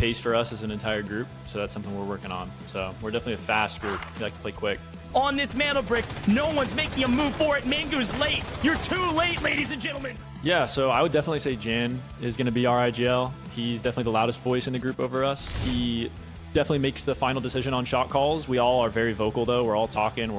pace for us as an entire group. So that's something we're working on. So we're definitely a fast group. We like to play quick. On this mantle brick, no one's making a move for it. Mangu's late. You're too late, ladies and gentlemen. Yeah, so I would definitely say Jan is going to be our IGL. He's definitely the loudest voice in the group over us. He definitely makes the final decision on shot calls. We all are very vocal, though. We're all talking.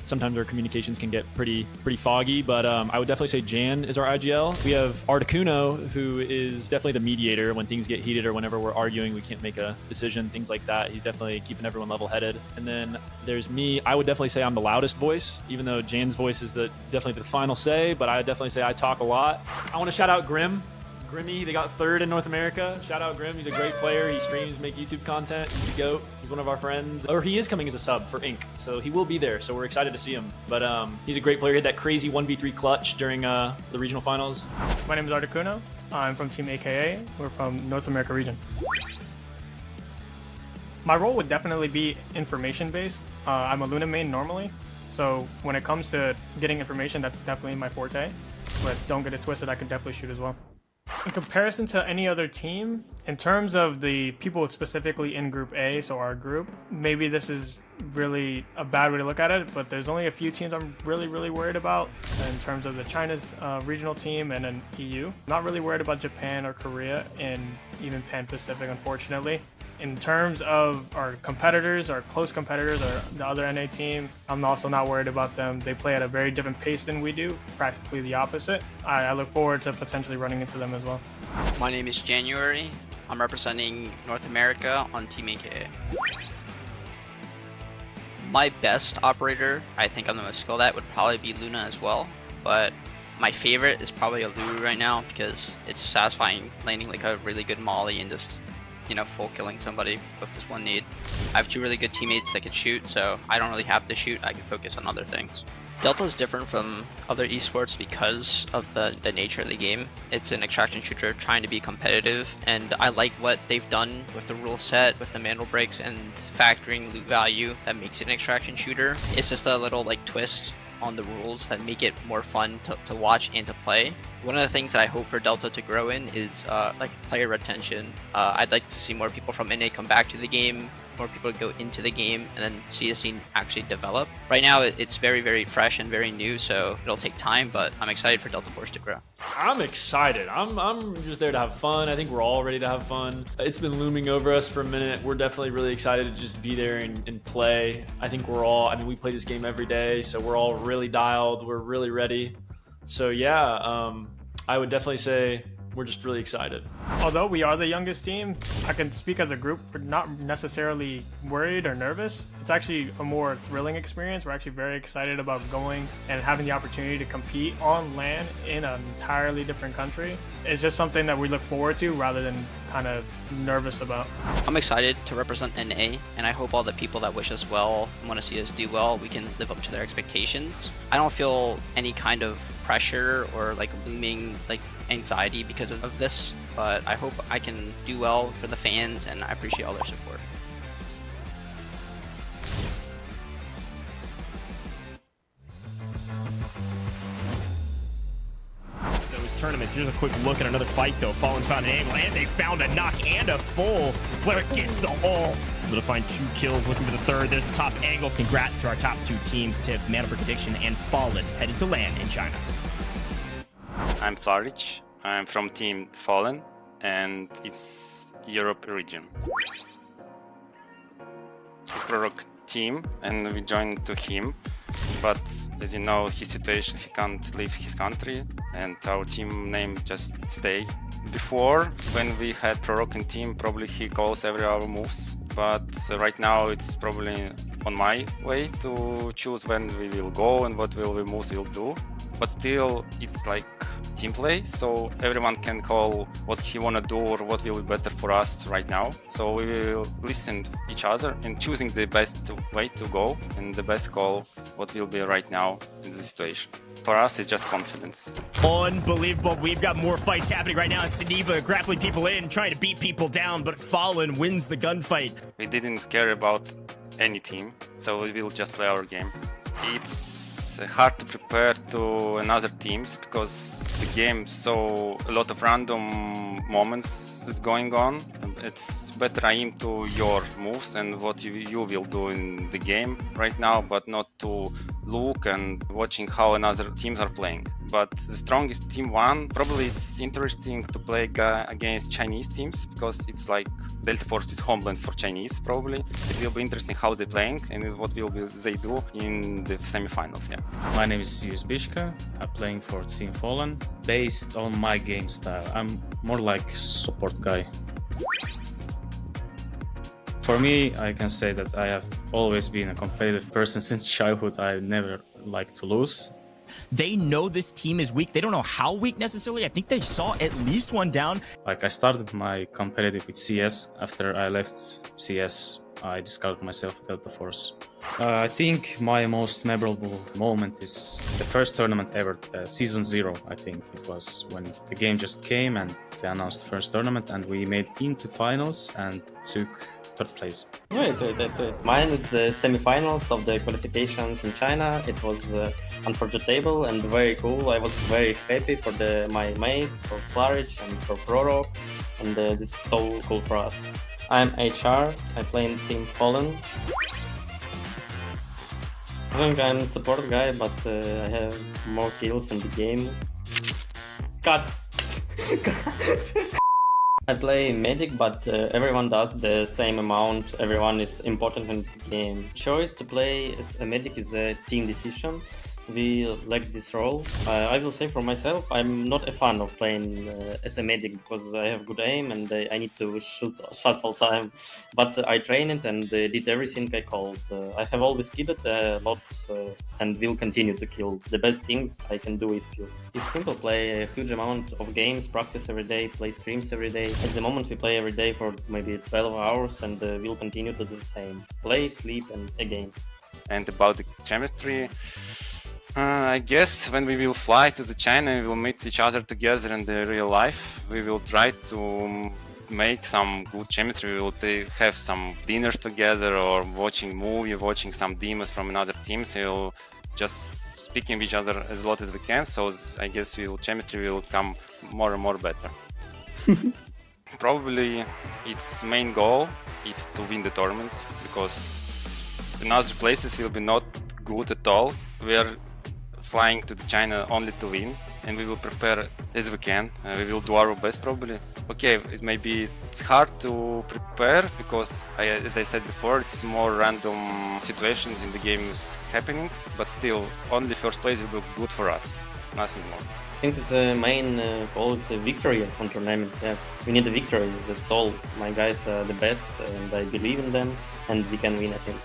Sometimes our communications can get pretty foggy, but I would definitely say Jan is our IGL. We have Articuno, who is definitely the mediator when things get heated or whenever we're arguing, we can't make a decision, things like that. He's definitely keeping everyone level-headed. And then there's me. I would definitely say I'm the loudest voice, even though Jan's voice is definitely the final say, but I would definitely say I talk a lot. I want to shout out Grimmy, they got 3rd in North America. Shout out Grim, he's a great player. He streams, make YouTube content. He's the GOAT. He's one of our friends. Or he is coming as a sub for Inc. So he will be there, so we're excited to see him. But he's a great player. He had that crazy 1v3 clutch during the regional finals. My name is Articuno. I'm from Team AKA. We're from North America region. My role would definitely be information-based. I'm a Luna main normally, so when it comes to getting information, that's definitely my forte. But don't get it twisted, I can definitely shoot as well. In comparison to any other team, in terms of the people specifically in Group A, so our group, maybe this is really a bad way to look at it, but there's only a few teams I'm really worried about in terms of the China's regional team and an EU. Not really worried about Japan or Korea and even Pan-Pacific, unfortunately. In terms of our competitors, our close competitors, or the other NA team, I'm also not worried about them. They play at a very different pace than we do, practically the opposite. I look forward to potentially running into them as well. My name is January. I'm representing North America on Team AKA. My best operator, I think I'm the most skilled at, would probably be Luna as well, but my favorite is probably a Lulu right now because it's satisfying landing like a really good molly and just full killing somebody with just one need. I have 2 really good teammates that can shoot, so I don't really have to shoot. I can focus on other things. Delta is different from other esports because of the nature of the game. It's an extraction shooter trying to be competitive, and I like what they've done with the rule set, with the mantle breaks, and factoring loot value that makes it an extraction shooter. It's just a little twist on the rules that make it more fun to watch and to play. One of the things that I hope for Delta to grow in is player retention. I'd like to see more people from NA come back to the game, more people go into the game, and then see the scene actually develop. Right now it's very fresh and very new, so it'll take time, but I'm excited for Delta Force to grow. I'm excited. I'm just there to have fun. I think we're all ready to have fun. It's been looming over us for a minute. We're definitely really excited to just be there and play. I think we play this game every day, so we're all really dialed. We're really ready. So yeah, I would definitely say we're just really excited. Although we are the youngest team, I can speak as a group. We're not necessarily worried or nervous. It's actually a more thrilling experience. We're actually very excited about going and having the opportunity to compete on LAN in an entirely different country. It's just something that we look forward to rather than kind of nervous about. I'm excited to represent NA, and I hope all the people that wish us well and want to see us do well, we can live up to their expectations. I don't feel any kind of pressure or looming anxiety because of this, but I hope I can do well for the fans, and I appreciate all their support. Tournaments. Here's a quick look at another fight though. Fallen's found an angle, and they found a knock and a full. Flare gets the ult. Able to find 2 kills, looking for the 3rd. There's the top angle. Congrats to our top 2 teams, Tiff, Mantle Prediction, and Fallen, headed to LAN in China. I'm Flaric. I'm from Team Fallen, and it's Europe region. It's Prorok team, and we joined to him. But as you know, his situation, he can't leave his country, and our team name just stay. Before, when we had Prorock team, probably he calls every our moves. But right now it's probably on my way to choose when we will go and what will we moves will do. But still, it's like team play, so everyone can call what he wanna do or what will be better for us right now. So we will listen to each other and choosing the best way to go and the best call what will be right now in the situation. For us, it's just confidence. Unbelievable. We've got more fights happening right now. Saniva grappling people in, trying to beat people down, but Fallen wins the gunfight. We didn't care about any team, so we will just play our game. It's hard to prepare to another teams because the game so a lot of random moments is going on it's better aim to your moves and what you will do in the game right now, but not to look and watching how another teams are playing. But the strongest team won. Probably it's interesting to play against Chinese teams because it's like Delta Force is homeland for Chinese. Probably it will be interesting how they're playing and what they do in the semifinals. Yeah. My name is Bishka. I'm playing for Team Fallen. Based on my game style, I'm more like support guy. For me, I can say that I have always been a competitive person since childhood. I never like to lose. They know this team is weak. They don't know how weak necessarily. I think they saw at least one down. Like I started my competitive with CS. After I left CS, I discovered myself Delta Force. I think my most memorable moment is the first tournament ever, Season 0, I think it was, when the game just came and they announced the first tournament and we made into finals and took third place. Right. Mine is the semifinals of the qualifications in China. It was unforgettable and very cool. I was very happy for my mates, for Flourish and for Prorock, and this is so cool for us. I'm HR, I play in Team Fallen. I think I'm a support guy, but I have more kills in the game. Cut! I play Medic, but everyone does the same amount. Everyone is important in this game. Choice to play as a Medic is a team decision. We like this role. I will say for myself, I'm not a fan of playing as a Medic because I have good aim and I need to shoot shots all time. But I train it and did everything I called. I have always killed it a lot and will continue to kill. The best things I can do is kill. It's simple, play a huge amount of games, practice every day, play scrims every day. At the moment we play every day for maybe 12 hours and we'll continue to do the same. Play, sleep and again. And about the chemistry, I guess when we will fly to China, we will meet each other together in the real life. We will try to make some good chemistry. We will have some dinners together or watching movie, watching some demos from another teams. We will just speaking with each other as a lot as we can. So I guess chemistry will come more and more better. Probably its main goal is to win the tournament because in other places will be not good at all. We are flying to China only to win, and we will prepare as we can. We will do our best probably. Okay, it's hard to prepare because, as I said before, it's more random situations in the game is happening, but still, only first place will be good for us, nothing more. I think the main goal is a victory on tournament. Yeah, we need a victory, that's all. My guys are the best, and I believe in them, and we can win, I think.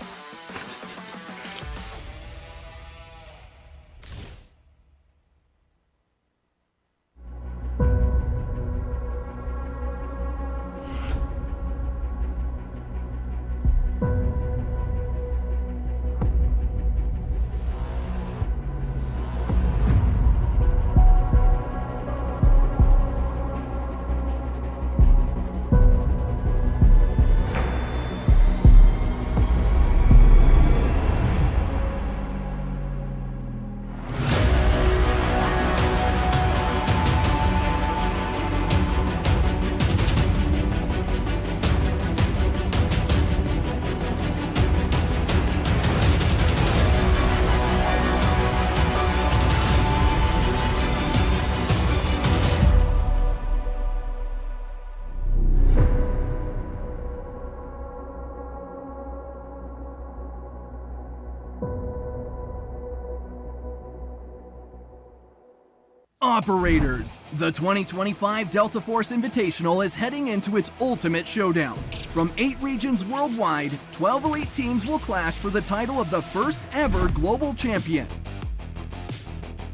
Operators, the 2025 Delta Force Invitational is heading into its ultimate showdown. From 8 regions worldwide, 12 elite teams will clash for the title of the first ever global champion.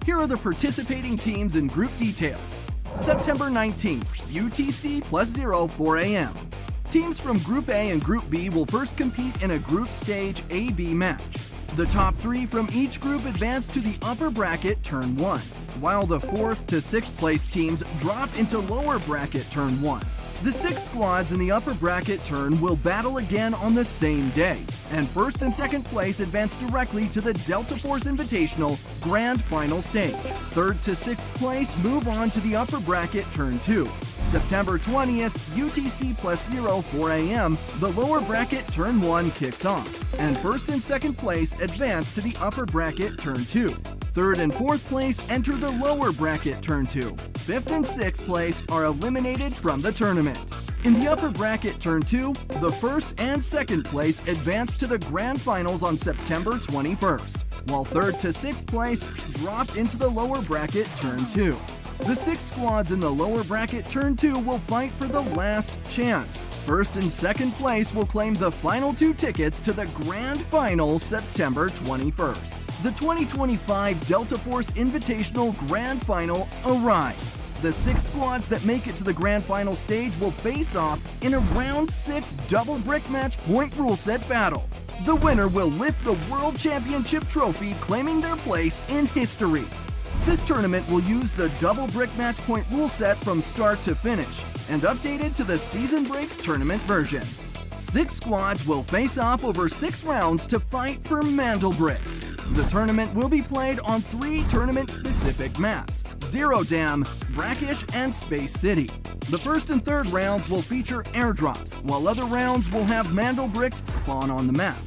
Here are the participating teams and group details. September 19th, UTC +0 4 a.m. Teams from Group A and Group B will first compete in a group stage A-B match. The top 3 from each group advance to the upper bracket turn 1, while the 4th to 6th place teams drop into lower bracket turn 1. The 6 squads in the upper bracket turn will battle again on the same day, and first and second place advance directly to the Delta Force Invitational Grand Final stage. Third to 6th place move on to the upper bracket turn 2. September 20th, UTC +0 4 a.m., the lower bracket turn 1 kicks off, and first and second place advance to the upper bracket turn 2. Third and fourth place enter the lower bracket turn 2. Fifth and sixth place are eliminated from the tournament. In the upper bracket turn 2, the first and second place advance to the grand finals on September 21st, while third to sixth place drop into the lower bracket turn 2. The 6 squads in the lower bracket turn 2 will fight for the last chance. First and second place will claim the final 2 tickets to the grand final September 21st. The 2025 Delta Force Invitational Grand Final arrives. The 6 squads that make it to the grand final stage will face off in a round 6 double brick match point rule set battle. The winner will lift the World Championship trophy, claiming their place in history. This tournament will use the double brick match point rule set from start to finish and updated to the Season Breaks tournament version. 6 squads will face off over 6 rounds to fight for Mandel Bricks. The tournament will be played on 3 tournament-specific maps: Zero Dam, Brackish, and Space City. The first and third rounds will feature airdrops, while other rounds will have Mandel Bricks spawn on the map.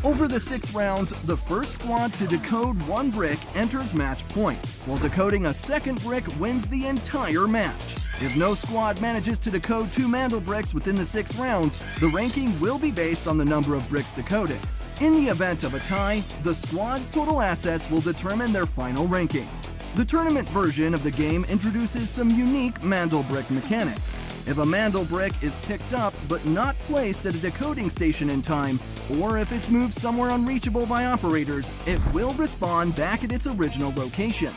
Over the 6 rounds, the first squad to decode 1 brick enters match point, while decoding a second brick wins the entire match. If no squad manages to decode 2 Mandel Bricks within the 6 rounds, the ranking will be based on the number of bricks decoded. In the event of a tie, the squad's total assets will determine their final ranking. The tournament version of the game introduces some unique Mandel Brick mechanics. If a Mandel Brick is picked up but not placed at a decoding station in time, or if it's moved somewhere unreachable by operators, it will respawn back at its original location.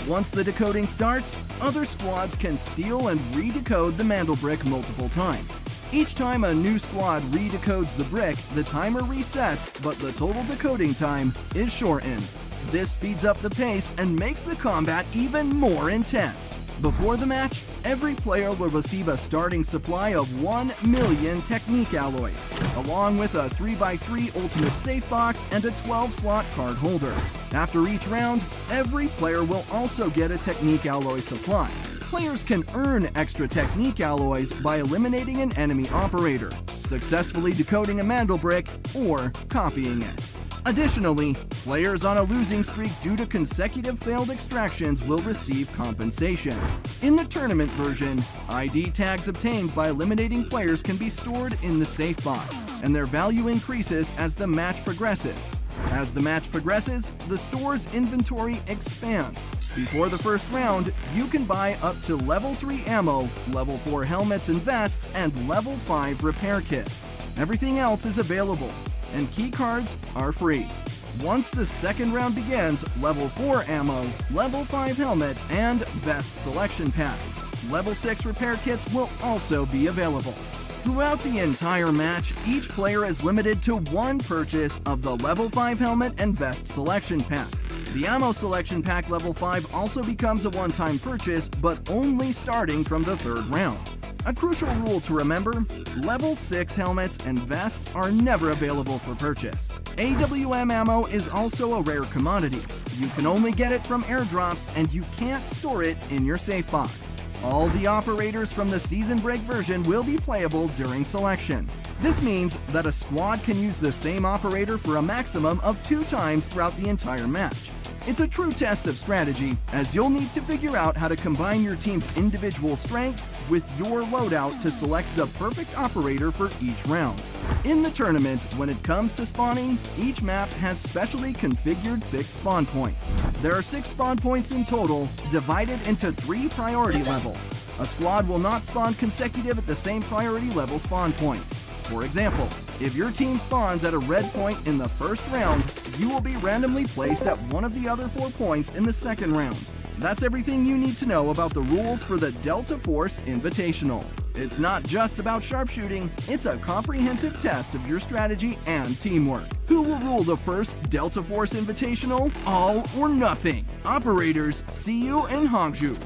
Once the decoding starts, other squads can steal and redecode the Mandel Brick multiple times. Each time a new squad redecodes the brick, the timer resets, but the total decoding time is shortened. This speeds up the pace and makes the combat even more intense. Before the match, every player will receive a starting supply of 1 million Technique alloys, along with a 3x3 ultimate safe box and a 12-slot card holder. After each round, every player will also get a Technique alloy supply. Players can earn extra Technique alloys by eliminating an enemy operator, successfully decoding a Mandel Brick, or copying it. Additionally, players on a losing streak due to consecutive failed extractions will receive compensation. In the tournament version, ID tags obtained by eliminating players can be stored in the safe box, and their value increases as the match progresses. As the match progresses, the store's inventory expands. Before the first round, you can buy up to level 3 ammo, level 4 helmets and vests, and level 5 repair kits. Everything else is available, and key cards are free. Once the second round begins, level 4 ammo, level 5 helmet, and vest selection packs. Level 6 repair kits will also be available. Throughout the entire match, each player is limited to 1 purchase of the level 5 helmet and vest selection pack. The ammo selection pack level 5 also becomes a one-time purchase, but only starting from the 3rd round. A crucial rule to remember: level 6 helmets and vests are never available for purchase. AWM ammo is also a rare commodity. You can only get it from airdrops, and you can't store it in your safe box. All the operators from the Season Break version will be playable during selection. This means that a squad can use the same operator for a maximum of 2 times throughout the entire match. It's a true test of strategy, as you'll need to figure out how to combine your team's individual strengths with your loadout to select the perfect operator for each round. In the tournament, when it comes to spawning, each map has specially configured fixed spawn points. There are 6 spawn points in total, divided into 3 priority levels. A squad will not spawn consecutive at the same priority level spawn point. For example, if your team spawns at a red point in the first round, you will be randomly placed at one of the other 4 points in the second round. That's everything you need to know about the rules for the Delta Force Invitational. It's not just about sharpshooting, it's a comprehensive test of your strategy and teamwork. Who will rule the first Delta Force Invitational? All or nothing. Operators, see you in Hangzhou.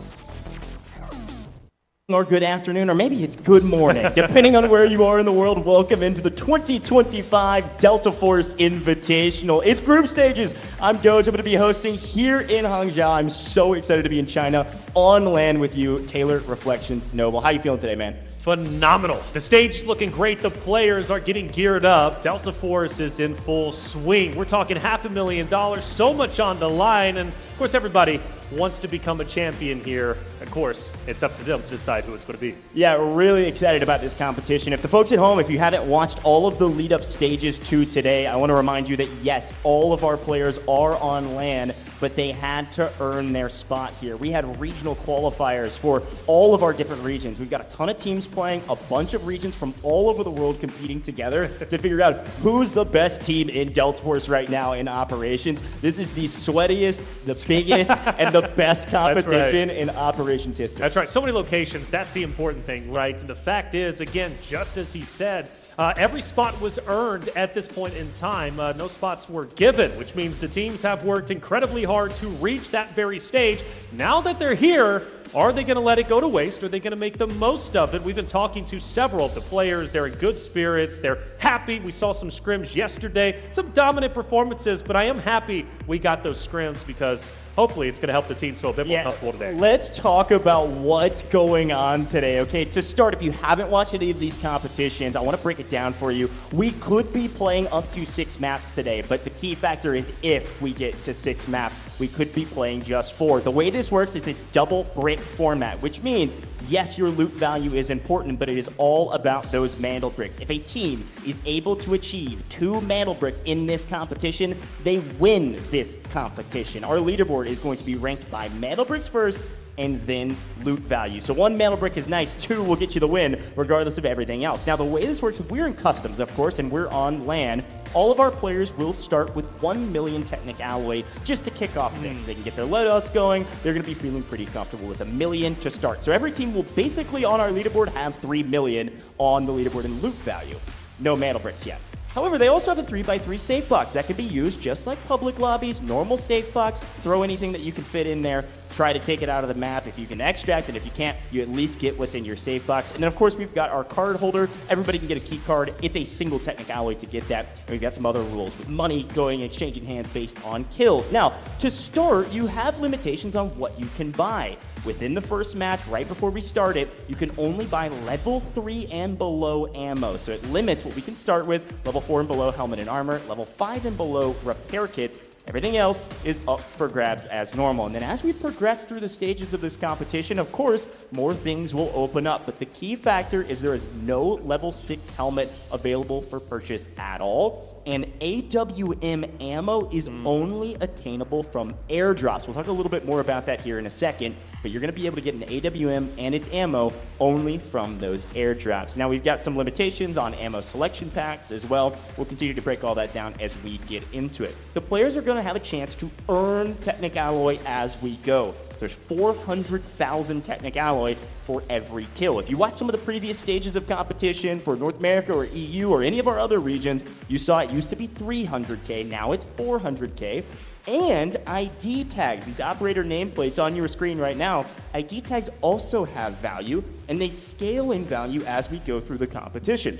or good afternoon, or maybe it's good morning, depending on where you are in the world. Welcome into the 2025 Delta Force Invitational. It's group stages. I'm Doge. I'm going to be hosting here in Hangzhou. I'm so excited to be in China on land with you. Taylor, Reflections, Noble. How you feeling today, man? Phenomenal. The stage is looking great. The players are getting geared up. Delta Force is in full swing. We're talking $500,000, so much on the line, and of course everybody wants to become a champion here. Of course, it's up to them to decide who it's going to be. Yeah, we're really excited about this competition. If the folks at home, if you haven't watched all of the lead-up stages to today, I want to remind you that yes, all of our players are on land, but they had to earn their spot here. We had regional qualifiers for all of our different regions. We've got a ton of teams playing, a bunch of regions from all over the world competing together to figure out who's the best team in Delta Force right now in operations. This is the sweatiest, the biggest, and the best competition in operations history. That's right. So many locations. That's the important thing, right? And the fact is, again, just as he said, every spot was earned at this point in time. No spots were given, which means the teams have worked incredibly hard to reach that very stage. Now that they're here, are they going to let it go to waste? Or are they going to make the most of it? We've been talking to several of the players. They're in good spirits. They're happy. We saw some scrims yesterday, some dominant performances, but I am happy we got those scrims because hopefully it's going to help the teams feel a bit more comfortable today. Let's talk about what's going on today, okay? To start, if you haven't watched any of these competitions, I want to break it down for you. We could be playing up to 6 maps today, but the key factor is if we get to 6 maps, we could be playing just 4. The way this works is it's double brick format, which means yes, your loot value is important, but it is all about those mantle bricks. If a team is able to achieve 2 mantle bricks in this competition, they win this competition. Our leaderboard is going to be ranked by mantle bricks first and then loot value. So 1 mantle brick is nice, 2 will get you the win regardless of everything else. Now the way this works, we're in customs of course, and we're on land. All of our players will start with 1 million Technic Alloy just to kick off things. They can get their loadouts going. They're going to be feeling pretty comfortable with 1 million to start. So every team will basically on our leaderboard have 3 million on the leaderboard in loot value. No mantle bricks yet. However, they also have a 3x3 safe box that can be used just like public lobbies, normal safe box. Throw anything that you can fit in there. Try to take it out of the map. If you can extract it, if you can't, you at least get what's in your safe box. And then of course we've got our card holder. Everybody can get a key card. It's a single Technic Alloy to get that. And we've got some other rules with money going and exchanging hands based on kills. Now, to start, you have limitations on what you can buy. Within the first match, right before we start it, you can only buy level 3 and below ammo. So it limits what we can start with. Level 4 and below helmet and armor. Level 5 and below repair kits. Everything else is up for grabs as normal. And then as we progress through the stages of this competition, of course, more things will open up. But the key factor is there is no level 6 helmet available for purchase at all. And AWM ammo is only attainable from airdrops. We'll talk a little bit more about that here in a second, but you're going to be able to get an AWM and its ammo only from those airdrops. Now, we've got some limitations on ammo selection packs as well. We'll continue to break all that down as we get into it. The players are going to have a chance to earn Technic Alloy as we go. There's 400,000 Technic Alloy for every kill. If you watch some of the previous stages of competition for North America or EU or any of our other regions, you saw it used to be 300k, now it's 400k. And ID tags, these operator nameplates on your screen right now, ID tags also have value, and they scale in value as we go through the competition.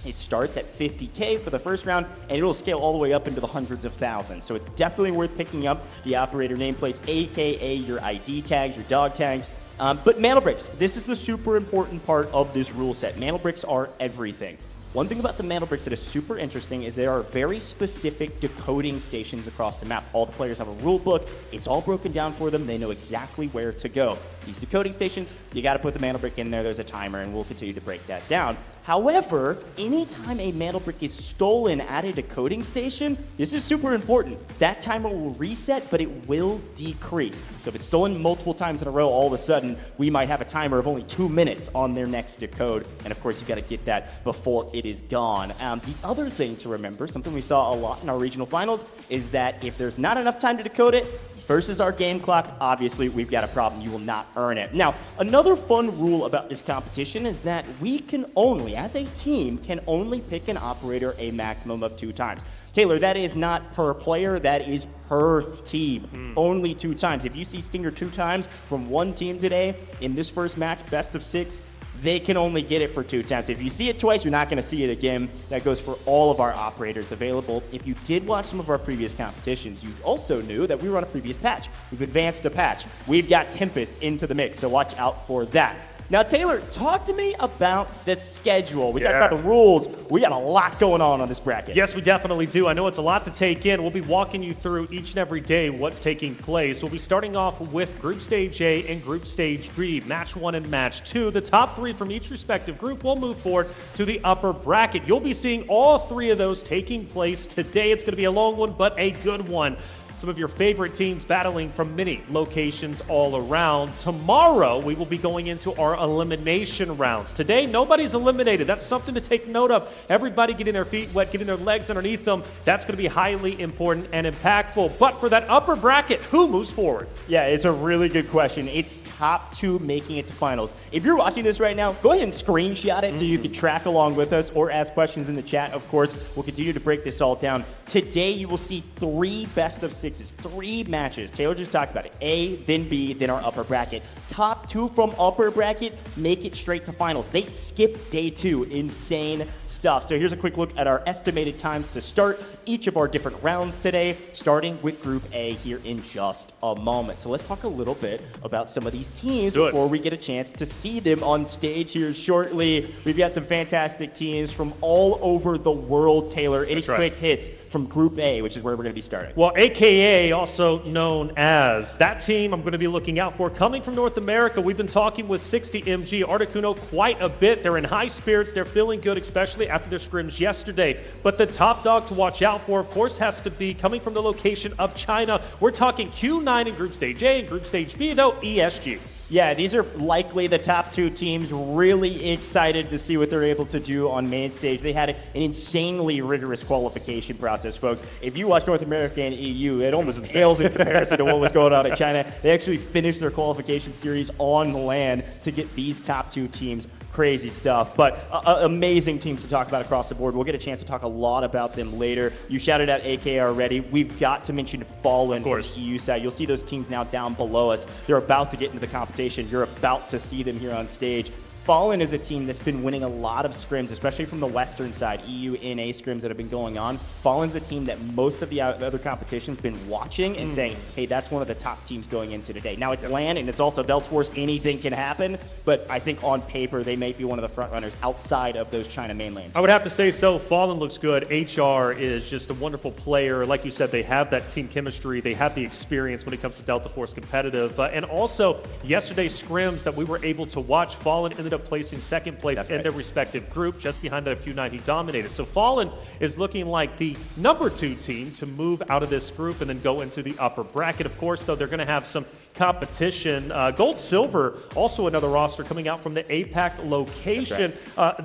It starts at 50k for the first round, and it'll scale all the way up into the hundreds of thousands. So it's definitely worth picking up the operator nameplates, aka your ID tags, your dog tags. But mantle bricks, this is the super important part of this rule set. Mantle bricks are everything. One thing about the mantle bricks that is super interesting is there are very specific decoding stations across the map. All the players have a rule book. It's all broken down for them. They know exactly where to go. These decoding stations, you got to put the mantle brick in there. There's a timer, and we'll continue to break that down. However, anytime a mantle brick is stolen at a decoding station, this is super important. That timer will reset, but it will decrease. So if it's stolen multiple times in a row, all of a sudden, we might have a timer of only 2 minutes on their next decode. And of course, you got to get that before it is gone. The other thing to remember, something we saw a lot in our regional finals, is that if there's not enough time to decode it, you versus our game clock, obviously we've got a problem. You will not earn it. Now, another fun rule about this competition is that we can only, as a team, can only pick an operator a maximum of 2 times. Taylor, that is not per player, that is per team. Only 2 times. If you see Stinger 2 times from one team today in this first match, best of 6, they can only get it for 2 times. If you see it twice, you're not going to see it again. That goes for all of our operators available. If you did watch some of our previous competitions, you also knew that we were on a previous patch. We've advanced a patch. We've got Tempest into the mix, so watch out for that. Now, Taylor, talk to me about the schedule. We talked about the rules. We got a lot going on this bracket. Yes, we definitely do. I know it's a lot to take in. We'll be walking you through each and every day what's taking place. We'll be starting off with Group Stage A and Group Stage B, Match 1 and Match 2. The top 3 from each respective group will move forward to the upper bracket. You'll be seeing all 3 of those taking place today. It's going to be a long one, but a good one. Some of your favorite teams battling from many locations all around. Tomorrow, we will be going into our elimination rounds. Today, nobody's eliminated. That's something to take note of. Everybody getting their feet wet, getting their legs underneath them. That's going to be highly important and impactful. But for that upper bracket, who moves forward? Yeah, it's a really good question. It's top 2 making it to finals. If you're watching this right now, go ahead and screenshot it so you can track along with us or ask questions in the chat. Of course, we'll continue to break this all down. Today, you will see 3 best of 6s, 3 matches. Taylor just talked about it. A, then B, then our upper bracket. Top 2 from upper bracket make it straight to finals. They skip day 2. Insane stuff. So here's a quick look at our estimated times to start each of our different rounds today, starting with Group A here in just a moment. So let's talk a little bit about some of these teams before we get a chance to see them on stage here shortly. We've got some fantastic teams from all over the world, Taylor. Any quick hits from Group A, which is where we're going to be starting? Well, AKA, also known as, that team I'm going to be looking out for. Coming from North America, we've been talking with 60MG Articuno quite a bit. They're in high spirits. They're feeling good, especially after their scrims yesterday. But the top dog to watch out for, of course, has to be coming from the location of China. We're talking Q9 in Group Stage A and Group Stage B, though, ESG. Yeah, these are likely the top 2 teams. Really excited to see what they're able to do on main stage. They had an insanely rigorous qualification process, folks. If you watch North America and EU, it almost pales in comparison to what was going on in China. They actually finished their qualification series on land to get these top 2 teams. Crazy stuff, but amazing teams to talk about across the board. We'll get a chance to talk a lot about them later. You shouted out AK already. We've got to mention Fallen on the EU side. You'll see those teams now down below us. They're about to get into the competition. You're about to see them here on stage. Fallen is a team that's been winning a lot of scrims, especially from the Western side, EU NA scrims that have been going on. Fallen's a team that most of the other competition's been watching and saying, hey, that's one of the top teams going into today. Now, it's LAN and it's also Delta Force. Anything can happen, but I think on paper, they may be one of the front runners outside of those China mainland. I would have to say so. Fallen looks good. HR is just a wonderful player. Like you said, they have that team chemistry. They have the experience when it comes to Delta Force competitive. And also, yesterday's scrims that we were able to watch, Fallen ended up placing second place in their respective group, just behind the Q9 he dominated. So Fallen is looking like the number 2 team to move out of this group and then go into the upper bracket. Of course, though, they're going to have some competition. Gold Silver, also another roster coming out from the APAC location.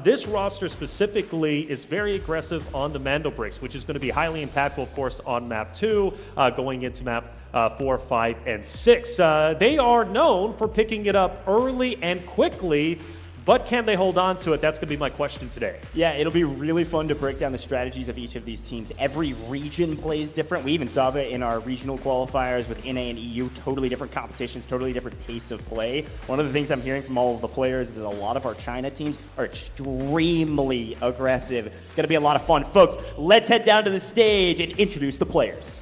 This roster specifically is very aggressive on the Mando breaks, which is going to be highly impactful, of course, on map 2, going into map 4, 5, and 6. They are known for picking it up early and quickly, but can they hold on to it? That's going to be my question today. Yeah, it'll be really fun to break down the strategies of each of these teams. Every region plays different. We even saw that in our regional qualifiers with NA and EU. Totally different competitions, totally different pace of play. One of the things I'm hearing from all of the players is that a lot of our China teams are extremely aggressive. It's going to be a lot of fun. Folks, let's head down to the stage and introduce the players.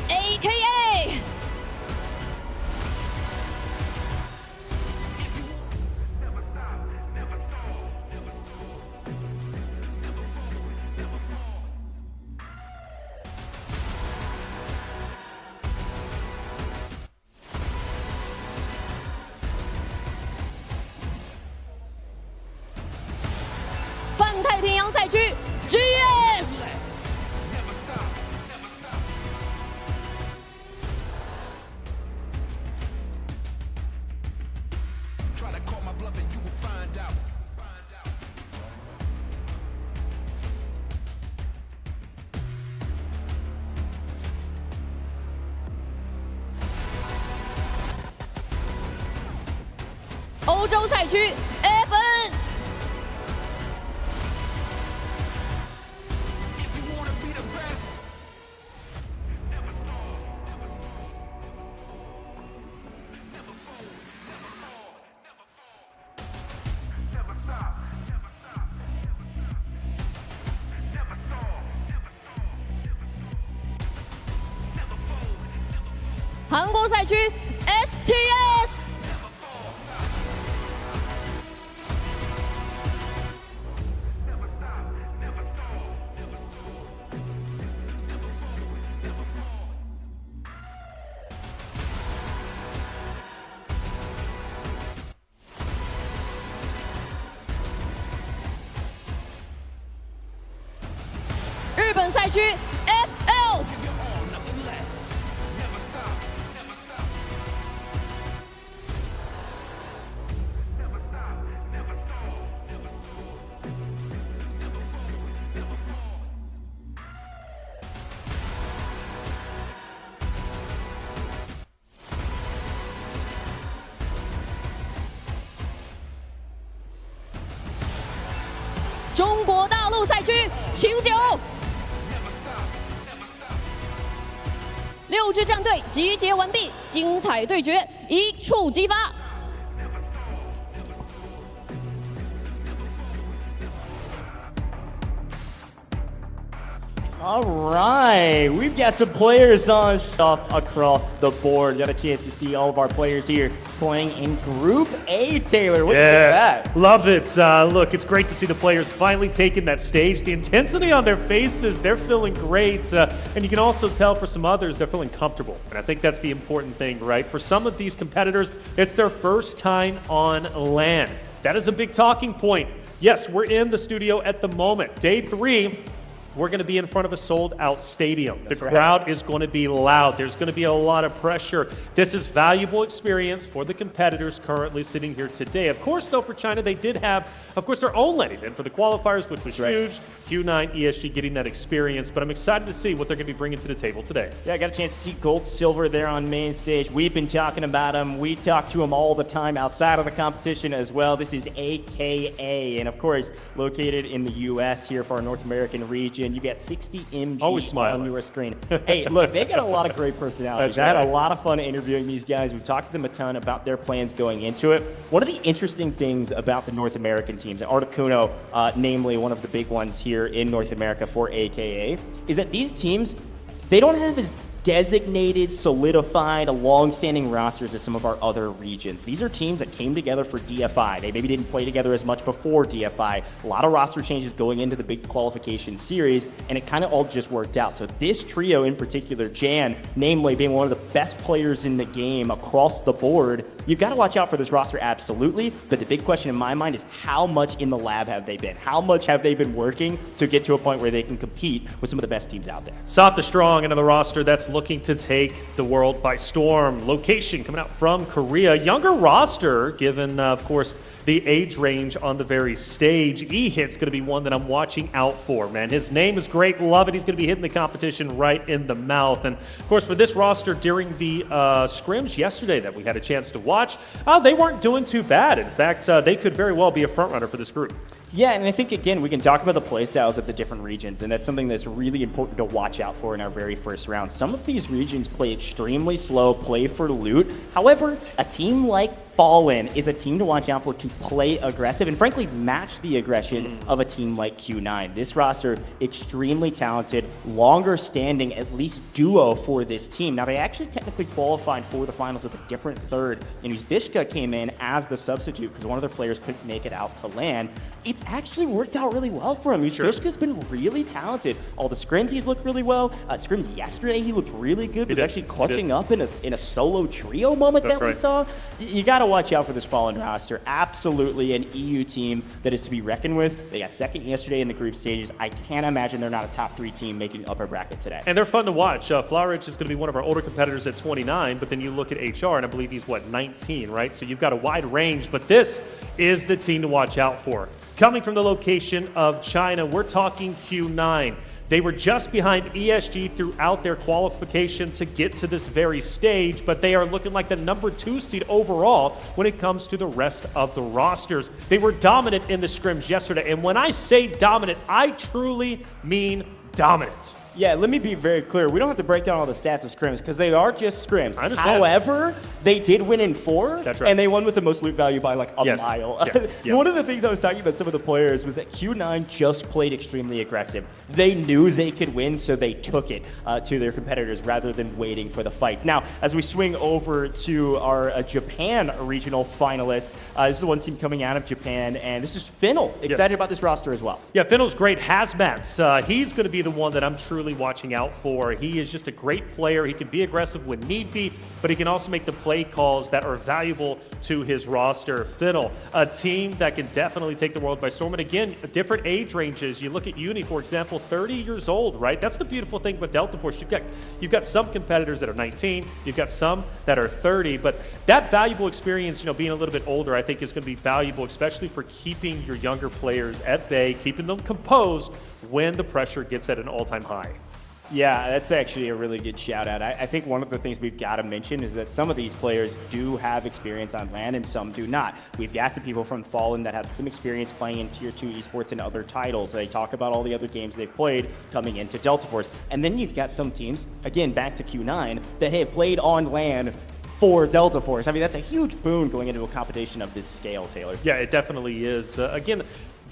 AKA 泛太平洋赛区 GS。欧洲赛区 FN。韩国赛区 STS。日本赛区 FL。中国大陆赛区请酒，6支战队集结完毕，精彩对决一触即发。All right, we've got some players on stuff across the board. Got a chance to see all of our players here playing in Group A, Taylor. What do you think of that? Love it. Look, it's great to see the players finally taking that stage. The intensity on their faces, they're feeling great. And you can also tell for some others, they're feeling comfortable. And I think that's the important thing, right? For some of these competitors, it's their first time on LAN. That is a big talking point. Yes, we're in the studio at the moment. Day 3. We're going to be in front of a sold-out stadium. The crowd is going to be loud. There's going to be a lot of pressure. This is valuable experience for the competitors currently sitting here today. Of course, though, for China, they did have, of course, their own LAN event for the qualifiers, which was huge. Q9, ESG getting that experience. But I'm excited to see what they're going to be bringing to the table today. Yeah, I got a chance to see Gold Silver there on main stage. We've been talking about him. We talk to him all the time outside of the competition as well. This is AKA, and of course, located in the U.S. here for our North American region. You get 60 MG on your screen. Hey, look, they got a lot of great personalities. I had a lot of fun interviewing these guys. We've talked to them a ton about their plans going into it. One of the interesting things about the North American teams, Articuno, namely one of the big ones here in North America for AKA, is that these teams, they don't have as designated, solidified, long-standing rosters as some of our other regions. These are teams that came together for DFI. They maybe didn't play together as much before DFI. A lot of roster changes going into the big qualification series, and it kind of all just worked out. So this trio in particular, Jan, namely being one of the best players in the game across the board, you've got to watch out for this roster, absolutely. But the big question in my mind is how much in the lab have they been? How much have they been working to get to a point where they can compete with some of the best teams out there? Soft to strong into the roster that's looking to take the world by storm. Location coming out from Korea. Younger roster, given, of course, the age range on the very stage. E-Hit's going to be one that I'm watching out for, man. His name is great. Love it. He's going to be hitting the competition right in the mouth. And, of course, for this roster during the scrims yesterday that we had a chance to watch, they weren't doing too bad. In fact, they could very well be a front runner for this group. Yeah, and I think, again, we can talk about the play styles of the different regions, and that's something that's really important to watch out for in our very first round. Some of these regions play extremely slow, play for loot. However, a team like Fallen is a team to watch out for to play aggressive and, frankly, match the aggression of a team like Q9. This roster, extremely talented, longer standing, at least duo for this team. Now, they actually technically qualified for the finals with a different third, and Uzbishka came in as the substitute because one of their players couldn't make it out to LAN. It's it's actually worked out really well for him. Yushka's been really talented. All the scrims he's looked really well. Scrims yesterday he looked really good. Was actually clutching up in a solo trio moment that we saw. You got to watch out for this Fallen roster. Absolutely an EU team that is to be reckoned with. They got second yesterday in the group stages. I can't imagine they're not a top 3 team making upper bracket today. And they're fun to watch. Flowerich is going to be one of our older competitors at 29, but then you look at HR, and I believe he's, 19, right? So you've got a wide range, but this is the team to watch out for. Coming from the location of China, we're talking Q9. They were just behind ESG throughout their qualification to get to this very stage, but they are looking like the number 2 seed overall when it comes to the rest of the rosters. They were dominant in the scrims yesterday, and when I say dominant, I truly mean dominant. Yeah, let me be very clear. We don't have to break down all the stats of scrims because they are just scrims. I understand. However, they did win in 4. That's right. And they won with the most loot value by like a mile. Yeah. One of the things I was talking about some of the players was that Q9 just played extremely aggressive. They knew they could win, so they took it to their competitors rather than waiting for the fights. Now, as we swing over to our Japan regional finalists, this is the one team coming out of Japan, and this is Finnel. Excited about this roster as well. Yeah, Finnel's great. Hazmats. He's going to be the one that I'm truly watching out for. He is just a great player. He can be aggressive when need be, but he can also make the play calls that are valuable to his roster. Finnel, a team that can definitely take the world by storm. And again, different age ranges. You look at Uni, for example, 30 years old, right? That's the beautiful thing about Delta Force. You've got some competitors that are 19, you've got some that are 30, but that valuable experience, being a little bit older, I think is going to be valuable, especially for keeping your younger players at bay, keeping them composed when the pressure gets at an all-time high. Yeah, that's actually a really good shout out. I think one of the things we've got to mention is that some of these players do have experience on LAN and some do not. We've got some people from Fallen that have some experience playing in Tier 2 esports and other titles. They talk about all the other games they've played coming into Delta Force. And then you've got some teams, again, back to Q9, that have played on LAN for Delta Force. I mean, that's a huge boon going into a competition of this scale, Taylor. Yeah, it definitely is. Again,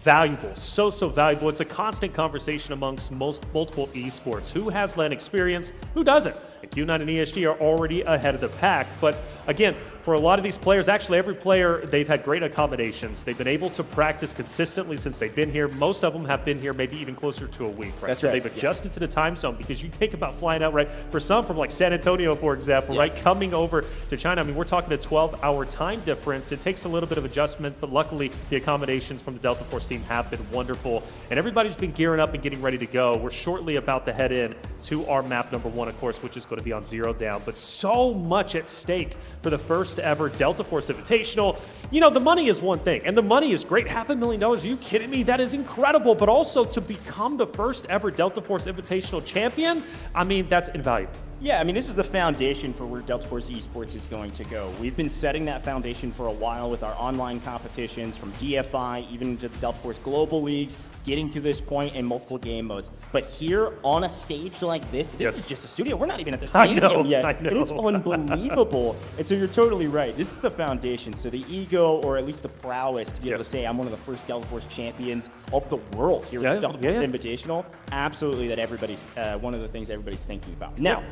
valuable, so valuable. It's a constant conversation amongst multiple esports. Who has LAN experience? Who doesn't? And Q9 and ESG are already ahead of the pack. But again, for a lot of these players, actually every player, they've had great accommodations. They've been able to practice consistently since they've been here. Most of them have been here maybe even closer to a week, right? That's so right. They've adjusted to the time zone, because you think about flying out, right? For some from like San Antonio, for example, right? Coming over to China, I mean, we're talking a 12-hour time difference. It takes a little bit of adjustment, but luckily the accommodations from the Delta Force team have been wonderful. And everybody's been gearing up and getting ready to go. We're shortly about to head in to our map number 1, of course, which is going to be on Zero Down. But so much at stake for the first ever Delta Force Invitational. The money is one thing, and the money is great. $500,000, are you kidding me? That is incredible. But also to become the first ever Delta Force Invitational champion, I mean, that's invaluable. Yeah, I mean, this is the foundation for where Delta Force Esports is going to go. We've been setting that foundation for a while with our online competitions, from DFI even to the Delta Force Global Leagues, getting to this point in multiple game modes. But here on a stage like this is just a studio. We're not even at the stadium yet. I know. And it's unbelievable. And so you're totally right. This is the foundation. So the ego, or at least the prowess, to be able to say I'm one of the first Delta Force champions of the world here at Delta Force Invitational, absolutely that everybody's one of the things everybody's thinking about. Now,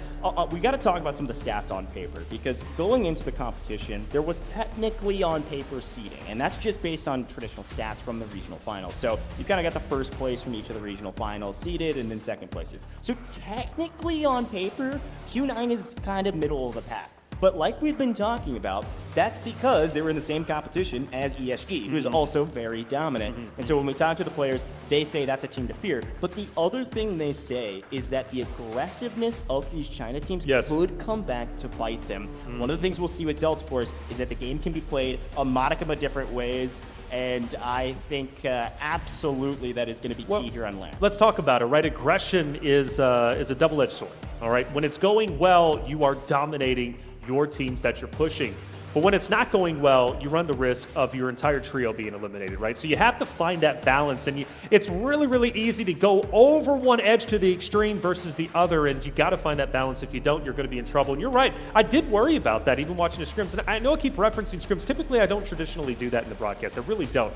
we got to talk about some of the stats on paper, because going into the competition, there was technically on paper seeding, and that's just based on traditional stats from the regional finals. So you've kind of got the first place from each of the regional finals seeded, and then second place. So technically on paper, Q9 is kind of middle of the pack. But like we've been talking about, that's because they were in the same competition as ESG, who is also very dominant. And so when we talk to the players, they say that's a team to fear. But the other thing they say is that the aggressiveness of these China teams could come back to bite them. One of the things we'll see with Delta Force is that the game can be played a modicum of different ways. And I think absolutely that is going to be key here on LAN. Let's talk about it, right? Aggression is a double-edged sword, all right? When it's going well, you are dominating your teams that you're pushing. But when it's not going well, you run the risk of your entire trio being eliminated, right? So you have to find that balance, and it's really, really easy to go over one edge to the extreme versus the other, and you got to find that balance. If you don't, you're going to be in trouble. And you're right, I did worry about that even watching the scrims, and I know I keep referencing scrims. Typically, I don't traditionally do that in the broadcast. I really don't.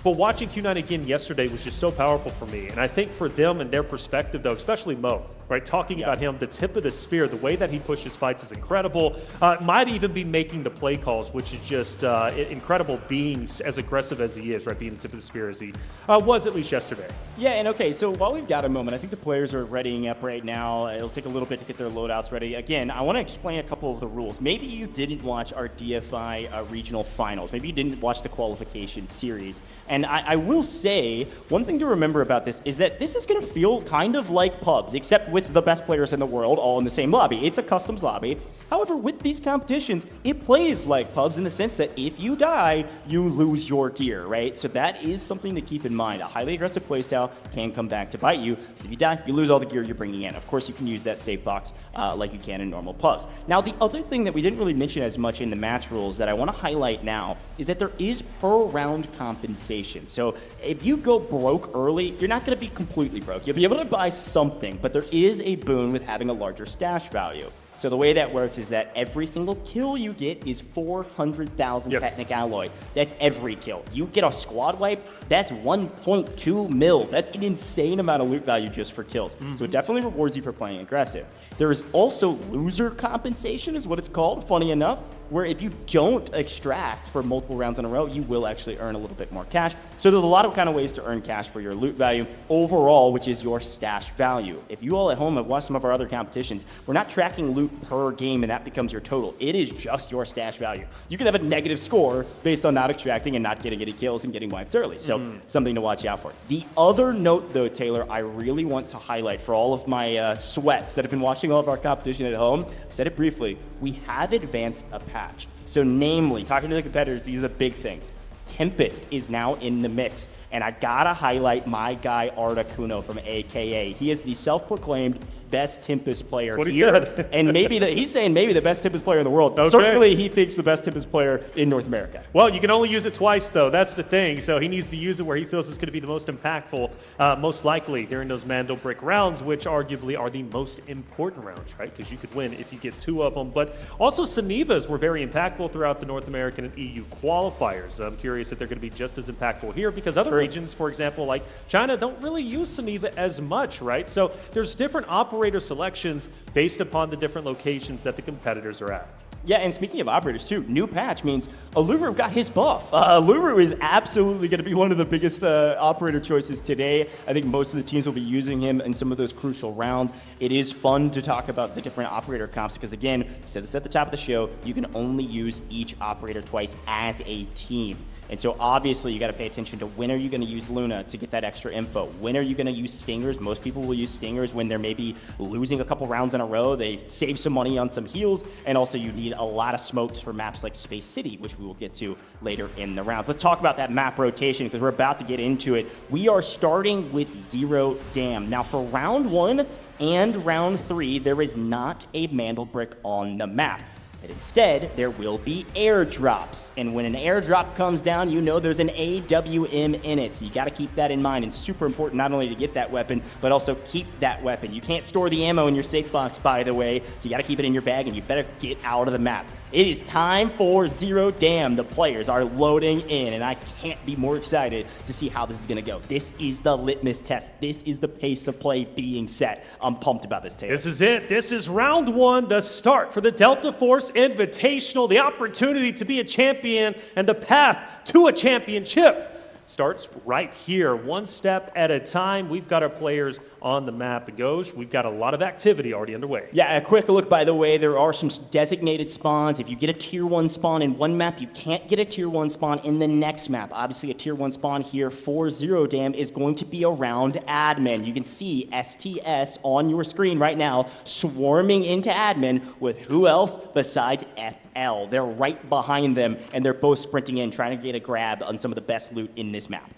But watching Q9 again yesterday was just so powerful for me. And I think for them and their perspective, though, especially Mo, right? Talking about him, the tip of the spear, the way that he pushes fights is incredible. Might even be making the play calls, which is just incredible being as aggressive as he is, right? Being the tip of the spear as he was at least yesterday. Yeah, and okay, so while we've got a moment, I think the players are readying up right now. It'll take a little bit to get their loadouts ready. Again, I want to explain a couple of the rules. Maybe you didn't watch our DFI regional finals. Maybe you didn't watch the qualification series. And I will say, one thing to remember about this is that this is going to feel kind of like pubs, except with the best players in the world all in the same lobby. It's a customs lobby. However, with these competitions, it plays like pubs in the sense that if you die, you lose your gear, right? So that is something to keep in mind. A highly aggressive playstyle can come back to bite you. Because if you die, you lose all the gear you're bringing in. Of course, you can use that save box like you can in normal pubs. Now, the other thing that we didn't really mention as much in the match rules that I want to highlight now is that there is per round compensation. So if you go broke early, you're not going to be completely broke. You'll be able to buy something, but there is a boon with having a larger stash value. So the way that works is that every single kill you get is 400,000 Technic Alloy. That's every kill. You get a squad wipe, that's 1.2 mil. That's an insane amount of loot value just for kills. So it definitely rewards you for playing aggressive. There is also loser compensation is what it's called, funny enough, where if you don't extract for multiple rounds in a row, you will actually earn a little bit more cash. So there's a lot of kind of ways to earn cash for your loot value overall, which is your stash value. If you all at home have watched some of our other competitions, we're not tracking loot per game and that becomes your total. It is just your stash value. You can have a negative score based on not extracting and not getting any kills and getting wiped early. So something to watch out for. The other note though, Taylor, I really want to highlight for all of my sweats that have been watching all of our competition at home, I said it briefly, we have advanced a patch. So namely, talking to the competitors, these are the big things. Tempest is now in the mix. And I gotta highlight my guy Articuno from AKA. He is the self-proclaimed best Tempest player here. And he's saying maybe the best Tempest player in the world. Okay. Certainly he thinks the best Tempest player in North America. Well, you can only use it twice though, that's the thing. So he needs to use it where he feels it's gonna be the most impactful, most likely during those Mando Brick rounds, which arguably are the most important rounds, right? Because you could win if you get 2 of them. But also Senivas were very impactful throughout the North American and EU qualifiers. I'm curious if they're gonna be just as impactful here because other regions, for example, like China, don't really use Seniva as much, right? So there's different operator selections based upon the different locations that the competitors are at. Yeah, and speaking of operators too, new patch means Aluru got his buff. Aluru is absolutely going to be one of the biggest operator choices today. I think most of the teams will be using him in some of those crucial rounds. It is fun to talk about the different operator comps because again, I said this at the top of the show, you can only use each operator twice as a team. And so obviously you got to pay attention to when are you going to use Luna to get that extra info? When are you going to use Stingers? Most people will use Stingers when they're maybe losing a couple rounds in a row. They save some money on some heals, and also you need a lot of smokes for maps like Space City, which we will get to later in the rounds. Let's talk about that map rotation because we're about to get into it. We are starting with Zero Dam. Now for round 1 and round 3, there is not a Mandel Brick on the map. And instead, there will be airdrops. And when an airdrop comes down, you know there's an AWM in it. So you got to keep that in mind. And super important not only to get that weapon, but also keep that weapon. You can't store the ammo in your safe box, by the way. So you got to keep it in your bag, and you better get out of the map. It is time for Zero Dam. The players are loading in, and I can't be more excited to see how this is going to go. This is the litmus test. This is the pace of play being set. I'm pumped about this, Taylor. This is it. This is round 1, the start for the Delta Force Invitational, the opportunity to be a champion and the path to a championship starts right here, one step at a time. We've got our players on the map. And Ghosh, we've got a lot of activity already underway. Yeah, a quick look, by the way, there are some designated spawns. If you get a tier 1 spawn in one map, you can't get a tier 1 spawn in the next map. Obviously, a tier 1 spawn here for Zero Dam is going to be around admin. You can see STS on your screen right now swarming into admin with who else besides FL. They're right behind them, and they're both sprinting in, trying to get a grab on some of the best loot in this map.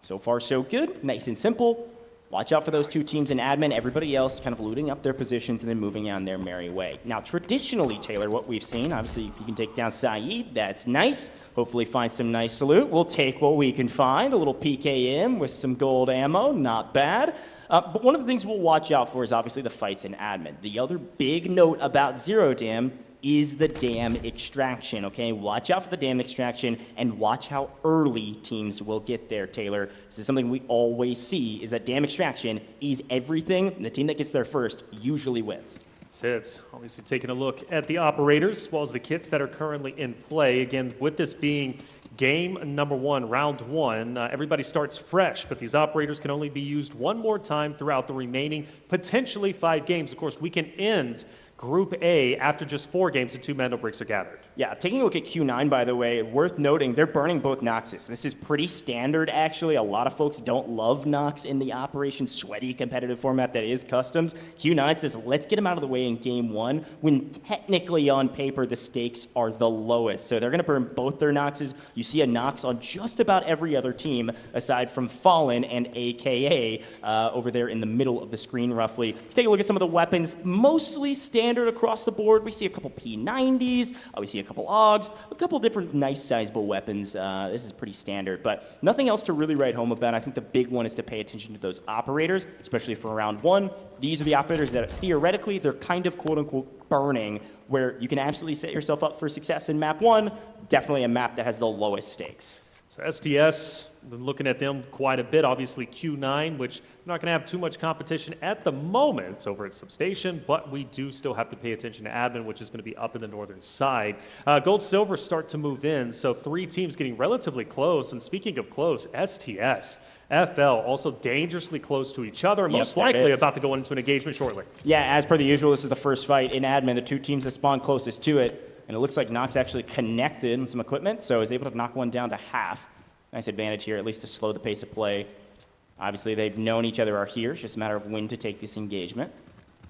So far, so good. Nice and simple. Watch out for those 2 teams in admin. Everybody else kind of looting up their positions and then moving on their merry way. Now, traditionally, Taylor, what we've seen, obviously, if you can take down Saeed, that's nice. Hopefully find some nice loot. We'll take what we can find. A little PKM with some gold ammo. Not bad. But one of the things we'll watch out for is obviously the fights in admin. The other big note about Zero Dam is the dam extraction, okay? Watch out for the dam extraction and watch how early teams will get there, Taylor. This is something we always see, is that dam extraction is everything, and the team that gets there first usually wins. That's it. Obviously taking a look at the operators as well as the kits that are currently in play. Again, with this being game number 1, round 1, everybody starts fresh, but these operators can only be used one more time throughout the remaining potentially 5 games. Of course, we can end Group A after just 4 games and 2 Mando bricks are gathered. Yeah, taking a look at Q9, by the way, worth noting, they're burning both Noxes. This is pretty standard, actually. A lot of folks don't love Nox in the Operation Sweaty competitive format that is customs. Q9 says, let's get them out of the way in game 1, when technically on paper the stakes are the lowest. So they're going to burn both their Noxes. You see a Nox on just about every other team, aside from Fallen and AKA over there in the middle of the screen, roughly. Take a look at some of the weapons, mostly standard across the board. We see a couple P90s, we see a couple AUGs, a couple different nice sizable weapons. This is pretty standard, but nothing else to really write home about. I think the big one is to pay attention to those operators, especially for round 1. These are the operators that theoretically they're kind of quote unquote burning, where you can absolutely set yourself up for success in map 1, definitely a map that has the lowest stakes. So STS, been looking at them quite a bit. Obviously Q9, which we're not going to have too much competition at the moment over at Substation, but we do still have to pay attention to Admin, which is going to be up in the northern side. Gold Silver start to move in, so 3 teams getting relatively close. And speaking of close, STS, FL also dangerously close to each other, most likely about to go into an engagement shortly. Yeah, as per the usual, this is the first fight in Admin. The 2 teams that spawn closest to it. And it looks like Nox actually connected on some equipment, so is able to knock one down to half. Nice advantage here, at least to slow the pace of play. Obviously, they've known each other are here. It's just a matter of when to take this engagement.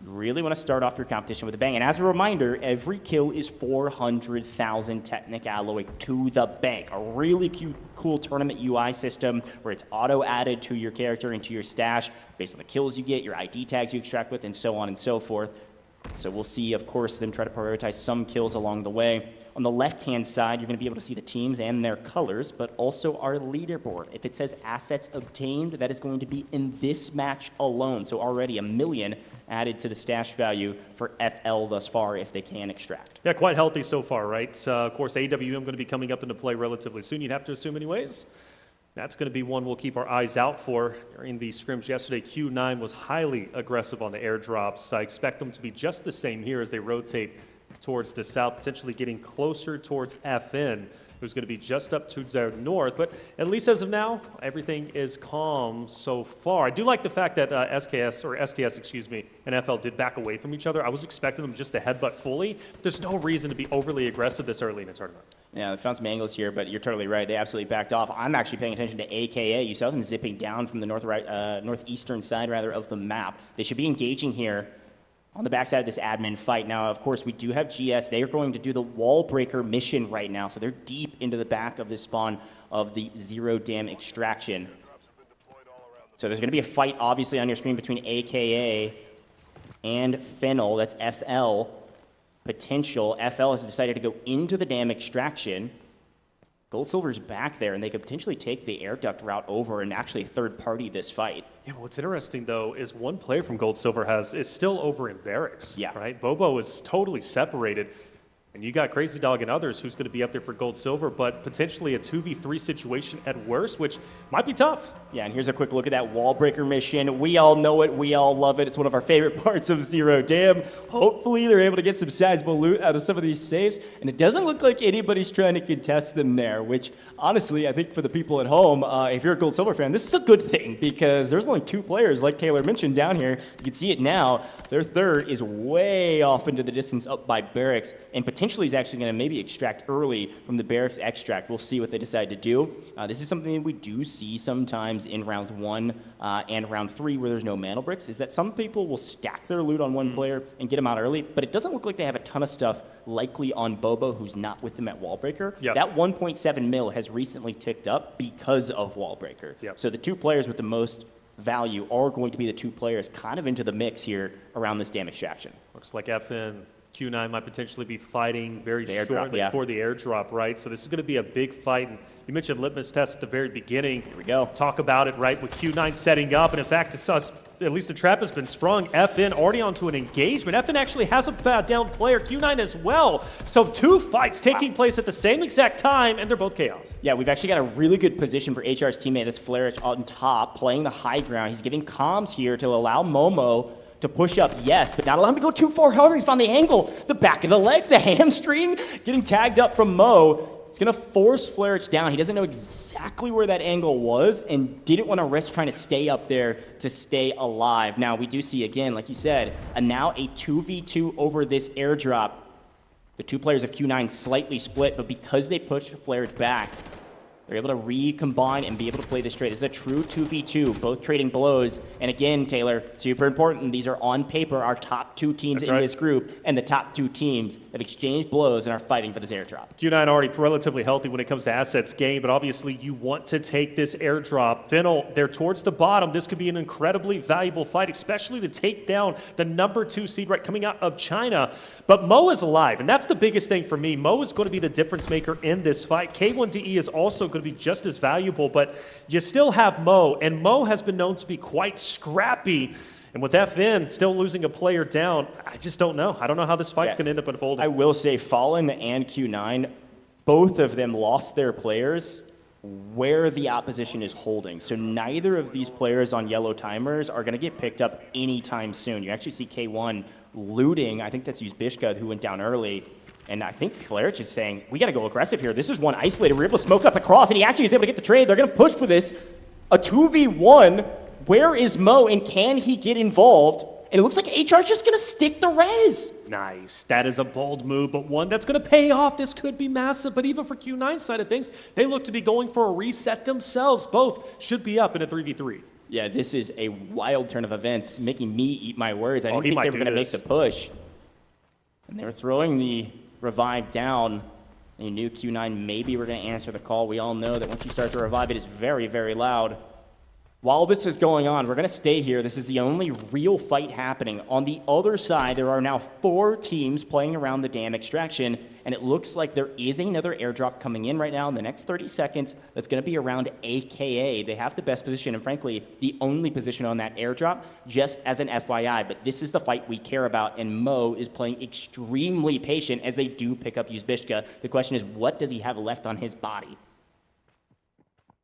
You really want to start off your competition with a bang. And as a reminder, every kill is 400,000 Technic Alloy to the bank. A really cool tournament UI system where it's auto-added to your character and to your stash based on the kills you get, your ID tags you extract with, and so on and so forth. So we'll see, of course, them try to prioritize some kills along the way. On the left-hand side, you're going to be able to see the teams and their colors, but also our leaderboard. If it says assets obtained, that is going to be in this match alone. So already 1 million added to the stash value for FL thus far if they can extract. Yeah, quite healthy so far, right? Of course, AWM going to be coming up into play relatively soon, you'd have to assume anyways. That's going to be one we'll keep our eyes out for. During the scrims yesterday, Q9 was highly aggressive on the airdrops. I expect them to be just the same here as they rotate towards the south, potentially getting closer towards FN, who's going to be just up to their north. But at least as of now, everything is calm so far. I do like the fact that STS, excuse me, and FL did back away from each other. I was expecting them just to headbutt fully. There's no reason to be overly aggressive this early in the tournament. Yeah, they found some angles here, but you're totally right. They absolutely backed off. I'm actually paying attention to AKA. You saw them zipping down from the northeastern side of the map. They should be engaging here on the backside of this admin fight. Now, of course, we do have GS. They are going to do the wall breaker mission right now, so they're deep into the back of this spawn of the zero dam extraction. So there's going to be a fight, obviously, on your screen between AKA and Fennel. That's FL. Potential. FL has decided to go into the dam extraction. Gold Silver's back there, and they could potentially take the air duct route over and actually third party this fight. Yeah, what's interesting though is one player from Gold Silver is still over in barracks. Yeah. Right? Bobo is totally separated. And you got Crazy Dog and others who's going to be up there for Gold Silver, but potentially a 2v3 situation at worst, which might be tough. Yeah, and here's a quick look at that wall breaker mission. We all know it. We all love it. It's one of our favorite parts of Zero Dam. Hopefully they're able to get some sizable loot out of some of these safes, and it doesn't look like anybody's trying to contest them there, which honestly, I think for the people at home, if you're a Gold Silver fan, this is a good thing because there's only 2 players, like Taylor mentioned down here. You can see it now. Their third is way off into the distance up by barracks, and potentially is actually going to maybe extract early from the barracks extract. We'll see what they decide to do. This is something that we do see sometimes in rounds 1 and round 3 where there's no mantle bricks, is that some people will stack their loot on one player and get them out early, but it doesn't look like they have a ton of stuff likely on Bobo, who's not with them at Wallbreaker. Yep. That 1.7 mil has recently ticked up because of Wallbreaker. Yep. So the 2 players with the most value are going to be the 2 players kind of into the mix here around this dam extraction. Looks like FN Q9 might potentially be fighting very shortly for the airdrop, right? So this is going to be a big fight. And you mentioned litmus test at the very beginning. Here we go. Talk about it, right, with Q9 setting up. And in fact, it's us at least a trap has been sprung. FN already onto an engagement. FN actually has a bad down player, Q9 as well. So 2 fights taking place at the same exact time, and they're both chaos. Yeah, we've actually got a really good position for HR's teammate. That's Flarich on top, playing the high ground. He's giving comms here to allow Momo to push up, yes, but not allow him to go too far. However, he found the angle, the back of the leg, the hamstring, getting tagged up from Mo. It's going to force Flarich down. He doesn't know exactly where that angle was and didn't want to risk trying to stay up there to stay alive. Now, we do see, again, like you said, now a 2v2 over this airdrop. The 2 players of Q9 slightly split, but because they pushed Flarich back, they're able to recombine and be able to play this trade. This is a true 2v2, both trading blows. And again, Taylor, super important, these are on paper our top 2 teams in this group, and the top 2 teams have exchanged blows and are fighting for this airdrop. Q9 already relatively healthy when it comes to assets gained, but obviously you want to take this airdrop. Fennel, they're towards the bottom. This could be an incredibly valuable fight, especially to take down the number 2 seed right coming out of China. But Mo is alive, and that's the biggest thing for me. Mo is going to be the difference maker in this fight. K1DE is also going to be just as valuable, but you still have Mo, and Mo has been known to be quite scrappy. And with FN still losing a player down, I just don't know. I don't know how this fight's going to end up unfolding. I will say Fallen and Q9, both of them lost their players where the opposition is holding. So neither of these players on yellow timers are going to get picked up anytime soon. You actually see K1 looting. I think that's Uzbishka who went down early. And I think Flarich is saying, we got to go aggressive here. This is one isolated. We're able to smoke up across, and he actually is able to get the trade. They're going to push for this. A 2v1. Where is Mo, and can he get involved? And it looks like HR's just going to stick the res. Nice. That is a bold move, but one that's going to pay off. This could be massive, but even for Q9's side of things, they look to be going for a reset themselves. Both should be up in a 3v3. Yeah, this is a wild turn of events, making me eat my words. I didn't think they were going to make the push. And they were throwing the revive down. And you knew Q9 maybe were going to answer the call. We all know that once you start to revive, it is very, very loud. While this is going on, we're going to stay here. This is the only real fight happening. On the other side, there are now 4 teams playing around the dam extraction, and it looks like there is another airdrop coming in right now in the next 30 seconds that's going to be around AKA. They have the best position, and frankly, the only position on that airdrop, just as an FYI. But this is the fight we care about, and Mo is playing extremely patient as they do pick up Uzbishka. The question is, what does he have left on his body?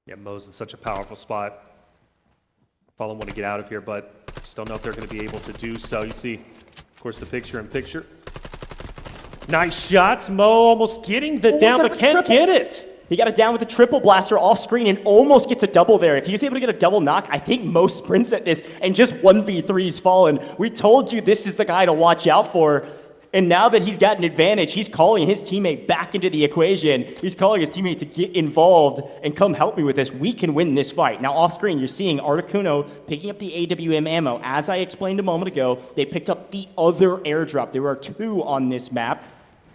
Yeah, Mo's in such a powerful spot. Fallen want to get out of here, but just don't know if they're going to be able to do so. You see, of course, the picture-in-picture. Nice shots. Mo almost getting the down, but can't get it. He got it down with a triple blaster off screen and almost gets a double there. If he was able to get a double knock, I think Mo sprints at this and just 1v3's Fallen. We told you this is the guy to watch out for. And now that he's got an advantage, he's calling his teammate back into the equation. He's calling his teammate to get involved and come help me with this. We can win this fight. Now off screen, you're seeing Articuno picking up the AWM ammo. As I explained a moment ago, they picked up the other airdrop. There are 2 on this map.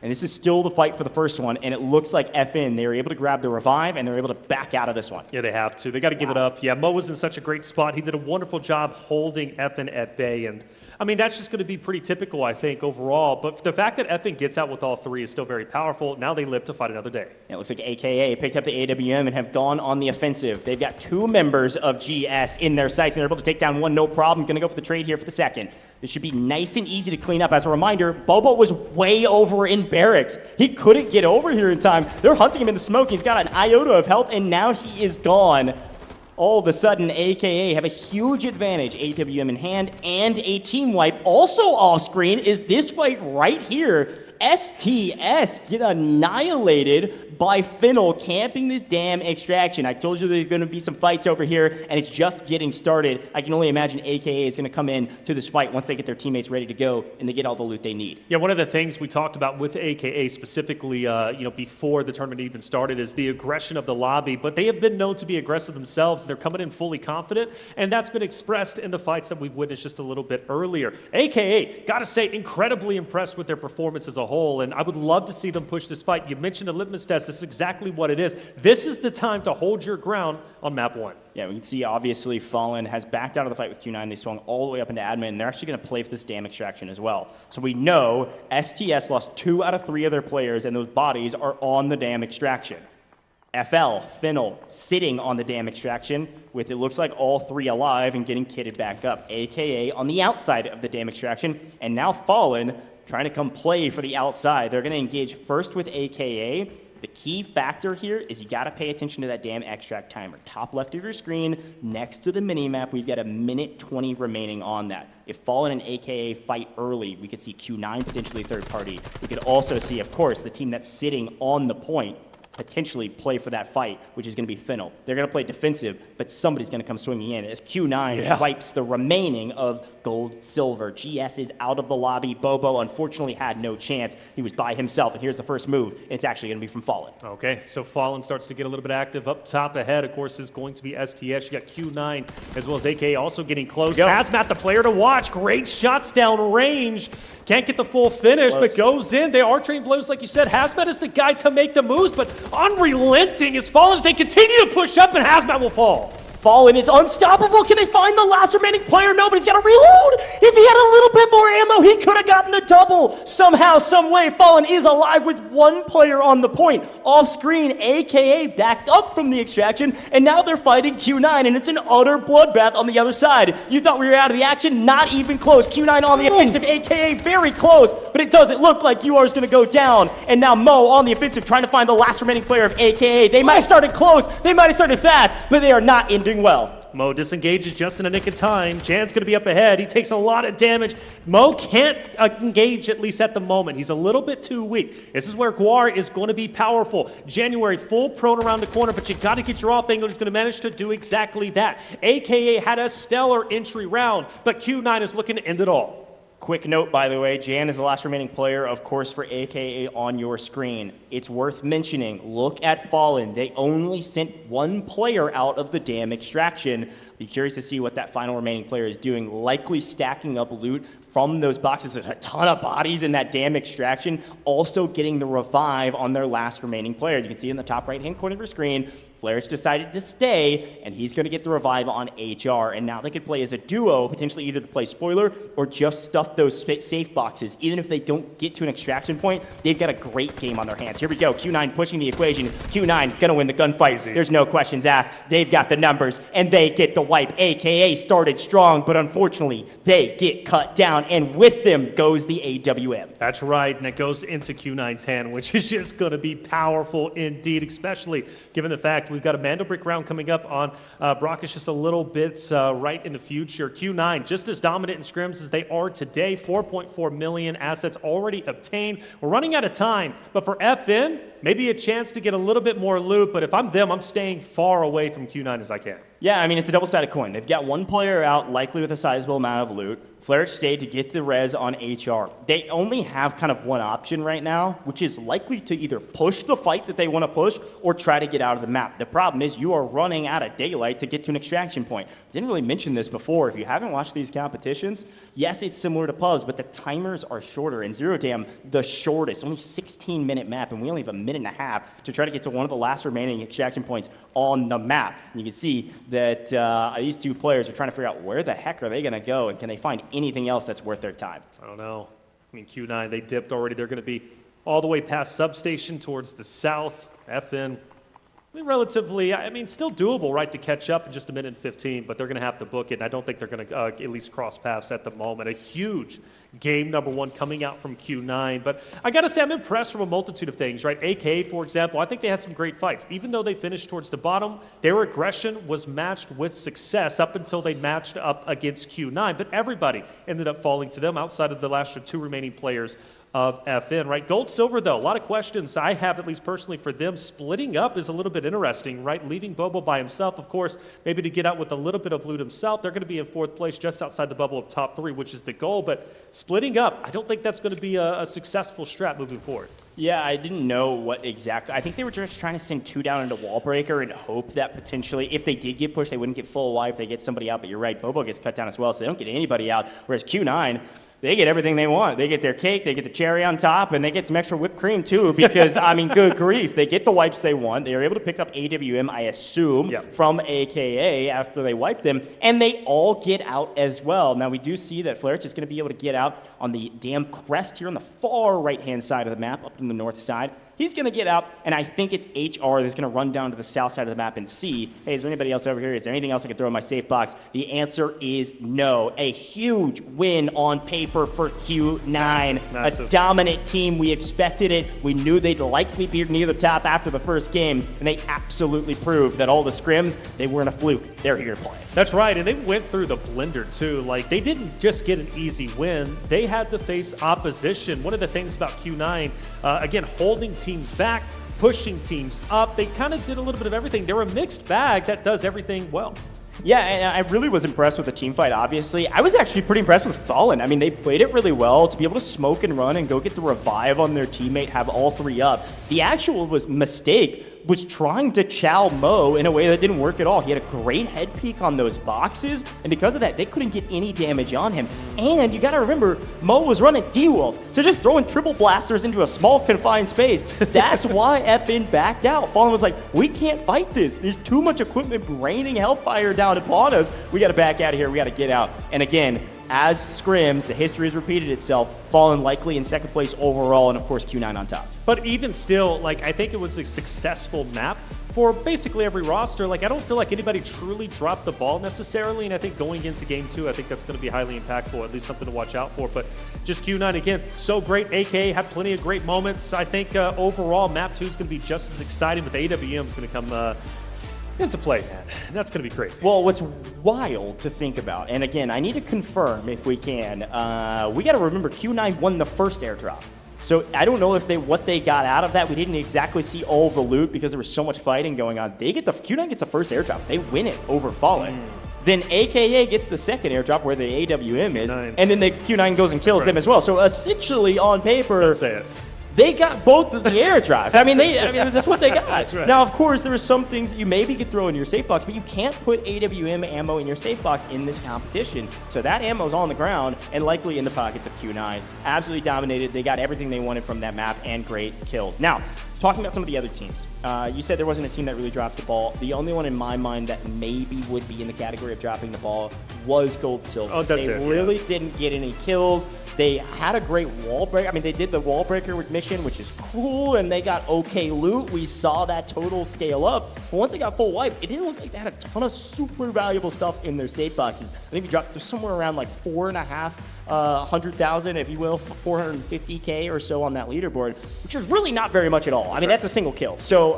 And this is still the fight for the first one, and it looks like FN, they were able to grab the revive, and they're able to back out of this one. Yeah, they have to. They got to give it up. Yeah, Mo was in such a great spot. He did a wonderful job holding FN at bay, and I mean, that's just going to be pretty typical, I think, overall. But the fact that FN gets out with all 3 is still very powerful. Now they live to fight another day. Yeah, it looks like AKA picked up the AWM and have gone on the offensive. They've got 2 members of GS in their sights, and they're able to take down one, no problem. Going to go for the trade here for the second. This should be nice and easy to clean up. As a reminder, Bobo was way over in barracks. He couldn't get over here in time. They're hunting him in the smoke. He's got an iota of health, and now he is gone. All of a sudden, AKA have a huge advantage. AWM in hand and a team wipe. Also off screen is this fight right here. STS get annihilated by Fennel camping this damn extraction. I told you there's going to be some fights over here, and it's just getting started. I can only imagine AKA is going to come in to this fight once they get their teammates ready to go and they get all the loot they need. Yeah, one of the things we talked about with AKA specifically, before the tournament even started, is the aggression of the lobby. But they have been known to be aggressive themselves. They're coming in fully confident, and that's been expressed in the fights that we've witnessed just a little bit earlier. AKA, gotta say, incredibly impressed with their performance as a whole, and I would love to see them push this fight. You mentioned a litmus test. This is exactly what it is. This is the time to hold your ground on map 1. Yeah, we can see obviously Fallen has backed out of the fight with Q9. They swung all the way up into admin, and they're actually going to play for this dam extraction as well. So we know STS lost 2 out of 3 of their players, and those bodies are on the dam extraction. FL, Finnel, sitting on the dam extraction with it looks like all 3 alive and getting kitted back up. AKA on the outside of the dam extraction, and now Fallen trying to come play for the outside. They're going to engage first with AKA. The key factor here is you got to pay attention to that damn extract timer. Top left of your screen, next to the mini-map, we've got 1:20 remaining on that. If Fallen and AKA fight early, we could see Q9 potentially third party. We could also see, of course, the team that's sitting on the point potentially play for that fight, which is going to be Finnel. They're going to play defensive, but somebody's going to come swinging in as Q9 wipes the remaining of gold, silver. GS is out of the lobby. Bobo unfortunately had no chance. He was by himself, and here's the first move. It's actually going to be from Fallen. Okay, so Fallen starts to get a little bit active. Up top ahead, of course, is going to be STS. You got Q9 as well as AK also getting close. Hazmat, the player to watch. Great shots down range. Can't get the full finish, but goes in. They are trained blows, like you said. Hazmat is the guy to make the moves, but unrelenting as Fallen as they continue to push up, and Hazmat will fall. Fallen is unstoppable. Can they find the last remaining player? Nobody's got to reload. If he had a little bit more ammo, he could have gotten the double. Somehow, some way, Fallen is alive with 1 player on the point. Off screen, AKA backed up from the extraction, and now they're fighting Q9, and it's an utter bloodbath on the other side. You thought we were out of the action? Not even close. Q9 on the offensive, AKA very close, but it doesn't look like UR is going to go down. And now Mo on the offensive, trying to find the last remaining player of AKA. They might have started close, they might have started fast, but they are not ending well. Mo disengages just in the nick of time. Jan's going to be up ahead. He takes a lot of damage. Mo can't engage, at least at the moment. He's a little bit too weak. This is where Guar is going to be powerful. January full prone around the corner, but you got to get your off angle. He's going to manage to do exactly that. AKA had a stellar entry round, but Q9 is looking to end it all. Quick note, by the way, Jan is the last remaining player, of course, for AKA on your screen. It's worth mentioning, look at Fallen. They only sent 1 player out of the dam extraction. Be curious to see what that final remaining player is doing, likely stacking up loot from those boxes. There's a ton of bodies in that dam extraction, also getting the revive on their last remaining player. You can see in the top right-hand corner of your screen, Flairich decided to stay, and he's going to get the revive on HR. And now they could play as a duo, potentially either to play spoiler or just stuff those safe boxes. Even if they don't get to an extraction point, they've got a great game on their hands. Here we go, Q9 pushing the equation. Q9 going to win the gunfight. There's no questions asked. They've got the numbers, and they get the wipe. AKA started strong, but unfortunately, they get cut down, and with them goes the AWM. That's right, and it goes into Q9's hand, which is just going to be powerful indeed, especially given the fact we've got a Mando Brick round coming up on Brockish just a little bit right in the future. Q9 just as dominant in scrims as they are today. 4.4 million assets already obtained. We're running out of time, but for FN, maybe a chance to get a little bit more loot, but if I'm them, I'm staying far away from Q9 as I can. Yeah, I mean, it's a double-sided coin. They've got 1 player out, likely with a sizable amount of loot. Flairich stayed to get the res on HR. They only have kind of 1 option right now, which is likely to either push the fight that they want to push or try to get out of the map. The problem is you are running out of daylight to get to an extraction point. Didn't really mention this before. If you haven't watched these competitions, yes, it's similar to pubs, but the timers are shorter. In Zero Dam, the shortest, only 16-minute map, and we only have 1.5 minutes to try to get to one of the last remaining extraction points on the map. And you can see that these 2 players are trying to figure out where the heck are they going to go, and can they find anything else that's worth their time. I don't know. I mean, Q9, they dipped already. They're going to be all the way past Substation towards the south. FN, I mean, relatively, I mean, still doable, right, to catch up in just 1:15, but they're going to have to book it, and I don't think they're going to at least cross paths at the moment. A huge game number 1 coming out from Q9, but I got to say I'm impressed from a multitude of things, right? AK, for example, I think they had some great fights. Even though they finished towards the bottom, their aggression was matched with success up until they matched up against Q9, but everybody ended up falling to them outside of the last 2 remaining players of FN, right? Gold, silver, though, a lot of questions I have, at least personally, for them. Splitting up is a little bit interesting, right? Leaving Bobo by himself, of course, maybe to get out with a little bit of loot himself. They're going to be in 4th place, just outside the bubble of top 3, which is the goal. But splitting up, I don't think that's going to be a successful strat moving forward. Yeah, I didn't know what exactly. I think they were just trying to send 2 down into wall breaker and hope that potentially, if they did get pushed, they wouldn't get full wipe. They get somebody out, but you're right, Bobo gets cut down as well, so they don't get anybody out. Whereas Q9, they get everything they want. They get their cake, they get the cherry on top, and they get some extra whipped cream too, because, I mean, good grief. They get the wipes they want. They are able to pick up AWM, I assume, from AKA after they wipe them, and they all get out as well. Now, we do see that Flairich is going to be able to get out on the damn crest here on the far right-hand side of the map, up in the north side. He's going to get out, and I think it's HR that's going to run down to the south side of the map and see, hey, is there anybody else over here? Is there anything else I can throw in my safe box? The answer is no. A huge win on paper for Q9. Massive. A dominant team. We expected it. We knew they'd likely be near the top after the first game, and they absolutely proved that all the scrims, they weren't a fluke. They're here to play. That's right, and they went through the blender too. Like, they didn't just get an easy win. They had to face opposition. One of the things about Q9, again, holding teams back, pushing teams up. They kind of did a little bit of everything. They're a mixed bag that does everything well. Yeah, and I really was impressed with the team fight, obviously. I was actually pretty impressed with Fallen. I mean, they played it really well. To be able to smoke and run and go get the revive on their teammate, have all three up. The actual mistake was trying to chow Mo in a way that didn't work at all. He had a great head peek on those boxes, and because of that, they couldn't get any damage on him. And you gotta remember, Mo was running D-Wolf, so just throwing triple blasters into a small confined space, that's why FN backed out. Fallen was like, we can't fight this. There's too much equipment raining hellfire down upon us. We gotta back out of here, we gotta get out. And again, as scrims, the history has repeated itself. Fallen likely in second place overall, and of course Q9 on top. But even still, like, I think it was a successful map for basically every roster. Like, I don't feel like anybody truly dropped the ball necessarily, and I think going into game 2, I think that's going to be highly impactful, at least something to watch out for. But just Q9, again, so great. AKA had plenty of great moments. I think overall, map 2 is going to be just as exciting, but the AWM is going to come into play, man. That's going to be crazy. Well, what's wild to think about, and again, I need to confirm if we can, we got to remember Q9 won the first airdrop. So I don't know if what they got out of that. We didn't exactly see all the loot because there was so much fighting going on. Q9 gets the first airdrop. They win it over Fallen. Then AKA gets the second airdrop where the AWM is, and then the Q9 goes and kills them as well. So essentially, on paper, Don't say it. they got both of the airdrops. I mean, that's what they got. That's right. Now, of course, there are some things that you maybe could throw in your safe box, but you can't put AWM ammo in your safe box in this competition. So that ammo's on the ground and likely in the pockets of Q9. Absolutely dominated. They got everything they wanted from that map and great kills. Now, talking about some of the other teams, you said there wasn't a team that really dropped the ball. The only one in my mind that maybe would be in the category of dropping the ball was Gold Silver. Oh, that's they it, really didn't get any kills. They had a great wall break. I mean, they did the wall breaker mission, which is cool, and they got okay loot. We saw that total scale up. But once they got full wipe, it didn't look like they had a ton of super valuable stuff in their safe boxes. I think we dropped somewhere around like 4,500,000, if you will, 450K or so on that leaderboard, which is really not very much at all. I mean, that's a single kill. So,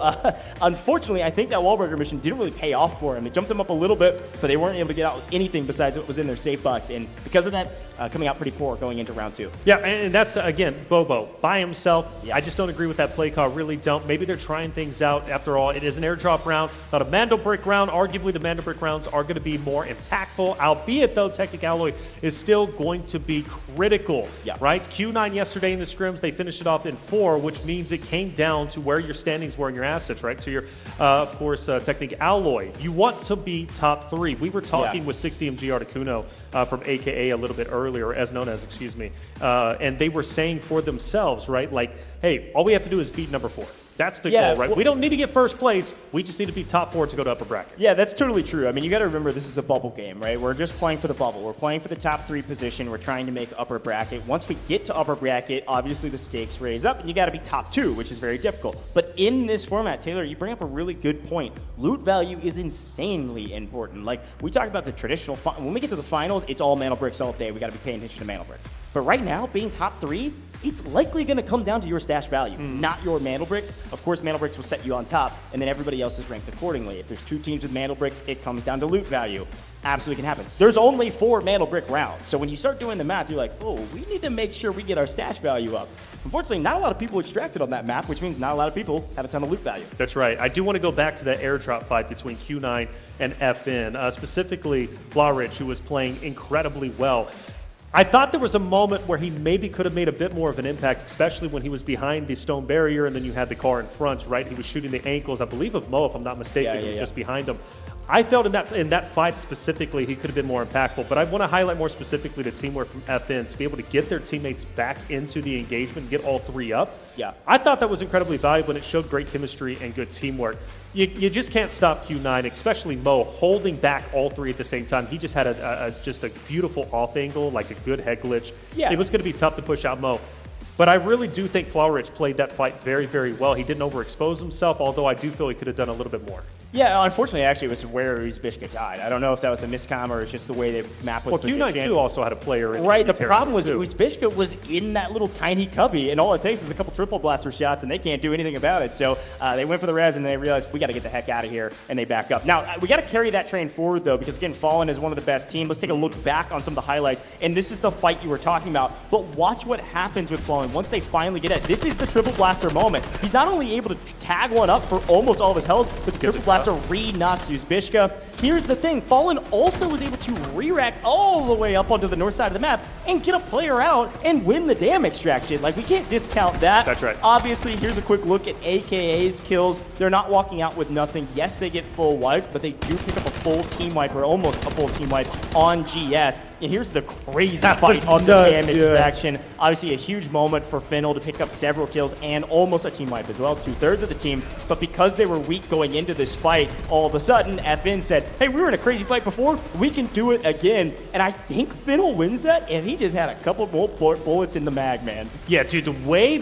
unfortunately, I think that wallbreaker mission didn't really pay off for them. It jumped them up a little bit, but they weren't able to get out with anything besides what was in their safe box. And because of that, coming out pretty poor going into round 2. Yeah, and that's, again, Bobo by himself. Yeah. I just don't agree with that play call. Really don't. Maybe they're trying things out. After all, it is an airdrop round. It's not a Mando Brick round. Arguably, the Mando Brick rounds are going to be more impactful, albeit, though, Technic Alloy is still going to be critical, right? Q9 yesterday in the scrims, they finished it off in 4, which means it came down to where your standings were in your assets, right? So your, of course, Technic Alloy. You want to be top 3. We were talking with 60MG Articuno from AKA a little bit earlier, as known as, excuse me, and they were saying for themselves, right, like, hey, all we have to do is beat number 4. That's the goal, right? We don't need to get first place. We just need to be top 4 to go to upper bracket. Yeah, that's totally true. I mean, you got to remember this is a bubble game, right? We're just playing for the bubble. We're playing for the top 3 position. We're trying to make upper bracket. Once we get to upper bracket, obviously the stakes raise up, and you got to be top 2, which is very difficult. But in this format, Taylor, you bring up a really good point. Loot value is insanely important. Like, we talk about the traditional, when we get to the finals, it's all mana bricks all day. We got to be paying attention to mana bricks. But right now, being top 3, it's likely going to come down to your stash value, not your Mantle Bricks. Of course, Mantle Bricks will set you on top, and then everybody else is ranked accordingly. If there's 2 teams with Mantle Bricks, it comes down to loot value. Absolutely can happen. There's only 4 Mantle Brick rounds, so when you start doing the math, you're like, oh, we need to make sure we get our stash value up. Unfortunately, not a lot of people extracted on that map, which means not a lot of people have a ton of loot value. That's right. I do want to go back to that airdrop fight between Q9 and FN, specifically Blarich, who was playing incredibly well. I thought there was a moment where he maybe could have made a bit more of an impact, especially when he was behind the stone barrier and then you had the car in front, right? He was shooting the ankles, I believe, of Mo, if I'm not mistaken. He was just behind him. I felt in that fight specifically, he could have been more impactful, but I want to highlight more specifically the teamwork from FN to be able to get their teammates back into the engagement and get all 3 up. Yeah. I thought that was incredibly valuable, and it showed great chemistry and good teamwork. You just can't stop Q9, especially Mo, holding back all 3 at the same time. He just had just a beautiful off angle, like a good head glitch. Yeah. It was going to be tough to push out Mo. But I really do think Flowrich played that fight very, very well. He didn't overexpose himself, although I do feel he could have done a little bit more. Yeah, unfortunately, actually, it was where Uzbishka died. I don't know if that was a miscom or it's just the way the map was positioned. Well, Q9 too also had a player in Right, the territory problem was too. Uzbishka was in that little tiny cubby, and all it takes is a couple triple blaster shots, and they can't do anything about it. So they went for the res, and they realized, we got to get the heck out of here, and they back up. Now, we got to carry that train forward, though, because, again, Fallen is one of the best teams. Let's take a look back on some of the highlights, and this is the fight you were talking about. But watch what happens with Fallen once they finally get it. This is the triple blaster moment. He's not only able to tag one up for almost all of his health, but the triple blaster re-knocks Uzbishka. Here's the thing, Fallen also was able to re-rack all the way up onto the north side of the map and get a player out and win the dam extraction. Like, we can't discount that. That's right. Obviously, here's a quick look at AKA's kills. They're not walking out with nothing. Yes, they get full wipe, but they do pick up a full team wipe, or almost a full team wipe on GS. And here's the crazy fight on the dam extraction. Obviously, a huge moment for Fennel to pick up several kills and almost a team wipe as well, 2/3 of the team. But because they were weak going into this fight, all of a sudden, FN said, hey, we were in a crazy fight before, we can do it again. And I think Fennel wins that, and he just had a couple more bullets in the mag, man. Yeah, dude, the way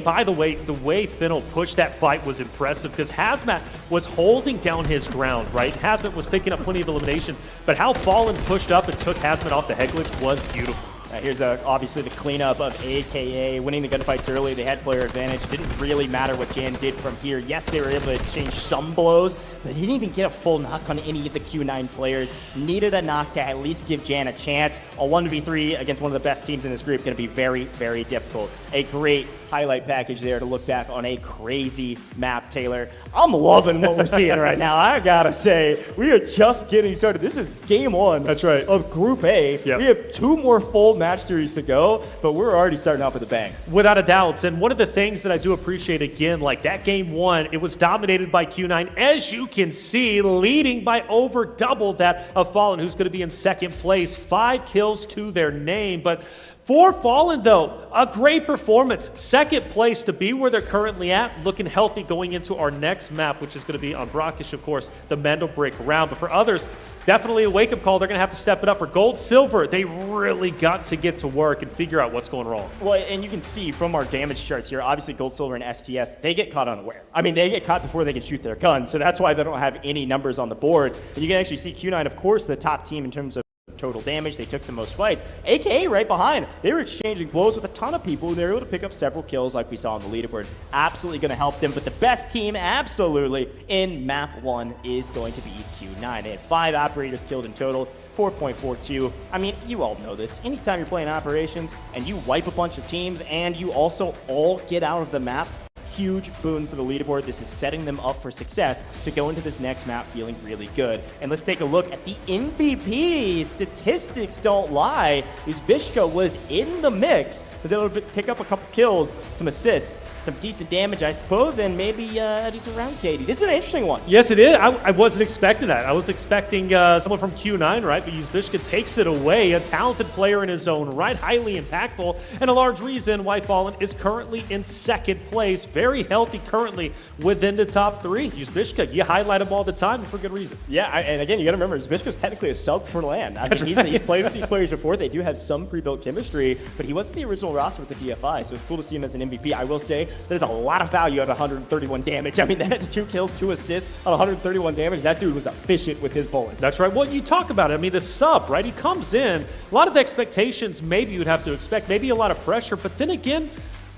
Fennel pushed that fight was impressive, because Hazmat was holding down his ground, right? Hazmat was picking up plenty of eliminations, but how Fallen pushed up and took Hazmat off the head glitch was beautiful. Here's obviously the cleanup of AKA, winning the gunfights early. They had player advantage. Didn't really matter what Jan did from here. Yes, they were able to exchange some blows, but he didn't even get a full knock on any of the Q9 players. Needed a knock to at least give Jan a chance. A 1v3 against one of the best teams in this group going to be very, very difficult. A great highlight package there to look back on a crazy map, Taylor. I'm loving what we're seeing right now. I gotta say, we are just getting started. This is game one. That's right. Of Group A. Yep. We have 2 more full match series to go, but we're already starting off with a bang. Without a doubt. And one of the things that I do appreciate, again, like that game one, it was dominated by Q9, as you can see, leading by over double that of Fallen, who's going to be in second place. 5 kills to their name. But for Fallen, though, a great performance. Second place to be where they're currently at, looking healthy going into our next map, which is going to be on Brackish, of course, the Mendel Brick round. But for others, definitely a wake-up call. They're going to have to step it up. For Gold, Silver, they really got to get to work and figure out what's going wrong. Well, and you can see from our damage charts here, obviously Gold, Silver, and STS, they get caught unaware. I mean, they get caught before they can shoot their gun, so that's why they don't have any numbers on the board. And you can actually see Q9, of course, the top team in terms of total damage. They took the most fights. AKA right behind. They were exchanging blows with a ton of people, and they were able to pick up several kills like we saw on the leaderboard. Absolutely going to help them, but the best team absolutely in map 1 is going to be Q9. They had 5 operators killed in total, 4.42. I mean, you all know this. Anytime you're playing operations and you wipe a bunch of teams and you also all get out of the map, huge boon for the leaderboard. This is setting them up for success to go into this next map feeling really good. And let's take a look at the MVP. Statistics don't lie. Uzbishka was in the mix, was able to pick up a couple kills, some assists, some decent damage, I suppose, and maybe a decent round, Katie. This is an interesting one. Yes, it is. I wasn't expecting that. I was expecting someone from Q9, right? But Uzbishka takes it away. A talented player in his own right, highly impactful, and a large reason why Fallen is currently in second place. Very healthy currently within the top 3. Uzbishka, you highlight him all the time for good reason. Yeah, and again, you got to remember, Uzbishka's technically a sub for LAN. I mean, he's played with these players before. They do have some pre-built chemistry, but he wasn't the original roster with the TFI, so it's cool to see him as an MVP. I will say there's a lot of value at 131 damage. I mean, that's 2 kills, 2 assists on 131 damage. That dude was efficient with his bullets. That's right. Well, you talk about it. I mean, the sub, right? He comes in, a lot of expectations maybe you'd have to expect, maybe a lot of pressure, but then again,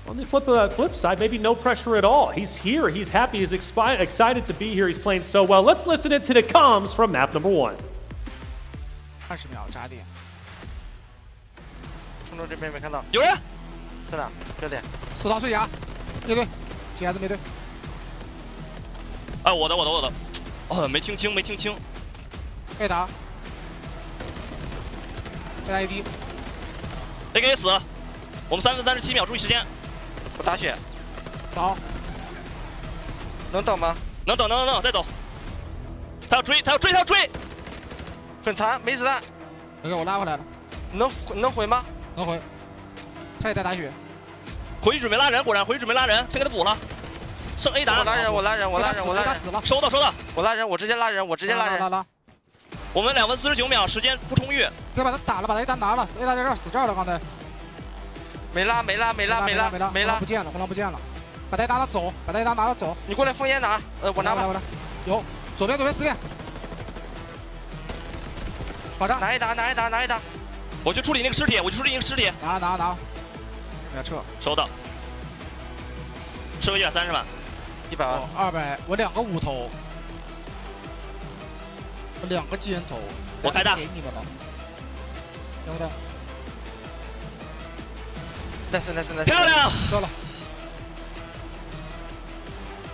on the flip side, maybe no pressure at all. He's here, he's happy, he's excited to be here, he's playing so well. Let's listen into the comms from map number 1. 20秒扎点，冲着这边没看到，有人在哪？这点。4套碎甲，灭队，GS 灭队。哎，我的，哦，没听清，被打，被打1滴。AKA 死，我们3分37秒，注意时间。我打血。倒。能等吗？能等，再走。他要追，很残，没子弹。给我拉回来了。能回吗？能回。他也在打血。回去准备拉人，果然回去准备拉人，先给他补了。剩 A 打。我拉人。他死了。收到。我拉人，我直接拉人。拉。我们2分49秒，时间不充裕。再把他打了，把他 A 单拿了，A 单在这儿死这儿了，刚才。没拉，没了，红狼不见了，红狼不见了，把带拿着走，把带拿着走。你过来烽烟拿，我拿吧。我来，有，左边4遍。保障。拿一打。我去处理那个尸体，拿了。要撤。收到。吃个130万。100万。200，我2个5头，我2个机人头。我开大。给你们了。等不等？ nice， 漂亮，够了，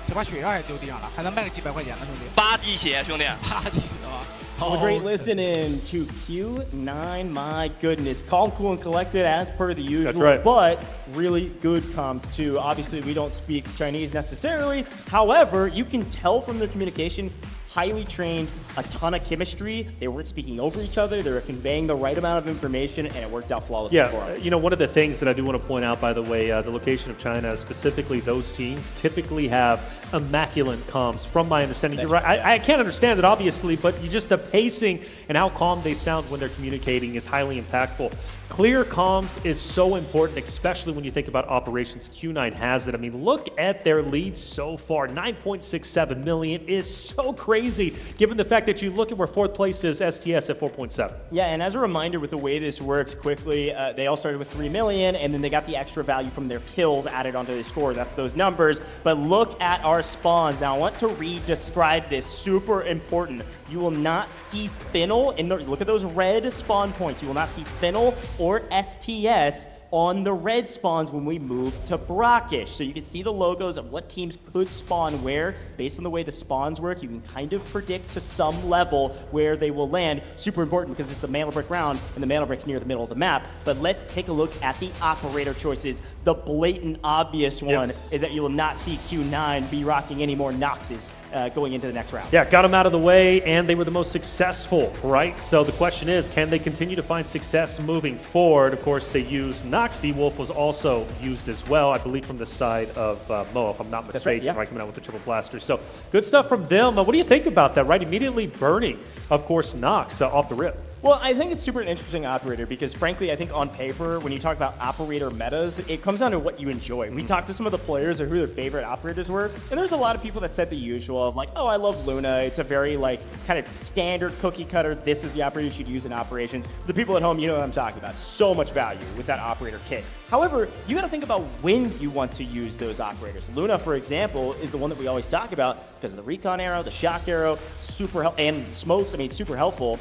这把血药也丢地上了，还能卖个几百块钱呢，兄弟。8滴血，兄弟。8滴啊！ Well, great listening to Q9. My goodness, calm, cool, and collected as per the usual. That's right. But really good comms too. Obviously, we don't speak Chinese necessarily. However, you can tell from their communication. Highly trained, a ton of chemistry. They weren't speaking over each other. They were conveying the right amount of information, and it worked out flawlessly for us. You know, one of the things that I do want to point out, by the way, the location of China, specifically those teams, typically have immaculate comms, from my understanding. You're right. I can't understand it, obviously, but the pacing and how calm they sound when they're communicating is highly impactful. Clear comms is so important, especially when you think about operations. Q9 has it. I mean, look at their lead so far. 9.67 million is so crazy, given the fact that you look at where 4th place is, STS at 4.7. Yeah, and as a reminder, with the way this works quickly, they all started with 3 million, and then they got the extra value from their kills added onto the score. That's those numbers. But look at our spawns. Now, I want to describe this. Super important. You will not see Fennel in the, look at those red spawn points. You will not see Fennel or STS on the red spawns when we move to Brackish. So you can see the logos of what teams could spawn where. Based on the way the spawns work, you can kind of predict to some level where they will land. Super important because it's a Mantle Brick round, and the Mantle Brick's near the middle of the map. But let's take a look at the operator choices. The blatant obvious one is that you will not see Q9 be rocking any more Noxes going into the next round. Yeah, got them out of the way, and they were the most successful, right? So the question is, can they continue to find success moving forward? Of course, they used Nox. D-Wolf was also used as well, I believe, from the side of Mo, if I'm not mistaken, right, coming out with the triple blaster. So good stuff from them. What do you think about that, right? Immediately burning, of course, Nox off the rip. Well, I think it's super interesting operator because, frankly, I think on paper, when you talk about operator metas, it comes down to what you enjoy. We talked to some of the players or who their favorite operators were, and there's a lot of people that said the usual of like, oh, I love Luna. It's a very like kind of standard cookie cutter. This is the operator you should use in operations. The people at home, you know what I'm talking about. So much value with that operator kit. However, you got to think about when you want to use those operators. Luna, for example, is the one that we always talk about because of the recon arrow, the shock arrow, super helpful, and smokes. I mean, super helpful.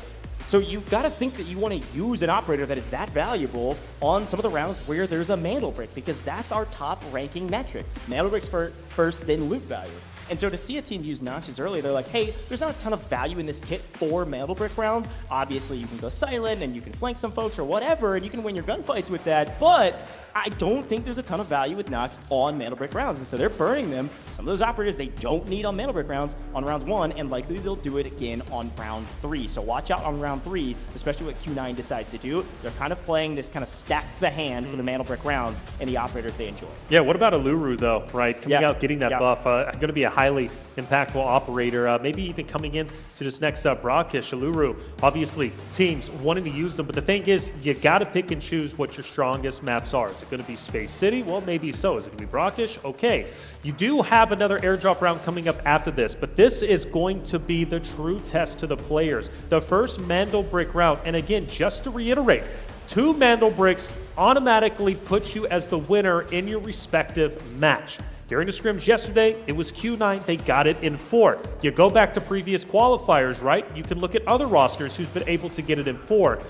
So you've got to think that you want to use an operator that is that valuable on some of the rounds where there's a Mantle Brick, because that's our top ranking metric. Mantle Bricks first, then loot value. And so to see a team use Noxes early, they're like, hey, there's not a ton of value in this kit for Mantle Brick rounds. Obviously, you can go silent and you can flank some folks or whatever, and you can win your gunfights with that. But I don't think there's a ton of value with Nox on Mantle Brick rounds. And so they're burning them. Some of those operators they don't need on Mantle Brick rounds on rounds 1, and likely they'll do it again on round 3. So watch out on round 3, especially what Q9 decides to do. They're kind of playing this kind of stack the hand for the Mantle Brick round and the operators they enjoy. Yeah, what about Aluru though, right? Coming out, getting that buff, going to be a highly impactful operator, maybe even coming in to this next Brackish. Aluru, obviously teams wanting to use them, but the thing is, you got to pick and choose what your strongest maps are. Is it going to be Space City? Well, maybe so. Is it going to be Brackish? Okay. You do have another airdrop round coming up after this, but this is going to be the true test to the players. The first Mantle Brick round, and again, just to reiterate, 2 Mantle Bricks automatically put you as the winner in your respective match. During the scrims yesterday, it was Q9. They got it in 4. You go back to previous qualifiers, right? You can look at other rosters who's been able to get it in 4.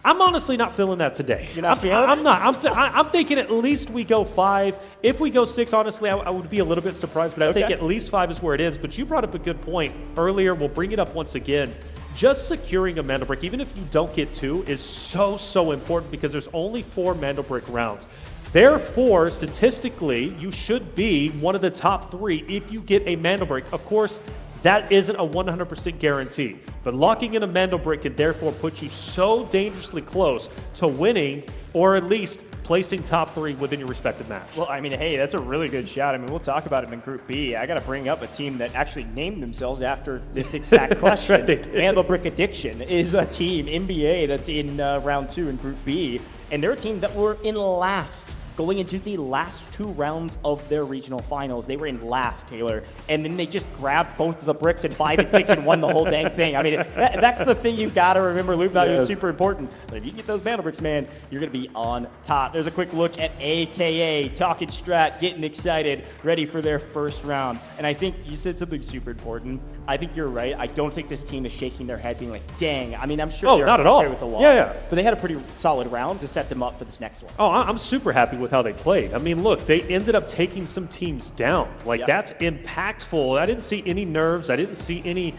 I'm honestly not feeling that today. You're not feeling it? I'm not. I'm thinking at least we go 5. If we go 6, honestly, I would be a little bit surprised, but I think at least 5 is where it is. But you brought up a good point earlier. We'll bring it up once again. Just securing a Mantle Brick, even if you don't get 2, is so important because there's only 4 Mantle Brick rounds. Therefore, statistically, you should be one of the top 3 if you get a Mantle Brick. Of course, that isn't a 100% guarantee, but locking in a Mantle Brick can therefore put you so dangerously close to winning, or at least placing top 3 within your respective match? Well, I mean, hey, that's a really good shot. I mean, we'll talk about it in Group B. I got to bring up a team that actually named themselves after this exact question. Right. Vandal Brick Addiction is a team, NBA, that's in round 2 in Group B. And they're a team that were in last going into the last 2 rounds of their regional finals. They were in last, Taylor, and then they just grabbed both of the bricks at 5 and 6 and won the whole dang thing. I mean, that's the thing you've got to remember. Loot value is super important. But if you get those Vandal bricks, man, you're going to be on top. There's a quick look at AKA, talking strat, getting excited, ready for their first round. And I think you said something super important. I think you're right. I don't think this team is shaking their head being like, dang. I mean, I'm sure they're not at all. with the loss. Yeah. But they had a pretty solid round to set them up for this next one. Oh, I'm super happy with how they played. I mean, look, they ended up taking some teams down. Like, that's impactful. I didn't see any nerves. I didn't see any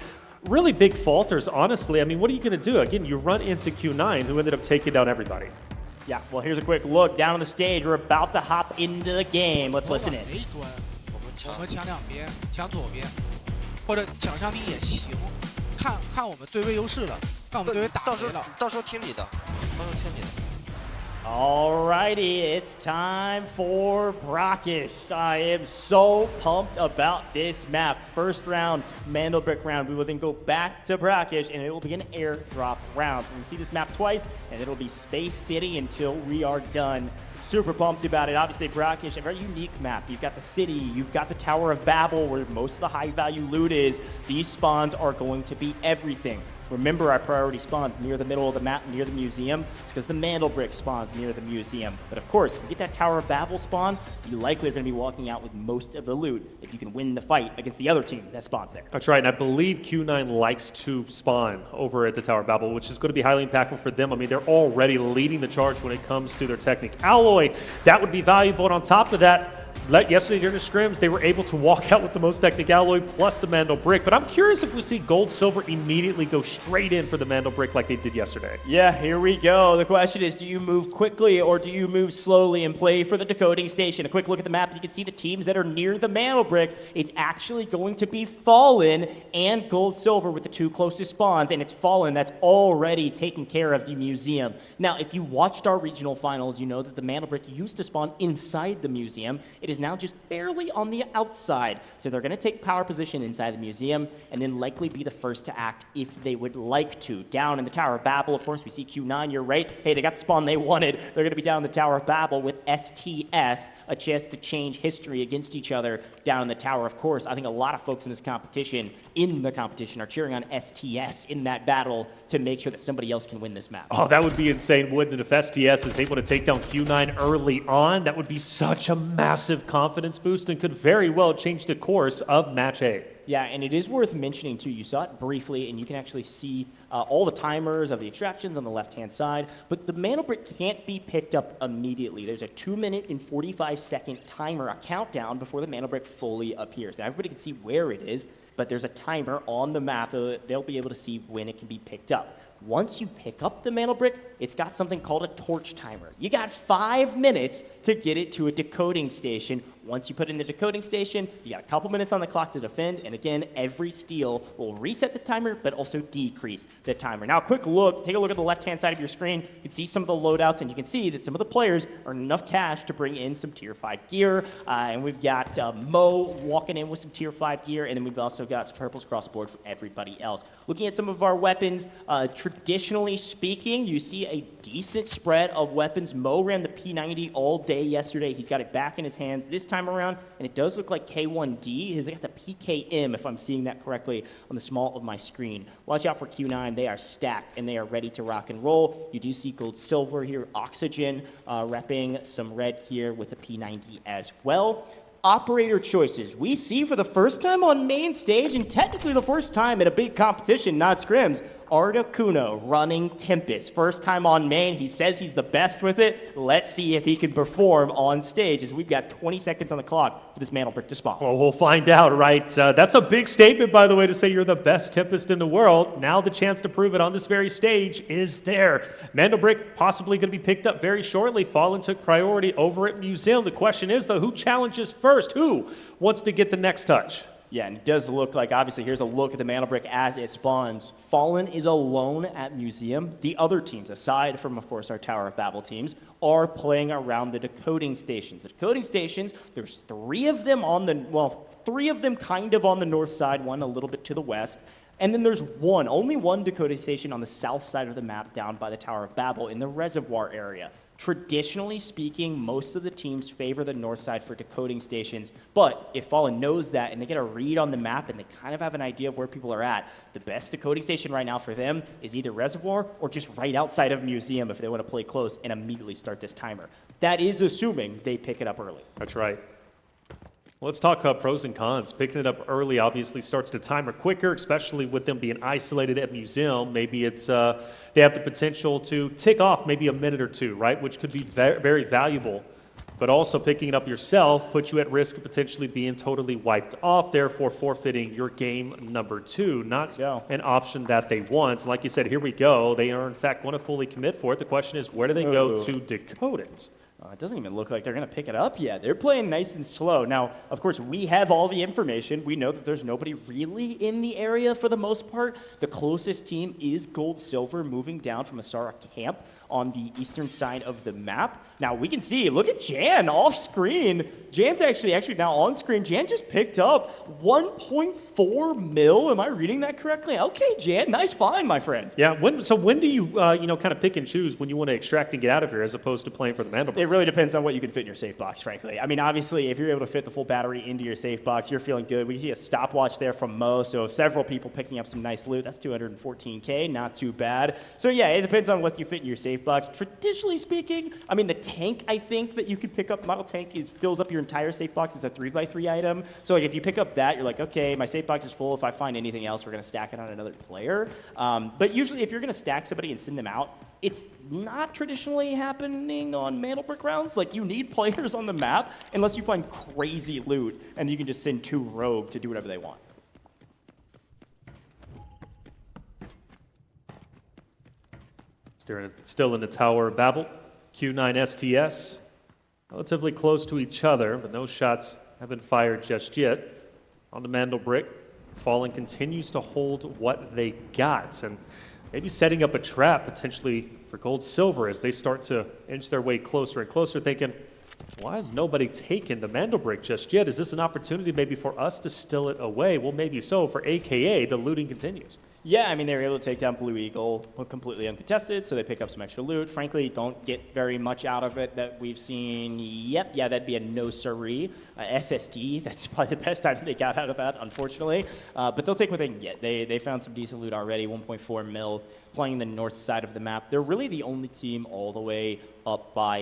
really big falters, honestly. I mean, what are you going to do? Again, you run into Q9, who ended up taking down everybody. Yeah, well, here's a quick look down on the stage. We're about to hop into the game. Let's listen in. 我们抢两边，抢左边，或者抢上地也行。看我们对位优势了，看我们对位打谁了。到时候听你的，到时候听你的。 Alrighty, it's time for Brackish. I am so pumped about this map. First round, Mandel Brick round. We will then go back to Brackish, and it will be an airdrop round. So we can see this map twice, and it'll be Space City until we are done. Super pumped about it. Obviously, Brackish, a very unique map. You've got the city, you've got the Tower of Babel, where most of the high-value loot is. These spawns are going to be everything. Remember, our priority spawns near the middle of the map, near the museum. It's because the Mandel Brick spawns near the museum. But of course, if you get that Tower of Babel spawn, you likely are going to be walking out with most of the loot if you can win the fight against the other team that spawns there. That's right, and I believe Q9 likes to spawn over at the Tower of Babel, which is going to be highly impactful for them. I mean, they're already leading the charge when it comes to their Technic Alloy. That would be valuable, and on top of that, yesterday during the scrims, they were able to walk out with the most Technic Alloy plus the Mandel Brick. But I'm curious if we see Gold Silver immediately go straight in for the Mandel Brick like they did yesterday. Yeah, here we go. The question is, do you move quickly or do you move slowly and play for the decoding station? A quick look at the map, you can see the teams that are near the Mandel Brick. It's actually going to be Fallen and Gold Silver with the 2 closest spawns, and it's Fallen that's already taken care of the museum. Now, if you watched our regional finals, you know that the Mandel Brick used to spawn inside the museum. It is now just barely on the outside. So they're going to take power position inside the museum and then likely be the first to act if they would like to. Down in the Tower of Babel, of course, we see Q9, you're right. Hey, they got the spawn they wanted. They're going to be down in the Tower of Babel with STS, a chance to change history against each other down in the tower. Of course, I think a lot of folks in this competition, are cheering on STS in that battle to make sure that somebody else can win this map. Oh, that would be insane, wouldn't it? If STS is able to take down Q9 early on, that would be such a massive confidence boost and could very well change the course of Match A. Yeah, and it is worth mentioning too, you saw it briefly, and you can actually see all the timers of the extractions on the left-hand side, but the Mandel Brick can't be picked up immediately. There's a 2-minute and 45-second timer, a countdown before the Mandel Brick fully appears. Now, everybody can see where it is, but there's a timer on the map that they'll be able to see when it can be picked up. Once you pick up the Mandel Brick, it's got something called a torch timer. You got 5 minutes to get it to a decoding station. Once you put it in the decoding station, you got a couple minutes on the clock to defend, and again, every steal will reset the timer, but also decrease the timer. Now, a quick look, take a look at the left-hand side of your screen. You can see some of the loadouts, and you can see that some of the players earn enough cash to bring in some Tier 5 gear, and we've got Mo walking in with some Tier 5 gear, and then we've also got some purples cross-board for everybody else. Looking at some of our weapons, traditionally speaking, you see a decent spread of weapons. Mo ran the P90 all day yesterday. He's got it back in his hands this time around, and it does look like K1D has got the PKM, if I'm seeing that correctly, on the small of my screen. Watch out for Q9. They are stacked, and they are ready to rock and roll. You do see Gold Silver here, Oxygen, repping some red here with the P90 as well. Operator choices. We see for the first time on main stage, and technically the first time in a big competition, not scrims, Articuno running Tempest. First time on main. He says he's the best with it. Let's see if he can perform on stage, as we've got 20 seconds on the clock for this Mandel Brick to spawn. Well, we'll find out, right? That's a big statement, by the way, to say you're the best Tempest in the world. Now the chance to prove it on this very stage is there. Mandel Brick possibly going to be picked up very shortly. Fallen took priority over at Museum. The question is, though, who challenges first? Who wants to get the next touch? Yeah, and it does look like, obviously, here's a look at the Mandelbrick as it spawns. Fallen is alone at Museum. The other teams, aside from, of course, our Tower of Babel teams, are playing around the decoding stations. The decoding stations, there's 3 of them on the, well, 3 of them kind of on the north side, one a little bit to the west. And then there's only one decoding station on the south side of the map down by the Tower of Babel in the reservoir area. Traditionally speaking, most of the teams favor the north side for decoding stations, but if Fallen knows that and they get a read on the map and they kind of have an idea of where people are at, the best decoding station right now for them is either Reservoir or just right outside of Museum if they want to play close and immediately start this timer. That is assuming they pick it up early. That's right. Let's talk pros and cons. Picking it up early obviously starts the timer quicker, especially with them being isolated at Museum. Maybe it's they have the potential to tick off maybe a minute or 2, right, which could be very valuable. But also picking it up yourself puts you at risk of potentially being totally wiped off, therefore forfeiting your game number 2. Not an option that they want. Like you said, here we go. They are in fact going to fully commit for it. The question is, where do they go to decode it? It doesn't even look like they're going to pick it up yet. They're playing nice and slow. Now, of course, we have all the information. We know that there's nobody really in the area for the most part. The closest team is Gold Silver moving down from Asara Camp on the eastern side of the map. Now, we can see, look at Jan off screen. Jan's actually now on screen. Jan just picked up 1.4 mil. Am I reading that correctly? Okay, Jan, nice find, my friend. Yeah, so when do you, kind of pick and choose when you want to extract and get out of here as opposed to playing for the Mandelbrick? It really depends on what you can fit in your safe box, frankly. I mean, obviously, if you're able to fit the full battery into your safe box, you're feeling good. We see a stopwatch there from Mo, so several people picking up some nice loot. That's 214K, not too bad. So yeah, it depends on what you fit in your safe box. Traditionally speaking, I mean, the tank, I think, that you could pick up, model tank, fills up your entire safe box. It's a 3x3 item. So like, if you pick up that, you're like, okay, my safe box is full. If I find anything else, we're going to stack it on another player. But usually, if you're going to stack somebody and send them out, it's not traditionally happening on Mandelbrick rounds. Like, you need players on the map unless you find crazy loot, and you can just send 2 rogue to do whatever they want. Still in the Tower of Babel. Q9 STS, relatively close to each other, but no shots have been fired just yet. On the Mandelbrick, Fallen continues to hold what they got, and maybe setting up a trap potentially for Gold Silver as they start to inch their way closer and closer, thinking, why has nobody taken the Mandelbrick just yet? Is this an opportunity maybe for us to steal it away? Well, maybe so. For AKA, the looting continues. Yeah, I mean, they were able to take down Blue Eagle completely uncontested, so they pick up some extra loot. Frankly, don't get very much out of it that we've seen. Yep, yeah, that'd be a no-siree. SSD, that's probably the best item they got out of that, unfortunately. But they'll take what they can get. They found some decent loot already, 1.4 mil, playing the north side of the map. They're really the only team all the way up by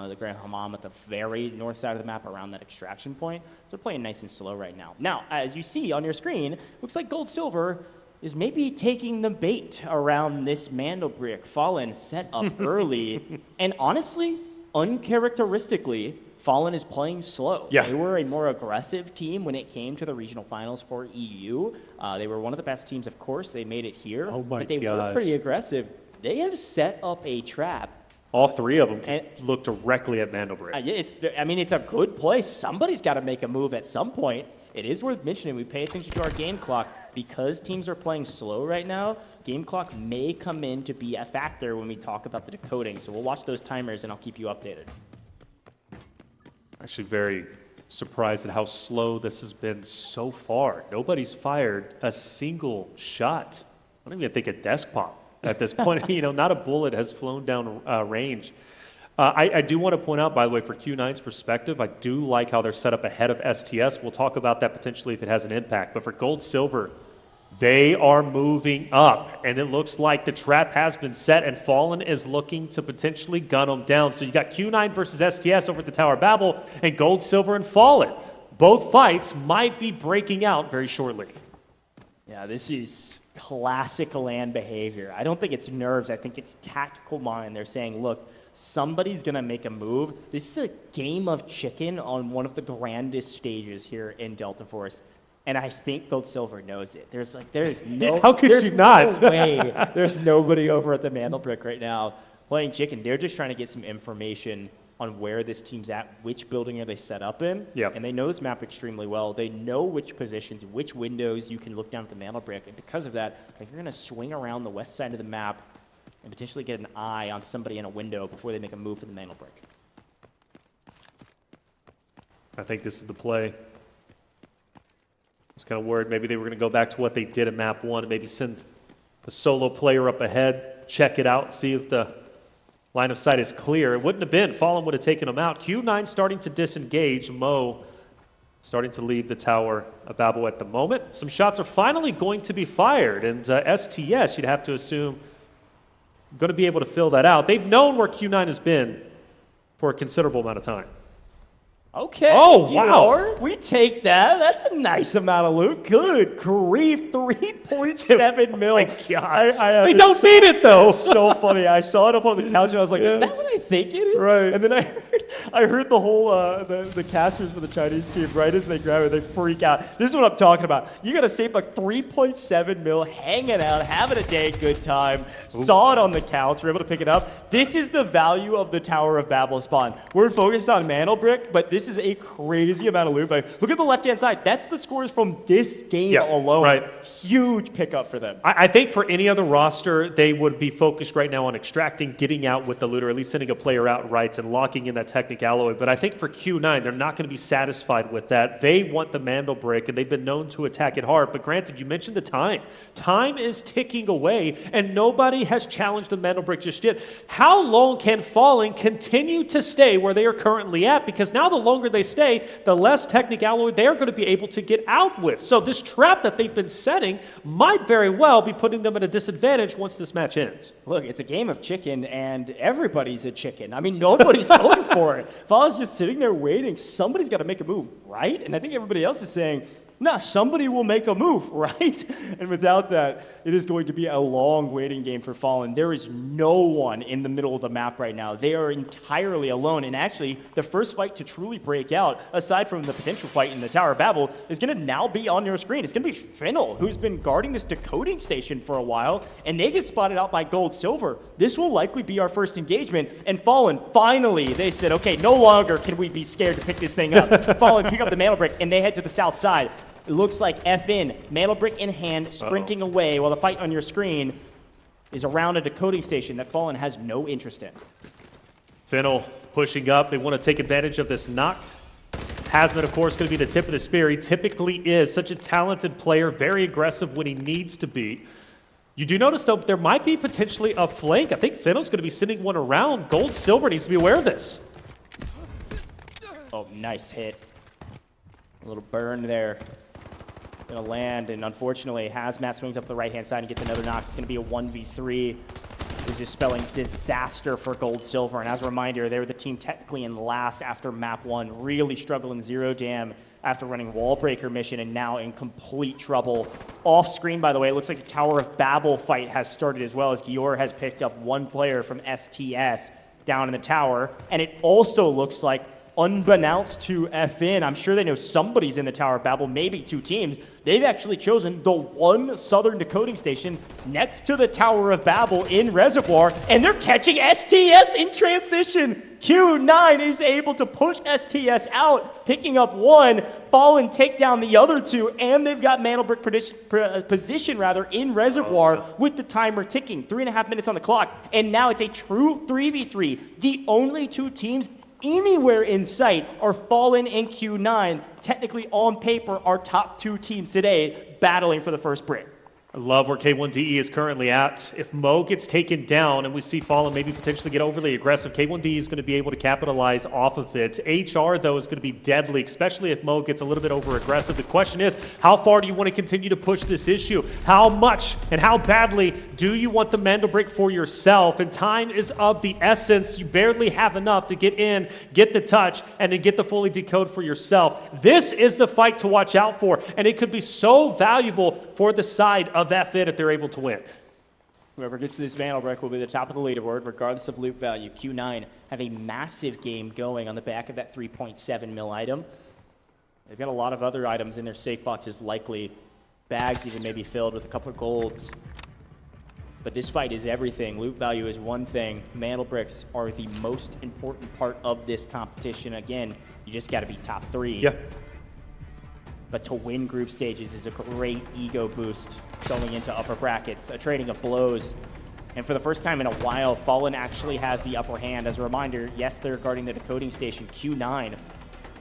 the Grand Hammam at the very north side of the map around that extraction point. So they're playing nice and slow right now. Now, as you see on your screen, looks like Gold Silver is maybe taking the bait around this Mandelbrick. Fallen set up early, and honestly, uncharacteristically, Fallen is playing slow. Yeah. They were a more aggressive team when it came to the regional finals for EU. They were one of the best teams, of course. They made it here, but they were pretty aggressive. They have set up a trap. All 3 of them look directly at Mandelbrick. It's a good play. Somebody's got to make a move at some point. It is worth mentioning, we pay attention to our game clock. Because teams are playing slow right now, game clock may come in to be a factor when we talk about the decoding. So we'll watch those timers and I'll keep you updated. Actually very surprised at how slow this has been so far. Nobody's fired a single shot. I don't even think a desk pop at this point. Not a bullet has flown down range. I do want to point out, by the way, for Q9's perspective, I do like how they're set up ahead of STS. We'll talk about that potentially if it has an impact. But for Gold Silver, they are moving up, and it looks like the trap has been set, and Fallen is looking to potentially gun them down. So you got Q9 versus STS over at the Tower of Babel, and Gold Silver and Fallen. Both fights might be breaking out very shortly. Yeah, this is classic LAN behavior. I don't think it's nerves. I think it's tactical mind. They're saying, look, somebody's going to make a move. This is a game of chicken on one of the grandest stages here in Delta Force. And I think Gold Silver knows it. There's no How could you not? No way. There's nobody over at the Mandelbrick right now playing chicken. They're just trying to get some information on where this team's at, which building are they set up in. Yep. And they know this map extremely well. They know which positions, which windows you can look down at the mantle brick. And because of that, like, you're going to swing around the west side of the map and potentially get an eye on somebody in a window before they make a move for the mantle brick. I think this is the play. I was kind of worried maybe they were going to go back to what they did at map 1 and maybe send a solo player up ahead, check it out, see if the line of sight is clear. It wouldn't have been. Fallen would have taken him out. Q9 starting to disengage. Mo starting to leave the Tower of Babel at the moment. Some shots are finally going to be fired, and STS, you'd have to assume, going to be able to fill that out. They've known where Q9 has been for a considerable amount of time. Okay. Oh, wow. We take that. That's a nice amount of loot. Good grief. 3.7 mil. My gosh. They don't need it, though. So funny. I saw it up on the couch, and I was like, is that what I think it is? Right. And then I heard the whole, the casters for the Chinese team, right as they grab it, they freak out. This is what I'm talking about. You got to save like 3.7 mil, hanging out, having a day, good time. Ooh. Saw it on the couch. We're able to pick it up. This is the value of the Tower of Babel spawn. We're focused on mantle brick, but this is a crazy amount of loot. Look at the left-hand side. That's the scores from this game alone. Right. Huge pickup for them. I think for any other roster, they would be focused right now on extracting, getting out with the loot, or at least sending a player out right and locking in that Technic alloy. But I think for Q9, they're not going to be satisfied with that. They want the mantle brick, and they've been known to attack it hard. But granted, you mentioned the time. Time is ticking away, and nobody has challenged the mantle brick just yet. How long can Fallen continue to stay where they are currently at? Because now the longer they stay, the less Technic alloy they're going to be able to get out with. So this trap that they've been setting might very well be putting them at a disadvantage once this match ends. Look, it's a game of chicken, and everybody's a chicken. I mean, nobody's going for it. Fallen's just sitting there waiting. Somebody's got to make a move, right? And I think everybody else is saying, nah, somebody will make a move, right? And without that, it is going to be a long waiting game for Fallen. There is no one in the middle of the map right now. They are entirely alone. And actually, the first fight to truly break out, aside from the potential fight in the Tower of Babel, is going to now be on your screen. It's going to be Fennel, who's been guarding this decoding station for a while, and they get spotted out by Gold Silver. This will likely be our first engagement. And Fallen, finally, they said, okay, no longer can we be scared to pick this thing up. Fallen, pick up the mantle brick, and they head to the south side. It looks like FN, mantle brick in hand, sprinting away while the fight on your screen is around a decoding station that Fallen has no interest in. Fennel pushing up. They want to take advantage of this knock. Hazmat, of course, going to be the tip of the spear. He typically is such a talented player, very aggressive when he needs to be. You do notice, though, there might be potentially a flank. I think Fennel's going to be sending one around. Gold Silver needs to be aware of this. Oh, nice hit. A little burn there. Gonna land, and unfortunately, Hazmat swings up the right-hand side and gets another knock. It's gonna be a 1v3. This is spelling disaster for Gold Silver. And as a reminder, they were the team technically in last after map 1, really struggling Zero Dam after running Wall Breaker mission, and now in complete trouble. Off screen, by the way, it looks like the Tower of Babel fight has started as well, as Gior has picked up one player from STS down in the tower. And it also looks like, unbeknownst to FN, I'm sure they know somebody's in the Tower of Babel, maybe two teams. They've actually chosen the one southern decoding station next to the Tower of Babel in Reservoir, and they're catching STS in transition. Q9 is able to push STS out, picking up one, Fallen take down the other two, and they've got mantle brick position in Reservoir with the timer ticking. 3.5 minutes on the clock, and now it's a true 3v3. The only two teams anywhere in sight are Fallen and Q9, technically on paper our top two teams today, battling for the first brick. I love where K1DE is currently at. If Mo gets taken down and we see Fallen maybe potentially get overly aggressive, K1DE is going to be able to capitalize off of it. HR, though, is going to be deadly, especially if Mo gets a little bit over aggressive. The question is, how far do you want to continue to push this issue? How much and how badly do you want the mantle brick for yourself? And time is of the essence. You barely have enough to get in, get the touch, and then get the fully decode for yourself. This is the fight to watch out for, and it could be so valuable for the side of that fit if they're able to win. Whoever gets this mantle brick will be the top of the leaderboard, regardless of loot value. Q9 have a massive game going on the back of that 3.7 mil item. They've got a lot of other items in their safe boxes, likely bags even maybe filled with a couple of golds. But this fight is everything. Loot value is one thing. Mantle bricks are the most important part of this competition. Again, you just got to be top 3. Yeah. But to win group stages is a great ego boost going into upper brackets, a trading of blows. And for the first time in a while, Fallen actually has the upper hand. As a reminder, yes, they're guarding the decoding station, Q9.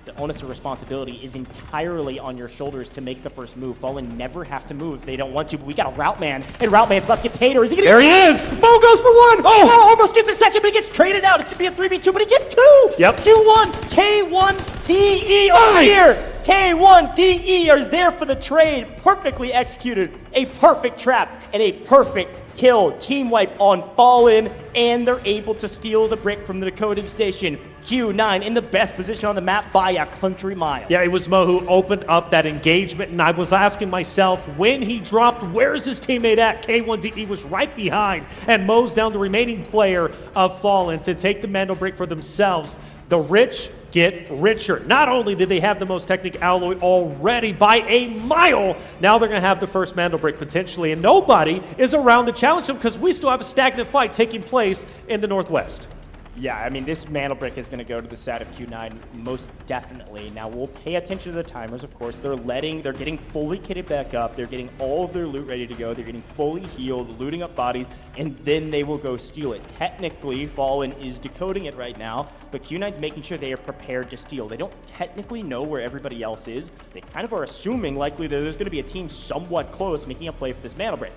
The onus of responsibility is entirely on your shoulders to make the first move. Fallen never have to move if they don't want to, but we got a Route Man, and Route Man's about to get paid, or is he gonna There he is! Mo goes for 1! Oh, almost gets a second, but he gets traded out. It's gonna be a 3v2, but he gets 2! Yep. Q1, K1, DE over here! K1, DE are there for the trade. Perfectly executed. A perfect trap and a perfect kill. Team wipe on Fallen, and they're able to steal the brick from the decoding station. Q9 in the best position on the map by a country mile. Yeah, it was Mo who opened up that engagement, and I was asking myself, when he dropped, where's his teammate at? K1DE was right behind, and Mo's down the remaining player of Fallen to take the Mantle Brick for themselves. The rich get richer. Not only did they have the most Technic alloy already by a mile, now they're going to have the first Mantle Brick potentially, and nobody is around to challenge them because we still have a stagnant fight taking place in the Northwest. Yeah, I mean, this Mantle Brick is going to go to the side of Q9 most definitely. Now, we'll pay attention to the timers, of course. They're getting fully kitted back up. They're getting all of their loot ready to go. They're getting fully healed, looting up bodies, and then they will go steal it. Technically, Fallen is decoding it right now, but Q9's making sure they are prepared to steal. They don't technically know where everybody else is. They kind of are assuming likely that there's going to be a team somewhat close making a play for this Mantle Brick.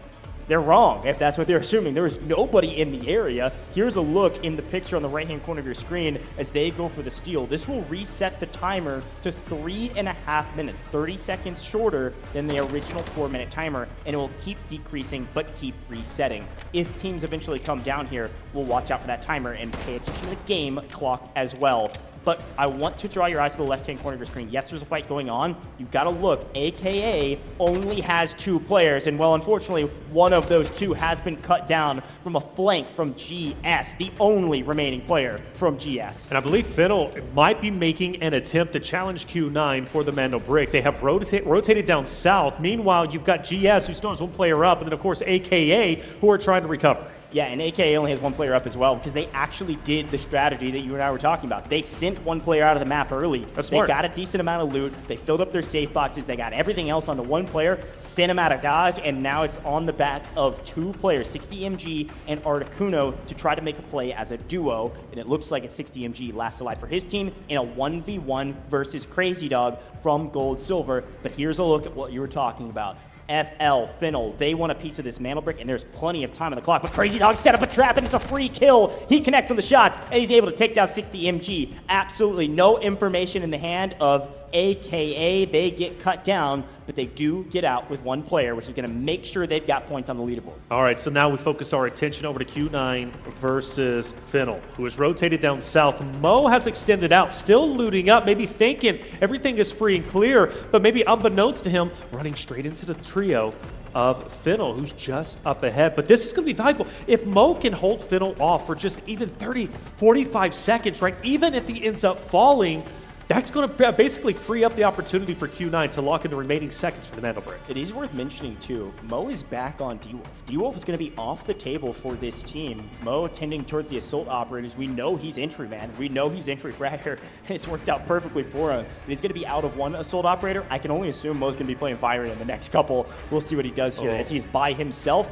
They're wrong if that's what they're assuming. There is nobody in the area. Here's a look in the picture on the right-hand corner of your screen as they go for the steal. This will reset the timer to 3.5 minutes, 30 seconds shorter than the original 4-minute timer, and it will keep decreasing but keep resetting. If teams eventually come down here, we'll watch out for that timer and pay attention to the game clock as well. But I want to draw your eyes to the left-hand corner of your screen. Yes, there's a fight going on. You've got to look. AKA only has 2 players, and well, unfortunately, one of those 2 has been cut down from a flank from GS, the only remaining player from GS. And I believe Fiddle might be making an attempt to challenge Q9 for the Mantle Brick. They have rotated down south. Meanwhile, you've got GS, who still has 1 player up, and then, of course, AKA, who are trying to recover. Yeah, and AKA only has 1 player up as well because they actually did the strategy that you and I were talking about. They sent 1 player out of the map early. That's smart. They got a decent amount of loot. They filled up their safe boxes. They got everything else onto 1 player, sent him out of Dodge, and now it's on the back of 2 players, 60MG and Articuno, to try to make a play as a duo. And it looks like it's 60MG last alive for his team in a 1v1 versus Crazy Dog from Gold Silver. But here's a look at what you were talking about. FL, Finnel, they want a piece of this Mantle Brick, and there's plenty of time on the clock, but Crazy Dog set up a trap, and it's a free kill. He connects on the shots, and he's able to take down 60MG. Absolutely no information in the hand of AKA. They get cut down, but they do get out with 1 player, which is going to make sure they've got points on the leaderboard. All right, so now we focus our attention over to Q9 versus Finnel, who is rotated down south. Mo has extended out, still looting up, maybe thinking everything is free and clear, but maybe unbeknownst to him, running straight into the trio of Finnel, who's just up ahead. But this is going to be valuable. If Mo can hold Finnel off for just even 30, 45 seconds, right, even if he ends up falling, that's going to basically free up the opportunity for Q9 to lock in the remaining seconds for the Mantle Brick. It is worth mentioning, too, Mo is back on D-Wolf. D-Wolf is going to be off the table for this team. Mo tending towards the assault operators. We know he's entry, man. We know he's entry fragger. It's worked out perfectly for him. But he's going to be out of 1 assault operator. I can only assume Mo's going to be playing fire in the next couple. We'll see what he does here as he's by himself,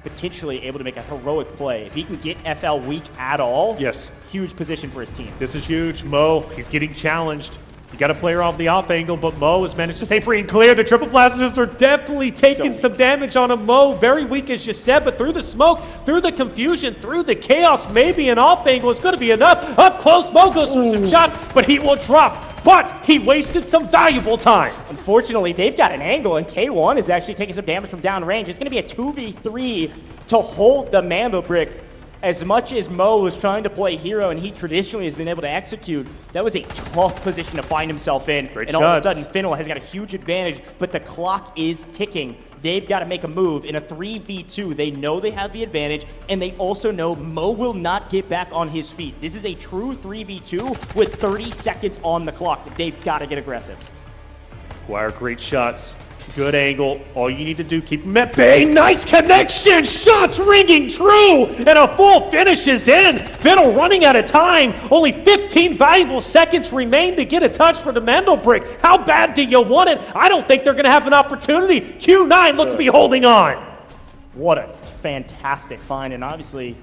potentially able to make a heroic play. If he can get FL weak at all, yes, huge position for his team. This is huge. Mo, he's getting challenged. You got a player off the off angle, but Mo has managed to stay free and clear. The triple blasters are definitely taking some damage on him. Mo, very weak as you said, but through the smoke, through the confusion, through the chaos, maybe an off angle is going to be enough. Up close, Mo goes for some shots, but he will drop. But he wasted some valuable time. Unfortunately, they've got an angle, and K1 is actually taking some damage from downrange. It's going to be a 2v3 to hold the Mantle Brick. As much as Mo was trying to play hero and he traditionally has been able to execute, that was a tough position to find himself in. Great and shots. All of a sudden, Finnel has got a huge advantage, but the clock is ticking. They've got to make a move in a 3v2. They know they have the advantage, and they also know Mo will not get back on his feet. This is a true 3v2 with 30 seconds on the clock. They've got to get aggressive. Guire, great shots. Good angle. All you need to do, keep him at bay. Nice connection. Shots ringing true. And a full finish is in. Fiddle running out of time. Only 15 valuable seconds remain to get a touch for the Mandelbrick. How bad do you want it? I don't think they're going to have an opportunity. Q9 look to be holding on. What a fantastic find, and obviously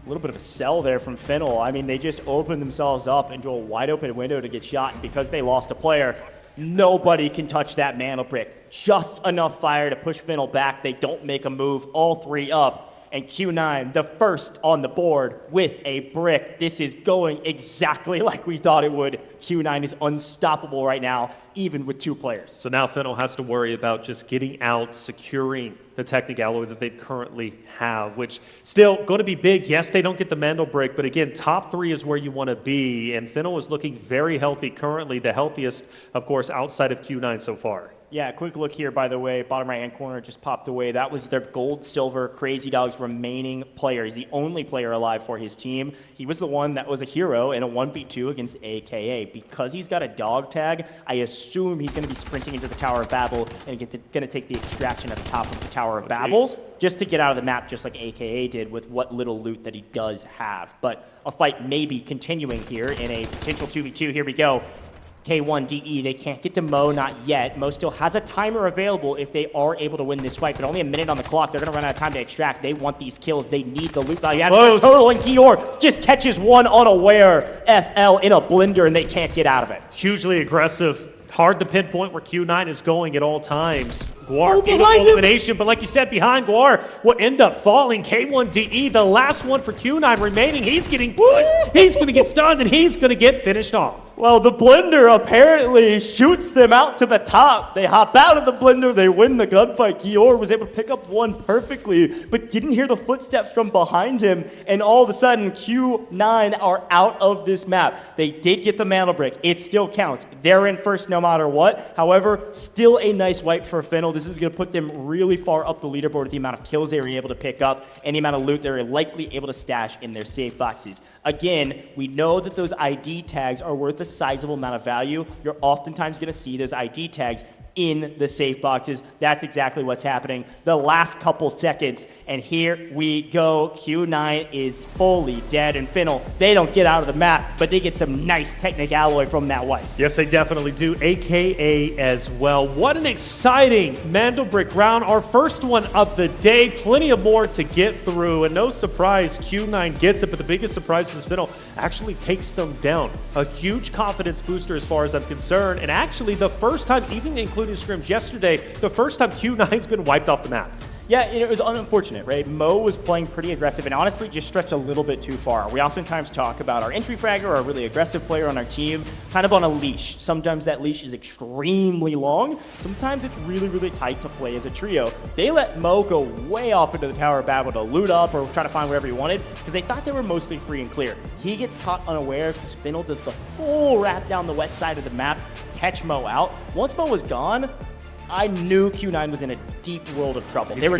a little bit of a sell there from Finnell. I mean, they just opened themselves up into a wide open window to get shot, and because they lost a player, nobody can touch that Mandelbrick. Just enough fire to push Finnell back. They don't make a move, all three up. And Q9, the first on the board with a brick. This is going exactly like we thought it would. Q9 is unstoppable right now, even with two players. So now Finnell has to worry about just getting out, securing the Technic Alloy that they currently have, which still going to be big. Yes, they don't get the Mandelbrick, but again, top three is where you want to be. And Finnell is looking very healthy currently, the healthiest, of course, outside of Q9 so far. Yeah, quick look here, by the way, bottom right-hand corner just popped away. That was their gold, silver, Crazy Dog's remaining player. He's the only player alive for his team. He was the one that was a hero in a 1v2 against AKA. Because he's got a dog tag, I assume he's going to be sprinting into the Tower of Babel and going to take the extraction at the top of the Tower of Babel just to get out of the map, just like AKA did with what little loot that he does have. But a fight may be continuing here in a potential 2v2. Here we go. K1DE, they can't get to Mo, not yet. Mo still has a timer available if they are able to win this fight, but only a minute on the clock. They're going to run out of time to extract. They want these kills. They need the loot value. Total, and Kior just catches one unaware FL in a blender, and they can't get out of it. Hugely aggressive. Hard to pinpoint where Q9 is going at all times. Guar in elimination, but like you said, behind Guar will end up falling. K1DE, the last one for Q9 remaining. He's getting pushed. He's going to get stunned, and he's going to get finished off. Well, the blender apparently shoots them out to the top. They hop out of the blender. They win the gunfight. Kior was able to pick up one perfectly, but didn't hear the footsteps from behind him. And all of a sudden, Q9 are out of this map. They did get the Mandelbrick. It still counts. They're in first no matter what. However, still a nice wipe for Finnell. This is going to put them really far up the leaderboard with the amount of kills they were able to pick up and the amount of loot they were likely able to stash in their safe boxes. Again, we know that those ID tags are worth a sizable amount of value. You're oftentimes going to see those ID tags in the safe boxes. That's exactly what's happening the last couple seconds. And here we go. Q9 is fully dead. And Finnell, they don't get out of the map, but they get some nice Technic Alloy from that wipe. Yes, they definitely do. AKA as well. What an exciting Mandelbrick round. Our first one of the day. Plenty of more to get through. And no surprise, Q9 gets it. But the biggest surprise is Finnell actually takes them down. A huge confidence booster as far as I'm concerned. And actually the first time, even including scrims yesterday, the first time Q9's been wiped off the map. Yeah, it was unfortunate, right? Mo was playing pretty aggressive and honestly just stretched a little bit too far. We oftentimes talk about our entry fragger or a really aggressive player on our team kind of on a leash. Sometimes that leash is extremely long. Sometimes it's really, really tight to play as a trio. They let Mo go way off into the Tower of Babel to loot up or try to find wherever he wanted because they thought they were mostly free and clear. He gets caught unaware because Finnell does the full wrap down the west side of the map, catch Mo out. Once Mo was gone, I knew Q9 was in a deep world of trouble. They were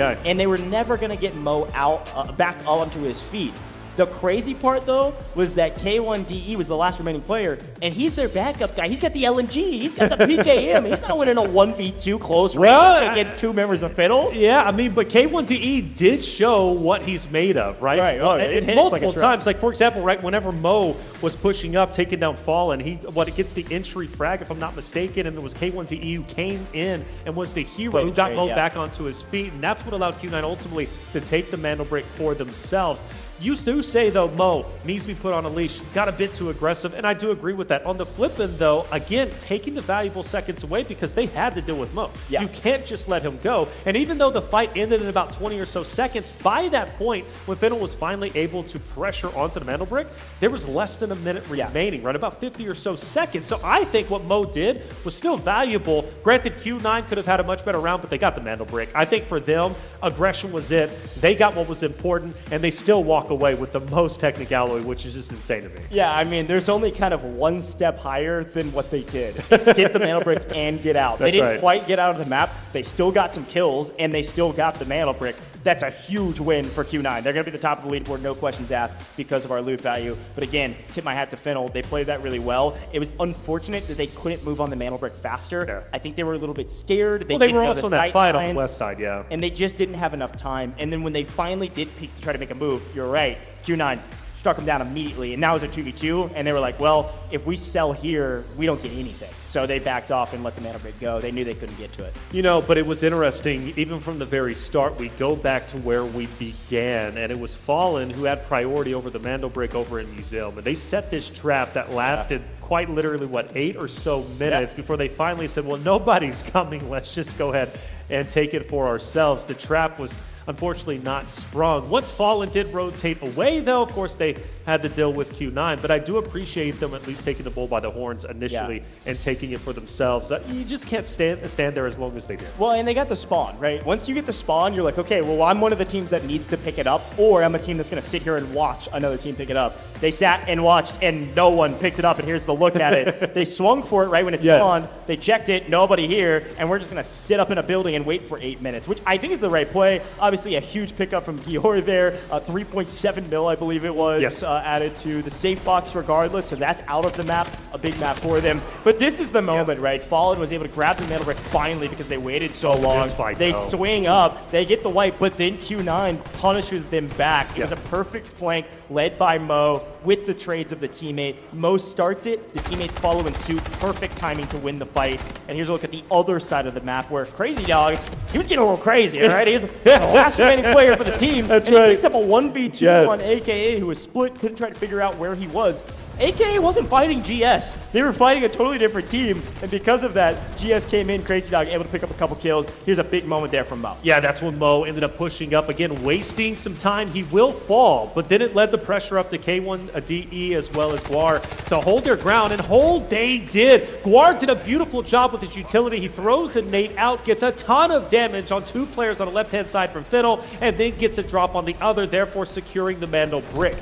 never going to get Mo out, back onto his feet. The crazy part, though, was that K1DE was the last remaining player, and he's their backup guy. He's got the LMG. He's got the PKM. He's not winning a 1v2 close range against two members of Fiddle. Yeah, I mean, but K1DE did show what he's made of, right? Right. Oh, it hits multiple like a times. Like, for example, right, whenever Mo was pushing up, taking down Fallen, it gets the entry frag, if I'm not mistaken, and it was K1DE who came in and was the hero who got Mo back onto his feet, and that's what allowed Q9 ultimately to take the Mandelbrick for themselves. You do say, though, Mo needs to be put on a leash. Got a bit too aggressive, and I do agree with that. On the flip end, though, again, taking the valuable seconds away because they had to deal with Mo. Yeah. You can't just let him go. And even though the fight ended in about 20 or so seconds, by that point, when Finnell was finally able to pressure onto the Mandelbrick, there was less than a minute remaining, right? About 50 or so seconds. So I think what Mo did was still valuable. Granted, Q9 could have had a much better round, but they got the Mandelbrick. I think for them, aggression was it. They got what was important, and they still walk away with with the most technicality, which is just insane to me. Yeah, I mean, there's only kind of one step higher than what they did. It's get the Mantle Brick and get out. They didn't quite get out of the map. They still got some kills, and they still got the Mantle Brick. That's a huge win for Q9. They're going to be the top of the leaderboard, no questions asked, because of our loot value. But again, tip my hat to Fennel. They played that really well. It was unfortunate that they couldn't move on the Mantle Brick faster. Yeah. I think they were a little bit scared. They were also in that fight on the west side, yeah. And they just didn't have enough time. And then when they finally did peek to try to make a move, you're right, Q9 struck them down immediately. And now it's a 2v2, and they were like, well, if we sell here, we don't get anything. So they backed off and let the Mantle Brick go. They knew they couldn't get to it. You know, but it was interesting, even from the very start, we go back to where we began, and it was Fallen who had priority over the Mantle Brick over in Museum. And they set this trap that lasted quite literally, 8 or so minutes before they finally said, well, nobody's coming. Let's just go ahead and take it for ourselves. The trap was unfortunately not sprung. Once Fallen did rotate away, though, of course, they had to deal with Q9, but I do appreciate them at least taking the bull by the horns initially and taking it for themselves. You just can't stand there as long as they did. Well, and they got the spawn, right? Once you get the spawn, you're like, okay, well, I'm one of the teams that needs to pick it up, or I'm a team that's going to sit here and watch another team pick it up. They sat and watched, and no one picked it up, and here's the look at it. They swung for it right when it's spawned. They checked it, nobody here, and we're just going to sit up in a building and wait for 8 minutes, which I think is the right play. Obviously, a huge pickup from Gior there. 3.7 mil, I believe it was, added to the safe box regardless, so that's out of the map, a big map for them. But this is the moment, right? Fallen was able to grab the Mantle Brick finally because they waited so long. They swing up, they get the wipe, but then Q9 punishes them back. It was a perfect flank led by Mo with the trades of the teammate. Mo starts it, the teammates follow in suit. Perfect timing to win the fight. And here's a look at the other side of the map where Crazy Dog, he was getting a little crazy, right? He's the last remaining player for the team. That's right. He picks up a 1v2 on AKA, who was split, couldn't try to figure out where he was. AKA wasn't fighting GS. They were fighting a totally different team, and because of that, GS came in, Crazy Dog able to pick up a couple kills. Here's a big moment there from Mo. Yeah, that's when Mo ended up pushing up again, wasting some time. He will fall, but then it led the pressure up to K1, DE, as well as Guar to hold their ground, and hold they did. Guar did a beautiful job with his utility. He throws a nade out, gets a ton of damage on 2 players on the left-hand side from Fiddle, and then gets a drop on the other, therefore securing the Mantle Brick.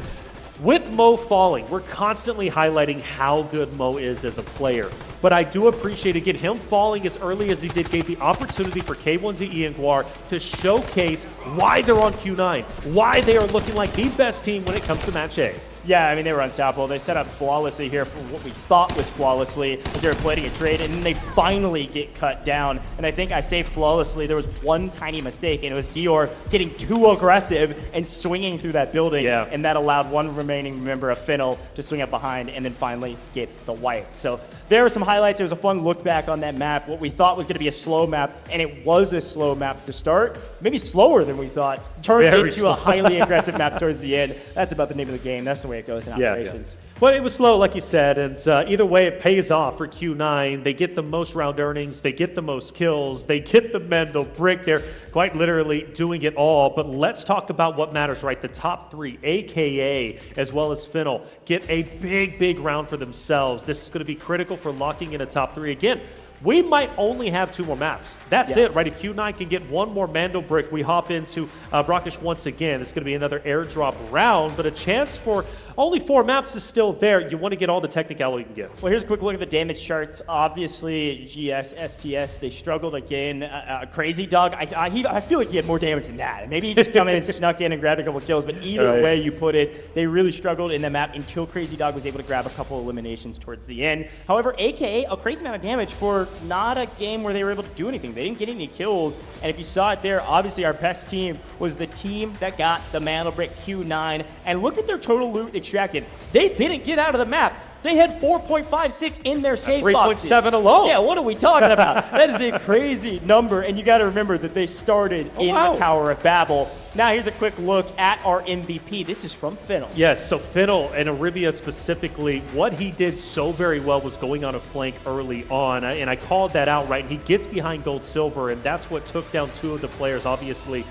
With Mo falling, we're constantly highlighting how good Mo is as a player. But I do appreciate, again, him falling as early as he did gave the opportunity for K1DE and Guar to showcase why they're on Q9, why they are looking like the best team when it comes to Match A. Yeah, I mean, they were unstoppable. They set up flawlessly here for what we thought was flawlessly as they were planning a trade, and then they finally get cut down. And I think I say flawlessly, there was one tiny mistake, and it was Gior getting too aggressive and swinging through that building, and that allowed one remaining member of Fennel to swing up behind and then finally get the wipe. So there were some highlights. There was a fun look back on that map, what we thought was going to be a slow map, and it was a slow map to start, maybe slower than we thought, turned into a highly aggressive map towards the end. That's about the name of the game. That's the way it goes in operations. Well, it was slow, like you said, and either way, it pays off for Q9. They get the most round earnings, they get the most kills, they get the Mantle Brick. They're quite literally doing it all. But let's talk about what matters, right? The top 3, AKA, as well as Fennel, get a big round for themselves. This is going to be critical for locking in a top 3. Again, we might only have 2 more maps. That's it, right? If Q9 can get 1 more Mantle Brick, we hop into Brockish once again. It's going to be another airdrop round, but a chance for only 4 maps is still there. You want to get all the technicality you can get. Well, here's a quick look at the damage charts. Obviously, GS, STS, they struggled again. Crazy Dog, I feel like he had more damage than that. Maybe he just come in and snuck in and grabbed a couple kills, but either way you put it, they really struggled in the map until Crazy Dog was able to grab a couple eliminations towards the end. However, AKA, a crazy amount of damage for not a game where they were able to do anything. They didn't get any kills, and if you saw it there, obviously our best team was the team that got the Mantle Brick Q9, and look at their total loot extracted. They didn't get out of the map. They had 4.56 in their safe boxes. 3.7 alone. Yeah, what are we talking about? That is a crazy number, and you got to remember that they started in the Tower of Babel. Now here's a quick look at our MVP. This is from Fennel. Yes, so Fennel and Arivia specifically, what he did so very well was going on a flank early on, and I called that out, right? He gets behind Gold Silver, and that's what took down 2 of the players. Obviously,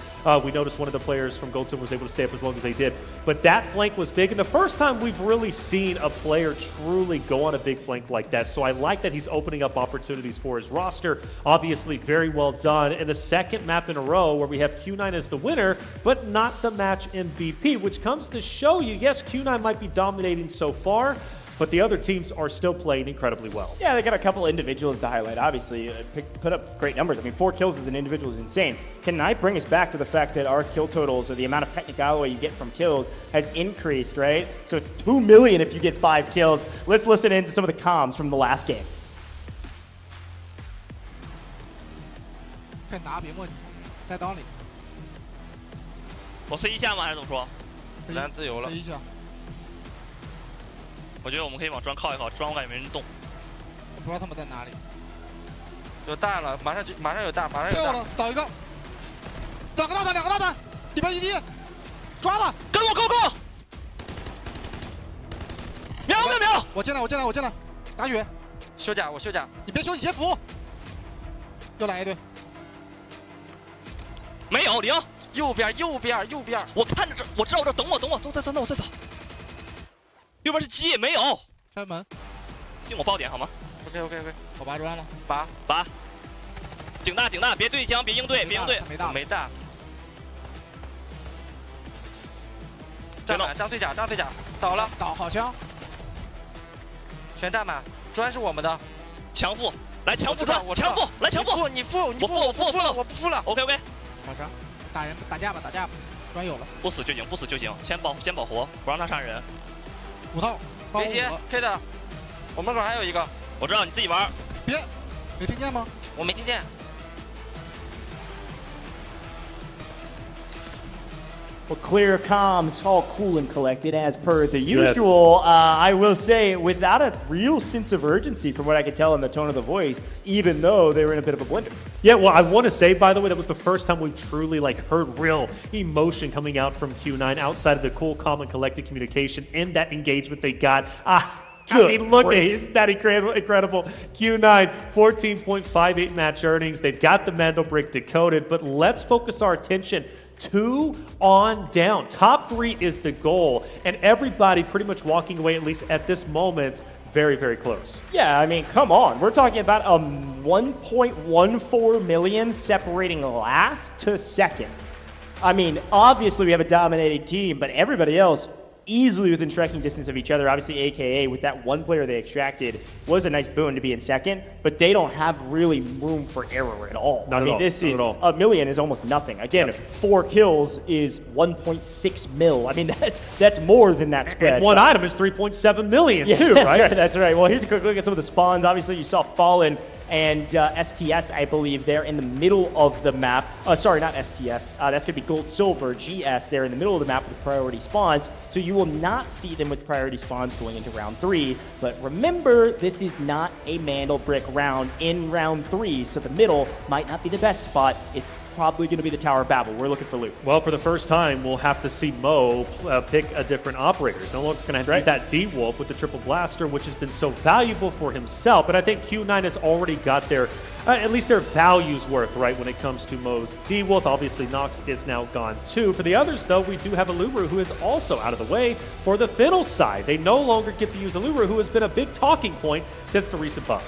we noticed one of the players from Gold Silver was able to stay up as long as they did, but that flank was big, and the first time we've really seen a player truly go on a big flank like that. So I like that he's opening up opportunities for his roster. Obviously, very well done. And the second map in a row where we have Q9 as the winner, but not the match MVP, which comes to show you, yes, Q9 might be dominating so far, but the other teams are still playing incredibly well. Yeah, they got a couple individuals to highlight, obviously. Put up great numbers. I mean, 4 kills as an individual is insane. Can I bring us back to the fact that our kill totals, or the amount of technical you get from kills, has increased, right? So it's 2 million if you get 5 kills. Let's listen into some of the comms from the last game. 可以拿别问题，在刀里。我 C 一下吗？还是怎么说？蓝自由了。一下。我觉得我们可以往砖靠一靠，砖我感觉没人动。我不知道他们在哪里。有弹了，马上有弹，马上有弹。跳了，倒一个。2个大弹，2个大弹，里边一滴，抓了，跟我 ，go！ 秒！我进来，打远。休假，我休假。你别休，你先扶。又来一队。没有0。右边。我看着这，我知道，等我，我再走。右边是鸡，没有。开门。进我爆点好吗 ？OK。我拔砖了。拔。警大，别对枪，别应对。没弹。站满，张碎甲，倒了。倒，好枪。全站满，砖是我们的。强附，来强附砖，强附，来强附。你付，我付了，我不付了。OK。好枪，打架吧，砖有了。不死就行，先保活，不让他杀人。5套，别接 K 的，我门口还有一个。我知道你自己玩。别，没听见吗？我没听见。Well, clear comms, all cool and collected as per the usual. I will say, without a real sense of urgency from what I could tell in the tone of the voice, even though they were in a bit of a blender. Yeah, well, I want to say, by the way, that was the first time we've truly heard real emotion coming out from Q9 outside of the cool, calm, and collected communication in that engagement they got. I mean, look, is that incredible? Q9, 14.58 match earnings. They've got the Mandel Brick decoded, but let's focus our attention 2 on down. Top 3 is the goal, and everybody pretty much walking away, at least at this moment, very, very close. Yeah, I mean, come on. We're talking about 1.14 million separating last to second. I mean, obviously we have a dominating team, but everybody else easily within striking distance of each other. Obviously, AKA, with that one player they extracted, was a nice boon to be in second, but they don't have really room for error at all. Not at all. This is, a million is almost nothing. Again, 4 kills is 1.6 mil. I mean, that's more than that spread. And one item is 3.7 million too, right? That's right. Well, here's a quick look at some of the spawns. Obviously, you saw Fallen and STS, I believe, there in the middle of the map. Sorry, not STS. That's going to be Gold Silver, GS, there in the middle of the map with priority spawns. So you will not see them with priority spawns going into round 3. But remember, this is not a Mandel Brick round in round 3, so the middle might not be the best spot. It's probably going to be the Tower of Babel. We're looking for loot. Well, for the first time, we'll have to see Mo pick a different operator. He's no longer going to have that D-Wolf with the Triple Blaster, which has been so valuable for himself. But I think Q9 has already got their, at least their values worth, right, when it comes to Mo's D-Wolf. Obviously, Nox is now gone too. For the others, though, we do have Aluru, who is also out of the way for the Fiddle side. They no longer get to use Aluru, who has been a big talking point since the recent buff.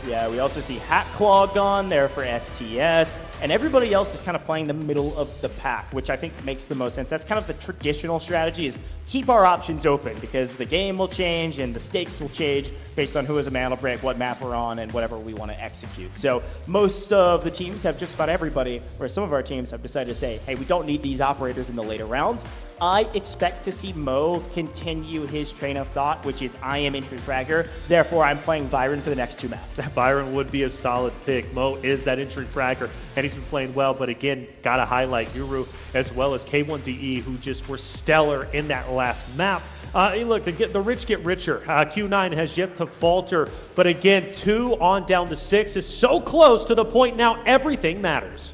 Yeah, we also see Hatclaw gone there for STS, and everybody else is kind of playing the middle of the pack, which I think makes the most sense. That's kind of the traditional strategy, is keep our options open, because the game will change and the stakes will change based on who is a Mandel Brick, what map we're on, and whatever we want to execute. So most of the teams have just about everybody, or some of our teams have decided to say, hey, we don't need these operators in the later rounds. I expect to see Mo continue his train of thought, which is I am entry fragger, therefore I'm playing Byron for the next 2 maps. Byron would be a solid pick. Mo is that entry fragger, and he's been playing well, but again, gotta highlight Yuru as well as K1DE, who just were stellar in that last map. Look, the rich get richer. Q9 has yet to falter, but again, 2 on down to 6 is so close to the point now everything matters.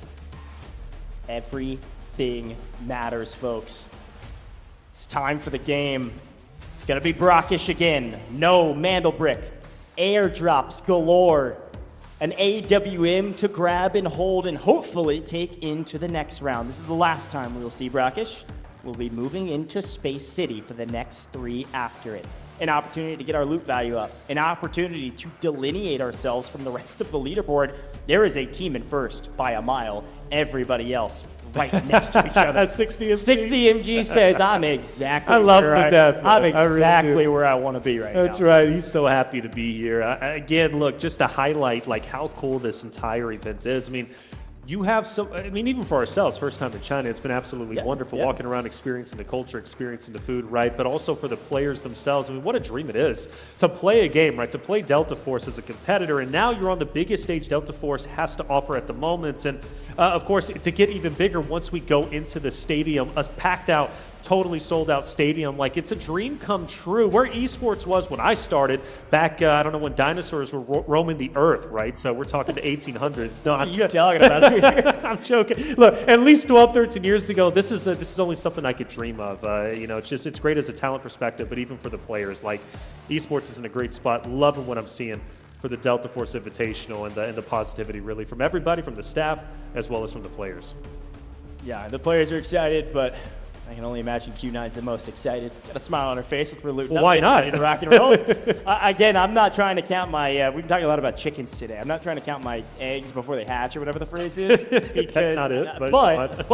Everything matters, folks. It's time for the game. It's gonna be brackish again. No Mandel Brick. Airdrops galore. An AWM to grab and hold and hopefully take into the next round. This is the last time we will see brackish. We'll be moving into Space City for the next 3 after it. An opportunity to get our loot value up. An opportunity to delineate ourselves from the rest of the leaderboard. There is a team in first by a mile. Everybody else right next to each other. 60 MG. 60 MG says, I'm exactly I love where the death. I'm I really exactly do. where I want to be right now. That's right. He's so happy to be here. Again, look, just to highlight like how cool this entire event is. I mean, you have some, I mean, even for ourselves, first time in China, it's been absolutely wonderful walking around, experiencing the culture, experiencing the food, right? But also for the players themselves. I mean, what a dream it is to play a game, right? To play Delta Force as a competitor. And now you're on the biggest stage Delta Force has to offer at the moment. And of course, to get even bigger once we go into the stadium, a packed out, totally sold out stadium. Like, it's a dream come true. Where esports was when I started back, I don't know, when dinosaurs were roaming the earth, right? So we're talking the 1800s. No, You're talking about it. I'm joking. Look, at least 12, 13 years ago, this is only something I could dream of. You know, it's great as a talent perspective, but even for the players, like, esports is in a great spot. Loving what I'm seeing for the Delta Force Invitational and the positivity really from everybody, from the staff as well as from the players. Yeah, the players are excited, but I can only imagine Q9's the most excited. Got a smile on her face as we're looting. Well, why not? In rock and roll. Again, I'm not trying to count my. We've been talking a lot about chickens today. I'm not trying to count my eggs before they hatch or whatever the phrase is. Because, That's not it. But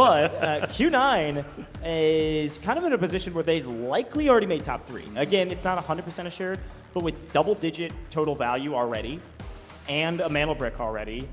Q9 is kind of in a position where they've likely already made top 3. Again, it's not 100% assured, but with double-digit total value already and a mantle brick already,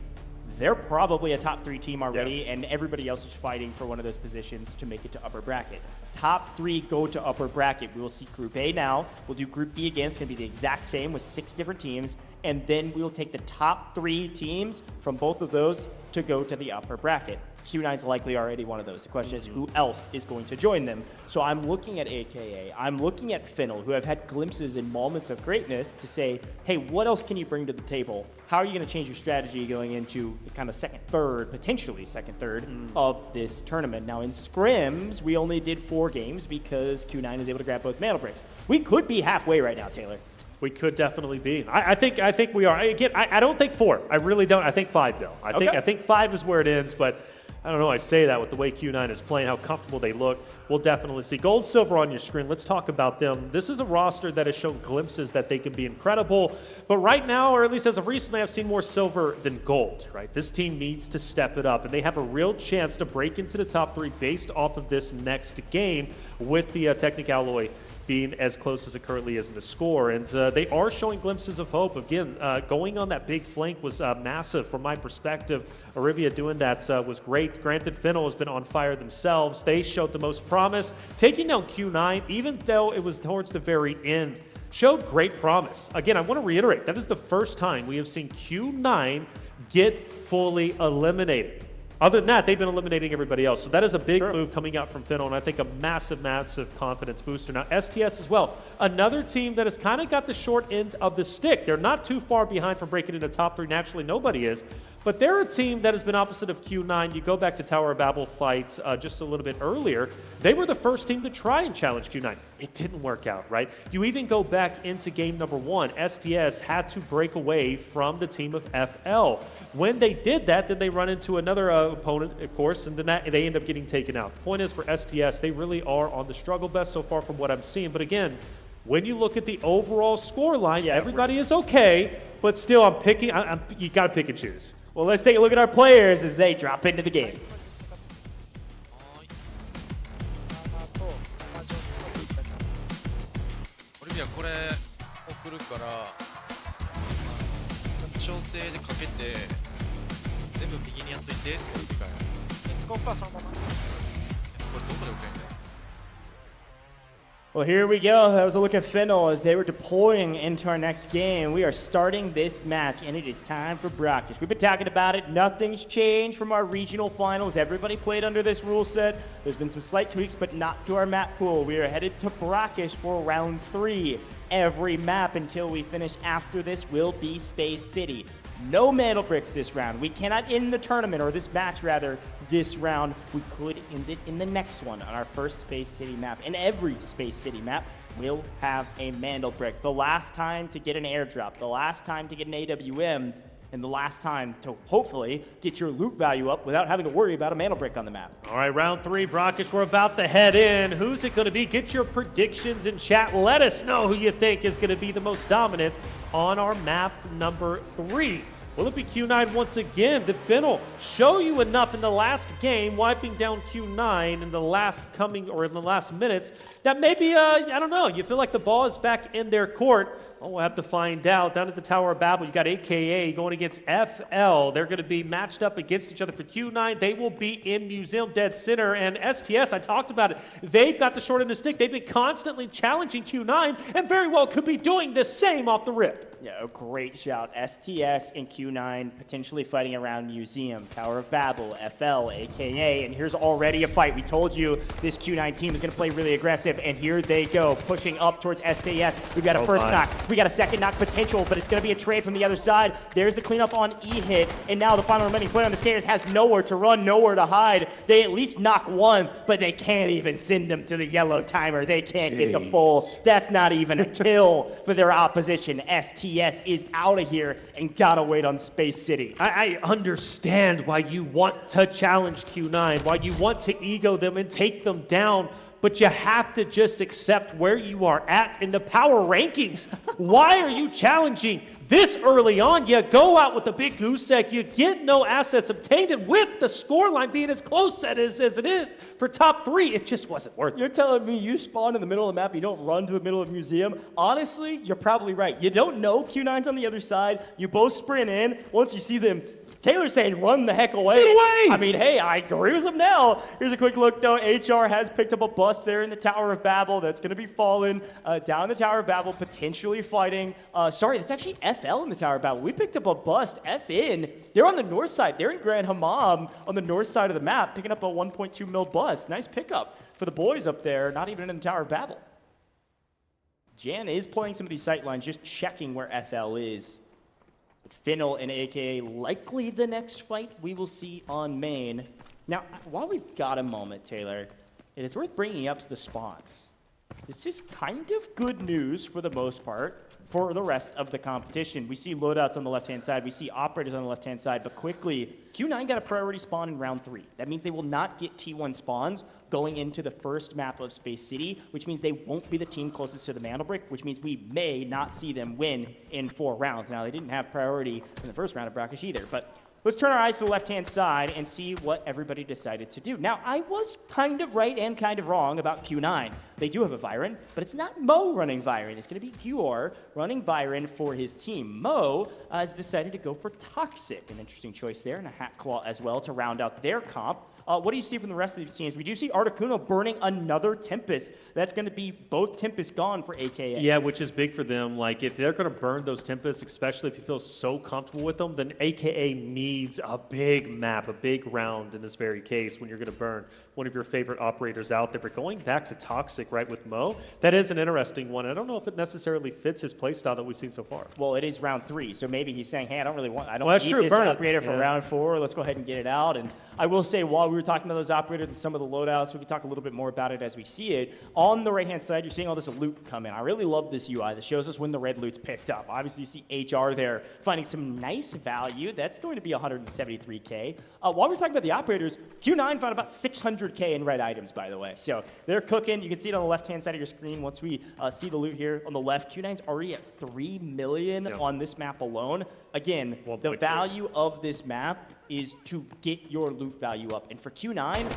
they're probably a top 3 team already, and everybody else is fighting for one of those positions to make it to upper bracket. Top 3 go to upper bracket. We will see Group A now. We'll do Group B again. It's going to be the exact same with 6 different teams, and then we will take the top 3 teams from both of those to go to the upper bracket. Q9's likely already one of those. The question is, who else is going to join them? So I'm looking at AKA, I'm looking at Finnell, who have had glimpses and moments of greatness to say, hey, what else can you bring to the table? How are you going to change your strategy going into the kind of second, third, potentially second, third of this tournament? Now in scrims, we only did 4 games because Q9 is able to grab both mantle bricks. We could be halfway right now, Taylor. We could definitely be. I think we are. Again, I don't think 4. I really don't. I think 5 though. I think 5 is where it ends, but I don't know. I say that with the way Q9 is playing, how comfortable they look. We'll definitely see. Gold, silver on your screen. Let's talk about them. This is a roster that has shown glimpses that they can be incredible. But right now, or at least as of recently, I've seen more silver than gold, right? This team needs to step it up, and they have a real chance to break into the top 3 based off of this next game with the Technic Alloy being as close as it currently is in the score. And they are showing glimpses of hope. Again, going on that big flank was massive from my perspective. Arivia doing that was great. Granted, Finnell has been on fire themselves. They showed the most promise. Taking down Q9, even though it was towards the very end, showed great promise. Again, I want to reiterate, that is the first time we have seen Q9 get fully eliminated. Other than that, they've been eliminating everybody else. So that is a big move coming out from Finnell, and I think a massive, massive confidence booster. Now, STS as well, another team that has kind of got the short end of the stick. They're not too far behind from breaking into top 3. Naturally, nobody is. But they're a team that has been opposite of Q9. You go back to Tower of Babel fights just a little bit earlier. They were the first team to try and challenge Q9. It didn't work out, right? You even go back into game number 1. STS had to break away from the team of FL. When they did that, then they run into another opponent, of course, and then they end up getting taken out. The point is, for STS, they really are on the struggle bus so far from what I'm seeing. But again, when you look at the overall score line, everybody is okay, but still, I'm picking. You got to pick and choose. Well, let's take a look at our players as they drop into the game. Olivia, これ送るから調整でかけて全部右にやっといてスコープ以外スコープはそのままこれどこで送れんだよ Well, here we go. That was a look at Finnell as they were deploying into our next game. We are starting this match, and it is time for Brackish. We've been talking about it. Nothing's changed from our regional finals. Everybody played under this rule set. There's been some slight tweaks, but not to our map pool. We are headed to Brackish for round 3. Every map until we finish after this will be Space City. No mantle bricks this round. We cannot end the tournament, or this match rather, this round. We could end it in the next one on our first Space City map. And every Space City map will have a mantle brick. The last time to get an airdrop, the last time to get an AWM, and the last time to hopefully get your loot value up without having to worry about a mantle brick on the map. All right, round 3, Brackish, we're about to head in. Who's it going to be? Get your predictions in chat. Let us know who you think is going to be the most dominant on our map number 3. Will it be Q9 once again? Did Fennel show you enough in the last game, wiping down Q9 in the last minutes, that maybe, I don't know, you feel like the ball is back in their court? Well, we'll have to find out. Down at the Tower of Babel, you got AKA going against FL. They're going to be matched up against each other for Q9. They will be in Museum Dead Center. And STS, I talked about it, they've got the short end of the stick. They've been constantly challenging Q9 and very well could be doing the same off the rip. Yeah, a great shout. STS and Q9 potentially fighting around Museum, Tower of Babel, FL, AKA, and here's already a fight. We told you this Q9 team is going to play really aggressive, and here they go, pushing up towards STS. We've got a first knock. We got a second knock potential, but it's going to be a trade from the other side. There's the cleanup on E-hit, and now the final remaining player on the stairs has nowhere to run, nowhere to hide. They at least knock one, but they can't even send them to the yellow timer. They can't get the full. That's not even a kill for their opposition. STS is out of here and gotta wait on Space City. I understand why you want to challenge Q9, why you want to ego them and take them down, but you have to just accept where you are at in the power rankings. Why are you challenging this early on? You go out with the big goose egg, you get no assets obtained, and with the scoreline being as close as it is for top 3, it just wasn't worth it. You're telling me you spawn in the middle of the map, you don't run to the middle of Museum? Honestly, you're probably right. You don't know Q9's on the other side. You both sprint in. Once you see them, Taylor's saying run the heck away. Get away! I mean, hey, I agree with him now. Here's a quick look, though. HR has picked up a bust there in the Tower of Babel. That's going to be fallen down the Tower of Babel, potentially fighting. Sorry, that's actually FL in the Tower of Babel. We picked up a bust. FN. They're on the north side. They're in Grand Hammam on the north side of the map, picking up a 1.2 mil bust. Nice pickup for the boys up there, not even in the Tower of Babel. Jan is playing some of these sight lines, just checking where FL is. Fennel and AKA likely the next fight we will see on main. Now, while we've got a moment, Taylor, it is worth bringing up the spawns. This is kind of good news for the most part for the rest of the competition. We see loadouts on the left-hand side. We see operators on the left-hand side. But quickly, Q9 got a priority spawn in round 3. That means they will not get T1 spawns going into the first map of Space City, which means they won't be the team closest to the mantle brick, which means we may not see them win in 4 rounds. Now, they didn't have priority in the first round of Brackish either, but let's turn our eyes to the left-hand side and see what everybody decided to do. Now, I was kind of right and kind of wrong about Q9. They do have a Viren, but it's not Mo running Viren. It's going to be Gior running Viren for his team. Mo has decided to go for Toxic, an interesting choice there, and a Hat Claw as well to round out their comp. What do you see from the rest of these teams? We do see Articuno burning another Tempest. That's going to be both Tempests gone for AKA. Yeah, which is big for them. Like, if they're going to burn those Tempests, especially if you feel so comfortable with them, then AKA needs a big map, a big round in this very case when you're going to burn one of your favorite operators out there. But going back to Toxic, right, with Mo, that is an interesting one. I don't know if it necessarily fits his playstyle that we've seen so far. Well, it is round 3, so maybe he's saying, hey, I don't well, that's need true. this Burn operator it. for round 4. Let's go ahead and get it out. And I will say, while we were talking about those operators and some of the loadouts, we can talk a little bit more about it as we see it. On the right-hand side, you're seeing all this loot come in. I really love this UI that shows us when the red loot's picked up. Obviously, you see HR there finding some nice value. That's going to be 173K. While we're talking about the operators, Q9 found about 600K in red items, by the way. So they're cooking. You can see it on the left-hand side of your screen. Once we see the loot here on the left, Q9's already at 3 million on this map alone. Again, the value of this map is to get your loot value up. And for Q9,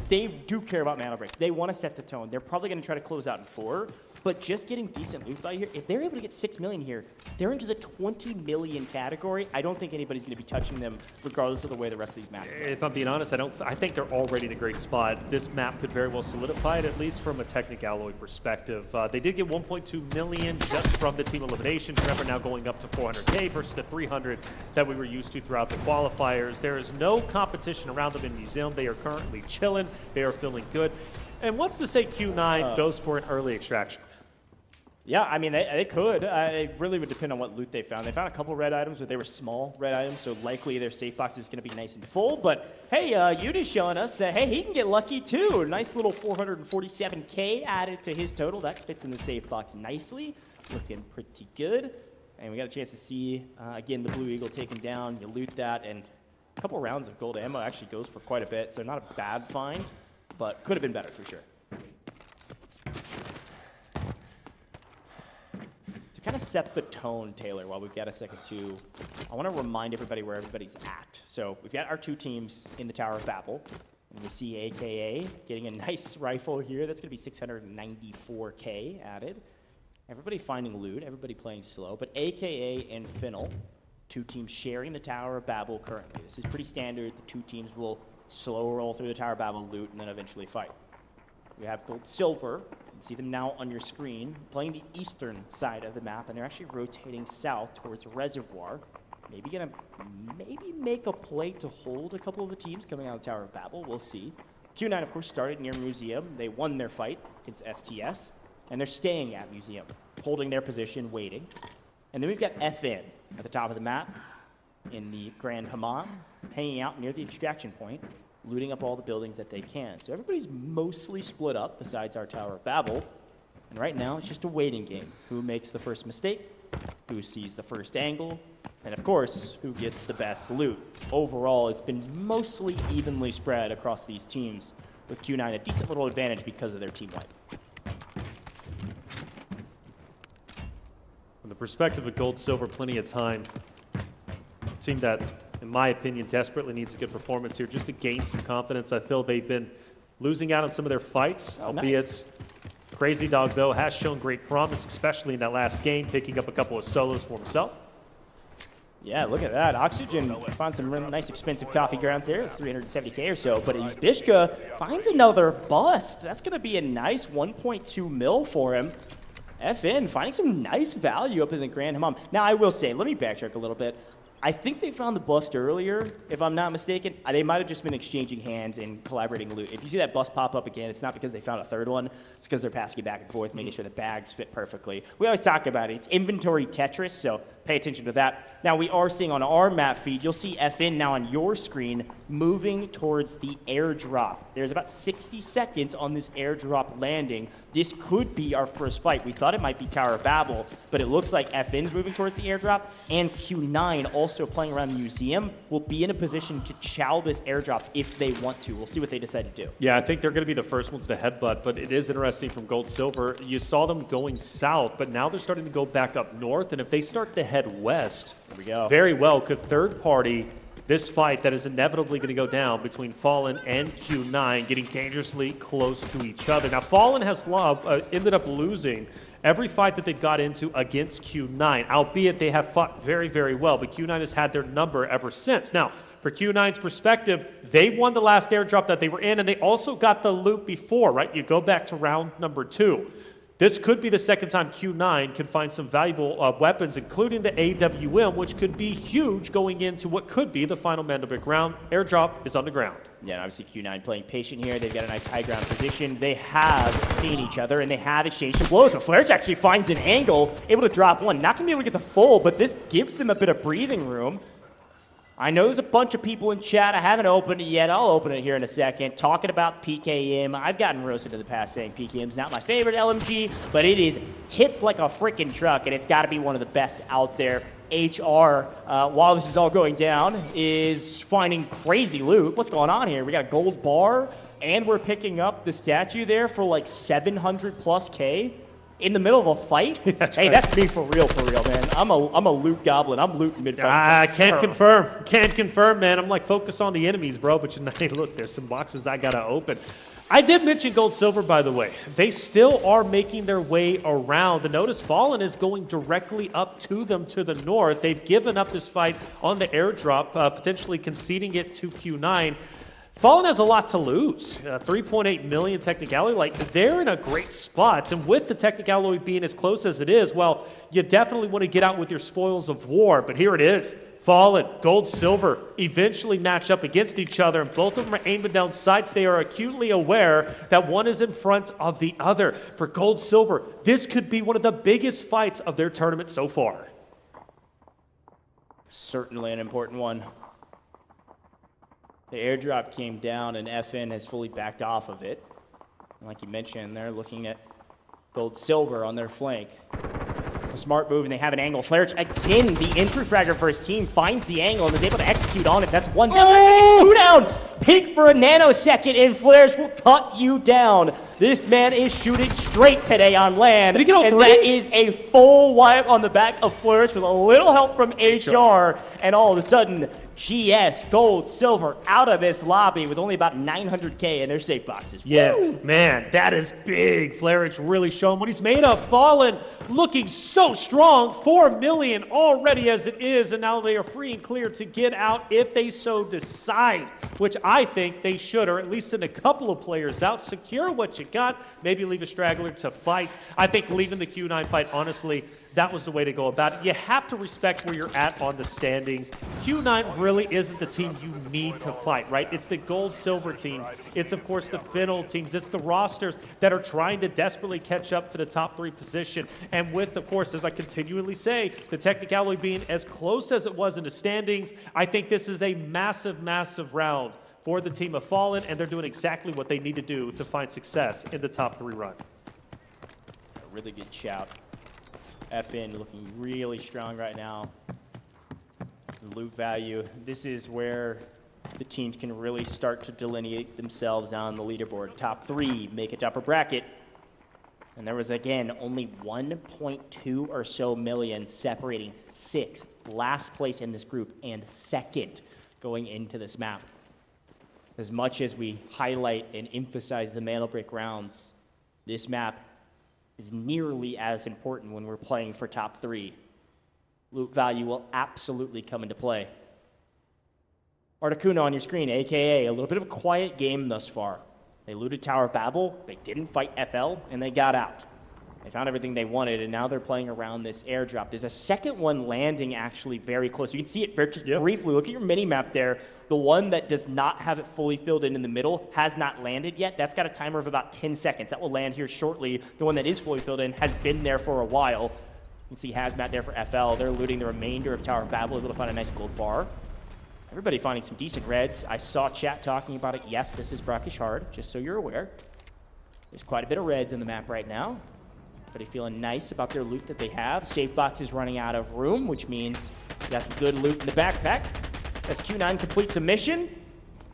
they do care about mana breaks. They want to set the tone. They're probably going to try to close out in 4, but just getting decent loot value here, if they're able to get 6 million here, they're into the 20 million category. I don't think anybody's going to be touching them regardless of the way the rest of these maps go. If I'm being honest, I think they're already in a great spot. This map could very well solidify it, at least from a Technic-Alloy perspective. They did get 1.2 million just from the team eliminations. Remember, now going up to 400K versus the 300 that we were used to throughout the qualifiers. There is no competition around them in Museum. They are currently chilling. They are feeling good. And what's to say Q9 goes for an early extraction? Yeah, I mean, they could. It really would depend on what loot they found. They found a couple red items, but they were small red items, so likely their safe box is going to be nice and full. But hey, Yudi's showing us that, hey, he can get lucky too. Nice little 447K added to his total. That fits in the safe box nicely. Looking pretty good. And we got a chance to see, again, the Blue Eagle taken down. You loot that, and a couple rounds of gold ammo actually goes for quite a bit, so not a bad find, but could have been better for sure. To kind of set the tone, Taylor, while we've got a second to I want to remind everybody where everybody's at. So we've got our 2 teams in the Tower of Babel. And we see AKA getting a nice rifle here. That's going to be 694K added. Everybody finding loot, everybody playing slow. But AKA and Finnel, 2 teams sharing the Tower of Babel currently. This is pretty standard. The 2 teams will slow roll through the Tower of Babel, loot, and then eventually fight. We have Gold Silver. You can see them now on your screen, playing the eastern side of the map, and they're actually rotating south towards Reservoir. Maybe gonna make a play to hold a couple of the teams coming out of the Tower of Babel. We'll see. Q9, of course, started near Museum. They won their fight against STS, and they're staying at Museum, holding their position, waiting. And then we've got FN at the top of the map in the Grand Hammam, hanging out near the extraction point, looting up all the buildings that they can. So everybody's mostly split up besides our Tower of Babel. And right now, it's just a waiting game. Who makes the first mistake? Who sees the first angle? And of course, who gets the best loot? Overall, it's been mostly evenly spread across these teams, with Q9 a decent little advantage because of their team wipe. From the perspective of Gold Silver, plenty of time. A team that, in my opinion, desperately needs a good performance here just to gain some confidence. I feel they've been losing out on some of their fights, albeit nice. Crazy Dog, though, has shown great promise, especially in that last game, picking up a couple of solos for himself. Yeah, look at that. Oxygen found some really nice expensive coffee grounds there. It's 370K or so. But Bishka finds another bust. That's going to be a nice 1.2 mil for him. FN finding some nice value up in the Grand Hammam. Now, I will say, let me backtrack a little bit. I think they found the bust earlier, if I'm not mistaken. They might have just been exchanging hands and collaborating loot. If you see that bust pop up again, it's not because they found a third one. It's because they're passing it back and forth, making sure the bags fit perfectly. We always talk about it. It's inventory Tetris, so pay attention to that. Now, we are seeing on our map feed, you'll see FN now on your screen moving towards the airdrop. There's about 60 seconds on this airdrop landing. This could be our first fight. We thought it might be Tower of Babel, but it looks like FN's moving towards the airdrop, and Q9 also playing around the museum will be in a position to chow this airdrop if they want to. We'll see what they decide to do. Yeah, I think they're going to be the first ones to headbutt, but it is interesting from Gold Silver. You saw them going south, but now they're starting to go back up north, and if they start to head west, here we go. Very well could third party this fight that is inevitably going to go down between Fallen and Q9, getting dangerously close to each other. Now, Fallen has ended up losing every fight that they've got into against Q9, albeit they have fought very, very well, but Q9 has had their number ever since. Now, for Q9's perspective, they won the last airdrop that they were in, and they also got the loot before, right? You go back to round number 2. This could be the second time Q9 can find some valuable weapons, including the AWM, which could be huge going into what could be the final Mandelbrot round. Airdrop is on the ground. Yeah, and obviously Q9 playing patient here. They've got a nice high ground position. They have seen each other, and they have exchanged some blows. But Flares actually finds an angle, able to drop one. Not going to be able to get the full, but this gives them a bit of breathing room. I know there's a bunch of people in chat. I haven't opened it yet. I'll open it here in a second. Talking about PKM. I've gotten roasted in the past saying PKM's not my favorite LMG, but it hits like a freaking truck, and it's got to be one of the best out there. HR, while this is all going down, is finding crazy loot. What's going on here? We got a gold bar, and we're picking up the statue there for like 700 plus K. In the middle of a fight? That's me for real, man. I'm a loot goblin. I'm looting mid-fight. I can't confirm, man. I'm like, focus on the enemies, bro. But hey, look, there's some boxes I gotta open. I did mention Gold Silver, by the way. They still are making their way around. And notice Fallen is going directly up to them to the north. They've given up this fight on the airdrop, potentially conceding it to Q9. Fallen has a lot to lose. 3.8 million technicality. Like, they're in a great spot. And with the technicality being as close as it is, well, you definitely want to get out with your spoils of war. But here it is. Fallen, Gold Silver eventually match up against each other. And both of them are aiming down sights. They are acutely aware that one is in front of the other. For Gold Silver, this could be one of the biggest fights of their tournament so far. Certainly an important one. The airdrop came down, and FN has fully backed off of it. And like you mentioned, they're looking at Gold Silver on their flank. A smart move, and they have an angle. Flares, again, the entry fragger for his team finds the angle and is able to execute on it. That's one down. Oh! Two down! Peek for a nanosecond, and Flares will cut you down. This man is shooting straight today on land. Did he get all and three? that is a full wipe on the back of Flourish with a little help from HR. And all of a sudden, GS, gold, silver, out of this lobby with only about 900K in their safe boxes. Yeah, Woo! man, that is big. Flarich really showing what he's made of. Fallen looking so strong. 4 million already as it is, and now they are free and clear to get out if they so decide, which I think they should, or at least send a couple of players out, secure what you got, maybe leave a straggler to fight. I think leaving the Q9 fight, honestly, that was the way to go about it. You have to respect where you're at on the standings. Q9 really isn't the team you need to fight, right? It's the gold, silver teams. It's, of course, the Fiddle teams. It's the rosters that are trying to desperately catch up to the top 3 position. And with, of course, as I continually say, the technicality being as close as it was in the standings, I think this is a massive, massive round for the team of Fallen, and they're doing exactly what they need to do to find success in the top 3 run. A really good shout. FN looking really strong right now. Loot value. This is where the teams can really start to delineate themselves on the leaderboard. Top 3 make a upper bracket. And there was, again, only 1.2 or so million separating 6th, last place in this group, and 2nd going into this map. As much as we highlight and emphasize the mantle break rounds, this map is nearly as important when we're playing for top 3. Loot value will absolutely come into play. Articuno on your screen, AKA a little bit of a quiet game thus far. They looted Tower of Babel, they didn't fight FL, and they got out. They found everything they wanted, and now they're playing around this airdrop. There's a second one landing actually very close. You can see it just briefly. Look at your mini-map there. The one that does not have it fully filled in the middle has not landed yet. That's got a timer of about 10 seconds. That will land here shortly. The one that is fully filled in has been there for a while. You can see Hazmat there for FL. They're looting the remainder of Tower of Babel, able to find a nice gold bar. Everybody finding some decent reds. I saw chat talking about it. Yes, this is brackish hard, just so you're aware. There's quite a bit of reds in the map right now. Everybody feeling nice about their loot that they have. Safe box is running out of room, which means we got some good loot in the backpack. As Q9 completes a mission,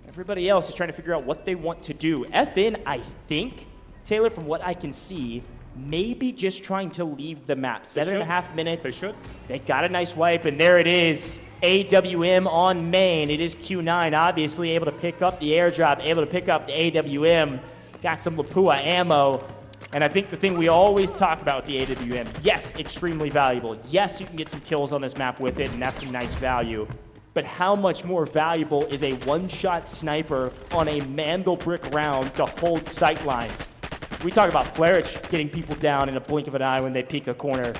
everybody else is trying to figure out what they want to do. FN, I think, Taylor, from what I can see, maybe just trying to leave the map. 7.5 minutes. They should. They got a nice wipe, and there it is. AWM on main. It is Q9, obviously able to pick up the airdrop, able to pick up the AWM. Got some Lapua ammo. And I think the thing we always talk about with the AWM, yes, extremely valuable. Yes, you can get some kills on this map with it, and that's some nice value. But how much more valuable is a one-shot sniper on a Mandel brick round to hold sight lines? We talk about Flarich getting people down in a blink of an eye when they peek a corner.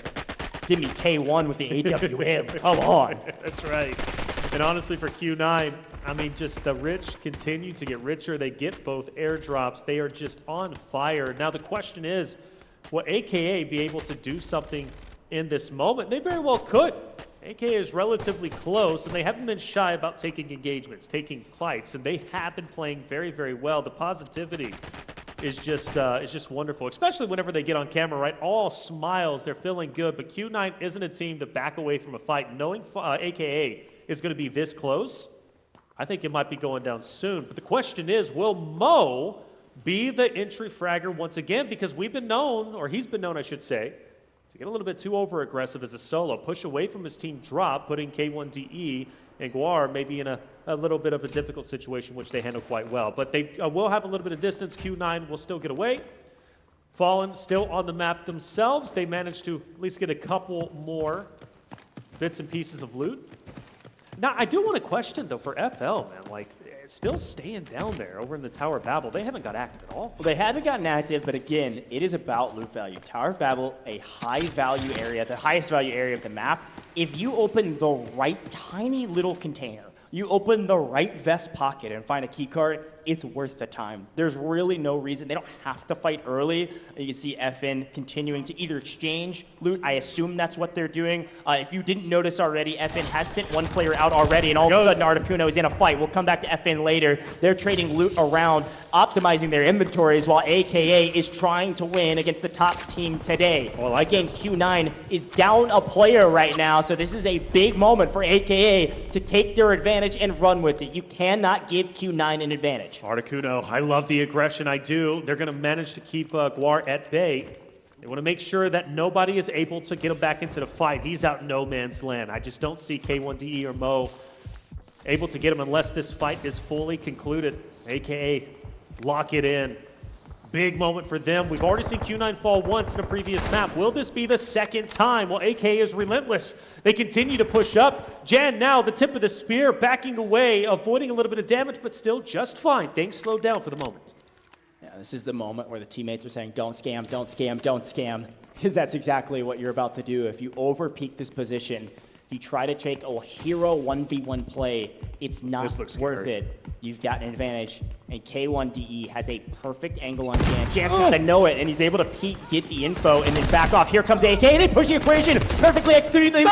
Give me K1 with the AWM. Come on. That's right. And honestly, for Q9, I mean, just the rich continue to get richer. They get both airdrops. They are just on fire. Now, the question is, will AKA be able to do something in this moment? They very well could. AKA is relatively close, and they haven't been shy about taking engagements, taking fights, and they have been playing very, very well. The positivity is just wonderful, especially whenever they get on camera, right? All smiles, they're feeling good, but Q9 isn't a team to back away from a fight. Knowing AKA is going to be this close, I think it might be going down soon. But the question is, will Mo be the entry fragger once again? Because we've been known, or he's been known, I should say, to get a little bit too over-aggressive as a solo, push away from his team drop, putting K1DE and Guar maybe in a little bit of a difficult situation, which they handle quite well. But they will have a little bit of distance. Q9 will still get away. Fallen still on the map themselves. They managed to at least get a couple more bits and pieces of loot. Now, I do want to question, though, for FL, man, like, still staying down there over in the Tower of Babel. They haven't got active at all. Well, they haven't gotten active, but again, it is about loot value. Tower of Babel, a high-value area, the highest value area of the map. If you open the right tiny little container, you open the right vest pocket and find a key card, it's worth the time. There's really no reason. They don't have to fight early. You can see FN continuing to either exchange loot. I assume that's what they're doing. If you didn't notice already, FN has sent one player out already, and all of a sudden Articuno is in a fight. We'll come back to FN later. They're trading loot around, optimizing their inventories, while AKA is trying to win against the top team today. Well, again, Q9 is down a player right now, so this is a big moment for AKA to take their advantage and run with it. You cannot give Q9 an advantage. advantage. Articuno, I love the aggression, I do. They're going to manage to keep Guar at bay. They want to make sure that nobody is able to get him back into the fight. He's out in no man's land. I just don't see K1DE or Mo able to get him unless this fight is fully concluded, aka lock it in. Big moment for them. We've already seen Q9 fall once in a previous map. Will this be the second time? Well, AK is relentless. They continue to push up. Jan now, the tip of the spear, backing away, avoiding a little bit of damage, but still just fine. Things slowed down for the moment. Yeah, this is the moment where the teammates are saying, don't scam, don't scam, don't scam. Because that's exactly what you're about to do. If you over-peak this position, if you try to take a hero 1v1 play, it's not worth it. You've got an advantage, and K1DE has a perfect angle on Jan. Jan's got to know it, and he's able to peek, get the info, and then back off. Here comes AK. They push the equation, perfectly executed. They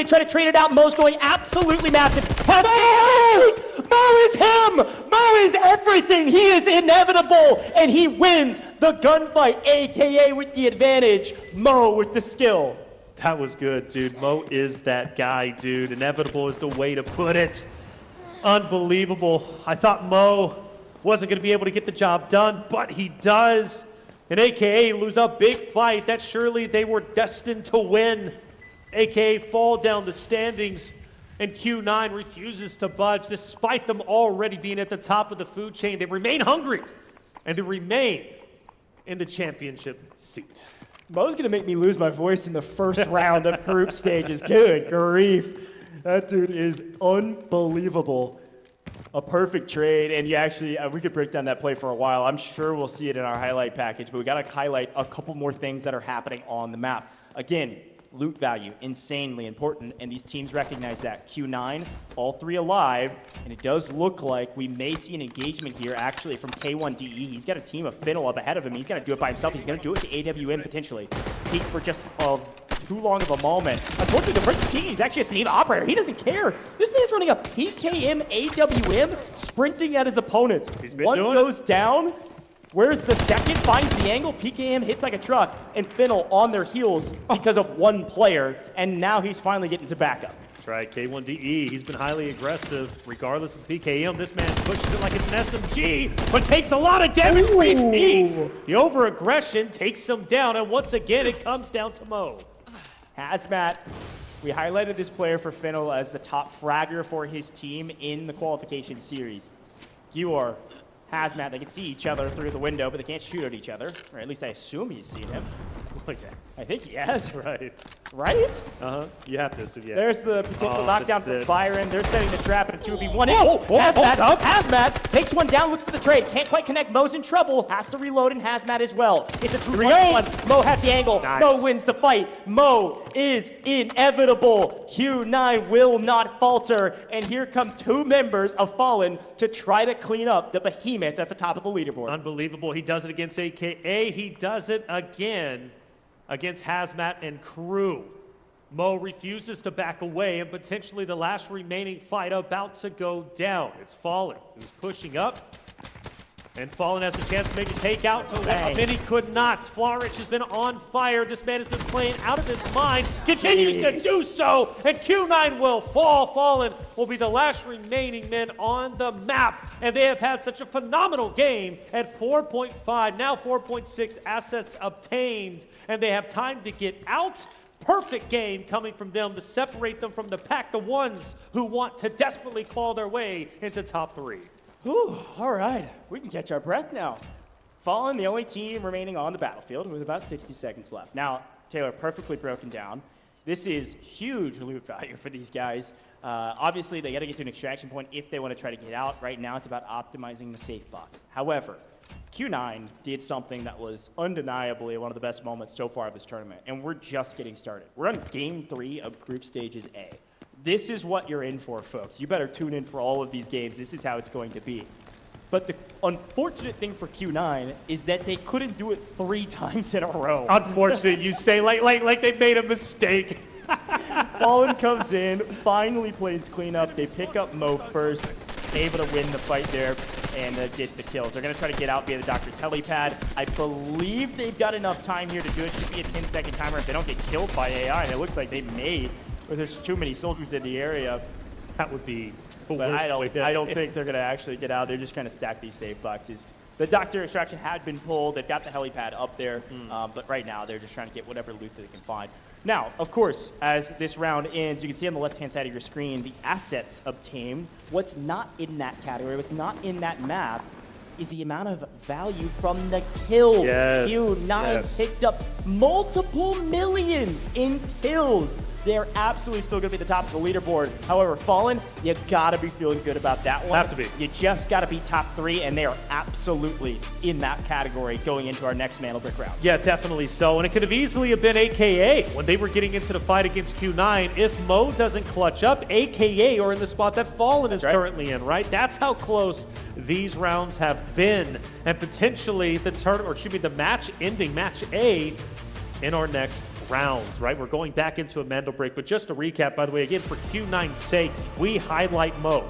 try to trade it out. Mo's going absolutely massive. Mo is him! Mo is everything! He is inevitable! And he wins the gunfight, AKA with the advantage, Mo with the skill. That was good, dude. Mo is that guy, dude. Inevitable is the way to put it. Unbelievable. I thought Mo wasn't going to be able to get the job done, but he does. And AKA lose a big fight that surely they were destined to win. AKA fall down the standings, and Q9 refuses to budge despite them already being at the top of the food chain. They remain hungry, and they remain in the championship seat. Mo's going to make me lose my voice in the first round of group stages. Good grief. That dude is unbelievable. A perfect trade, and you actually, we could break down that play for a while. I'm sure we'll see it in our highlight package, but we got to highlight a couple more things that are happening on the map. Again, loot value, insanely important, and these teams recognize that. Q9, all three alive, and it does look like we may see an engagement here actually from K1DE. He's got a team of Finnel up ahead of him. He's got to do it by himself. He's going to do it to AWM potentially. Peek for just too long of a moment. Unfortunately, the first team is actually a Sneeva operator. He doesn't care. This man's running a PKM AWM, sprinting at his opponents. One goes down. Where's the second? Finds the angle. PKM hits like a truck, and Finnel on their heels because of one player, and now he's finally getting some backup. That's right, K1DE, he's been highly aggressive. Regardless of the PKM, this man pushes it like it's an SMG, but takes a lot of damage when he peeks. The over-aggression takes him down, and once again, it comes down to Mo. Hazmat, we highlighted this player for Finnel as the top fragger for his team in the qualification series. Gior, Hazmat, they can see each other through the window, but they can't shoot at each other. Or at least I assume he's seen him. Okay. I think he has. Right. Right? Uh-huh. You have to assume, yeah. There's the potential knockdown from Byron. They're setting the trap in a 2v1. Hazmat takes one down, looks for the trade. Can't quite connect. Mo's in trouble. Has to reload, and Hazmat as well. It's a 3-1. Mo has the angle. Nice. Mo wins the fight. Mo is inevitable. Q9 will not falter. And here come two members of Fallen to try to clean up the behemoth at the top of the leaderboard. Unbelievable. He does it against AKA. He does it again against Hazmat and crew. Mo refuses to back away, and potentially the last remaining fight about to go down. It's Fallen, who's pushing up, and Fallen has a chance to maybe take out to what Mini could not. Flourish has been on fire. This man has been playing out of his mind, continues to do so, and Q9 will fall. Fallen will be the last remaining men on the map, and they have had such a phenomenal game at 4.5, now 4.6 assets obtained, and they have time to get out. Perfect game coming from them to separate them from the pack, the ones who want to desperately claw their way into top 3. Ooh, all right. We can catch our breath now. Fallen, the only team remaining on the battlefield with about 60 seconds left. Now, Taylor, perfectly broken down. This is huge loot value for these guys. Obviously, they got to get to an extraction point if they want to try to get out. Right now, it's about optimizing the safe box. However, Q9 did something that was undeniably one of the best moments so far of this tournament, and we're just getting started. We're on Game 3 of Group Stages A. This is what you're in for, folks. You better tune in for all of these games. This is how it's going to be. But the unfortunate thing for Q9 is that they couldn't do it 3 times in a row. Unfortunate, you say, like they made a mistake. Fallen comes in, finally plays cleanup. They pick up Mo first, able to win the fight there and get the kills. They're going to try to get out via the Doctor's helipad. I believe they've got enough time here to do it. Should be a 10-second timer if they don't get killed by AI, and it looks like they may, but there's too many soldiers in the area. That would be the But worst I way don't think they're going to actually get out. They're just kind of stack these safe boxes. The Doctor extraction had been pulled. They've got the helipad up there. But right now, they're just trying to get whatever loot that they can find. Now, of course, as this round ends, you can see on the left-hand side of your screen the assets obtained. What's not in that category, what's not in that map, is the amount of value from the kills. Yes. Q9 picked up multiple millions in kills. They're absolutely still going to be at the top of the leaderboard. However, Fallen, you got to be feeling good about that one. Have to be. You just got to be top 3, and they are absolutely in that category going into our next Mantle Brick round. Yeah, definitely so. And it could have easily have been AKA when they were getting into the fight against Q9. If Mo doesn't clutch up, AKA are in the spot that Fallen is currently in, right? That's how close these rounds have been. And potentially the match-ending match A in our next rounds, right? We're going back into a Mantle Break, but just to recap, by the way, again, for Q9's sake, we highlight Mo.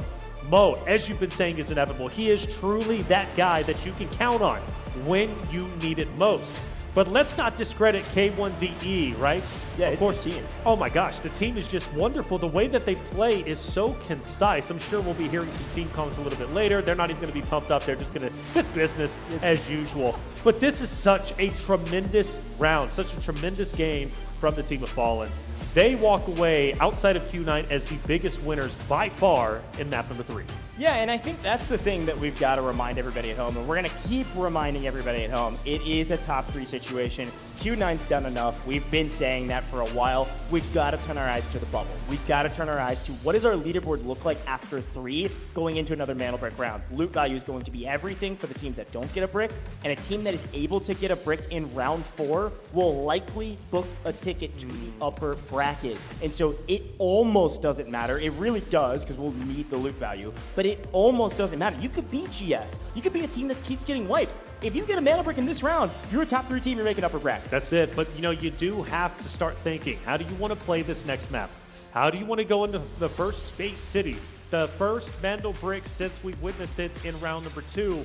Mo, as you've been saying, is inevitable. He is truly that guy that you can count on when you need it most. But let's not discredit K1DE, right? Yeah, of course. Team. Oh my gosh, the team is just wonderful. The way that they play is so concise. I'm sure we'll be hearing some team comments a little bit later. They're not even going to be pumped up. They're just going to, it's business as usual. But this is such a tremendous round, such a tremendous game from the team of Fallen. They walk away outside of Q9 as the biggest winners by far in map number 3. Yeah, and I think that's the thing that we've got to remind everybody at home, and we're going to keep reminding everybody at home. It is a top 3 situation. Q9's done enough. We've been saying that for a while. We've got to turn our eyes to the bubble. We've got to turn our eyes to what does our leaderboard look like after 3 going into another Mantle Brick round. Loot value is going to be everything for the teams that don't get a brick, and a team that is able to get a brick in round 4 will likely book a ticket to the upper bracket. And so it almost doesn't matter. It really does, because we'll need the loot value, but it almost doesn't matter. You could be GS. You could be a team that keeps getting wiped. If you get a Mantle Brick in this round, you're a top 3 team, you're making upper bracket. That's it. But, you know, you do have to start thinking, how do you want to play this next map? How do you want to go into the first Space City? The first Mantle Brick since we've witnessed it in round number 2.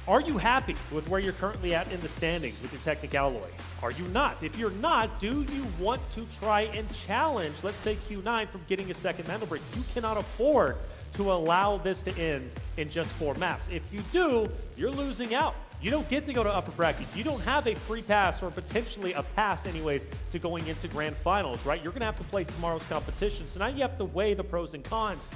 Are you happy with where you're currently at in the standings with your Technic Alloy? Are you not? If you're not, do you want to try and challenge, let's say Q9, from getting a second Mantle Brick? You cannot afford to allow this to end in just 4 maps. If you do, you're losing out. You don't get to go to upper bracket. You don't have a free pass, or potentially a pass anyways, to going into grand finals, right? You're gonna have to play tomorrow's competition. So now you have to weigh the pros and cons.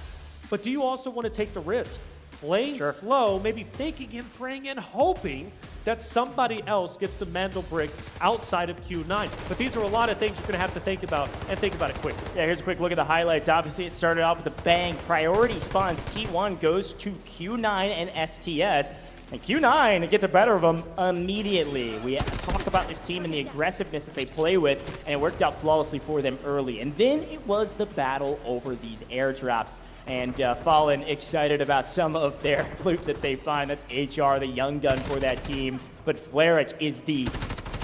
But do you also want to take the risk? Playing slow, maybe thinking and praying and hoping that somebody else gets the Mantle Brick outside of Q9. But these are a lot of things you're going to have to think about, and think about it quickly. Yeah, here's a quick look at the highlights. Obviously, it started off with a bang. Priority spawns. T1 goes to Q9 and STS. And Q9 get the better of them immediately. We talk about this team and the aggressiveness that they play with, and it worked out flawlessly for them early. And then it was the battle over these airdrops. And Fallen excited about some of their loot that they find. That's HR, the young gun for that team. But Flarich is the,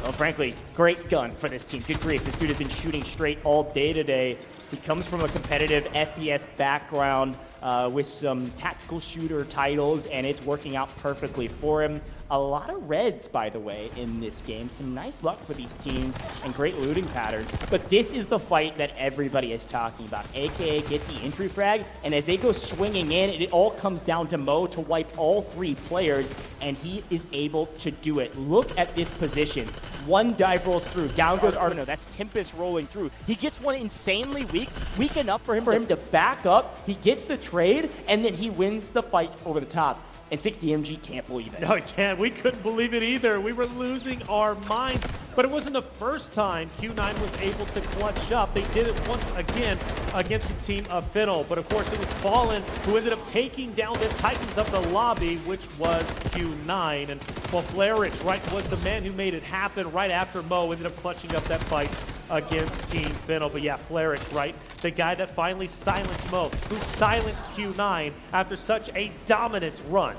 well, frankly, great gun for this team. Good grief, this dude has been shooting straight all day today. He comes from a competitive FPS background with some tactical shooter titles, and it's working out perfectly for him. A lot of reds, by the way, in this game. Some nice luck for these teams and great looting patterns. But this is the fight that everybody is talking about, aka get the entry frag. And as they go swinging in, it all comes down to Mo to wipe all 3 players, and he is able to do it. Look at this position. One dive rolls through. Down goes Arvino. That's Tempest rolling through. He gets one insanely weak enough for him to back up. He gets the trade, and then he wins the fight over the top. And 60MG can't believe it. No, he can't. We couldn't believe it either. We were losing our minds. But it wasn't the first time Q9 was able to clutch up. They did it once again against the team of Fiddle. But of course, it was Fallen who ended up taking down the Titans of the lobby, which was Q9. And well, Flarich, right, was the man who made it happen right after Mo ended up clutching up that fight against Team Fiddle. But yeah, Flarich, right, the guy that finally silenced Mo, who silenced Q9 after such a dominant run.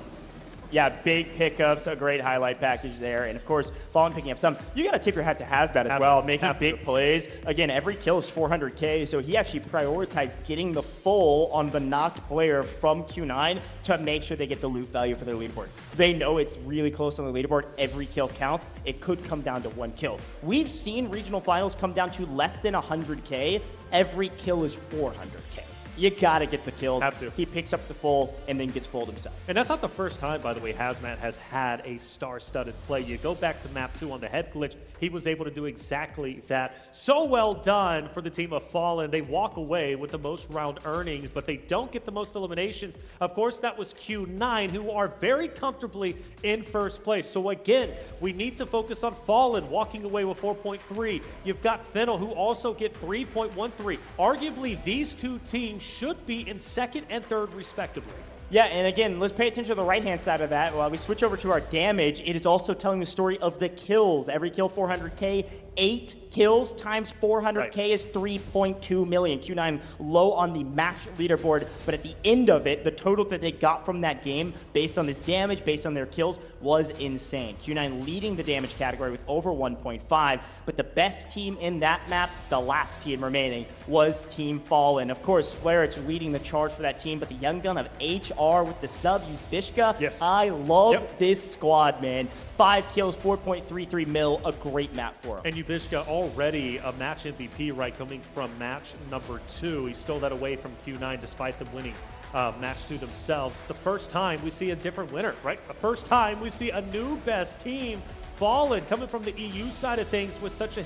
Yeah, big pickups, a great highlight package there. And of course, Fallen picking up some. You got to tip your hat to Hazbat as well, making big plays. Again, every kill is 400K, so he actually prioritized getting the full on the knocked player from Q9 to make sure they get the loot value for their leaderboard. They know it's really close on the leaderboard. Every kill counts. It could come down to 1 kill. We've seen regional finals come down to less than 100K. Every kill is 400K. You gotta get the kills. Have to. He picks up the full and then gets fulled himself. And that's not the first time, by the way, Hazmat has had a star-studded play. You go back to map 2 on the head glitch, he was able to do exactly that. So well done for the team of Fallen. They walk away with the most round earnings, but they don't get the most eliminations. Of course, that was Q9, who are very comfortably in first place. So again, we need to focus on Fallen, walking away with 4.3. You've got Fennel, who also get 3.13. Arguably, these two teams should be in second and third respectively. Yeah, and again, let's pay attention to the right-hand side of that. While we switch over to our damage, it is also telling the story of the kills. Every kill, 400K. 8 kills times 400K is 3.2 million. Q9 low on the match leaderboard, but at the end of it, the total that they got from that game, based on this damage, based on their kills, was insane. Q9 leading the damage category with over 1.5, but the best team in that map, the last team remaining, was Team Fallen. Of course, Flarich leading the charge for that team, but the young gun of HR with the sub, use Bishka. Yes. I love this squad, man. 5 kills, 4.33 mil, a great map for him. And Yubishka already a match MVP, right, coming from match number 2. He stole that away from Q9 despite them winning match 2 themselves. The first time we see a different winner, right? The first time we see a new best team. Fallen coming from the EU side of things with such a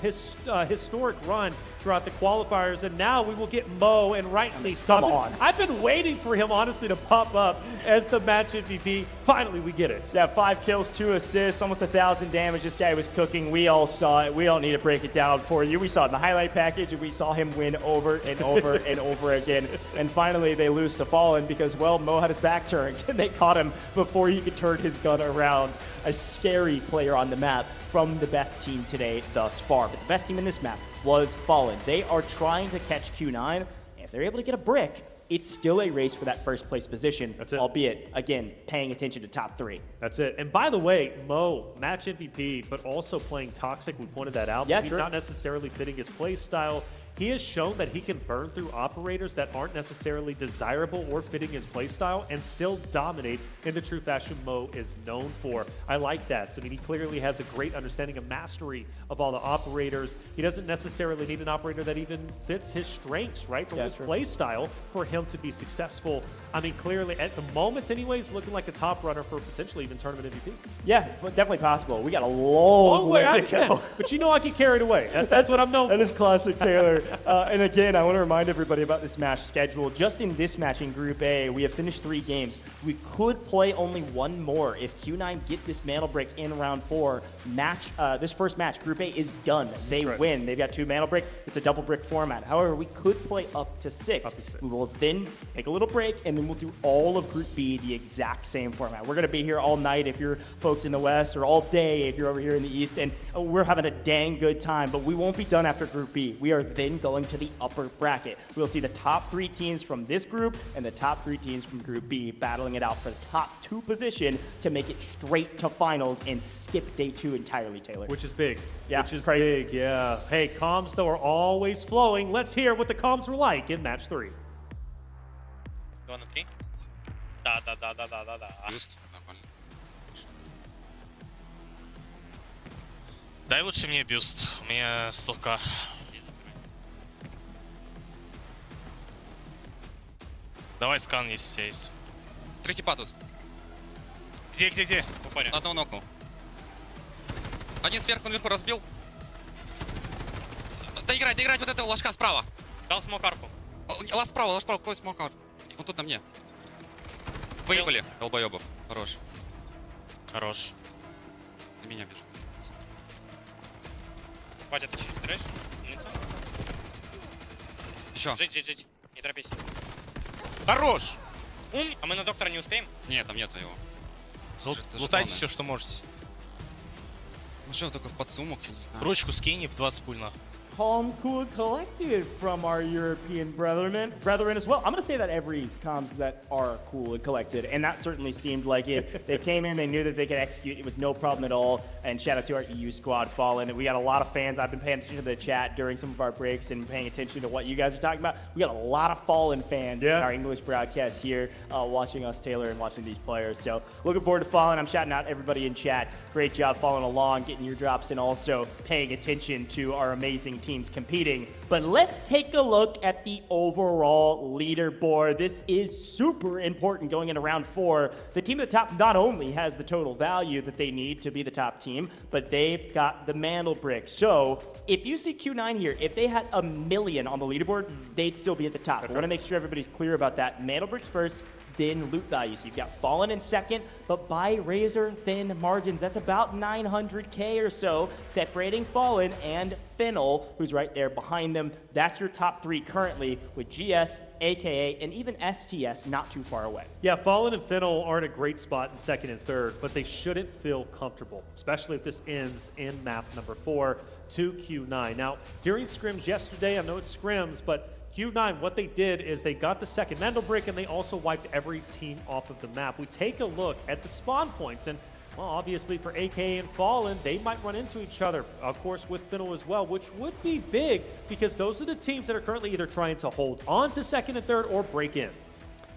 historic run throughout the qualifiers, and now we will get Mo, and rightly so. Come on. I've been waiting for him, honestly, to pop up as the match MVP. Finally, we get it. Yeah, 5 kills, 2 assists, almost 1,000 damage. This guy was cooking. We all saw it. We don't need to break it down for you. We saw it in the highlight package, and we saw him win over and over and over again. And finally, they lose to Fallen because, well, Mo had his back turned, and they caught him before he could turn his gun around. A scary player on the map from the best team today thus far. But the best team in this map was Fallen. They are trying to catch Q9. If they're able to get a brick, it's still a race for that first place position. That's it. Albeit, again, paying attention to top 3. That's it. And by the way, Mo, match MVP, but also playing Toxic. We pointed that out. Yeah, He's true. not necessarily fitting his play style. He has shown that he can burn through operators that aren't necessarily desirable or fitting his playstyle and still dominate in the true fashion Mo is known for. I like that. I mean, he clearly has a great understanding of mastery of all the operators. He doesn't necessarily need an operator that even fits his strengths, right? From his playstyle for him to be successful. I mean, clearly, at the moment anyways, looking like a top runner for potentially even tournament MVP. Yeah, but definitely possible. We got a long way to go. But you know I get carried away. That's what I'm known for. That is classic Taylor. And again, I want to remind everybody about this match schedule. Just in this match in Group A, we have finished 3 games. We could play only 1 more. If Q9 get this mantle break in round 4, this first match, Group A, is done. They win. They've got 2 mantle breaks. It's a double brick format. However, we could play up to 6. We will then take a little break, and then we'll do all of Group B the exact same format. We're going to be here all night if you're folks in the West, or all day if you're over here in the East, and we're having a dang good time, but we won't be done after Group B. We are then going to the upper bracket. We'll see the top 3 teams from this group and the top 3 teams from Group B battling it out for the top 2 position to make it straight to finals and skip day 2 entirely, Taylor. Which is big. Yeah, Which is crazy. big, yeah. Hey, comms, though, are always flowing. Let's hear what the comms were like in match 3. Go on the 3. Да. Бюст, нормально. Дай лучше мне бюст, у меня столько. Давай скан, если у тебя есть. 3 типа тут. Где? Упали. Одного нокнул. Один сверху наверху разбил. Доиграть вот этого ложка справа. Дал смокарку. Лаз справа, какой смокар? Он тут на мне. Выебали, долбоебов. Хорош. На меня бежит. Батя, ты через трэш? Умница. Еще. Жить. Не торопись. Хорош! А мы на доктора не успеем? Нет, там нету его. Лутайте все, что можете. Ну что, только в подсумок, я не знаю. Ручку скинь в 20 пуль нахуй. Calm, cool, and collected from our European brethren as well. I'm going to say that every comms that are cool and collected, and that certainly seemed like it. They came in, they knew that they could execute. It was no problem at all. And shout out to our EU squad, Fallen. We got a lot of fans. I've been paying attention to the chat during some of our breaks and paying attention to what you guys are talking about. We got a lot of Fallen fans in our English broadcast here watching us, Taylor, and watching these players. So looking forward to Fallen. I'm shouting out everybody in chat. Great job following along, getting your drops, and also paying attention to our amazing teams competing. But let's take a look at the overall leaderboard. This is super important going into round 4. The team at the top not only has the total value that they need to be the top team, but they've got the mantle brick. So if you see Q9 here, if they had 1 million on the leaderboard, they'd still be at the top. I want to make sure everybody's clear about that. Mantle bricks first, then loot value. So you've got Fallen in second, but by razor-thin margins. That's about 900K or so, separating Fallen and Fennel, who's right there behind them. That's your top 3 currently, with GS, AKA, and even STS not too far away. Yeah, Fallen and Fennel are in a great spot in second and third, but they shouldn't feel comfortable, especially if this ends in map number 4 to Q9. Now, during scrims yesterday, I know it's scrims, but Q9, what they did is they got the second mantle brick and they also wiped every team off of the map. We take a look at the spawn points, and well, obviously for AK and Fallen, they might run into each other, of course, with Fennel as well, which would be big because those are the teams that are currently either trying to hold on to second and third or break in.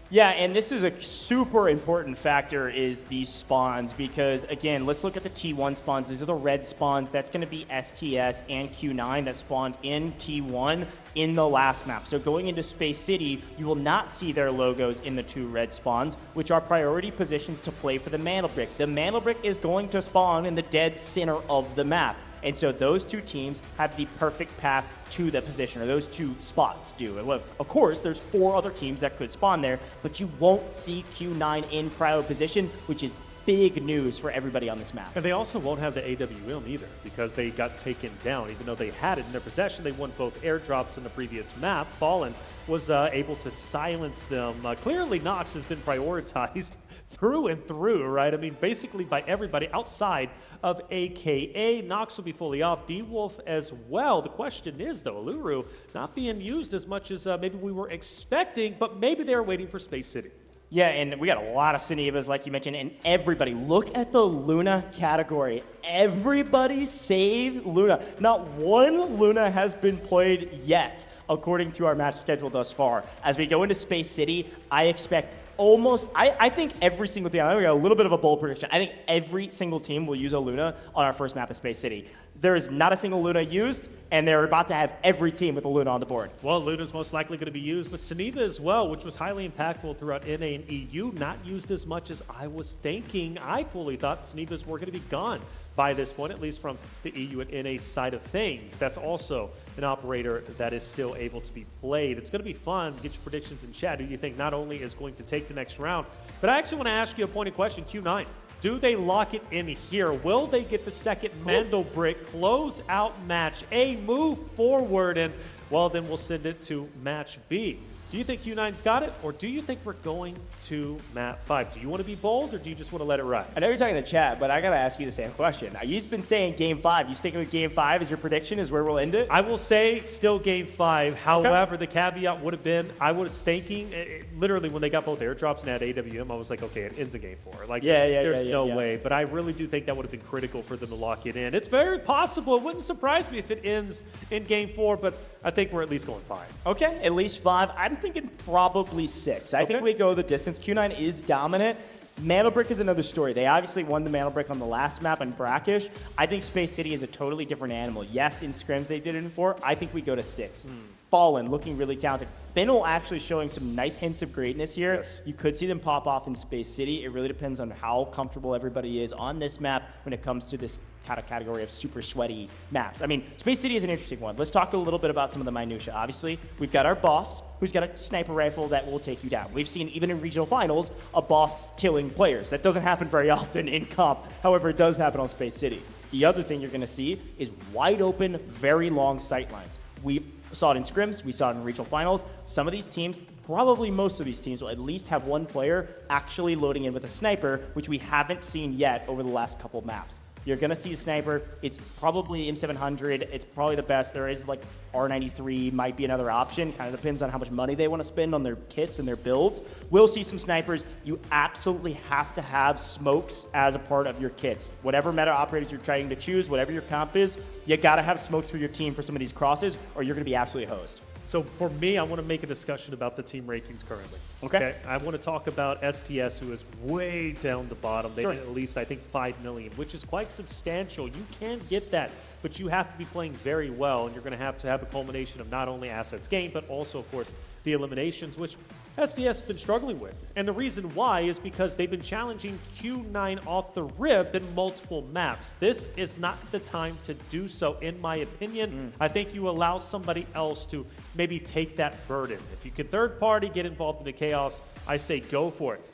Yeah, and this is a super important factor is these spawns because, again, let's look at the T1 spawns. These are the red spawns. That's going to be STS and Q9 that spawned in T1 in the last map. So going into Space City, you will not see their logos in the 2 red spawns, which are priority positions to play for the mantle brick. The mantle brick is going to spawn in the dead center of the map. And so those 2 teams have the perfect path to the position, or those 2 spots do. And of course, there's 4 other teams that could spawn there, but you won't see Q9 in cryo position, which is big news for everybody on this map. And they also won't have the AWM either because they got taken down. Even though they had it in their possession, they won both airdrops in the previous map. Fallen was able to silence them. Clearly, Nox has been prioritized through and through, right? I mean, basically by everybody outside of AKA. Nox will be fully off. D-Wolf as well. The question is, though, Aluru not being used as much as maybe we were expecting, but maybe they're waiting for Space City. Yeah, and we got a lot of Cenivas, like you mentioned, and everybody, look at the Luna category. Everybody saved Luna. Not one Luna has been played yet, according to our match schedule thus far. As we go into Space City, I expect almost, I think every single team, I know we got a little bit of a bold prediction, I think every single team will use a Luna on our first map of Space City. There is not a single Luna used, and they're about to have every team with a Luna on the board. Well, Luna's most likely going to be used, but Ceniva as well, which was highly impactful throughout NA and EU, not used as much as I was thinking. I fully thought Cenivas were going to be gone by this point, at least from the EU and NA side of things. That's also an operator that is still able to be played. It's going to be fun. Get your predictions in chat. Who do you think not only is going to take the next round, but I actually want to ask you a pointed question, Q9. Do they lock it in here? Will they get the second Mandel brick, close out match A, move forward, and well, then we'll send it to match B. Do you think Q9's got it, or do you think we're going to map 5? Do you want to be bold, or do you just want to let it ride? I know you're talking in the chat, but I got to ask you the same question. Now, you've been saying game 5. You sticking with game 5 as your prediction is where we'll end it? I will say still game 5. However, the caveat would have been, I was thinking, literally when they got both airdrops and had AWM, I was like, okay, it ends in game 4. Like, there's no way. But I really do think that would have been critical for them to lock it in. It's very possible. It wouldn't surprise me if it ends in game 4, but I think we're at least going 5. Okay, at least 5. I'm thinking probably 6. I think we go the distance. Q9 is dominant. Mantle Brick is another story. They obviously won the Mantle Brick on the last map in Brackish. I think Space City is a totally different animal. Yes, in scrims they did it in 4. I think we go to 6. Fallen, looking really talented. Fennel actually showing some nice hints of greatness here. Yes. You could see them pop off in Space City. It really depends on how comfortable everybody is on this map when it comes to this kind of category of super sweaty maps. I mean, Space City is an interesting one. Let's talk a little bit about some of the minutia. Obviously, we've got our boss, who's got a sniper rifle that will take you down. We've seen, even in regional finals, a boss killing players. That doesn't happen very often in comp. However, it does happen on Space City. The other thing you're going to see is wide open, very long sight lines. We saw it in scrims, we saw it in regional finals. Some of these teams, probably most of these teams, will at least have one player actually loading in with a sniper, which we haven't seen yet over the last couple of maps. You're going to see a sniper. It's probably M700. It's probably the best. There is like R93 might be another option. Kind of depends on how much money they want to spend on their kits and their builds. We'll see some snipers. You absolutely have to have smokes as a part of your kits. Whatever meta operators you're trying to choose, whatever your comp is, you got to have smokes for your team for some of these crosses, or you're going to be absolutely hosed. So for me, I want to make a discussion about the team rankings currently. Okay. I want to talk about STS, who is way down the bottom. They did at least, I think, 5 million, which is quite substantial. You can get that, but you have to be playing very well, and you're going to have a culmination of not only assets gained, but also, of course, the eliminations, which STS has been struggling with. And the reason why is because they've been challenging Q9 off the rip in multiple maps. This is not the time to do so, in my opinion. I think you allow somebody else to maybe take that burden. If you can third party, get involved in the chaos, I say go for it.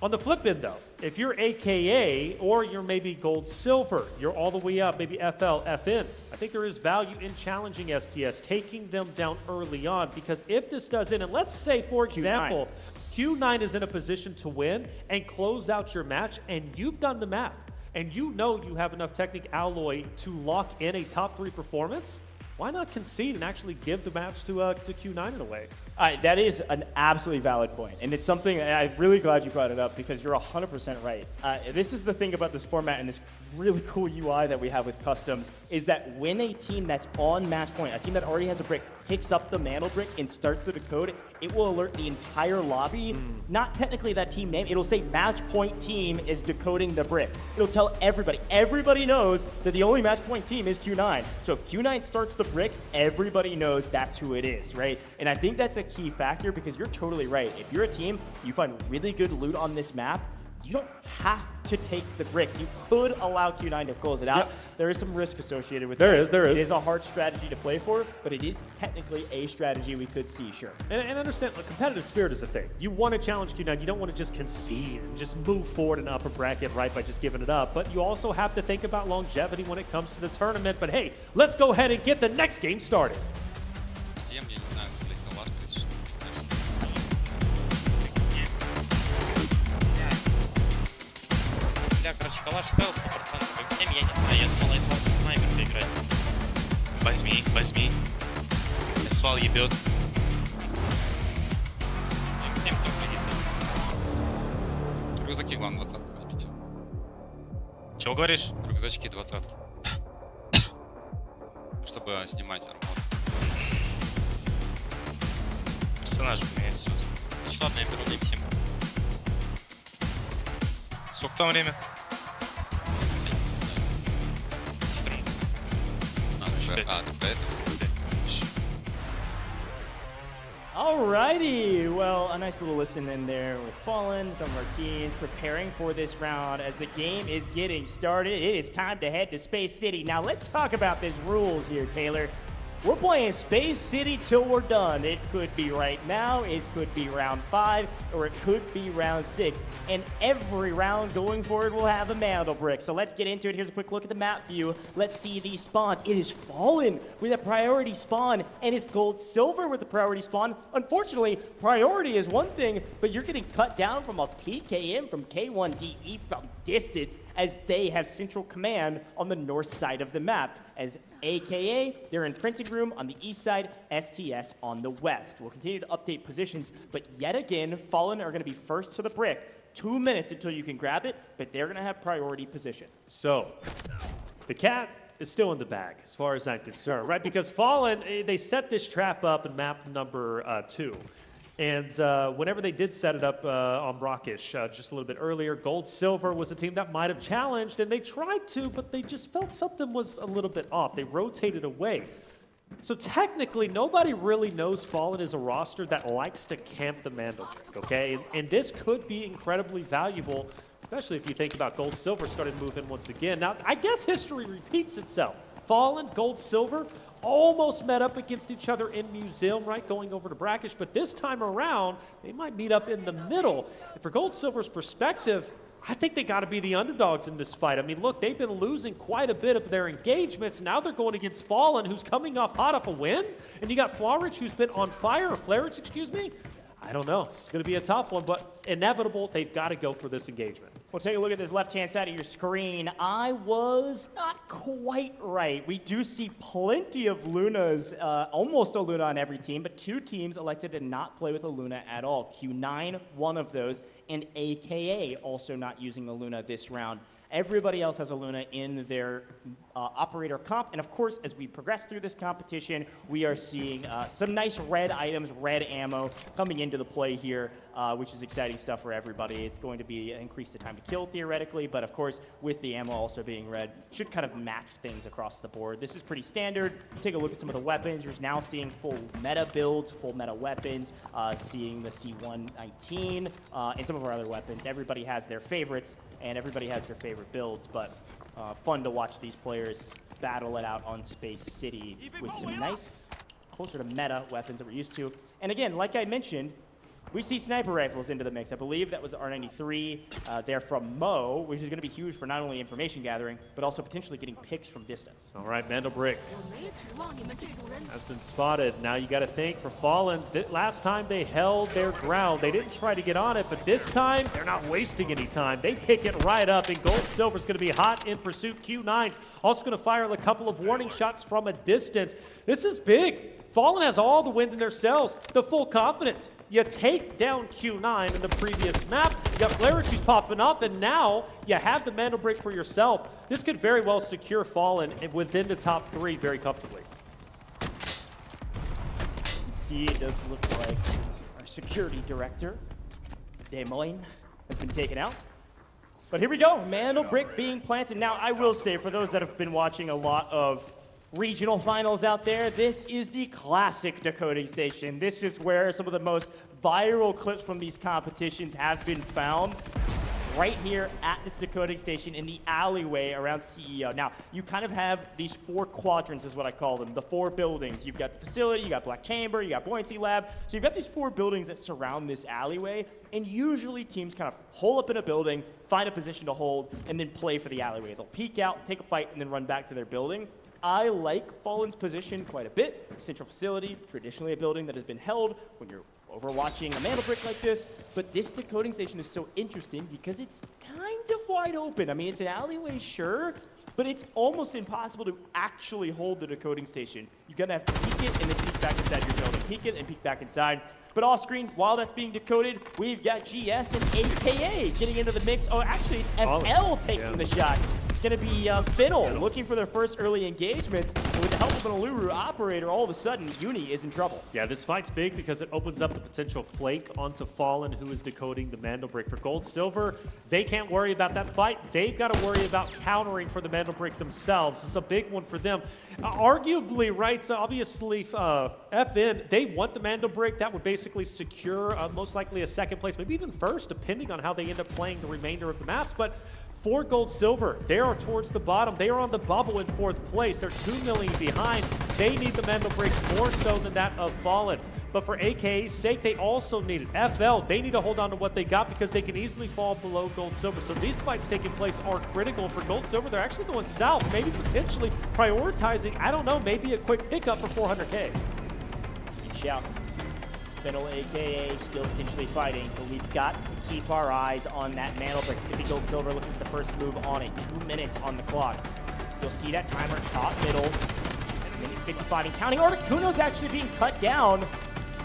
On the flip end, though, if you're AKA or you're maybe gold silver, you're all the way up, maybe FL, FN, I think there is value in challenging STS, taking them down early on, because if this does it, and let's say, for example, Q9 is in a position to win and close out your match, and you've done the math, and you know you have enough Technic Alloy to lock in a top 3 performance, why not concede and actually give the match to Q9 in a way? That is an absolutely valid point, and it's something I'm really glad you brought it up because you're 100% right. This is the thing about this format and this really cool UI that we have with customs is that when a team that's on match point, a team that already has a brick, picks up the mantle brick and starts to decode, it will alert the entire lobby, not technically that team name, it'll say match point team is decoding the brick. It'll tell everybody. Everybody knows that the only match point team is Q9. So if Q9 starts the brick, everybody knows that's who it is, right? And I think that's a key factor because you're totally right. If you're a team, you find really good loot on this map, you don't have to take the brick. You could allow Q9 to close it out. Yep. There is some risk associated with There that. is. It is a hard strategy to play for, but it is technically a strategy we could see, sure. And understand, the competitive spirit is a thing. You want to challenge Q9. You don't want to just concede and just move forward in the upper bracket, right, by just giving it up. But you also have to think about longevity when it comes to the tournament. But hey, let's go ahead and get the next game started. Короче, калаш селф, пацан, как тем, я не знаю, я думал, я смогу снайперкой играть. Возьми. Свал ебет. Всем кто ходит. Рюкзаки, главное, 20-ку возьмите. Чего говоришь? Рюкзачки 20-ки. Чтобы снимать армор. Персонаж поменяется. Значит, ладно, я беру лейк 7. Сколько там время? Alrighty, well, a nice little listen in there with Fallen, some of our teams preparing for this round as the game is getting started. It is time to head to Space City. Now let's talk about these rules here, Taylor. We're playing Space City till we're done. It could be right now, it could be round 5, or it could be round 6. And every round going forward will have a mantle brick. So let's get into it. Here's a quick look at the map view. Let's see these spawns. It is Fallen with a priority spawn, and it's Gold Silver with a priority spawn. Unfortunately, priority is one thing, but you're getting cut down from a PKM from K1DE from distance as they have central command on the north side of the map. As AKA, they're in printing room on the east side, STS on the west. We'll continue to update positions, but yet again, Fallen are going to be first to the brick. 2 minutes until you can grab it, but they're going to have priority position. So, the cat is still in the bag as far as I'm concerned, right? Because Fallen, they set this trap up in map number 2. And whenever they did set it up on Brockish just a little bit earlier, Gold Silver was a team that might have challenged, and they tried to, but they just felt something was a little bit off. They rotated away. So technically, nobody really knows Fallen is a roster that likes to camp the mantle brick, okay? And this could be incredibly valuable, especially if you think about Gold Silver started moving once again. Now, I guess history repeats itself. Fallen, Gold Silver, almost met up against each other in Museum, right, going over to Brackish, but this time around, they might meet up in the middle. And for Gold Silver's perspective, I think they got to be the underdogs in this fight. I mean, look, they've been losing quite a bit of their engagements. Now they're going against Fallen, who's coming off hot off a win, and you got Flarich, who's been on fire, or Flarich, excuse me. I don't know. It's going to be a tough one, but inevitable. They've got to go for this engagement. Well, take a look at this left-hand side of your screen. I was not quite right. We do see plenty of Lunas, almost a Luna on every team, but 2 teams elected to not play with a Luna at all. Q9, one of those, and AKA also not using a Luna this round Everybody else has a Luna in their operator comp. And of course, as we progress through this competition, we are seeing some nice red items, red ammo coming into the play here, which is exciting stuff for everybody. It's going to be increase the time to kill theoretically, but of course, with the ammo also being red, should kind of match things across the board. This is pretty standard. Take a look at some of the weapons. You're now seeing full meta builds, full meta weapons, seeing the C119, and some of our other weapons. Everybody has their favorites, and everybody has their favorite builds, but fun to watch these players battle it out on Space City with some nice, closer to meta weapons that we're used to. And again, like I mentioned, we see sniper rifles into the mix. I believe that was R93. They're from Mo, which is going to be huge for not only information gathering, but also potentially getting picks from distance. All right, Mandelbrick has been spotted. Now you got to think for Fallen. Last time they held their ground. They didn't try to get on it, but this time they're not wasting any time. They pick it right up, and Gold Silver is going to be hot in pursuit. Q9's also going to fire a couple of warning shots from a distance. This is big. Fallen has all the wind in their sails, the full confidence. You take down Q9 in the previous map, you got Flaretu's popping up, and now you have the Mandelbrick for yourself. This could very well secure Fallen within the top 3 very comfortably. You can see it does look like our security director, Des Moines, has been taken out. But here we go, Mandelbrick being planted. Now, I will say, for those that have been watching a lot of regional finals out there, this is the classic decoding station. This is where some of the most viral clips from these competitions have been found. Right here at this decoding station in the alleyway around CEO. Now, you kind of have these 4 quadrants is what I call them, the 4 buildings. You've got the facility, you got Black Chamber, you got Buoyancy Lab. So you've got these 4 buildings that surround this alleyway, and usually teams kind of hole up in a building, find a position to hold, and then play for the alleyway. They'll peek out, take a fight, and then run back to their building. I like Fallen's position quite a bit. Central facility, traditionally a building that has been held when you're overwatching a Mandelbrick like this, but this decoding station is so interesting because it's kind of wide open. I mean, it's an alleyway, sure, but it's almost impossible to actually hold the decoding station. You're gonna have to peek it and then peek back inside your building. Peek it and peek back inside. But off screen, while that's being decoded, we've got GS and AKA getting into the mix. Oh, actually, it's FL taking the shot. Going to be Fiddle looking for their first early engagements, and with the help of an Uluru operator, all of a sudden, Uni is in trouble. Yeah, this fight's big because it opens up the potential flake onto Fallen, who is decoding the Mandelbrick. For Gold Silver, they can't worry about that fight. They've got to worry about countering for the Mandelbrick themselves. It's a big one for them. Arguably, right, so obviously, FN, they want the Mandelbrick. That would basically secure most likely a second place, maybe even first, depending on how they end up playing the remainder of the maps. But for Gold Silver, they are towards the bottom. They are on the bubble in 4th place. They're 2 million behind. They need the Mandelbrick more so than that of Fallen. But for AKA's sake, they also need it. FL, they need to hold on to what they got because they can easily fall below Gold Silver. So these fights taking place are critical. For Gold Silver, they're actually going south, maybe potentially prioritizing, I don't know, maybe a quick pickup for 400K. Shout. Fiddle, AKA, still potentially fighting, but we've got to keep our eyes on that Mandelbrick. It's going to be Gold Silver looking for the first move on it. 2 minutes on the clock. You'll see that timer top middle. Minute 55 and counting. Articuno's actually being cut down.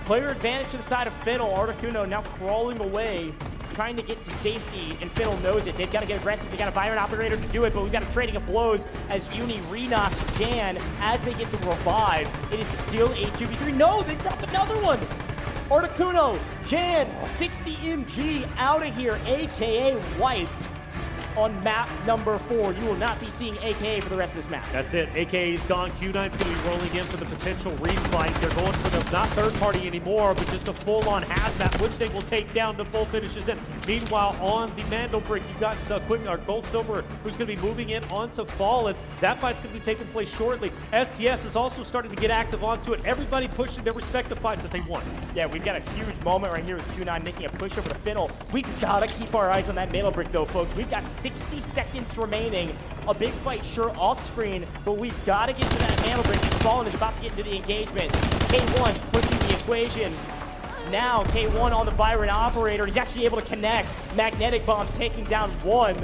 Player advantage to the side of Fiddle. Articuno now crawling away, trying to get to safety, and Fiddle knows it. They've got to get aggressive. They got to fire an operator to do it, but we've got a trading of blows as Uni re-knocks Jan as they get to revive. It is still a 2v3. No, they drop another one. Articuno, Jan, 60 MG out of here, AKA wiped on map number 4. You will not be seeing AKA for the rest of this map. That's it. AKA's gone. Q9's going to be rolling in for the potential refight. They're going for the, not third party anymore, but just a full-on hazmat, which they will take down. The full finishes in. Meanwhile, on the Mandelbrick, you've got Gold Silver, who's going to be moving in onto Fallen. That fight's going to be taking place shortly. STS is also starting to get active onto it. Everybody pushing their respective fights that they want. Yeah, we've got a huge moment right here with Q9 making a push over to Fiddle. We've got to keep our eyes on that Mandelbrick, though, folks. We've got 60 seconds remaining. A big fight, sure, off screen, but we've got to get to that Mandelbrick. Fallen is about to get into the engagement. K1 pushing the equation. Now K1 on the Byron operator. He's actually able to connect. Magnetic bomb taking down 1.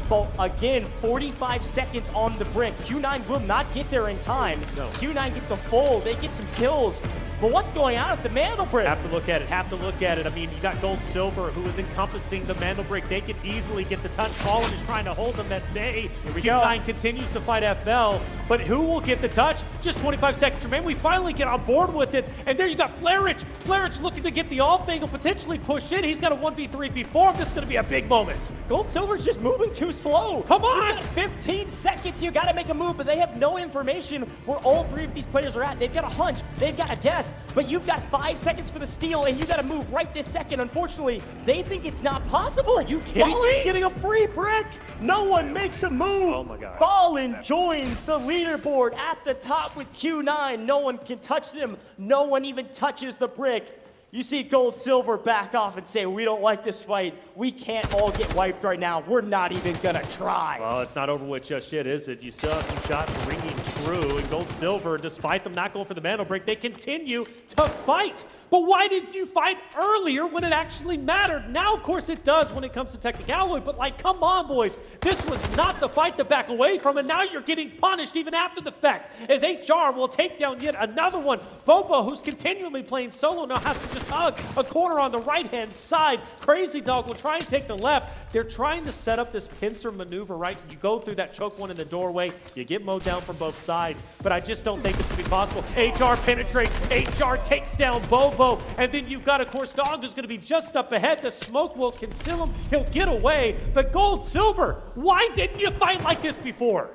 But again, 45 seconds on the brick. Q9 will not get there in time. No. Q9 get the full. They get some kills. But what's going on at the Mandel Brick? Have to look at it, have to look at it. I mean, you got Gold Silver, who is encompassing the Mandel Brick. They can easily get the touch. Fallen is trying to hold them at bay. Q9 continues to fight FL, but who will get the touch? Just 25 seconds remain. We finally get on board with it, and there you got Flarich. Flarich looking to get the off angle, potentially push in. He's got a 1v3 before him. This is going to be a big moment. Gold Silver's just moving too slow. Come on! 15 seconds, you got to make a move, but they have no information where all three of these players are at. They've got a hunch, they've got a guess, but you've got 5 seconds for the steal, and you got to move right this second. Unfortunately, they think it's not possible. Are you kidding me? Getting a free brick. No one makes a move. Oh my God. Fallen joins the leaderboard at the top with Q9. No one can touch them. No one even touches the brick. You see Gold Silver back off and say, we don't like this fight. We can't all get wiped right now. We're not even gonna try. Well, it's not over with just yet, is it? You still have some shots ringing true, and Gold Silver, despite them not going for the Mandel Brick, they continue to fight. But why didn't you fight earlier when it actually mattered? Now, of course, it does when it comes to Technical Alloy, but like, come on, boys. This was not the fight to back away from, and now you're getting punished even after the fact, as HR will take down yet another one. Bobo, who's continually playing solo, now has to just hug a corner on the right-hand side. Crazy Dog will try and take the left. They're trying to set up this pincer maneuver, right? You go through that choke one in the doorway, you get mowed down from both sides, but I just don't think it's going to be possible. HR penetrates, HR takes down Bobo, and then you've got, of course, Dog who's going to be just up ahead. The smoke will conceal him. He'll get away. But Gold Silver, why didn't you fight like this before?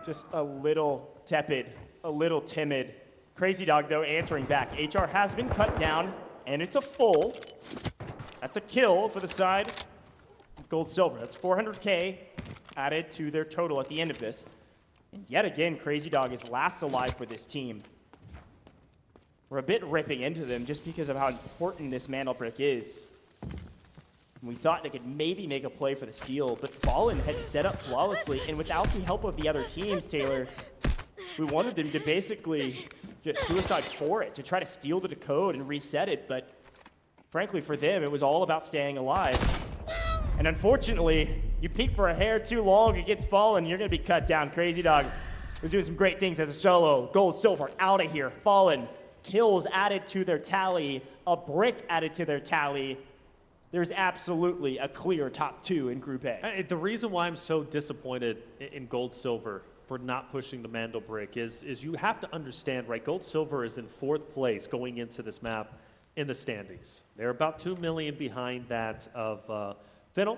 Just a little tepid, a little timid. Crazy Dog, though, answering back. HR has been cut down, and it's a full. That's a kill for the side of Gold Silver. That's 400K added to their total at the end of this. And yet again, Crazy Dog is last alive for this team. We're a bit ripping into them just because of how important this Mandel Brick is. We thought they could maybe make a play for the steal, but Fallen had set up flawlessly, and without the help of the other teams, Taylor, we wanted them to basically just suicide for it, to try to steal the decode and reset it, but frankly for them, it was all about staying alive. And unfortunately, you peek for a hair too long, it gets Fallen, you're gonna be cut down. Crazy Dog was doing some great things as a solo. Gold Silver out of here. Fallen, kills added to their tally, a brick added to their tally. There's absolutely a clear top 2 in Group A. The reason why I'm so disappointed in Gold Silver for not pushing the Mandel Brick is you have to understand, right? Gold Silver is in 4th place going into this map in the standings. They're about 2 million behind that of Finnel,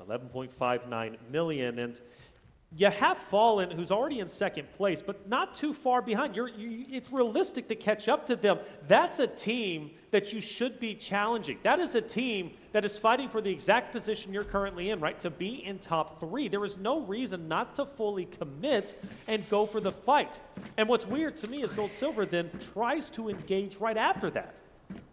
11.59 million. And you have Fallen, who's already in 2nd place, but not too far behind. It's realistic to catch up to them. That's a team that you should be challenging. That is a team that is fighting for the exact position you're currently in, right? To be in top 3. There is no reason not to fully commit and go for the fight. And what's weird to me is Gold Silver then tries to engage right after that.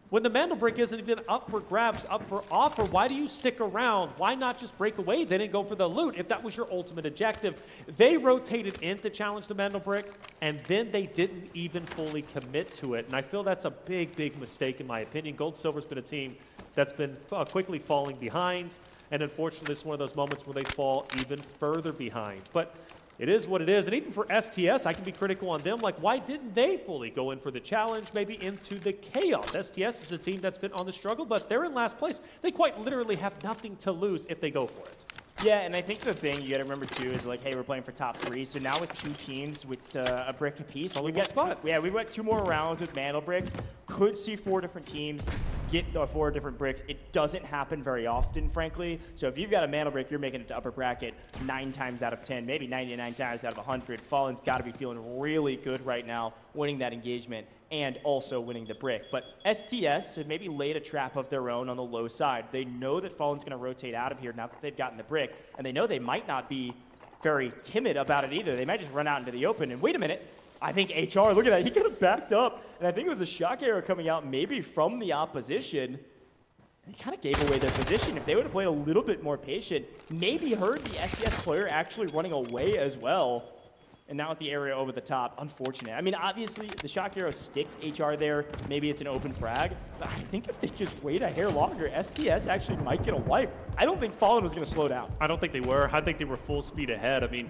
When the Mandel Brick isn't even up for grabs, up for offer, why do you stick around? Why not just break away then and go for the loot if that was your ultimate objective? They rotated in to challenge the Mandel Brick, and then they didn't even fully commit to it. And I feel that's a big, big mistake in my opinion. Gold Silver's been a team that's been quickly falling behind, and unfortunately it's one of those moments where they fall even further behind. But it is what it is, and even for STS, I can be critical on them. Like, why didn't they fully go in for the challenge, maybe into the chaos? STS is a team that's been on the struggle bus. They're in last place. They quite literally have nothing to lose if they go for it. Yeah, and I think the thing you got to remember too is like, hey, we're playing for top 3. So now with 2 teams with a brick apiece, we get spot. Yeah, we've got 2 more rounds with Mandel Bricks. Could see 4 different teams get 4 different bricks. It doesn't happen very often, frankly. So if you've got a Mandel Brick, you're making it to upper bracket 9 times out of 10, maybe 99 times out of 100. Fallen's got to be feeling really good right now, winning that engagement and also winning the brick. But STS had maybe laid a trap of their own on the low side. They know that Fallen's going to rotate out of here now that they've gotten the brick, and they know they might not be very timid about it either. They might just run out into the open, and wait a minute, I think HR, look at that, he could have backed up, and I think it was a shock arrow coming out maybe from the opposition. They kind of gave away their position. If they would have played a little bit more patient, maybe heard the STS player actually running away as well. And now with the area over the top, unfortunate. I mean, obviously, the shock arrow sticks HR there. Maybe it's an open frag. But I think if they just wait a hair longer, STS actually might get a wipe. I don't think Fallen was going to slow down. I don't think they were. I think they were full speed ahead. I mean,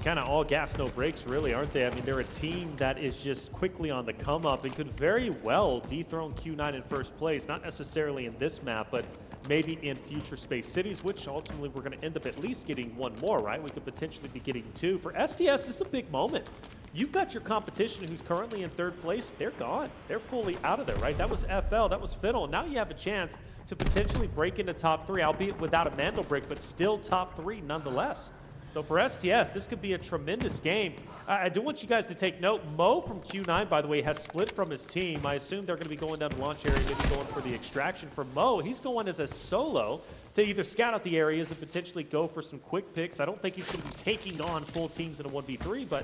kind of all gas, no brakes, really, aren't they? I mean, they're a team that is just quickly on the come up and could very well dethrone Q9 in first place, not necessarily in this map, but maybe in future Space Cities, which ultimately we're going to end up at least getting one more, right? We could potentially be getting two. For STS, this is a big moment. You've got your competition who's currently in third place. They're gone. They're fully out of there, right? That was FL, that was Fiddle. Now you have a chance to potentially break into top 3, albeit without a Mandel break, but still top 3 nonetheless. So for STS, this could be a tremendous game. I do want you guys to take note. Mo from Q9, by the way, has split from his team. I assume they're going to be going down the launch area, maybe going for the extraction. For Mo, he's going as a solo to either scout out the areas and potentially go for some quick picks. I don't think he's going to be taking on full teams in a 1v3, but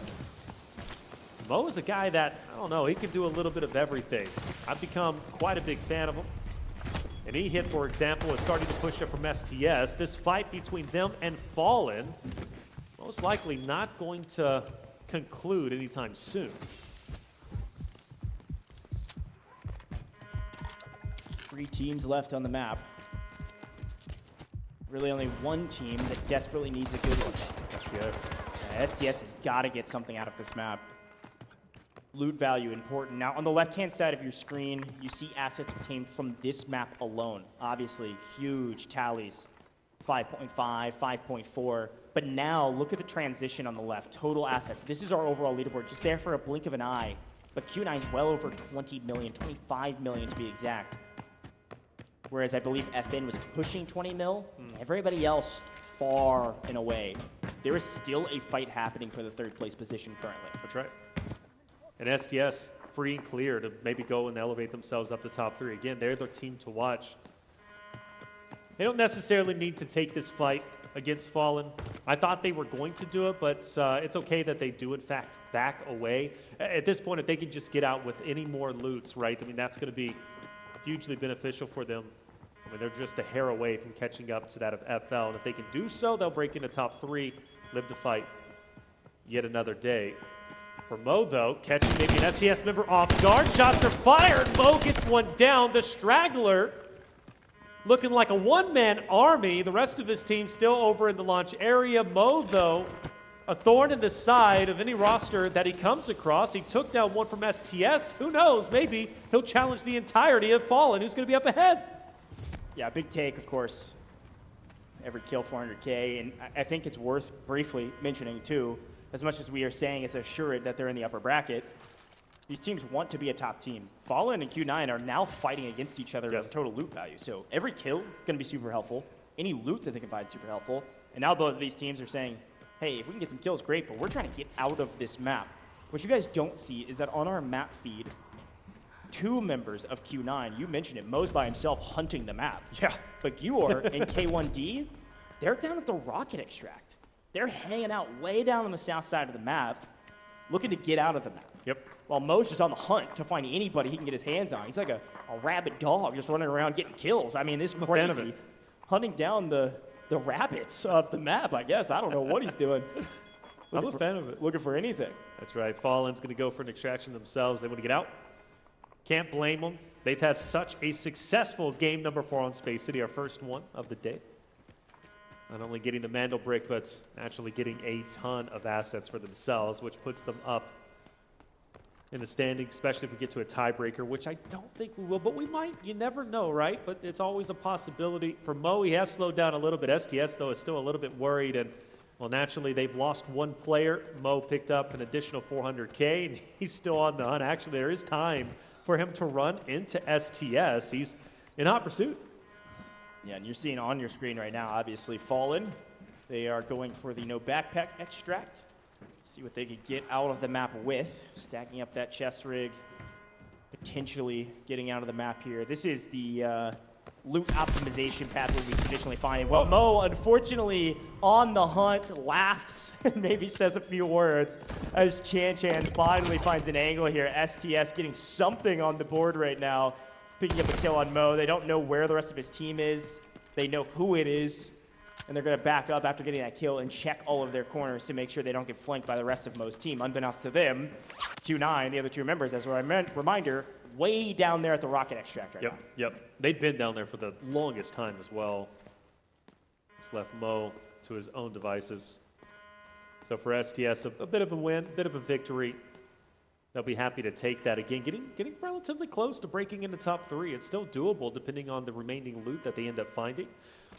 Mo is a guy that, I don't know, he can do a little bit of everything. I've become quite a big fan of him. And E-Hit, for example, is starting to push up from STS. This fight between them and Fallen, most likely not going to conclude anytime soon. 3 teams left on the map. Really only one team that desperately needs a good one. STS. STS has got to get something out of this map. Loot value important. Now on the left-hand side of your screen, you see assets obtained from this map alone. Obviously, huge tallies. 5.5, 5.4. But now look at the transition on the left. Total assets. This is our overall leaderboard, just there for a blink of an eye. But Q9's well over 20 million, 25 million to be exact. Whereas I believe FN was pushing 20 mil. Everybody else far and away. There is still a fight happening for the third place position currently. That's right. And STS free and clear to maybe go and elevate themselves up to top 3. Again, they're the team to watch. They don't necessarily need to take this fight against Fallen. I thought they were going to do it, but it's okay that they do, in fact, back away. At this point, if they can just get out with any more loots, right, I mean, that's going to be hugely beneficial for them. I mean, they're just a hair away from catching up to that of FL. And if they can do so, they'll break into top 3, live to fight yet another day. For Mo, though, catching maybe an STS member off guard. Shots are fired. Mo gets one down. The Straggler looking like a one-man army. The rest of his team still over in the launch area. Mo, though, a thorn in the side of any roster that he comes across. He took down one from STS. Who knows? Maybe he'll challenge the entirety of Fallen. Who's going to be up ahead? Yeah, big take, of course. Every kill, 400K. And I think it's worth briefly mentioning, too, as much as we are saying it's assured that they're in the upper bracket, these teams want to be a top team. Fallen and Q9 are now fighting against each other as total loot value. So every kill is going to be super helpful. Any loot that they can find super helpful. And now both of these teams are saying, hey, if we can get some kills, great, but we're trying to get out of this map. What you guys don't see is that on our map feed, 2 members of Q9, you mentioned it, Mo's by himself hunting the map. Yeah. But Gior and K1D, they're down at the rocket extract. They're hanging out way down on the south side of the map, looking to get out of the map. Yep. While Mo's just on the hunt to find anybody he can get his hands on. He's like a rabid dog just running around getting kills. I mean, this is crazy. Hunting down the rabbits of the map, I guess. I don't know what he's doing. I'm a fan of it. Looking for anything. That's right. Fallen's going to go for an extraction themselves. They want to get out. Can't blame them. They've had such a successful game number 4 on Space City, our first one of the day. Not only getting the Mandel brick, but actually getting a ton of assets for themselves, which puts them up in the standings, especially if we get to a tiebreaker, which I don't think we will, but we might. You never know, right? But it's always a possibility. For Mo, he has slowed down a little bit. STS, though, is still a little bit worried, and, well, naturally, they've lost one player. Mo picked up an additional 400K, and he's still on the hunt. Actually, there is time for him to run into STS. He's in hot pursuit. Yeah, and you're seeing on your screen right now, obviously, Fallen. They are going for the no backpack extract. See what they could get out of the map with. Stacking up that chest rig. Potentially getting out of the map here. This is the loot optimization pathway we traditionally find. Well, Mo, unfortunately, on the hunt, laughs and maybe says a few words as Chan finally finds an angle here. STS getting something on the board right now. Picking up a kill on Mo. They don't know where the rest of his team is. They know who it is. And they're going to back up after getting that kill and check all of their corners to make sure they don't get flanked by the rest of Mo's team. Unbeknownst to them, Q9, the other 2 members, as a reminder, way down there at the rocket extract right now. Yep. They've been down there for the longest time as well. Just left Mo to his own devices. So for STS, a bit of a win, a bit of a victory. They'll be happy to take that again. Getting relatively close to breaking into top 3. It's still doable depending on the remaining loot that they end up finding.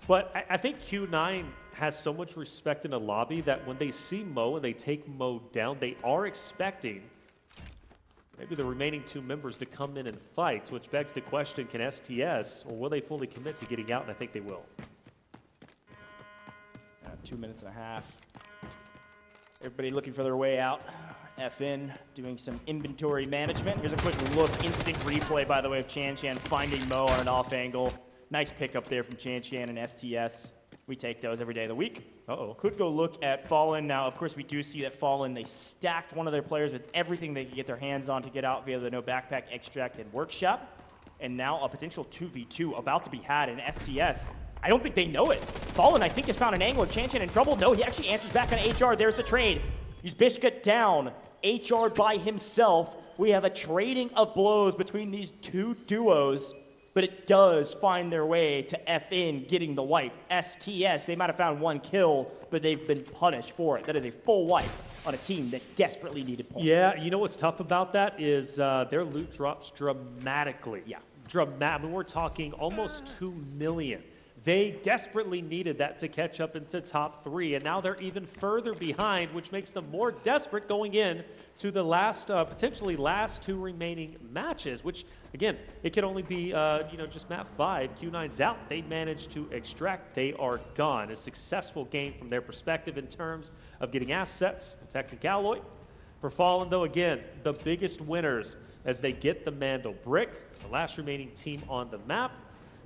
But I think Q9 has so much respect in the lobby that when they see Mo and they take Mo down, they are expecting maybe the remaining 2 members to come in and fight, which begs the question, can STS, or will they fully commit to getting out? And I think they will. 2.5 minutes. Everybody looking for their way out. FN doing some inventory management. Here's a quick look, instant replay, by the way, of Chan finding Mo on an off angle. Nice pickup there from Chan and STS. We take those every day of the week. Could go look at Fallen. Now, of course, we do see that Fallen, they stacked one of their players with everything they could get their hands on to get out via the no backpack, extract, and workshop. And now a potential 2v2 about to be had in STS. I don't think they know it. Fallen, I think, has found an angle. Chan in trouble. No, he actually answers back on HR. There's the trade. Uzbishka down. HR by himself. We have a trading of blows between these 2 duos, but it does find their way to FN getting the wipe. STS, they might have found 1 kill, but they've been punished for it. That is a full wipe on a team that desperately needed points. Yeah, you know what's tough about that is their loot drops dramatically. Yeah. I mean, we're talking almost 2 million. They desperately needed that to catch up into top 3, and now they're even further behind, which makes them more desperate going in to the last, potentially last 2 remaining matches, which, again, it could only be, just map 5. Q9's out. They managed to extract. They are gone. A successful game from their perspective in terms of getting assets, the Technic Alloy. For Fallen, though, again, the biggest winners as they get the Mandel Brick, the last remaining team on the map,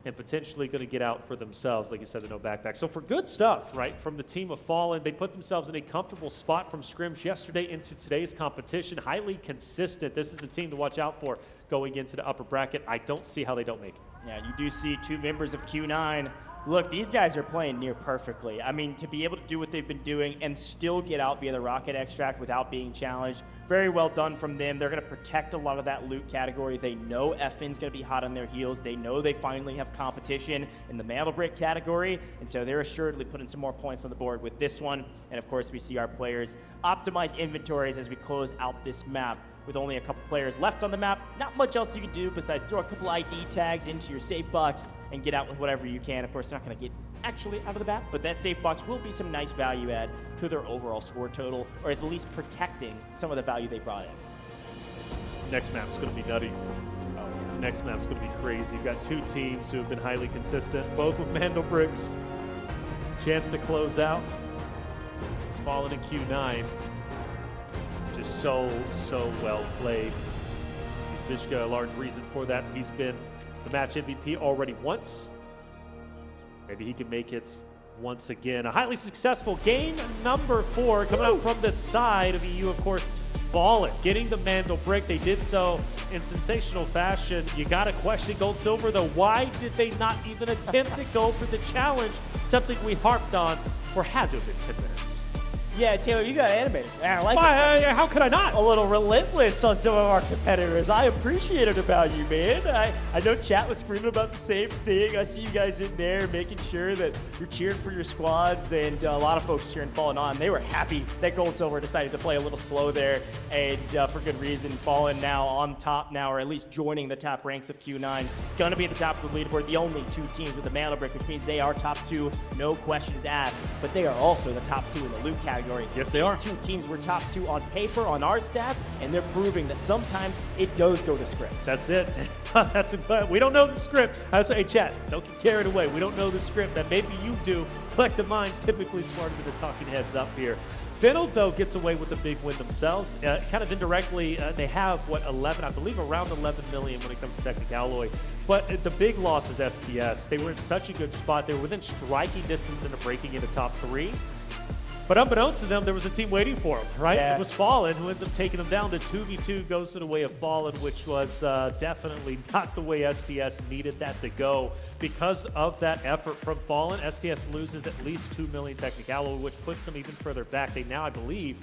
and potentially going to get out for themselves, like you said, the no backpack. So for good stuff, right, from the team of Fallen, they put themselves in a comfortable spot from scrims yesterday into today's competition. Highly consistent. This is the team to watch out for going into the upper bracket. I don't see how they don't make it. Yeah, you do see 2 members of Q9. Look, these guys are playing near perfectly. I mean, to be able to do what they've been doing and still get out via the rocket extract without being challenged, very well done from them. They're going to protect a lot of that loot category. They know FN's going to be hot on their heels. They know they finally have competition in the Mantle Brick category, and so they're assuredly putting some more points on the board with this one. And of course, we see our players optimize inventories as we close out this map. With only a couple players left on the map, not much else you can do besides throw a couple ID tags into your safe box and get out with whatever you can. Of course, they're not going to get actually out of the map, but that safe box will be some nice value add to their overall score total, or at least protecting some of the value they brought in. Next map's going to be nutty. Next map's going to be crazy. You've got 2 teams who have been highly consistent, both with Mandel Bricks. Chance to close out. Fallen in Q9. Just so well played. Uzbishka, a large reason for that. He's been the match MVP already once. Maybe he can make it once again. A highly successful game number 4 coming out from the side of EU, of course, Fallen. Getting the Mandel Brick. They did so in sensational fashion. You got to question Gold Silver, though. Why did they not even attempt to go for the challenge? Something we harped on for had to have been 10 minutes. Yeah, Taylor, you got animated. I like it. How could I not? A little relentless on some of our competitors. I appreciate it about you, man. I know chat was screaming about the same thing. I see you guys in there making sure that you're cheering for your squads, and a lot of folks cheering Fallen on. They were happy that Gold Silver decided to play a little slow there, and for good reason. Fallen now on top now, or at least joining the top ranks of Q9. Gonna be at the top of the leaderboard. The only 2 teams with the Mantle Brick, which means they are top 2, no questions asked. But they are also the top 2 in the loot category. Yes, they are. 2 teams were top 2 on paper on our stats, and they're proving that sometimes it does go to script. That's it. We don't know the script. I say, hey, chat, don't get carried away. We don't know the script. That maybe you do. Collective Minds typically smarter than the talking heads up here. Fiddle, though, gets away with the big win themselves. Kind of indirectly, they have, I believe around 11 million when it comes to Technic Alloy. But the big loss is STS. They were in such a good spot. They were within striking distance into breaking into top 3. But unbeknownst to them, there was a team waiting for them, right? Yeah. It was Fallen, who ends up taking them down. The 2v2 goes to the way of Fallen, which was definitely not the way STS needed that to go. Because of that effort from Fallen, STS loses at least 2 million Technic Alloy, which puts them even further back. They now, I believe,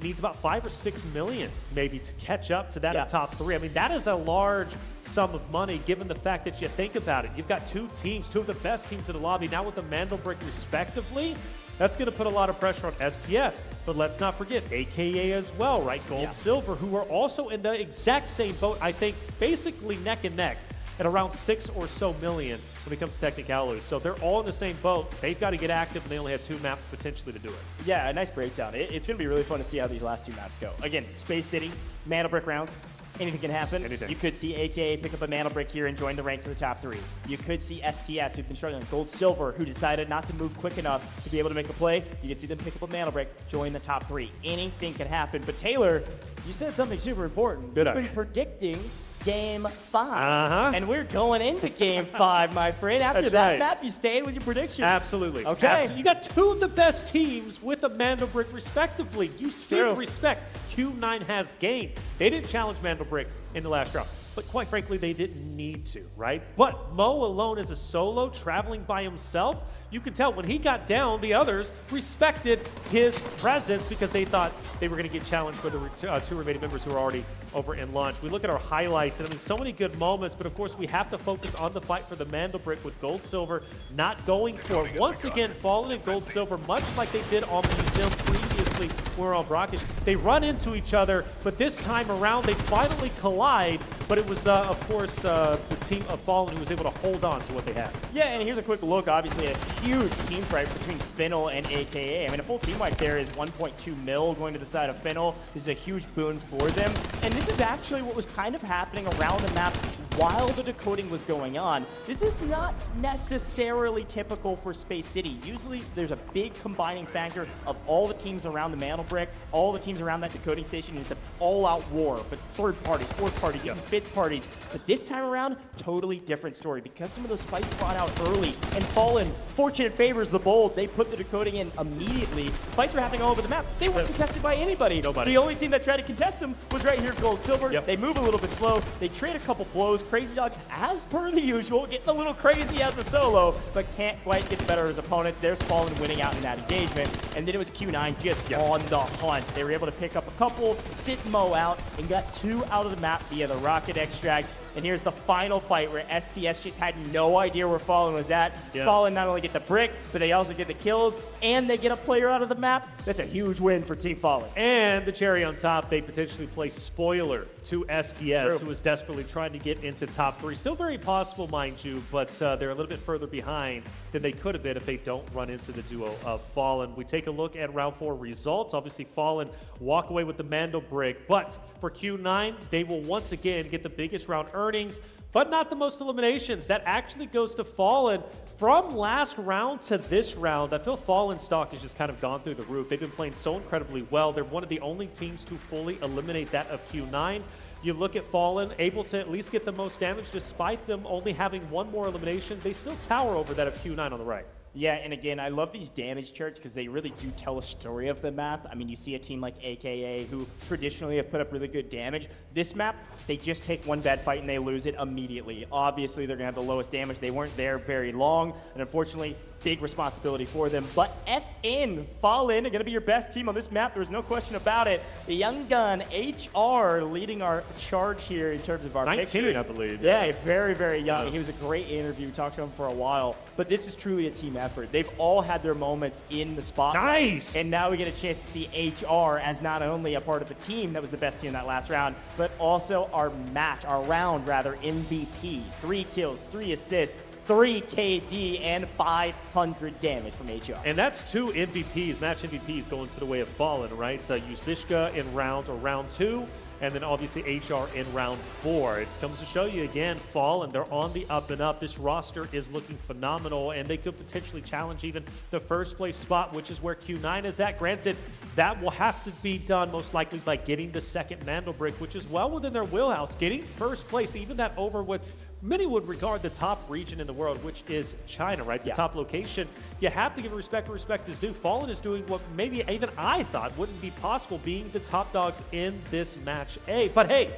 needs about 5 or 6 million maybe to catch up to that of top 3. I mean, that is a large sum of money given the fact that you think about it. You've got 2 teams, 2 of the best teams in the lobby, now with the Mandel Brick respectively. That's going to put a lot of pressure on STS. But let's not forget AKA as well, right? Gold, silver, who are also in the exact same boat, I think, basically neck and neck at around 6 or so million when it comes to technicalities. So they're all in the same boat. They've got to get active, and they only have 2 maps potentially to do it. Yeah, a nice breakdown. It's going to be really fun to see how these last 2 maps go. Again, Space City, Mana Brick rounds. Anything can happen. Anything. You could see AKA pick up a Mana Brick here and join the ranks of the top 3. You could see STS, who've been struggling, Gold Silver, who decided not to move quick enough to be able to make a play. You could see them pick up a Mana Brick, join the top 3. Anything can happen. But Taylor, you said something super important. Did I? You've been predicting Game 5. And we're going into Game 5, my friend. After That's that right. map, you stayed with your prediction. Absolutely. Okay. You got 2 of the best teams with a Mando Brick respectively. You should respect Q9 has gained. They didn't challenge Mando Brick in the last round, but quite frankly, they didn't need to, right? But Mo alone as a solo, traveling by himself, you can tell when he got down, the others respected his presence because they thought they were going to get challenged by the 2 remaining members who are already over in launch. We look at our highlights, and I mean, so many good moments, but of course, we have to focus on the fight for the Mando Brick with Gold Silver not going for it. Once again, Fallen and Gold Silver, much like they did on Museum previously, were on Brackish. They run into each other, but this time around, they finally collide, but it was, of course, the team of Fallen who was able to hold on to what they had. Yeah, and here's a quick look. Obviously, a huge team fight between Fennel and AKA. I mean, a full team wipe there is 1.2 mil going to the side of Fennel. This is a huge boon for them. And this is actually what was kind of happening around the map while the decoding was going on. This is not necessarily typical for Space City. Usually, there's a big combining factor of all the teams around the Mantle Brick, all the teams around that decoding station, and it's an all-out war. But 3rd parties, 4th parties, even 5th parties. But this time around, totally different story because some of those fights brought out early. And Fallen, fortunate favors the bold. They put the decoding in immediately. Fights were happening all over the map. They weren't contested by anybody. Nobody. The only team that tried to contest them was right here, Gold Silver. They move a little bit slow. They trade a couple blows. Crazy Dog, as per the usual, getting a little crazy as a solo, but can't quite get the better of his opponents. There's Fallen winning out in that engagement. And then it was Q9 just on the hunt. They were able to pick up a couple, sit Mo out, and got 2 out of the map via the rocket extract. And here's the final fight where STS just had no idea where Fallen was at. Fallen not only get the brick, but they also get the kills, and they get a player out of the map. That's a huge win for Team Fallen. And the cherry on top, they potentially play spoiler to STS, who was desperately trying to get into top 3. Still very possible, mind you, but they're a little bit further behind than they could have been if they don't run into the duo of Fallen. We take a look at round 4 results. Obviously, Fallen walk away with the Mando Brick, but for Q9, they will once again get the biggest round earnings, but not the most eliminations. That actually goes to Fallen. From last round to this round, I feel Fallen stock has just kind of gone through the roof. They've been playing so incredibly well. They're one of the only teams to fully eliminate that of Q9. You look at Fallen, able to at least get the most damage despite them only having 1 more elimination. They still tower over that of Q9 on the right. Yeah, and again, I love these damage charts because they really do tell a story of the map. I mean, you see a team like AKA who traditionally have put up really good damage. This map, they just take 1 bad fight and they lose it immediately. Obviously, they're going to have the lowest damage. They weren't there very long, and unfortunately, big responsibility for them. But FN, Fallen, are going to be your best team on this map. There's no question about it. The young gun, HR, leading our charge here in terms of our 19, picture. I believe. Yeah, very, very young. He was a great interview. We talked to him for a while. But this is truly a team effort. They've all had their moments in the spotlight. Nice! And now we get a chance to see HR as not only a part of the team that was the best team in that last round, but also our round MVP. 3 kills, 3 assists, 3 KD, and 500 damage from HR. And that's 2 MVPs, match MVPs going to the way of Fallen, right? So Yuzvishka in round 2, and then obviously HR in round 4. It comes to show you again, Fallen, they're on the up and up. This roster is looking phenomenal, and they could potentially challenge even the 1st place spot, which is where Q9 is at. Granted, that will have to be done most likely by getting the 2nd Mandel Brick, which is well within their wheelhouse. Getting 1st place, even that over what many would regard the top region in the world, which is China, right? The top location. You have to give respect where respect is due. Fallen is doing what maybe even I thought wouldn't be possible, being the top dogs in this match A. But hey,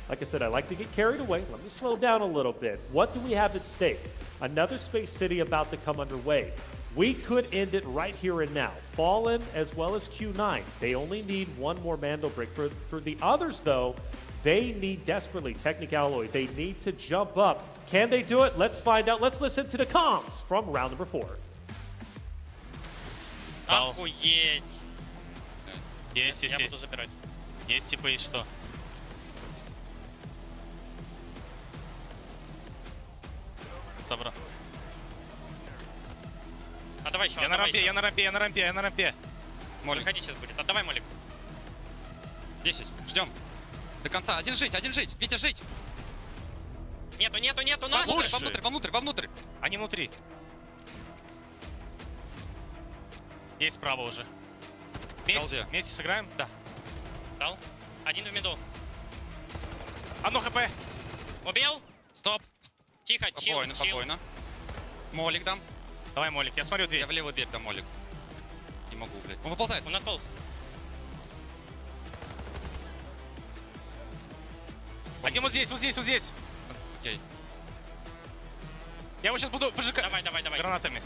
like I said, I like to get carried away. Let me slow down a little bit. What do we have at stake? Another Space City about to come underway. We could end it right here and now. Fallen as well as Q9. They only need 1 more Mandel Brick. For the others, though, they need desperately Technic Alloy. They need to jump up. Can they do it? Let's find out. Let's listen to the comms from round number 4. Охуеть. Есть, Я буду есть. забирать. Есть типа и что? Собрал. А давай еще. Я на рампе, я на рампе, я на рампе, я на рампе. Молик. Выходи сейчас будет. Отдавай, Молик. 10, ждем. До конца. Один жить, Витя, жить. Нету, нету, нету, наши. Вовнутрь. Они внутри. Есть справа уже. Вместе сыграем? Да. Дал. Один в миду. Одно хп. Убил. Стоп. Тихо, чил, чил. Спокойно. Молик дам. Давай, Молик, я смотрю дверь. Я в левую дверь дам Молик. Не могу, блядь. Он выползает. Он отполз. Один вот здесь. Окей. Я его сейчас буду пожигать. Давай. Гранатами.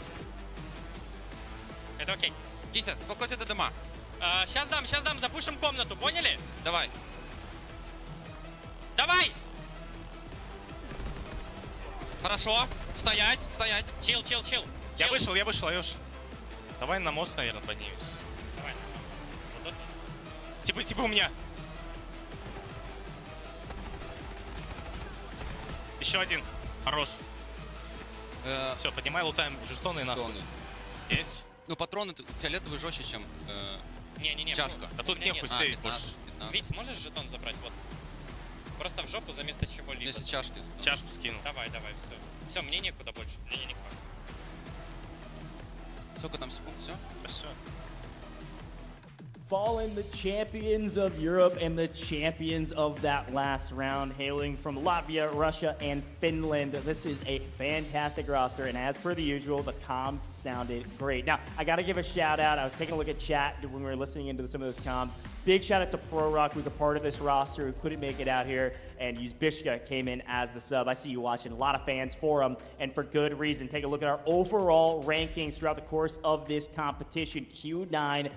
Это окей. Кися, покойте до дома. Сейчас дам, запушим комнату, поняли? Давай. Давай! Хорошо. Стоять. Чил. Я вышел, Алёш. Давай на мост, наверное, поднимемся. Давай. Вот тут. Типа у меня. Еще один. Хорош. Все, поднимай, лутаем жетоны и нахуй. Есть. Ну, патроны фиолетовые жестче, чем Не. чашка. А тут нехуй сейф больше. Вить, можешь жетон забрать? Вот. Просто в жопу за место чего-либо. Если чашки. Чашку скину. Давай, все. Все, мне некуда больше. Мне никак. Сколько там секунд? Все? Fallen, the champions of Europe and the champions of that last round, hailing from Latvia, Russia, and Finland. This is a fantastic roster, and as per the usual, the comms sounded great. Now, I gotta give a shout out. I was taking a look at chat when we were listening into some of those comms. Big shout out to Pro Rock, who's a part of this roster, who couldn't make it out here, and Uzbishka came in as the sub. I see you watching, a lot of fans for him, and for good reason. Take a look at our overall rankings throughout the course of this competition. Q9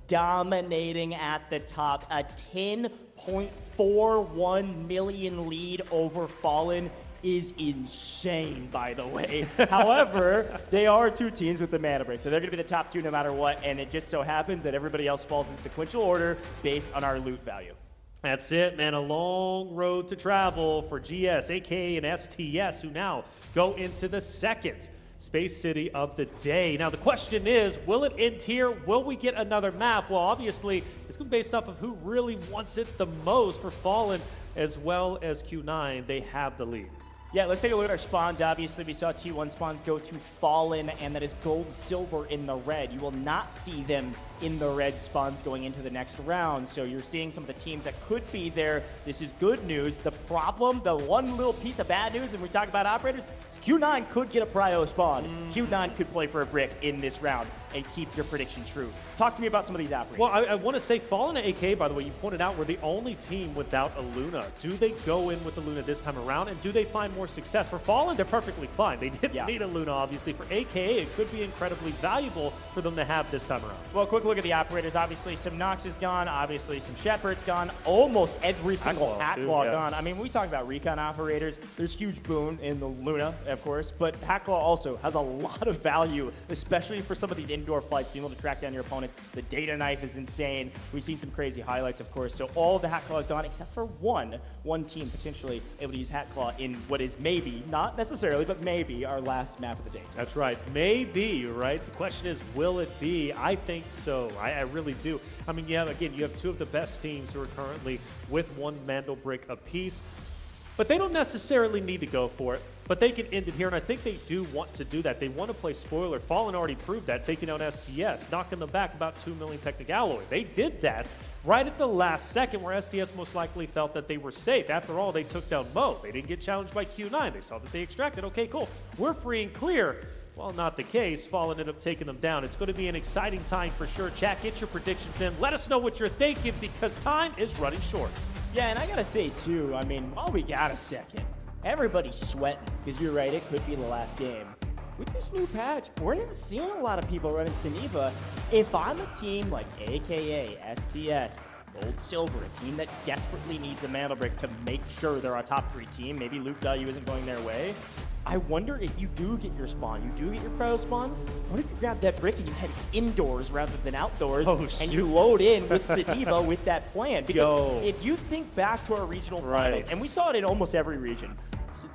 dominating at the top, a 10.41 million lead over Fallen is insane, by the way. However, they are two teams with the mana break, so they're going to be the top two no matter what, and it just so happens that everybody else falls in sequential order based on our loot value. That's it, man. A long road to travel for GS, aka and STS, who now go into the second Space City of the day. Now the question is, will it end here? Will we get another map? Well, obviously, it's going to be based off of who really wants it the most. For Fallen as well as Q9, they have the lead. Yeah, let's take a look at our spawns. Obviously, we saw T1 spawns go to Fallen, and that is gold, silver in the red. You will not see them in the red spawns going into the next round. So you're seeing some of the teams that could be there. This is good news. The problem, the one little piece of bad news, and we talk about operators, Q9 could get a prio spawn. Q9 could play for a brick in this round and keep your prediction true. Talk to me about some of these operators. Well, I want to say Fallen and AK, by the way, you pointed out, were the only team without a Luna. Do they go in with the Luna this time around, and do they find more success? For Fallen, they're perfectly fine. They didn't need a Luna, obviously. For AKA, it could be incredibly valuable for them to have this time around. Well, quick look at the operators. Obviously, some Nox is gone. Obviously, some Shepard's gone. Almost every single Hackclaw gone. I mean, when we talk about recon operators, there's huge boon in the Luna, of course, but Hackclaw also has a lot of value, especially for some of these indoor fights, being able to track down your opponents. The data knife is insane. We've seen some crazy highlights, of course. So all of the Hackclaw is gone, except for one team potentially able to use Hackclaw in what is maybe, not necessarily, but maybe our last map of the day. That's right. Maybe, right? The question is, will it be? I think so. I really do. I mean, you have two of the best teams who are currently with one Mandel brick apiece. But they don't necessarily need to go for it. But they can end it here, and I think they do want to do that. They want to play spoiler. Fallen already proved that, taking out STS, knocking them back about 2 million Technic Alloy. They did that right at the last second, where STS most likely felt that they were safe. After all, they took down Mo. They didn't get challenged by Q9. They saw that they extracted. Okay, cool. We're free and clear. Well, not the case. Fallen ended up taking them down. It's going to be an exciting time for sure. Chat, get your predictions in. Let us know what you're thinking, because time is running short. Yeah, and I gotta say too, I mean, while we got a second, everybody's sweating, because you're right, it could be the last game. With this new patch, we're not seeing a lot of people running Saniva. If I'm a team like AKA, STS, Gold Silver, a team that desperately needs a Mandel brick to make sure they're our top 3 team, maybe loot value isn't going their way, I wonder if you do get your spawn, you do get your pro spawn, what if you grab that brick and you head indoors rather than outdoors, and you load in with Saniva with that plan? Because if you think back to our regional finals, and we saw it in almost every region,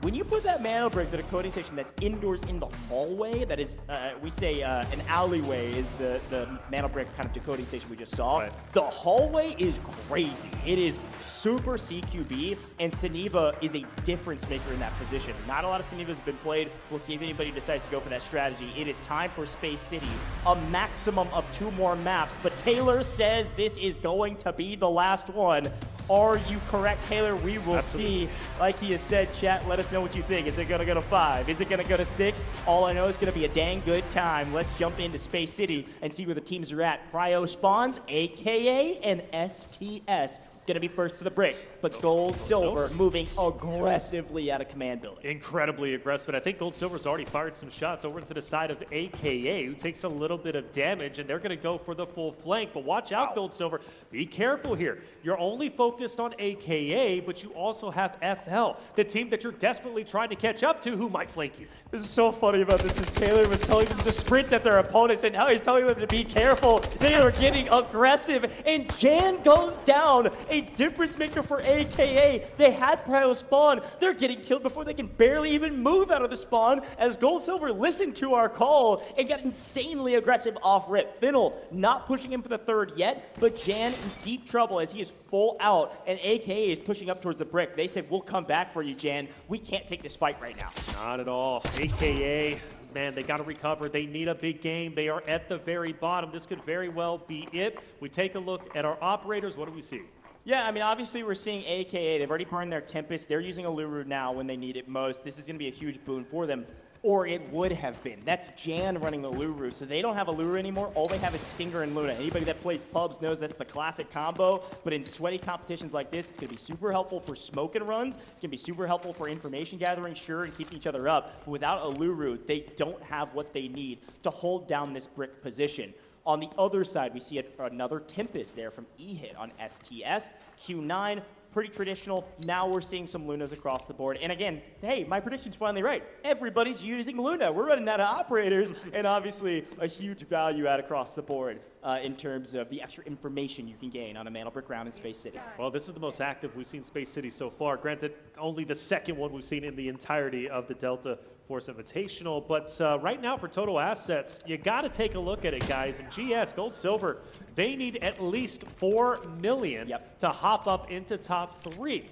when you put that mana brick, the decoding station that's indoors in the hallway, that is, we say an alleyway is the mana brick kind of decoding station we just saw. The hallway is crazy. It is super CQB, and Saniva is a difference maker in that position. Not a lot of Sanivas have been played. We'll see if anybody decides to go for that strategy. It is time for Space City, a maximum of 2 more maps, but Taylor says this is going to be the last one. Are you correct, Taylor? We will see. Like he has said, chat, let us know what you think. Is it going to go to 5? Is it going to go to 6? All I know is going to be a dang good time. Let's jump into Space City and see where the teams are at. Cryo Spawns, AKA, and STS. Going to be first to the brick, but Gold Silver moving aggressively out of command building. Incredibly aggressive, and I think Gold Silver's already fired some shots over into the side of AKA, who takes a little bit of damage, and they're going to go for the full flank. But watch out, Gold Silver. Be careful here. You're only focused on AKA, but you also have FL, the team that you're desperately trying to catch up to, who might flank you. This is so funny about this is Taylor was telling them to sprint at their opponents, and now he's telling them to be careful. They are getting aggressive, and Jan goes down. A difference maker for AKA. They had Prio spawn. They're getting killed before they can barely even move out of the spawn as Gold Silver listened to our call and got insanely aggressive off rip. Finnel not pushing him for the 3rd yet, but Jan in deep trouble as he is full out, and AKA is pushing up towards the brick. They said, we'll come back for you, Jan. We can't take this fight right now. Not at all. AKA, man, they got to recover. They need a big game. They are at the very bottom. This could very well be it. We take a look at our operators. What do we see? Yeah, I mean, obviously we're seeing AKA. They've already burned their Tempest. They're using Aluru now when they need it most. This is going to be a huge boon for them, or it would have been. That's Jan running Aluru, so they don't have Aluru anymore. All they have is Stinger and Luna. Anybody that plays pubs knows that's the classic combo, but in sweaty competitions like this, it's going to be super helpful for smoke and runs. It's going to be super helpful for information gathering, sure, and keeping each other up. But without Aluru, they don't have what they need to hold down this brick position. On the other side, we see another Tempest there from E-Hit on STS. Q9, pretty traditional. Now we're seeing some Lunas across the board. And again, hey, my prediction's finally right. Everybody's using Luna. We're running out of operators, and obviously a huge value add across the board in terms of the extra information you can gain on a Mana Brick round in Space City. Well, this is the most active we've seen Space City so far. Granted, only the second one we've seen in the entirety of the Delta Force Invitational, but right now for total assets, you got to take a look at it, guys. And GS, Gold Silver, they need at least 4 million to hop up into top 3.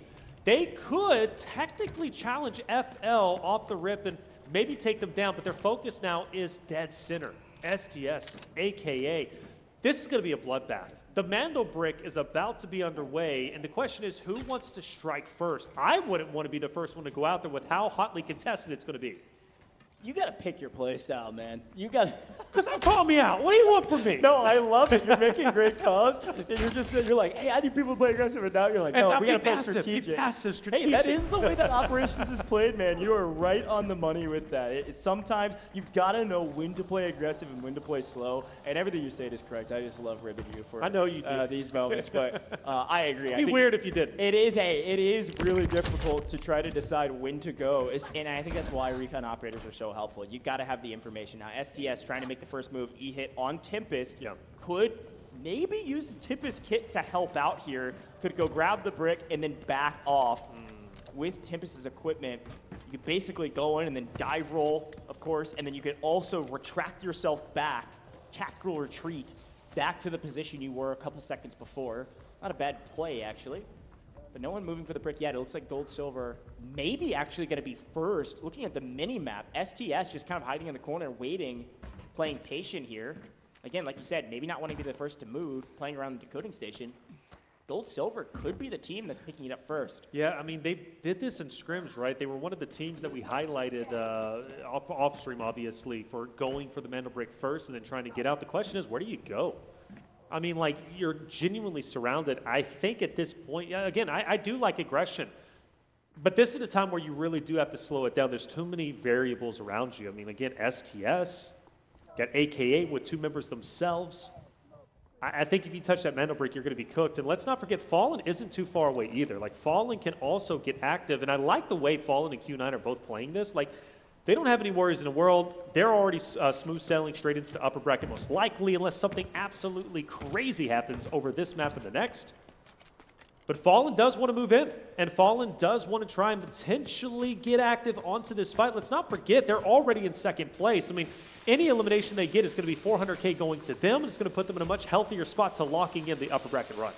They could technically challenge FL off the rip and maybe take them down, but their focus now is dead center. STS, AKA. This is going to be a bloodbath. The Mando Brick is about to be underway, and the question is, who wants to strike first? I wouldn't want to be the first one to go out there with how hotly contested it's going to be. You got to pick your play style, man. You got to... Because I'm calling me out. What do you want from me? No, I love it. You're making great calls, and you're like, hey, I need people to play aggressive, and now you're like, no, we got to play strategic. Strategic. Hey, that is the way that operations is played, man. You are right on the money with that. Sometimes you've got to know when to play aggressive and when to play slow, and everything you said is correct. I just love ribbing you for I know you do. These moments, but I agree. It'd be weird if you didn't. It is really difficult to try to decide when to go, and I think that's why recon operators are so helpful. You got to have the information. Now, STS trying to make the first move, E-Hit on Tempest, could maybe use the Tempest kit to help out here. Could go grab the brick and then back off. With Tempest's equipment, you could basically go in and then dive roll, of course, and then you could also retract yourself back, tactical retreat, back to the position you were a couple seconds before. Not a bad play, actually. But no one moving for the brick yet. It looks like Gold Silver maybe actually going to be first. Looking at the mini-map, STS just kind of hiding in the corner, waiting, playing patient here. Again, like you said, maybe not wanting to be the first to move, playing around the decoding station. Gold Silver could be the team that's picking it up first. Yeah, I mean, they did this in scrims, right? They were one of the teams that we highlighted off stream, obviously, for going for the Mando Brick first and then trying to get out. The question is, where do you go? I mean, like, you're genuinely surrounded. I think at this point, yeah, again, I do like aggression. But this is a time where you really do have to slow it down. There's too many variables around you. I mean, again, STS, got AKA with 2 members themselves. I think if you touch that Mando Brick, you're going to be cooked. And let's not forget, Fallen isn't too far away either. Like, Fallen can also get active. And I like the way Fallen and Q9 are both playing this. Like, they don't have any worries in the world. They're already smooth sailing straight into the upper bracket most likely, unless something absolutely crazy happens over this map and the next. But Fallen does want to move in, and Fallen does want to try and potentially get active onto this fight. Let's not forget, they're already in second place. I mean, any elimination they get is going to be 400K going to them, and it's going to put them in a much healthier spot to locking in the upper bracket run.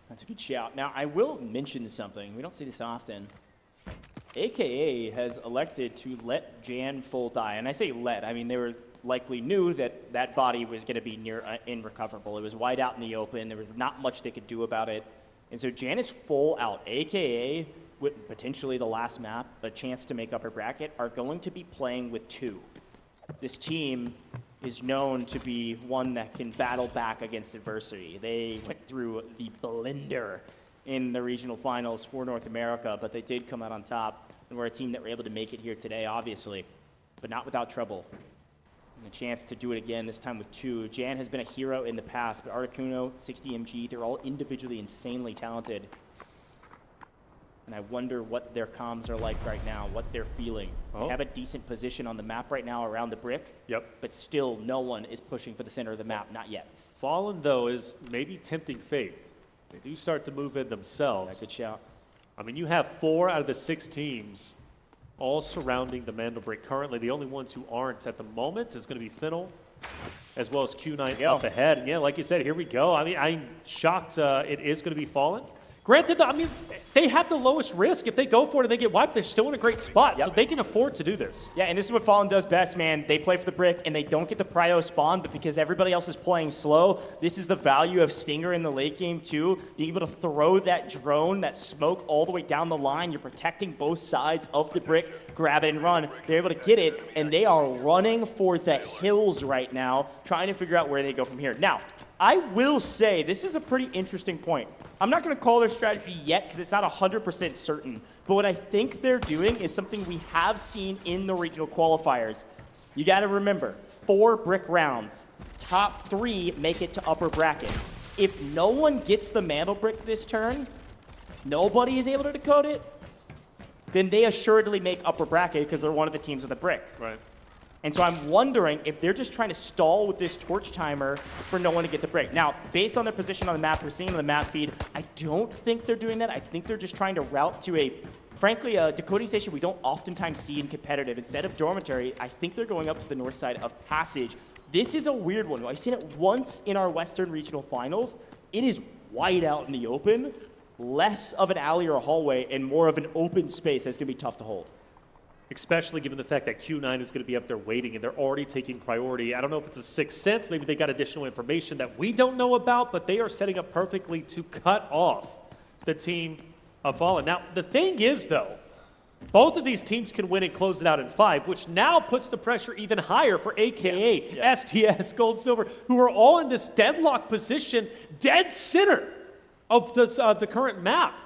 That's a good shout. Now, I will mention something. We don't see this often. AKA has elected to let Jan full die. And I say let, I mean, they were likely knew that that body was going to be near irrecoverable. It was wide out in the open. There was not much they could do about it. And so Jan is full out. AKA, with potentially the last map, a chance to make upper bracket, are going to be playing with 2. This team is known to be one that can battle back against adversity. They went through the blender in the regional finals for North America, but they did come out on top, and we're a team that were able to make it here today, obviously, but not without trouble. And a chance to do it again, this time with 2. Jan has been a hero in the past, but Articuno, 60MG, they're all individually insanely talented. And I wonder what their comms are like right now, what they're feeling. They have a decent position on the map right now around the brick, but still no one is pushing for the center of the map, not yet. Fallen, though, is maybe tempting fate. They do start to move in themselves. That's a good shout. I mean, you have 4 out of the 6 teams all surrounding the Mandel Brick currently. The only ones who aren't at the moment is going to be Finnel, as well as Q9 up ahead. And yeah, like you said, here we go. I mean, I'm shocked it is going to be Fallen. Granted, I mean, they have the lowest risk. If they go for it and they get wiped, they're still in a great spot. So they can afford to do this. Yeah, and this is what Fallen does best, man. They play for the brick, and they don't get the prio spawn, but because everybody else is playing slow, this is the value of Stinger in the late game, too. Being able to throw that drone, that smoke all the way down the line. You're protecting both sides of the brick. Grab it and run. They're able to get it, and they are running for the hills right now, trying to figure out where they go from here. Now, I will say this is a pretty interesting point. I'm not going to call their strategy yet because it's not 100% certain. But what I think they're doing is something we have seen in the regional qualifiers. You got to remember, 4 brick rounds. Top 3 make it to upper bracket. If no one gets the mantle brick this turn, nobody is able to decode it, then they assuredly make upper bracket because they're one of the teams with the brick. Right. And so I'm wondering if they're just trying to stall with this torch timer for no one to get the break. Now, based on their position on the map, we're seeing on the map feed, I don't think they're doing that. I think they're just trying to route to frankly, a decoding station we don't oftentimes see in competitive. Instead of dormitory, I think they're going up to the north side of Passage. This is a weird one. I've seen it once in our Western Regional Finals. It is wide out in the open, less of an alley or a hallway, and more of an open space that's going to be tough to hold. Especially given the fact that Q9 is going to be up there waiting and they're already taking priority. I don't know if it's a sixth sense. Maybe they got additional information that we don't know about, but they are setting up perfectly to cut off the team of Fallen. Now, the thing is, though, both of these teams can win and close it out in 5, which now puts the pressure even higher for AKA, STS, Gold, Silver, who are all in this deadlock position, dead center of this, the current map.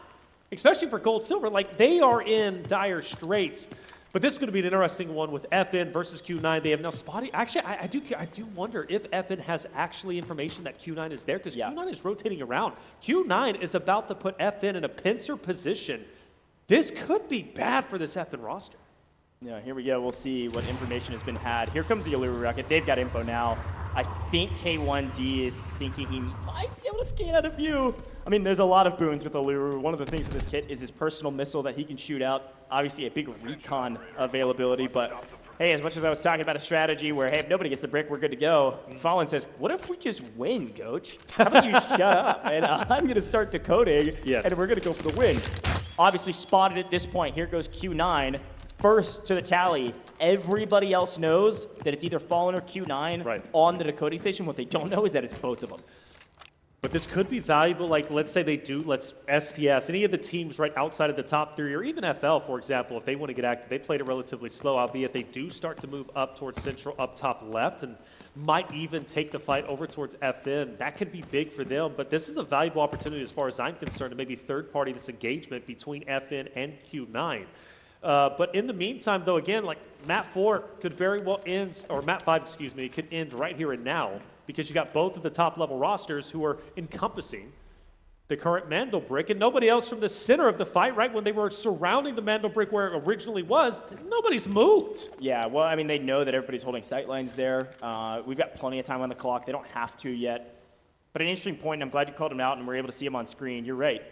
Especially for Gold, Silver, like they are in dire straits. But this is going to be an interesting one with FN versus Q9. They have now spotted. Actually, I do wonder if FN has actually information that Q9 is there because Q9 is rotating around. Q9 is about to put FN in a pincer position. This could be bad for this FN roster. Yeah, here we go. We'll see what information has been had. Here comes the Allure Rocket. They've got info now. I think K1D is thinking he might be able to scan out a view. I mean, there's a lot of boons with Allure. One of the things with this kit is his personal missile that he can shoot out. Obviously, a big recon availability, but hey, as much as I was talking about a strategy where, hey, if nobody gets the brick, we're good to go, Fallen says, what if we just win, coach? How about you shut up? And I'm going to start decoding, and we're going to go for the win. Obviously spotted at this point. Here goes Q9. First to the tally. Everybody else knows that it's either Fallen or Q9 on the decoding station. What they don't know is that it's both of them. But this could be valuable, like let's say they do, STS, any of the teams right outside of the top 3, or even FL, for example, if they want to get active, they played it relatively slow, albeit they do start to move up towards central, up top left, and might even take the fight over towards FN. That could be big for them, but this is a valuable opportunity as far as I'm concerned to maybe third-party this engagement between FN and Q9. But in the meantime, though, again, like map 4 could very well end, or map 5, excuse me, could end right here and now because you got both of the top level rosters who are encompassing the current Mandel brick, and nobody else from the center of the fight, right, when they were surrounding the Mandel brick where it originally was, nobody's moved. Yeah, well, I mean, they know that everybody's holding sight lines there. We've got plenty of time on the clock. They don't have to yet. But an interesting point, and I'm glad you called him out and we're able to see him on screen. You're right.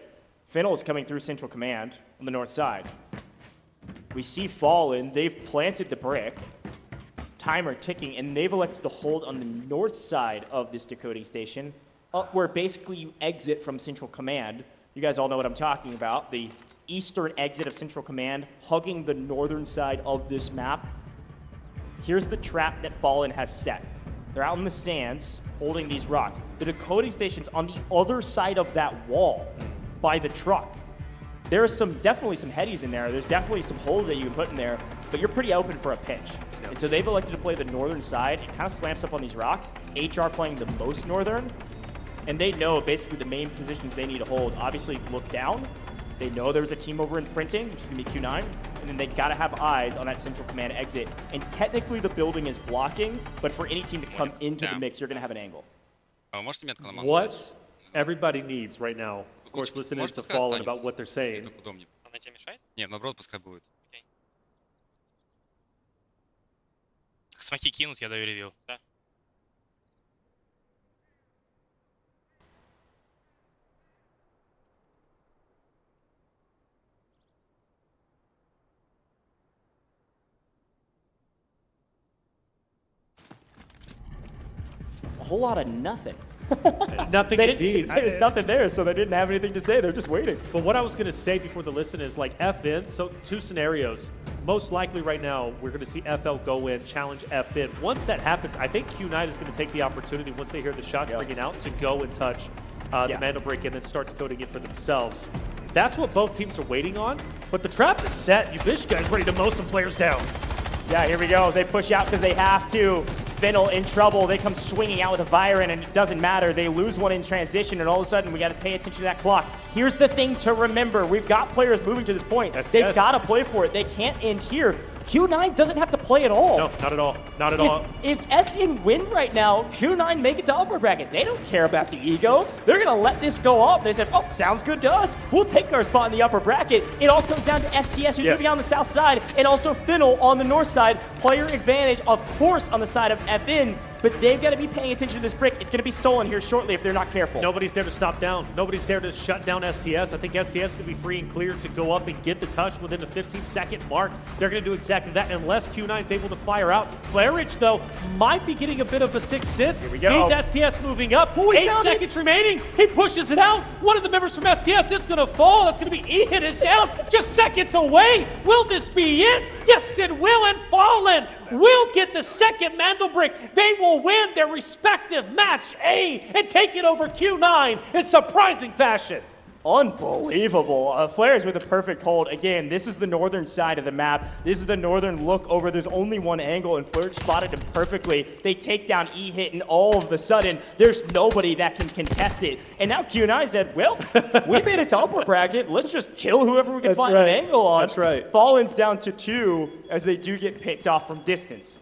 Fennel is coming through Central Command on the north side. We see Fallen. They've planted the brick. Timer ticking, and they've elected to hold on the north side of this decoding station, up where basically you exit from Central Command. You guys all know what I'm talking about. The eastern exit of Central Command, hugging the northern side of this map. Here's the trap that Fallen has set. They're out in the sands, holding these rocks. The decoding station's on the other side of that wall, by the truck. There are definitely some headies in there. There's definitely some holes that you can put in there, but you're pretty open for a pinch. And so they've elected to play the northern side. It kind of slams up on these rocks. HR playing the most northern, and they know basically the main positions they need to hold. Obviously, look down. They know there's a team over in printing, which is going to be Q9, and then they got to have eyes on that Central Command exit. And technically, the building is blocking, but for any team to come into the mix, you're going to have an angle. What everybody needs right now, of course, listening to Fallen about what they're saying. Нет, наоборот, пускай будет. Смоки кинут, я даю ревил. Да. A whole lot of nothing. Nothing indeed. There's nothing there, so they didn't have anything to say. They're just waiting. But what I was going to say before the listen is like FN, so two scenarios. Most likely right now, we're going to see FL go in, challenge FN. Once that happens, I think Q9 is going to take the opportunity, once they hear the shots ringing out, to go and touch the Mandel break and then start decoding it for themselves. That's what both teams are waiting on. But the trap is set. Ubish guy's ready to mow some players down. Yeah, here we go. They push out because they have to. Fennel in trouble. They come swinging out with a Viren, and it doesn't matter. They lose one in transition, and all of a sudden, we got to pay attention to that clock. Here's the thing to remember. We've got players moving to this point. They've got to play for it. They can't end here. Q9 doesn't have to play at all. No, not at all. Not at all. If FN win right now, Q9 make it to upper bracket. They don't care about the ego. They're going to let this go up. They said, oh, sounds good to us. We'll take our spot in the upper bracket. It all comes down to STS, who's moving on the south side, and also Fennel on the north side. Player advantage, of course, on the side of FN. But they've got to be paying attention to this brick. It's going to be stolen here shortly if they're not careful. Nobody's there to stop down. Nobody's there to shut down STS. I think STS is going to be free and clear to go up and get the touch within the 15-second mark. They're going to do exactly that unless Q9's able to fire out. Flarich, though, might be getting a bit of a sixth sense. Here we go. Sees STS moving up. 8 seconds remaining. He pushes it out. One of the members from STS is going to fall. That's going to be E-Hit is down. Just seconds away. Will this be it? Yes, it will. And Fallen will get the second Mandel brick. They will win their respective match A and take it over Q9 in surprising fashion. Unbelievable. Flares with a perfect hold. Again, this is the northern side of the map. This is the northern look over. There's only one angle, and Flares spotted him perfectly. They take down E-Hit, and all of a sudden, there's nobody that can contest it. And now Q9 said, well, we made it to upper bracket. Let's just kill whoever we can find an angle on. That's right. Fallen's down to 2 as they do get picked off from distance.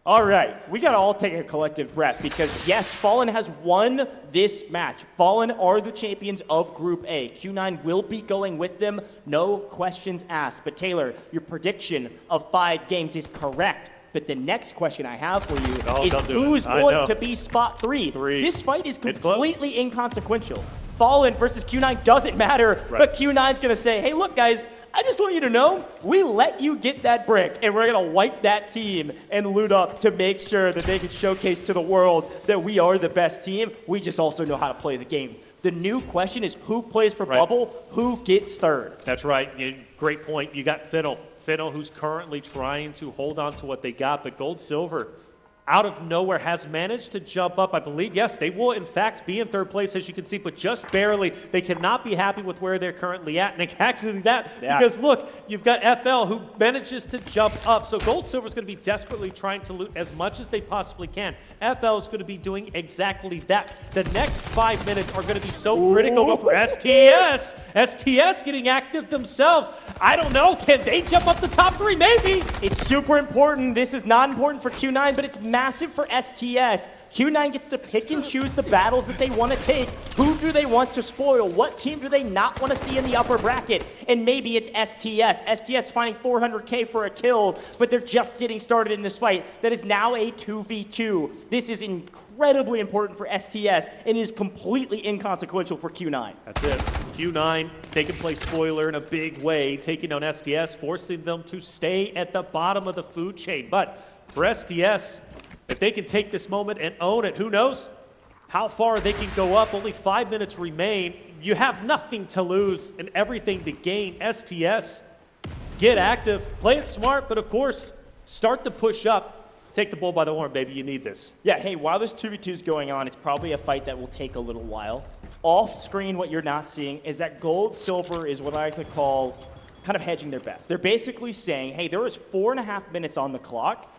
All right, we got to all take a collective breath because, yes, Fallen has won this match. Fallen are the champions of Group A. Q9 will be going with them, no questions asked. But Taylor, your prediction of 5 games is correct. But the next question I have for you is who's going to be spot 3? This fight is completely inconsequential. Fallen versus Q9 doesn't matter, but Q9's going to say, hey, look, guys, I just want you to know we let you get that brick, and we're going to wipe that team and loot up to make sure that they can showcase to the world that we are the best team. We just also know how to play the game. The new question is who plays for Bubble, who gets third. That's right. Great point. You got Fennel. Fennel, who's currently trying to hold on to what they got, but Gold Silver, out of nowhere, has managed to jump up. I believe, yes, they will in fact be in third place, as you can see, but just barely. They cannot be happy with where they're currently at. And actually that, because look, you've got FL who manages to jump up. So Gold Silver is going to be desperately trying to loot as much as they possibly can. FL is going to be doing exactly that. The next 5 minutes are going to be so critical for STS. STS getting active themselves. I don't know, can they jump up the top 3? Maybe. It's super important. This is not important for Q9, but it's massive for STS. Q9 gets to pick and choose the battles that they want to take. Who do they want to spoil? What team do they not want to see in the upper bracket? And maybe it's STS. STS finding 400k for a kill, but they're just getting started in this fight. That is now a 2v2. This is incredibly important for STS and is completely inconsequential for Q9. That's it. Q9, they can play spoiler in a big way, taking on STS, forcing them to stay at the bottom of the food chain. But for STS, if they can take this moment and own it, who knows how far they can go up. Only 5 minutes remain. You have nothing to lose and everything to gain. STS, get active, play it smart, but of course, start to push up. Take the bull by the horn, baby. You need this. Yeah, hey, while this 2v2 is going on, it's probably a fight that will take a little while. Off screen, what you're not seeing is that Gold Silver is what I like to call kind of hedging their bets. They're basically saying, hey, there is 4.5 minutes on the clock.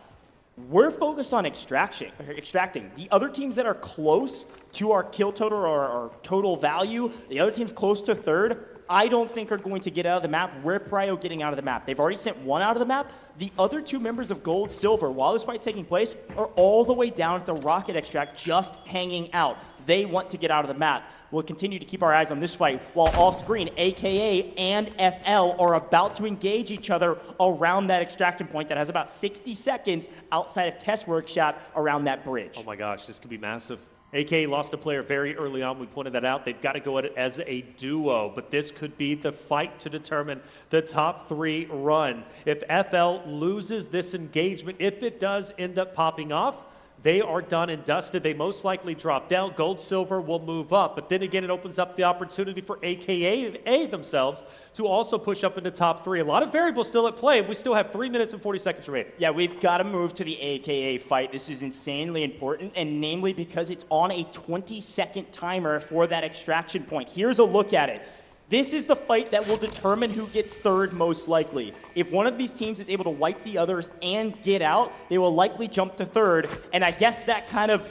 We're focused on extracting. The other teams that are close to our kill total or our total value, the other teams close to third, I don't think are going to get out of the map. We're prio getting out of the map. They've already sent one out of the map. The other two members of Gold Silver, while this fight's taking place, are all the way down at the rocket extract, just hanging out. They want to get out of the map. We'll continue to keep our eyes on this fight while off screen, AKA and FL are about to engage each other around that extraction point that has about 60 seconds outside of Test Workshop around that bridge. Oh my gosh, this could be massive. AK lost a player very early on. We pointed that out. They've got to go at it as a duo, but this could be the fight to determine the top 3 run. If FL loses this engagement, if it does end up popping off, they are done and dusted. They most likely drop down. Gold Silver will move up, but then again, it opens up the opportunity for AKA themselves to also push up into top 3. A lot of variables still at play. We still have 3 minutes and 40 seconds remaining. Yeah, we've got to move to the AKA fight. This is insanely important, and namely because it's on a 20-second timer for that extraction point. Here's a look at it. This is the fight that will determine who gets third most likely. If one of these teams is able to wipe the others and get out, they will likely jump to third. And I guess that kind of,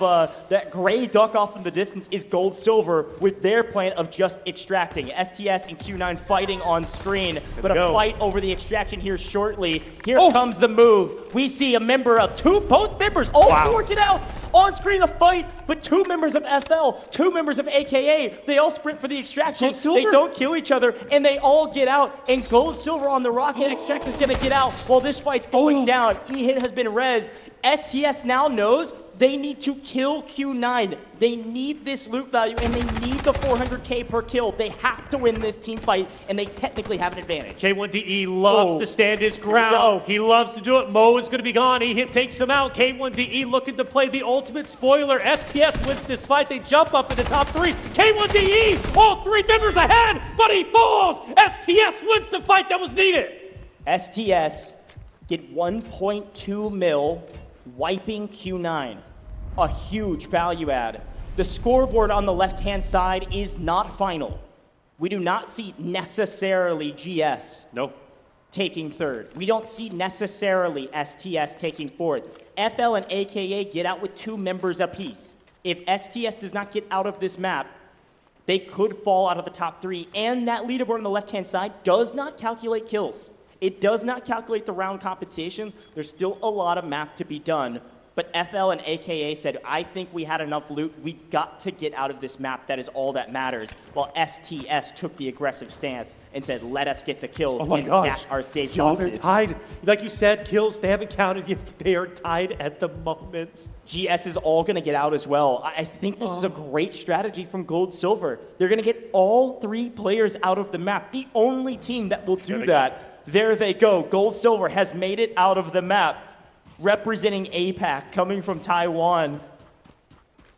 that gray duck off in the distance is Gold Silver with their plan of just extracting. STS and Q9 fighting on screen, but a fight over the extraction here shortly. Here comes the move. We see a member of both members, all 4 get out. On screen a fight, but 2 members of FL, 2 members of AKA, they all sprint for the extraction. They don't kill each other, and they all get out, and Gold Silver on the rocket extract is gonna get out while this fight's going down. E-hit has been res. STS now knows they need to kill Q9. They need this loot value, and they need the 400k per kill. They have to win this team fight, and they technically have an advantage. K1DE loves to stand his ground. He loves to do it. Mo is going to be gone. E-hit takes him out. K1DE looking to play the ultimate spoiler. STS wins this fight. They jump up in the top 3. K1DE, all 3 members ahead, but he falls. STS wins the fight that was needed. STS get 1.2 mil wiping Q9. A huge value add. The scoreboard on the left-hand side is not final. We do not see necessarily GS taking third. We don't see necessarily STS taking fourth. FL and AKA get out with 2 members apiece. If STS does not get out of this map, they could fall out of the top 3, and that leaderboard on the left-hand side does not calculate kills. It does not calculate the round compensations. There's still a lot of map to be done. But FL and AKA said, I think we had enough loot. We got to get out of this map. That is all that matters. While STS took the aggressive stance and said, let us get the kills and snatch our safe They're tied. Like you said, kills, they haven't counted yet. They are tied at the moment. GS is all going to get out as well. I think this is a great strategy from Gold Silver. They're going to get all 3 players out of the map. The only team that will do that. There they go. Gold Silver has made it out of the map. Representing APAC, coming from Taiwan.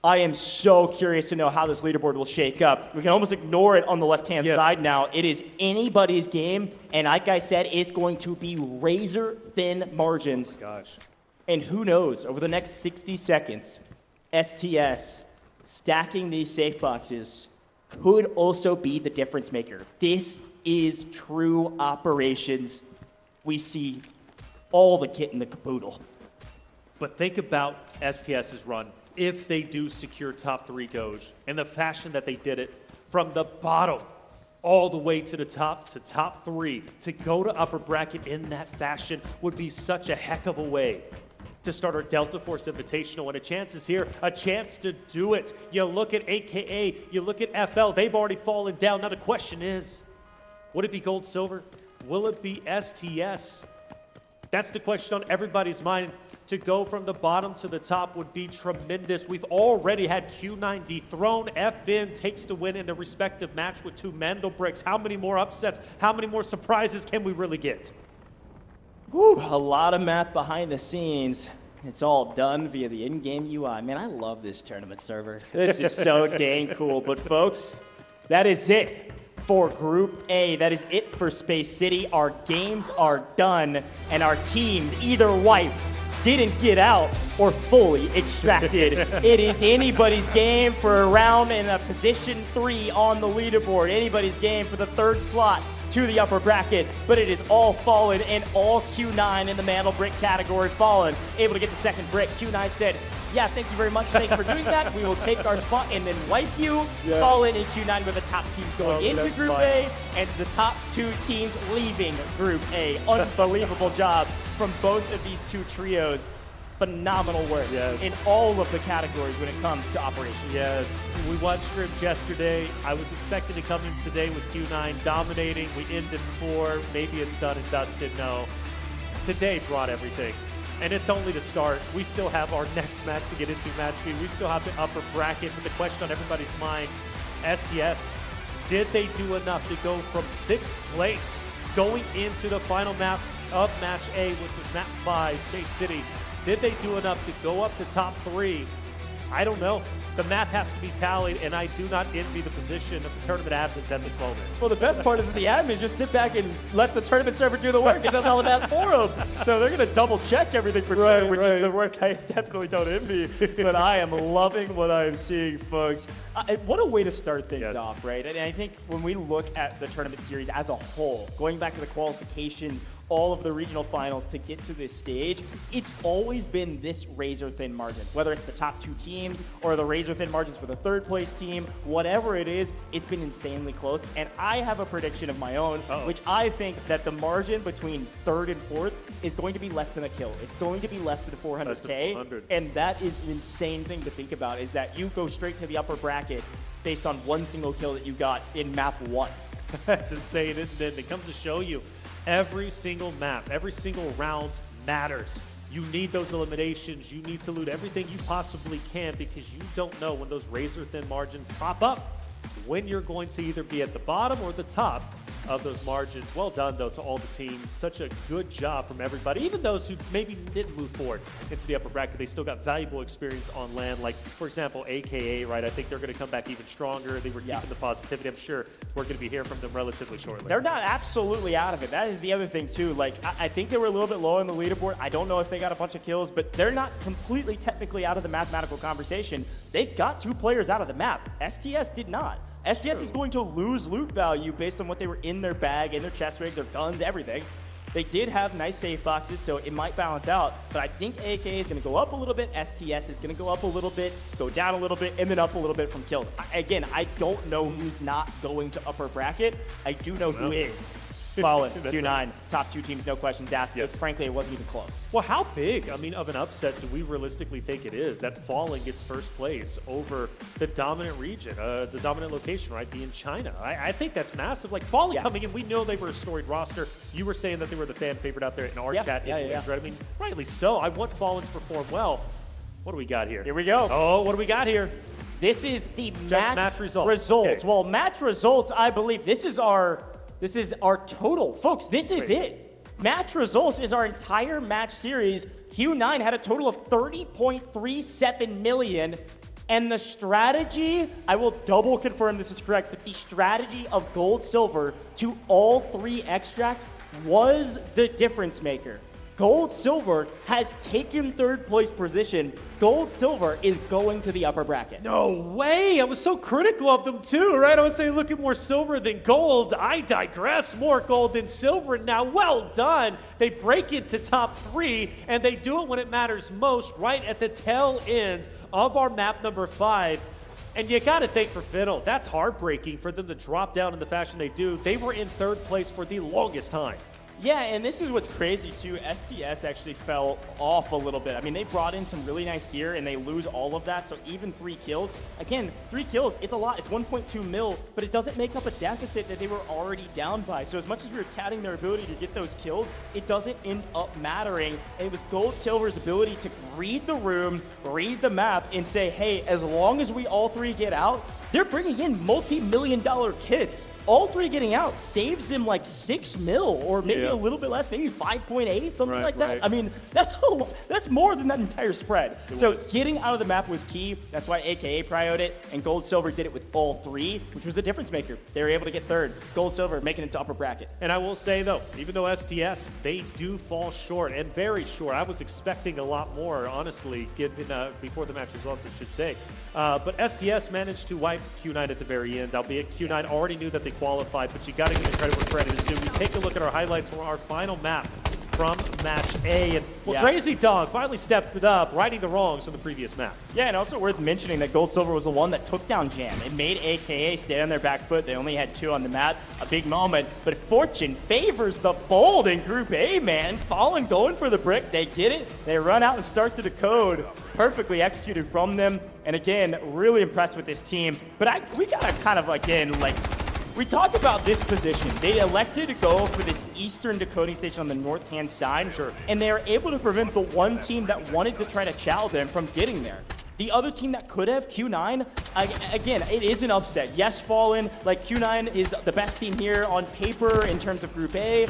I am so curious to know how this leaderboard will shake up. We can almost ignore it on the left-hand side now. It is anybody's game, and like I said, it's going to be razor-thin margins. And who knows, over the next 60 seconds, STS stacking these safe boxes could also be the difference maker. This is true operations. We see all the kit in the caboodle. But think about STS's run. If they do secure top 3 Doge, and the fashion that they did it, from the bottom all the way to the top 3, to go to upper bracket in that fashion would be such a heck of a way to start our Delta Force Invitational, and a chance is here, a chance to do it. You look at AKA, you look at FL, they've already fallen down. Now the question is, would it be gold, silver? Will it be STS? That's the question on everybody's mind. To go from the bottom to the top would be tremendous. We've already had Q9 dethroned. FN takes the win in their respective match with 2 Mandel bricks. How many more upsets, how many more surprises can we really get? Whew, a lot of math behind the scenes. It's all done via the in-game UI. Man, I love this tournament server. This is so dang cool. But folks, that is it for Group A. That is it for Space City. Our games are done, and our teams either wiped, didn't get out, or fully extracted. It is anybody's game for a round in a position 3 on the leaderboard. Anybody's game for the 3rd slot to the upper bracket, but it is all fallen, and all Q9 in the Mandel brick category fallen. Able to get the 2nd brick. Q9 said, yeah, thank you very much. Thank you for doing that. We will take our spot and then wipe you. Yeah. Fallen in Q9 with the top teams going into Group A and the top 2 teams leaving Group A. Unbelievable job from both of these 2 trios. Phenomenal work in all of the categories when it comes to operations. Yes, we watched scrims yesterday. I was expecting to come in today with Q9 dominating. We ended 4. Maybe it's done and dusted. No. Today brought everything. And it's only the start. We still have our next match to get into, match B. We still have the upper bracket. But the question on everybody's mind, STS, did they do enough to go from 6th place going into the final map of match A, which was map 5, Space City? Did they do enough to go up to top 3? I don't know. The math has to be tallied, and I do not envy the position of the tournament admins at this moment. Well, the best part is that the admins just sit back and let the tournament server do the work. It does all of that for them. So they're going to double check everything for sure, which is the work I definitely don't envy. But I am loving what I am seeing, folks. What a way to start things off, right? And I think when we look at the tournament series as a whole, going back to the qualifications, all of the regional finals to get to this stage, it's always been this razor-thin margin. Whether it's the top 2 teams or the razor-thin margins for the 3rd place team, whatever it is, it's been insanely close. And I have a prediction of my own, which I think that the margin between 3rd and 4th is going to be less than a kill. It's going to be less than 400K. And that is an insane thing to think about, is that you go straight to the upper bracket based on 1 single kill that you got in map 1. That's insane, isn't it? It comes to show you every single map, every single round matters. You need those eliminations. You need to loot everything you possibly can, because you don't know when those razor-thin margins pop up, when you're going to either be at the bottom or the top of those margins. Well done, though, to all the teams. Such a good job from everybody. Even those who maybe didn't move forward into the upper bracket, they still got valuable experience on land. Like, for example, AKA, right? I think they're going to come back even stronger. They were keeping the positivity. I'm sure we're going to be hearing from them relatively shortly. They're not absolutely out of it. That is the other thing, too. Like, I think they were a little bit low on the leaderboard. I don't know if they got a bunch of kills, but they're not completely technically out of the mathematical conversation. They got 2 players out of the map. STS did not. STS is going to lose loot value based on what they were in their bag, in their chest rig, their guns, everything. They did have nice safe boxes, so it might balance out, but I think AK is going to go up a little bit, STS is going to go up a little bit, go down a little bit, and then up a little bit from killed. Again, I don't know who's not going to upper bracket. I do know who is. Fallen, Q9, top 2 teams, no questions asked. Yes. Frankly, it wasn't even close. Well, how big, I mean, of an upset do we realistically think it is that Fallen gets 1st place over the dominant region, the dominant location, right, being China? I think that's massive. Like, Fallen coming in, we know they were a storied roster. You were saying that they were the fan favorite out there in our chat, right? I mean, rightly so. I want Fallen to perform well. What do we got here? Here we go. Oh, what do we got here? This is the match results. Okay. Well, match results, I believe, this is our total. Folks, this is it. Match results is our entire match series. Q9 had a total of 30.37 million. And the strategy, I will double confirm this is correct, but the strategy of gold, silver to all 3 extract was the difference maker. Gold Silver has taken 3rd place position. Gold Silver is going to the upper bracket. No way! I was so critical of them too, right? I was saying look at more silver than gold. I digress, more gold than silver. Now, well done. They break it to top 3, and they do it when it matters most, right at the tail end of our map number 5. And you got to thank for Fiddle. That's heartbreaking for them to drop down in the fashion they do. They were in 3rd place for the longest time. Yeah, and this is what's crazy too. STS actually fell off a little bit. I mean, they brought in some really nice gear and they lose all of that. So even 3 kills, again, 3 kills, it's a lot. It's 1.2 mil, but it doesn't make up a deficit that they were already down by. So as much as we were touting their ability to get those kills, it doesn't end up mattering. And it was Gold Silver's ability to read the room, read the map, and say, hey, as long as we all 3 get out, they're bringing in multi-million-dollar kits. All 3 getting out saves them like 6 mil, or maybe a little bit less, maybe 5.8, something like that. Right. I mean, that's more than that entire spread. So getting out of the map was key. That's why AKA prioed it, and Gold Silver did it with all 3, which was the difference maker. They were able to get 3rd. Gold Silver making it to upper bracket. And I will say though, even though STS, they do fall short, and very short. I was expecting a lot more, honestly, given before the match results, I should say. But STS managed to wipe Q9 at the very end, albeit Q9 already knew that they qualified, but you got to give them credit where credit is due. We take a look at our highlights from our final map from match A, and Crazy Dog finally stepped it up, righting the wrongs from the previous map. Yeah, and also worth mentioning that Gold Silver was the one that took down Jam. It made AKA stay on their back foot. They only had 2 on the map, a big moment, but fortune favors the bold in Group A, man. Fallen going for the brick, they get it, they run out and start to decode. Perfectly executed from them, and again, really impressed with this team. But we gotta kind of, again, like, we talked about this position. They elected to go for this eastern decoding station on the north-hand side, and they were able to prevent the one team that wanted to try to chow them from getting there. The other team that could have, Q9, again, it is an upset. Yes, Fallen, like Q9 is the best team here on paper in terms of Group A,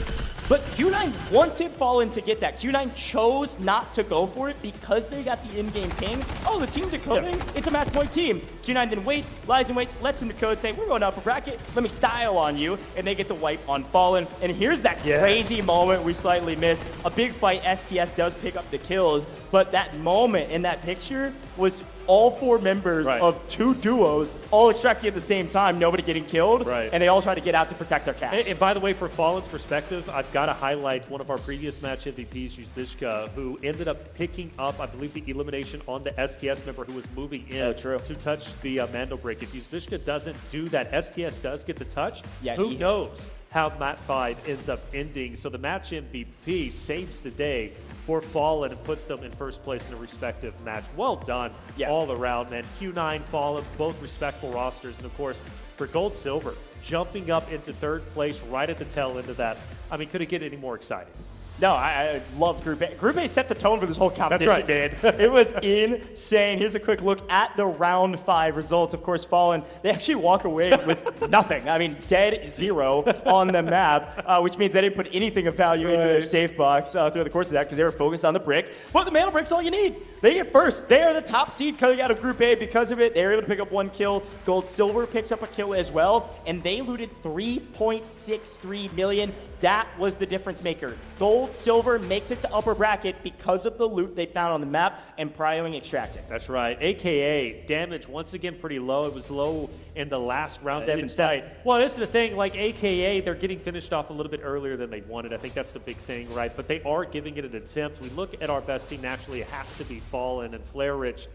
but Q9 wanted Fallen to get that. Q9 chose not to go for it because they got the in-game ping. Oh, the team decoding, it's a match point team. Q9 then waits, lies and waits, lets him decode, say, we're going to upper bracket, let me style on you, and they get the wipe on Fallen. And here's that crazy moment we slightly missed. A big fight, STS does pick up the kills, but that moment in that picture was all 4 members of 2 duos all extracting at the same time, nobody getting killed, and they all try to get out to protect their cash. And by the way, for Fallen's perspective, I've got to highlight one of our previous match MVPs, Yuzbishka, who ended up picking up, I believe, the elimination on the STS member who was moving in to touch the Mando break. If Yuzbishka doesn't do that, STS does get the touch. Who knows how Mat 5 ends up ending? So the match MVP saves the day for Fallen and puts them in first place in a respective match. Well done all around, man. Q9, Fallen, both respectful rosters. And of course, for Gold Silver, jumping up into 3rd place right at the tail end of that. I mean, could it get any more exciting? No, I love Group A. Group A set the tone for this whole competition, man. It was insane. Here's a quick look at the round 5 results. Of course, Fallen, they actually walk away with nothing. I mean, dead 0 on the map, which means they didn't put anything of value into their safe box throughout the course of that because they were focused on the brick. But the Mando brick's all you need. They get first. They are the top seed coming out of Group A because of it. They were able to pick up 1 kill. Gold Silver picks up a kill as well, and they looted 3.63 million. That was the difference maker. Gold Silver makes it to upper bracket because of the loot they found on the map and prioing extracted. That's right. AKA damage once again pretty low. It was low in the last round damage stat. Well, this is the thing, like AKA, they're getting finished off a little bit earlier than they wanted. I think that's the big thing, right? But they are giving it an attempt. We look at our best team, naturally it has to be Fallen and Flare Rich.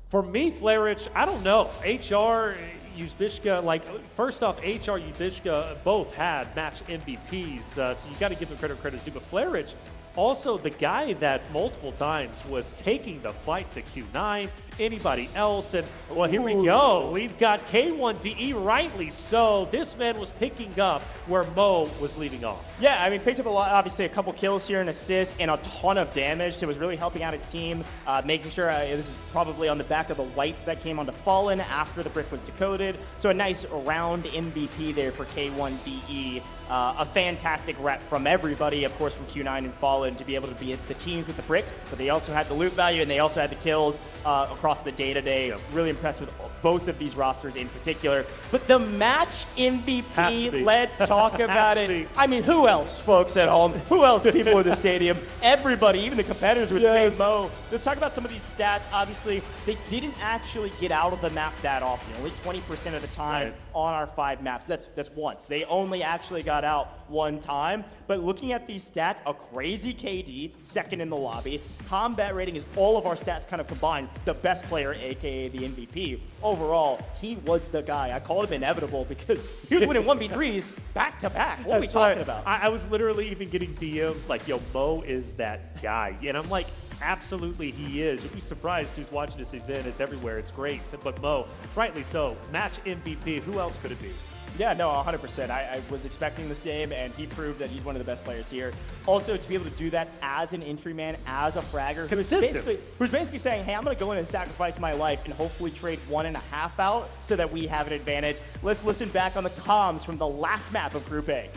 For me, Flare Rich, I don't know. HR, Yuzbishka, like, first off, HR, Yuzbishka both had match MVPs, so you got to give them credit's due. But Flare Rich, also the guy that multiple times was taking the fight to Q9, anybody else, and well, here we go. We've got K1DE, rightly so. This man was picking up where Mo was leaving off. Yeah, I mean, picked up a lot, obviously a couple kills here and assists and a ton of damage, so it was really helping out his team, making sure this is probably on the back of the wipe that came onto Fallen after the brick was decoded. So a nice round MVP there for K1DE. A fantastic rep from everybody, of course, from Q9 and Fallen to be able to be the teams with the bricks, but they also had the loot value and they also had the kills across the day-to-day. Really impressed with both of these rosters in particular. But the match MVP, let's talk about it. I mean, who else, folks at home? Who else, people in the stadium? Everybody, even the competitors would say Mo. Let's talk about some of these stats. Obviously, they didn't actually get out of the map that often. Only 20% of the time on our 5 maps. That's once. They only actually got out one time. But looking at these stats, a crazy KD, second in the lobby. Combat rating is all of our stats kind of combined. The best player, aka the MVP. Overall, he was the guy. I called him inevitable because he was winning 1v3s back to back. What are we talking about? I was literally even getting DMs like, yo, Mo is that guy. And I'm like, absolutely he is. You'd be surprised who's watching this event. It's everywhere. It's great. But Mo, rightly so, match MVP. Who else could it be? Yeah, no, 100%. I was expecting the same, and he proved that he's one of the best players here. Also, to be able to do that as an entry man, as a fragger, who's basically saying, hey, I'm going to go in and sacrifice my life and hopefully trade 1.5 out so that we have an advantage. Let's listen back on the comms from the last map of Group A.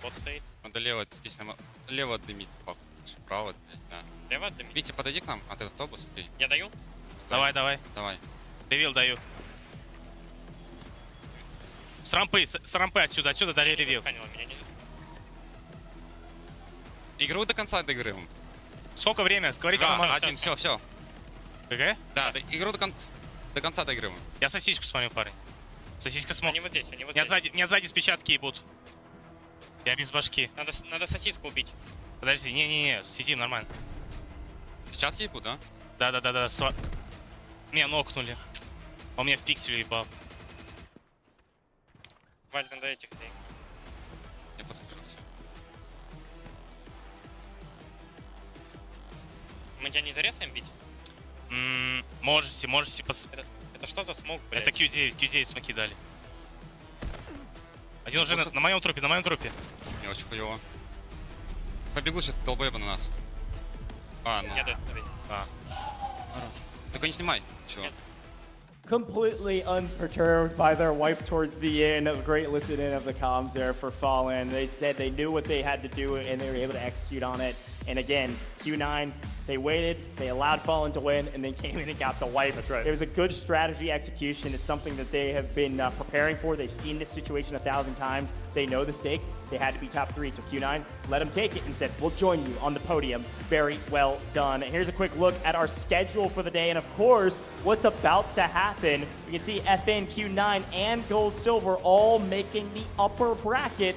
Вот стоит. Надо лево дымить, право, да. Лево дымить. Витя, подойди к нам, а ты автобус бей. Я даю? Давай, давай. Давай. Ревил даю. С рампы отсюда дали ревил. Игру до конца доигрываем. Сколько время? Говорите, да, один, все. ГГ? Да, игру до конца доигрываем. Я сосиску смотрю, парень. Сосиска смог. Они вот здесь, они вот здесь. Меня сзади с печатки ебут. Я без башки. Надо сосиску убить. Подожди, не, сидим нормально. Печатки ебут, да? Да. Меня нокнули. Он меня в пиксель ебал. Валь, надо этих дней. Я подхожу к тебе. Мы тебя не зарезаем бить? Можете. Это что за смог, блядь? Это Q9 смоки дали. Один уже на моем трупе. Не, очень хуёво. Побегут сейчас долбоебы на нас. Только не снимай. Чего? Completely unperturbed by their wipe towards the end. A great listening of the comms there for Fallen. They said they knew what they had to do and they were able to execute on it. And again, Q9, they waited, they allowed Fallen to win, and then came in and got the wipe. That's right. It was a good strategy execution. It's something that they have been preparing for. They've seen this situation 1,000 times. They know the stakes. They had to be top 3. So Q9 let them take it and said, we'll join you on the podium. Very well done. And here's a quick look at our schedule for the day. And of course, what's about to happen. We can see FN, Q9, and Gold Silver all making the upper bracket,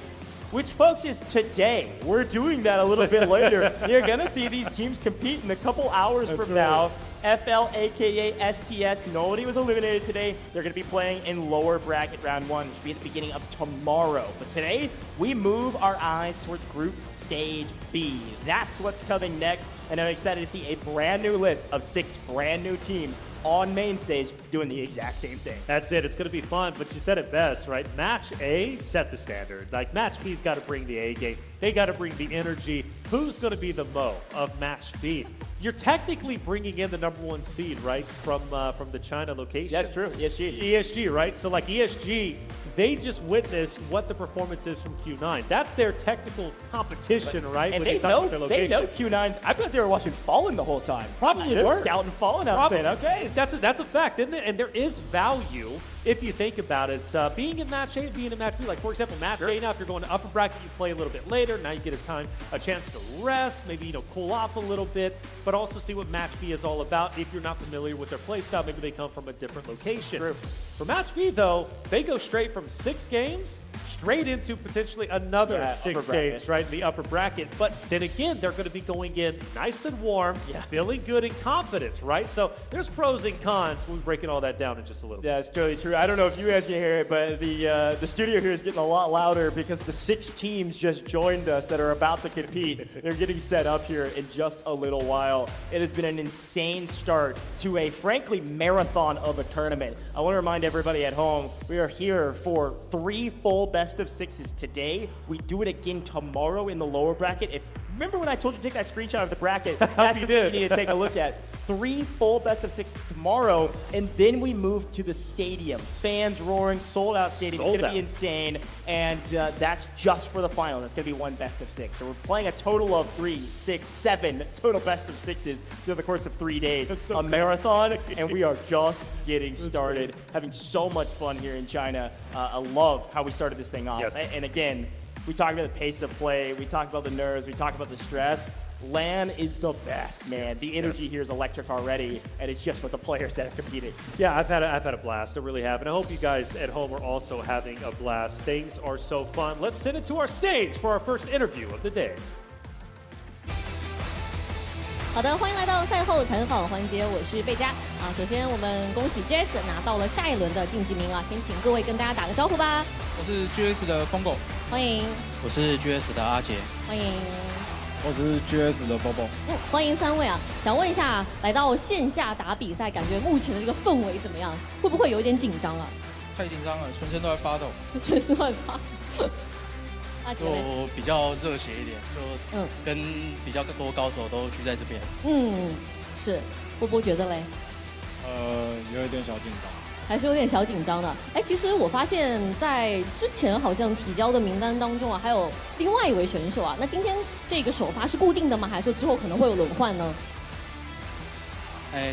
which, folks, is today. We're doing that a little bit later. You're going to see these teams compete in a couple hours from now. FL, aka STS, nobody was eliminated today. They're going to be playing in lower bracket round 1, which will be at the beginning of tomorrow. But today, we move our eyes towards Group Stage B. That's what's coming next, and I'm excited to see a brand new list of 6 brand new teams on main stage doing the exact same thing. That's it. It's going to be fun, but you said it best, right? Match A set the standard. Like, Match B's got to bring the A game. They got to bring the energy. Who's going to be the Mo of Match B? You're technically bringing in the #1 seed, right, from the China location. That's true. ESG. ESG, right? So, like, ESG, they just witnessed what the performance is from Q9. That's their technical competition, right? And they know Q9. I bet they were watching Fallen the whole time. Probably They're were. scouting Fallen out saying, okay. That's a fact, isn't it? And there is value if you think about it. Being in Match A and being in Match B. Like, for example, Match A, now if you're going to upper bracket, you play a little bit later. Now you get a chance to rest, maybe, cool off a little bit, but also see what Match B is all about. If you're not familiar with their playstyle, maybe they come from a different location. True. For Match B, though, they go straight from 6 games straight into potentially another 6 games, right, in the upper bracket. But then again, they're going to be going in nice and warm, feeling good and confident, right? So there's pros and cons. We'll be breaking all that down in just a little bit. Yeah, it's totally true. I don't know if you guys can hear it, but the studio here is getting a lot louder because the 6 teams just joined us that are about to compete. They're getting set up here in just a little while. It has been an insane start to a, frankly, marathon of a tournament. I want to remind everybody at home, we are here for 3 full best of 6s today. We do it again tomorrow in the lower bracket. Remember when I told you to take that screenshot of the bracket? That's what you need to take a look at. 3 full best of 6 tomorrow, and then we move to the stadium. Fans roaring, sold out stadium. It's going to be insane, and that's just for the final. That's going to be 1 best of 6. So we're playing a total of 3, 6, 7 total best of 6s through the course of 3 days. It's a marathon, and we are just getting started. Having so much fun here in China. I love how we started this thing off. Yes. And again, We talk about the pace of play. We talk about the nerves. We talk about the stress. LAN is the best, man. The energy here is electric already, and it's just with the players that are competing. Yeah, I've had a blast. I really have, and I hope you guys at home are also having a blast. Things are so fun. Let's send it to our stage for our first interview of the day. 好的，欢迎来到赛后采访环节，我是贝佳啊。首先，我们恭喜 Jason 拿到了下一轮的晋级名额，先请各位跟大家打个招呼吧。我是 GS 的疯狗，欢迎，我是 GS 的阿杰，欢迎，我是 GS 的包包。欢迎3位啊！想问一下，来到线下打比赛，感觉目前的这个氛围怎么样？会不会有一点紧张啊？太紧张了，全身都在发抖。全身都在发。就比较热血一点，就跟比较多高手都聚在这边。是，波波觉得嘞？有一点小紧张，还是有点小紧张的。哎，其实我发现，在之前好像提交的名单当中啊，还有另外一位选手啊。那今天这个首发是固定的吗？还是说之后可能会有轮换呢？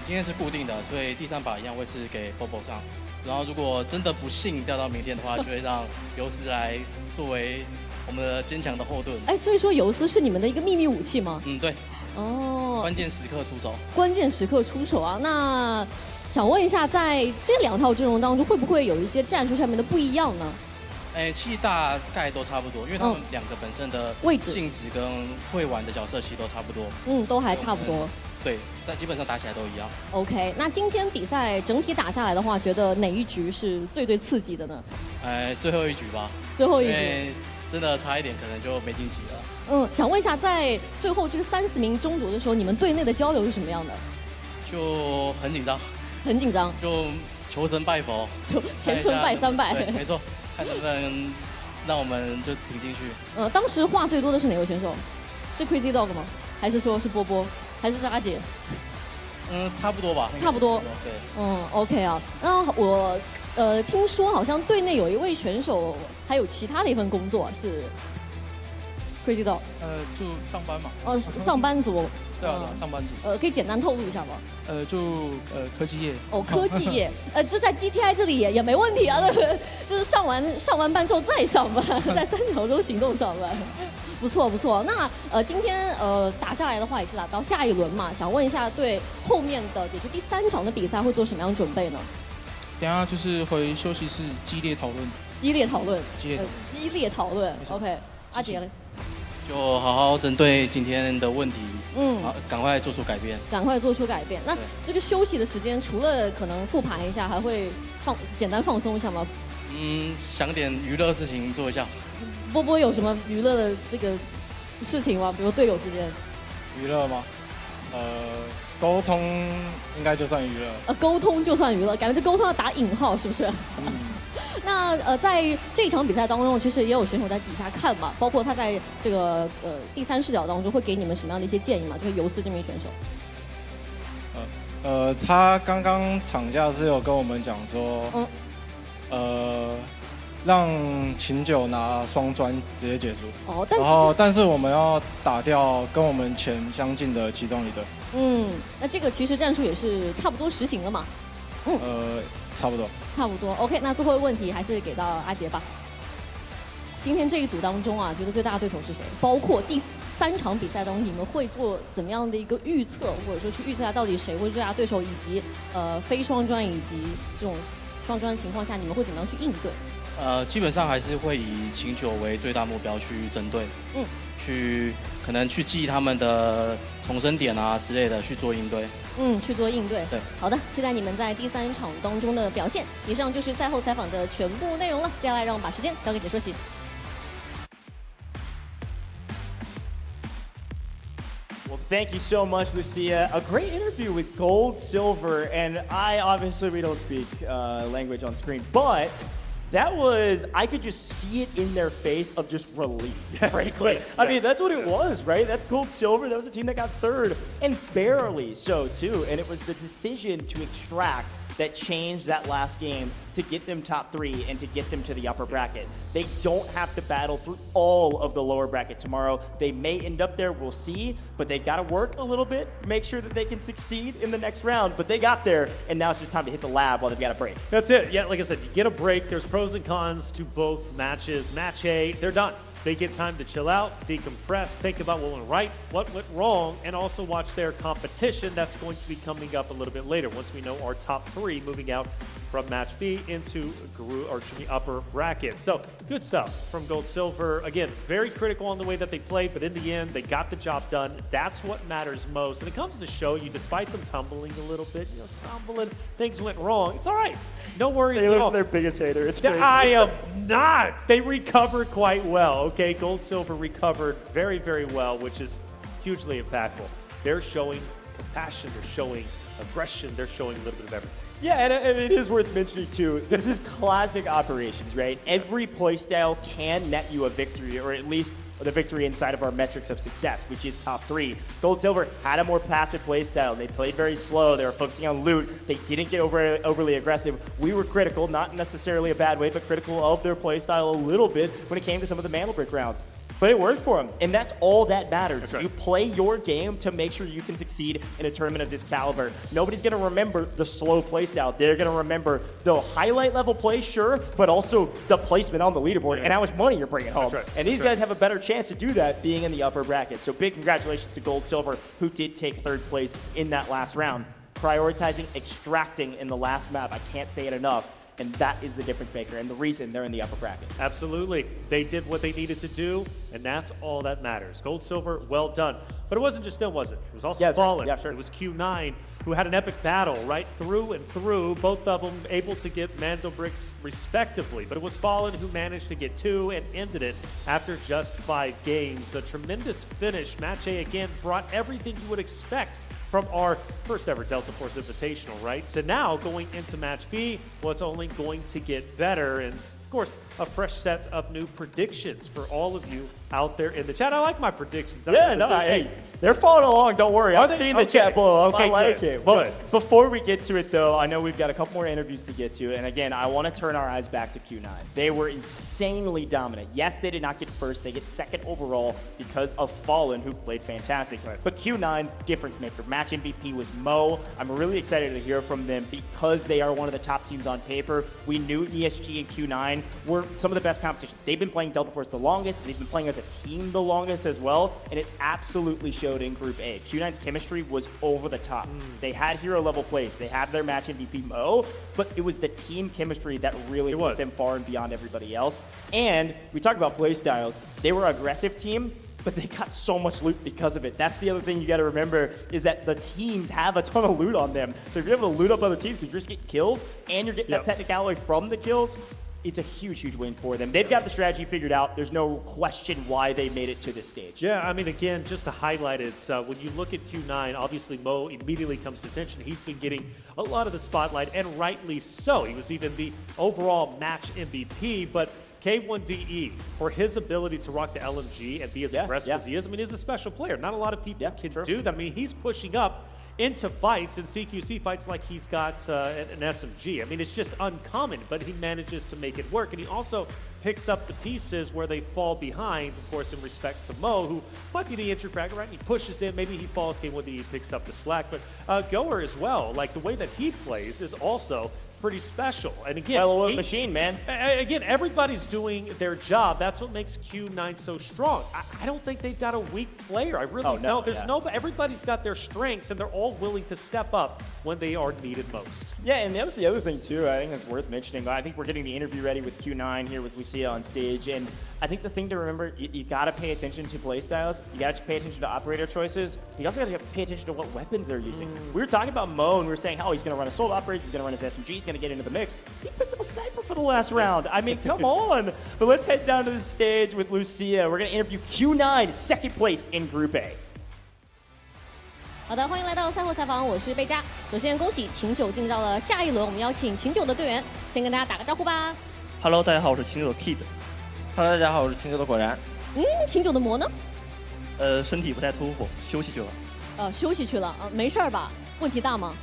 今天是固定的，所以第3把一样会是给 Bobo 上。然后如果真的不幸掉到明天的话，就会让游斯来作为我们的坚强的后盾。哎，所以说游斯是你们的一个秘密武器吗？对。哦。关键时刻出手。关键时刻出手啊！那想问一下，在这2套阵容当中，会不会有一些战术上面的不一样呢？其实大概都差不多，因为他们2个本身的位置、性质跟会玩的角色其实都差不多。都还差不多。对，但基本上打起来都一样。OK， 那今天比赛整体打下来的话，觉得哪一局是最刺激的呢？最后一局吧。最后一局。因为真的差一点，可能就没晋级了。想问一下，在最后这个30名争夺的时候，你们队内的交流是什么样的？就很紧张。很紧张。就求神拜佛。就前程拜3拜。对，没错。看能不能让我们就挺进去。当时话最多的是哪位选手？是 Crazy Dog 吗？还是说是波波？还是阿杰？差不多吧。差不多。对。OK 啊。那我听说好像队内有一位选手还有其他的一份工作是 Crazy Dog。就上班嘛。上班族。对啊，上班族。可以简单透露一下吗？就科技业。科技业。就在 GTI 这里也没问题啊，对不对？就是上完班之后再上班，在3秒钟行动上班。不错不错，那今天打下来的话也是打到下一轮嘛，想问一下对后面的也就第3场的比赛会做什么样的准备呢？等下就是回休息室激烈讨论。激烈讨论。OK， 阿杰嘞？就好好针对今天的问题，赶快做出改变。那这个休息的时间，除了可能复盘一下，还会简单放松一下吗？想点娱乐事情做一下。波波有什么娱乐的这个事情吗？比如队友之间。娱乐吗？沟通应该就算娱乐。沟通就算娱乐，感觉这沟通要打引号，是不是？那在这场比赛当中，其实也有选手在底下看嘛，包括他在这个第3视角当中会给你们什么样的一些建议嘛？就是游斯这名选手。他刚刚场下是有跟我们讲说，让秦九拿双砖直接结束。但是我们要打掉跟我们前相近的其中一队。那这个其实战术也是差不多实行了嘛。差不多。OK， 那最后一个问题还是给到阿杰吧。今天这一组当中啊，觉得最大的对手是谁？包括第3场比赛当中，你们会做怎么样的一个预测，或者说去预测下到底谁会是最大对手，以及非双砖以及这种双砖的情况下，你们会怎么样去应对？基本上还是会以秦九为最大目标去针对，可能去记他们的重生点啊之类的去做应对。去做应对。对，好的，期待你们在第3场当中的表现。以上就是赛后采访的全部内容了，接下来让我们把时间交给解说席。Well, thank you so much, Lucia. A great interview with Gold, Silver, and obviously we don't speak language on screen, but that was, I could just see it in their face of just relief, frankly. I mean, that's what it was, right? That's Gold, Silver. That was a team that got 3rd, and barely so, too. And it was the decision to extract that changed that last game to get them top 3 and to get them to the upper bracket. They don't have to battle through all of the lower bracket tomorrow. They may end up there, we'll see, but they got to work a little bit, make sure that they can succeed in the next round. But they got there, and now it's just time to hit the lab while they've got a break. That's it. Yeah, like I said, you get a break. There's pros and cons to both matches. Match A, they're done. They get time to chill out, decompress, think about what went right, what went wrong, and also watch their competition that's going to be coming up a little bit later once we know our top 3 moving out from match B into upper bracket. So good stuff from Gold Silver. Again, very critical on the way that they played, but in the end, they got the job done. That's what matters most. And it comes to show you, despite them tumbling a little bit, stumbling, things went wrong. It's all right. No worries at all. Their biggest hater. It's crazy. I am not. They recovered quite well. Okay, Gold Silver recovered very, very well, which is hugely impactful. They're showing compassion. They're showing aggression. They're showing a little bit of everything. Yeah, and it is worth mentioning too, this is classic operations, right? Every playstyle can net you a victory, or at least the victory inside of our metrics of success, which is top 3. Gold Silver had a more passive playstyle. They played very slow. They were focusing on loot. They didn't get overly aggressive. We were critical, not necessarily a bad way, but critical of their playstyle a little bit when it came to some of the Mantle Brick rounds. But it worked for them, and that's all that matters. That's right. You play your game to make sure you can succeed in a tournament of this caliber. Nobody's going to remember the slow playstyle. They're going to remember the highlight level play, sure, but also the placement on the leaderboard and how much money you're bringing home. Right. And these guys have a better chance to do that being in the upper bracket. So big congratulations to Gold Silver, who did take 3rd place in that last round. Prioritizing extracting in the last map. I can't say it enough. And that is the difference maker and the reason they're in the upper bracket. Absolutely. They did what they needed to do, and that's all that matters. Gold Silver, well done. But it wasn't just them, was it? It was also Fallen. Yeah, sure. It was Q9, who had an epic battle right through and through, both of them able to get Mantle Bricks respectively. But it was Fallen who managed to get 2 and ended it after just 5 games. A tremendous finish. Match A, again, brought everything you would expect from our first ever Delta Force Invitational, right? So now going into Match B, well, it's only going to get better. And of course, a fresh set of new predictions for all of you out there in the chat. I like my predictions. Hey, they're following along. Don't worry. I've seen the chat below. Okay, I like it. Well, before we get to it, though, I know we've got a couple more interviews to get to. And again, I want to turn our eyes back to Q9. They were insanely dominant. Yes, they did not get first. They get 2nd overall because of Fallen, who played fantastic. Right. But Q9, difference maker. Match MVP was Mo. I'm really excited to hear from them because they are one of the top teams on paper. We knew ESG and Q9 were some of the best competition. They've been playing Delta Force the longest. They've been playing as a team the longest as well, and it absolutely showed in Group A. Q9's chemistry was over the top. They had hero level plays. They had their match MVP Mo, but it was the team chemistry that really put them far and beyond everybody else. And we talked about play styles. They were an aggressive team, but they got so much loot because of it. That's the other thing you got to remember is that the teams have a ton of loot on them. So if you're able to loot up other teams because you're just getting kills and you're getting that technicality from the kills, it's a huge, huge win for them. They've got the strategy figured out. There's no question why they made it to this stage. Yeah, I mean, again, just to highlight it, when you look at Q9, obviously Mo immediately comes to attention. He's been getting a lot of the spotlight, and rightly so. He was even the overall match MVP, but K1DE, for his ability to rock the LMG and be as aggressive as he is, I mean, he's a special player. Not a lot of people can do that. I mean, he's pushing up into fights and CQC fights like he's got an SMG. I mean, it's just uncommon, but he manages to make it work. And he also picks up the pieces where they fall behind, of course, in respect to Mo, who might be the entry fragger, right? He pushes in, maybe he falls, K1DE picks up the slack. But Goer as well, like the way that he plays is also pretty special. And again, machine, man. Again, everybody's doing their job. That's what makes Q9 so strong. I don't think they've got a weak player. I really don't. There's everybody's got their strengths, and they're all willing to step up when they are needed most. Yeah, and that was the other thing too. I think that's worth mentioning. I think we're getting the interview ready with Q9 here with Lucia on stage, and I think the thing to remember, you got to pay attention to play styles. You got to pay attention to operator choices. You also got to pay attention to what weapons they're using. We were talking about Mo, and we were saying, oh, he's going to run assault operators, he's going to run his SMG, he's going to get into the mix. He picked up a sniper for the last round. I mean, come on. But let's head down to the stage with Lucia. We're going to interview Q9, 2nd place in Group A. 好的，欢迎来到赛后采访，我是贝佳。首先恭喜秦九进到了下一轮，我们邀请秦九的队员先跟大家打个招呼吧。Hello， 大家好，我是秦九的 Kid。Hello， 大家好，我是秦九的果然。秦九的魔呢？身体不太舒服，休息去了。休息去了，没事儿吧？问题大吗？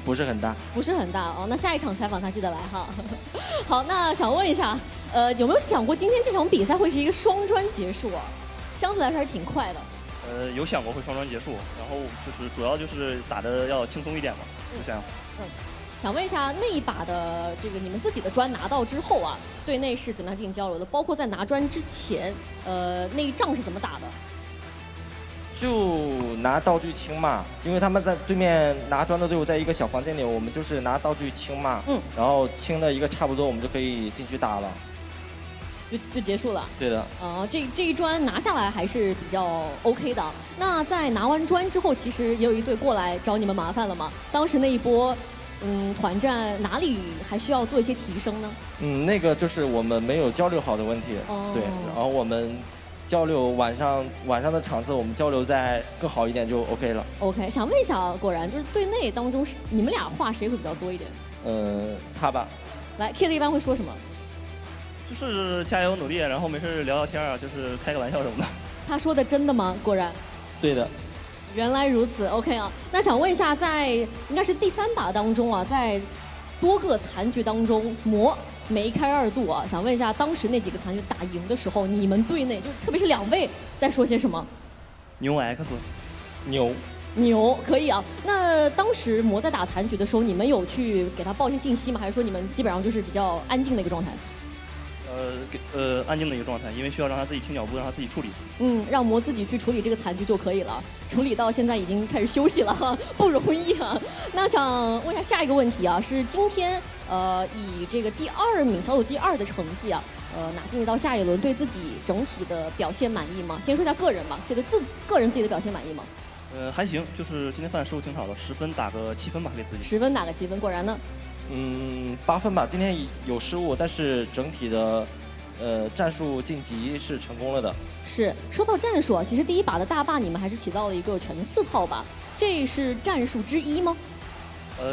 不是很大。不是很大哦，那下一场采访他记得来哈。好，那想问一下，有没有想过今天这场比赛会是一个双专结束啊？相对来说还是挺快的。有想过会双专结束，然后就是主要就是打的要轻松一点嘛，就这样。想问一下那一把的这个你们自己的砖拿到之后啊，队内是怎么样进行交流的？包括在拿砖之前，那一仗是怎么打的？就拿道具清骂，因为他们在对面拿砖的队伍在一个小房间里，我们就是拿道具清骂，然后清的一个差不多，我们就可以进去打了，就结束了。对的。这一砖拿下来还是比较 OK 的。那在拿完砖之后，其实也有一队过来找你们麻烦了吗？当时那一波，团战哪里还需要做一些提升呢？那个就是我们没有交流好的问题，对，然后我们。交流晚上的场次，我们交流再更好一点就 OK 了。OK， 想问一下，果然就是队内当中你们俩话谁会比较多一点？他吧。来 ，Kid 一般会说什么？就是加油努力，然后没事聊聊天啊，就是开个玩笑什么的。他说的真的吗？果然。对的。原来如此 ，OK 啊。那想问一下，在应该是第3把当中啊，在多个残局当中，魔梅开2度啊！想问一下，当时那几个残局打赢的时候，你们队内就特别是2位在说些什么？牛 X， 牛可以啊。那当时魔在打残局的时候，你们有去给他报一些信息吗？还是说你们基本上就是比较安静的一个状态？安静的一个状态，因为需要让他自己清脚步，让他自己处理。让魔自己去处理这个残局就可以了。处理到现在已经开始休息了，不容易啊。那想问一下下一个问题啊，是今天以这个第2名小组第2的成绩啊，拿进入到下一轮，对自己整体的表现满意吗？先说一下个人吧，觉得个人自己的表现满意吗？还行，就是今天犯失误挺好的，10分打个7分吧，给自己。10分打个7分，果然呢？8分吧，今天有失误，但是整体的战术晋级是成功了的。是，说到战术啊，其实第1把的大坝你们还是起到了一个全4套吧，这是战术之一吗？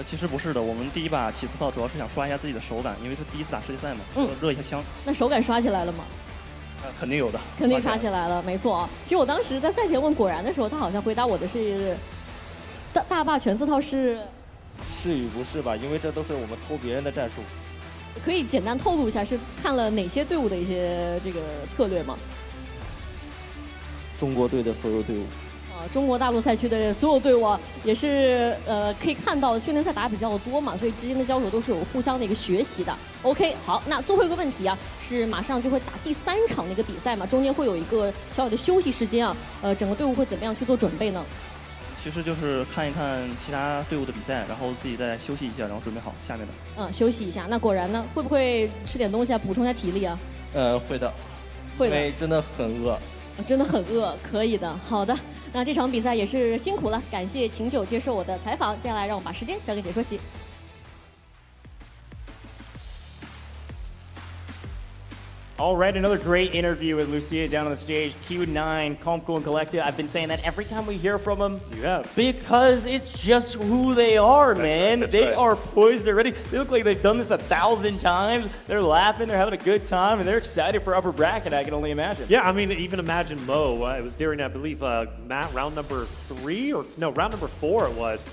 其实不是的，我们第1把起4套主要是想刷一下自己的手感，因为是第一次打世界赛嘛，热一下枪。那手感刷起来了吗？肯定有的，肯定刷起来了，没错。其实我当时在赛前问果然的时候，他好像回答我的是大坝全4套是与不是吧？因为这都是我们偷别人的战术。可以简单透露一下是看了哪些队伍的一些这个策略吗？中国队的所有队伍。中国大陆赛区的所有队伍也是可以看到训练赛打比较多嘛，所以之间的交手都是有互相的一个学习的。OK， 好，那最后一个问题啊，是马上就会打第3场的一个比赛嘛，中间会有一个小小的休息时间啊，整个队伍会怎么样去做准备呢？其实就是看一看其他队伍的比赛，然后自己再休息一下，然后准备好下面的。休息一下。那果然呢，会不会吃点东西啊，补充一下体力啊？会的，会的，因为真的很饿。真的很饿，可以的。好的，那这场比赛也是辛苦了，感谢秦九接受我的采访。接下来让我把时间交给解说席。All right, another great interview with Lucia down on the stage. Q9, calm, cool, and collected. I've been saying that every time we hear from them. Yeah. Because it's just who they are, man. They are poised, they're ready. They look like they've done this 1,000 times. They're laughing, they're having a good time, and they're excited for upper bracket, I can only imagine. Yeah, I mean, even imagine Mo. It was during, I believe, round number 4 it was.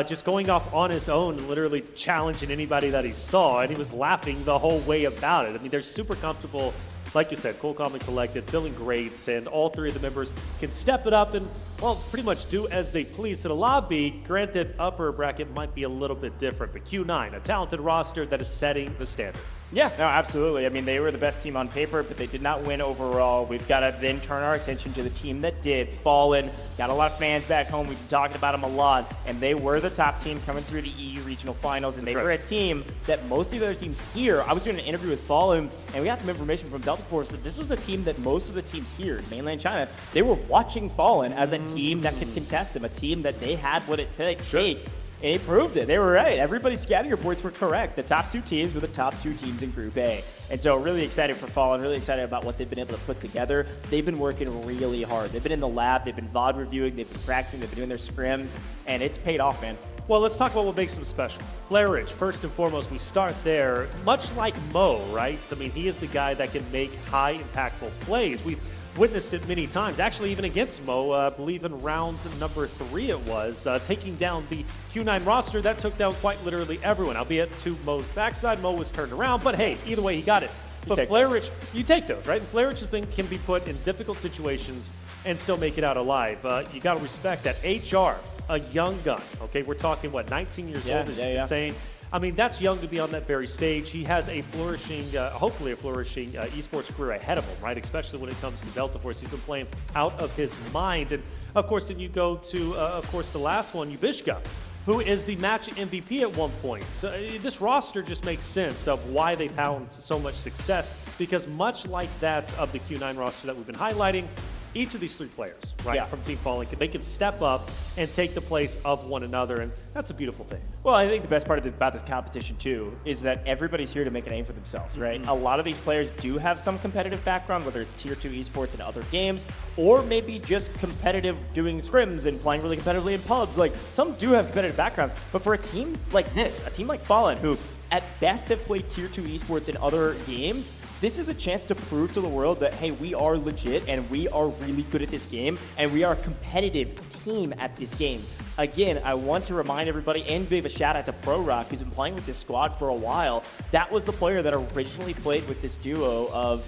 Just going off on his own and literally challenging anybody that he saw, and he was laughing the whole way about it. I mean, they're super comfortable, like you said, cool, calm, and collected, filling grades, and all 3 of the members can step it up and, well, pretty much do as they please to the lobby. Granted, upper bracket might be a little bit different, but Q9, a talented roster that is setting the standard. Yeah, no, absolutely. I mean, they were the best team on paper, but they did not win overall. We've got to then turn our attention to the team that did. Fallen, got a lot of fans back home. We've been talking about them a lot, and they were the top team coming through the EU regional finals, and they were a team that most of the other teams here, I was doing an interview with Fallen, and we got some information from Delta Force that this was a team that most of the teams here in mainland China, they were watching Fallen as a team that could contest them, a team that they had what it takes. And it proved it. They were right. Everybody's scouting reports were correct. The top 2 teams were the top 2 teams in Group A. And so really excited for Fallen, really excited about what they've been able to put together. They've been working really hard. They've been in the lab, they've been VOD reviewing, they've been practicing, they've been doing their scrims, and it's paid off, man. Well, let's talk about what makes them special. Flairage, first and foremost, we start there. Much like Mo, right? I mean, he is the guy that can make high impactful plays. We've witnessed it many times, actually even against Mo, I believe in rounds number 3 it was, taking down the Q9 roster that took down quite literally everyone, albeit to Mo's backside. Mo was turned around, but hey, either way he got it. But Flairage, you take those, right? And Flairage can be put in difficult situations and still make it out alive. You got to respect that. HR, a young gun, okay? We're talking, 19 years old, as you've been saying. I mean, that's young to be on that very stage. He has a flourishing, hopefully a flourishing esports career ahead of him, right? Especially when it comes to Delta Force. He's been playing out of his mind. And of course, then you go to, of course, the last one, Yubishka, who is the match MVP at one point. So this roster just makes sense of why they've had so much success, because much like that of the Q9 roster that we've been highlighting, each of these three players, right, from Team Fallen, they can step up and take the place of one another, and that's a beautiful thing. Well, I think the best part about this competition, too, is that everybody's here to make a name for themselves, right? A lot of these players do have some competitive background, whether it's Tier 2 esports and other games, or maybe just competitive doing scrims and playing really competitively in pubs. Like, some do have competitive backgrounds, but for a team like this, a team like Fallen, who at best have played Tier 2 esports in other games, this is a chance to prove to the world that, hey, we are legit and we are really good at this game and we are a competitive team at this game. Again, I want to remind everybody and give a shout out to Pro Rock, who's been playing with this squad for a while. That was the player that originally played with this duo of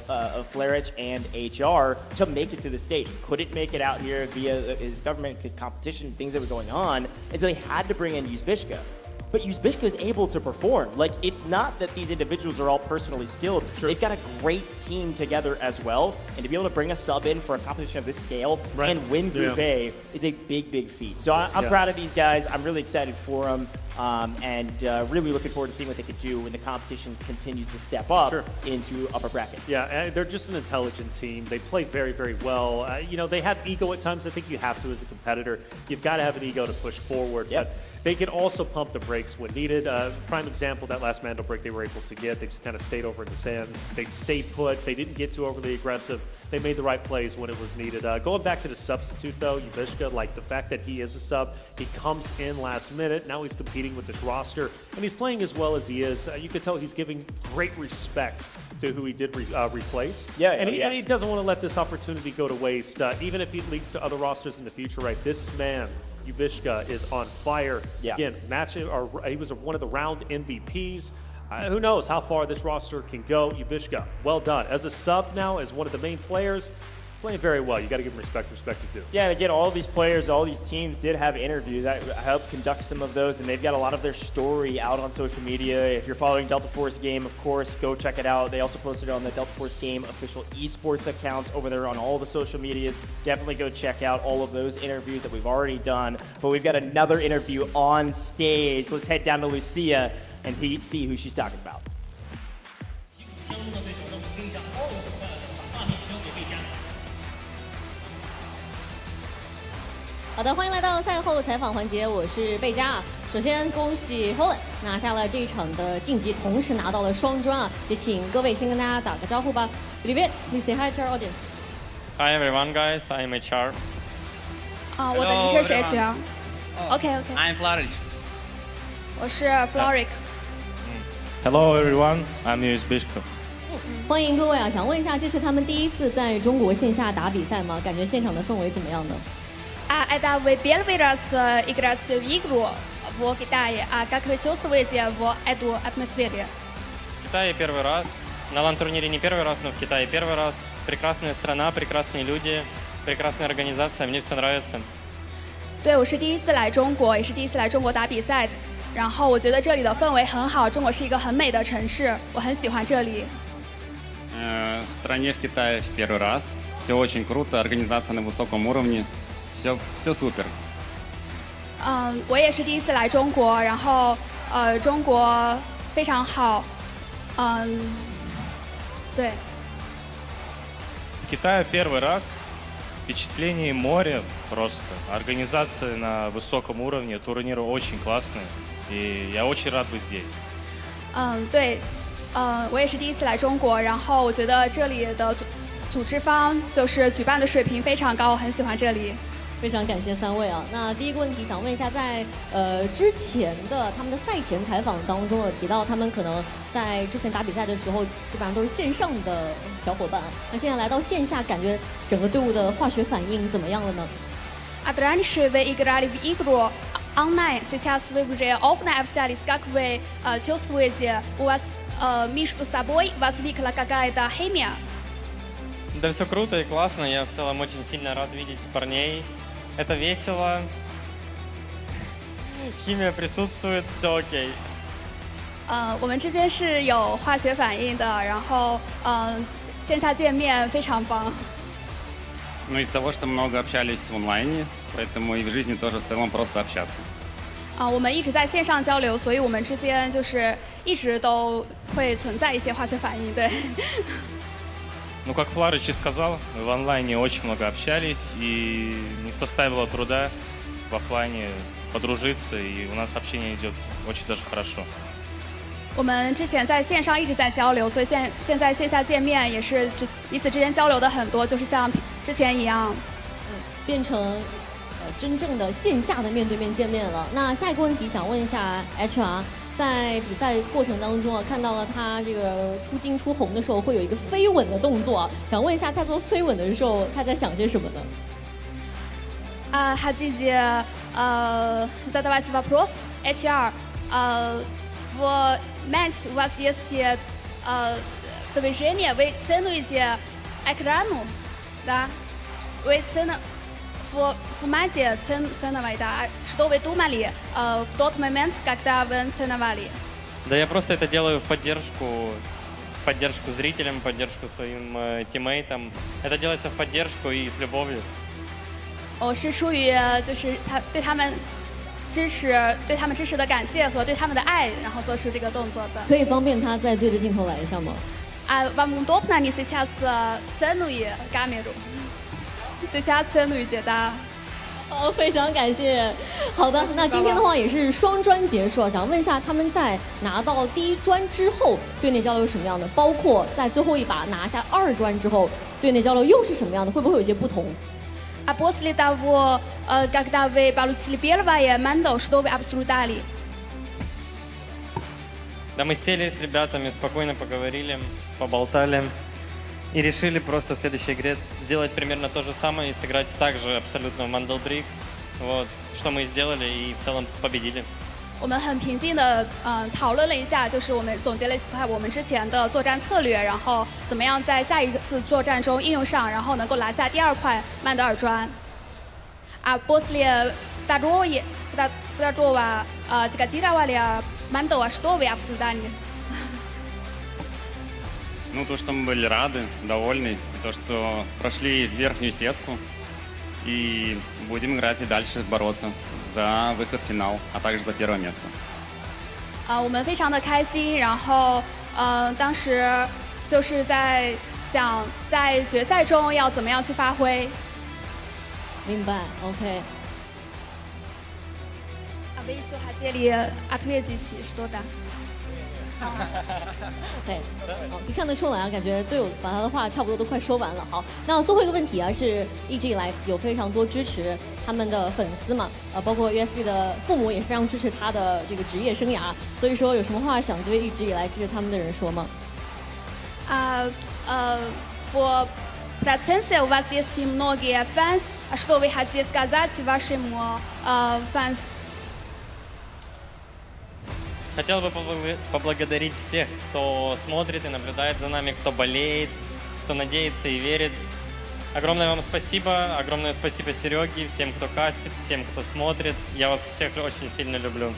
Flarich and HR to make it to the stage. Couldn't make it out here via his government competition, things that were going on, and so he had to bring in Yuzvishka. But Yuzvishka is able to perform. Like, it's not that these individuals are all personally skilled. Sure. They've got a great team together as well. And to be able to bring a sub in for a competition of this scale and win Group A is a big, big feat. So I'm proud of these guys. I'm really excited for them. And really looking forward to seeing what they could do when the competition continues to step up into upper bracket. Yeah, they're just an intelligent team. They play very, very well. You know, they have ego at times. I think you have to as a competitor. You've got to have an ego to push forward. But they can also pump the brakes when needed. Prime example, that last Mando break they were able to get. They just kind of stayed over in the sands. They stayed put. They didn't get too overly aggressive. They made the right plays when it was needed. Going back to the substitute, though, Yuzvishka, like the fact that he is a sub, he comes in last minute. Now he's competing with this roster, and he's playing as well as he is. You can tell he's giving great respect to who he did replace. And he doesn't want to let this opportunity go to waste, even if it leads to other rosters in the future, right? This man, Yuzvishka, is on fire. Again, he was one of the round MVPs. Who knows how far this roster can go. Yuzvishka, well done. As a sub now, as one of the main players, playing very well. You got to give him respect. Respect is due. Yeah, and again, all these players, all these teams did have interviews. I helped conduct some of those, and they've got a lot of their story out on social media. If you're following Delta Force Game, of course, go check it out. They also posted it on the Delta Force Game official esports accounts over there on all the social medias. Definitely go check out all of those interviews that we've already done. But we've got another interview on stage. Let's head down to Lucia and see who she's talking about. 好的，欢迎来到赛后采访环节，我是贝佳啊。首先恭喜 Holland 拿下了这一场的晋级，同时拿到了双专啊，也请各位先跟大家打个招呼吧。Olivier, please say hi to our audience. Hi everyone, guys. I'm HR. 我的昵称是 HR. OK. I'm Flarich. 我是 Floric. Hello everyone, I'm Yuzvishka. 欢迎各位啊！想问一下，这是他们第一次在中国线下打比赛吗？感觉现场的氛围怎么样呢？ Это вы первый раз играть в игру в Китае. Как вы чувствуете в эту атмосфере? В Китае первый раз. На лан-турнире не первый раз, но в Китае первый раз. Прекрасная страна, прекрасные люди, прекрасная организация. Мне все нравится. 对，我是第一次来中国，也是第一次来中国打比赛。然后我觉得这里的氛围很好，中国是一个很美的城市，我很喜欢这里。В стране в Китае в первый раз. Все очень круто, организация на высоком уровне. Все супер. 我也是第一次来中国，然后中国非常好，对。В Китае первый раз. Впечатление моря просто. Организация на высоком уровне, турниры очень классные. И я очень рад быть здесь. 对，我也是第一次来中国，然后我觉得这里的组织方就是举办的水平非常高，我很喜欢这里。非常感谢三位啊！那第一个问题想问一下，在之前的他们的赛前采访当中有提到，他们可能在之前打比赛的时候基本上都是线上的小伙伴，那现在来到线下，感觉整个队伍的化学反应怎么样了呢？ Раньше вы играли в игру онлайн, сейчас вы уже офлайн общались. Как вы чувствуете, у вас между собой возникла какая-то химия? Да все круто и классно. Я в целом очень сильно рад видеть парней. Это весело. Химия присутствует, все окей. 我们之间是有化学反应的，然后线下见面非常棒。Ну, из-за того, что много общались в онлайне, поэтому и в жизни тоже в целом просто общаться. 我们一直在线上交流，所以我们之间就是一直都会存在一些化学反应，对。Ну, как Фларыч и сказал, мы в онлайне очень много общались, и не составило труда в офлайне подружиться, и у нас общение идет очень даже хорошо. 我们之前在线上一直在交流，所以现在线下见面也是彼此之间交流的很多，就是像之前一样，变成真正的线下的面对面见面了。那下一个问题想问一下 HR， 在比赛过程当中啊，看到了他这个出金出红的时候会有一个飞吻的动作，想问一下在做飞吻的时候他在想些什么呢？Хотите задавать вопрос HR? В матч у вас есть движение, вы ценуете экрану, да? Вы в матче ценовали, да? Что вы думали в тот момент, когда вы ценовали? Да я просто это делаю в поддержку зрителям, поддержку своим тиммейтам. Это делается в поддержку и с любовью. 我是出于就是对他们支持的感谢和对他们的爱，然后做出这个动作的。可以方便他再对着镜头来一下吗？Вам удобно не сейчас ценуя камеру? Сейчас ценуете, да? 非常感谢。好的，那今天的话也是双专结束，想问一下他们在拿到第1专之后，队内交流是什么样的？包括在最后一把拿下2专之后，队内交流又是什么样的？会不会有一些不同？А после того, когда вы получили первое мандо, что вы обсуждали? Да мы сели с ребятами, спокойно поговорили, поболтали и решили просто в следующей игре сделать примерно то же самое и сыграть также абсолютно в Mandal Brick. Вот, что мы и сделали и в целом победили. 我们很平静的讨论了一下，就是我们总结了一下我们之前的作战策略，然后怎么样在下一次作战中应用上，然后能够拿下第2块曼德尔砖。После второго тяготировали Мандо, что вы обсуждали? Ну, то, что мы были рады, довольны, то, что прошли верхнюю сетку и будем играть и дальше бороться за выход в финал, а также за первое место. 我们非常的开心，然后当时就是在想在决赛中要怎么样去发挥。明白 ，OK。Вы еще хотели ответить что-то? OK， 可以看得出来啊，感觉队友把他的话差不多都快说完了。好，那最后一个问题啊，是一直以来有非常多支持他们的粉丝嘛，包括 USB 的父母也是非常支持他的这个职业生涯，所以说有什么话想对一直以来支持他们的人说吗？В процессе у вас есть многие фанс, что вы хотите сказать вашим фанс? Хотел бы поблагодарить всех, кто смотрит и наблюдает за нами, кто болеет, кто надеется и верит. Огромное вам спасибо, огромное спасибо Сереге, всем, кто кастит, всем, кто смотрит. Я вас всех очень сильно люблю.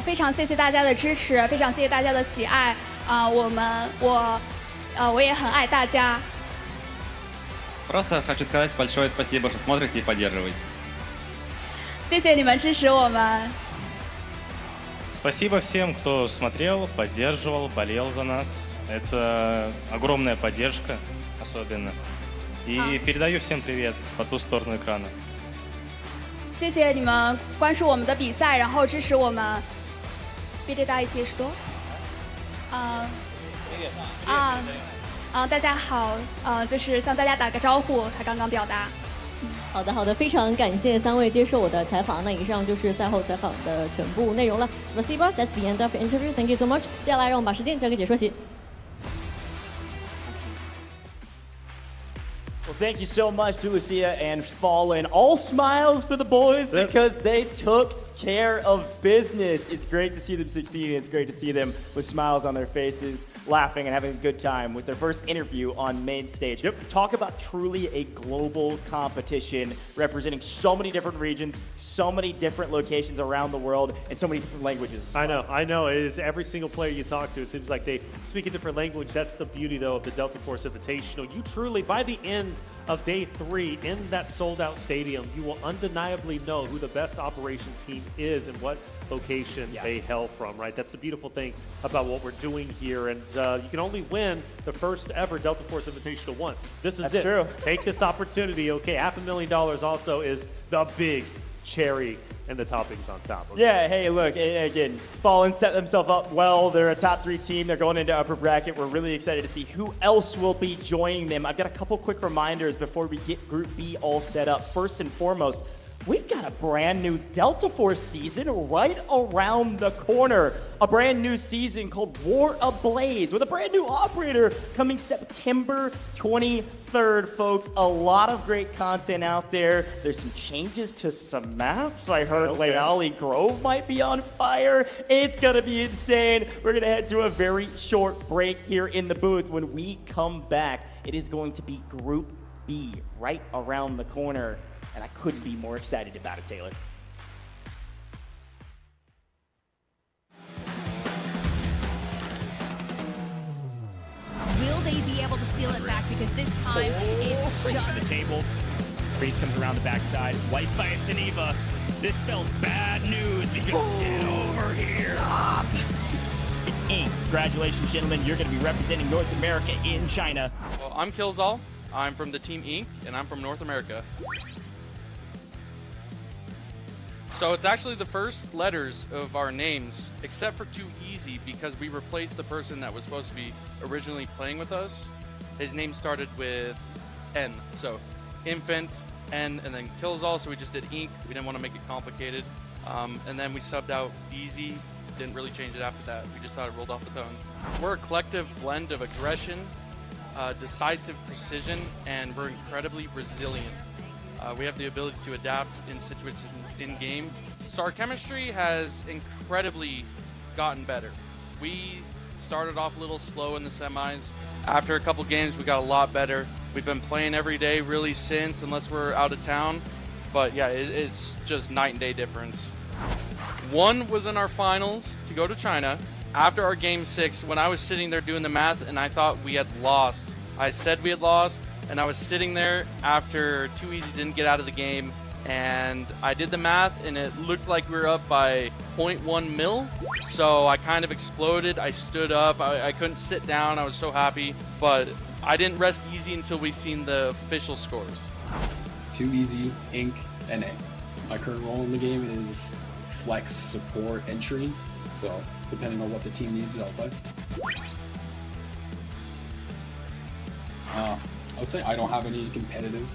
非常谢谢大家的支持，非常谢谢大家的喜爱。我也很爱大家。Просто хочу сказать большое спасибо, что смотрите и поддерживаете. 谢谢你们支持我们。Спасибо всем, кто смотрел, поддерживал, болел за нас. Это огромная поддержка, особенно. И передаю всем привет по ту сторону экрана. 谢谢你们关注我们的比赛，然后支持我们。Передайте что? 大家好，就是向大家打个招呼，他刚刚表达。好的，好的，非常感谢3位接受我的采访。那以上就是赛后采访的全部内容了。Спасибо, that's the end of the interview. Thank you so much. 接下来让我们把时间交给解说席。Well, thank you so much to Lucia and Fallen. All smiles for the boys because they took care of business. It's great to see them succeed. It's great to see them with smiles on their faces, laughing and having a good time with their first interview on main stage. Talk about truly a global competition representing so many different regions, so many different locations around the world, and so many different languages. I know. It is every single player you talk to. It seems like they speak a different language. That's the beauty, though, of the Delta Force Invitational. You truly, by the end of day 3 in that sold-out stadium, you will undeniably know who the best operation team is and what location they hail from, right? That's the beautiful thing about what we're doing here. And you can only win the first ever Delta Force Invitational once. This is it. True. Take this opportunity, okay? $500,000 also is the big cherry and the toppings on top. Okay? Yeah, hey, look, again, Fallen set themselves up well. They're a top 3 team. They're going into upper bracket. We're really excited to see who else will be joining them. I've got a couple quick reminders before we get Group B all set up. First and foremost, we've got a brand new Delta Force season right around the corner. A brand new season called War Ablaze with a brand new operator coming September 23rd, folks. A lot of great content out there. There's some changes to some maps. I heard Leali Grove might be on fire. It's going to be insane. We're going to head to a very short break here in the booth. When we come back, it is going to be Group B right around the corner. And I couldn't be more excited about it, Taylor. Will they be able to steal it back? Because this time it's just... To the table. Reese comes around the backside. White by a Saniva. This spells bad news because get over here. Stop. It's Inc. Congratulations, gentlemen. You're going to be representing North America in China. Well, I'm Killzall. I'm from the team Inc. and I'm from North America. So it's actually the first letters of our names, except for Too Easy, because we replaced the person that was supposed to be originally playing with us. His name started with N, so Infant, N, and then Killzall, so we just did Inc. We didn't want to make it complicated. And then we subbed out Easy, didn't really change it after that. We just thought it rolled off the tongue. We're a collective blend of aggression, decisive precision, and we're incredibly resilient. We have the ability to adapt in situations in-game. So our chemistry has incredibly gotten better. We started off a little slow in the semis. After a couple games, we got a lot better. We've been playing every day really since, unless we're out of town. But yeah, it's just night and day difference. One was in our finals to go to China. After our game 6, when I was sitting there doing the math and I thought we had lost, I said we had lost. And I was sitting there after Too Easy didn't get out of the game, and I did the math, and it looked like we were up by 0.1 mil. So I kind of exploded. I stood up. I couldn't sit down. I was so happy. But I didn't rest easy until we seen the official scores. Too Easy, Inc, NA. My current role in the game is flex, support, entry. So depending on what the team needs, I'll play. I would say I don't have any competitive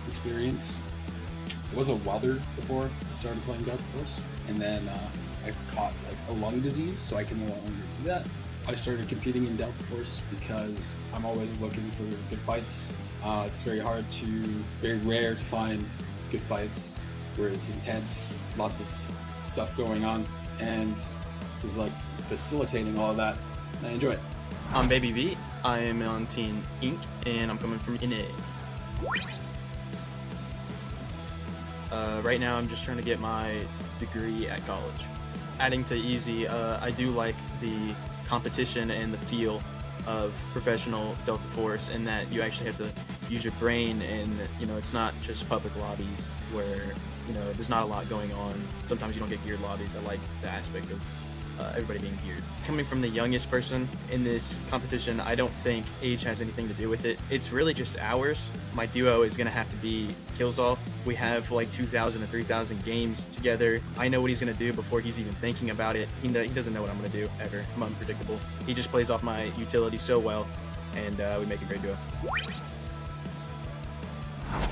experience. I was a welder before I started playing Delta Force, and then I caught like a lung disease, so I can no longer do that. I started competing in Delta Force because I'm always looking for good fights. It's very rare to find good fights where it's intense, lots of stuff going on, and this is like facilitating all of that, and I enjoy it. I'm Baby V. I am on Team Inc. and I'm coming from NA. Right now I'm just trying to get my degree at college. Adding to Easy, I do like the competition and the feel of professional Delta Force, and that you actually have to use your brain, and it's not just public lobbies where there's not a lot going on. Sometimes you don't get geared lobbies. I like the aspect of everybody being geared. Coming from the youngest person in this competition, I don't think age has anything to do with it. It's really just hours. My duo is going to have to be Killzall. We have like 2,000 to 3,000 games together. I know what he's going to do before he's even thinking about it. He doesn't know what I'm going to do ever. I'm unpredictable. He just plays off my utility so well, and we make a great duo.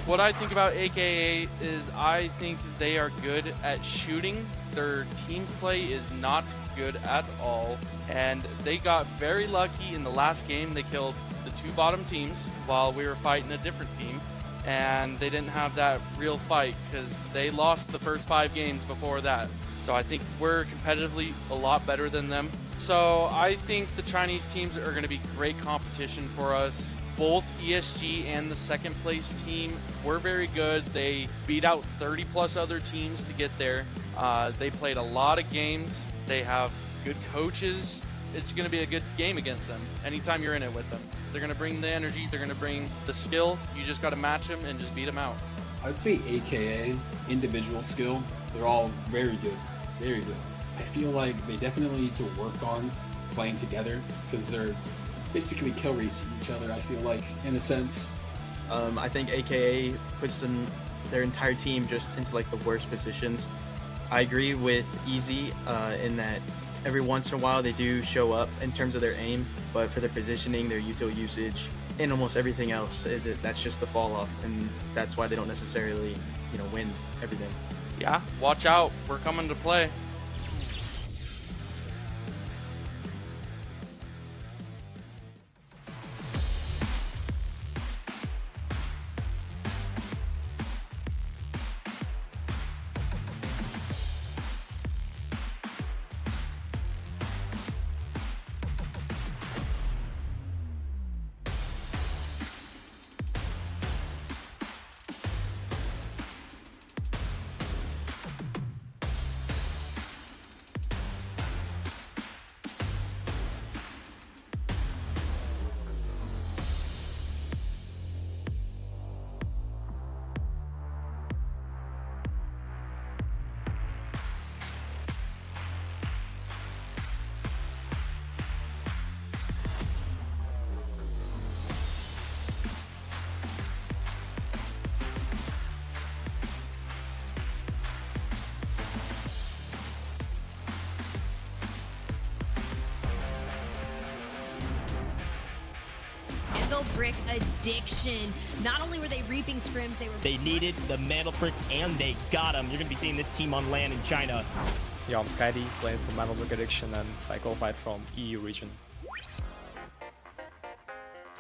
What I think about AKA is I think they are good at shooting. Their team play is not good at all, and they got very lucky in the last game. They killed the 2 bottom teams while we were fighting a different team, and they didn't have that real fight because they lost the first 5 games before that. So I think we're competitively a lot better than them. So I think the Chinese teams are going to be great competition for us. Both ESG and the second place team were very good. They beat out 30 plus other teams to get there. They played a lot of games. They have good coaches. It's going to be a good game against them anytime you're in it with them. They're going to bring the energy. They're going to bring the skill. You just got to match them and just beat them out. I'd say AKA, individual skill, they're all very good, very good. I feel like they definitely need to work on playing together because they're basically kill racing each other, I feel like, in a sense. I think AKA puts their entire team just into like the worst positions. I agree with Easy in that every once in a while they do show up in terms of their aim, but for their positioning, their util usage, and almost everything else, that's just the fall off, and that's why they don't necessarily, win everything. Yeah, watch out. We're coming to play. Brick addiction. Not only were they reaping scrims, they needed the mantle bricks and they got them. You're going to be seeing this team on land in China. Yeah, I'm Skydy, playing for mantle brick addiction, and I qualified from EU region.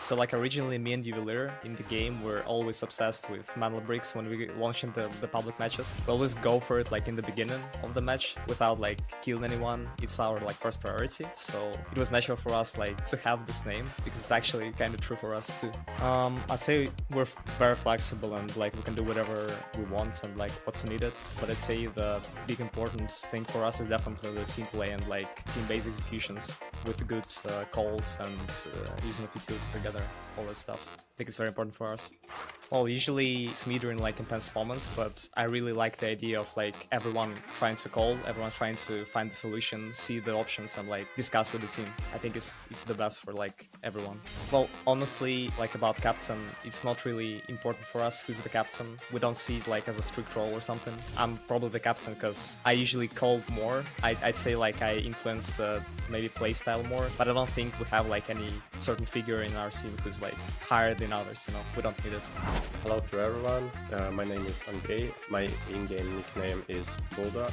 So like originally me and Juveler in the game were always obsessed with mantle bricks when we launch into the public matches. We always go for it like in the beginning of the match without like killing anyone. It's our like first priority. So it was natural for us like to have this name because it's actually kind of true for us too. I'd say we're very flexible and like we can do whatever we want and like what's needed. But I'd say the big important thing for us is definitely the team play and like team-based executions with good calls and using the facilities together, all that stuff. I think it's very important for us. Well, usually it's me during like intense moments, but I really like the idea of like everyone trying to call, everyone trying to find the solution, see the options and like discuss with the team. I think it's the best for like everyone. Well, honestly, like about captain, it's not really important for us who's the captain. We don't see it like as a strict role or something. I'm probably the captain because I usually call more. I'd say like I influence the maybe play style more, but I don't think we have like any certain figure in our team who's like higher than others, we don't need it. Hello to everyone, my name is Andrei, my in-game nickname is Bulldog.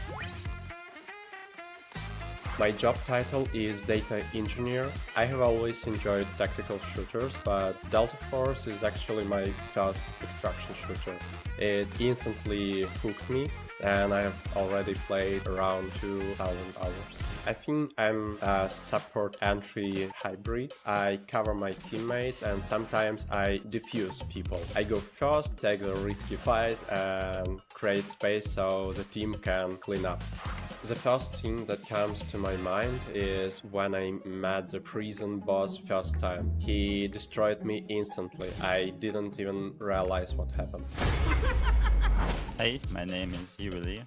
My job title is Data Engineer. I have always enjoyed tactical shooters, but Delta Force is actually my first extraction shooter. It instantly hooked me, and I have already played around 2,000 hours. I think I'm a support entry hybrid. I cover my teammates and sometimes I defuse people. I go first, take the risky fight and create space so the team can clean up. The first thing that comes to my mind is when I met the prison boss first time. He destroyed me instantly. I didn't even realize what happened. Hey, my name is Yuli.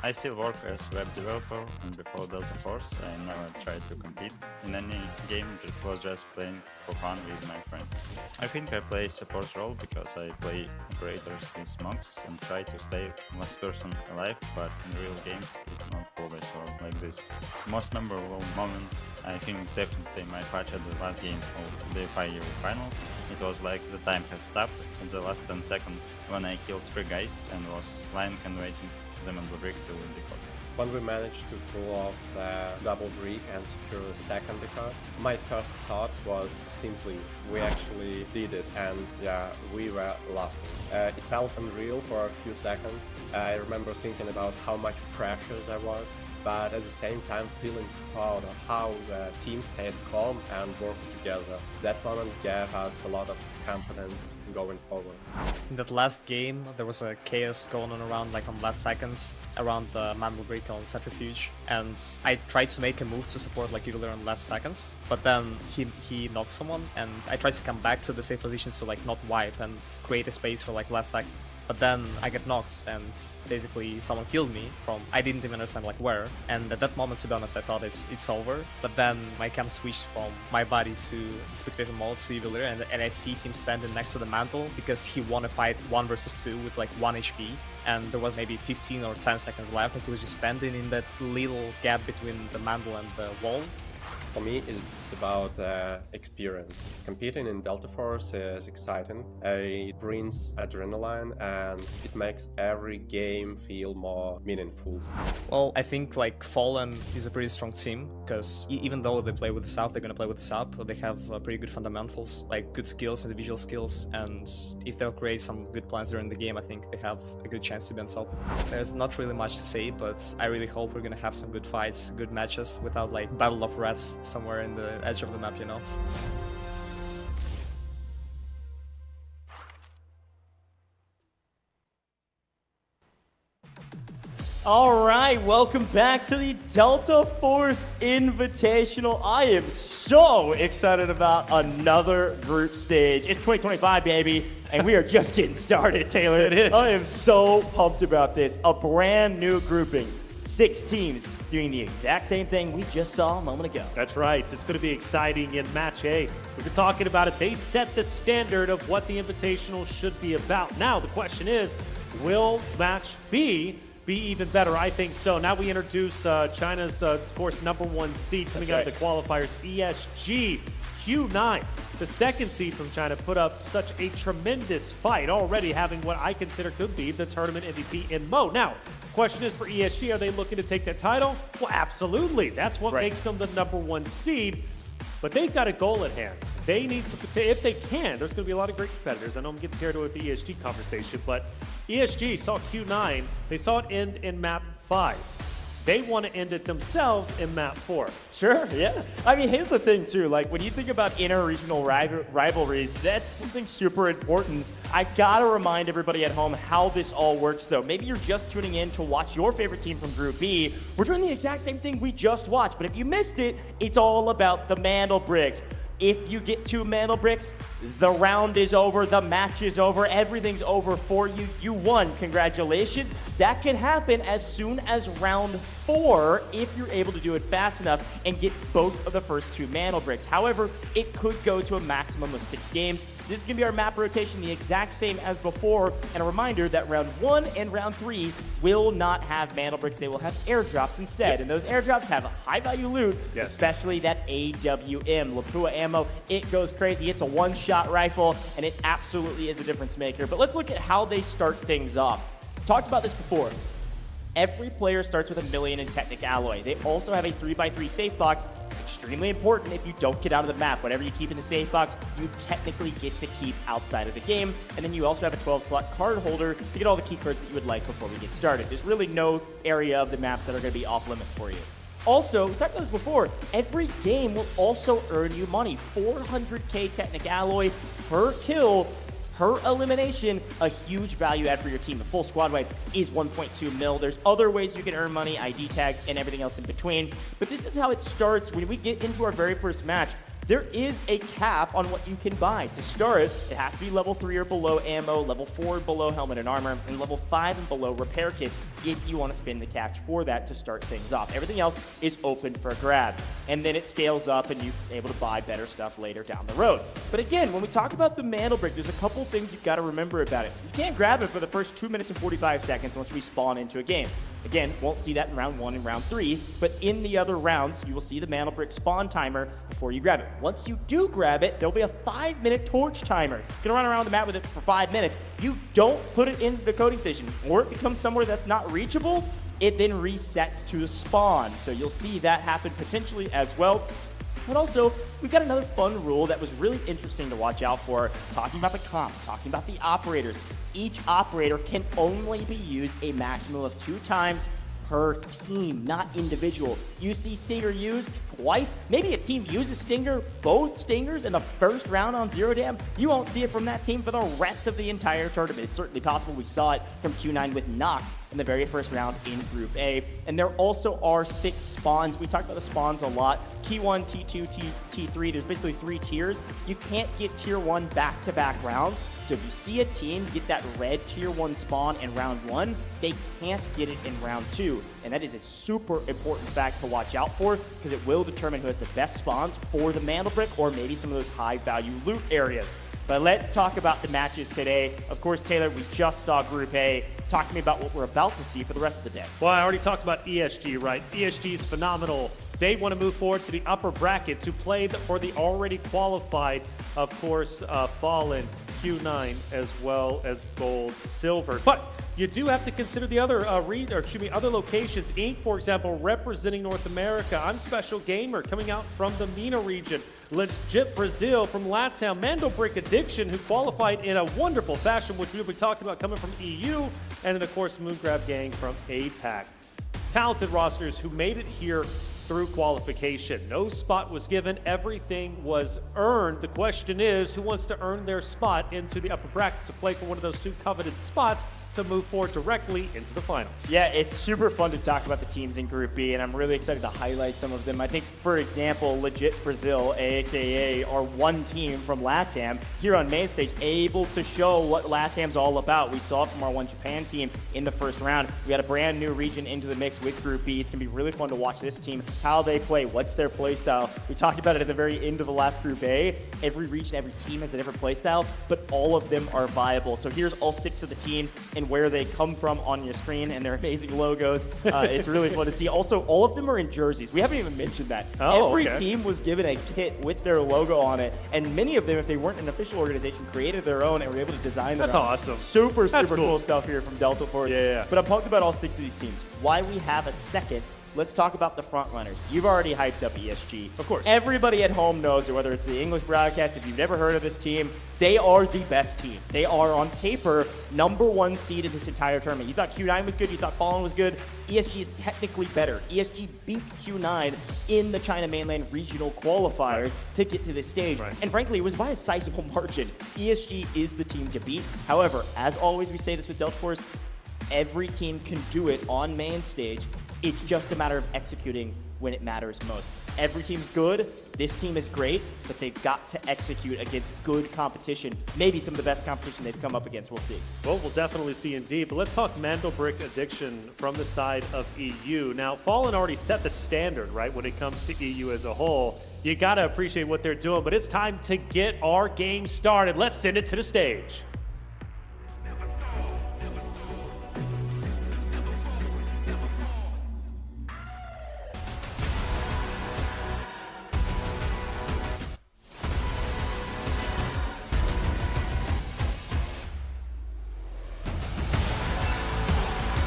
I still work as web developer, and before Delta Force I never tried to compete in any game, it was just playing for fun with my friends. I think I play support role because I play operators with monks and try to stay last person alive, but in real games it not always works like this. Most memorable moment I think definitely my patch at the last game of the 5-year finals. It was like the time has stopped in the last 10 seconds when I killed 3 guys and was lying and waiting them on the brick to win the pot. When we managed to pull off the double brick and secure the second decor, my first thought was simply, we actually did it, and yeah, we were laughing. It felt unreal for a few seconds. I remember thinking about how much pressure there was, but at the same time feeling proud of how the team stayed calm and worked together. That moment gave us a lot of confidence going forward. In that last game, there was a chaos going on around, like on last seconds, around the Mantle Break on Centrifuge, and I tried to make a move to support like Eagler on last seconds, but then he knocked someone, and I tried to come back to the safe position to like not wipe and create a space for like last seconds. But then I get knocked, and basically someone killed me from, I didn't even understand like where, and at that moment, to be honest, I thought it's over. But then my cam switched from my body to spectator mode to Eviler, and I see him standing next to the mantle because he won a fight 1 versus 2 with like 1 HP, and there was maybe 15 or 10 seconds left, and he was just standing in that little gap between the mantle and the wall. For me, it's about experience. Competing in Delta Force is exciting. It brings adrenaline and it makes every game feel more meaningful. Well, I think like Fallen is a pretty strong team because even though they play with the South, they're gonna play with the South. They have pretty good fundamentals, like good skills, individual skills, and if they'll create some good plans during the game, I think they have a good chance to be on top. There's not really much to say, but I really hope we're gonna have some good fights, good matches without like Battle of Rats somewhere in the edge of the map, you know? All right, welcome back to the Delta Force Invitational. I am so excited about another group stage. It's 2025, baby, and we are just getting started, Taylor. It is. I am so pumped about this. A brand new grouping. 6 teams doing the exact same thing we just saw a moment ago. That's right. It's going to be exciting in Match A. We've been talking about it. They set the standard of what the Invitational should be about. Now, the question is, will Match B be even better? I think so. Now we introduce China's, of course, #1 seed coming out of the qualifiers, ESG. Q9, the second seed from China, put up such a tremendous fight, already having what I consider could be the tournament MVP in Mo. Now, question is for ESG, are they looking to take that title? Well, absolutely. That's what makes them the #1 seed. But they've got a goal at hand. They need to, if they can, there's going to be a lot of great competitors. I know I'm getting carried away with the ESG conversation, but ESG saw Q9. They saw it end in map 5. They want to end it themselves in map 4. Sure, yeah. I mean, here's the thing, too. Like, when you think about inter-regional rivalries, that's something super important. I gotta remind everybody at home how this all works, though. Maybe you're just tuning in to watch your favorite team from Group B. We're doing the exact same thing we just watched, but if you missed it, it's all about the Mantle Bricks. If you get 2 Mantle Bricks, the round is over, the match is over, everything's over for you. You won. Congratulations. That can happen as soon as round 4 if you're able to do it fast enough and get both of the first 2 Mantle Bricks. However, it could go to a maximum of 6 games. This is going to be our map rotation, the exact same as before. And a reminder that round 1 and round 3 will not have Mantle Bricks. They will have airdrops instead. And those airdrops have high-value loot, especially that AWM, Lapua ammo. It goes crazy. It's a one-shot rifle, and it absolutely is a difference maker. But let's look at how they start things off. Talked about this before. Every player starts with $1 million in Technic Alloy. They also have a 3x3 safe box. Extremely important if you don't get out of the map. Whatever you keep in the safe box, you technically get to keep outside of the game. And then you also have a 12-slot card holder to get all the key cards that you would like before we get started. There's really no area of the maps that are going to be off limits for you. Also, we talked about this before, every game will also earn you money. 400k Technic Alloy per kill, per elimination, a huge value add for your team. The full squad wipe is 1.2 mil. There's other ways you can earn money, ID tags, and everything else in between. But this is how it starts when we get into our very first match. There is a cap on what you can buy. To start, it has to be level 3 or below ammo, level 4 below helmet and armor, and level 5 and below repair kits if you want to spend the cash for that to start things off. Everything else is open for grabs. And then it scales up and you're able to buy better stuff later down the road. But again, when we talk about the Mantle Brick, there's a couple things you've got to remember about it. You can't grab it for the first 2 minutes and 45 seconds once we spawn into a game. Again, won't see that in round 1 and round 3, but in the other rounds, you will see the Mantle Brick spawn timer before you grab it. Once you do grab it, there'll be a 5-minute torch timer. You can run around the map with it for 5 minutes. You don't put it in the coding station, or it becomes somewhere that's not reachable, it then resets to the spawn. So you'll see that happen potentially as well. But also, we've got another fun rule that was really interesting to watch out for, talking about the comps, talking about the operators. Each operator can only be used a maximum of 2 times per team, not individual. You see Stinger used twice. Maybe a team uses Stinger, both Stingers in the first round on Zero Dam. You won't see it from that team for the rest of the entire tournament. It's certainly possible. We saw it from Q9 with Nox in the very first round in Group A. And there also are fixed spawns. We talked about the spawns a lot. T1, T2, T3, there's basically 3 tiers. You can't get tier 1 back-to-back rounds. So if you see a team get that red tier 1 spawn in round 1, they can't get it in round 2. And that is a super important fact to watch out for, because it will determine who has the best spawns for the Mantle Brick or maybe some of those high value loot areas. But let's talk about the matches today. Of course, Taylor, we just saw Group A. Talk to me about what we're about to see for the rest of the day. Well, I already talked about ESG, right? ESG is phenomenal. They want to move forward to the upper bracket to play for the already qualified, of course, Fallen, Q9, as well as Gold, Silver. But you do have to consider the other other locations. Inc., for example, representing North America. I'm Special Gamer, coming out from the MENA region. Legit Brazil from LATAM. Mando Brick Addiction, who qualified in a wonderful fashion, which we'll be talking about, coming from EU. And then, of course, Moongrab Gang from APAC. Talented rosters who made it here through qualification. No spot was given, everything was earned. The question is, who wants to earn their spot into the upper bracket to play for one of those 2 coveted spots to move forward directly into the finals? Yeah, it's super fun to talk about the teams in Group B, and I'm really excited to highlight some of them. I think, for example, Legit Brazil, aka our one team from LATAM, here on main stage, able to show what LATAM's all about. We saw it from our One Japan team in the first round. We got a brand new region into the mix with Group B. It's going to be really fun to watch this team, how they play, what's their play style. We talked about it at the very end of the last Group A. Every region, every team has a different play style, but all of them are viable. So here's all 6 of the teams and where they come from on your screen and their amazing logos. It's really fun to see. Also, all of them are in jerseys. We haven't even mentioned that. Every team was given a kit with their logo on it, and many of them, if they weren't an official organization, created their own and were able to design their own. That's awesome. Super cool stuff here from Delta Force. Yeah. But I'm pumped about all 6 of these teams. Why we have a second, let's talk about the front runners. You've already hyped up ESG. Of course. Everybody at home knows it, whether it's the English broadcast, if you've never heard of this team, they are the best team. They are, on paper, #1 seed in this entire tournament. You thought Q9 was good, you thought Fallen was good. ESG is technically better. ESG beat Q9 in the China mainland regional qualifiers to get to this stage. Right. And frankly, it was by a sizable margin. ESG is the team to beat. However, as always, we say this with Delta Force, every team can do it on main stage. It's just a matter of executing when it matters most. Every team's good, this team is great, but they've got to execute against good competition. Maybe some of the best competition they've come up against, we'll see. Well, we'll definitely see indeed, but let's talk Mando Brick Addiction from the side of EU. Now, Fallen already set the standard, right, when it comes to EU as a whole. You gotta appreciate what they're doing, but it's time to get our game started. Let's send it to the stage.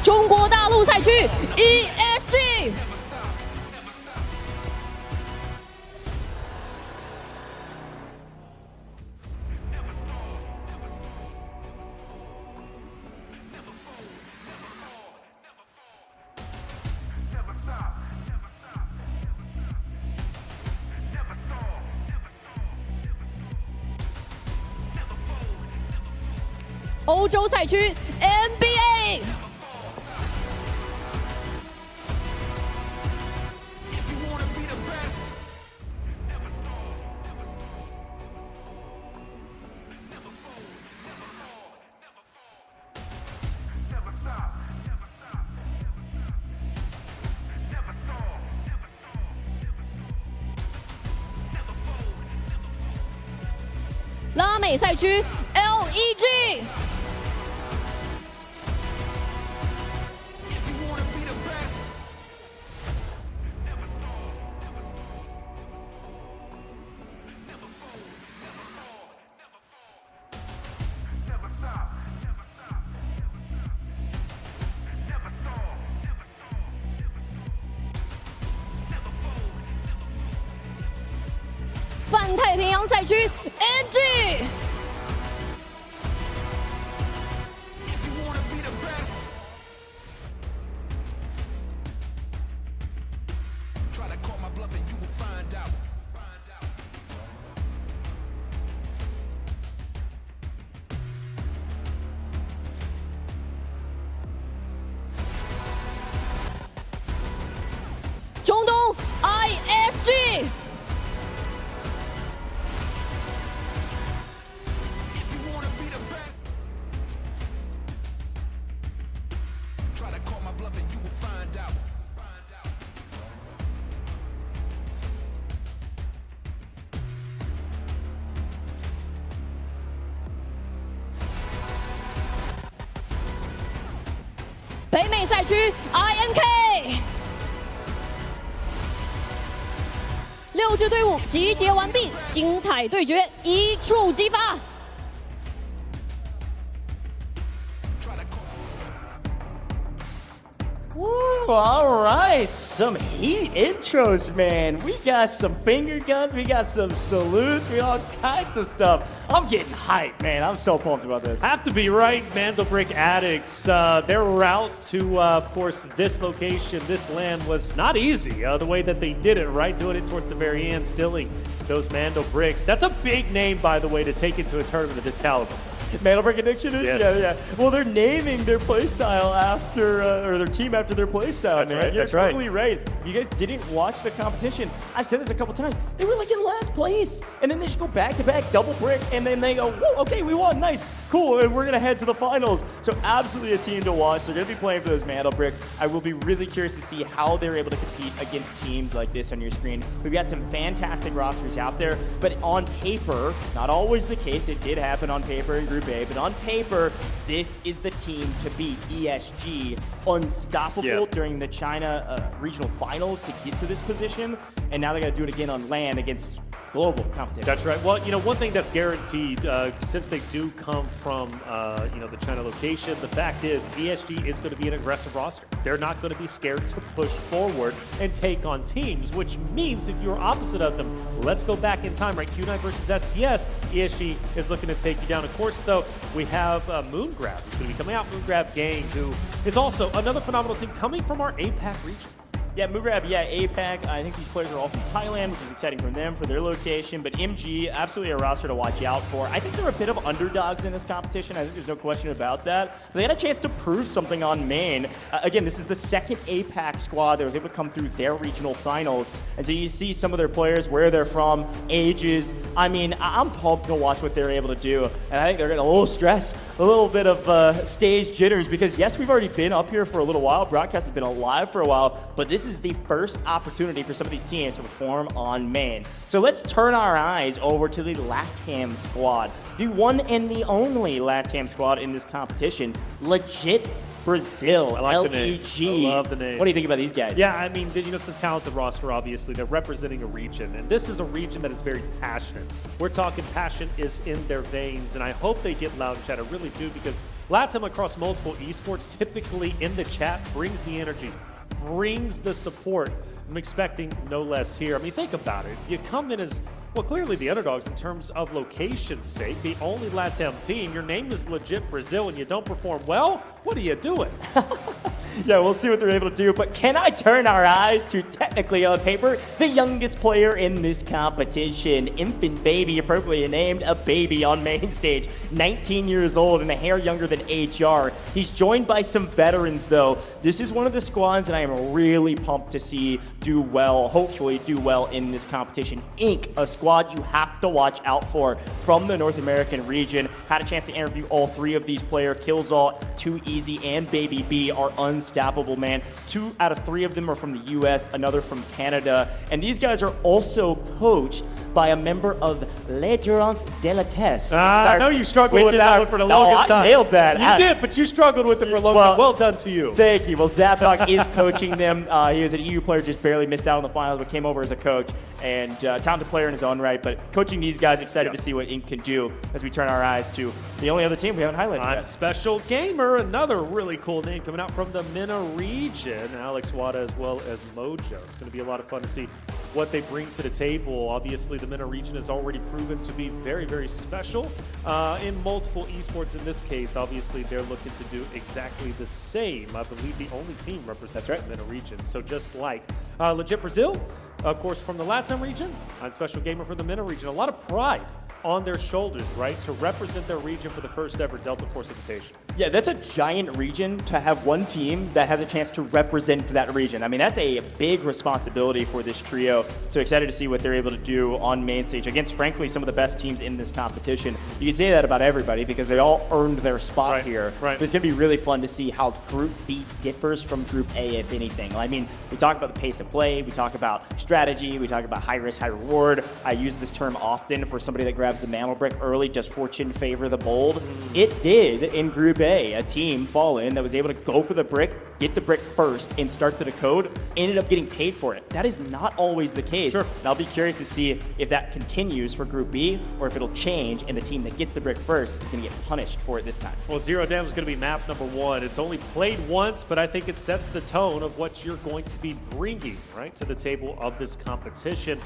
ESG 中国大陆赛区 ESG。欧洲赛区 NBA。拉美赛区 LEG。方赛区 NG。中东 ISG。北美赛区 INK。6支队伍集结完毕，精彩对决一触即发。Woo, all right, some heat intros, man. We got some finger guns, we got some salutes, we all kinds of stuff. I'm getting hyped, man. I'm so pumped about this. Have to be right, Mandelbrick Addicts. Their route to, of course, this location, this land was not easy. The way that they did it, right? Doing it towards the very end, stealing those Mandelbricks. That's a big name, by the way, to take into a tournament of this caliber. Mandelbrick Addiction? Yes. Yeah. Well, they're naming their playstyle after, or their team after their playstyle, man. Right, You're that's right. totally right. If you guys didn't watch the competition, I've said this a couple times, they were like in last place. And then they just go back-to-back double brick, and then they go, whoa, okay, we won, nice, cool, and we're going to head to the finals. So absolutely a team to watch. They're going to be playing for those Mandelbricks. I will be really curious to see how they're able to compete against teams like this on your screen. We've got some fantastic rosters out there, but on paper, not always the case. It did happen on paper in Group A, but on paper, this is the team to beat. ESG, unstoppable during the China regional finals to get to this position, and now they got to do it again on land against global competition. That's right. Well, you know, one thing that's guaranteed, since they do come from, the China location, the fact is ESG is going to be an aggressive roster. They're not going to be scared to push forward and take on teams, which means if you're opposite of them, let's go back in time, right? Q9 versus STS, ESG is looking to take you down. Of course, though, we have Moongrab, who's going to be coming out, Moongrab Gang, who is also another phenomenal team coming from our APAC region. Yeah, Moongrab, APAC. I think these players are all from Thailand, which is exciting for them, for their location. But MG, absolutely a roster to watch out for. I think they're a bit of underdogs in this competition. I think there's no question about that. But they had a chance to prove something on main. Again, this is the second APAC squad that was able to come through their regional finals. And so you see some of their players, where they're from, ages. I mean, I'm pumped to watch what they're able to do. And I think they're getting a little stress, a little bit of stage jitters, because yes, we've already been up here for a little while. Broadcast has been alive for a while, but this is the first opportunity for some of these teams to perform on main. So let's turn our eyes over to the LATAM squad. The one and the only LATAM squad in this competition. Legit Brazil, I like the name. LEG. I love the name. What do you think about these guys? Yeah, I mean, it's a talented roster, obviously. They're representing a region, and this is a region that is very passionate. We're talking passion is in their veins, and I hope they get loud in chat. I really do, because LATAM across multiple esports typically in the chat brings the energy, brings the support. I'm expecting no less here. I mean, think about it. You come in as, well, clearly the underdogs in terms of location's sake, the only LATAM team. Your name is legit Brazil and you don't perform well? What are you doing? Yeah, we'll see what they're able to do, but can I turn our eyes to, technically on paper, the youngest player in this competition, Infant Baby, appropriately named a baby on main stage, 19 years old and a hair younger than HR. He's joined by some veterans, though. This is one of the squads that I am really pumped to see do well, hopefully do well in this competition. Inc., a squad you have to watch out for from the North American region. Had a chance to interview all three of these players. Killzall, Too Easy, and Baby B are unstoppable, man. 2 out of 3 of them are from the US, another from Canada. And these guys are also coached by a member of L'Endurance de la Test. I know you struggled with that one for the longest time. I nailed that. You did, but you struggled with it for a long time. Well done to you. Thank you. Well, Zapdog is coaching them. He was an EU player, just barely missed out on the finals, but came over as a coach. And talented player in his own right. But coaching these guys, excited to see what Inc. can do as we turn our eyes to the only other team we haven't highlighted yet. Special Gamer, another really cool name coming out from the MENA region. Alex Wada as well as Mojo. It's going to be a lot of fun to see what they bring to the table. Obviously, the MENA region has already proven to be very, very special in multiple esports. In this case, obviously, they're looking to do exactly the same. I believe the only team represents the MENA region. So just like Legit Brazil, of course, from the LATAM region, I'm Special Gamer for the MENA region. A lot of pride on their shoulders, right, to represent their region for the first ever Delta Force Invitation. Yeah, that's a giant region to have one team that has a chance to represent that region. I mean, that's a big responsibility for this trio. So excited to see what they're able to do on main stage against, frankly, some of the best teams in this competition. You can say that about everybody because they all earned their spot here. Right. But it's going to be really fun to see how Group B differs from Group A, if anything. I mean, we talk about the pace of play, we talk about strategy, we talk about high risk, high reward. I use this term often for somebody that grabs the mantle brick early. Does fortune favor the bold? It did in Group A. A team, Fallen, that was able to go for the brick, get the brick first, and start the decode, ended up getting paid for it. That is not always the case. Sure. And I'll be curious to see if that continues for Group B, or if it'll change and the team that gets the brick first is going to get punished for it this time. Well, Zero Down is going to be map number 1. It's only played once, but I think it sets the tone of what you're going to be bringing, right, to the table of this competition.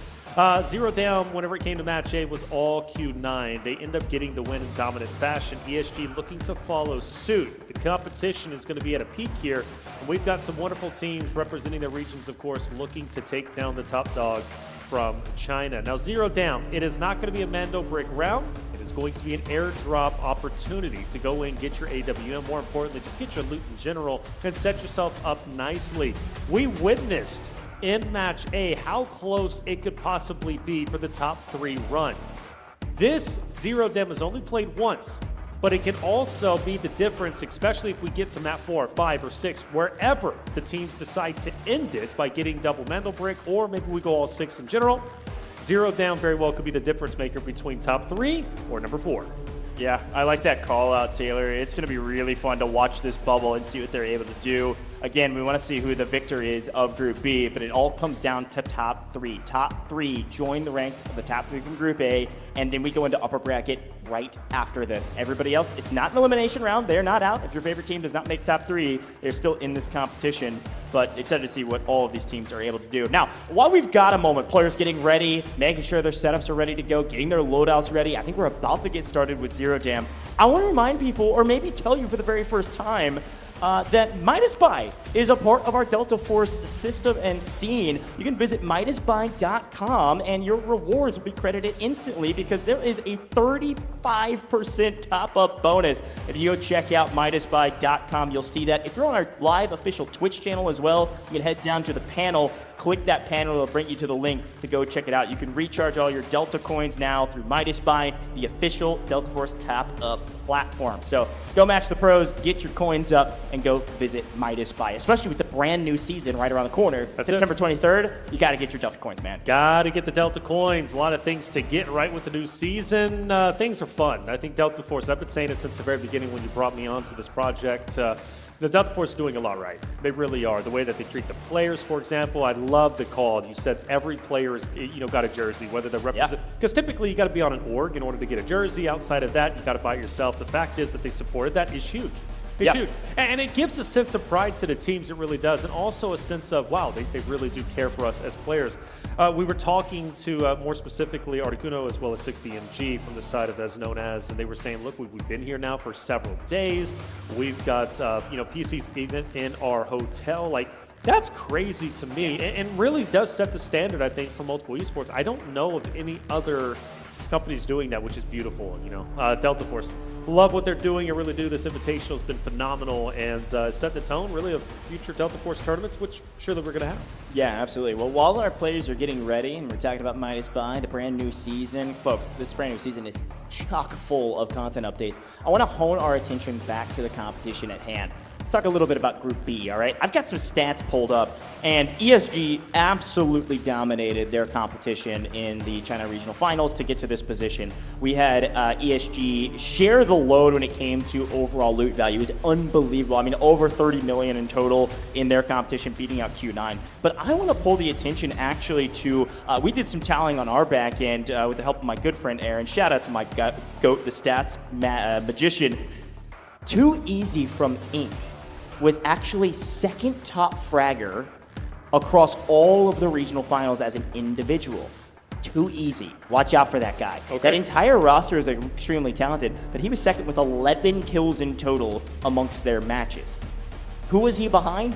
Zero Down, whenever it came to match A, was all Q9. They end up getting the win in dominant fashion. ESG looking to follow suit. The competition is going to be at a peak here. And we've got some wonderful teams representing their regions, of course, looking to take down the top dog from China. Now, Zero Down, it is not going to be a Mando Brick round. It is going to be an airdrop opportunity to go in, get your AWM, more importantly, just get your loot in general and set yourself up nicely. We witnessed in match A how close it could possibly be for the top 3 run. This Zero Dem has only played once, but it can also be the difference, especially if we get to map 4, 5, or 6, wherever the teams decide to end it by getting double Mandel Brick, or maybe we go all 6 in general. Zero Down very well could be the difference maker between top 3 or number 4. Yeah, I like that call out, Taylor. It's going to be really fun to watch this bubble and see what they're able to do. Again, we want to see who the victor is of Group B, but it all comes down to top 3. Top 3 join the ranks of the top 3 from Group A, and then we go into upper bracket right after this. Everybody else, it's not an elimination round. They're not out. If your favorite team does not make top 3, they're still in this competition, but excited to see what all of these teams are able to do. Now, while we've got a moment, players getting ready, making sure their setups are ready to go, getting their loadouts ready, I think we're about to get started with Zero Jam. I want to remind people, or maybe tell you for the very first time, that Midas Buy is a part of our Delta Force system and scene. You can visit MidasBuy.com and your rewards will be credited instantly because there is a 35% top-up bonus. If you go check out MidasBuy.com, you'll see that. If you're on our live official Twitch channel as well, you can head down to the panel, click that panel, it'll bring you to the link to go check it out. You can recharge all your Delta coins now through Midas Buy, the official Delta Force top-up platform. So go match the pros, get your coins up, and go visit Midas Buy, especially with the brand new season right around the corner. That's September 23rd, you got to get your Delta coins, man. Got to get the Delta coins. A lot of things to get right with the new season. Things are fun. I think Delta Force, I've been saying it since the very beginning when you brought me onto this project. The Delta Force is doing a lot right. They really are. The way that they treat the players, for example, I love the call. You said every player is, got a jersey, whether they're represent. Because typically you got to be on an org in order to get a jersey. Outside of that, you got to buy it yourself. The fact is that they supported that is huge. It's huge. And it gives a sense of pride to the teams, it really does. And also a sense of, wow, they really do care for us as players. We were talking to, more specifically, Articuno as well as 60MG from the side of As Known As, and they were saying, look, we've been here now for several days. We've got, PCs even in our hotel. Like, that's crazy to me, and really does set the standard, I think, for multiple esports. I don't know of any other companies doing that, which is beautiful, Delta Force. Love what they're doing. I really do. This Invitational has been phenomenal and set the tone, really, of future Delta Force tournaments, which surely we're going to have. Yeah, absolutely. Well, while our players are getting ready, and we're talking about Midas Buy, the brand new season, folks, this brand new season is chock full of content updates. I want to hone our attention back to the competition at hand. Let's talk a little bit about Group B, all right? I've got some stats pulled up, and ESG absolutely dominated their competition in the China Regional Finals to get to this position. We had ESG share the load when it came to overall loot value. It was unbelievable. I mean, over 30 million in total in their competition, beating out Q9. But I want to pull the attention actually to, we did some tallying on our back end with the help of my good friend Aaron. Shout out to my goat, the stats magician. Too Easy from Inc. was actually second top fragger across all of the regional finals as an individual. Too easy. Watch out for that guy. Okay. That entire roster is extremely talented, but he was second with 11 kills in total amongst their matches. Who was he behind?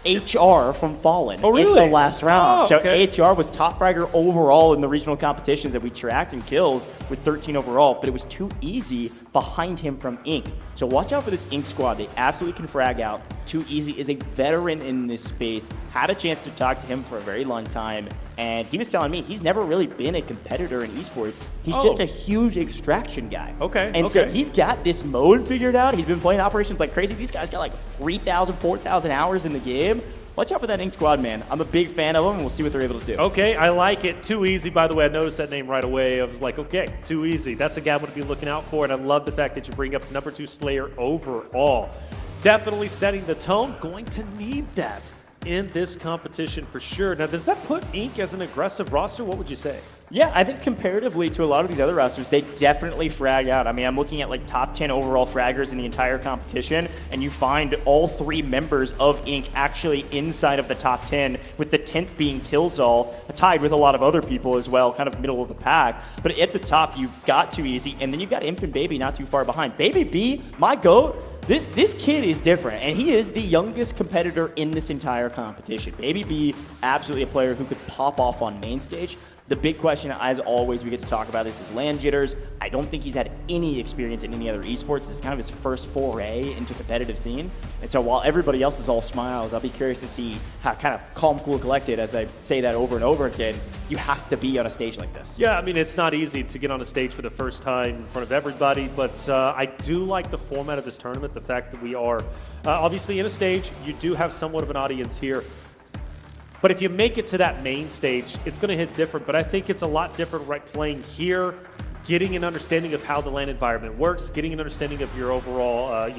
HR from Fallen in the last round. So HR was top fragger overall in the regional competitions that we tracked in kills with 13 overall, but it was too easy behind him from Inc. So watch out for this Inc squad. They absolutely can frag out. Too Easy is a veteran in this space. Had a chance to talk to him for a very long time, and he was telling me he's never really been a competitor in esports. He's just a huge extraction guy. And so he's got this mode figured out. He's been playing operations like crazy. These guys got like 3,000, 4,000 hours in the game. Watch out for that Inc squad, man. I'm a big fan of them, and we'll see what they're able to do. Okay, I like it. Too Easy, by the way, I noticed that name right away. I was like, okay, Too Easy. That's a guy I'm going to be looking out for, and I love the fact that you bring up number 2 Slayer overall. Definitely setting the tone. Going to need that in this competition for sure. Now, does that put Inc as an aggressive roster? What would you say? Yeah, I think comparatively to a lot of these other rosters, they definitely frag out. I mean, I'm looking at like top 10 overall fraggers in the entire competition, and you find all 3 members of Inc actually inside of the top 10, with the 10th being Killzall, tied with a lot of other people as well, kind of middle of the pack. But at the top, you've got Too Easy, and then you've got Infant Baby not too far behind. Baby B, my GOAT, this kid is different, and he is the youngest competitor in this entire competition. Baby B, absolutely a player who could pop off on main stage. The big question, as always, we get to talk about this is land jitters. I don't think he's had any experience in any other esports. This is kind of his first foray into competitive scene. And so while everybody else is all smiles, I'll be curious to see how kind of calm, cool, collected, as I say that over and over again, you have to be on a stage like this. Yeah, I mean, it's not easy to get on a stage for the first time in front of everybody, but I do like the format of this tournament, the fact that we are obviously in a stage. You do have somewhat of an audience here. But if you make it to that main stage, it's going to hit different. But I think it's a lot different right playing here, getting an understanding of how the LAN environment works, getting an understanding of your overall,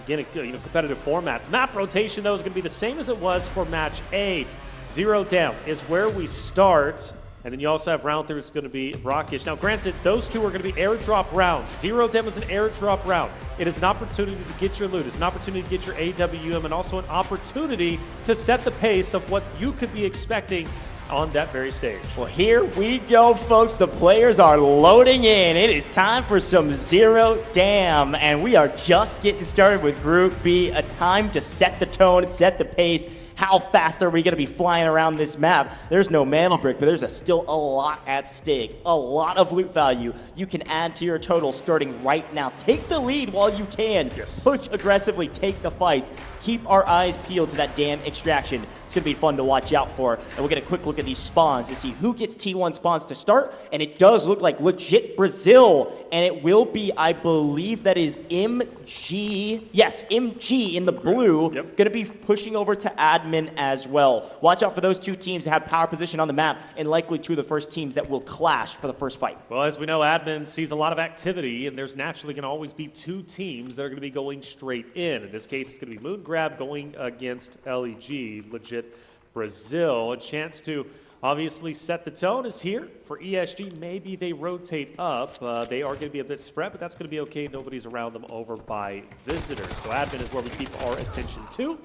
competitive format. Map rotation, though, is going to be the same as it was for match A. 0 down is where we start. And then you also have round 3, it's going to be Rockish. Now, granted, those 2 are going to be airdrop rounds. 0 dem is an airdrop round. It is an opportunity to get your loot. It's an opportunity to get your AWM, and also an opportunity to set the pace of what you could be expecting on that very stage. Well, here we go, folks. The players are loading in. It is time for some 0 dam, and we are just getting started with Group B. A time to set the tone, set the pace. How fast are we going to be flying around this map? There's no mantle brick, but there's still a lot at stake. A lot of loot value you can add to your total starting right now. Take the lead while you can. Yes. Push aggressively, take the fights. Keep our eyes peeled to that damn extraction. It's going to be fun to watch out for. And we'll get a quick look at these spawns to see who gets T1 spawns to start. And it does look like legit Brazil. And it will be, I believe that is MG. Yes, MG in the blue. Going to be pushing over to admin as well. Watch out for those 2 teams that have power position on the map, and likely 2 of the first teams that will clash for the first fight. Well, as we know, admin sees a lot of activity, and there's naturally going to always be 2 teams that are going to be going straight in. In this case, it's going to be Moongrab going against LEG, legit Brazil. A chance to obviously set the tone is here for ESG. Maybe they rotate up. They are going to be a bit spread, but that's going to be okay. Nobody's around them over by visitors. So admin is where we keep our attention to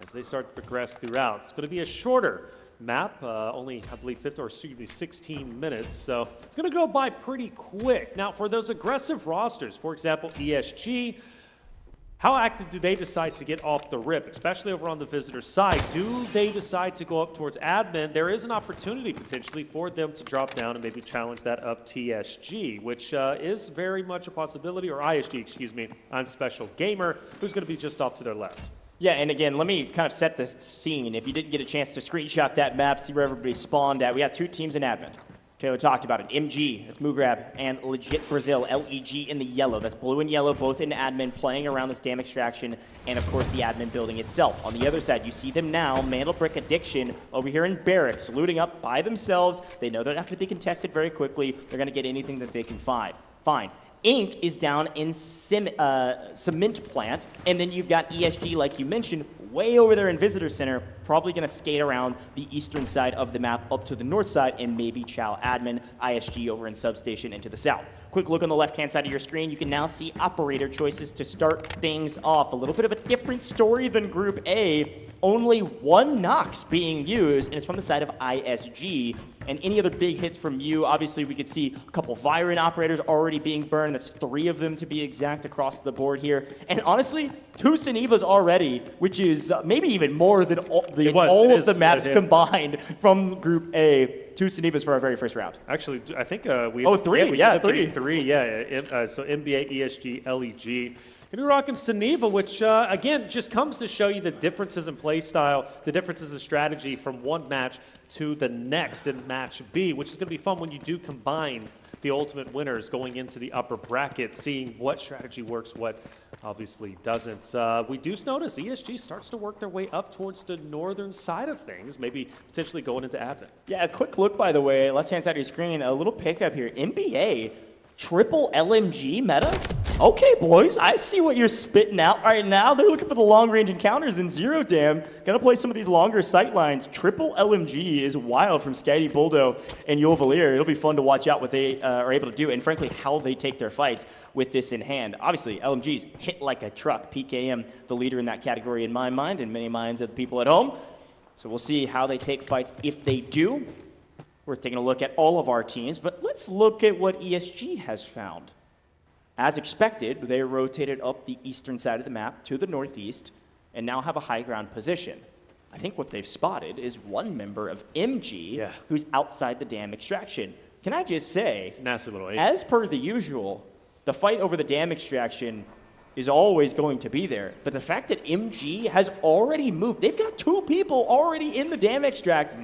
as they start to progress throughout. It's going to be a shorter map, only, I believe, 16 minutes, so it's going to go by pretty quick. Now, for those aggressive rosters, for example, ESG, how active do they decide to get off the rip, especially over on the visitor side? Do they decide to go up towards admin? There is an opportunity potentially for them to drop down and maybe challenge that up TSG, which is very much a possibility, or ISG, excuse me, on Special Gamer, who's going to be just off to their left. Yeah, and again, let me kind of set the scene. If you didn't get a chance to screenshot that map, see where everybody spawned at, we got 2 teams in admin. Okay, we talked about it. MG, that's Moongrab, and legit Brazil, LEG in the yellow. That's blue and yellow, both in admin, playing around this dam extraction, and of course the admin building itself. On the other side, you see them now, Mantle Brick Addiction, over here in barracks, looting up by themselves. They know that after they contest it very quickly, they're going to get anything that they can find. Inc is down in cement plant, and then you've got ESG, like you mentioned, way over there in Visitor Center, probably going to skate around the eastern side of the map up to the north side and maybe chow admin, ISG over in Substation into the south. Quick look on the left-hand side of your screen. You can now see operator choices to start things off. A little bit of a different story than Group A. Only one Nox being used, and it's from the side of ISG. And any other big hits from you, obviously we could see a couple Viren operators already being burned. That's 3 of them to be exact across the board here. And honestly, 2 Senevas already, which is maybe even more than all of the maps combined from Group A. 2 Senevas for our very first round. Actually, I think we... 3, yeah, 3. 3, yeah. So NBA, ESG, LEG. Gonna be rocking Seneva, which, again, just comes to show you the differences in play style, the differences in strategy from one match to the next in Match B, which is going to be fun when you do combine the ultimate winners going into the upper bracket, seeing what strategy works, what obviously doesn't. We do notice ESG starts to work their way up towards the northern side of things, maybe potentially going into admin. Yeah, a quick look, by the way, left-hand side of your screen, a little pickup here. NBA, triple LMG meta? Okay, boys, I see what you're spitting out right now. They're looking for the long-range encounters in Zero Dam. Gonna play some of these longer sight lines. Triple LMG is wild from Skady Buldo and Yulvalier. It'll be fun to watch out what they are able to do, and frankly, how they take their fights with this in hand. Obviously, LMG's hit like a truck. PKM, the leader in that category in my mind, and many minds of the people at home. So we'll see how they take fights if they do. We're taking a look at all of our teams, but let's look at what ESG has found. As expected, they rotated up the eastern side of the map to the northeast and now have a high ground position. I think what they've spotted is one member of MG who's outside the dam extraction. Can I just say, nasty little eight. As per the usual, the fight over the dam extraction is always going to be there. But the fact that MG has already moved, they've got 2 people already in the dam extract.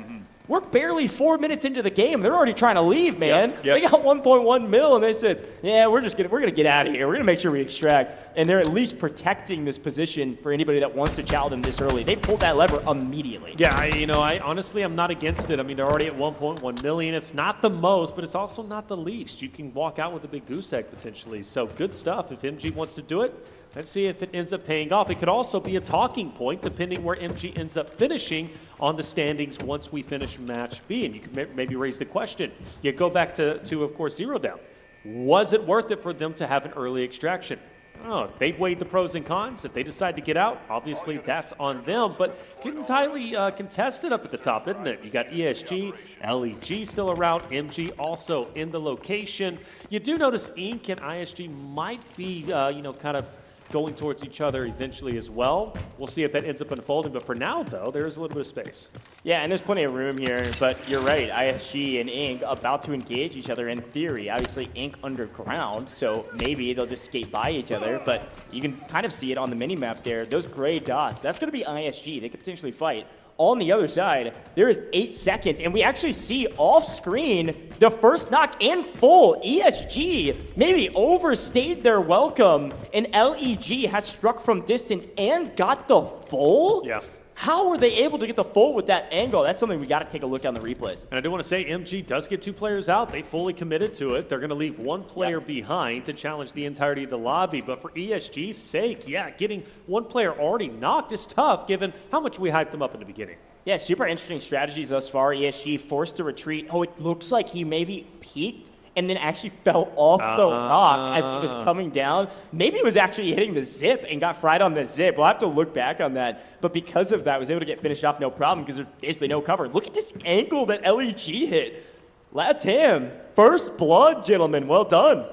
We're barely 4 minutes into the game. They're already trying to leave, man. They got 1.1 mil, and they said, yeah, we're gonna get out of here. We're gonna make sure we extract. And they're at least protecting this position for anybody that wants to chow them this early. They pulled that lever immediately. Yeah, I honestly, I'm not against it. I mean, they're already at 1.1 million. It's not the most, but it's also not the least. You can walk out with a big goose egg potentially. So good stuff. If MG wants to do it, let's see if it ends up paying off. It could also be a talking point depending where MG ends up finishing on the standings once we finish Match B. And you can maybe raise the question. You go back to of course, Zero Down. Was it worth it for them to have an early extraction? Oh, they've weighed the pros and cons. If they decide to get out, obviously that's on them. But it's getting entirely contested up at the top, isn't it? You got ESG, LEG still around, MG also in the location. You do notice Inc. and ISG might be, kind of going towards each other eventually as well. We'll see if that ends up unfolding, but for now, though, there is a little bit of space. Yeah, and there's plenty of room here, but you're right, ISG and Inc. about to engage each other in theory. Obviously, Inc. underground, so maybe they'll just skate by each other, but you can kind of see it on the mini-map there. Those gray dots, that's going to be ISG. They could potentially fight. On the other side, there is 8 seconds, and we actually see off-screen the first knock in full. ESG maybe overstayed their welcome, and LEG has struck from distance and got the full? Yeah. How were they able to get the full with that angle? That's something we got to take a look on the replays. And I do want to say MG does get 2 players out. They fully committed to it. They're going to leave 1 player behind to challenge the entirety of the lobby. But for ESG's sake, yeah, getting 1 player already knocked is tough given how much we hyped them up in the beginning. Yeah, super interesting strategies thus far. ESG forced to retreat. Oh, it looks like he maybe peeked and then actually fell off the rock as he was coming down. Maybe he was actually hitting the zip and got fried on the zip. We'll have to look back on that. But because of that, was able to get finished off no problem because there's basically no cover. Look at this angle that LEG hit. Latam, first blood, gentlemen. Well done.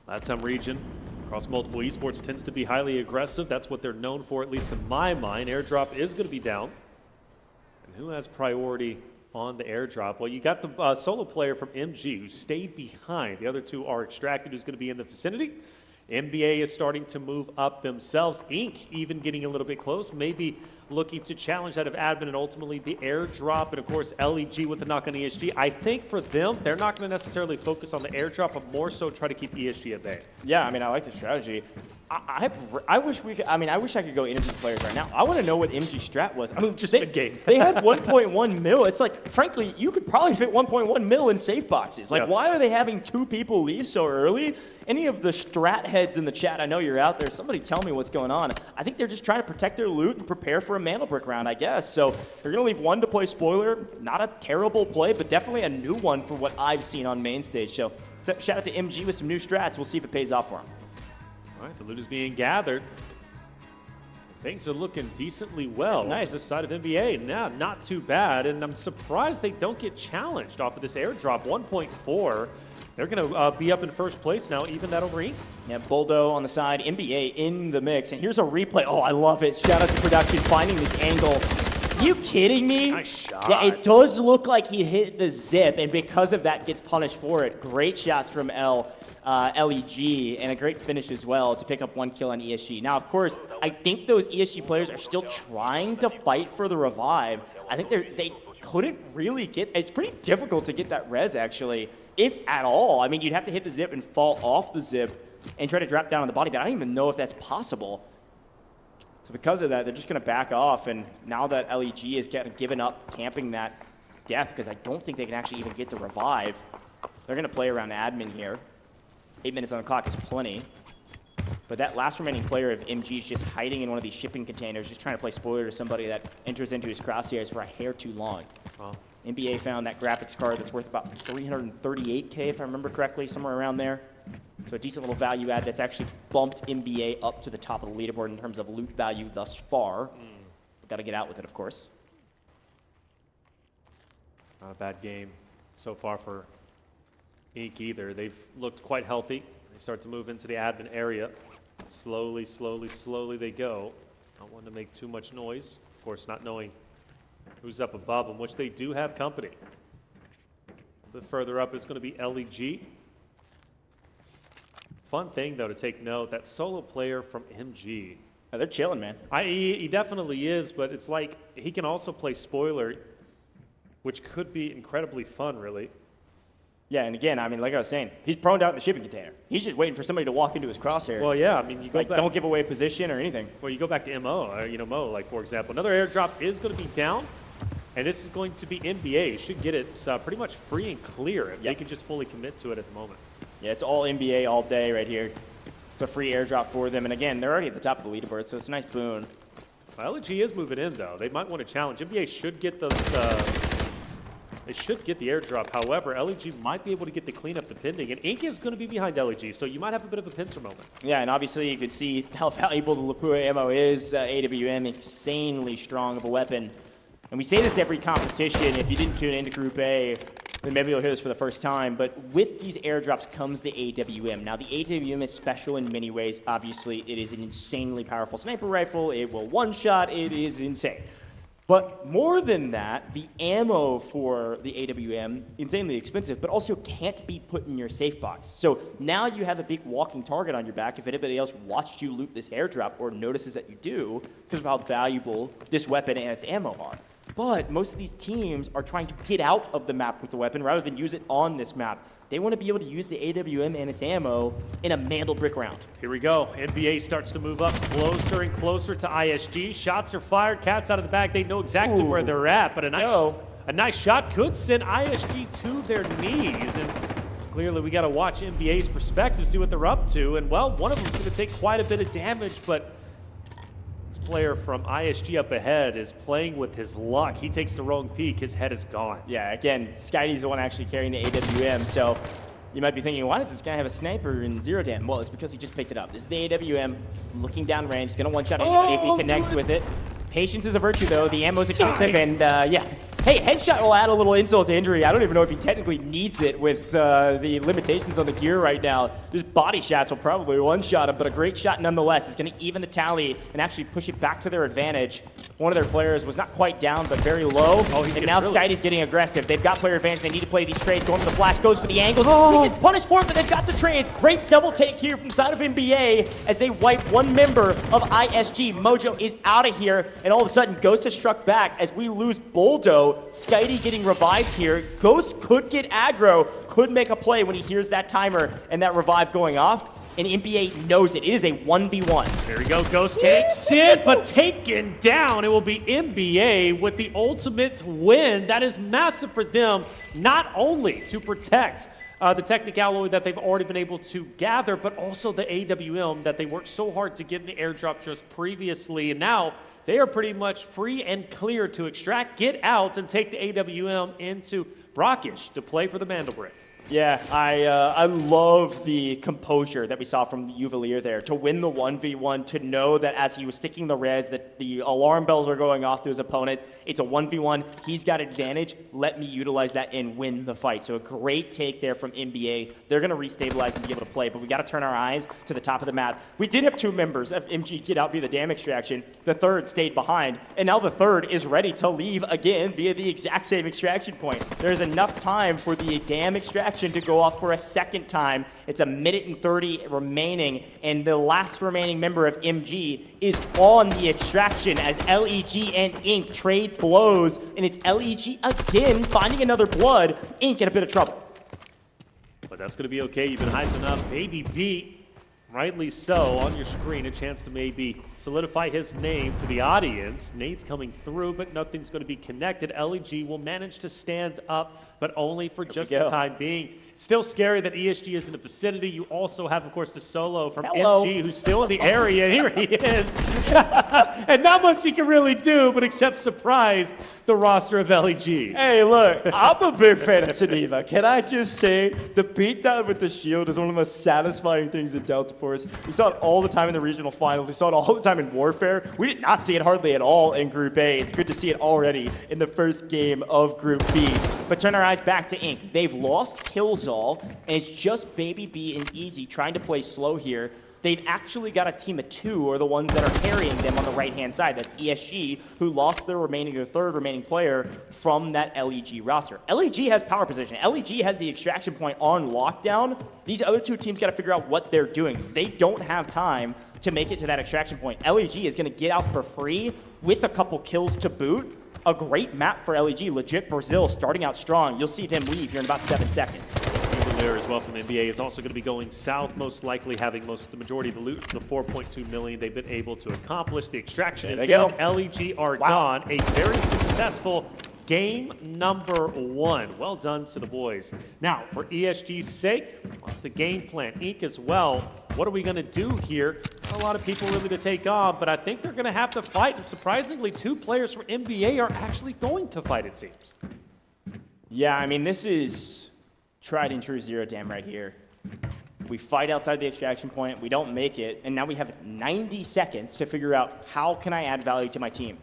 Latam region, across multiple esports, tends to be highly aggressive. That's what they're known for, at least in my mind. Airdrop is going to be down. And who has priority on the airdrop? Well, you got the solo player from MG who stayed behind. The other 2 are extracted, who's going to be in the vicinity. NBA is starting to move up themselves. Inc. even getting a little bit close, maybe looking to challenge out of admin and ultimately the airdrop. And of course, LEG with the knock on ESG. I think for them, they're not going to necessarily focus on the airdrop, but more so try to keep ESG at bay. Yeah, I mean, I like the strategy. I wish we could. I mean, I wish I could go energy players right now. I want to know what MG strat was. I mean, just mid-game. They had 1.1 mil. It's like, frankly, you could probably fit 1.1 mil in safe boxes. Like, why are they having 2 people leave so early? Any of the strat heads in the chat, I know you're out there. Somebody tell me what's going on. I think they're just trying to protect their loot and prepare for a Mantle Brick round, I guess. So they're going to leave 1 to play spoiler. Not a terrible play, but definitely a new one for what I've seen on main stage. So shout out to MG with some new strats. We'll see if it pays off for him. All right, the loot is being gathered. Things are looking decently well. Nice. On this side of NBA. Now, not too bad. And I'm surprised they don't get challenged off of this airdrop. 1.4. They're going to be up in first place now, even that over Ink. Yeah, Boldo on the side, NBA in the mix. And here's a replay. Oh, I love it. Shout out to production finding this angle. Are you kidding me? Nice shot. Yeah, it does look like he hit the zip, and because of that, gets punished for it. Great shots from LEG, and a great finish as well to pick up 1 kill on ESG. Now, of course, I think those ESG players are still trying to fight for the revive. I think they couldn't really get. It's pretty difficult to get that res, actually, if at all. I mean, you'd have to hit the zip and fall off the zip and try to drop down on the body, but I don't even know if that's possible. So because of that, they're just going to back off, and now that LEG is given up camping that death, because I don't think they can actually even get the revive, they're going to play around admin here. 8 minutes on the clock is plenty. But that last remaining player of MG is just hiding in one of these shipping containers, just trying to play spoiler to somebody that enters into his crosshairs for a hair too long. NBA found that graphics card that's worth about 338K, if I remember correctly, somewhere around there. So a decent little value add that's actually bumped NBA up to the top of the leaderboard in terms of loot value thus far. Got to get out with it, of course. Not a bad game so far for Ink either. They've looked quite healthy. They start to move into the admin area. Slowly, slowly, slowly they go. Not wanting to make too much noise. Of course, not knowing who's up above them, which they do have company. A bit further up is going to be LEG. Fun thing, though, to take note, that solo player from MG. Oh, they're chilling, man. He definitely is, but it's like he can also play spoiler, which could be incredibly fun, really. Yeah, and again, I mean, like I was saying, he's prone out in the shipping container. He's just waiting for somebody to walk into his crosshairs. Well, yeah, I mean, you go back, don't give away position or anything. Well, you go back to Mo, like, for example. Another airdrop is going to be down, and this is going to be NBA. You should get it pretty much free and clear if they can just fully commit to it at the moment. Yeah, it's all NBA all day right here. It's a free airdrop for them, and again, they're already at the top of the leaderboard, so it's a nice boon. Well, LEG is moving in, though. They might want to challenge. NBA should get they should get the airdrop. However, LEG might be able to get the cleanup depending. And Ink is going to be behind LEG, so you might have a bit of a pincer moment. Yeah, and obviously you can see how valuable the Lapua ammo is. AWM, insanely strong of a weapon. And we say this every competition. If you didn't tune into Group A, then maybe you'll hear this for the first time. But with these airdrops comes the AWM. Now, the AWM is special in many ways. Obviously, it is an insanely powerful sniper rifle. It will one-shot. It is insane. But more than that, the ammo for the AWM, insanely expensive, but also can't be put in your safe box. So now you have a big walking target on your back if anybody else watched you loot this airdrop or notices that you do because of how valuable this weapon and its ammo are. But most of these teams are trying to get out of the map with the weapon rather than use it on this map. They want to be able to use the AWM and its ammo in a Mantle Brick round. Here we go. NBA starts to move up closer and closer to ISG. Shots are fired. Cats out of the bag. They know exactly where they're at, but a nice shot could send ISG to their knees. And clearly we got to watch NBA's perspective, see what they're up to. And, well, one of them's going to take quite a bit of damage, but this player from ISG up ahead is playing with his luck. He takes the wrong peek. His head is gone. Yeah, again, Skydy's the one actually carrying the AWM, so you might be thinking, why does this guy have a sniper and 0 damage? Well, it's because he just picked it up. This is the AWM, looking down range. He's going to one-shot if he connects with it. Patience is a virtue, though. The ammo's expensive, and yeah. Hey, headshot will add a little insult to injury. I don't even know if he technically needs it with the limitations on the gear right now. Just body shots will probably one-shot him, but a great shot nonetheless. It's going to even the tally and actually push it back to their advantage. One of their players was not quite down, but very low. And now Skydy's getting aggressive. They've got player advantage. They need to play these trades. Going for the flash, goes for the angles. He gets punished for it, but they've got the trades. Great double take here from the side of NBA as they wipe one member of ISG. Mojo is out of here, and all of a sudden, Ghost has struck back as we lose Boldo. Skydy getting revived here. Ghost could get aggro, could make a play when he hears that timer and that revive going off. and NBA knows it. It is a 1v1. There we go. Ghost takes it, but taken down. It will be NBA with the ultimate win. That is massive for them, not only to protect the Technic Alloy that they've already been able to gather, but also the AWM that they worked so hard to get in the airdrop just previously. And now they are pretty much free and clear to extract, get out, and take the AWM into Brackish to play for the Mandelbrick. Yeah, I love the composure that we saw from Uvalier there. To win the 1v1, to know that as he was sticking the res, that the alarm bells are going off to his opponents. It's a 1v1. He's got advantage. Let me utilize that and win the fight. So a great take there from NBA. They're going to restabilize and be able to play, but we got to turn our eyes to the top of the map. We did have 2 members of MG get out via the dam extraction. The third stayed behind, and now the third is ready to leave again via the exact same extraction point. There's enough time for the dam extraction to go off for a second time. It's 1:30 remaining, and the last remaining member of MG is on the extraction as LEG and Ink trade blows, and it's LEG again finding another blood. Ink in a bit of trouble. But that's going to be okay. You've been hyping up Baby B. Rightly so, on your screen, a chance to maybe solidify his name to the audience. Nate's coming through, but nothing's going to be connected. LEG will manage to stand up, but only for just the time being. Still scary that ESG is in the vicinity. You also have, of course, the solo from MG, who's still in the area. Here he is. And not much he can really do, but except surprise the roster of LEG. Hey, look, I'm a big fan of Suniva. Can I just say, the beatdown with the shield is one of the most satisfying things in Delta Force. We saw it all the time in the regional finals. We saw it all the time in Warfare. We did not see it hardly at all in Group A. It's good to see it already in the first game of Group B. But turn our eyes back to Ink. They've lost Killzall, and it's just Baby B and Easy trying to play slow here. They've actually got a team of 2, or the ones that are carrying them on the right-hand side. That's ESG, who lost their third remaining player from that LEG roster. LEG has power position. LEG has the extraction point on lockdown. These other 2 teams got to figure out what they're doing. They don't have time to make it to that extraction point. LEG is going to get out for free with a couple kills to boot. A great map for LEG. Legit Brazil starting out strong. You'll see them leave here in about 7 seconds. There as well from NBA is also going to be going south, most likely having the majority of the loot, the 4.2 million they've been able to accomplish. The extraction is in. LEG are gone. A very successful game number 1. Well done to the boys. Now, for ESG's sake, what's the game plan? Ink as well. What are we going to do here? Not a lot of people really to take on, but I think they're going to have to fight. And surprisingly, 2 players from NBA are actually going to fight, it seems. Yeah, I mean, this is tried and true Zero Dam right here. We fight outside the extraction point, we don't make it, and now we have 90 seconds to figure out how can I add value to my team.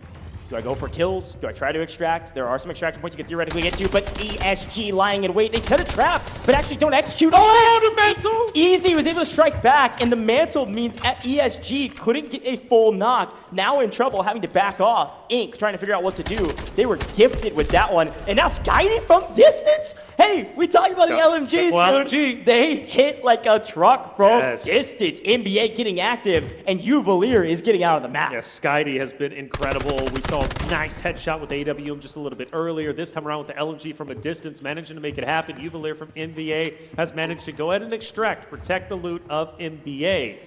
Do I go for kills? Do I try to extract? There are some extraction points you can theoretically get to, but ESG lying in wait. They set a trap, but actually don't execute. Oh, the mantle! Easy was able to strike back, and the mantle means ESG couldn't get a full knock. Now in trouble, having to back off. Ink trying to figure out what to do. They were gifted with that one, and now Skydie from distance. Hey, we talked about the LMGs, dude. They hit like a truck from distance. NBA getting active, and Uvalier is getting out of the map. Yeah, Skydie has been incredible. We saw a nice headshot with AWM just a little bit earlier. This time around with the LMG from a distance, managing to make it happen. Uvalier from NBA has managed to go ahead and extract, protect the loot of NBA.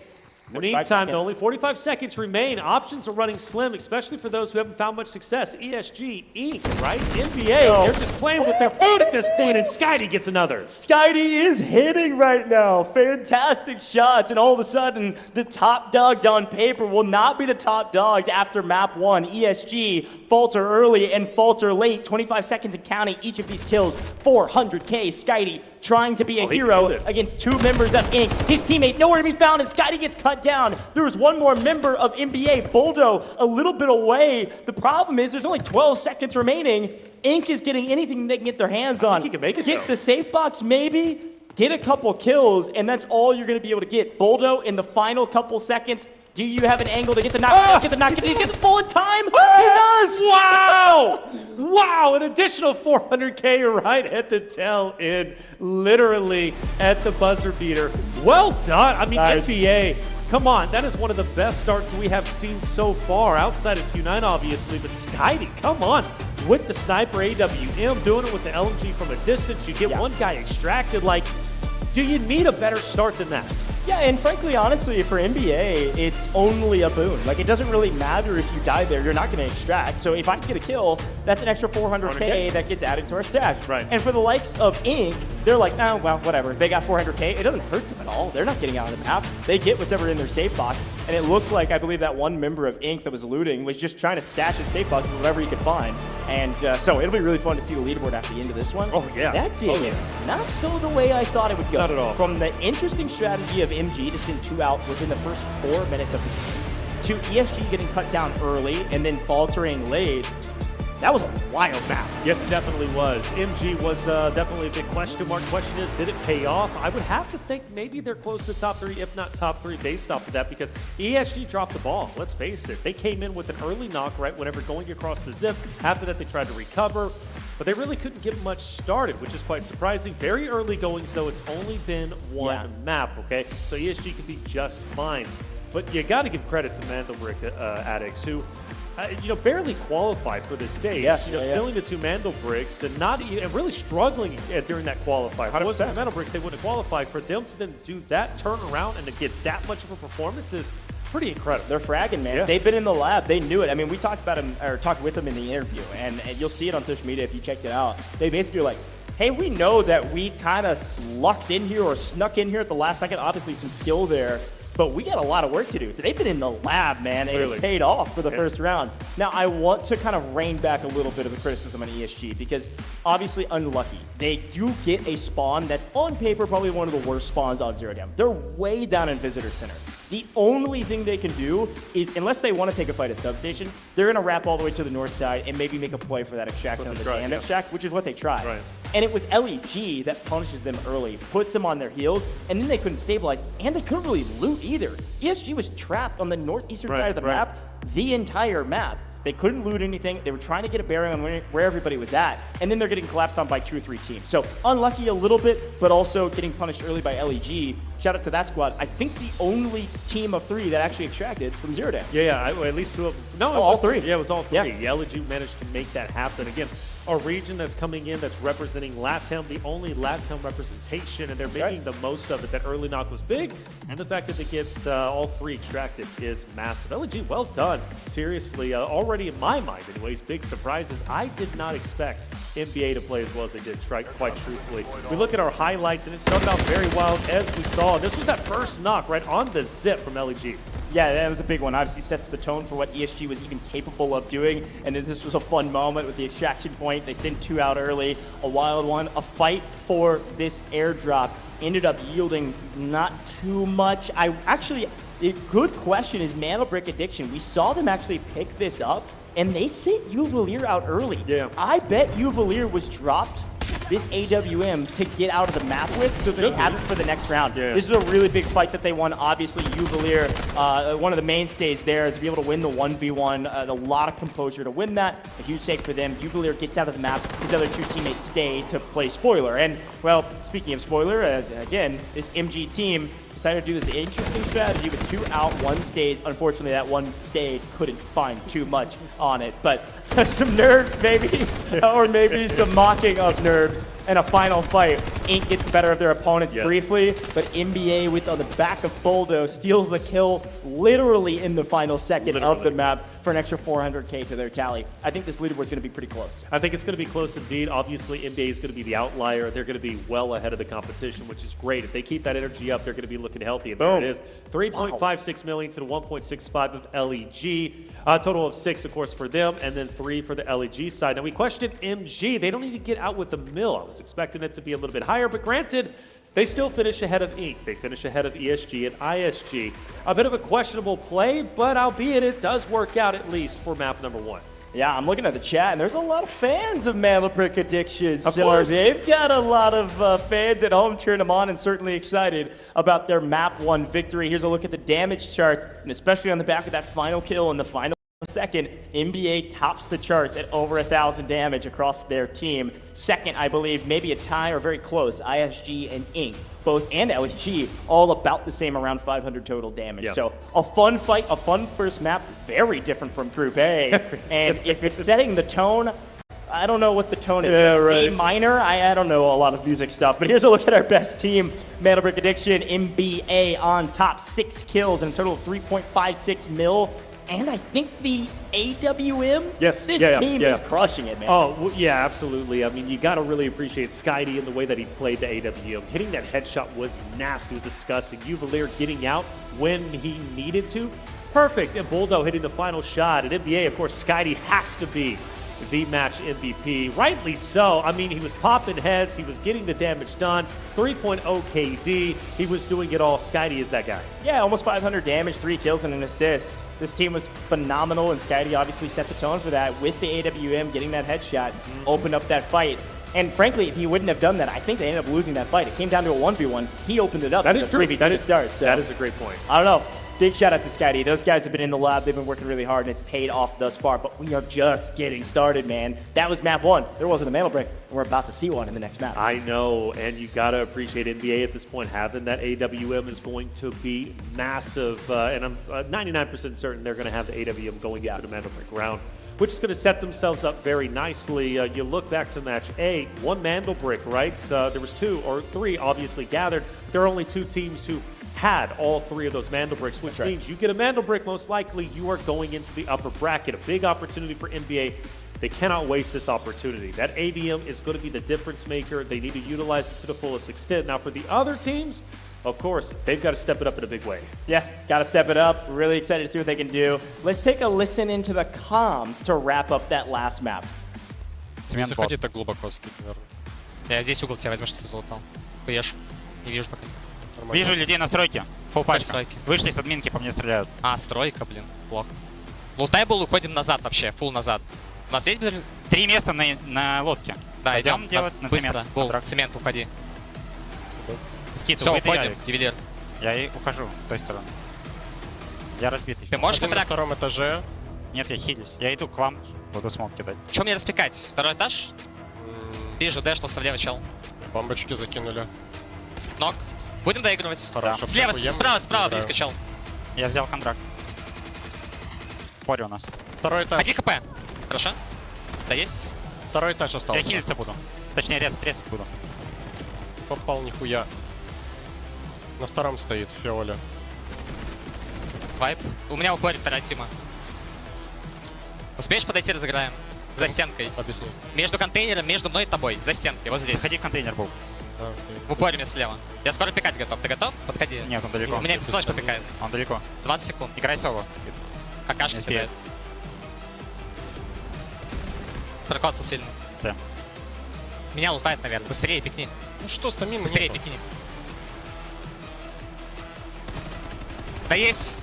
In the meantime, only 45 seconds remain. Options are running slim, especially for those who haven't found much success. ESG, Ink, right? NBA, they're just playing with their food at this point, and Skydie gets another. Skydie is hitting right now. Fantastic shots, and all of a sudden, the top dogs on paper will not be the top dogs after map 1. ESG falter early and falter late. 25 seconds and counting each of these kills. 400K, Skydie trying to be a hero against 2 members of Ink. His teammate nowhere to be found, and Skydie gets cut down. There was one more member of NBA, Boldo, a little bit away. The problem is there's only 12 seconds remaining. Ink is getting anything they can get their hands on. He can make it, Get the safe box, maybe. Get a couple kills, and that's all you're going to be able to get. Boldo, in the final couple seconds, do you have an angle to get the knock? Get the knock. Did he get the full in time? He does! Wow! Wow, an additional 400K right at the tail end, literally at the buzzer beater. Well done. I mean, nice. NBA, come on. That is one of the best starts we have seen so far, outside of Q9, obviously. But Skydie, come on. With the sniper AWM, doing it with the LMG from a distance. You get one guy extracted. Like, do you need a better start than that? Yeah, and frankly, honestly, for NBA, it's only a boon. Like, it doesn't really matter if you die there, you're not going to extract. So if I get a kill, that's an extra 400K that gets added to our stash. Right. And for the likes of Inc., they're like, oh, well, whatever. They got 400K. It doesn't hurt them at all. They're not getting out of the map. They get whatever in their safe box. And it looked like, I believe, that one member of Inc. that was looting was just trying to stash his safe box with whatever he could find. And so it'll be really fun to see the leaderboard after the end of this one. Oh, yeah. That did not go the way I thought it would go. Not at all. From the interesting strategy of MG to send 2 out within the first 4 minutes of the game, to ESG getting cut down early and then faltering late, that was a wild map. Yes, it definitely was. MG was definitely a big question mark. Question is, did it pay off? I would have to think maybe they're close to top 3, if not top 3, based off of that, because ESG dropped the ball. Let's face it. They came in with an early knock right whenever going across the zip. After that, they tried to recover, but they really couldn't get much started, which is quite surprising. Very early goings, though. It's only been one map, okay? So ESG could be just fine. But you got to give credit to Mandelbrick addicts who, barely qualified for this stage. Filling the 2 Mandel bricks and and really struggling during that qualifier. If it wasn't the Mandel bricks, they wouldn't have qualified. For them to then do that, turn around, and to get that much of a performance is pretty incredible. They're fragging, man. Yeah. They've been in the lab. They knew it. I mean, we talked about him, or talked with them in the interview, and you'll see it on social media if you checked it out. They basically were like, hey, we know that we kind of lucked in here or snuck in here at the last second. Obviously, some skill there. But we got a lot of work to do. So they've been in the lab, man, and it paid off for the first round. Now, I want to kind of rein back a little bit of the criticism on ESG because obviously unlucky. They do get a spawn that's on paper probably one of the worst spawns on Zero Down. They're way down in Visitor Center. The only thing they can do is, unless they want to take a fight at Substation, they're going to wrap all the way to the north side and maybe make a play for that extraction on the damn extract, which is what they tried. Right. And it was LEG that punishes them early, puts them on their heels, and then they couldn't stabilize, and they couldn't really loot either. ESG was trapped on the northeastern side of the map, the entire map. They couldn't loot anything. They were trying to get a bearing on where everybody was at, and then they're getting collapsed on by 2 or 3 teams. So unlucky a little bit, but also getting punished early by LEG. Shout out to that squad. I think the only team of 3 that actually extracted from Zero Down. At least 2 of them. No, all 3. Yeah, it was all 3. Yeah, LEG managed to make that happen. Again, a region that's coming in that's representing LATAM, the only LATAM representation, and they're making the most of it. That early knock was big, and the fact that they get all 3 extracted is massive. LEG, well done. Seriously, already in my mind anyways, big surprises. I did not expect NBA to play as well as they did, quite truthfully. We look at our highlights, and it started out very wild, as we saw. This was that first knock right on the zip from LEG. Yeah, that was a big one. Obviously sets the tone for what ESG was even capable of doing. And then this was a fun moment with the extraction point. They sent 2 out early, a wild one. A fight for this airdrop ended up yielding not too much. A good question is Mandelbrick Addiction. We saw them actually pick this up, and they sent Uvalier out early. Yeah. I bet Uvalier was dropped this AWM to get out of the map with, so they have it for the next round. Yeah. This is a really big fight that they won. Obviously, Uvalier, one of the mainstays there, to be able to win the 1v1, a lot of composure to win that. A huge save for them. Uvalier gets out of the map. His other 2 teammates stay to play Spoiler. And, well, speaking of Spoiler, again, this MG team decided to do this interesting strategy with 2 out, 1 stayed. Unfortunately, that 1 stayed couldn't find too much on it. But some nerves, maybe, or maybe some mocking of nerves. And a final fight. Inc. gets the better of their opponents briefly, but NBA on the back of Boldo steals the kill literally in the final second of the map for an extra 400K to their tally. I think this leaderboard is going to be pretty close. I think it's going to be close indeed. Obviously, NBA is going to be the outlier. They're going to be well ahead of the competition, which is great. If they keep that energy up, they're going to be looking healthy. And there it is. 3.56 million to the 1.65 of LEG. A total of 6, of course, for them, and then 3 for the LEG side. Now, we questioned MG. They don't even get out with the mill. I was expecting it to be a little bit higher, but granted, they still finish ahead of Inc. They finish ahead of ESG and ISG. A bit of a questionable play, but albeit it does work out at least for map number 1. Yeah, I'm looking at the chat, and there's a lot of fans of Mandelbrick Addiction. Of course. They've got a lot of fans at home cheering them on and certainly excited about their map 1 victory. Here's a look at the damage charts, and especially on the back of that final kill in the final second, NBA tops the charts at over 1,000 damage across their team. Second, I believe, maybe a tie or very close, ISG and Inc. Both and LSG, all about the same, around 500 total damage. Yep. So a fun fight, a fun first map, very different from Group A. And if it's setting the tone, I don't know what the tone is. Yeah, right. C minor? I don't know a lot of music stuff, but here's a look at our best team. Mandelbrick Addiction, NBA on top, 6 kills and a total of 3.56 mil. And I think the AWM? Yes. This team is crushing it, man. Oh, well, yeah, absolutely. I mean, you got to really appreciate Skydie and the way that he played the AWM. Hitting that headshot was nasty, it was disgusting. Uvalier getting out when he needed to. Perfect. And Buldo hitting the final shot. At NBA, of course, Skydie has to be the match MVP. Rightly so. I mean, he was popping heads. He was getting the damage done. 3.0 KD. He was doing it all. Skydie is that guy. Yeah, almost 500 damage, 3 kills and an assist. This team was phenomenal, and Skydie obviously set the tone for that with the AWM getting that headshot, opened up that fight. And frankly, if he wouldn't have done that, I think they ended up losing that fight. It came down to a 1v1. He opened it up. That is true. That is start. So that is a great point. I don't know. Big shout out to Skydie. Those guys have been in the lab. They've been working really hard, and it's paid off thus far. But we are just getting started, man. That was map 1. There wasn't a mantle break, and we're about to see one in the next map. I know, and you got to appreciate NBA at this point. Having that AWM is going to be massive, and I'm 99% certain they're going to have the AWM going into the mantle break round, which is going to set themselves up very nicely. You look back to match A, 1 mantle brick, right? There was 2 or 3 obviously gathered. There are only 2 teams who had all 3 of those mantle bricks, which means you get a mantle brick, most likely you are going into the upper bracket. A big opportunity for NBA. They cannot waste this opportunity. That ADM is going to be the difference maker. They need to utilize it to the fullest extent. Now for the other teams, of course, they've got to step it up in a big way. Yeah, got to step it up. Really excited to see what they can do. Let's take a listen into the comms to wrap up that last map. Не заходи так глубоко, скид, наверное. Я здесь угол тебя возьму, что ты залутал. Хуешь. Не вижу пока. Вижу людей на стройке. Фулл пачка. Вышли с админки, по мне стреляют. А, стройка, блин, плохо. Лутай был, уходим назад вообще, фулл назад. У нас есть 3 места на лодке. Да, идем делать на быстро. цемент. Цемент, уходи. Скид, все, уходим, ювелир. Я и ухожу с той стороны. Я разбитый. Ты можешь на втором этаже? Нет, я хилюсь. Я иду к вам, буду смог кидать. Че мне распекать? 2-й этаж? Вижу, дэшнулся влево, чел. Бомбочки закинули. Нок. Будем доигрывать. Хорошо. Слева, справа, близко, чел. Я взял контракт. Спорю у нас. 2-й этаж. 1 хп. Хорошо. Да, есть. 2-й этаж остался. Я хилиться буду. Точнее, резать буду. Попал нихуя. На 2-м стоит Фиоля. Вайп. У меня уходит 2-я тима. Успеешь подойти, разыграем? За стенкой. Объясни. Между контейнером, между мной и тобой. За стенкой, вот здесь. Заходи в контейнер, был. В упоре мне слева. Я скоро пикать готов. Ты готов? Подходи. Нет, он далеко. У меня пистолет попикает. Он далеко. 20 секунд. Играй соло. Какашка кидает. Прокоцал сильно. Да. Меня лутает, наверное. Быстрее пикни. Ну что, стамина? Быстрее пикни. Да есть.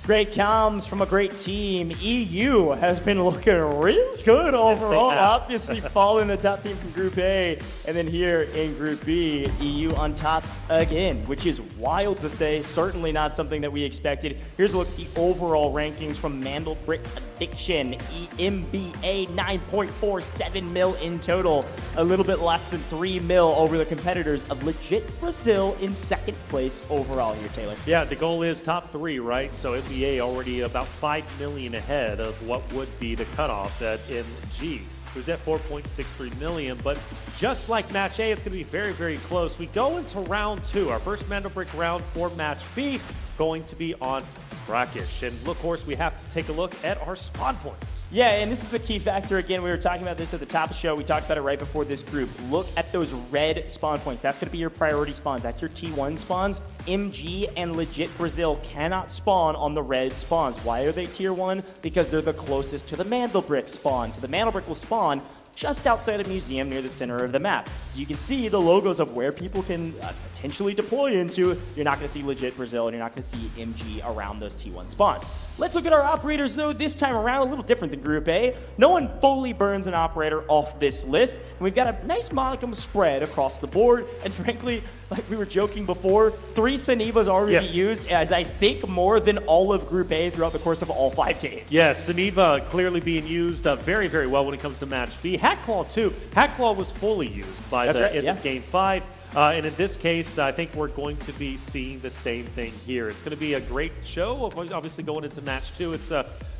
Great comms from a great team. EU has been looking real good overall. Obviously following the top team from Group A. And then here in Group B, EU on top again, which is wild to say. Certainly not something that we expected. Here's a look at the overall rankings from Mandelbrick Addiction. EMBA 9.47 mil in total. A little bit less than 3 mil over the competitors of Legit Brazil in 2nd place overall here, Taylor. Yeah, the goal is top 3, right? So NBA already about 5 million ahead of what would be the cutoff at MG. It was at 4.63 million, but just like match A, it's going to be very, very close. We go into round 2, our first Mandelbrick round for match B, going to be on Brackish. And of course, we have to take a look at our spawn points. Yeah, and this is a key factor. Again, we were talking about this at the top of the show. We talked about it right before this group. Look at those red spawn points. That's going to be your priority spawn. That's your T1 spawns. MG and Legit Brazil cannot spawn on the red spawns. Why are they tier 1? Because they're the closest to the Mandelbrick spawn. So the Mandelbrick will spawn just outside of Museum near the center of the map. So you can see the logos of where people can potentially deploy into. You're not going to see Legit Brazil, and you're not going to see MG around those T1 spawns. Let's look at our operators, though, this time around, a little different than Group A. No one fully burns an operator off this list, and we've got a nice modicum spread across the board, and frankly, like we were joking before, 3 Sanivas already used, as I think more than all of Group A throughout the course of all 5 games. Yes, Saniva clearly being used very, very well when it comes to match B. Hackclaw, too. Hackclaw was fully used by the end of Game 5. And in this case, I think we're going to be seeing the same thing here. It's going to be a great show, obviously going into match 2. It's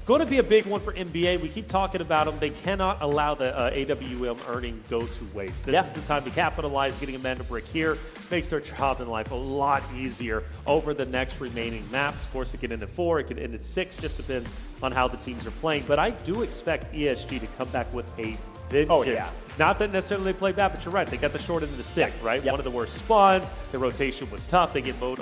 going to be a big one for NBA. We keep talking about them. They cannot allow the AWM earning go to waste. This is the time to capitalize. Getting a Mando Brick here makes their job in life a lot easier over the next remaining maps. Of course, it can end at 4, it can end at 6, just depends on how the teams are playing. But I do expect ESG to come back with a vengeance. Oh, yeah. Not that necessarily they play bad, but you're right. They got the short end of the stick, right? One of the worst spawns. The rotation was tough. They get mowed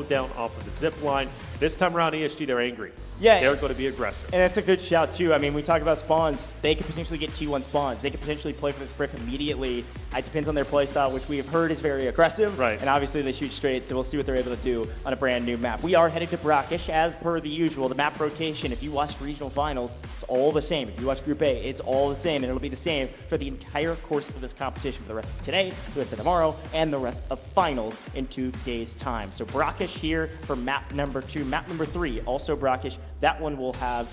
down off of the zip line. This time around, ESG, they're angry. Yeah, they're going to be aggressive. And that's a good shout, too. I mean, we talk about spawns. They could potentially get T1 spawns. They could potentially play for this brick immediately. It depends on their playstyle, which we have heard is very aggressive. Right. And obviously, they shoot straight, so we'll see what they're able to do on a brand new map. We are heading to Brackish, as per the usual. The map rotation, if you watched regional finals, it's all the same. If you watch Group A, it's all the same, and it'll be the same for the entire course of this competition for the rest of today, the rest of tomorrow, and the rest of finals in 2 days' time. So Brackish here for map number 2. Map number 3, also Brackish. That one will have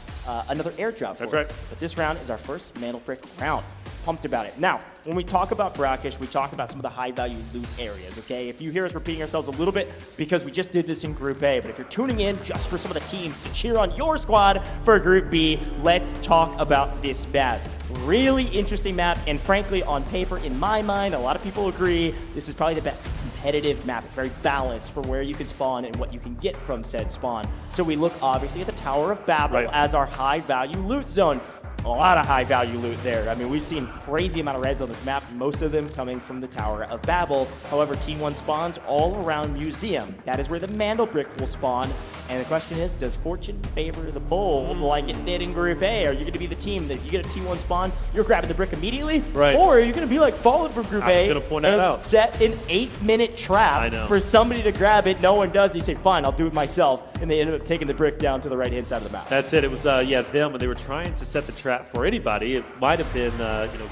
another airdrop for us. But this round is our first Mantle Brick round. Pumped about it. Now, when we talk about Brackish, we talk about some of the high-value loot areas, okay? If you hear us repeating ourselves a little bit, it's because we just did this in Group A. But if you're tuning in just for some of the teams to cheer on your squad for Group B, let's talk about this map. Really interesting map, and frankly, on paper, in my mind, a lot of people agree, this is probably the best competitive map. It's very balanced for where you can spawn and what you can get from said spawn. So we look, obviously, at the Tower of Babel as our high-value loot zone. A lot of high-value loot there. I mean, we've seen crazy amount of reds on this map, most of them coming from the Tower of Babel. However, T1 spawns all around Museum. That is where the Mandel Brick will spawn. And the question is, does fortune favor the bold like it did in Group A? Are you going to be the team that if you get a T1 spawn, you're grabbing the brick immediately? Right. Or are you going to be like Fallen from Group A gonna point that out. set an 8-minute trap for somebody to grab it? No one does. You say, fine, I'll do it myself. And they ended up taking the brick down to the right-hand side of the map. That's it. It was, them, and they were trying to set the trap for anybody. It might have been,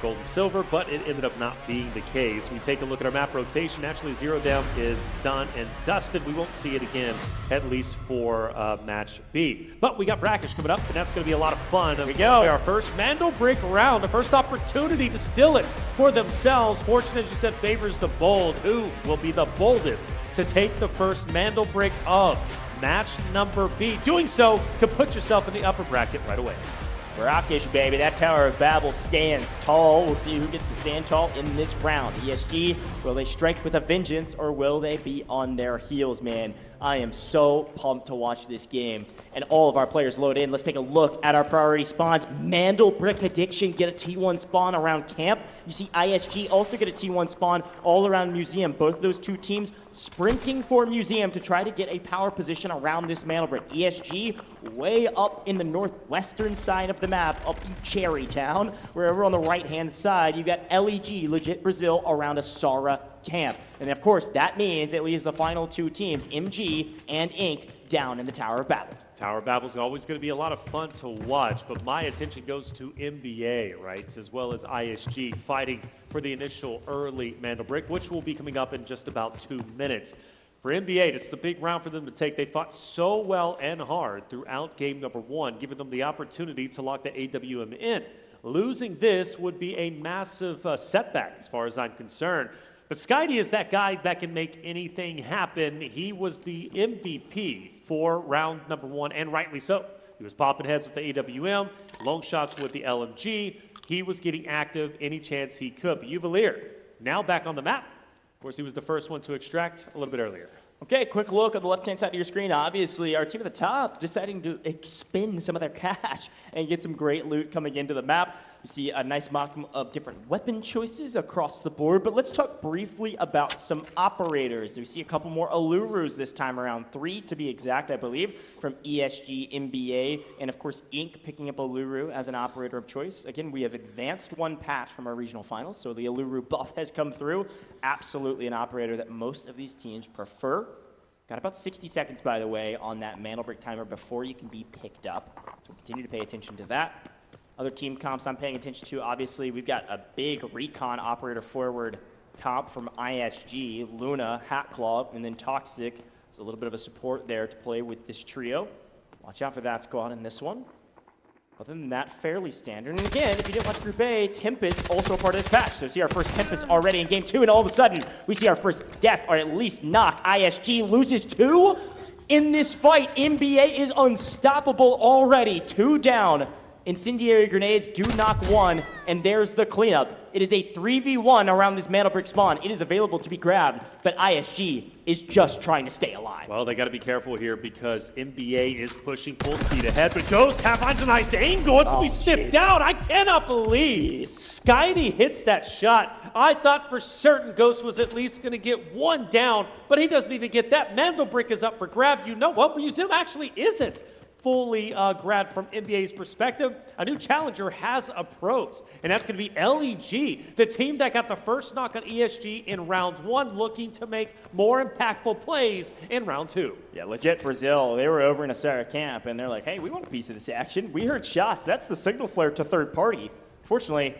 gold and silver, but it ended up not being the case. We take a look at our map rotation. Actually, Zero Down is done and dusted. We won't see it again, at least for match B. But we got Brackish coming up, and that's going to be a lot of fun. Here we go. Our first Mandel Brick round, the first opportunity to steal it for themselves. Fortune, as you said, favors the bold. Who will be the boldest to take the first Mandel Brick of match number B? Doing so could put yourself in the upper bracket right away. Brackish, baby. That Tower of Babel stands tall. We'll see who gets to stand tall in this round. ESG, will they strike with a vengeance, or will they be on their heels, man? I am so pumped to watch this game. And all of our players load in. Let's take a look at our priority spawns. Mandel Brick Addiction get a T1 spawn around camp. You see ISG also get a T1 spawn all around Museum. Both of those two teams sprinting for Museum to try to get a power position around this Mandel Brick. ESG way up in the northwestern side of the map, up in Cherrytown, where over on the right-hand side, you got LEG, Legit Brazil, around Asara camp. And of course, that means it leaves the final two teams, MG and Inc., down in the Tower of Babel. Tower of Babel is always going to be a lot of fun to watch, but my attention goes to NBA, right, as well as ISG fighting for the initial early Mandel Brick, which will be coming up in just about 2 minutes. For NBA, this is a big round for them to take. They fought so well and hard throughout game number 1, giving them the opportunity to lock the AWM in. Losing this would be a massive setback as far as I'm concerned. But Skydee is that guy that can make anything happen. He was the MVP for round number 1, and rightly so. He was popping heads with the AWM, long shots with the LMG. He was getting active any chance he could. But Uvalier, now back on the map. Of course, he was the first one to extract a little bit earlier. Okay, quick look on the left-hand side of your screen. Obviously, our team at the top deciding to expend some of their cash and get some great loot coming into the map. You see a nice modicum of different weapon choices across the board, but let's talk briefly about some operators. We see a couple more Alurus this time around, 3 to be exact, I believe, from ESG, NBA, and of course Inc. picking up Aluru as an operator of choice. Again, we have advanced 1 patch from our regional finals, so the Aluru buff has come through. Absolutely an operator that most of these teams prefer. Got about 60 seconds, by the way, on that Mandel Brick timer before you can be picked up. So continue to pay attention to that. Other team comps I'm paying attention to, obviously, we've got a big recon operator forward comp from ISG, Luna, Hatclaw, and then Toxic. There's a little bit of a support there to play with this trio. Watch out for that squad in this one. Other than that, fairly standard. And again, if you didn't watch Group A, Tempest also a part of this patch. So see our first Tempest already in game 2, and all of a sudden, we see our first death, or at least knock. ISG loses 2? in this fight. NBA is unstoppable already. 2 down. Incendiary grenades do knock 1, and there's the cleanup. It is a 3v1 around this Mantle Brick spawn. It is available to be grabbed, but ISG is just trying to stay alive. Well, they got to be careful here because NBA is pushing full speed ahead, but Ghost finds a nice angle. It's going to be snipped out. I cannot believe Skydie hits that shot. I thought for certain Ghost was at least going to get 1 down, but he doesn't even get that. Mantle Brick is up for grab. You know what? Museum actually isn't fully grabbed from NBA's perspective. A new challenger has approached, and that's going to be LEG, the team that got the first knock on ESG in round 1, looking to make more impactful plays in round 2. Yeah, legit Brazil, they were over in Asara camp, and they're like, hey, we want a piece of this action. We heard shots. That's the signal flare to third party. Fortunately,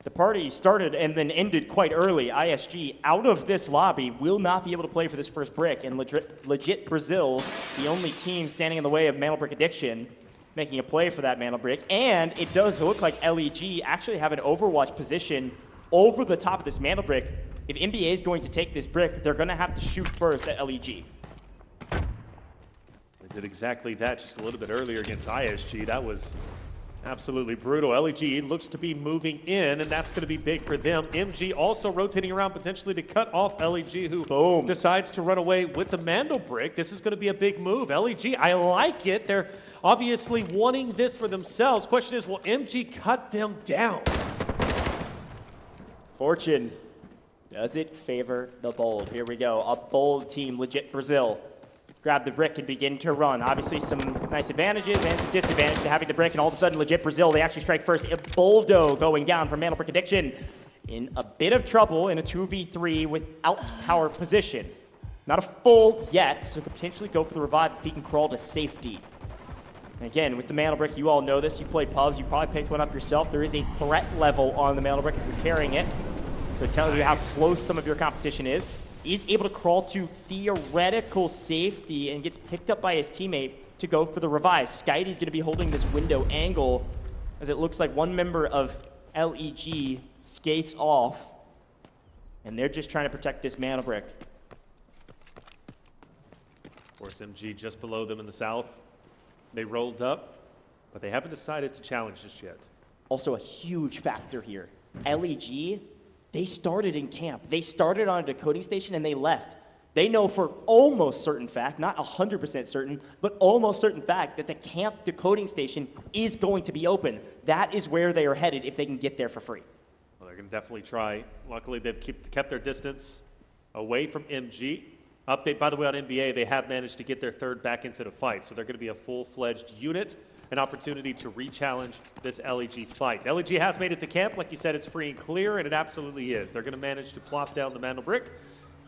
the party started and then ended quite early. ISG, out of this lobby, will not be able to play for this first brick. And legit Brazil, the only team standing in the way of Mantle Brick addiction, making a play for that Mantle Brick. And it does look like LEG actually have an Overwatch position over the top of this Mantle Brick. If NBA is going to take this brick, they're going to have to shoot first at LEG. They did exactly that just a little bit earlier against ISG. That was absolutely brutal. LEG looks to be moving in, and that's going to be big for them. MG also rotating around potentially to cut off LEG, who decides to run away with the Mantle Brick. This is going to be a big move. LEG, I like it. They're obviously wanting this for themselves. Question is, will MG cut them down? Fortune, does it favor the bold? Here we go. A bold team, legit Brazil. Grab the brick and begin to run. Obviously some nice advantages and some disadvantages to having the brick, and all of a sudden legit Brazil, they actually strike first. Boldo going down from Mantle Brick addiction. In a bit of trouble in a 2v3 without power position. Not a full yet, so could potentially go for the revive if he can crawl to safety. And again, with the Mantle Brick, you all know this. You play pubs, you probably picked one up yourself. There is a threat level on the Mantle Brick if you're carrying it. So it tells you how close some of your competition is. Is able to crawl to theoretical safety and gets picked up by his teammate to go for the revive. Skydie's going to be holding this window angle as it looks like one member of LEG skates off, and they're just trying to protect this Mantle Brick. Of course, MG just below them in the south. They rolled up, but they haven't decided to challenge just yet. Also a huge factor here. LEG, they started in camp. They started on a decoding station and they left. They know for almost certain fact, not 100% certain, but almost certain fact that the camp decoding station is going to be open. That is where they are headed if they can get there for free. Well, they're going to definitely try. Luckily, they've kept their distance away from MG. Update, by the way, on NBA, they have managed to get their third back into the fight, so they're going to be a full-fledged unit. An opportunity to re-challenge this LEG fight. LEG has made it to camp. Like you said, it's free and clear, and it absolutely is. They're going to manage to plop down the Mantle Brick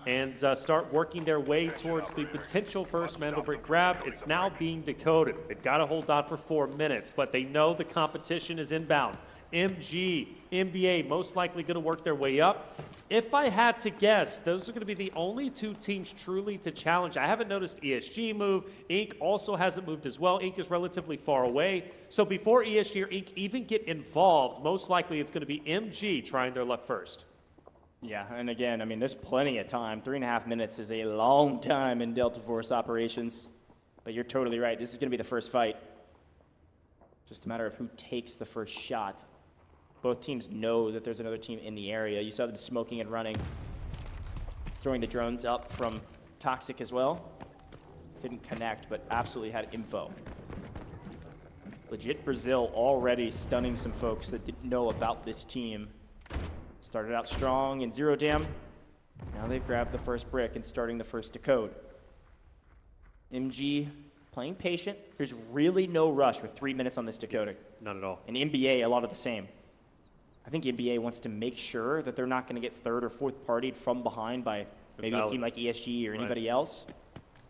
and start working their way towards the potential first Mantle Brick grab. It's now being decoded. They've got to hold on for 4 minutes, but they know the competition is inbound. MG, NBA, most likely going to work their way up. If I had to guess, those are going to be the only 2 teams truly to challenge. I haven't noticed ESG move. Inc. also hasn't moved as well. Inc. is relatively far away. So before ESG or Inc. even get involved, most likely it's going to be MG trying their luck first. Yeah, and again, I mean, there's plenty of time. 3.5 minutes is a long time in Delta Force operations. But you're totally right. This is going to be the first fight. Just a matter of who takes the first shot. Both teams know that there's another team in the area. You saw them smoking and running, throwing the drones up from Toxic as well. Didn't connect, but absolutely had info. Legit Brazil already stunning some folks that didn't know about this team. Started out strong in 0 dam. Now they've grabbed the first brick and starting the first decode. MG playing patient. There's really no rush with 3 minutes on this decoding. Not at all. And NBA, a lot of the same. I think NBA wants to make sure that they're not going to get third or fourth partied from behind by maybe a team like ESG or anybody else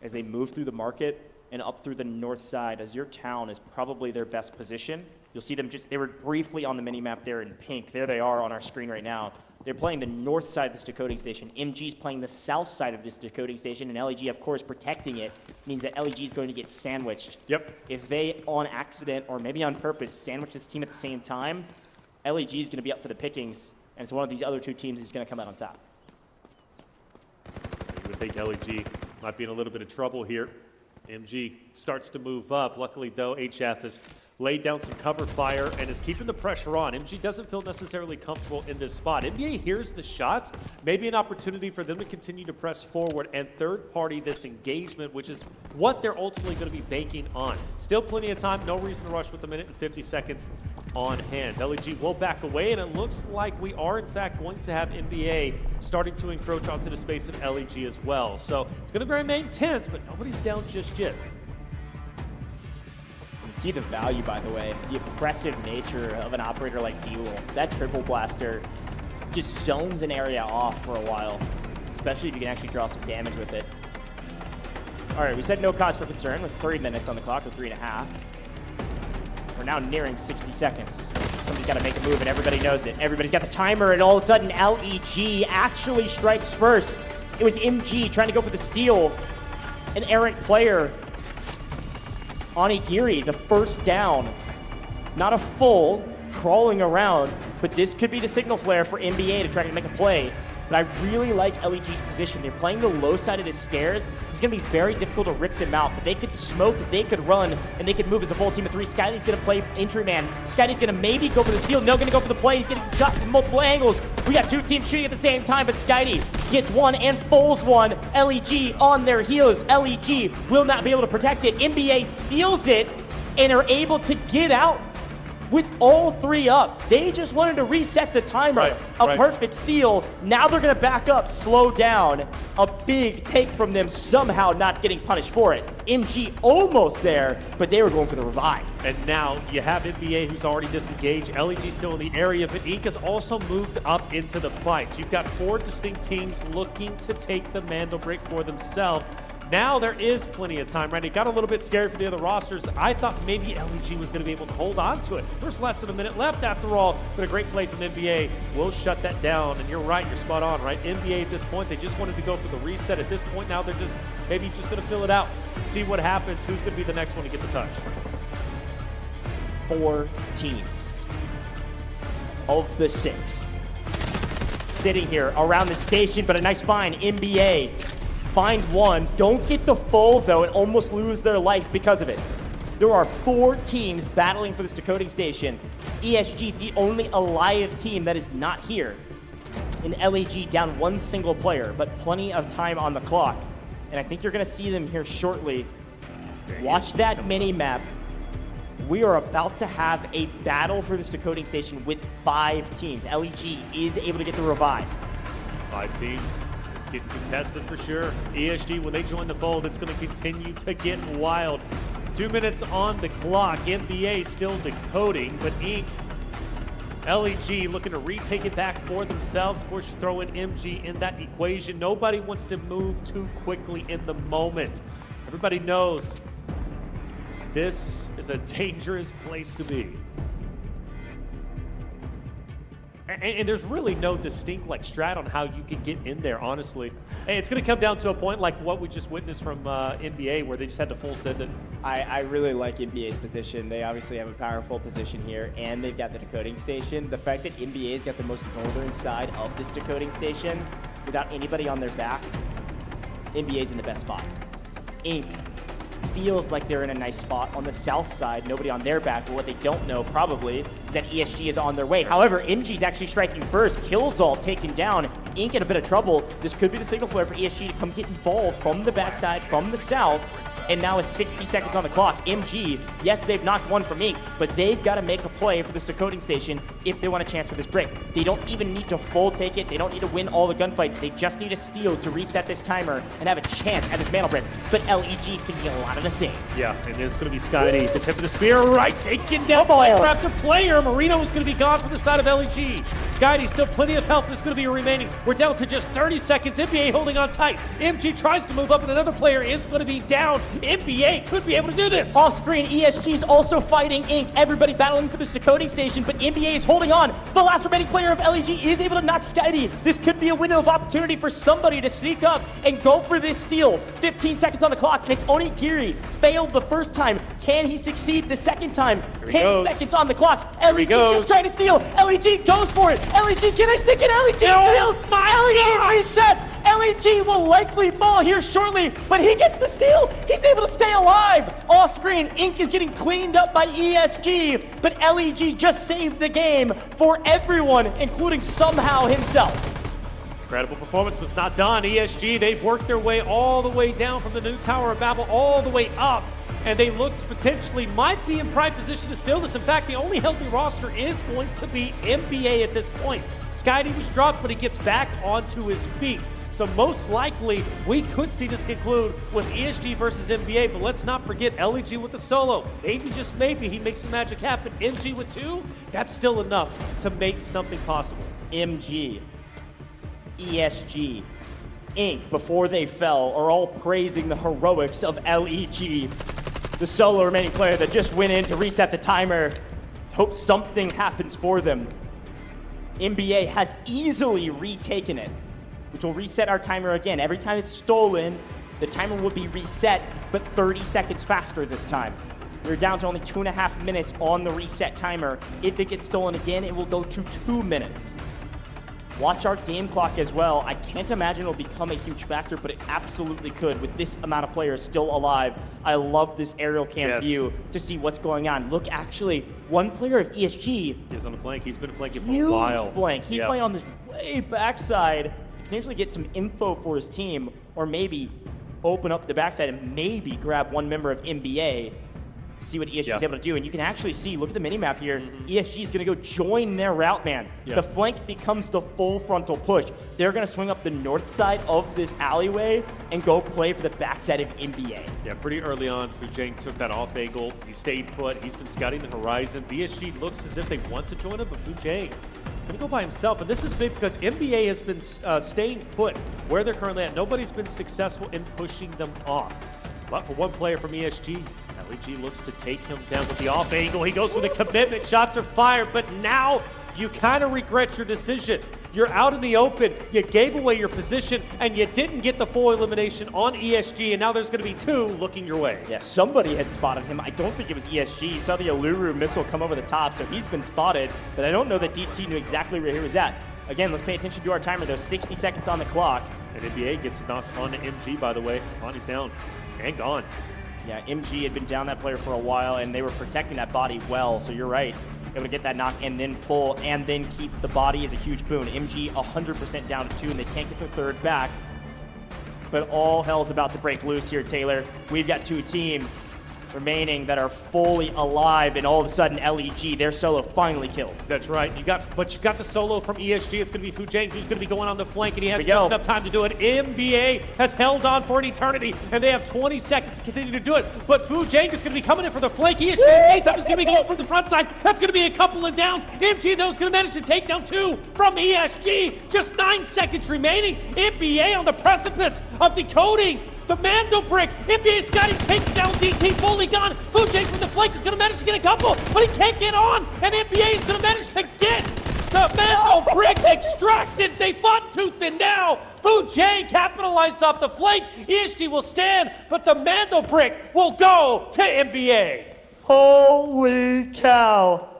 as they move through the market and up through the north side, as your town is probably their best position. You'll see them they were briefly on the mini-map there in pink. There they are on our screen right now. They're playing the north side of this decoding station. MG's playing the south side of this decoding station, and LEG, of course, protecting it means that LEG is going to get sandwiched. Yep. If they, on accident or maybe on purpose, sandwich this team at the same time, LEG is going to be up for the pickings, and it's one of these other 2 teams who's going to come out on top. You would think LEG might be in a little bit of trouble here. MG starts to move up. Luckily, though, HF has laid down some cover fire and is keeping the pressure on. MG doesn't feel necessarily comfortable in this spot. NBA hears the shots, maybe an opportunity for them to continue to press forward and third party this engagement, which is what they're ultimately going to be banking on. Still plenty of time, no reason to rush with a minute and 50 seconds on hand. LEG will back away, and it looks like we are in fact going to have NBA starting to encroach onto the space of LEG as well. So it's going to remain tense, but nobody's down just yet. See the value, by the way, the aggressive nature of an operator like D-Wolf. That triple blaster just zones an area off for a while, especially if you can actually draw some damage with it. All right, we said no cause for concern with 3 minutes on the clock, or 3.5. We're now nearing 60 seconds. Somebody's got to make a move, and everybody knows it. Everybody's got the timer, and all of a sudden, LEG actually strikes first. It was MG trying to go for the steal. An errant player, Onigiri, the first down. Not a full, crawling around, but this could be the signal flare for NBA to try to make a play. But I really like LEG's position. They're playing the low side of the stairs. It's going to be very difficult to rip them out, but they could smoke, they could run, and they could move as a full team of 3. Skyly's going to play entry man. Skyly's going to maybe go for the steal. No, going to go for the play. He's getting shot from multiple angles. We got 2 teams shooting at the same time, but Skyly gets one and falls one. LEG on their heels. LEG will not be able to protect it. NBA steals it and are able to get out with all 3 up. They just wanted to reset the timer. Perfect steal. Now they're going to back up, slow down. A big take from them, somehow not getting punished for it. MG almost there, but they were going for the revive. And now you have NBA who's already disengaged. LEG still in the area, but Inc has also moved up into the fight. You've got 4 distinct teams looking to take the Mandel break for themselves. Now there is plenty of time, right? It got a little bit scary for the other rosters. I thought maybe LEG was going to be able to hold on to it. There's less than a minute left after all, but a great play from NBA will shut that down. And you're right, you're spot on, right? NBA at this point, they just wanted to go for the reset. At this point now, they're just maybe just going to fill it out, see what happens, who's going to be the next one to get the touch. 4 teams of the 6 sitting here around the station, but a nice find. NBA find one, don't get the full though, and almost lose their life because of it. There are 4 teams battling for this decoding station. ESG, the only alive team that is not here. And LEG down 1 single player, but plenty of time on the clock. And I think you're gonna see them here shortly. Watch that mini-map. We are about to have a battle for this decoding station with 5 teams. LEG is able to get the revive. 5 teams. Getting contested for sure. ESG, when they join the fold, it's going to continue to get wild. 2 minutes on the clock. NBA still decoding, but Inc, LEG looking to retake it back for themselves. Of course, you throw in MG in that equation. Nobody wants to move too quickly in the moment. Everybody knows this is a dangerous place to be. And there's really no distinct strat on how you can get in there, honestly. And it's going to come down to a point like what we just witnessed from NBA, where they just had to full send it. I really like NBA's position. They obviously have a powerful position here, and they've got the decoding station. The fact that NBA's got the most northern side of this decoding station, without anybody on their back, NBA's in the best spot. Inc feels like they're in a nice spot on the south side, nobody on their back, but what they don't know probably is that ESG is on their way. However, MG's actually striking first, Killzall taken down, Inc in a bit of trouble. This could be the signal flare for ESG to come get involved from the backside, from the south, and now is 60 seconds on the clock. MG, yes, they've knocked one from Inc, but they've got to make a play for this decoding station if they want a chance for this break. They don't even need to full take it. They don't need to win all the gunfights. They just need a steal to reset this timer and have a chance at this mantle break. But LEG can be a lot of the same. Yeah, and then it's going to be Skyly, the tip of the spear, right, taken down player after player. Marino is going to be gone from the side of LEG. Skyly, still plenty of health is going to be remaining. We're down to just 30 seconds. NBA holding on tight. MG tries to move up, and another player is going to be down. NBA could be able to do this. Off screen, ESG is also fighting Inc. Everybody battling for this decoding station, but NBA is holding on. The last remaining player of LEG is able to knock Skyly. This could be a window of opportunity for somebody to sneak up and go for this steal. 15 seconds on the clock, and it's Onigiri. Failed the first time. Can he succeed the second time? 10 seconds on the clock. LEG just trying to steal. LEG goes for it. LEG, can I stick it? LEG fails. LEG resets. LEG will likely fall here shortly, but he gets the steal. He's able to stay alive. Off screen, Ink is getting cleaned up by ESG, but LEG just saved the game for everyone, including somehow himself. Incredible performance, but it's not done. ESG, they've worked their way all the way down from the new Tower of Babel all the way up, and they looked potentially might be in prime position to steal this. In fact, the only healthy roster is going to be NBA at this point. Skydee was dropped, but he gets back onto his feet. So most likely, we could see this conclude with ESG versus NBA, but let's not forget LEG with the solo. Maybe, just maybe, he makes some magic happen. MG with 2, that's still enough to make something possible. MG, ESG, Ink, before they fell, are all praising the heroics of LEG. The solo remaining player that just went in to reset the timer. Hope something happens for them. NBA has easily retaken it, which will reset our timer again. Every time it's stolen, the timer will be reset, but 30 seconds faster this time. We're down to only 2.5 minutes on the reset timer. If it gets stolen again, it will go to 2 minutes. Watch our game clock as well. I can't imagine it'll become a huge factor, but it absolutely could with this amount of players still alive. I love this aerial cam view to see what's going on. Look, actually, one player of ESG is on the flank. He's been flanking for a while. Flank. He playing on this way backside, potentially get some info for his team, or maybe open up the backside and maybe grab one member of NBA. See what ESG is able to do, and you can actually see, look at the minimap here, ESG is going to go join their route man. The flank becomes the full frontal push. They're going to swing up the north side of this alleyway and go play for the backside of NBA. Yeah, pretty early on, Fujang took that off angle. He stayed put. He's been scouting the horizons. ESG looks as if they want to join him, but Fujang is going to go by himself, and this is big because NBA has been staying put where they're currently at. Nobody's been successful in pushing them off. But for one player from ESG, LEG looks to take him down with the off angle. He goes for the commitment. Shots are fired, but now you kind of regret your decision. You're out in the open. You gave away your position, and you didn't get the full elimination on ESG, and now there's going to be 2 looking your way. Yeah, somebody had spotted him. I don't think it was ESG. You saw the Aluru missile come over the top, so he's been spotted, but I don't know that DT knew exactly where he was at. Again, let's pay attention to our timer. There's 60 seconds on the clock. And NBA gets a knock on MG, by the way. Bonnie's down and gone. Yeah, MG had been down that player for a while, and they were protecting that body well, so you're right. Able to get that knock and then full, and then keep the body is a huge boon. MG 100% down to 2, and they can't get their third back. But all hell's about to break loose here, Taylor. We've got 2 teams remaining that are fully alive, and all of a sudden LEG, their solo finally killed. That's right. You got the solo from ESG. It's going to be Fujang who's going to be going on the flank, and he has just enough time to do it. NBA has held on for an eternity, and they have 20 seconds to continue to do it. But Fujang is going to be coming in for the flank. ESG is going to be going for the front side. That's going to be a couple of downs. MG, though, is going to manage to take down 2 from ESG. Just 9 seconds remaining. NBA on the precipice of decoding the Mando brick. NBA Scotty takes down DT, fully gone. Fujang from the flank is going to manage to get a couple, but he can't get on, and NBA is going to manage to get the Mando brick extracted. They fought tooth and nail. Fujang capitalized off the flank. ESG will stand, but the Mando brick will go to NBA. Holy cow.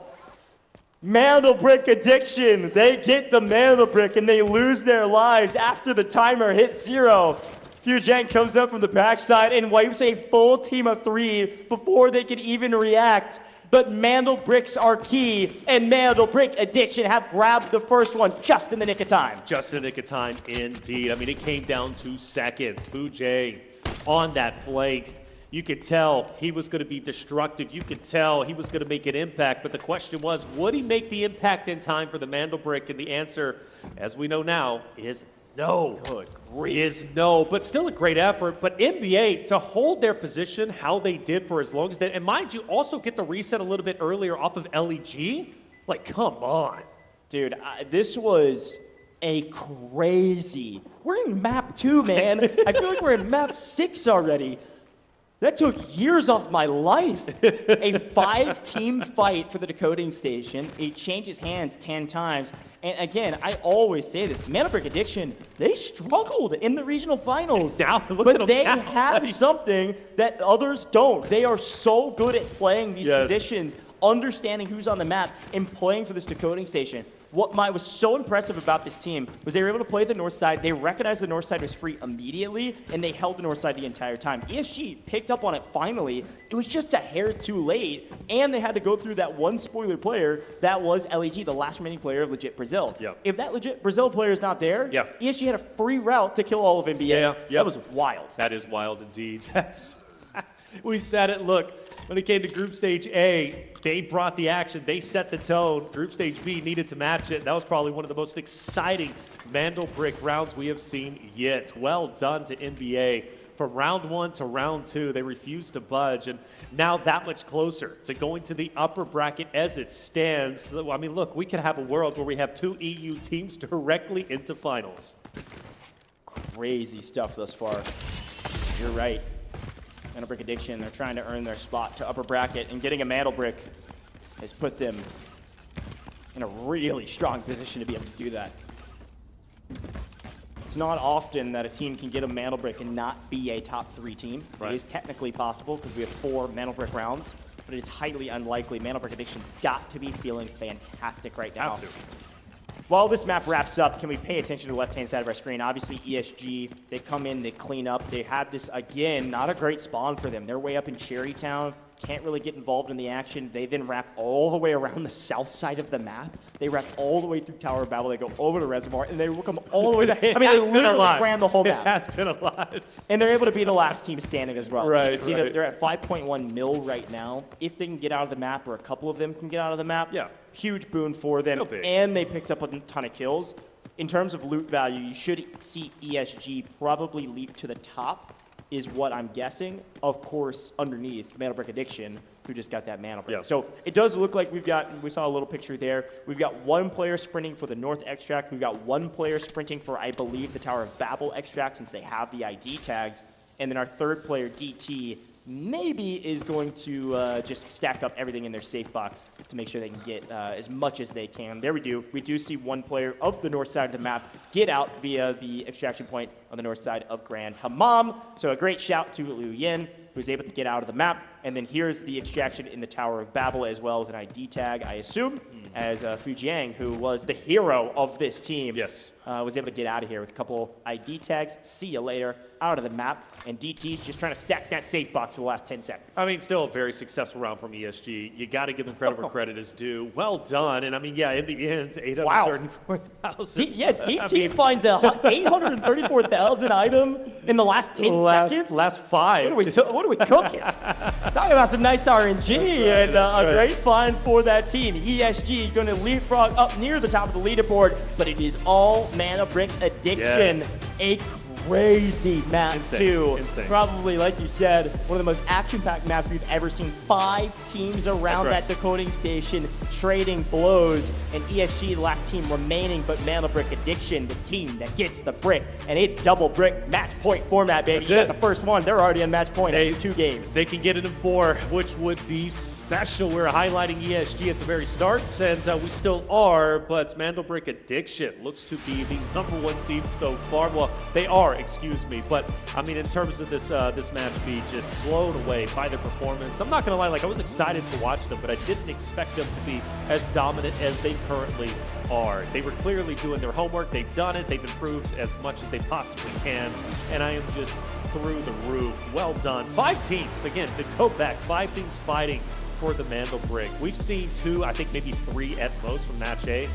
Mando brick addiction. They get the Mando brick, and they lose their lives after the timer hits 0. Fujang comes up from the backside and wipes a full team of 3 before they can even react. But Mando bricks are key, and Mando brick addiction have grabbed the first one just in the nick of time. Just in the nick of time, indeed. I mean, it came down to seconds. Fujang on that flank. You could tell he was going to be destructive. You could tell he was going to make an impact. But the question was, would he make the impact in time for the Mando brick? And the answer, as we know now, is no. Good grief. Is no, but still a great effort. But NBA, to hold their position how they did for as long as they, and mind you, also get the reset a little bit earlier off of LEG. Like, come on. Dude, this was a crazy. We're in map 2, man. I feel like we're in map 6 already. That took years off my life. A 5-team fight for the decoding station. It changes hands 10 times. And again, I always say this, Mando brick addiction, they struggled in the regional finals. But they have something that others don't. They are so good at playing these positions, understanding who's on the map, and playing for this decoding station. what was so impressive about this team was they were able to play the north side. They recognized the north side was free immediately, and they held the north side the entire time. ESG picked up on it finally. It was just a hair too late, and they had to go through that one spoiler player that was LEG, the last remaining player of Legit Brazil. Yep. If that Legit Brazil player is not there, ESG had a free route to kill all of NBA. That was wild. That is wild indeed. We said it. Look, when it came to Group Stage A, they brought the action. They set the tone. Group Stage B needed to match it. That was probably one of the most exciting Mandelbrick rounds we have seen yet. Well done to NBA. From round 1 to round 2, they refused to budge, and now that much closer to going to the upper bracket as it stands. I mean, look, we could have a world where we have 2 EU teams directly into finals. Crazy stuff thus far. You're right. Mandelbrick Addiction, they're trying to earn their spot to upper bracket, and getting a Mandelbrick has put them in a really strong position to be able to do that. It's not often that a team can get a Mandelbrick and not be a top 3 team. Right. It is technically possible because we have 4 Mandelbrick rounds, but it is highly unlikely. Mandelbrick Addiction's got to be feeling fantastic right now. While this map wraps up, can we pay attention to the left-hand side of our screen? Obviously, ESG, they come in, they clean up. They had this, again, not a great spawn for them. They're way up in Cherrytown, can't really get involved in the action. They then wrap all the way around the south side of the map. They wrap all the way through Tower of Babel. They go over to Reservoir, and they will come all the way down. I mean, they literally ran the whole map. It has been a lot. And they're able to be the last team standing as well. Right, so you can see that they're at 5.1 mil right now. If they can get out of the map, or a couple of them can get out of the map, huge boon for them. And they picked up a ton of kills. In terms of loot value, you should see ESG probably leap to the top, is what I'm guessing. Of course, underneath, Mandelbrick Addiction, who just got that Mandelbrick. So it does look like we saw a little picture there. We've got 1 player sprinting for the North extract. We've got 1 player sprinting for, I believe, the Tower of Babel extract, since they have the ID tags. And then our 3rd player, DT, maybe is going to just stack up everything in their safe box to make sure they can get as much as they can. There we do. We do see 1 player of the north side of the map get out via the extraction point on the north side of Grand Hammam. So a great shout to Liu Yin, who was able to get out of the map. And then here's the extraction in the Tower of Babel as well, with an ID tag, I assume, as Fujiang, who was the hero of this team, was able to get out of here with a couple ID tags. See you later. Out of the map. And DT's just trying to stack that safe box for the last 10 seconds. I mean, still a very successul round from ESG. You got to give them credit where credit is due. Well done. And I mean, in the end, 834,000. DT finds a 834,000 item in the last 10 seconds? Last 5. What are we cooking? Talking about some nice RNG and a great find for that team. ESG going to leapfrog up near the top of the leaderboard, but it is all Mandelbrick Addiction. A crazy map, too. Probably, like you said, one of the most action-packed maps we've ever seen. 5 teams around that decoding station trading blows, and ESG, the last team remaining, but Mandelbrick Addiction, the team that gets the brick. And it's double brick match point format, baby. You got the first one. They're already on match point after 2 games. They can get it in 4, which would be special. We're highlighting ESG at the very start, and we still are, but Mandelbrick Addiction looks to be the #1 team so far. Well, they are, excuse me, but I mean, in terms of this this match, be just blown away by their performance. I'm not gonna lie, I was excited to watch them, but I didn't expect them to be as dominant as they currently are. They were clearly doing their homework. They've done it. They've improved as much as they possibly can, and I am just through the roof. Well done. 5 teams, again, to go back, 5 teams fighting for the Mandelbrick. We've seen 2, I think maybe 3 at most from match A,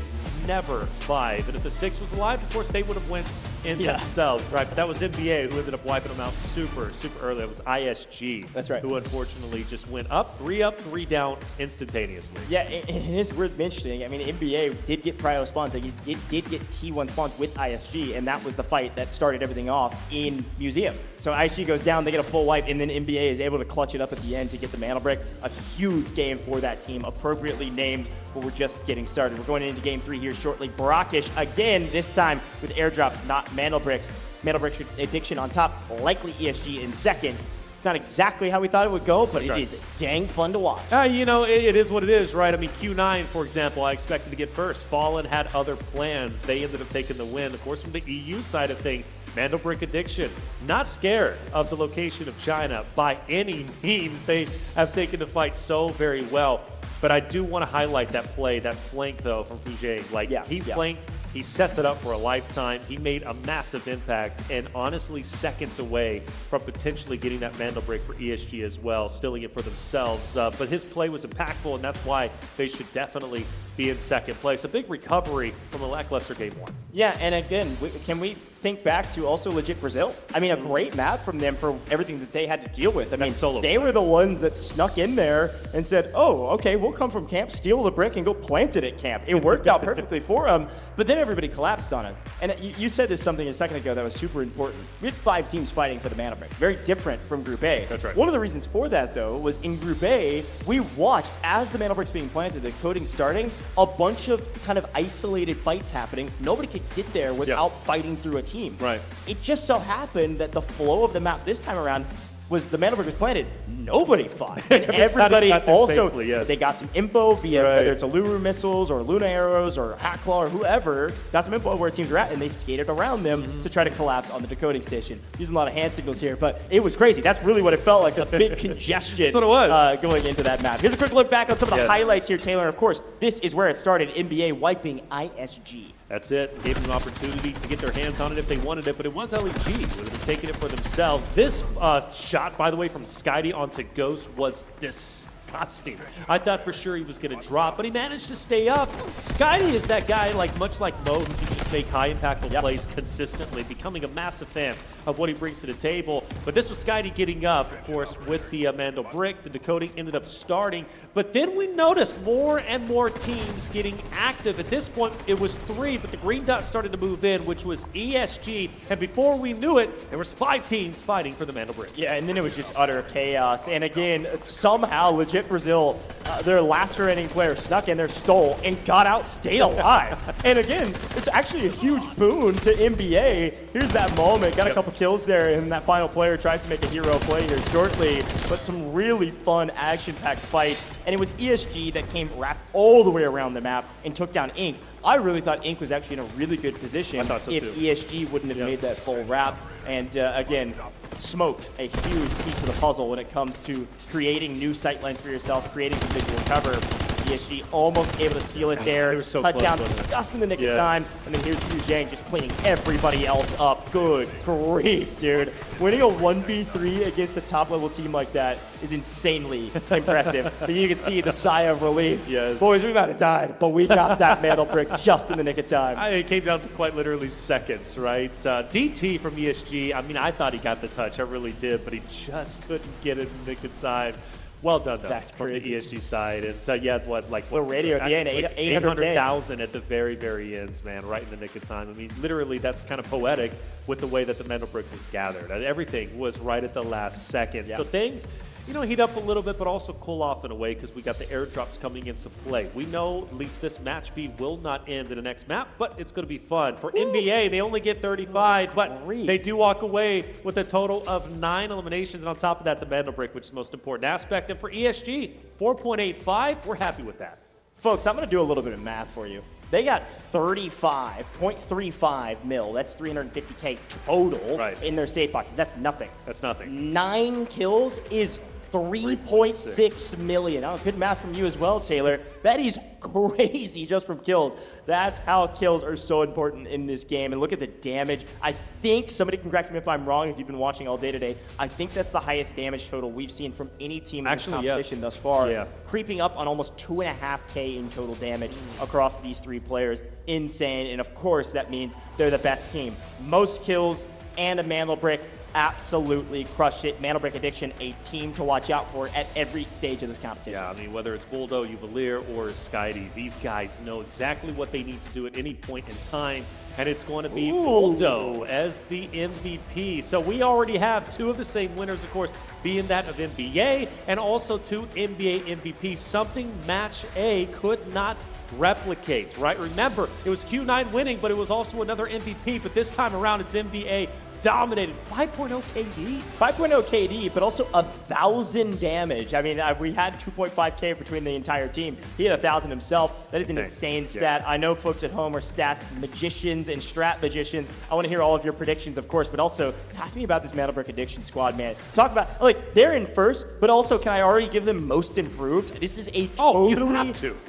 never 5. And if the 6 was alive, of course, they would have went in themselves, right? But that was NBA who ended up wiping them out super early. That was ISG. That's right. Who unfortunately just went up, 3 down instantaneously. Yeah, and it is worth mentioning. I mean, NBA did get prio spawns. It did get T1 spawns with ISG, and that was the fight that started everything off in Museum. So ISG goes down, they get a full wipe, and then NBA is able to clutch it up at the end to get the Mandelbrick. A huge game for that team, appropriately named, but we're just getting started. We're going into game 3 here shortly. Brackish again, this time with airdrops, not Mandelbricks. Mandelbrick Addiction on top, likely ESG in second. It's not exactly how we thought it would go, but it is dang fun to watch. You know, it is what it is, right? I mean, Q9, for example, I expected to get first. Fallen had other plans. They ended up taking the win. Of course, from the EU side of things, Mandelbrick Addiction, not scared of the location of China by any means. They have taken the fight so very well. But I do want to highlight that play, that flank though from Fujie. Like he flanked, he set that up for a lifetime. He made a massive impact, and honestly seconds away from potentially getting that Vandal break for ESG as well, stealing it for themselves. But his play was impactful, and that's why they should definitely be in second place. A big recovery from a lackluster game one. Yeah, and again, can we think back to also legit Brazil? I mean, a great map from them for everything that they had to deal with. I mean, they were the ones that snuck in there and said, oh, okay, we'll come from camp, steal the brick, and go plant it at camp. It worked out perfectly for them, but then everybody collapsed on it. And you said this something a second ago that was super important. We had 5 teams fighting for the mana brick. Very different from Group A. That's right. One of the reasons for that, though, was in Group A, we watched, as the mana bricks being planted, the coding starting, a bunch of kind of isolated fights happening. Nobody could get there without fighting through a team. Right. It just so happened that the flow of the map this time around was the mana brick was planted, nobody fought. And everybody also, they got some info via whether it's Aluru missiles or Luna arrows or Hackclaw or whoever, got some info of where teams were at, and they skated around them to try to collapse on the decoding station. Using a lot of hand signals here, but it was crazy. That's really what it felt like, the big congestion That's what it was. Going into that map. Here's a quick look back on some of the highlights here, Taylor. And of course, this is where it started, NBA wiping ISG. That's it. Gave them an opportunity to get their hands on it if they wanted it, but it was LEG who have taking it for themselves. This shot, by the way, from Skydie onto Ghost was disgusting. I thought for sure he was going to drop, but he managed to stay up. Skydie is that guy, like much like Mo, who can just make high impactful plays consistently, becoming a massive fan of what he brings to the table. But this was Skydie getting up, of course, with the Mandel brick. The decoding ended up starting, but then we noticed more and more teams getting active. At this point, it was 3, but the green dot started to move in, which was ESG, and before we knew it, there was 5 teams fighting for the Mandel brick. Yeah, and then it was just utter chaos. And again, somehow legit Brazil, their last remaining player snuck in there, stole, and got out, stayed alive. And again, it's actually a huge boon to NBA. Here's that moment, got a couple kills there, and that final player tries to make a hero play here shortly, but some really fun action-packed fights. And it was ESG that came wrapped all the way around the map and took down Ink. I really thought Ink was actually in a really good position if ESG wouldn't have made that full wrap. And again, smoked a huge piece of the puzzle when it comes to creating new sightlines for yourself, creating some visual cover. ESG almost able to steal it there. It was so cut close, down wasn't it? just in the nick of time. And then here's Fu Zhang just cleaning everybody else up. Good grief, dude. Winning a 1v3 against a top-level team like that is insanely impressive. But you can see the sigh of relief. Yes. Boys, we might have died, but we got that Mandel brick just in the nick of time. It came down to quite literally seconds, right? DT from ESG, I mean, I thought he got the touch. I really did, but he just couldn't get it in the nick of time. Well done, though. That's crazy. From the ESG side. And so, yeah, what, like... Little radio at the end, 800,000 at the very, very ends, man, right in the nick of time. I mean, literally, that's kind of poetic with the way that the Mandel brick was gathered. Everything was right at the last second. So things, you know, heat up a little bit, but also cool off in a way because we got the airdrops coming into play. We know at least this match speed will not end in the next map, but it's going to be fun. For NBA, they only get 35, but they do walk away with a total of 9 eliminations, and on top of that, the Mandel brick, which is the most important aspect. And for ESG, 4.85, we're happy with that. Folks, I'm going to do a little bit of math for you. They got 35.35 mil. That's 350K total in their safe boxes. That's nothing. That's nothing. 9 kills is 3.6 million. Oh, good math from you as well, Taylor. That is crazy just from kills. That's how kills are so important in this game. And look at the damage. I think, somebody can correct me if I'm wrong if you've been watching all day today, I think that's the highest damage total we've seen from any team in this competition thus far. Creeping up on almost 2.5K in total damage across these 3 players. Insane. And of course, that means they're the best team. Most kills and a Mandel brick. Absolutely crushed it. Mandel brick addiction, a team to watch out for at every stage of this competition. Yeah, I mean, whether it's Buldo, Uvalier, or Skydie, these guys know exactly what they need to do at any point in time, and it's going to be Buldo as the MVP. So we already have 2 of the same winners, of course, being that of NBA and also 2 NBA MVPs, something Match A could not replicate, right? Remember, it was Q9 winning, but it was also another MVP, but this time around it's NBA dominated. 5.0 KD. 5.0 KD, but also 1,000 damage. I mean, we had 2.5K between the entire team. He had 1,000 himself. That is an insane stat. I know folks at home are stats magicians and strat magicians. I want to hear all of your predictions, of course, but also talk to me about this Mana Brick Addiction squad, man. Talk about, like, they're in first, but also can I already give them most improved? This is a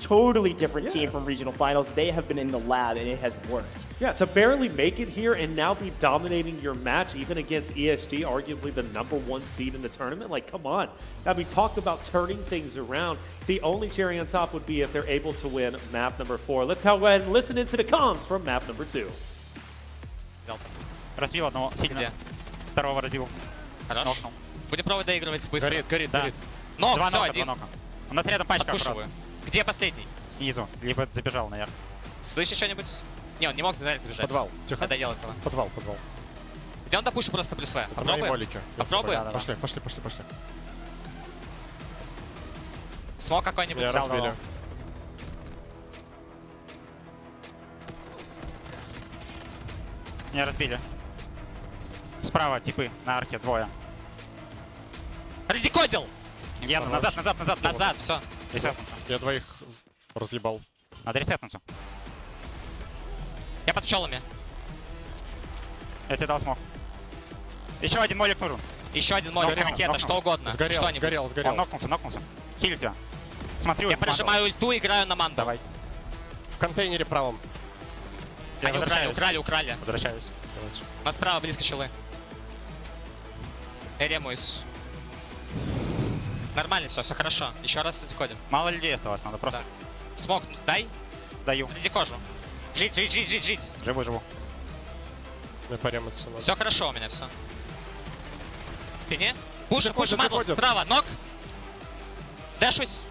totally different team from regional finals. They have been in the lab, and it has worked. Yeah, to barely make it here and now be dominating your match, even against ESG, arguably the #1 seed in the tournament. Like, come on. Now, we talked about turning things around. The only cherry on top would be if they're able to win map number 4. Let's go ahead and listen into the comms from map number 2. Взял. Разбил одного сильно. Второго разбил. Хорошо. Будем пробовать доигрывать быстро. Горит. Нок, Два все, нока, один. два нока. Он над рядом пачка. Подпушиваю. Где последний? Снизу. Либо забежал наверх. Слышишь что-нибудь? Не, он не мог забежать. Подвал. Тихо. Надоел этого. Подвал. Идем допушу просто плюс В. Попробуем? Попробуем? Пошли. Смог какой-нибудь? Разбили. Меня разбили. Справа типы на арке, двое. Раздекодил! Яна, назад. Назад, все. Ресетнуться. Я двоих разъебал. Надо ресетнуться. Я под пчелами. Я тебе дал смог. Еще один молик нужен. Еще один молик, ракета, что угодно. Сгорел. Он нокнулся. Хиль тебя. Смотрю. Я прожимаю ульту, играю на манду. Давай. В контейнере правом. Они украли. Возвращаюсь. У нас справа близко челы. Эремуюсь. Нормально все хорошо. Еще раз задекодим. Мало людей осталось, надо просто... Смог, дай. Даю. Задекожу. Жить. Живу. Все хорошо у меня, все. Спине. Пуша, мадл, справа, ног. Дэшусь.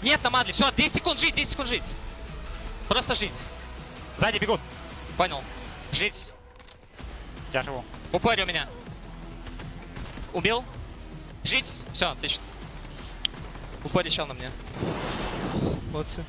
Нет, на мадле. Все, 10 секунд жить. Просто жить. Сзади бегут. Понял. Жить. Я живу. Упорь у меня. Убил. Жить. Все, отлично. Упорь чел на мне. Молодцы.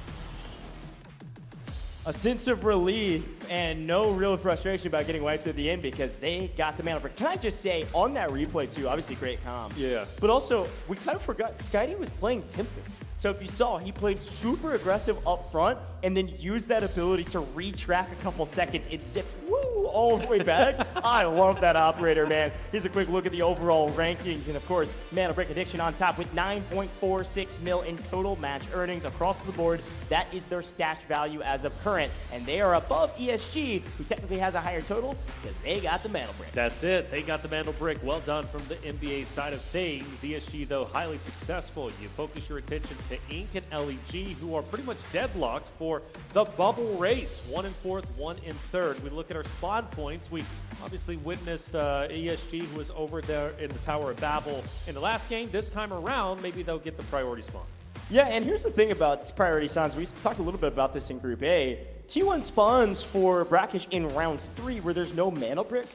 A sense of relief and no real frustration about getting wiped at the end because they got the Mana Brick. Can I just say, on that replay too, obviously great comm. Yeah. But also, we kind of forgot, Skydee was playing Tempest. So if you saw, he played super aggressive up front and then used that ability to retrack a couple seconds and zip all the way back. I love that operator, man. Here's a quick look at the overall rankings. And of course, Mana Brick Addiction on top with 9.46 mil in total match earnings across the board. That is their stash value as of current. And they are above ESG, who technically has a higher total because they got the Mana Brick. That's it. They got the Mana Brick. Well done from the NBA side of things. ESG, though, highly successful. You focus your attention to Inc and LEG, who are pretty much deadlocked for the bubble race. 1 in 4th, 1 in 3rd. We look at our spawn points. We obviously witnessed ESG, who was over there in the Tower of Babel in the last game. This time around, maybe they'll get the priority spawn. Yeah, and here's the thing about priority spawns. We talked a little bit about this in Group A. T1 spawns for Brackish in round 3 where there's no Mana Brick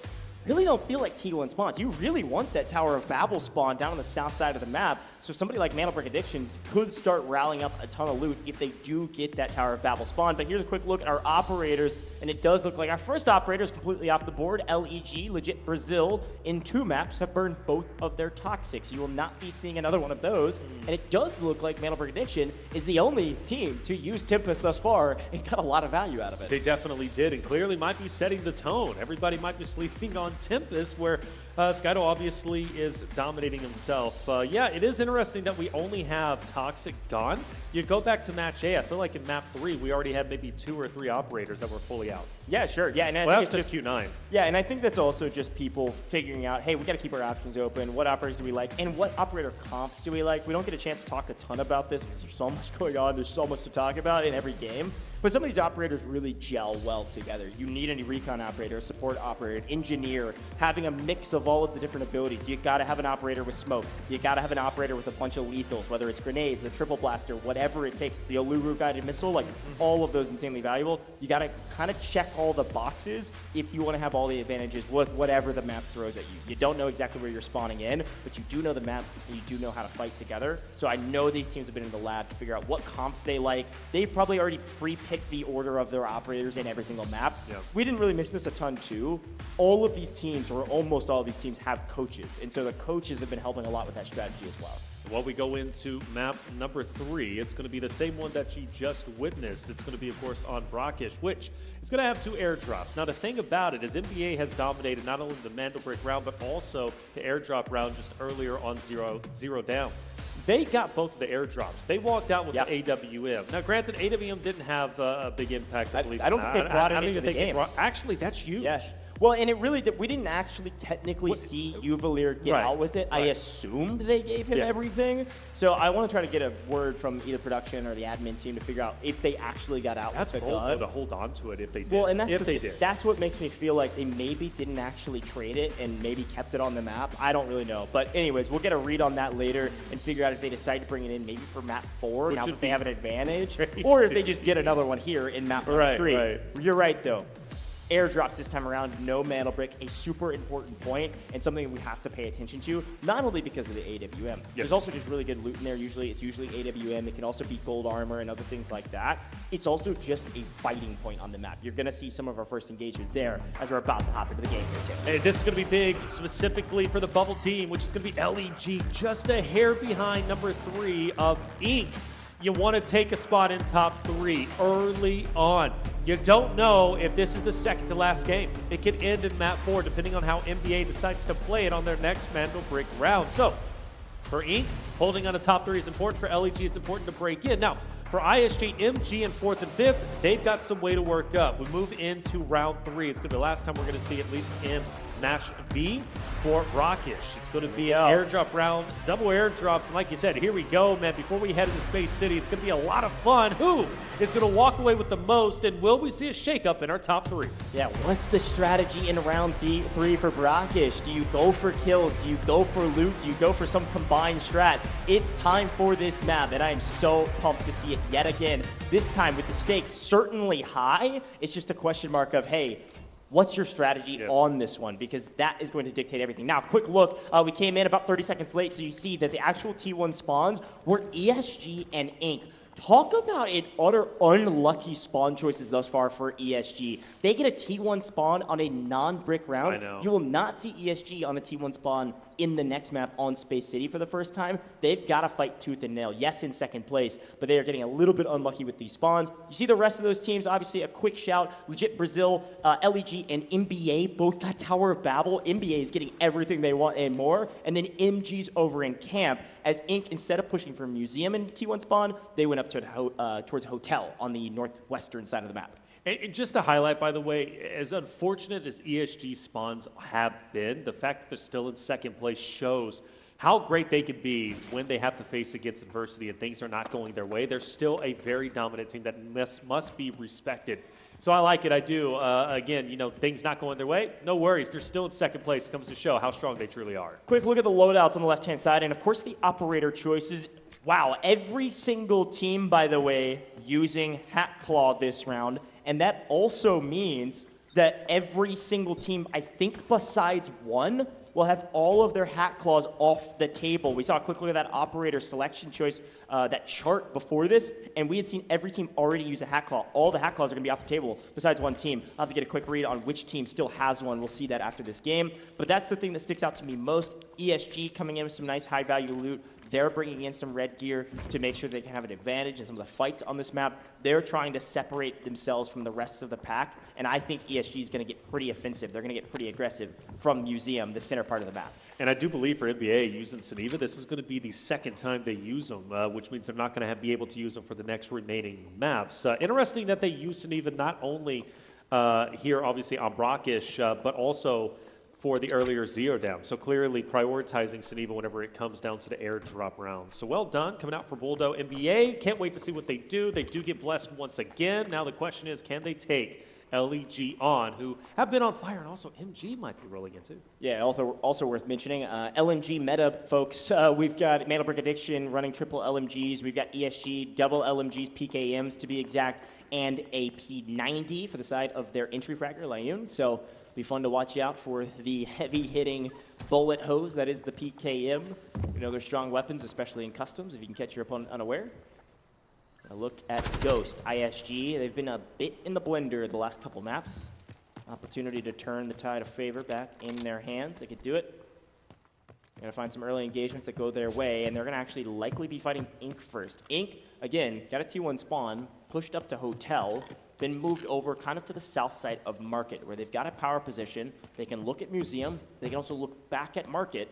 really don't feel like T1 spawns. You really want that Tower of Babel spawn down on the south side of the map, so somebody like Mana Brick Addiction could start rallying up a ton of loot if they do get that Tower of Babel spawn. But here's a quick look at our operators, and it does look like our first operator is completely off the board. LEG, legit Brazil, in 2 maps have burned both of their Toxics. You will not be seeing another one of those, and it does look like Mana Brick Addiction is the only team to use Tempest thus far and got a lot of value out of it. They definitely did, and clearly might be setting the tone. Everybody might be sleeping on Tempest, where Skydee obviously is dominating himself. Yeah, it is interesting that we only have Toxic gone. You go back to match A, I feel like in map 3, we already had maybe 2 or 3 operators that were fully out. Yeah, sure. Yeah, and I well, think that's just Q9. Yeah, and I think that's also just people figuring out, hey, we got to keep our options open. What operators do we like? And what operator comps do we like? We don't get a chance to talk a ton about this because there's so much going on. There's so much to talk about in every game. But some of these operators really gel well together. You need a recon operator, a support operator, an engineer, having a mix of all of the different abilities. You got to have an operator with smoke. You got to have an operator with a bunch of lethals, whether it's grenades, a triple blaster, whatever it takes. The Uluru guided missile, like all of those insanely valuable. You got to kind of check all the boxes if you want to have all the advantages with whatever the map throws at you. You don't know exactly where you're spawning in, but you do know the map and you do know how to fight together. So I know these teams have been in the lab to figure out what comps they like. They've probably already pre-picked pick the order of their operators in every single map. We didn't really mention this a ton too. All of these teams, or almost all of these teams, have coaches, and so the coaches have been helping a lot with that strategy as well. While we go into map number 3, it's going to be the same one that you just witnessed. It's going to be, of course, on Brackish, which is going to have 2 airdrops. Now, the thing about it is NBA has dominated not only the Mandel Brick round, but also the airdrop round just earlier on zero down. They got both of the airdrops. They walked out with the AWM. Now, granted, AWM didn't have a big impact, I believe. I don't think they brought it into the game. Actually, that's huge. Yeah. Well, and it really did. We didn't actually technically see Uvalier get out with it. I assumed they gave him everything. So I want to try to get a word from either production or the admin team to figure out if they actually got out with the gun. That's bold to hold on to it if they did. Well, and that's what makes me feel like they maybe didn't actually trade it and maybe kept it on the map. I don't really know. But anyways, we'll get a read on that later and figure out if they decide to bring it in maybe for map 4 now that they have an advantage, or if they just get another one here in map 3. You're right, though. Airdrops this time around, no Mandel Brick, a super important point and something we have to pay attention to, not only because of the AWM. There's also just really good loot in there. It's usually AWM. It can also be gold armor and other things like that. It's also just a fighting point on the map. You're going to see some of our first engagements there as we're about to hop into the game here, too. Hey, this is going to be big, specifically for the bubble team, which is going to be LEG, just a hair behind number 3 of Inc. You want to take a spot in top 3 early on. You don't know if this is the second to last game. It could end in map 4 depending on how NBA decides to play it on their next Mandel Brick round. So for Inc., holding on to top 3 is important. For LEG, it's important to break in. Now, for ISG, MG in 4th and 5th, they've got some way to work up. We move into round 3. It's going to be the last time we're going to see at least in Match B for Brackish. It's going to be an airdrop round, double airdrops, and like you said, here we go, man. Before we head into Space City, it's going to be a lot of fun. Who is going to walk away with the most, and will we see a shakeup in our top 3? Yeah, what's the strategy in round 3 for Brackish? Do you go for kills? Do you go for loot? Do you go for some combined strat? It's time for this map, and I am so pumped to see it yet again. This time with the stakes certainly high, it's just a question mark of, hey, what's your strategy on this one? Because that is going to dictate everything. Now, quick look. We came in about 30 seconds late, so you see that the actual T1 spawns were ESG and Inc. Talk about an utter unlucky spawn choices thus far for ESG. They get a T1 spawn on a non-brick round. I know. You will not see ESG on the T1 spawn in the next map on Space City for the first time. They've got to fight tooth and nail. Yes, in second place, but they are getting a little bit unlucky with these spawns. You see the rest of those teams, obviously a quick shout. Legit Brazil, LEG, and NBA both got Tower of Babel. NBA is getting everything they want and more. And then MG's over in camp as Inc., instead of pushing for Museum in T1 spawn, they went up to towards Hotel on the northwestern side of the map. And just to highlight, by the way, as unfortunate as ESG spawns have been, the fact that they're still in second place shows how great they can be when they have to face against adversity and things are not going their way. They're still a very dominant team that must be respected. So I like it, I do. Again, things not going their way, no worries. They're still in second place. It comes to show how strong they truly are. Quick look at the loadouts on the left-hand side, and of course the operator choices. Wow, every single team, by the way, using Hat Claw this round. And that also means that every single team, I think besides one, will have all of their Hat Claws off the table. We saw a quick look at that operator selection choice, that chart before this, and we had seen every team already use a Hat Claw. All the Hat Claws are going to be off the table besides one team. I'll have to get a quick read on which team still has one. We'll see that after this game. But that's the thing that sticks out to me most. ESG coming in with some nice high-value loot. They're bringing in some red gear to make sure they can have an advantage in some of the fights on this map. They're trying to separate themselves from the rest of the pack, and I think ESG is going to get pretty offensive. They're going to get pretty aggressive from Museum, the center part of the map. And I do believe for NBA using Suniva, this is going to be the second time they use them, which means they're not going to be able to use them for the next remaining maps. Interesting that they use Suniva not only here, obviously, on Brackish, but also for the earlier Zero down. So clearly prioritizing Suniva whenever it comes down to the airdrop rounds. So well done coming out for Buldo NBA. Can't wait to see what they do. They do get blessed once again. Now the question is, can they take LEG on, who have been on fire, and also MG might be rolling in too. Yeah, also worth mentioning, LMG meta, folks. We've got Mandel Brick Addiction running triple LMGs. We've got ESG, double LMGs, PKMs to be exact, and a P90 for the side of their entry fragger, Layun. So be fun to watch out for the heavy-hitting bullet hose that is the PKM. You know, they're strong weapons, especially in customs, if you can catch your opponent unaware. A look at Ghost, ISG. They've been a bit in the blender the last couple maps. Opportunity to turn the tide of favor back in their hands. They could do it. They're going to find some early engagements that go their way, and they're going to actually likely be fighting Inc first. Inc, again, got a T1 spawn, pushed up to Hotel, then moved over kind of to the south side of Market, where they've got a power position. They can look at Museum. They can also look back at Market,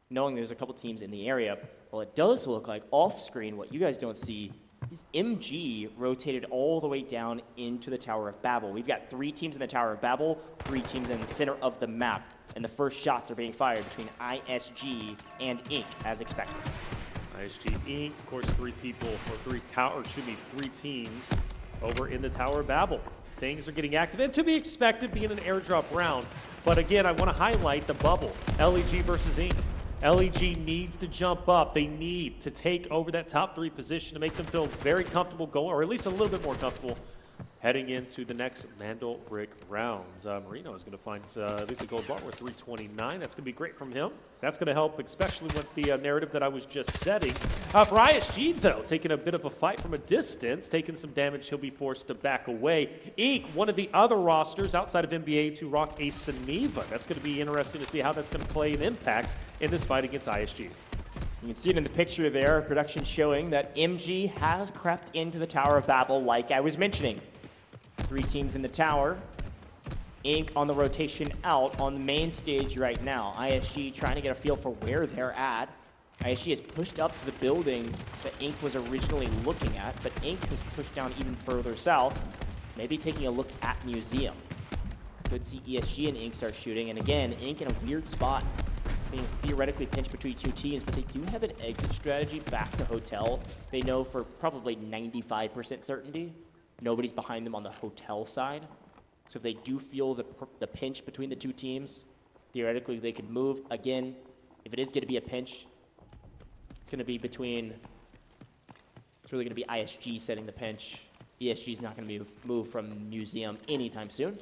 knowing there's a couple teams in the area. Well, it does look like off-screen, what you guys don't see, is MG rotated all the way down into the Tower of Babel. We've got 3 teams in the Tower of Babel, 3 teams in the center of the map, and the first shots are being fired between ISG and Inc, as expected. ISG, Inc, of course, 3 people, or 3 teams over in the Tower of Babel. Things are getting active, and to be expected being an airdrop round. But again, I want to highlight the bubble, LEG versus Inc. LEG needs to jump up. They need to take over that top 3 position to make them feel very comfortable going, or at least a little bit more comfortable heading into the next Mandel Brick rounds. Marino is going to find at least a gold bar worth 329. That's going to be great from him. That's going to help, especially with the narrative that I was just setting. For ISG, though, taking a bit of a fight from a distance, taking some damage, he'll be forced to back away. Inc, one of the other rosters outside of NBA to rock a Seneva. That's going to be interesting to see how that's going to play an impact in this fight against ISG. You can see it in the picture there, production showing that MG has crept into the Tower of Babel like I was mentioning. 3 teams in the tower. Inc on the rotation out on the main stage right now. ISG trying to get a feel for where they're at. ISG has pushed up to the building that Inc was originally looking at, but Inc has pushed down even further south, maybe taking a look at Museum. Could see ESG and Inc start shooting, and again, Inc in a weird spot, being theoretically pinched between 2 teams, but they do have an exit strategy back to Hotel. They know for probably 95% certainty nobody's behind them on the Hotel side. So if they do feel the pinch between the 2 teams, theoretically they could move. Again, if it is going to be a pinch, it's going to be between, it's really going to be ISG setting the pinch. ESG is not going to be moved from Museum anytime soon.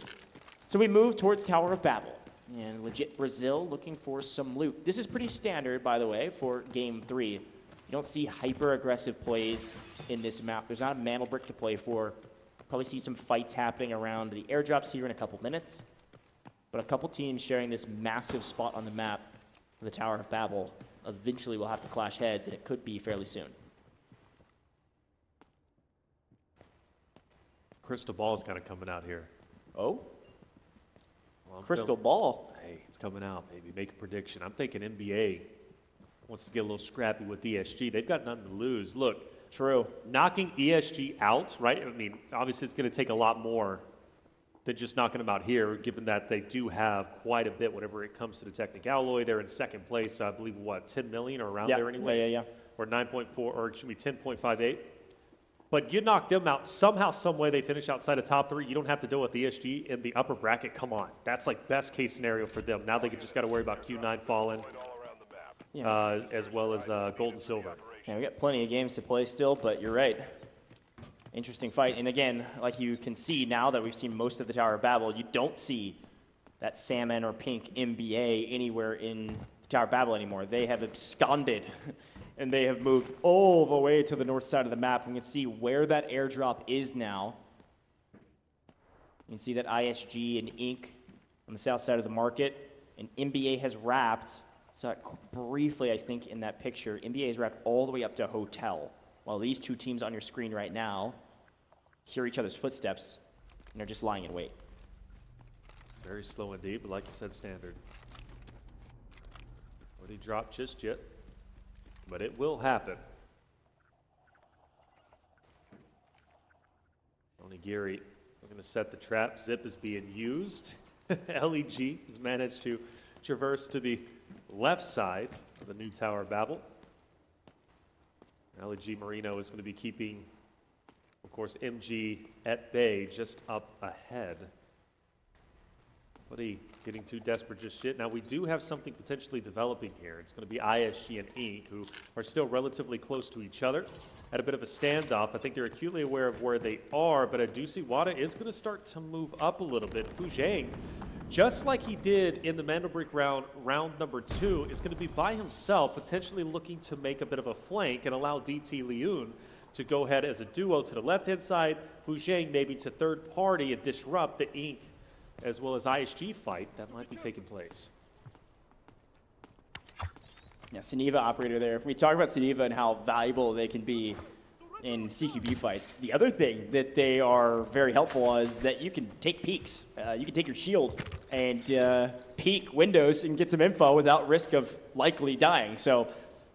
So we move towards Tower of Babel. And Legit Brazil looking for some loot. This is pretty standard, by the way, for Game 3. You don't see hyper-aggressive plays in this map. There's not a Mandel Brick to play for. Probably see some fights happening around the airdrops here in a couple minutes. But a couple teams sharing this massive spot on the map for the Tower of Babel. Eventually we'll have to clash heads, and it could be fairly soon. Crystal ball is kind of coming out here. Oh? Well, Crystal ball? Hey, it's coming out, baby. Make a prediction. I'm thinking NBA wants to get a little scrappy with ESG. They've got nothing to lose. Look, true. Knocking ESG out, right? I mean, obviously it's going to take a lot more than just knocking them out here, given that they do have quite a bit whenever it comes to the Technic Alloy. They're in second place, I believe, what, 10 million or around there anyways? Yeah. Or 9.4, or it should be 10.58. But you knock them out somehow, some way they finish outside of top 3. You don't have to deal with ESG in the upper bracket. Come on. That's like best case scenario for them. Now they just got to worry about Q9 falling. As well as gold and silver. Yeah, we got plenty of games to play still, but you're right. Interesting fight. And again, like you can see now that we've seen most of the Tower of Babel, you don't see that salmon or pink MBA anywhere in the Tower of Babel anymore. They have absconded, and they have moved all the way to the north side of the map. We can see where that airdrop is now. You can see that ISG and Inc on the south side of the market, and MBA has wrapped. So briefly, I think, in that picture, NBA is wrapped all the way up to Hotel, while these 2 teams on your screen right now hear each other's footsteps, and they're just lying in wait. Very slow indeed, but like you said, standard. Nobody dropped just yet, but it will happen. Onigiri, we're going to set the trap. Zip is being used. LEG has managed to traverse to the left side of the new Tower of Babel. LEG Marino is going to be keeping, of course, MG at bay just up ahead. Buddy getting too desperate just yet. Now we do have something potentially developing here. It's going to be ISG and Inc, who are still relatively close to each other. At a bit of a standoff. I think they're acutely aware of where they are, but I do see Wada is going to start to move up a little bit. Fu Zhang, just like he did in the Mandel Brick round number 2, is going to be by himself, potentially looking to make a bit of a flank and allow DT Leun to go ahead as a duo to the left-hand side. Fu Zheng maybe to third party and disrupt the Inc. as well as ISG fight that might be taking place. Yeah, Suniva operator there. We talk about Suniva and how valuable they can be in CQB fights. The other thing that they are very helpful on is that you can take peeks. You can take your shield and peek windows and get some info without risk of likely dying. So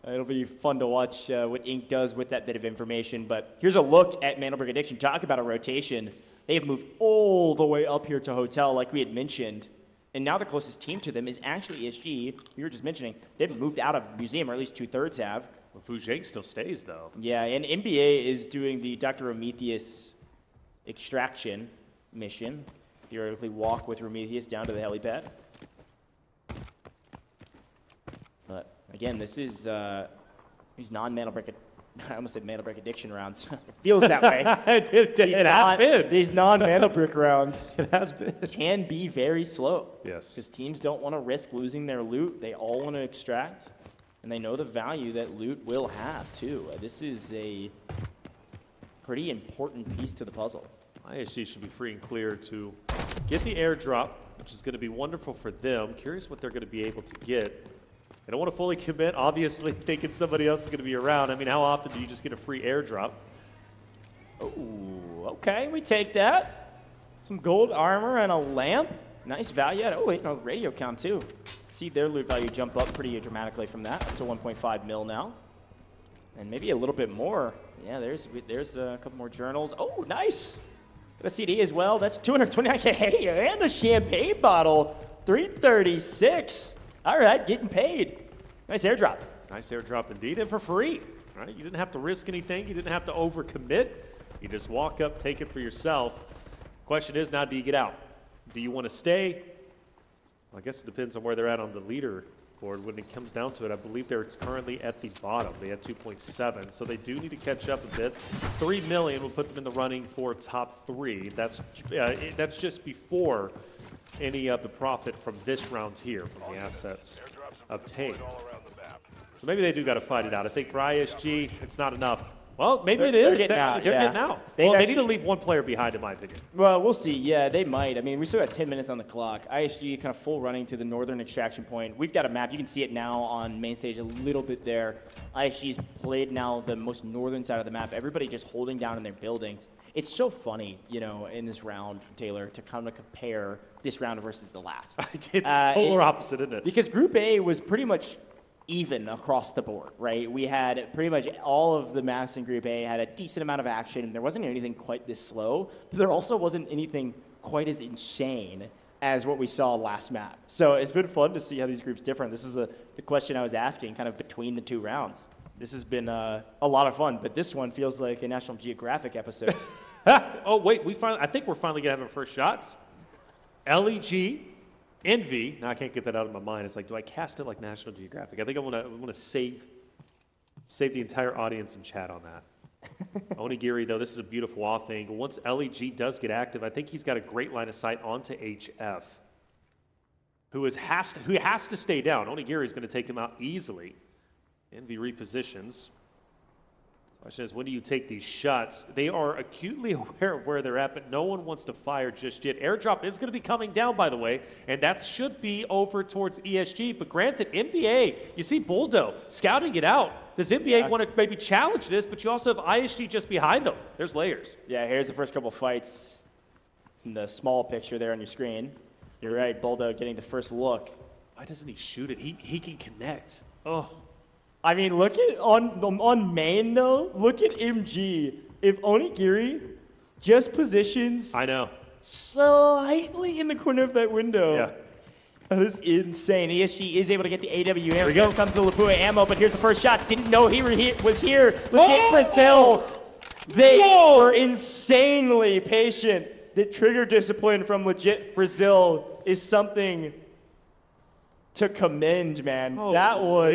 it'll be fun to watch what Inc. does with that bit of information. But here's a look at Mandelberg Addiction. Talk about a rotation. They have moved all the way up here to Hotel, like we had mentioned. And now the closest team to them is actually ESG. We were just mentioning they've moved out of Museum, or at least 2/3 have. Well, Fu Zheng still stays, though. Yeah, and NBA is doing the Dr. Prometheus extraction mission. Theoretically walk with Prometheus down to the helipad. But again, this is these non-Mandelberg, I almost said Mandelberg Addiction rounds. It feels that way. It has been. These non-Mandelberg rounds it has been. Can be very slow. Yes. Because teams don't want to risk losing their loot. They all want to extract. And they know the value that loot will have, too. This is a pretty important piece to the puzzle. ISG should be free and clear to get the airdrop, which is going to be wonderful for them. Curious what they're going to be able to get. They don't want to fully commit, obviously, thinking somebody else is going to be around. I mean, how often do you just get a free airdrop? Oh, okay, we take that. Some gold armor and a lamp. Nice value. Oh, wait, no, radio count, too. See their loot value jump up pretty dramatically from that, up to 1.5 mil now. And maybe a little bit more. Yeah, there's a couple more journals. Oh, nice. Got a CD as well. That's 229K. And a champagne bottle. 336. All right, getting paid. Nice airdrop. Nice airdrop indeed, and for free. Right? You didn't have to risk anything. You didn't have to overcommit. You just walk up, take it for yourself. Question is, now do you get out? Do you want to stay? Well, I guess it depends on where they're at on the leaderboard. When it comes down to it, I believe they're currently at the bottom. They had 2.7, so they do need to catch up a bit. 3 million will put them in the running for top 3. That's just before any of the profit from this round here, from the assets obtained. So maybe they do got to fight it out. I think for ISG, it's not enough. Well, maybe it is. They're getting out. They're getting out. Well, they need to leave one player behind, in my opinion. Well, we'll see. Yeah, they might. I mean, we still got 10 minutes on the clock. ISG kind of full running to the northern extraction point. We've got a map. You can see it now on main stage a little bit there. ISG's played now the most northern side of the map. Everybody just holding down in their buildings. It's so funny, you know, in this round, Taylor, to kind of compare this round versus the last. It's polar opposite, isn't it? Because Group A was pretty much even across the board, right? We had pretty much all of the maps in Group A had a decent amount of action. There wasn't anything quite this slow, but there also wasn't anything quite as insane as what we saw last map. So it's been fun to see how these groups differ. This is the question I was asking kind of between the two rounds. This has been a lot of fun, but this one feels like a National Geographic episode. Oh, wait, I think we're finally going to have our first shots. LEG, Envy. Now I can't get that out of my mind. It's like, do I cast it like National Geographic? I think I want to save the entire audience and chat on that. Onigiri, though, this is a beautiful off angle. Once LEG does get active, I think he's got a great line of sight onto HF, who has to stay down. Onigiri is going to take him out easily. Envy repositions. Question is, when do you take these shots? They are acutely aware of where they're at, but no one wants to fire just yet. Airdrop is going to be coming down, by the way, and that should be over towards ESG. But granted, NBA, you see Buldo scouting it out. Does NBA want to maybe challenge this? But you also have ISG just behind them. There's layers. Yeah, here's the first couple fights in the small picture there on your screen. You're right, Buldo getting the first look. Why doesn't he shoot it? He can connect. Oh. I mean, look at on main though. Look at MG. If Onigiri just positions, I know, slightly in the corner of that window. Yeah, that is insane. ESG is able to get the AWM. Here we go. Comes the Lapua ammo, but here's the first shot. Didn't know he was here. Look at Brazil. They were insanely patient. The trigger discipline from legit Brazil is something to commend, man. Holy. That was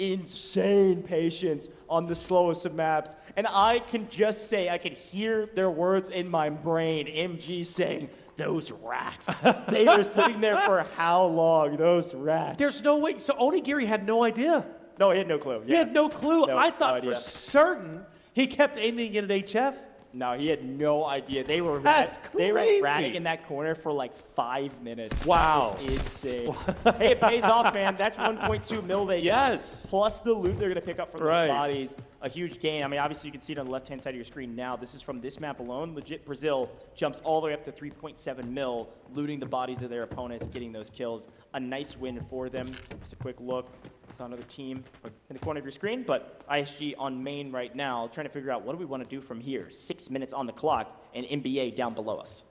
insane patience on the slowest of maps. And I can just say, I can hear their words in my brain. MG saying, those rats. They were sitting there for how long? Those rats. There's no way. So Onigiri had no idea. No, he had no clue. Yeah. He had no clue. No, I thought no for certain He kept aiming at HF? No, he had no idea. They were crazy. ratting in that corner for like 5 minutes. Wow. That was insane. Hey, it pays off, man. That's 1.2 mil they get. Plus the loot they're going to pick up from those bodies. A huge gain. I mean, obviously you can see it on the left-hand side of your screen now. This is from this map alone. Legit Brazil jumps all the way up to 3.7 mil, looting the bodies of their opponents, getting those kills. A nice win for them. Just a quick look. It's on another team in the corner of your screen, but ISG on main right now, trying to figure out what do we want to do from here. 6 minutes on the clock, and NBA down below us.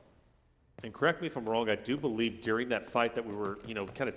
And correct me if I'm wrong, I do believe during that fight that we were, kind of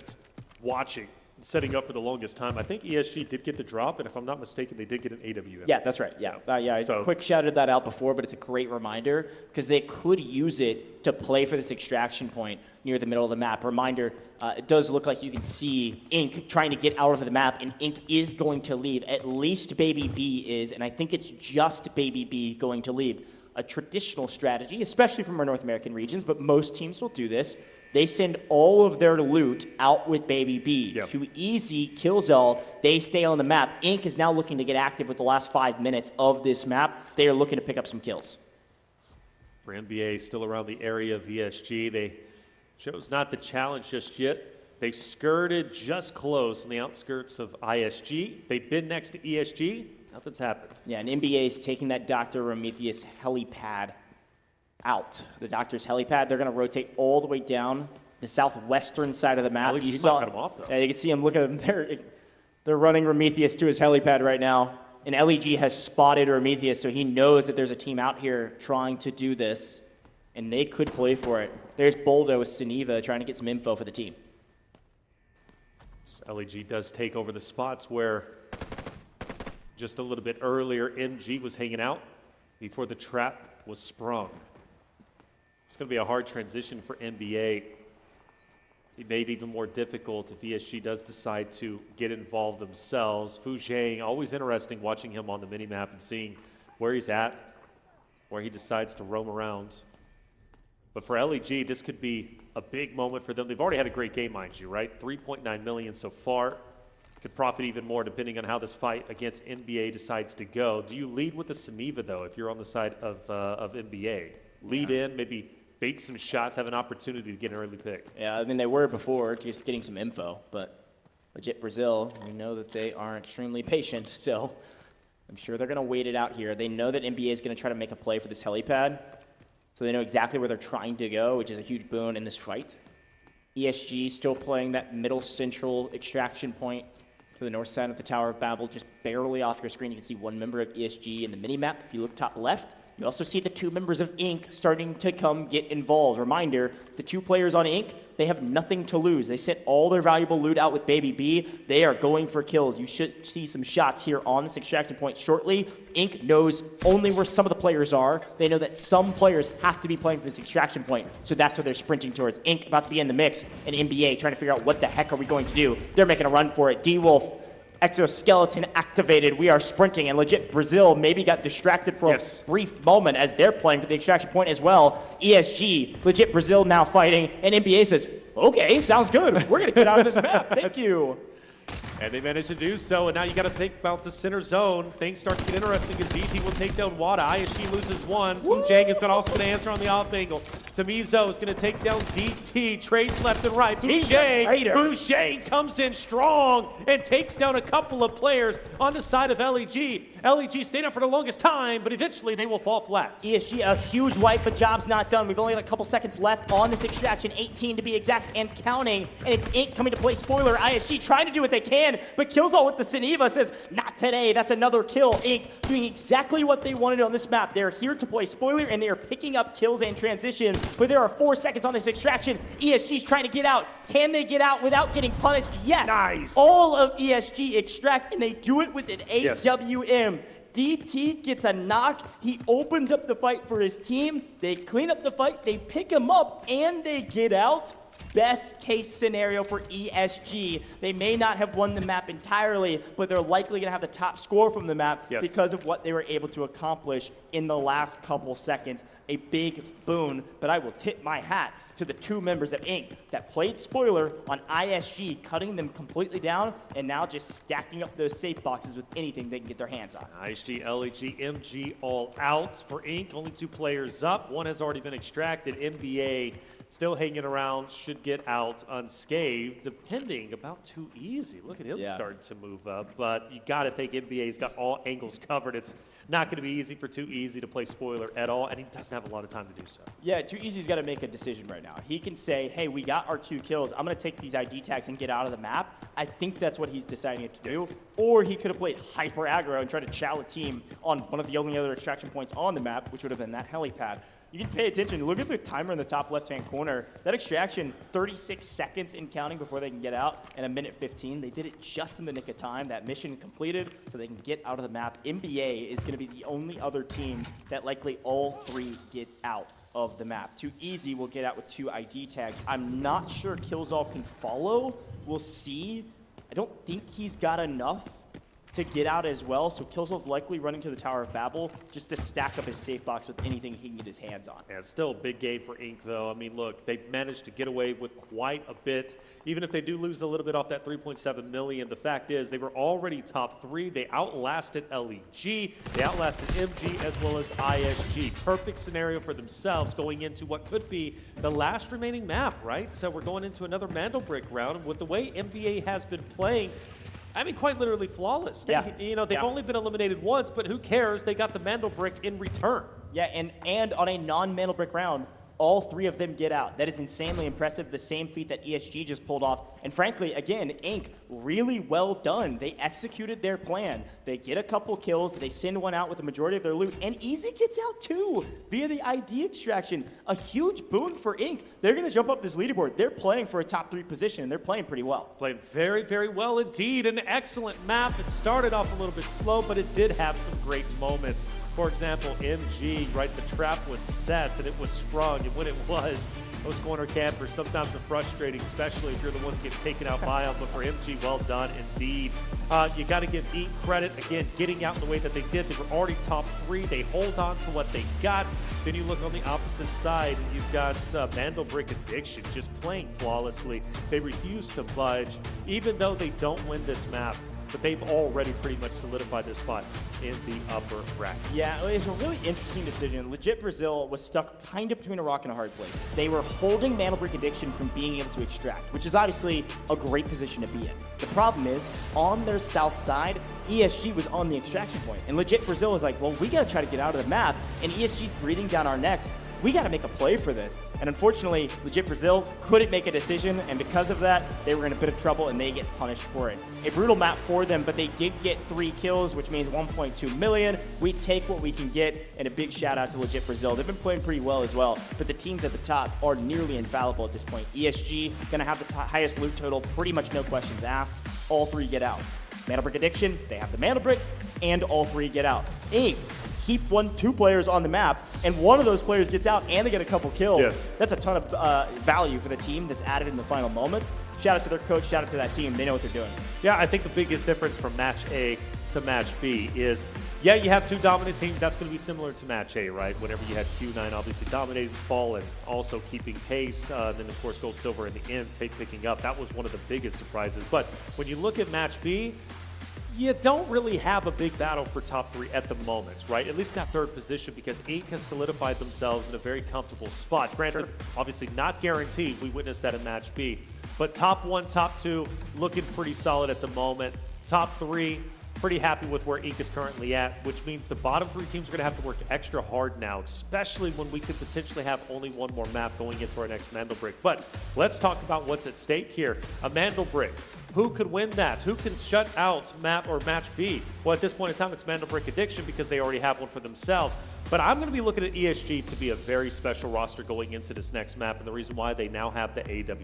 watching, setting up for the longest time, I think ESG did get the drop, and if I'm not mistaken, they did get an AWM. Yeah, that's right. Yeah, I quick shouted that out before, but it's a great reminder because they could use it to play for this extraction point near the middle of the map. Reminder, it does look like you can see Ink trying to get out of the map, and Ink is going to leave. At least Baby B is, and I think it's just Baby B going to leave. A traditional strategy, especially from our North American regions, but most teams will do this. They send all of their loot out with Baby B. Too easy, kills all. They stay on the map. Ink is now looking to get active with the last 5 minutes of this map. They are looking to pick up some kills. For NBA, still around the area of ESG, they chose not to challenge just yet. They've skirted just close on the outskirts of ISG. They've been next to ESG. Nothing's happened. Yeah, and NBA is taking that Dr. Prometheus helipad out. The Doctor's helipad, they're going to rotate all the way down the southwestern side of the map. You saw cut him off, though. Yeah, you can see him. Look at him. They're running Prometheus to his helipad right now. And LEG has spotted Prometheus, so he knows that there's a team out here trying to do this, and they could play for it. There's Boldo with Siniva trying to get some info for the team. So LEG does take over the spots where just a little bit earlier MG was hanging out before the trap was sprung. It's going to be a hard transition for NBA. It made it even more difficult if ESG does decide to get involved themselves. Fu Zhang, always interesting watching him on the minimap and seeing where he's at, where he decides to roam around. But for LEG, this could be a big moment for them. They've already had a great game, mind you, right? 3.9 million so far. Could profit even more depending on how this fight against NBA decides to go. Do you lead with the Siniva, though, if you're on the side of NBA? Lead in, maybe bait some shots, have an opportunity to get an early pick. Yeah, I mean, they were before, just getting some info, but legit Brazil, we know that they are extremely patient, so I'm sure they're going to wait it out here. They know that NBA is going to try to make a play for this helipad, so they know exactly where they're trying to go, which is a huge boon in this fight. ESG still playing that middle central extraction point to the north side of the Tower of Babel, just barely off your screen. You can see one member of ESG in the minimap. If you look top left, you also see the 2 members of Inc. starting to come get involved. Reminder, the 2 players on Inc., they have nothing to lose. They sent all their valuable loot out with Baby B. They are going for kills. You should see some shots here on this extraction point shortly. Inc. knows only where some of the players are. They know that some players have to be playing for this extraction point, so that's what they're sprinting towards. Inc. about to be in the mix, and NBA trying to figure out what the heck are we going to do. They're making a run for it. D-Wolf, exoskeleton activated. We are sprinting, and legit Brazil maybe got distracted for a brief moment as they're playing for the extraction point as well. ESG, legit Brazil now fighting, and NBA says, okay, sounds good. We're going to get out of this map. Thank you. And they managed to do so, and now you got to think about the center zone. Things start to get interesting as DT will take down Wada. ISG loses one. Fu Zhang is also going to answer on the off angle. Tamizo is going to take down DT. Trades left and right. Fu Zhang comes in strong and takes down a couple of players on the side of LEG. LEG stayed up for the longest time, but eventually they will fall flat. ESG, a huge wipe, but job's not done. We've only got a couple seconds left on this extraction, 18 to be exact, and counting. And it's Inc. coming to play spoiler. ISG trying to do what they can, but Killzall with the Siniva says, not today. That's another kill. Inc. doing exactly what they wanted on this map. They're here to play spoiler, and they are picking up kills and transition. But there are 4 seconds on this extraction. ESG's trying to get out. Can they get out without getting punished? Yes. Nice. All of ESG extract, and they do it with an AWM. DT gets a knock. He opens up the fight for his team. They clean up the fight. They pick him up, and they get out. Best case scenario for ESG. They may not have won the map entirely, but they're likely going to have the top score from the map because of what they were able to accomplish in the last couple seconds. A big boon, but I will tip my hat to the two members of Inc. that played spoiler on ISG, cutting them completely down, and now just stacking up those safe boxes with anything they can get their hands on. ISG, LEG, MG all out for Inc. Only 2 players up. One has already been extracted. NBA still hanging around, should get out unscathed, depending about too easy. Look at him starting to move up, but you got to think NBA's got all angles covered. It's not going to be easy for Too Easy to play spoiler at all, and he doesn't have a lot of time to do so. Yeah, Too Easy's got to make a decision right now. He can say, hey, we got our 2 kills. I'm going to take these ID tags and get out of the map. I think that's what he's deciding to do. Or he could have played hyper aggro and tried to chow a team on one of the only other extraction points on the map, which would have been that helipad. You can pay attention. Look at the timer in the top left-hand corner. That extraction, 36 seconds in counting before they can get out, and a minute 15. They did it just in the nick of time. That mission completed so they can get out of the map. NBA is going to be the only other team that likely all 3 get out of the map. Too Easy will get out with 2 ID tags. I'm not sure Killzall can follow. We'll see. I don't think he's got enough to get out as well, so Killzall's likely running to the Tower of Babel just to stack up his safe box with anything he can get his hands on. Yeah, it's still a big game for Inc, though. I mean, look, they managed to get away with quite a bit. Even if they do lose a little bit off that 3.7 million, the fact is they were already top 3. They outlasted LEG, they outlasted MG, as well as ISG. Perfect scenario for themselves going into what could be the last remaining map, right? So we're going into another Mandelbrick round, and with the way NBA has been playing, I mean, quite literally flawless. They've only been eliminated once, but who cares? They got the Mandelbrick in return. Yeah, and on a non-Mandelbrick round, all 3 of them get out. That is insanely impressive. The same feat that ESG just pulled off. And frankly, again, Inc, really well done. They executed their plan. They get a couple kills. They send one out with the majority of their loot. And Easy gets out too via the ID extraction. A huge boon for Inc. They're going to jump up this leaderboard. They're playing for a top 3 position, and they're playing pretty well. Playing very, very well indeed. An excellent map. It started off a little bit slow, but it did have some great moments. For example, MG, right, the trap was set and it was sprung, and when it was, those corner campers sometimes are frustrating, especially if you're the ones getting taken out by them, but for MG, well done indeed. You got to give Inc credit, again, getting out in the way that they did. They were already top 3. They hold on to what they got. Then you look on the opposite side, and you've got Mandelbrick Addiction just playing flawlessly. They refuse to budge, even though they don't win this map. But they've already pretty much solidified their spot in the upper bracket. Yeah, it was a really interesting decision. Legit Brazil was stuck kind of between a rock and a hard place. They were holding Mandelbrick Addiction from being able to extract, which is obviously a great position to be in. The problem is, on their south side, ESG was on the extraction point. And Legit Brazil was like, well, we got to try to get out of the map, and ESG's breathing down our necks. We got to make a play for this. And unfortunately, Legit Brazil couldn't make a decision, and because of that, they were in a bit of trouble, and they get punished for it. A brutal map for them, but they did get 3 kills, which means 1.2 million. We take what we can get, and a big shout out to Legit Brazil. They've been playing pretty well as well, but the teams at the top are nearly infallible at this point. ESG gonna have the highest loot total, pretty much no questions asked. All 3 get out. Mandelbrick Addiction, they have the Mandelbrick, and all 3 get out. Inc keep 2 players on the map, and one of those players gets out and they get a couple kills. Yes. That's a ton of value for the team that's added in the final moments. Shout out to their coach, shout out to that team. They know what they're doing. Yeah, I think the biggest difference from match A to match B is, yeah, you have 2 dominant teams. That's going to be similar to match A, right? Whenever you had Q9 obviously dominating the ball and also keeping pace. Then, of course, Gold Silver in the end, picking up. That was one of the biggest surprises. But when you look at match B, you don't really have a big battle for top 3 at the moment, right? At least that 3rd position, because Inc has solidified themselves in a very comfortable spot. Granted, obviously not guaranteed. We witnessed that in match B. But top 1, top 2, looking pretty solid at the moment. Top 3, pretty happy with where Inc is currently at, which means the bottom 3 teams are going to have to work extra hard now, especially when we could potentially have only 1 more map going into our next Mandelbrick. But let's talk about what's at stake here. A Mandelbrick. Who could win that? Who can shut out map or match B? Well, at this point in time, it's Mandelbrick Addiction because they already have one for themselves. But I'm going to be looking at ESG to be a very special roster going into this next map, and the reason why they now have the AWM.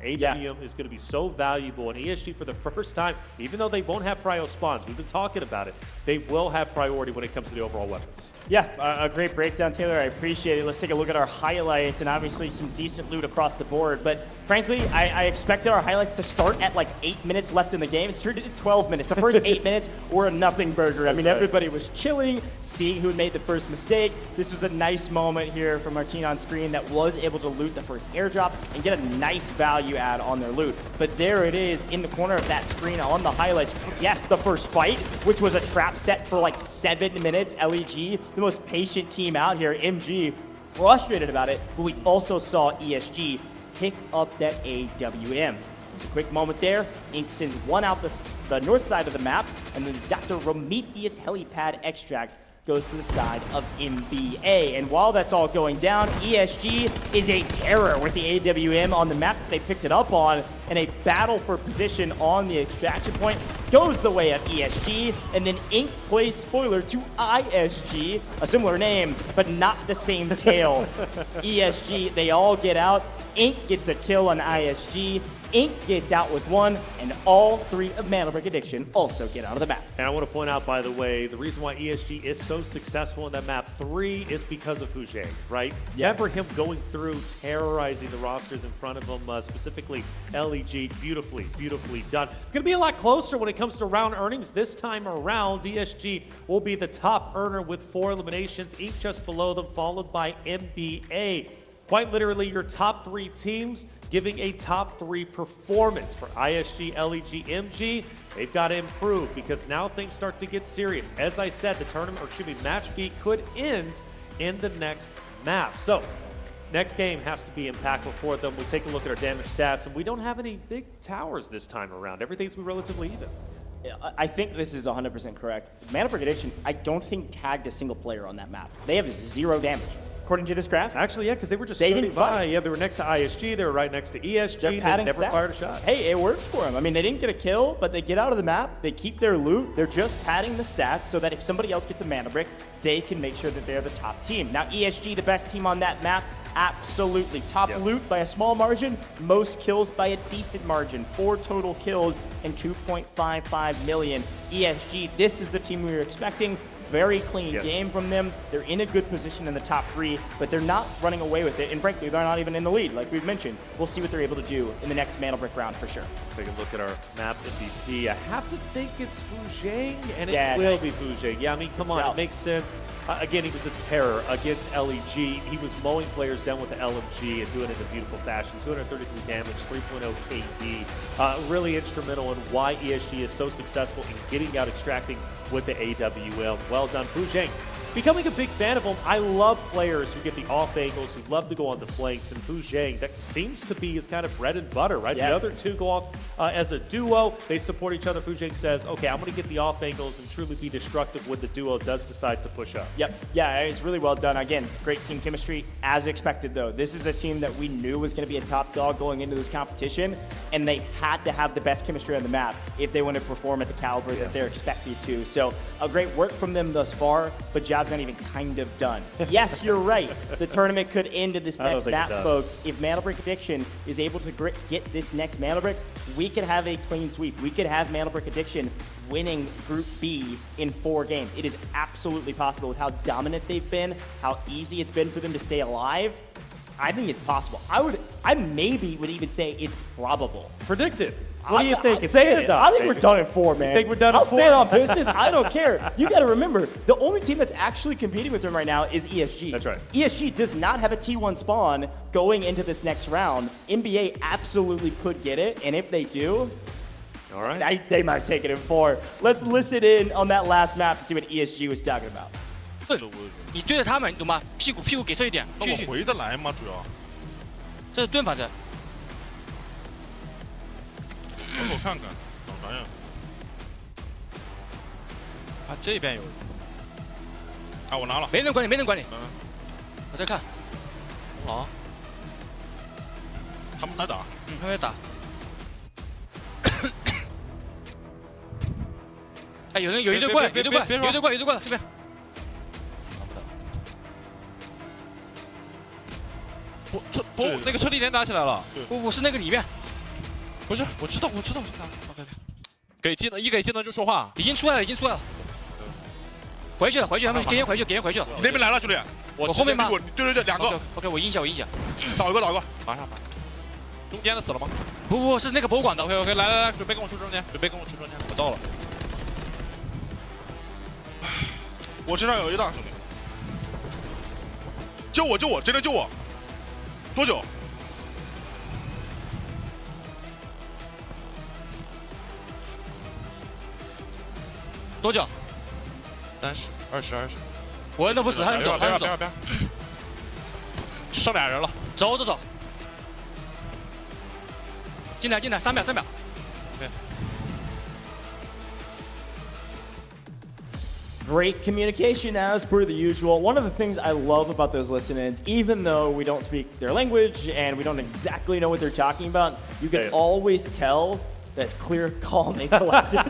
The AWM is going to be so valuable, and ESG for the first time, even though they won't have prio spawns, we've been talking about it, they will have priority when it comes to the overall weapons. Yeah, a great breakdown, Taylor. I appreciate it. Let's take a look at our highlights, and obviously some decent loot across the board. But frankly, I expected our highlights to start at like 8 8 minutes left in the game. It's turned into 12 minutes. The first 8 minutes were a nothing burger. I mean, everybody was chilling, seeing who had made the first mistake. This was a nice moment here from our team on screen that was able to loot the first airdrop and get a nice value add on their loot. But there it is in the corner of that screen on the highlights. Yes, the first fight, which was a trap set for like 7 minutes. LEG, the most patient team out here. MG, frustrated about it, but we also saw ESG pick up that AWM. There's a quick moment there. Ink sends one out the north side of the map, and then Dr. Prometheus helipad extract goes to the side of NBA. And while that's all going down, ESG is a terror with the AWM on the map that they picked it up on, and a battle for position on the extraction point goes the way of ESG, and then Ink plays spoiler to ISG, a similar name, but not the same tail. ESG, they all get out. Ink gets a kill on ISG. Ink gets out with one, and all three of Mana Break Addiction also get out of the map. And I want to point out, by the way, the reason why ESG is so successful in that map 3 is because of Fujang, right? Yeah. Remember him going through, terrorizing the rosters in front of him, specifically LEG. Beautifully, beautifully done. It's going to be a lot closer when it comes to round earnings. This time around, ESG will be the top earner with 4 eliminations, Ink just below them, followed by NBA. Quite literally, your top 3 teams giving a top 3 performance for ISG, LEG, MG. They've got to improve because now things start to get serious. As I said, the tournament, or excuse me, match B could end in the next map. So, next game has to be impactful for them. We take a look at our damage stats, and we don't have any big towers this time around. Everything's been relatively even. I think this is 100% correct. Mana Break Addiction, I don't think tagged a single player on that map. They have 0 damage. According to this graph? Actually, yeah, because they were just scooting by. Yeah, they were next to ISG, they were right next to ESG, they never fired a shot. Hey, it works for them. I mean, they didn't get a kill, but they get out of the map, they keep their loot, they're just padding the stats so that if somebody else gets a mana brick, they can make sure that they're the top team. Now, ESG, the best team on that map, absolutely. Top loot by a small margin, most kills by a decent margin. 4 total kills and 2.55 million. ESG, this is the team we were expecting. Very clean game from them. They're in a good position in the top 3, but they're not running away with it. And frankly, they're not even in the lead, like we've mentioned. We'll see what they're able to do in the next Mana Brick round for sure. Let's take a look at our map MVP. I have to think it's Fujang, and it will be Fujang. Yeah, I mean, come on, it makes sense. Again, he was a terror against LEG. He was mowing players down with the LMG and doing it in a beautiful fashion. 233 damage, 3.0 KD. Really instrumental in why ESG is so successful in getting out extracting with the AWM. Well done, Fujang. Becoming a big fan of him, I love players who get the off angles, who love to go on the flanks, and Fujang, that seems to be his kind of bread and butter, right? The other two go off as a duo. They support each other. Fujang says, okay, I'm going to get the off angles and truly be destructive when the duo does decide to push up. Yep. Yeah, it's really well done. Again, great team chemistry, as expected, though. This is a team that we knew was going to be a top dog going into this competition, and they had to have the best chemistry on the map if they want to perform at the caliber that they're expected to. So, a great work from them thus far, but job's not even kind of done. Yes, you're right. The tournament could end in this next map, folks. If Mana Brick Addiction is able to get this next Mana Brick, we could have a clean sweep. We could have Mana Brick Addiction winning Group B in 4 games. It is absolutely possible with how dominant they've been, how easy it's been for them to stay alive. I think it's possible. I maybe would even say it's probable. Predicted. What do you think? I think we're done in 4, man. You think we're done in 4? I'll stand on business. I don't care. You got to remember, the only team that's actually competing with them right now is ESG. That's right. ESG does not have a T1 spawn going into this next round. NBA absolutely could get it, and if they do, all right, they might take it in 4. Let's listen in on that last map and see what ESG was talking about. 你对着他们，你懂吗？屁股给侧一点，继续。我回得来吗？主要。这是盾法阵。给我看看，找啥呀？啊，这边有。啊，我拿了。没人管你，没人管你。我在看。好。他们在打。他们在打。哎，有一队过来，有一队过来，这边。不，那个车地点打起来了。不是那个里面。不是，我知道。OK， 给技能就说话。已经出来了。回去了，他们给人回去了。你那边来了，兄弟。我后面吗？对，2个。OK， 我赢一下。倒一个。马上。中间的死了吗？不，是那个博物馆的。OK， 来，准备跟我去中间，我到了。我身上有一大兄弟，救我，真的救我！多久？多久？30、20。我摁的不死，还能走。上俩人了，走。进来，3秒。对。Great communication as per the usual. One of the things I love about those listen-ins, even though we don't speak their language and we don't exactly know what they're talking about, you can always tell that's clear, calm, and collected.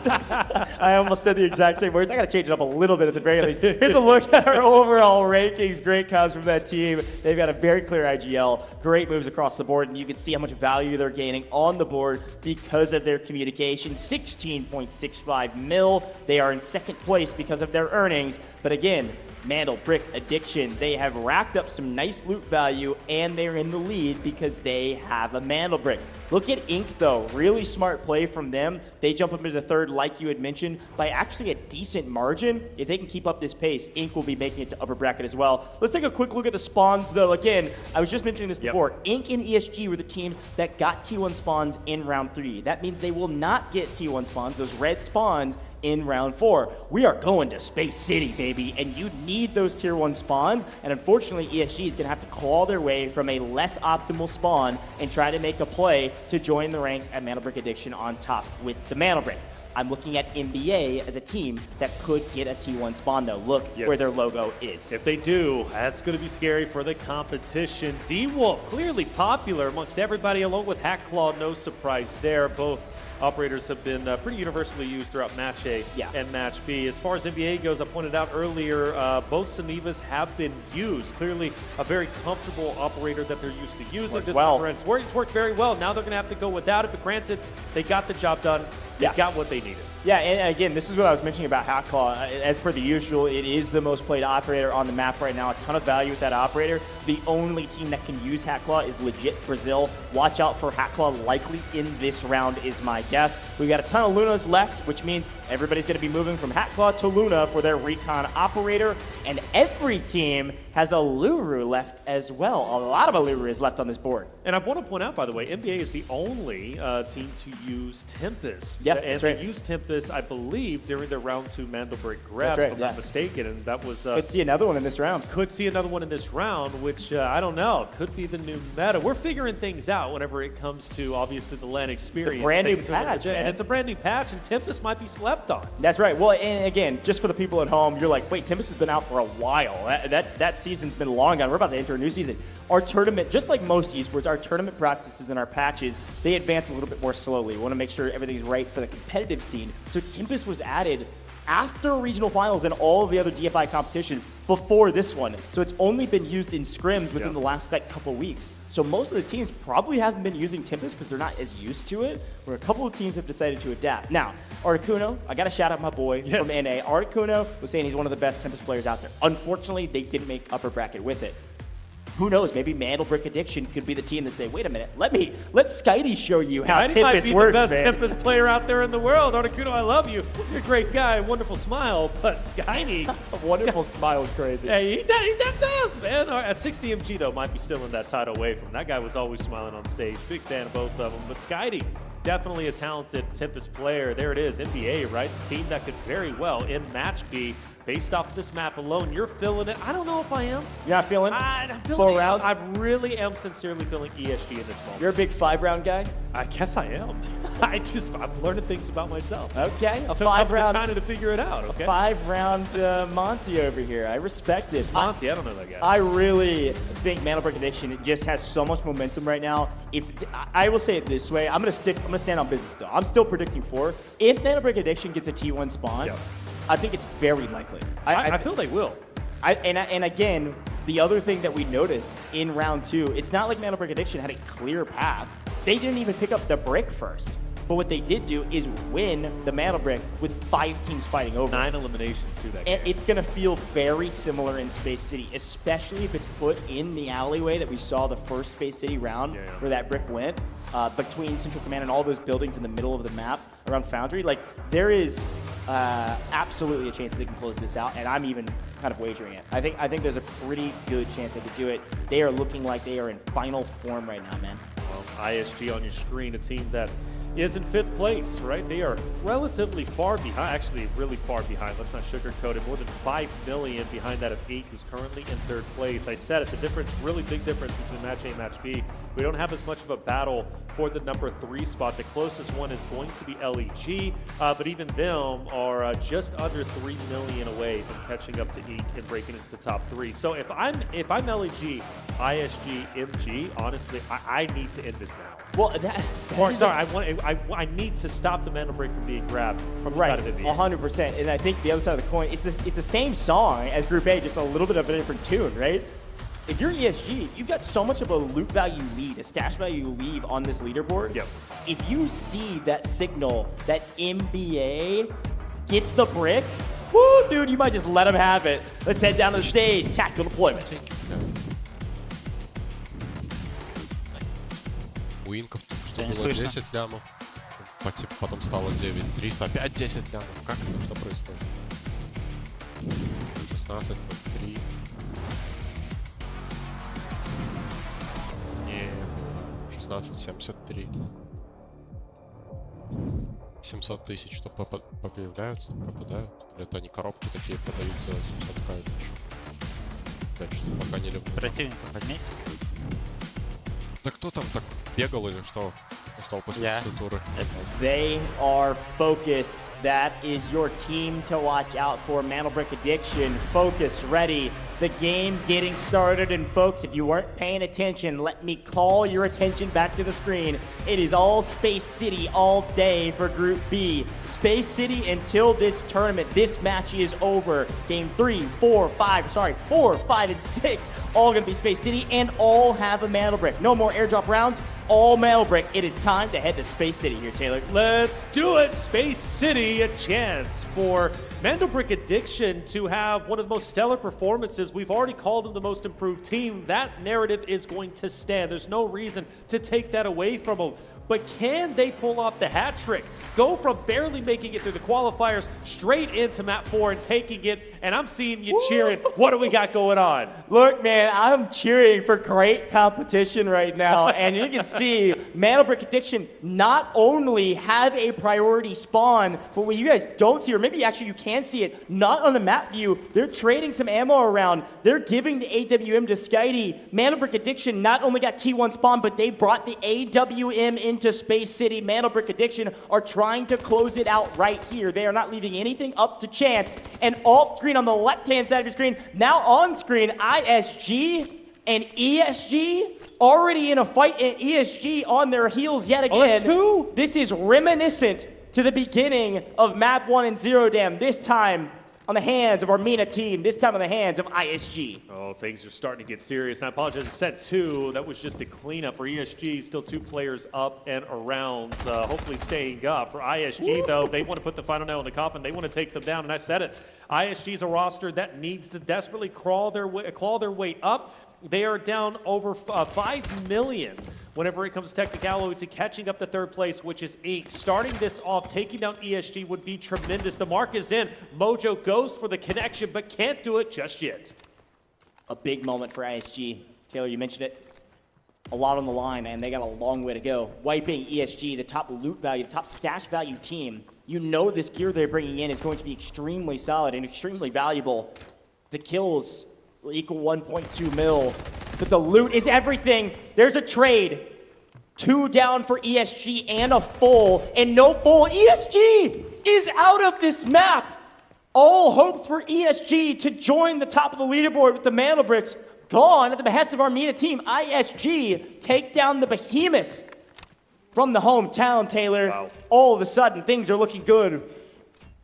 I almost said the exact same words. I got to change it up a little bit at the very least. Here's a look at our overall rankings. Great comms from that team. They've got a very clear IGL, great moves across the board, and you can see how much value they're gaining on the board because of their communication. 16.65 mil. They are in second place because of their earnings. But again, Mandel, Brick, Addiction, they have racked up some nice loot value, and they're in the lead because they have a Mandel Brick. Look at Ink, though. Really smart play from them. They jump up into third, like you had mentioned, by actually a decent margin. If they can keep up this pace, Ink will be making it to upper bracket as well. Let's take a quick look at the spawns, though. Again, I was just mentioning this before. Ink and ESG were the teams that got T1 spawns in round 3. That means they will not get T1 spawns, those red spawns, in round 4. We are going to Space City, baby, and you need those tier 1 spawns, and unfortunately ESG is going to have to claw their way from a less optimal spawn and try to make a play to join the ranks at Mandelbrick Addiction on top with the Mandelbrick. I'm looking at NBA as a team that could get a T1 spawn, though. Look where their logo is. If they do, that's going to be scary for the competition. D-Wolf, clearly popular amongst everybody, along with Hackclaw, no surprise there. Both operators have been pretty universally used throughout Match A and Match B. As far as NBA goes, I pointed out earlier, both Samivas have been used. Clearly a very comfortable operator that they're used to using. It's worked very well. Now they're going to have to go without it, but granted, they got the job done. They got what they needed. Yeah, and again, this is what I was mentioning about Hackclaw. As per the usual, it is the most played operator on the map right now. A ton of value with that operator. The only team that can use Hackclaw is legit Brazil. Watch out for Hackclaw likely in this round is my guess. We've got a ton of Lunas left, which means everybody's going to be moving from Hackclaw to Luna for their recon operator. And every team has a Luru left as well. A lot of Luru is left on this board. And I want to point out, by the way, NBA is the only team to use Tempest. Yep, and that's right. They used Tempest, I believe, during their round 2 Mandelbrick grab, if I'm not mistaken. And that was... could see another one in this round. Could see another one in this round, which, I don't know, could be the new meta. We're figuring things out whenever it comes to, obviously, the LAN experience. It's a brand new patch, and it's a brand new patch, and Tempest might be slept on. That's right. Well, and again, just for the people at home, you're like, wait, Tempest has been out for a while. That season's been long gone. We're about to enter a new season. Our tournament, just like most esports, our tournament processes and our patches, they advance a little bit more slowly. We want to make sure everything's right for the competitive scene. So Tempest was added after regional finals and all of the other DFI competitions before this one. So it's only been used in scrims within the last couple weeks. So most of the teams probably haven't been using Tempest because they're not as used to it, where a couple of teams have decided to adapt. Now, Articuno, I got to shout out my boy from NA. Articuno was saying he's one of the best Tempest players out there. Unfortunately, they didn't make upper bracket with it. Who knows? Maybe Mandelbrick Addiction could be the team that say, "Wait a minute, let Skitey show you how Tempest might be works." The best man. Tempest player out there in the world. Articuno, I love you. You're a great guy, wonderful smile, but Skitey, a wonderful smile is crazy. Yeah, he does, man. At 60 MG though, might be still in that title away from. That guy was always smiling on stage. Big fan of both of them. But Skitey, definitely a talented Tempest player. There it is, NBA, right? A team that could very well in Match B. Based off of this map alone, you're feeling it. I don't know if I am. You're not feeling it? I'm feeling 4 rounds? I really am sincerely feeling ESG in this moment. You're a big 5-round guy? I guess I am. I'm learning things about myself. Okay, a so 5-round. I'm trying to figure it out, okay? A 5-round Monty over here. I respect it. Monty, I don't know that guy. I really think Mandelbrick Addiction just has so much momentum right now. I will say it this way, I'm gonna stand on business still. I'm still predicting 4. If Mandelbrick Addiction gets a T1 spawn, I think it's very likely. I feel they will. And again, the other thing that we noticed in round 2, it's not like Mandelbrick Addiction had a clear path. They didn't even pick up the brick first. But what they did do is win the Mantle Brick with 5 teams fighting over. 9 eliminations to that game. And it's going to feel very similar in Space City, especially if it's put in the alleyway that we saw the first Space City round where that brick went, between Central Command and all those buildings in the middle of the map around Foundry. Like, there is absolutely a chance that they can close this out, and I'm even kind of wagering it. I think there's a pretty good chance they could do it. They are looking like they are in final form right now, man. Well, ISG on your screen, a team that is in 5th place, right? They are relatively far behind, actually really far behind. Let's not sugarcoat it. More than 5 million behind that of 8, who's currently in 3rd place. I said it, the difference, really big difference between match A and match B. We don't have as much of a battle for the number 3 spot. The closest one is going to be LEG, but even them are just under 3 million away from catching up to EEK and breaking into the top 3. So if I'm LEG, ISG, MG, honestly, I need to end this now. Well, I need to stop the Mantle Break from being grabbed from the side of NBA. 100%. And I think the other side of the coin, it's the same song as Group A, just a little bit of a different tune, right? If you're ESG, you've got so much of a loot value lead, a stash value lead on this leaderboard. Yep. If you see that signal that NBA gets the brick, woo, dude, you might just let them have it. Let's head down to the stage. Tactical deployment. У инков что было 10 лямов, потом стало 9300, опять 10 лямов. Как это? Что происходит? 16.3. Не, 16.73. 700 тысяч, что появляются, пропадают. Или это они коробки такие продают за 700к или что? Опять же, пока не люблю. Противников подметь. Да кто там так бегал или что? Устал после туры. They are focused. That is your team to watch out for. Mantle Brick Addiction, focused, ready. The game getting started. And folks, if you weren't paying attention, let me call your attention back to the screen. It is all Space City all day for Group B. Space City until this tournament. This match is over. Game 3, 4, 5, and 6. All going to be Space City and all have a Mantle Brick. No more airdrop rounds. All Mantle Brick. It is time to head to Space City here, Taylor. Let's do it. Space City, a chance for Mantle Brick Addiction to have one of the most stellar performances. We've already called them the most improved team. That narrative is going to stand. There's no reason to take that away from them. But can they pull off the hat trick? Go from barely making it through the qualifiers straight into map 4 and taking it. And I'm seeing you cheering. What do we got going on? Look, man, I'm cheering for great competition right now. And you can see Mantle Brick Addiction not only have a priority spawn, but what you guys don't see, or maybe actually you can see it, not on the map view, they're trading some ammo around. They're giving the AWM to Skydie. Mantle Brick Addiction not only got T1 spawn, but they brought the AWM into Space City. Mantle Brick Addiction are trying to close it out right here. They are not leaving anything up to chance. And off screen on the left-hand side of your screen, now on screen, ISG and ESG already in a fight, and ESG on their heels yet again. This is reminiscent to the beginning of map 1 and Zero Dam. This time on the hands of our MENA team, this time on the hands of ISG. Oh, things are starting to get serious. And I apologize, I said 2. That was just a cleanup for ESG. Still 2 players up and around, hopefully staying up. For ISG, though, they want to put the final nail in the coffin. They want to take them down, and I said it. ISG is a roster that needs to desperately claw their way up. They are down over 5 million whenever it comes to technicality to catching up to 3rd place, which is EEK. Starting this off, taking down ESG would be tremendous. The mark is in. Mojo goes for the connection, but can't do it just yet. A big moment for ISG. Taylor, you mentioned it. A lot on the line, and they got a long way to go. Wiping ESG, the top loot value, the top stash value team. You know this gear they're bringing in is going to be extremely solid and extremely valuable. The kills will equal 1.2 mil, but the loot is everything. There's a trade. 2 down for ESG and a full, and no full. ESG is out of this map. All hopes for ESG to join the top of the leaderboard with the Mantle Bricks gone at the behest of our MENA team. ISG take down the behemoths from the hometown, Taylor. Wow. All of a sudden, things are looking good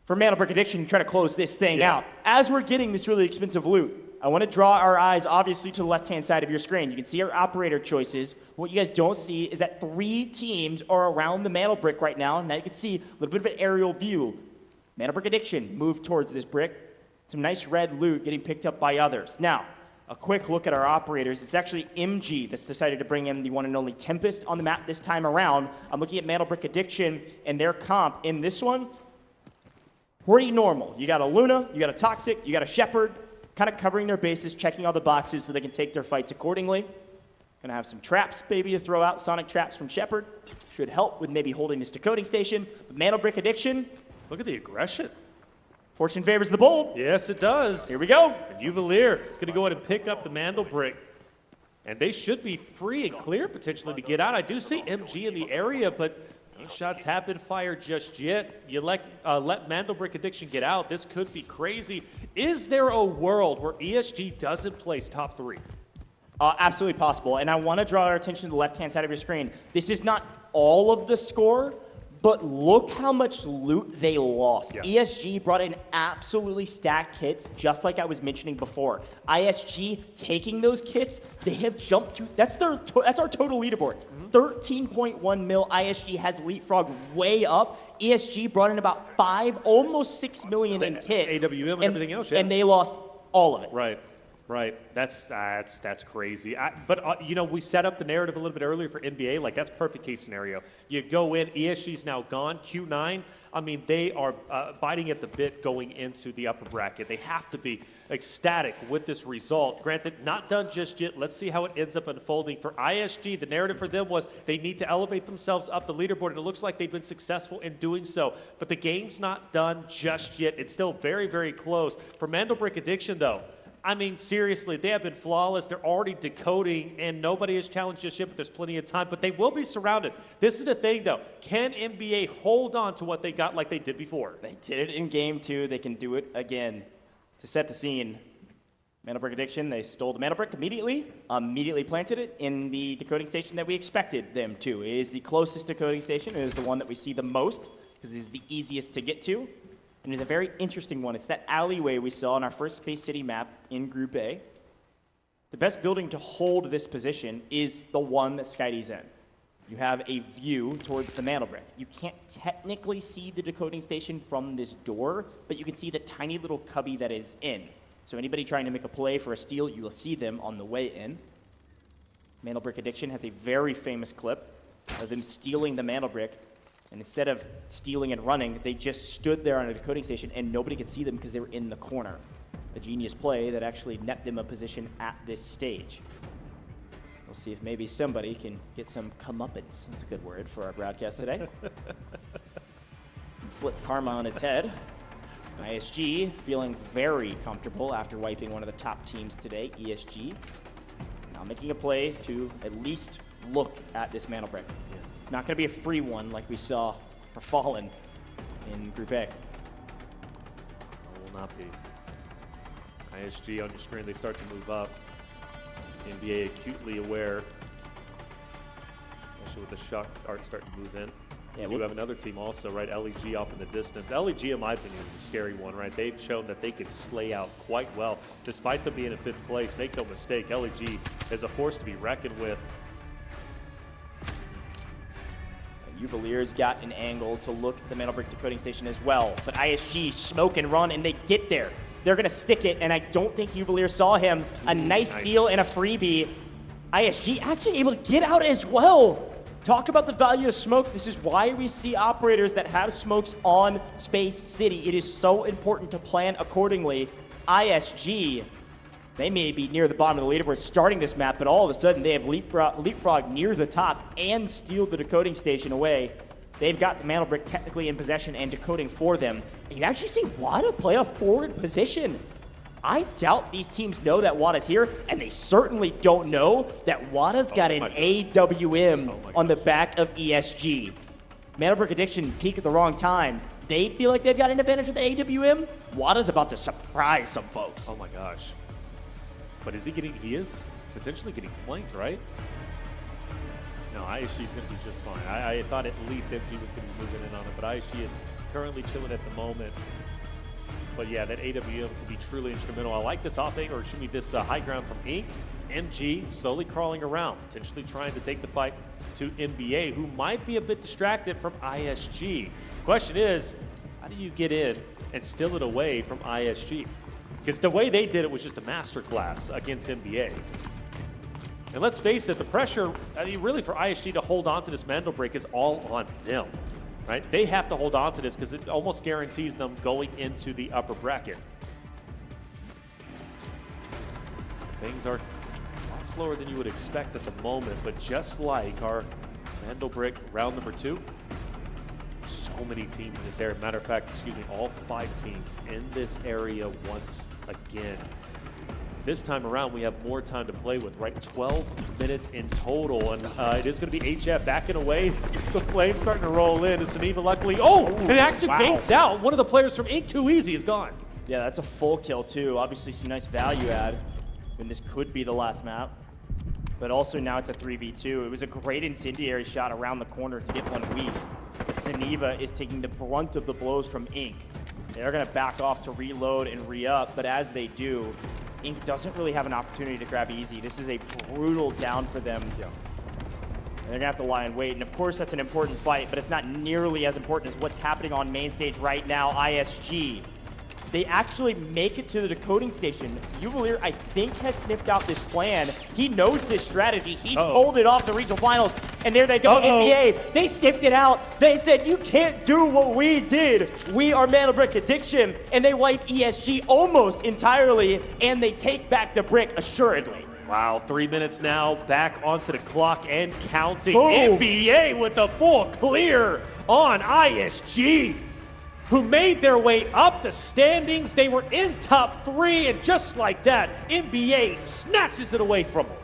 for Mantle Brick Addiction trying to close this thing out. As we're getting this really expensive loot, I want to draw our eyes, obviously, to the left-hand side of your screen. You can see our operator choices. What you guys don't see is that 3 teams are around the mantle brick right now. Now you can see a little bit of an aerial view. Mantle brick addiction moved towards this brick. Some nice red loot getting picked up by others. Now, a quick look at our operators. It's actually MG that's decided to bring in the one and only Tempest on the map this time around. I'm looking at mantle brick addiction and their comp in this one. Pretty normal. You got a Luna, you got a Toxic, you got a Shepherd, kind of covering their bases, checking all the boxes so they can take their fights accordingly. Gonna have some traps maybe to throw out, sonic traps from Shepherd. Should help with maybe holding this decoding station. But mantle brick addiction. Look at the aggression. Fortune favors the bold. Yes, it does. Here we go. And Uvalier is gonna go ahead and pick up the mantle brick. And they should be free and clear potentially to get out. I do see MG in the area, but no shots have been fired just yet. You let mantle brick addiction get out. This could be crazy. Is there a world where ESG doesn't place top 3? Absolutely possible. And I want to draw our attention to the left-hand side of your screen. This is not all of the score, but look how much loot they lost. Yeah. ESG brought in absolutely stacked kits, just like I was mentioning before. ISG taking those kits, they have jumped to, that's our total leaderboard. 13.1 mil. ISG has leapfrogged way up. ESG brought in about 5, almost 6 million in kit. AWM and everything else, yeah. And they lost all of it. Right. That's crazy. But you know, we set up the narrative a little bit earlier for NBA. Like, that's perfect case scenario. You go in, ESG's now gone. Q9, I mean, they are biting at the bit going into the upper bracket. They have to be ecstatic with this result. Granted, not done just yet. Let's see how it ends up unfolding. For ISG, the narrative for them was they need to elevate themselves up the leaderboard, and it looks like they've been successful in doing so. But the game's not done just yet. It's still very, very close. For mantle brick addiction, though, I mean, seriously, they have been flawless. They're already decoding, and nobody has challenged just yet, but there's plenty of time. But they will be surrounded. This is the thing, though. Can NBA hold on to what they got like they did before? They did it in Game 2. They can do it again. To set the scene, mantle brick addiction, they stole the mantle brick immediately planted it in the decoding station that we expected them to. It is the closest decoding station. It is the one that we see the most, because it is the easiest to get to. And it's a very interesting one. It's that alleyway we saw in our first Space City map in Group A. The best building to hold this position is the one that SkyD's in. You have a view towards the mantle brick. You can't technically see the decoding station from this door, but you can see the tiny little cubby that is in. So anybody trying to make a play for a steal, you will see them on the way in. Mantle brick addiction has a very famous clip of them stealing the mantle brick. And instead of stealing and running, they just stood there on a decoding station and nobody could see them because they were in the corner. A genius play that actually net them a position at this stage. We'll see if maybe somebody can get some comeuppance. That's a good word for our broadcast today. Flip karma on its head. ISG feeling very comfortable after wiping one of the top teams today, ESG. Now making a play to at least look at this mantle brick. It's not going to be a free one like we saw for Fallen in Group A. It will not be. ISG on your screen, they start to move up. NBA acutely aware, especially with the shock art starting to move in. Yeah, we have another team also, right? LEG off in the distance. LEG, in my opinion, is a scary one, right? They've shown that they can slay out quite well, despite them being in 5th place. Make no mistake, LEG is a force to be reckoned with. Uvalier's got an angle to look at the mantle brick decoding station as well. But ISG smoke and run, and they get there. They're going to stick it, and I don't think Uvalier saw him. A nice steal and a freebie. ISG actually able to get out as well. Talk about the value of smokes. This is why we see operators that have smokes on Space City. It is so important to plan accordingly. ISG, they may be near the bottom of the leaderboard starting this map, but all of a sudden they have leapfrog near the top and steal the decoding station away. They've got the mantle brick technically in possession and decoding for them. And you actually see Wada play a forward position. I doubt these teams know that Wada's here, and they certainly don't know that Wada's got an AWM on the back of ESG. Mantle brick addiction peak at the wrong time. They feel like they've got an advantage with the AWM. Wada's about to surprise some folks. Oh my gosh. But is he getting, he is potentially getting flanked, right? No, ISG's going to be just fine. I thought at least MG was going to be moving in on it, but ISG is currently chilling at the moment. But yeah, that AWM can be truly instrumental. I like this this high ground from Ink. MG slowly crawling around, potentially trying to take the fight to NBA, who might be a bit distracted from ISG. Question is, how do you get in and steal it away from ISG? Because the way they did it was just a masterclass against NBA. And let's face it, the pressure, really for ISG to hold on to this Mandel break is all on them, right? They have to hold on to this because it almost guarantees them going into the upper bracket. Things are a lot slower than you would expect at the moment, but just like our Mandel break round number 2, so many teams in this area. Matter of fact, all 5 teams in this area once again. This time around, we have more time to play with, right? 12 minutes in total, and it is going to be HF backing away. Some flames starting to roll in. As Saniva luckily, it actually baits out. One of the players from Ink Too Easy is gone. Yeah, that's a full kill too. Obviously some nice value add, and this could be the last map. But also now it's a 3v2. It was a great incendiary shot around the corner to get one weak. But Saniva is taking the brunt of the blows from Ink. They're going to back off to reload and re-up, but as they do, Ink doesn't really have an opportunity to grab easy. This is a brutal down for them. And they're going to have to lie in wait. And of course, that's an important fight, but it's not nearly as important as what's happening on main stage right now. ISG. They actually make it to the decoding station. Juwelier, I think, has sniffed out this plan. He knows this strategy. He pulled it off the regional finals, and there they go. NBA, they sniffed it out. They said, you can't do what we did. We are Mandel Brick Addiction, and they wipe ESG almost entirely, and they take back the brick assuredly. Wow, 3 minutes now, back onto the clock and counting. NBA with the full clear on ISG, who made their way up the standings. They were in top 3, and just like that, NBA snatches it away from them.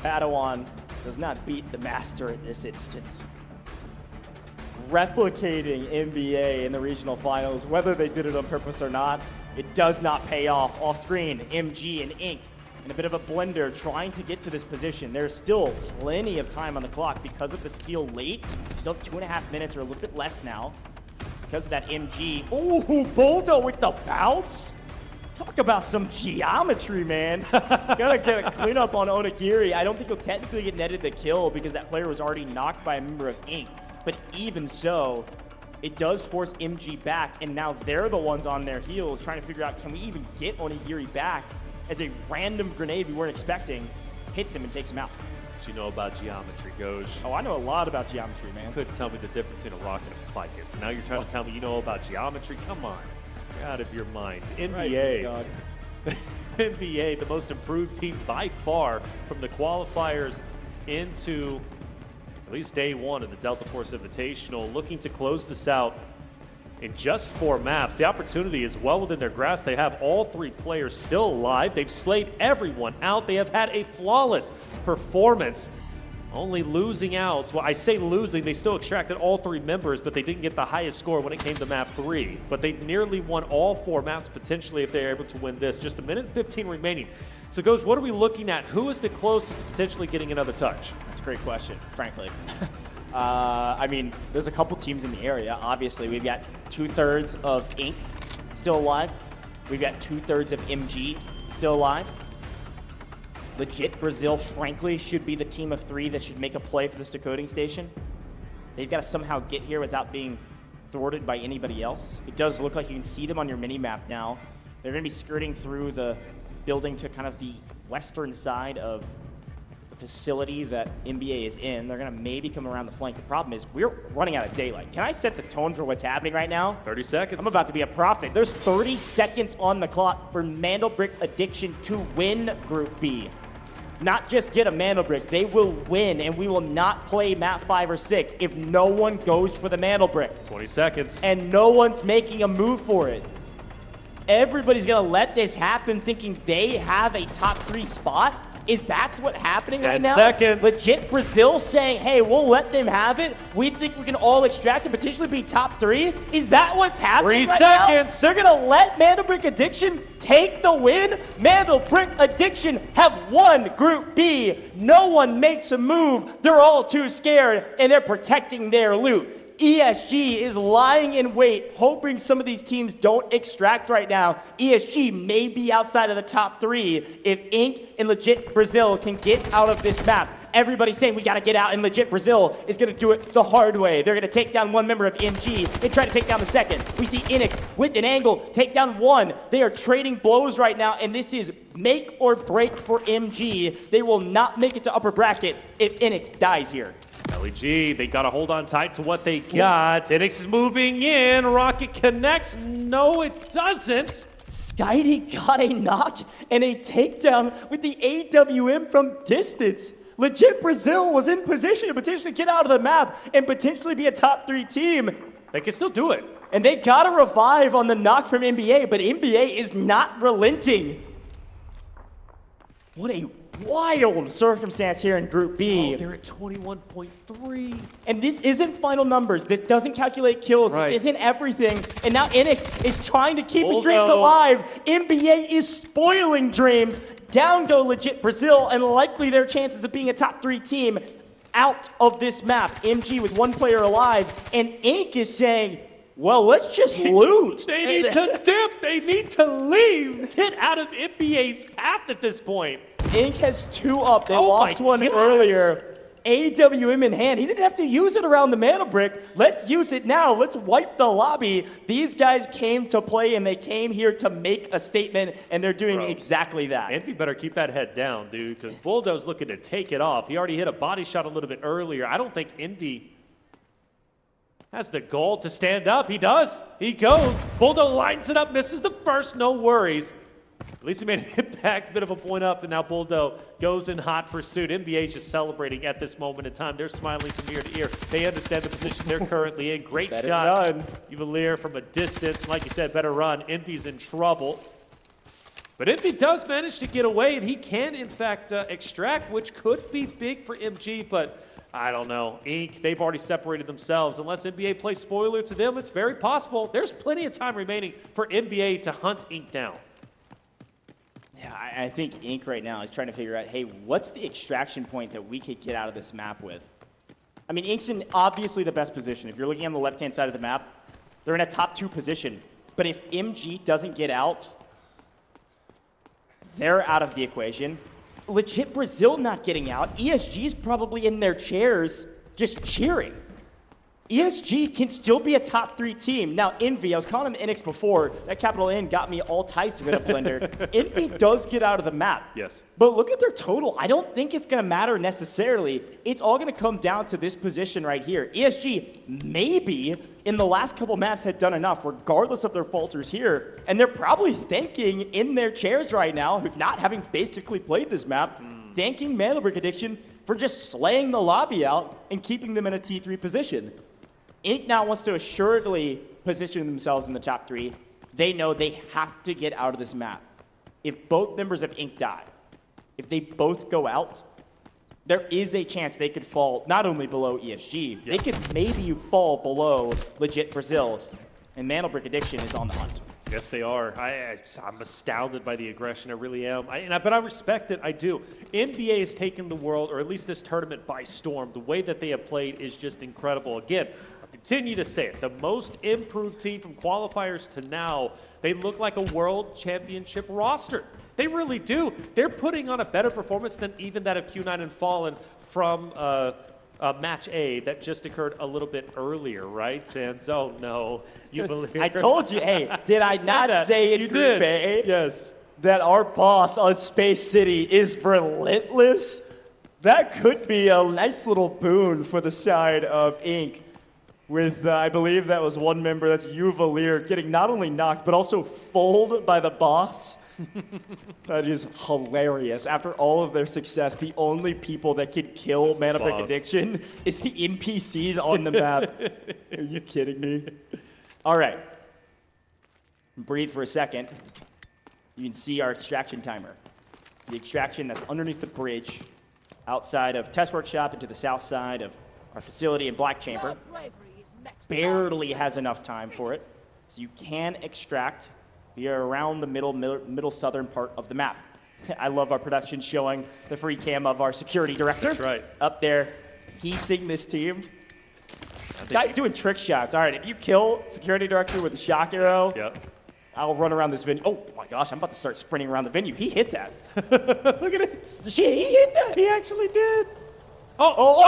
Padawan does not beat the master in this instance. Replicating NBA in the regional finals, whether they did it on purpose or not, it does not pay off. Off screen, MG and Ink in a bit of a blender trying to get to this position. There's still plenty of time on the clock because of the steal late. Still 2.5 minutes or a little bit less now because of that MG. Ooh, Boldo with the bounce. Talk about some geometry, man. Gotta get a cleanup on Onigiri. I don't think he'll technically get netted the kill because that player was already knocked by a member of Ink. But even so, it does force MG back, and now they're the ones on their heels trying to figure out, can we even get Onigiri back? As a random grenade we weren't expecting hits him and takes him out. You know about geometry, Goj. Oh, I know a lot about geometry, man. You couldn't tell me the difference in a rock and a ficus. Now you're trying to tell me you know about geometry? Come on. You're out of your mind. NBA. Right, NBA, the most improved team by far from the qualifiers into at least day 1 of the Delta Force Invitational, looking to close this out in just 4 maps. The opportunity is well within their grasp. They have all 3 players still alive. They've slayed everyone out. They have had a flawless performance, only losing out. Well, I say losing, they still extracted all 3 members, but they didn't get the highest score when it came to map 3. But they nearly won all 4 maps potentially if they're able to win this. Just 1 minute and 15 remaining. So, Goj, what are we looking at? Who is the closest to potentially getting another touch? That's a great question, frankly. I mean, there's a couple teams in the area. Obviously, we've got 2/3 of Ink still alive. We've got 2/3 of MG still alive. Legit, Brazil, frankly, should be the team of 3 that should make a play for this decoding station. They've got to somehow get here without being thwarted by anybody else. It does look like you can see them on your mini-map now. They're going to be skirting through the building to kind of the western side of facility that NBA is in. They're going to maybe come around the flank. The problem is we're running out of daylight. Can I set the tone for what's happening right now? 30 seconds. I'm about to be a prophet. There's 30 seconds on the clock for Mandel Brick Addiction to win Group B. Not just get a Mandel Brick, they will win, and we will not play map 5 or 6 if no one goes for the Mandel Brick. 20 seconds. And no one's making a move for it. Everybody's going to let this happen thinking they have a top 3 spot. Is that what's happening right now? 10 seconds. Legit Brazil saying, hey, we'll let them have it. We think we can all extract and potentially be top 3. Is that what's happening 3 right seconds. now? They're going to let Mandel Brick Addiction take the win? Mandel Brick Addiction have won Group B. No one makes a move. They're all too scared, and they're protecting their loot. ESG is lying in wait, hoping some of these teams don't extract right now. ESG may be outside of the top 3 if Inc. and Legit Brazil can get out of this map. Everybody's saying we gotta get out, and Legit Brazil is gonna do it the hard way. They're gonna take down one member of MG and try to take down the second. We see Inix with an angle take down one. They are trading blows right now, and this is make or break for MG. They will not make it to upper bracket if Inix dies here. LEG, they got to hold on tight to what they got. Inix is moving in. Rocket connects. No, it doesn't. Skydie got a knock and a takedown with the AWM from distance. Legit Brazil was in position to potentially get out of the map and potentially be a top 3 team. They can still do it. And they got a revive on the knock from NBA, but NBA is not relenting. What a wild circumstance here in Group B. Oh, they're at 21.3. And this isn't final numbers. This doesn't calculate kills. Right. This isn't everything. And now Inix is trying to keep his dreams alive. NBA is spoiling dreams. Down go Legit Brazil, and likely their chances of being a top 3 team out of this map. MG with 1 player alive, and Inc. is saying, well, let's just loot. They need to dip. They need to leave. Get out of NBA's path at this point. Inc. has 2 up. They lost one earlier. AWM in hand. He didn't have to use it around the mana brick. Let's use it now. Let's wipe the lobby. These guys came to play, and they came here to make a statement, and they're doing exactly that. Envy better keep that head down, dude, because Bulldo's looking to take it off. He already hit a body shot a little bit earlier. I don't think Envy has the goal to stand up. He does. He goes. Bulldo lines it up, misses the first, no worries. At least he made an impact, bit of a point up, and now Bulldo goes in hot pursuit. NBA just celebrating at this moment in time. They're smiling from ear to ear. They understand the position they're currently in. Great shot. Uvalier from a distance. Like you said, better run. Envy's in trouble. But Envy does manage to get away, and he can, in fact, extract, which could be big for MG, but I don't know. Inc., they've already separated themselves. Unless NBA plays spoiler to them, it's very possible. There's plenty of time remaining for NBA to hunt Inc. down. Yeah, I think Inc. right now is trying to figure out, hey, what's the extraction point that we could get out of this map with? I mean, Inc.'s in obviously the best position. If you're looking on the left-hand side of the map, they're in a top 2 position. But if MG doesn't get out, they're out of the equation. Legit Brazil not getting out. ESG's probably in their chairs just cheering. ESG can still be a top 3 team. Now, Envy, I was calling him Inix before. That capital N got me all types of it up Blender. Envy does get out of the map. Yes. But look at their total. I don't think it's going to matter necessarily. It's all going to come down to this position right here. ESG maybe in the last couple maps had done enough, regardless of their falters here. And they're probably thanking in their chairs right now, not having basically played this map, thanking Mana Brick Addiction for just slaying the lobby out and keeping them in a T3 position. Inc. now wants to assuredly position themselves in the top 3. They know they have to get out of this map. If both members of Inc. die, if they both go out, there is a chance they could fall not only below ESG, they could maybe fall below Legit Brazil, and Mana Brick Addiction is on the hunt. Yes, they are. I'm astounded by the aggression. I really am. But I respect it. I do. NBA has taken the world, or at least this tournament, by storm. The way that they have played is just incredible. Again, I continue to say it. The most improved team from qualifiers to now. They look like a world championship roster. They really do. They're putting on a better performance than even that of Q9 and Fallen from match A that just occurred a little bit earlier, right? And oh no, you believe? I told you, hey, did I not say in you Group did. A Yes. that our boss on Space City is relentless? That could be a nice little boon for the side of Inc. With, I believe that was one member, that's Uvalier, getting not only knocked, but also fooled by the boss. That is hilarious. After all of their success, the only people that can kill Mana Brick Addiction is the NPCs on the map. Are you kidding me? All right. Breathe for a second. You can see our extraction timer. The extraction that's underneath the bridge, outside of Test Workshop and to the south side of our facility in Black Chamber, barely has enough time for it. So you can extract via around the middle southern part of the map. I love our production showing the free cam of our security director. That's right. Up there, piecing this team. Guy's doing trick shots. All right, if you kill security director with the shock arrow, I'll run around this venue. Oh my gosh, I'm about to start sprinting around the venue. He hit that. Look at it. Shit, he hit that. He actually did. Oh!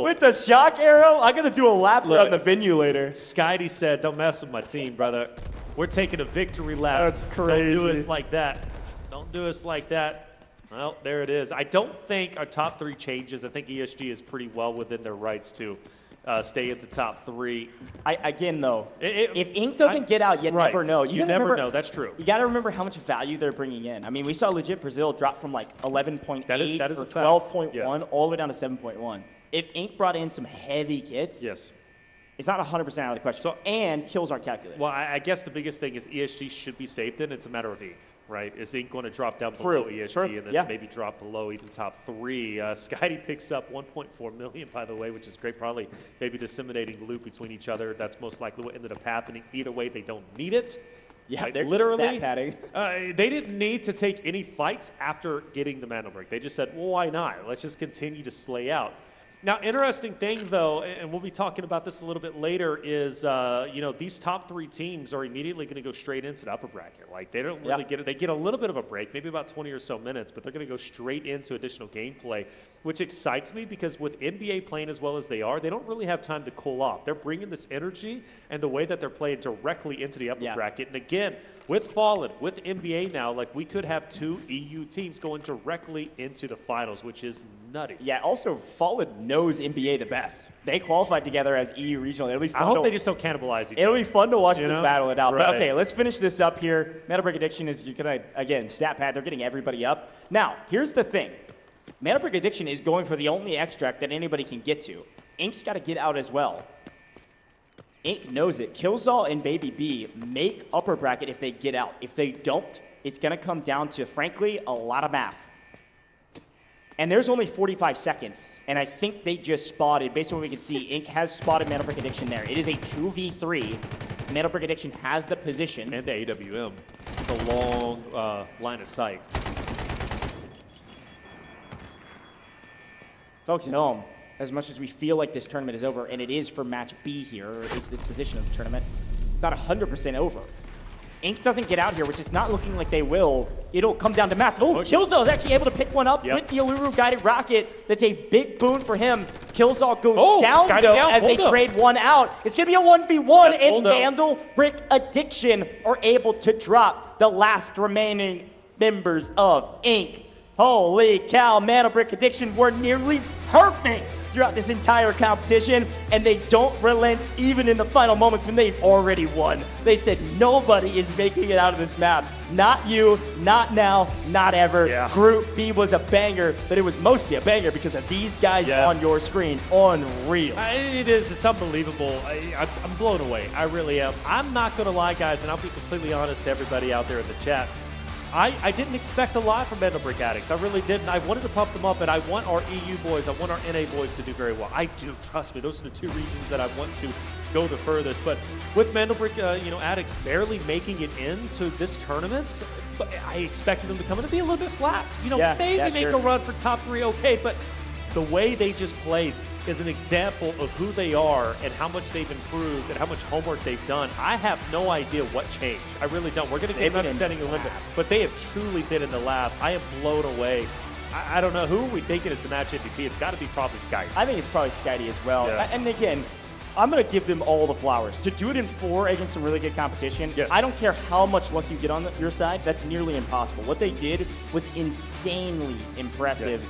With the shock arrow, I'm gonna do a lap around the venue later. Skydie said, "Don't mess with my team, brother. We're taking a victory lap. That's crazy. Don't do us like that. Don't do us like that." Well, there it is. I don't think our top 3 changes. I think ESG is pretty well within their rights to stay at the top 3. Again, though, if Ink doesn't get out, you never know. You never know. That's true. You got to remember how much value they're bringing in. I mean, we saw legit Brazil drop from like 11.8 or 12.1 all the way down to 7.1. If Ink brought in some heavy kits, yes, it's not 100% out of the question. So, and kills aren't calculated. Well, I guess the biggest thing is ESG should be safe. Then it's a matter of Ink, right? Is Ink going to drop down below ESG and then maybe drop below even top 3? Skydie picks up 1.4 million, by the way, which is great. Probably maybe disseminating loot between each other. That's most likely what ended up happening. Either way, they don't need it. Yeah, like, they're literally stat padding. They didn't need to take any fights after getting the mana break. They just said, well, why not? Let's just continue to slay out. Now, interesting thing, though, and we'll be talking about this a little bit later, is, you know, these top 3 teams are immediately going to go straight into the upper bracket. Like, they don't really get it. They get a little bit of a break, maybe about 20 or so minutes, but they're going to go straight into additional gameplay, which excites me because with NBA playing as well as they are, they don't really have time to cool off. They're bringing this energy and the way that they're playing directly into the upper bracket. And again, with Fallen, with NBA now, like, we could have 2 EU teams going directly into the finals, which is nutty. Yeah, also, Fallen knows NBA the best. They qualified together as EU regional. It'll be fun. I hope they just don't cannibalize each other. It'll be fun to watch them battle it out. Right. But okay, let's finish this up here. Mana Break Addiction is gonna, again, stat pad. They're getting everybody up. Now, here's the thing. Mana Break Addiction is going for the only extract that anybody can get to. Ink's got to get out as well. Ink knows it. Killzall and Baby B make upper bracket if they get out. If they don't, it's going to come down to, frankly, a lot of math. And there's only 45 seconds, and I think they just spotted, based on what we can see, Ink has spotted Mana Break Addiction there. It is a 2v3. Mana Break Addiction has the position. And the AWM. It's a long line of sight. Folks at home, as much as we feel like this tournament is over, and it is for match B here, or at least this position of the tournament, it's not 100% over. Ink doesn't get out here, which is not looking like they will. It'll come down to math. Oh, Killzall is actually able to pick one up with the Alluru guided rocket. That's a big boon for him. Killzall goes down, though, as they trade one out. It's going to be a 1v1, and Vandal Brick Addiction are able to drop the last remaining members of Ink. Holy cow, Mana Brick Addiction were nearly perfect throughout this entire competition, and they don't relent even in the final moments when they've already won. They said nobody is making it out of this map. Not you, not now, not ever. Group B was a banger, but it was mostly a banger because of these guys on your screen. Unreal. It is. It's unbelievable. I'm blown away. I really am. I'm not going to lie, guys, and I'll be completely honest to everybody out there in the chat. I didn't expect a lot from Mana Brick Addicts. I really didn't. I wanted to pump them up, and I want our EU boys, I want our NA boys to do very well. I do, trust me. Those are the 2 regions that I want to go the furthest. But with Mana Brick, Addicts barely making it into this tournament, but I expected them to come in and be a little bit flat. Maybe make a run for top 3, okay. But the way they just played is an example of who they are and how much they've improved and how much homework they've done. I have no idea what changed. I really don't. We're going to get another setting a limit, but they have truly been in the lab. I am blown away. I don't know. Who are we thinking is the match MVP? It's got to be probably Skydie. I think it's probably Skydie as well. And again, I'm going to give them all the flowers. To do it in 4 against some really good competition, I don't care how much luck you get on your side, that's nearly impossible. What they did was insanely impressive.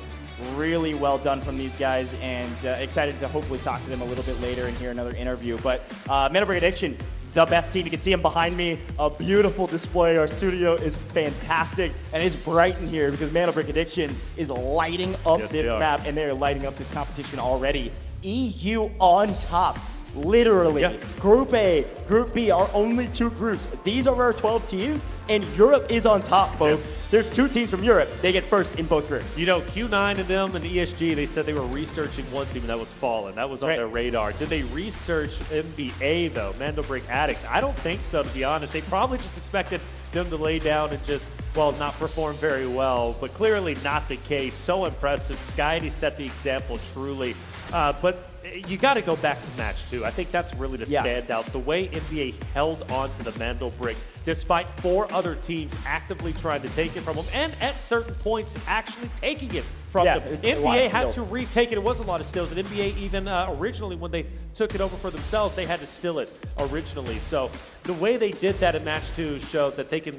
Really well done from these guys, and excited to hopefully talk to them a little bit later and hear another interview. But Mana Break Addiction, the best team. You can see them behind me. A beautiful display. Our studio is fantastic, and it's bright in here because Mana Break Addiction is lighting up this map, and they're lighting up this competition already. EU on top. Literally, Group A, Group B are only 2 groups. These are our 12 teams, and Europe is on top, folks. There's 2 teams from Europe. They get first in both groups. Q9 and them and ESG, they said they were researching one team, and that was Fallen. That was on their radar. Did they research NBA, though, Mana Break Addicts? I don't think so, to be honest. They probably just expected them to lay down and just, not perform very well, but clearly not the case. So impressive. Skydie set the example, truly. But you got to go back to match 2. I think that's really the standout. The way NBA held on to the Mandel brick, despite 4 other teams actively trying to take it from them, and at certain points actually taking it from them. NBA had to retake it. It was a lot of steals, and NBA even originally when they took it over for themselves, they had to steal it originally. So the way they did that in match 2 showed that they can,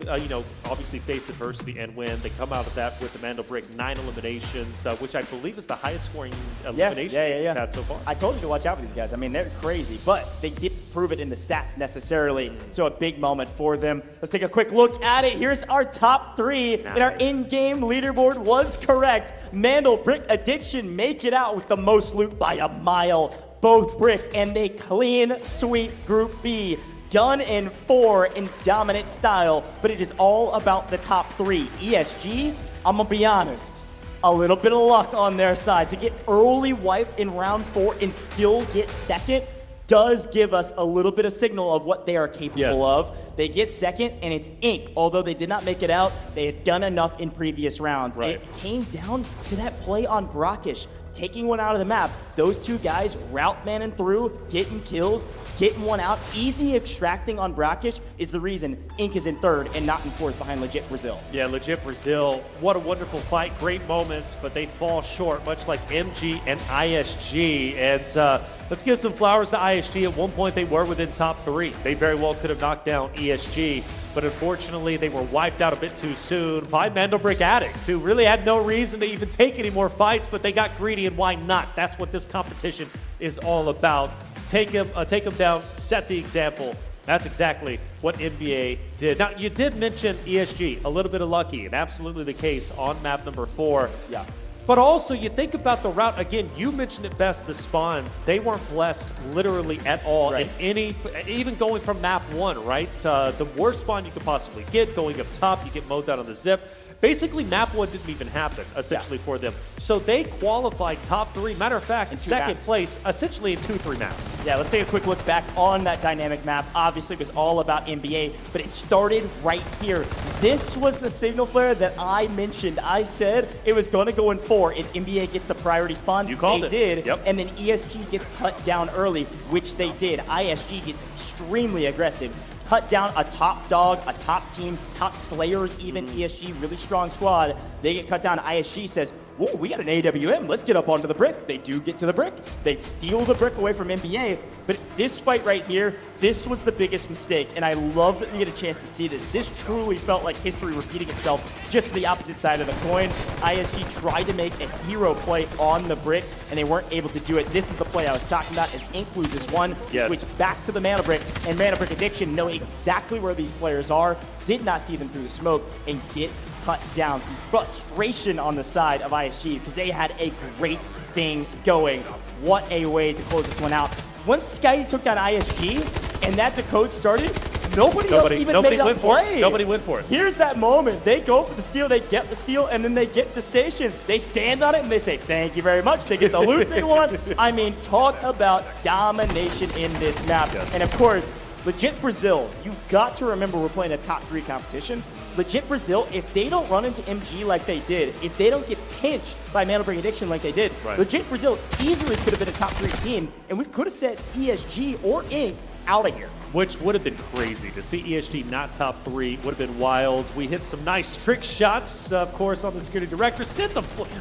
obviously face adversity and win. They come out of that with the Mandel brick, 9 eliminations, which I believe is the highest scoring elimination they've had so far. I told you to watch out for these guys. I mean, they're crazy, but they didn't prove it in the stats necessarily. So a big moment for them. Let's take a quick look at it. Here's our top 3, and our in-game leaderboard was correct. Mandel Brick Addiction make it out with the most loot by a mile. Both bricks, and they clean sweep Group B. Done in 4 in dominant style, but it is all about the top 3. ESG, I'm gonna be honest, a little bit of luck on their side. To get early wipe in round 4 and still get second does give us a little bit of signal of what they are capable of. They get second, and it's Inc. Although they did not make it out, they had done enough in previous rounds. And it came down to that play on Brockish, taking one out of the map. Those 2 guys route manning through, getting kills, getting one out. Easy extracting on Brockish is the reason Inc. is in 3rd and not in 4th behind Legit Brazil. Yeah, Legit Brazil, what a wonderful fight, great moments, but they fall short, much like MG and ISG. And let's give some flowers to ISG. At one point, they were within top 3. They very well could have knocked down ESG, but unfortunately, they were wiped out a bit too soon by Mandelbrick Addicts, who really had no reason to even take any more fights, but they got greedy, and why not? That's what this competition is all about. Take them down, set the example. That's exactly what NBA did. Now, you did mention ESG, a little bit of lucky, and absolutely the case on map number 4. Yeah. But also, you think about the route, again, you mentioned it best, the spawns. They weren't blessed literally at all in any, even going from map 1, right? The worst spawn you could possibly get, going up top, you get mowed down on the zip. Basically, map 1 didn't even happen, essentially, for them. So they qualified top 3. Matter of fact, in second place, essentially in 2-3 maps. Yeah, let's take a quick look back on that dynamic map. Obviously, it was all about NBA, but it started right here. This was the signal flare that I mentioned. I said it was going to go in 4 if NBA gets the priority spawn. You called it. They did, and then ESG gets cut down early, which they did. ISG gets extremely aggressive. Cut down a top dog, a top team, top slayers, even ESG, really strong squad. They get cut down. ISG says, whoa, we got an AWM. Let's get up onto the brick. They do get to the brick. They steal the brick away from NBA. But this fight right here, this was the biggest mistake. And I love that you get a chance to see this. This truly felt like history repeating itself, just the opposite side of the coin. ISG tried to make a hero play on the brick, and they weren't able to do it. This is the play I was talking about as Inc. loses 1, which back to the Mana Brick, and Mana Brick Addiction know exactly where these players are, did not see them through the smoke, and get cut down. Some frustration on the side of ISG because they had a great thing going. What a way to close this one out. Once Sky took down ISG and that decode started, nobody else even made a play. Nobody went for it. Here's that moment. They go for the steal, they get the steal, and then they get the station. They stand on it and they say, thank you very much. They get the loot they want. I mean, talk about domination in this map. And of course, Legit Brazil, you got to remember we're playing a top 3 competition. Legit Brazil, if they don't run into MG like they did, if they don't get pinched by Mandelbrick Addiction like they did, Legit Brazil easily could have been a top 3 team, and we could have set ESG or Inc. out of here. Which would have been crazy. To see ESG not top 3 would have been wild. We hit some nice trick shots, of course, on the security director.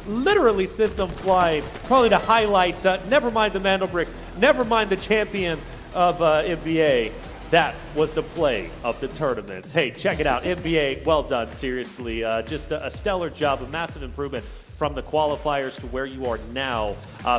Literally sent them flying. Probably the highlights. Never mind the Mandelbricks. Never mind the champion of NBA. That was the play of the tournaments. Hey, check it out. NBA, well done, seriously. Just a stellar job, a massive improvement from the qualifiers to where you are now.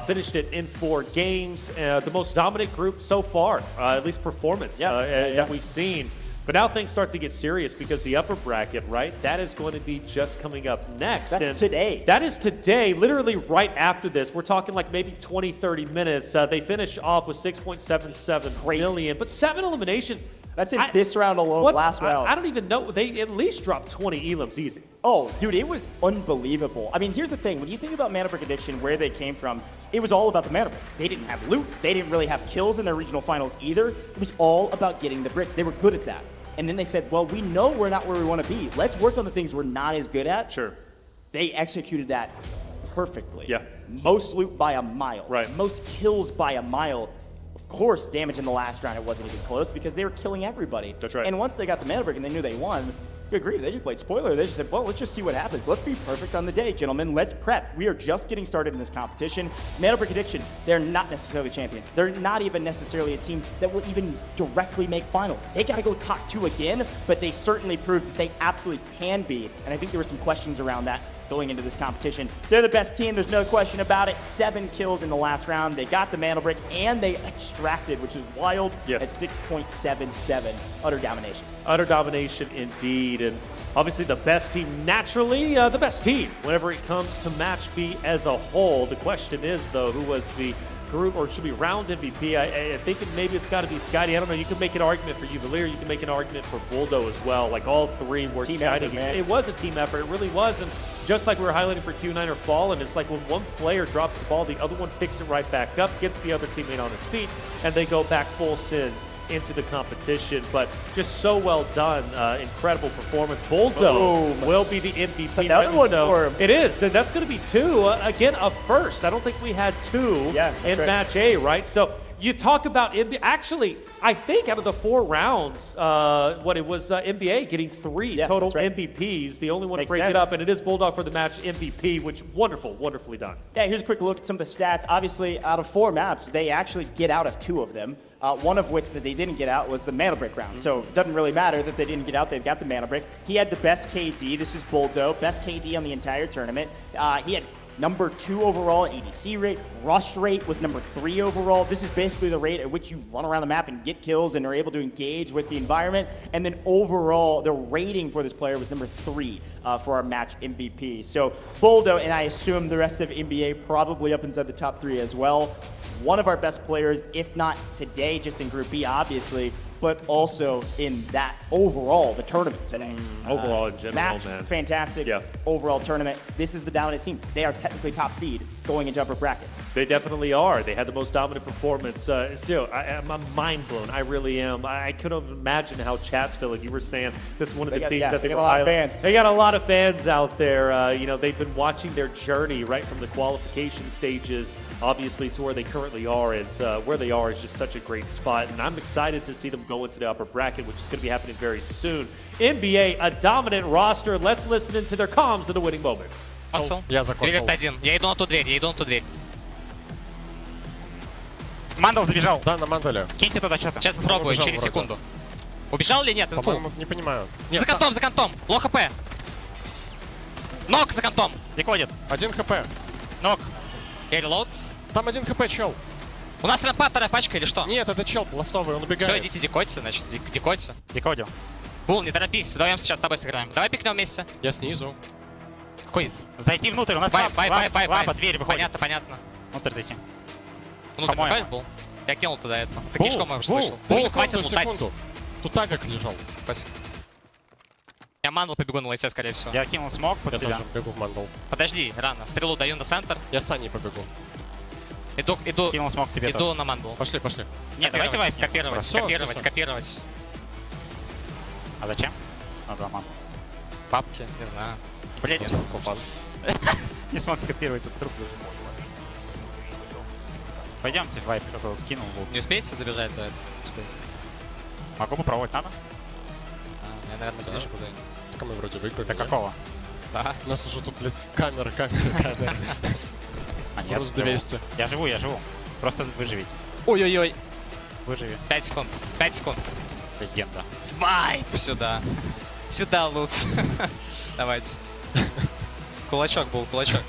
Finished it in 4 games. The most dominant group so far, at least performance that we've seen. But now things start to get serious because the upper bracket, right, that is going to be just coming up next. That's today. That is today, literally right after this. We're talking like maybe 20, 30 minutes. They finish off with 6.77 million, but 7 eliminations. That's in this round alone, last round. I don't even know. They at least dropped 20 elims easy. Oh, dude, it was unbelievable. I mean, here's the thing. When you think about Mandelbrick Addiction, where they came from, it was all about the Mandelbricks. They didn't have loot. They didn't really have kills in their regional finals either. It was all about getting the bricks. They were good at that. And then they said, well, we know we're not where we want to be. Let's work on the things we're not as good at. Sure. They executed that perfectly. Yeah. Most loot by a mile. Right. Most kills by a mile. Of course, damage in the last round, it wasn't even close because they were killing everybody. That's right. And once they got the mana brick and they knew they won, good grief, they just played spoiler. They just said, well, let's just see what happens. Let's be perfect on the day, gentlemen. Let's prep. We are just getting started in this competition. Mana brick Addiction, they're not necessarily champions. They're not even necessarily a team that will even directly make finals. They got to go top 2 again, but they certainly proved that they absolutely can be. And I think there were some questions around that going into this competition. They're the best team, there's no question about it. 7 kills in the last round. They got the mana brick and they extracted, which is wild, at 6.77. Utter domination. Utter domination indeed, and obviously the best team, naturally the best team whenever it comes to Match B as a whole. The question is, though, who was the group, or should be round MVP? I think maybe it's got to be Scotty. I don't know. You can make an argument for Juvelir. You can make an argument for Buldo as well. Like, all three were shining. It was a team effort. It really was. And just like we were highlighting for Q9 or Fallen, it's like when one player drops the ball, the other one picks it right back up, gets the other teammate on his feet, and they go back full send into the competition. But just so well done. Incredible performance. Buldo will be the MVP. Another one for him. It is, and that's going to be 2. Again, a first. I don't think we had 2 in Match A, right? So you talk about actually, I think out of the 4 rounds, NBA getting 3 total MVPs. The only one to break it up, and it is Bulldog for the match MVP, which wonderfully done. Yeah, here's a quick look at some of the stats. Obviously, out of 4 maps, they actually get out of 2 of them. One of which that they didn't get out was the mana brick round. So it doesn't really matter that they didn't get out. They've got the mana brick. He had the best KD. This is Buldo. Best KD on the entire tournament. He had number 2 overall ADC rate. Rush rate was number 3 overall. This is basically the rate at which you run around the map and get kills and are able to engage with the environment. And then overall, the rating for this player was number 3 for our match MVP. So Buldo, and I assume the rest of NBA probably up inside the top 3 as well. One of our best players, if not today, just in Group B, obviously, but also in that overall, the tournament today. Overall, in general, match, man. Fantastic. Overall tournament. This is the dominant team. They are technically top seed going into upper bracket. They definitely are. They had the most dominant performance. I'm mind blown. I really am. I couldn't imagine how chat's feeling. You were saying this is one of the teams that they got a lot of fans. They got a lot of fans out there. They've been watching their journey right from the qualification stages, obviously, to where they currently are. And where they are is just such a great spot. And I'm excited to see them go into the upper bracket, which is going to be happening very soon. NBA, a dominant roster. Let's listen into their comms of the winning moments. Я закончил. Я иду на ту дверь, Мандал забежал. Да, на Мандале. Киньте туда что-то. Сейчас попробую, через секунду. Убежал или нет? Инфу. По-моему, не понимаю. Нет, за кантом. Ло хп. Нок за кантом. Декодит. 1 хп. Нок. Я релоуд. Там 1 хп, чел. У нас рампа, 2-я пачка или что? Нет, это чел ластовый, он убегает. Все, идите декодьте, значит, декодьте. Декодил. Бул, не торопись, вдвоем сейчас с тобой сыграем. Давай пикнем вместе. Я снизу. Какой? Зайти внутрь, у нас лампа, дверь выходит. Понятно. Внутрь зайти. Внутрь заходишь, Бул? Я кинул туда это. Ты кишком можешь слышал. Бул, хватит лутать. Тут тагак лежал. Я мандал побегу на лейте, скорее всего. Я кинул смог под себя. Я тоже бегу в мандал. Подожди, рано. Стрелу даю на центр. Я с Аней побегу. Иду. Кинул смог тебе. Иду на мандал. Пошли. Нет, давайте вайп. Копировать. А зачем? Надо ман. Папки, не знаю. Блин, не смог скопировать этот труп. Пойдемте, вайп, кто скинул. Не успеете добежать до этого? Успеете. Могу попробовать, надо? Я, наверное, ближе буду. Так мы вроде выиграли. До какого? Да. У нас уже тут, блядь, камера. А нет, плюс 200. Я живу. Просто выживите. Ой-ой-ой. Выживи. 5 секунд. Легенда. Вайп сюда. Сюда лут. Давайте. Кулачок был, кулачок.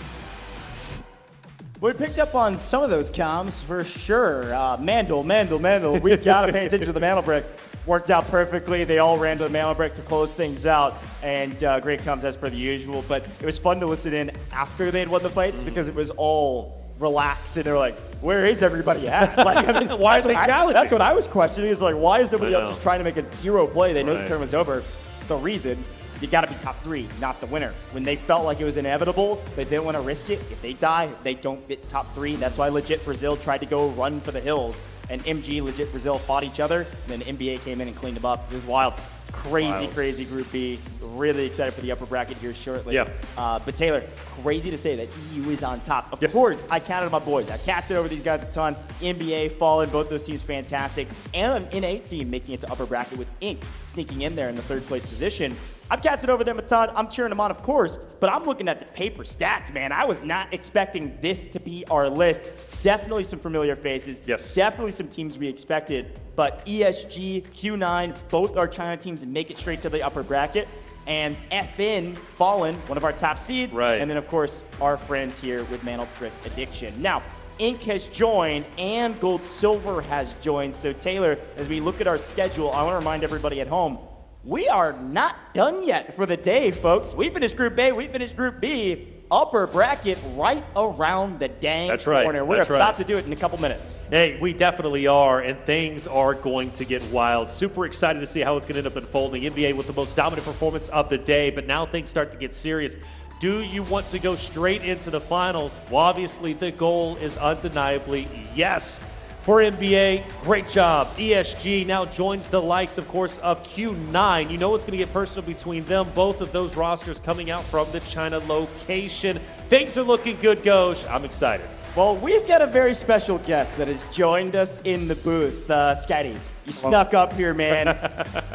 We picked up on some of those comms for sure. Mandel. We gotta pay attention to the mana brick. Worked out perfectly. They all ran to the mana brick to close things out, and great comms as per the usual. But it was fun to listen in after they'd won the fights because it was all relaxed, and they're like, "Where is everybody at?" Like, I mean, why are they challenging? That's what I was questioning. Is like, why is nobody else just trying to make a hero play? They know the tournament's over. The reason. You got to be top 3, not the winner. When they felt like it was inevitable, they didn't want to risk it. If they die, they don't get top 3. That's why legit Brazil tried to go run for the hills. And MG, legit Brazil fought each other. And then NBA came in and cleaned them up. It was wild. Crazy Group B. Really excited for the upper bracket here shortly. Yeah. But Taylor, crazy to say that EU is on top. Of course, I counted my boys. I casted over these guys a ton. NBA, Fallen, both those teams fantastic. And an NA team making it to upper bracket with Inc. sneaking in there in the third place position. I've casted over them a ton. I'm cheering them on, of course, but I'm looking at the paper stats, man. I was not expecting this to be our list. Definitely some familiar faces. Yes. Definitely some teams we expected. But ESG, Q9, both are China teams and make it straight to the upper bracket. And FN, Fallen, one of our top seeds. Right. And then, of course, our friends here with Mantle Trick Addiction. Now, Inc. has joined and Gold Silver has joined. So, Taylor, as we look at our schedule, I want to remind everybody at home, we are not done yet for the day, folks. We finished Group A, we finished Group B. Upper bracket right around the dang corner. We're about to do it in a couple minutes. Hey, we definitely are, and things are going to get wild. Super excited to see how it's going to end up unfolding. NBA with the most dominant performance of the day, but now things start to get serious. Do you want to go straight into the finals? Well, obviously, the goal is undeniably yes. For NBA, great job. ESG now joins the likes, of course, of Q9. You know it's going to get personal between them. Both of those rosters coming out from the China location. Things are looking good, Goj. I'm excited. Well, we've got a very special guest that has joined us in the booth. Scotty, you snuck up here, man.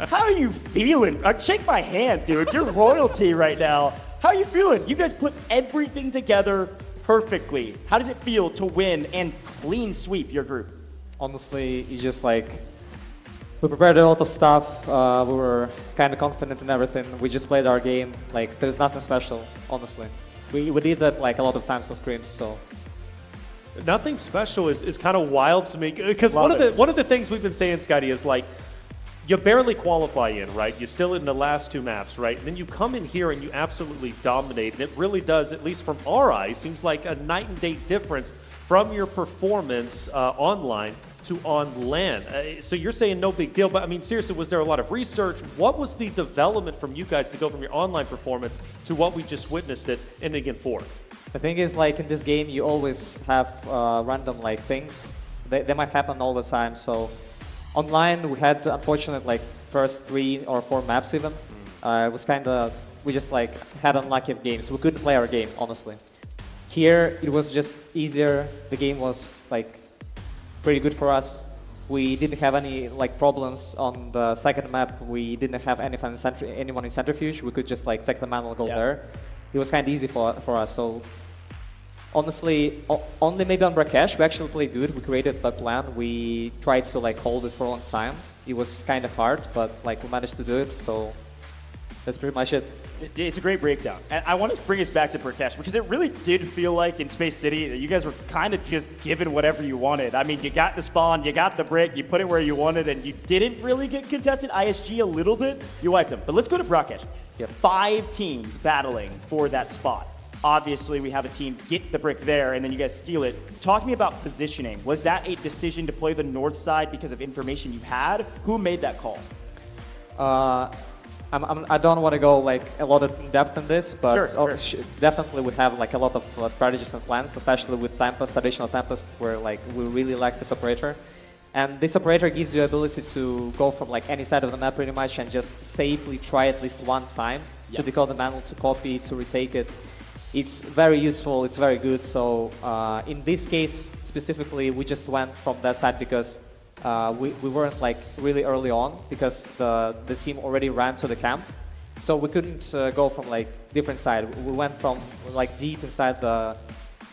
How are you feeling? Shake my hand, dude. You're royalty right now. How are you feeling? You guys put everything together perfectly. How does it feel to win and clean sweep your group? Honestly, it's just like, we prepared a lot of stuff, we were kind of confident in everything, we just played our game, like, there's nothing special, honestly. We did that like a lot of times on scrims, so. Nothing special is kind of wild to me, because one of the things we've been saying, Scotty, is like, you barely qualify in, right? You're still in the last two maps, right? And then you come in here and you absolutely dominate, and it really does, at least from our eyes, seems like a night and day difference from your performance online to on land. So you're saying no big deal, but I mean, seriously, was there a lot of research? What was the development from you guys to go from your online performance to what we just witnessed it in Again 4? The thing is, like, in this game, you always have random, like, things. They might happen all the time, so online, we had, unfortunately, like, first 3 or 4 maps even. It was kind of, we just, like, had unlucky games. We couldn't play our game, honestly. Here, it was just easier. The game was, like, pretty good for us. We didn't have any, like, problems on the second map. We didn't have anyone in Centrifuge. We could just, like, take the man and go there. It was kind of easy for us, so honestly, only maybe on Brakesh, we actually played good. We created the plan. We tried to, like, hold it for a long time. It was kind of hard, but, like, we managed to do it, so that's pretty much it. It's a great breakdown. And I want to bring us back to Brakesh, because it really did feel like in Space City that you guys were kind of just given whatever you wanted. I mean, you got the spawn, you got the brick, you put it where you wanted, and you didn't really get contested. ISG a little bit, you wiped them. But let's go to Brakesh. You have 5 teams battling for that spot. Obviously, we have a team get the brick there, and then you guys steal it. Talk to me about positioning. Was that a decision to play the north side because of information you had? Who made that call? I don't want to go, like, a lot of depth in this, but definitely we have, like, a lot of strategies and plans, especially with Tempest, traditional Tempest, where, like, we really like this operator. And this operator gives you the ability to go from, like, any side of the map pretty much and just safely try at least one time to decode the mantle, to copy, to retake it. It's very useful, it's very good. So in this case specifically, we just went from that side because we weren't, like, really early on, because the team already ran to the camp. So we couldn't go from, like, different side. We went from, like, deep inside the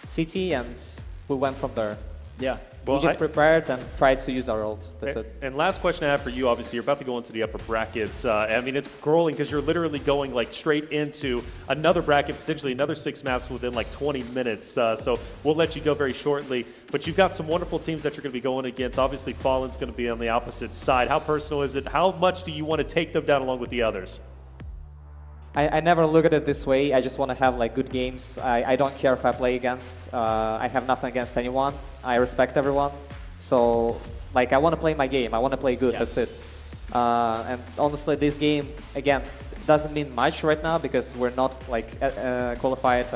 city, and we went from there. Yeah. Well, we just prepared and tried to use our ult. That's it. And last question I have for you, obviously, you're about to go into the upper brackets. I mean, it's grueling because you're literally going, like, straight into another bracket, potentially another 6 maps within, like, 20 minutes. So we'll let you go very shortly. But you've got some wonderful teams that you're going to be going against. Obviously, Fallen's going to be on the opposite side. How personal is it? How much do you want to take them down along with the others? I never look at it this way. I just want to have, like, good games. I don't care who I play against. I have nothing against anyone. I respect everyone. So, like, I want to play my game. I want to play good. That's it. And honestly, this game, again, doesn't mean much right now because we're not, like, qualified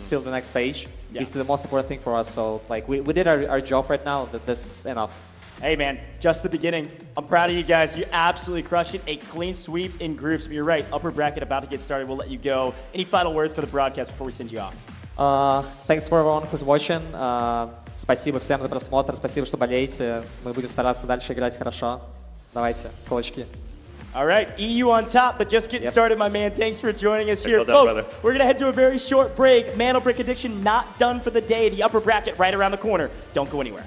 till the next stage. It's the most important thing for us. So, like, we did our job right now. That's enough. Hey man, just the beginning. I'm proud of you guys. You absolutely crushed it. A clean sweep in groups. But you're right, upper bracket about to get started. We'll let you go. Any final words for the broadcast before we send you off? Thanks for everyone who's watching. Спасибо всем за просмотр. Спасибо, что болеете. Мы будем стараться дальше играть хорошо. Давайте, кулачки. All right, EU on top, but just getting started, my man. Thanks for joining us here. Well done, Folks, brother. we're going to head to a very short break. Mantle Brick Addiction not done for the day. The upper bracket right around the corner. Don't go anywhere.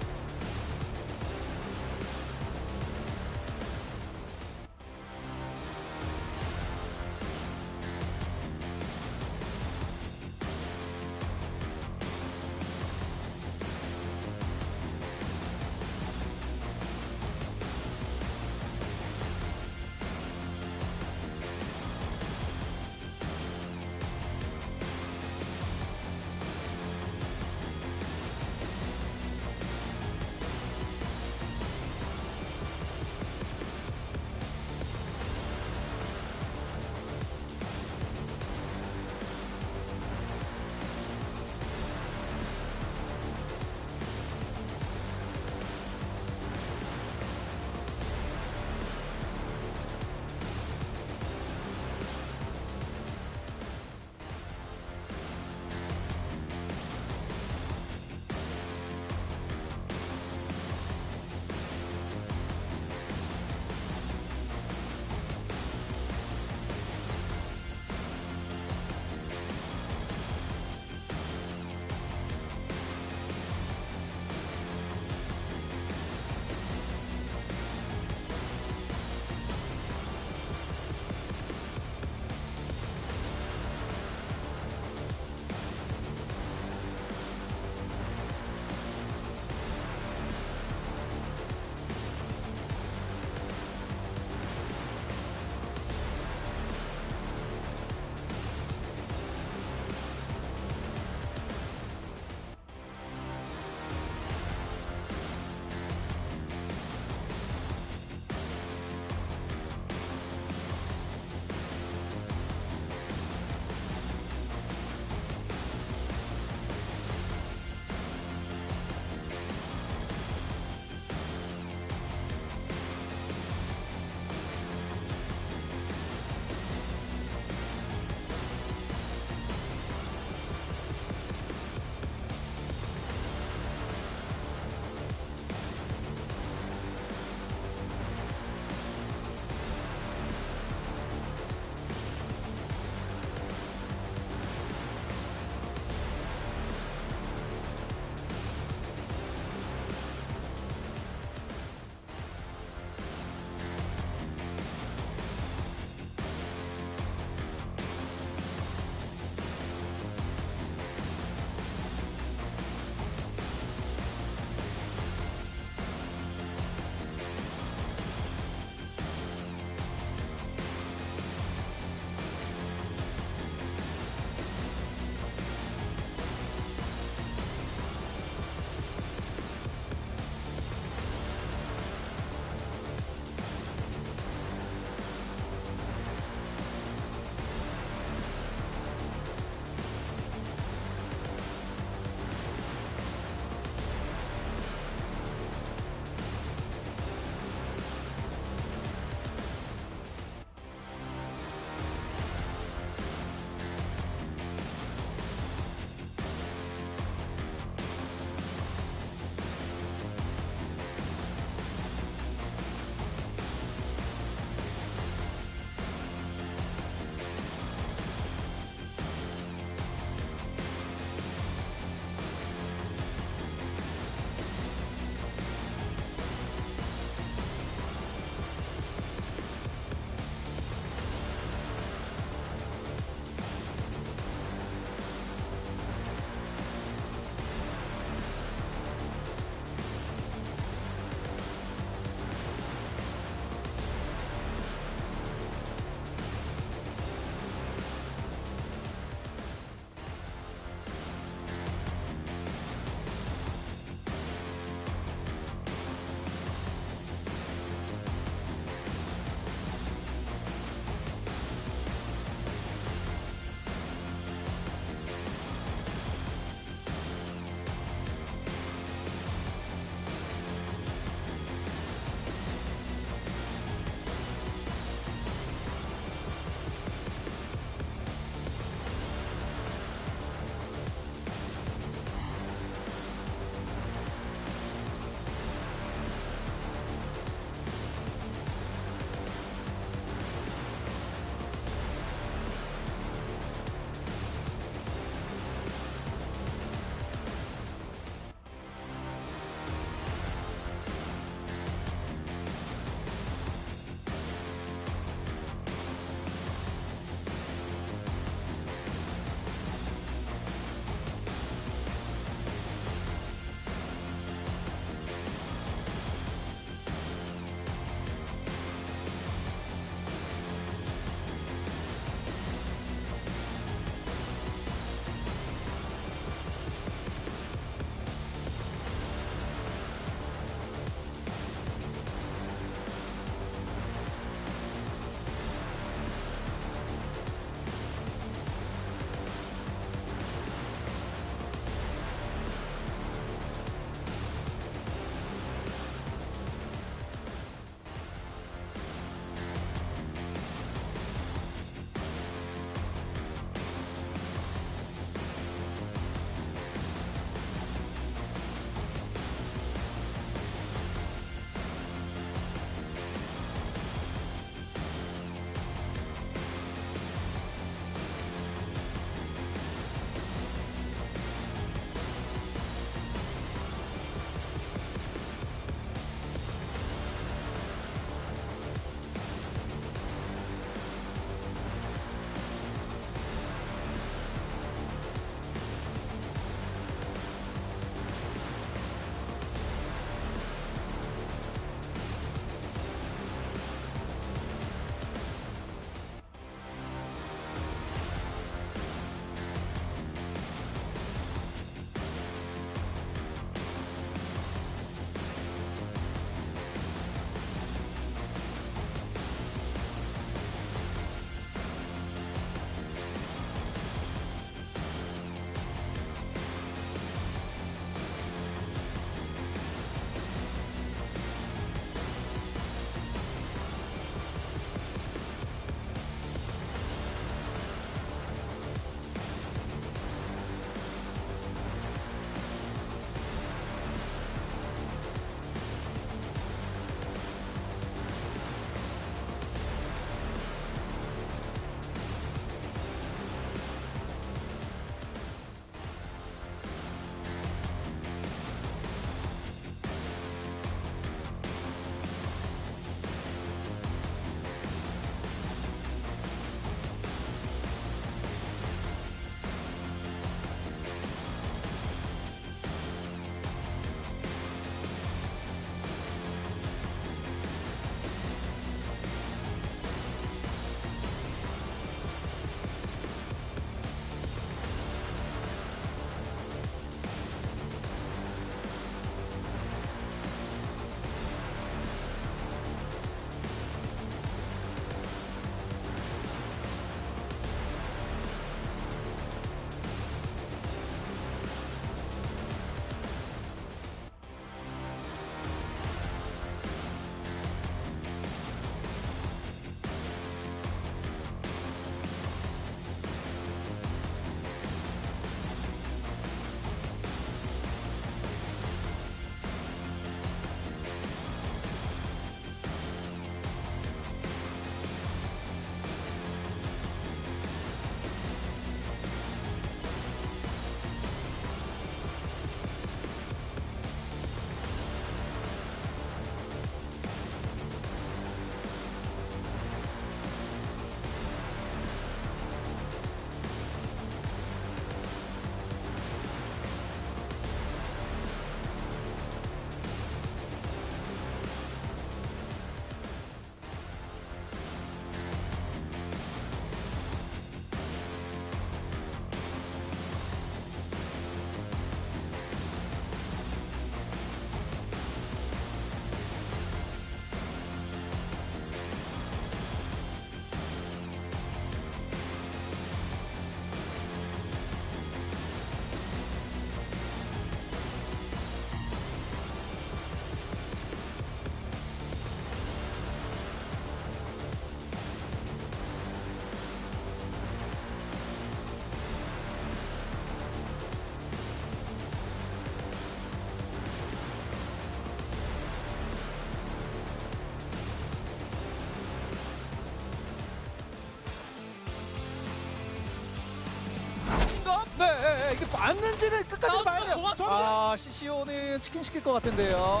이게 맞는지는 끝까지 봐야 돼요. 아, CCO는 치킨 시킬 것 같은데요.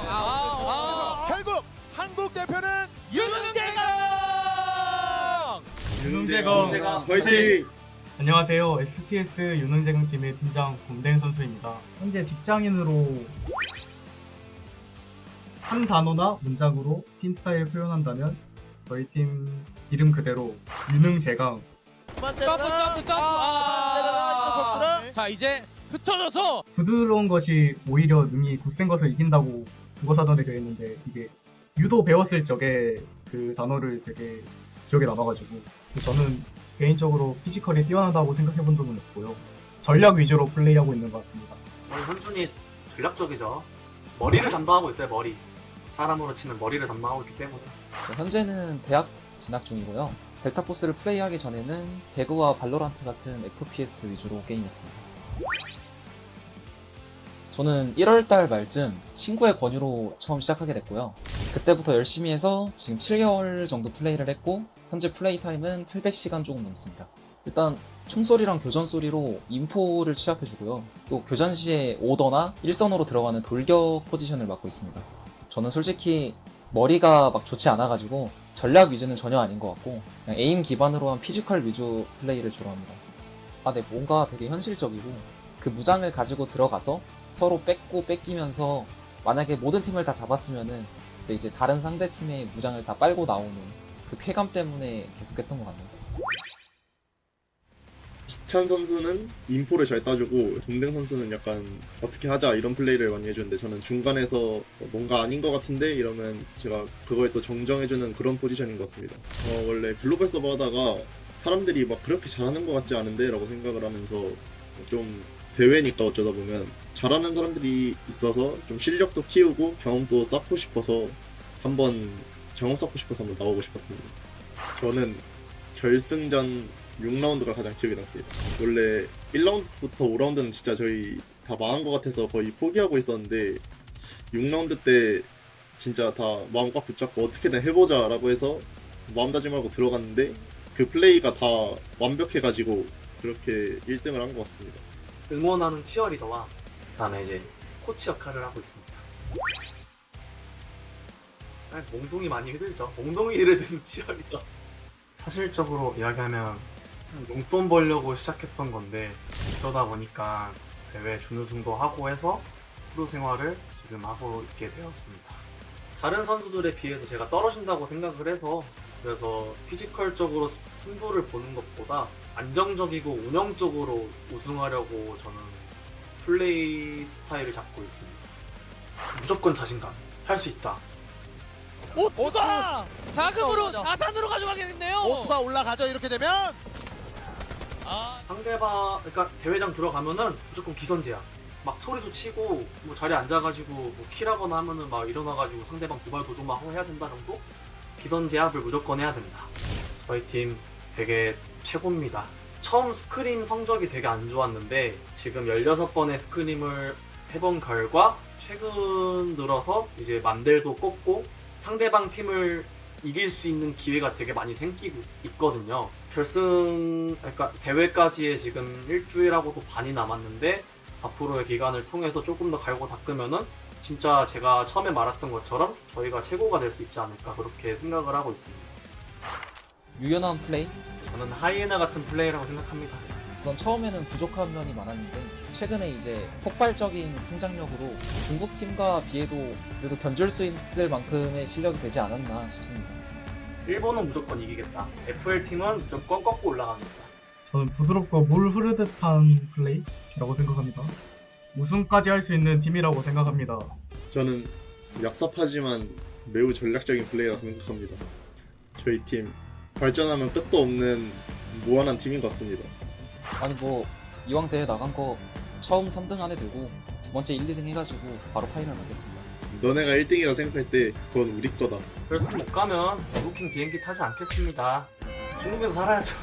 결국 한국 대표는 유능재강 화이팅! 안녕하세요. SPS 유능재강 팀의 팀장 곰댕 선수입니다. 현재 직장인으로 한 단어나 문장으로 팀 스타일 표현한다면 저희 팀 이름 그대로 유능재강. 점프. 자, 이제 흩어져서 부드러운 것이 오히려 능이 굳센 것을 이긴다고 국어사전에 되어 있는데 이게 유도 배웠을 적에 그 단어를 되게 기억에 남아가지고 저는 개인적으로 피지컬이 뛰어나다고 생각해 본 적은 없고요. 전략 위주로 플레이하고 있는 것 같습니다. 저희 현준이 전략적이죠. 머리를 담당하고 있어요. 머리. 사람으로 치면 머리를 담당하고 있기 때문에. 현재는 대학 진학 중이고요. 델타포스를 플레이하기 전에는 배그와 발로란트 같은 FPS 위주로 게임했습니다. 저는 1월달 말쯤 친구의 권유로 처음 시작하게 됐고요. 그때부터 열심히 해서 지금 7개월 정도 플레이를 했고 현재 플레이 타임은 800시간 조금 넘습니다. 일단 총소리랑 교전 소리로 인포를 취합해주고요. 또 교전 시에 오더나 일선으로 들어가는 돌격 포지션을 맡고 있습니다. 저는 솔직히 머리가 막 좋지 않아가지고 전략 위주는 전혀 아닌 것 같고 그냥 에임 기반으로 한 피지컬 위주 플레이를 주로 합니다. 네, 뭔가 되게 현실적이고 그 무장을 가지고 들어가서 서로 뺏고 뺏기면서 만약에 모든 팀을 다 잡았으면은 이제 다른 상대 팀의 무장을 다 빨고 나오는 그 쾌감 때문에 계속했던 것 같네요. 지찬 선수는 인포를 잘 따주고 동댕 선수는 약간 어떻게 하자 이런 플레이를 많이 해주는데 저는 중간에서 뭔가 아닌 것 같은데 이러면 제가 그걸 또 정정해주는 그런 포지션인 것 같습니다. 원래 글로벌 서버 하다가 사람들이 막 그렇게 잘하는 것 같지 않은데 라고 생각을 하면서 좀 대회니까 어쩌다 보면 잘하는 사람들이 있어서 좀 실력도 키우고 경험도 쌓고 싶어서 한번 나오고 싶었습니다. 저는 결승전 6라운드가 가장 기억에 남습니다. 원래 1라운드부터 5라운드는 진짜 저희 다 망한 것 같아서 거의 포기하고 있었는데 6라운드 때 진짜 다 마음 꽉 붙잡고 어떻게든 해보자 라고 해서 마음다짐하고 들어갔는데 그 플레이가 다 완벽해가지고 그렇게 1등을 한 것 같습니다. 응원하는 치어리더와 그다음에 이제 코치 역할을 하고 있습니다. 몽둥이 많이 휘둘죠. 몽둥이를 든 치어리더. 사실적으로 이야기하면 용돈 벌려고 시작했던 건데 어쩌다 보니까 대회 준우승도 하고 해서 프로 생활을 지금 하고 있게 되었습니다. 다른 선수들에 비해서 제가 떨어진다고 생각을 해서 그래서 피지컬적으로 승부를 보는 것보다 안정적이고 운영적으로 우승하려고 저는 플레이 스타일을 잡고 있습니다. 무조건 자신감, 할 수 있다. 오투가 자금으로 자산으로 가져가겠네요. 오투가 올라가죠. 이렇게 되면 상대방 그러니까 대회장 들어가면은 무조건 기선제야. 막 소리도 치고 뭐 자리에 앉아가지고 뭐 킬하거나 하면은 막 일어나가지고 상대방 두발 도전 막 해야 된다 정도? 기선제압을 무조건 해야 된다. 저희 팀 되게 최고입니다. 처음 스크림 성적이 되게 안 좋았는데 지금 16번의 스크림을 해본 결과 최근 들어서 이제 만델도 꼽고 상대방 팀을 이길 수 있는 기회가 되게 많이 생기고 있거든요. 결승, 그러니까 대회까지의 지금 일주일하고도 반이 남았는데 앞으로의 기간을 통해서 조금 더 갈고 닦으면은 진짜 제가 처음에 말했던 것처럼 저희가 최고가 될 수 있지 않을까 그렇게 생각을 하고 있습니다. 유연한 플레이? 저는 하이에나 같은 플레이라고 생각합니다. 우선 처음에는 부족한 면이 많았는데 최근에 이제 폭발적인 성장력으로 중국 팀과 비해도 그래도 견줄 수 있을 만큼의 실력이 되지 않았나 싶습니다. 일본은 무조건 이기겠다. FL팀은 무조건 꺾고 올라가겠다. 저는 부드럽고 물 흐르듯한 플레이라고 생각합니다. 우승까지 할 수 있는 팀이라고 생각합니다. 저는 약삽하지만 매우 전략적인 플레이라고 생각합니다. 저희 팀 발전하면 끝도 없는 무한한 팀인 것 같습니다. 아니 뭐 이왕 대회 나간 거 처음 3등 안에 들고 두 번째 1, 2등 해가지고 바로 파이널 가겠습니다. 너네가 1등이라 생각할 때 그건 우리 거다. 결승 못 가면 부킹 비행기 타지 않겠습니다. 중국에서 살아야죠.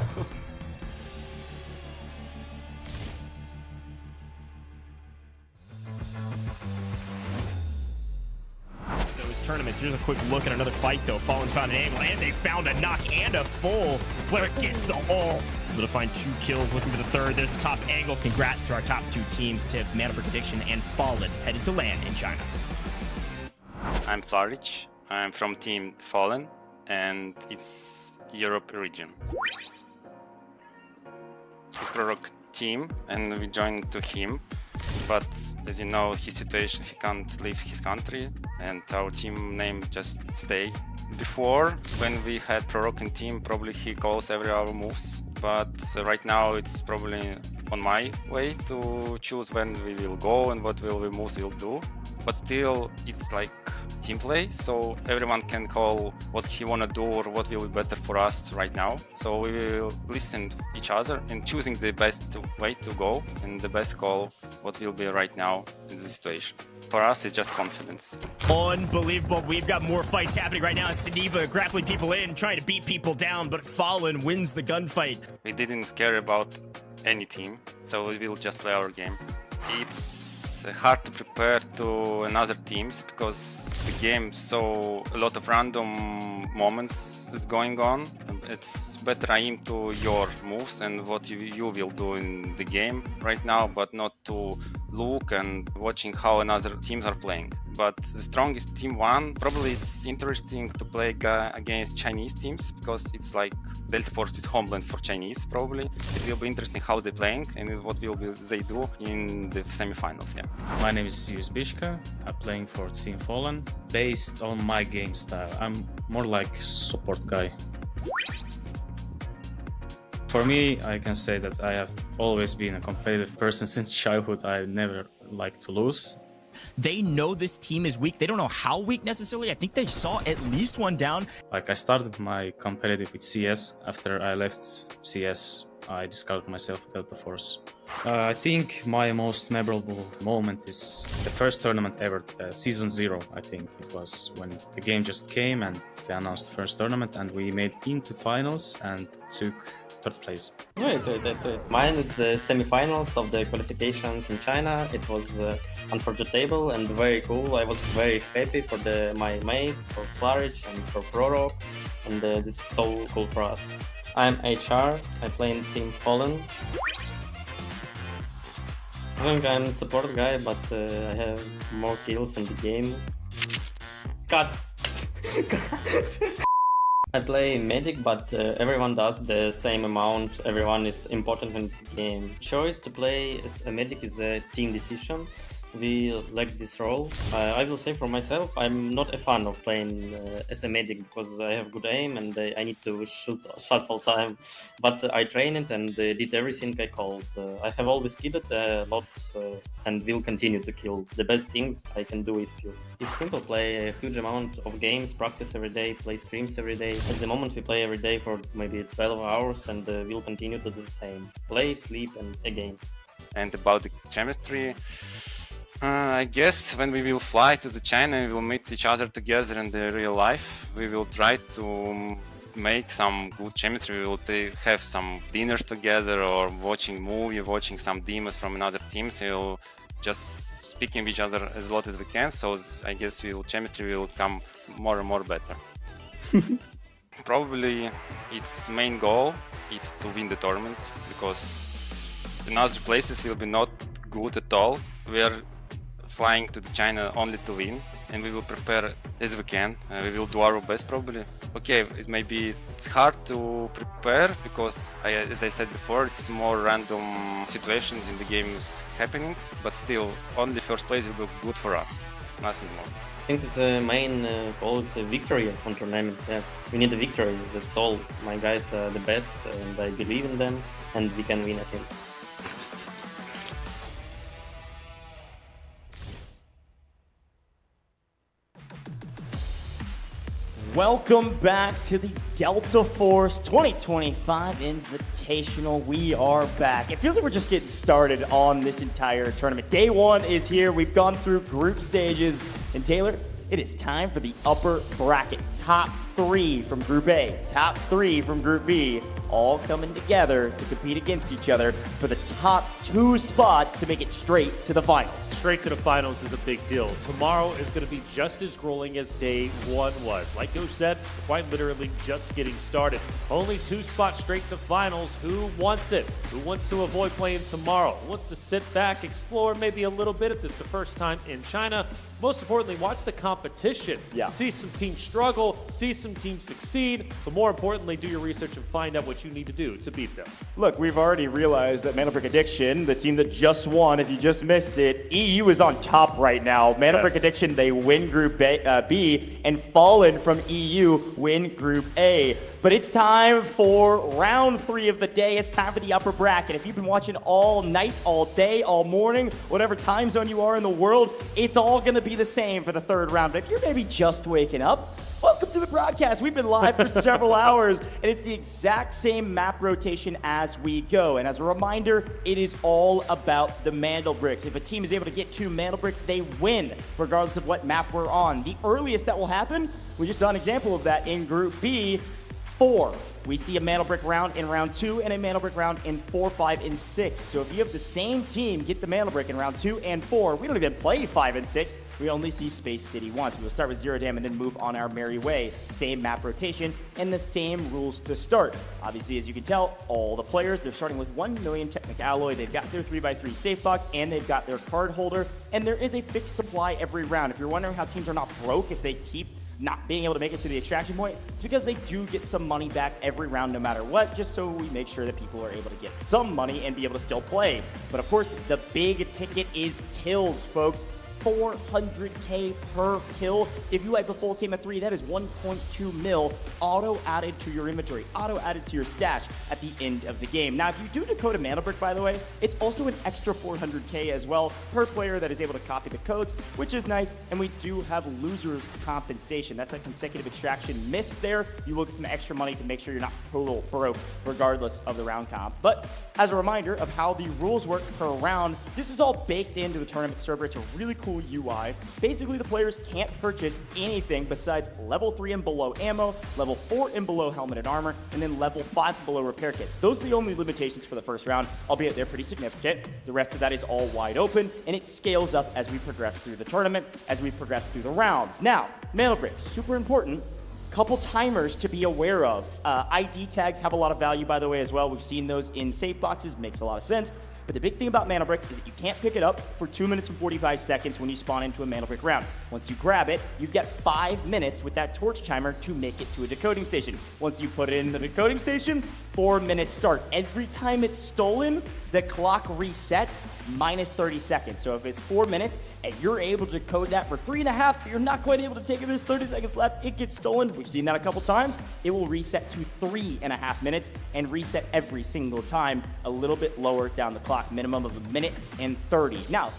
tournaments. Here's a quick look at another fight, though. Fallen's found an angle, and they found a knock and a full. Flair gets the ult. Able to find 2 kills, looking for the third. There's the top angle. Congrats to our top 2 teams, Tiff, Mana Prediction, and Fallen, headed to LAN in China. I'm Flaric. I'm from Team Fallen, and it's Europe region. He's Prorok team, and we joined to him. But as you know, his situation, he can't leave his country, and our team name just stay. Before, when we had Prorokan team, probably he calls every our moves. But right now it's probably on my way to choose when we will go and what will we moves will do. But still, it's like team play, so everyone can call what he wanna do or what will be better for us right now. So we will listen to each other and choosing the best way to go and the best call what will be right now in this situation. For us, it's just confidence. Unbelievable. We've got more fights happening right now. Saniva grappling people in, trying to beat people down, but Fallen wins the gunfight. We didn't care about any team, so we will just play our game. It's hard to prepare to another teams because the game so a lot of random moments that's going on. It's better aim to your moves and what you will do in the game right now, but not to look and watching how another teams are playing. But the strongest team won. Probably it's interesting to play against Chinese teams because it's like Delta Force is homeland for Chinese. Probably it will be interesting how they're playing and what will they do in the semifinals. Yeah. My name is Sirius Bishka. I'm playing for Team Fallen. Based on my game style, I'm more like support guy. For me, I can say that I have always been a competitive person since childhood. I never like to lose. They know this team is weak. They don't know how weak necessarily. I think they saw at least one down. Like I started my competitive with CS. After I left CS, I discovered myself at Delta Force. I think my most memorable moment is the first tournament ever, Season 0, I think it was, when the game just came and they announced the first tournament and we made into finals and took 3rd place. Mine is the semi-finals of the qualifications in China. It was unforgettable and very cool. I was very happy for my mates, for Flaric and for Prorok, and this is so cool for us. I'm HR, I play in Team Fallen. I think I'm a support guy, but I have more kills in the game. Cut! I play Medic, but everyone does the same amount. Everyone is important in this game. Choice to play as a Medic is a team decision. We like this role. I will say for myself, I'm not a fan of playing as a medic because I have good aim and I need to shoot shots all time. But I train it and did everything I called. I have always killed a lot and will continue to kill. The best things I can do is kill. It's simple, play a huge amount of games, practice every day, play scrims every day. At the moment we play every day for maybe 12 hours and we'll continue to do the same. Play, sleep and again. And about the chemistry, I guess when we will fly to the China and we will meet each other together in the real life, we will try to make some good chemistry. We will have some dinners together or watching movie, watching some demos from another teams. We will just speaking with each other as lot as we can. So I guess chemistry will come more and more better. Probably its main goal is to win the tournament because in other places will be not good at all. We are flying to the China only to win, and we will prepare as we can. We will do our best probably. Okay, it's hard to prepare because, as I said before, it's more random situations in the games happening, but still, only first place will be good for us, nothing more. I think the main goal is a victory on tournament. Yeah. We need a victory, that's all. My guys are the best, and I believe in them, and we can win, I think. Welcome back to the Delta Force 2025 Invitational. We are back. It feels like we're just getting started on this entire tournament. Day one is here. We've gone through group stages. And Taylor, It is time for the upper bracket. Top 3 from Group A, top 3 from Group B, all coming together to compete against each other for the top 2 spots to make it straight to the finals. Straight to the finals is a big deal. Tomorrow is going to be just as grueling as day 1 was. Like Coach said, quite literally just getting started. Only 2 spots straight to finals. Who wants it? Who wants to avoid playing tomorrow? Who wants to sit back, explore maybe a little bit if this is the first time in China? Most importantly, watch the competition. Yeah. See some teams struggle, see some teams succeed, but more importantly, do your research and find out what you need to do to beat them. Look, we've already realized that Mana Brick Addiction, the team that just won, if you just missed it, EU is on top right now. Mana Brick Addiction, they win Group B, and Fallen from EU win Group A. But it's time for round 3 of the day. It's time for the upper bracket. If you've been watching all night, all day, all morning, whatever time zone you are in the world, it's all going to be the same for the 3rd round. But if you're maybe just waking up, welcome to the broadcast. We've been live for several hours, and it's the exact same map rotation as we go. And as a reminder, it is all about the Mandel bricks. If a team is able to get 2 Mandel bricks, they win, regardless of what map we're on. The earliest that will happen, we just saw an example of that in Group B, 4. We see a Mandel Brick round in round 2 and a Mandel Brick round in 4, 5, and 6. So if you have the same team get the Mandel Brick in round 2 and 4, we don't even play 5 and 6. We only see Space City once. We'll start with 0 dam and then move on our merry way. Same map rotation and the same rules to start. Obviously, as you can tell, all the players, they're starting with 1 million Technic Alloy. They've got their 3x3 safe box and they've got their card holder. And there is a fixed supply every round. If you're wondering how teams are not broke if they keep not being able to make it to the extraction point, it's because they do get some money back every round no matter what, just so we make sure that people are able to get some money and be able to still play. But of course, the big ticket is kills, folks. 400k per kill. If you wipe a full team of 3, that is 1.2 mil auto added to your inventory, auto added to your stash at the end of the game. Now, if you do decode a Mana Brick, by the way, it's also an extra 400k as well per player that is able to copy the codes, which is nice. And we do have losers compensation. That's a consecutive extraction miss there. You will get some extra money to make sure you're not total broke regardless of the round comp. But as a reminder of how the rules work per round, this is all baked into the tournament server. It's a really cool UI. Basically, the players can't purchase anything besides level 3 and below ammo, level 4 and below helmet and armor, and then level 5 and below repair kits. Those are the only limitations for the first round, albeit they're pretty significant. The rest of that is all wide open, and it scales up as we progress through the tournament, as we progress through the rounds. Now, Mana Bricks, super important. Couple timers to be aware of. ID tags have a lot of value, by the way, as well. We've seen those in safe boxes, makes a lot of sense. But the big thing about Mana Bricks is that you can't pick it up for 2 minutes and 45 seconds when you spawn into a Mana Brick round. Once you grab it, you've got 5 minutes with that torch timer to make it to a decoding station. Once you put it in the decoding station, 4 minutes start. Every time it's stolen, the clock resets minus 30 seconds. So if it's 4 minutes and you're able to decode that for 3.5, but you're not quite able to take it, there's 30 seconds left, it gets stolen. We've seen that a couple times. It will reset to 3.5 minutes and reset every single time a little bit lower down the clock, minimum of 1 minute and 30. Now,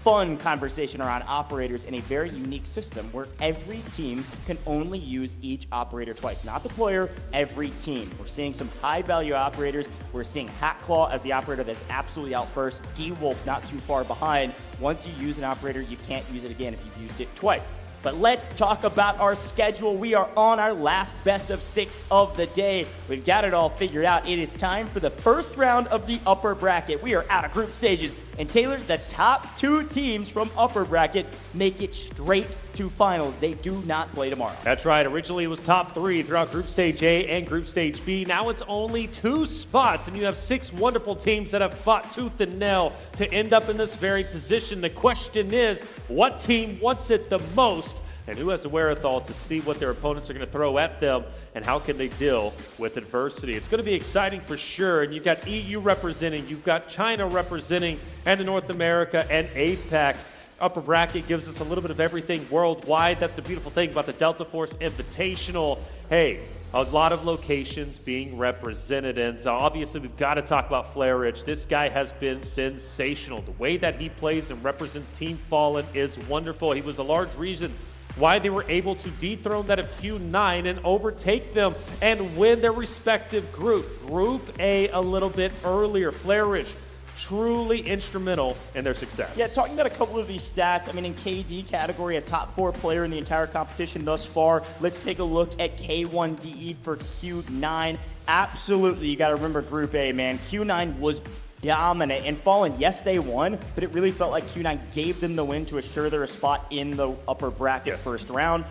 fun conversation around operators in a very unique system where every team can only use each operator twice. Not the player, every team. We're seeing some high value operators. We're seeing Hat Claw as the operator that's absolutely out first. D-Wolf not too far behind. Once you use an operator, you can't use it again if you've used it twice. But let's talk about our schedule. We are on our last best of 6 of the day. We've got it all figured out. It is time for the first round of the upper bracket. We are out of group stages. And Taylor, the top 2 teams from upper bracket make it straight to finals. They do not play tomorrow. That's right. Originally, it was top 3 throughout Group Stage A and Group Stage B. Now it's only 2 spots, and you have 6 wonderful teams that have fought tooth and nail to end up in this very position. The question is, what team wants it the most? And who has the wherewithal to see what their opponents are going to throw at them and how can they deal with adversity? It's going to be exciting for sure. And you've got EU representing, you've got China representing, and the North America and APAC. Upper bracket gives us a little bit of everything worldwide. That's the beautiful thing about the Delta Force Invitational. Hey, a lot of locations being represented, and so obviously we've got to talk about Flare Rich. This guy has been sensational. The way that he plays and represents Team Fallen is wonderful. He was a large reason why they were able to dethrone that of Q9 and overtake them and win their respective group. Group A a little bit earlier. Flare Rich truly instrumental in their success. Yeah, talking about a couple of these stats, I mean, in KD category, a top 4 player in the entire competition thus far. Let's take a look at K1DE for Q9. Absolutely, you got to remember Group A, man. Q9 was dominant. And Fallen, yes, they won, but it really felt like Q9 gave them the win to assure their spot in the upper bracket first round.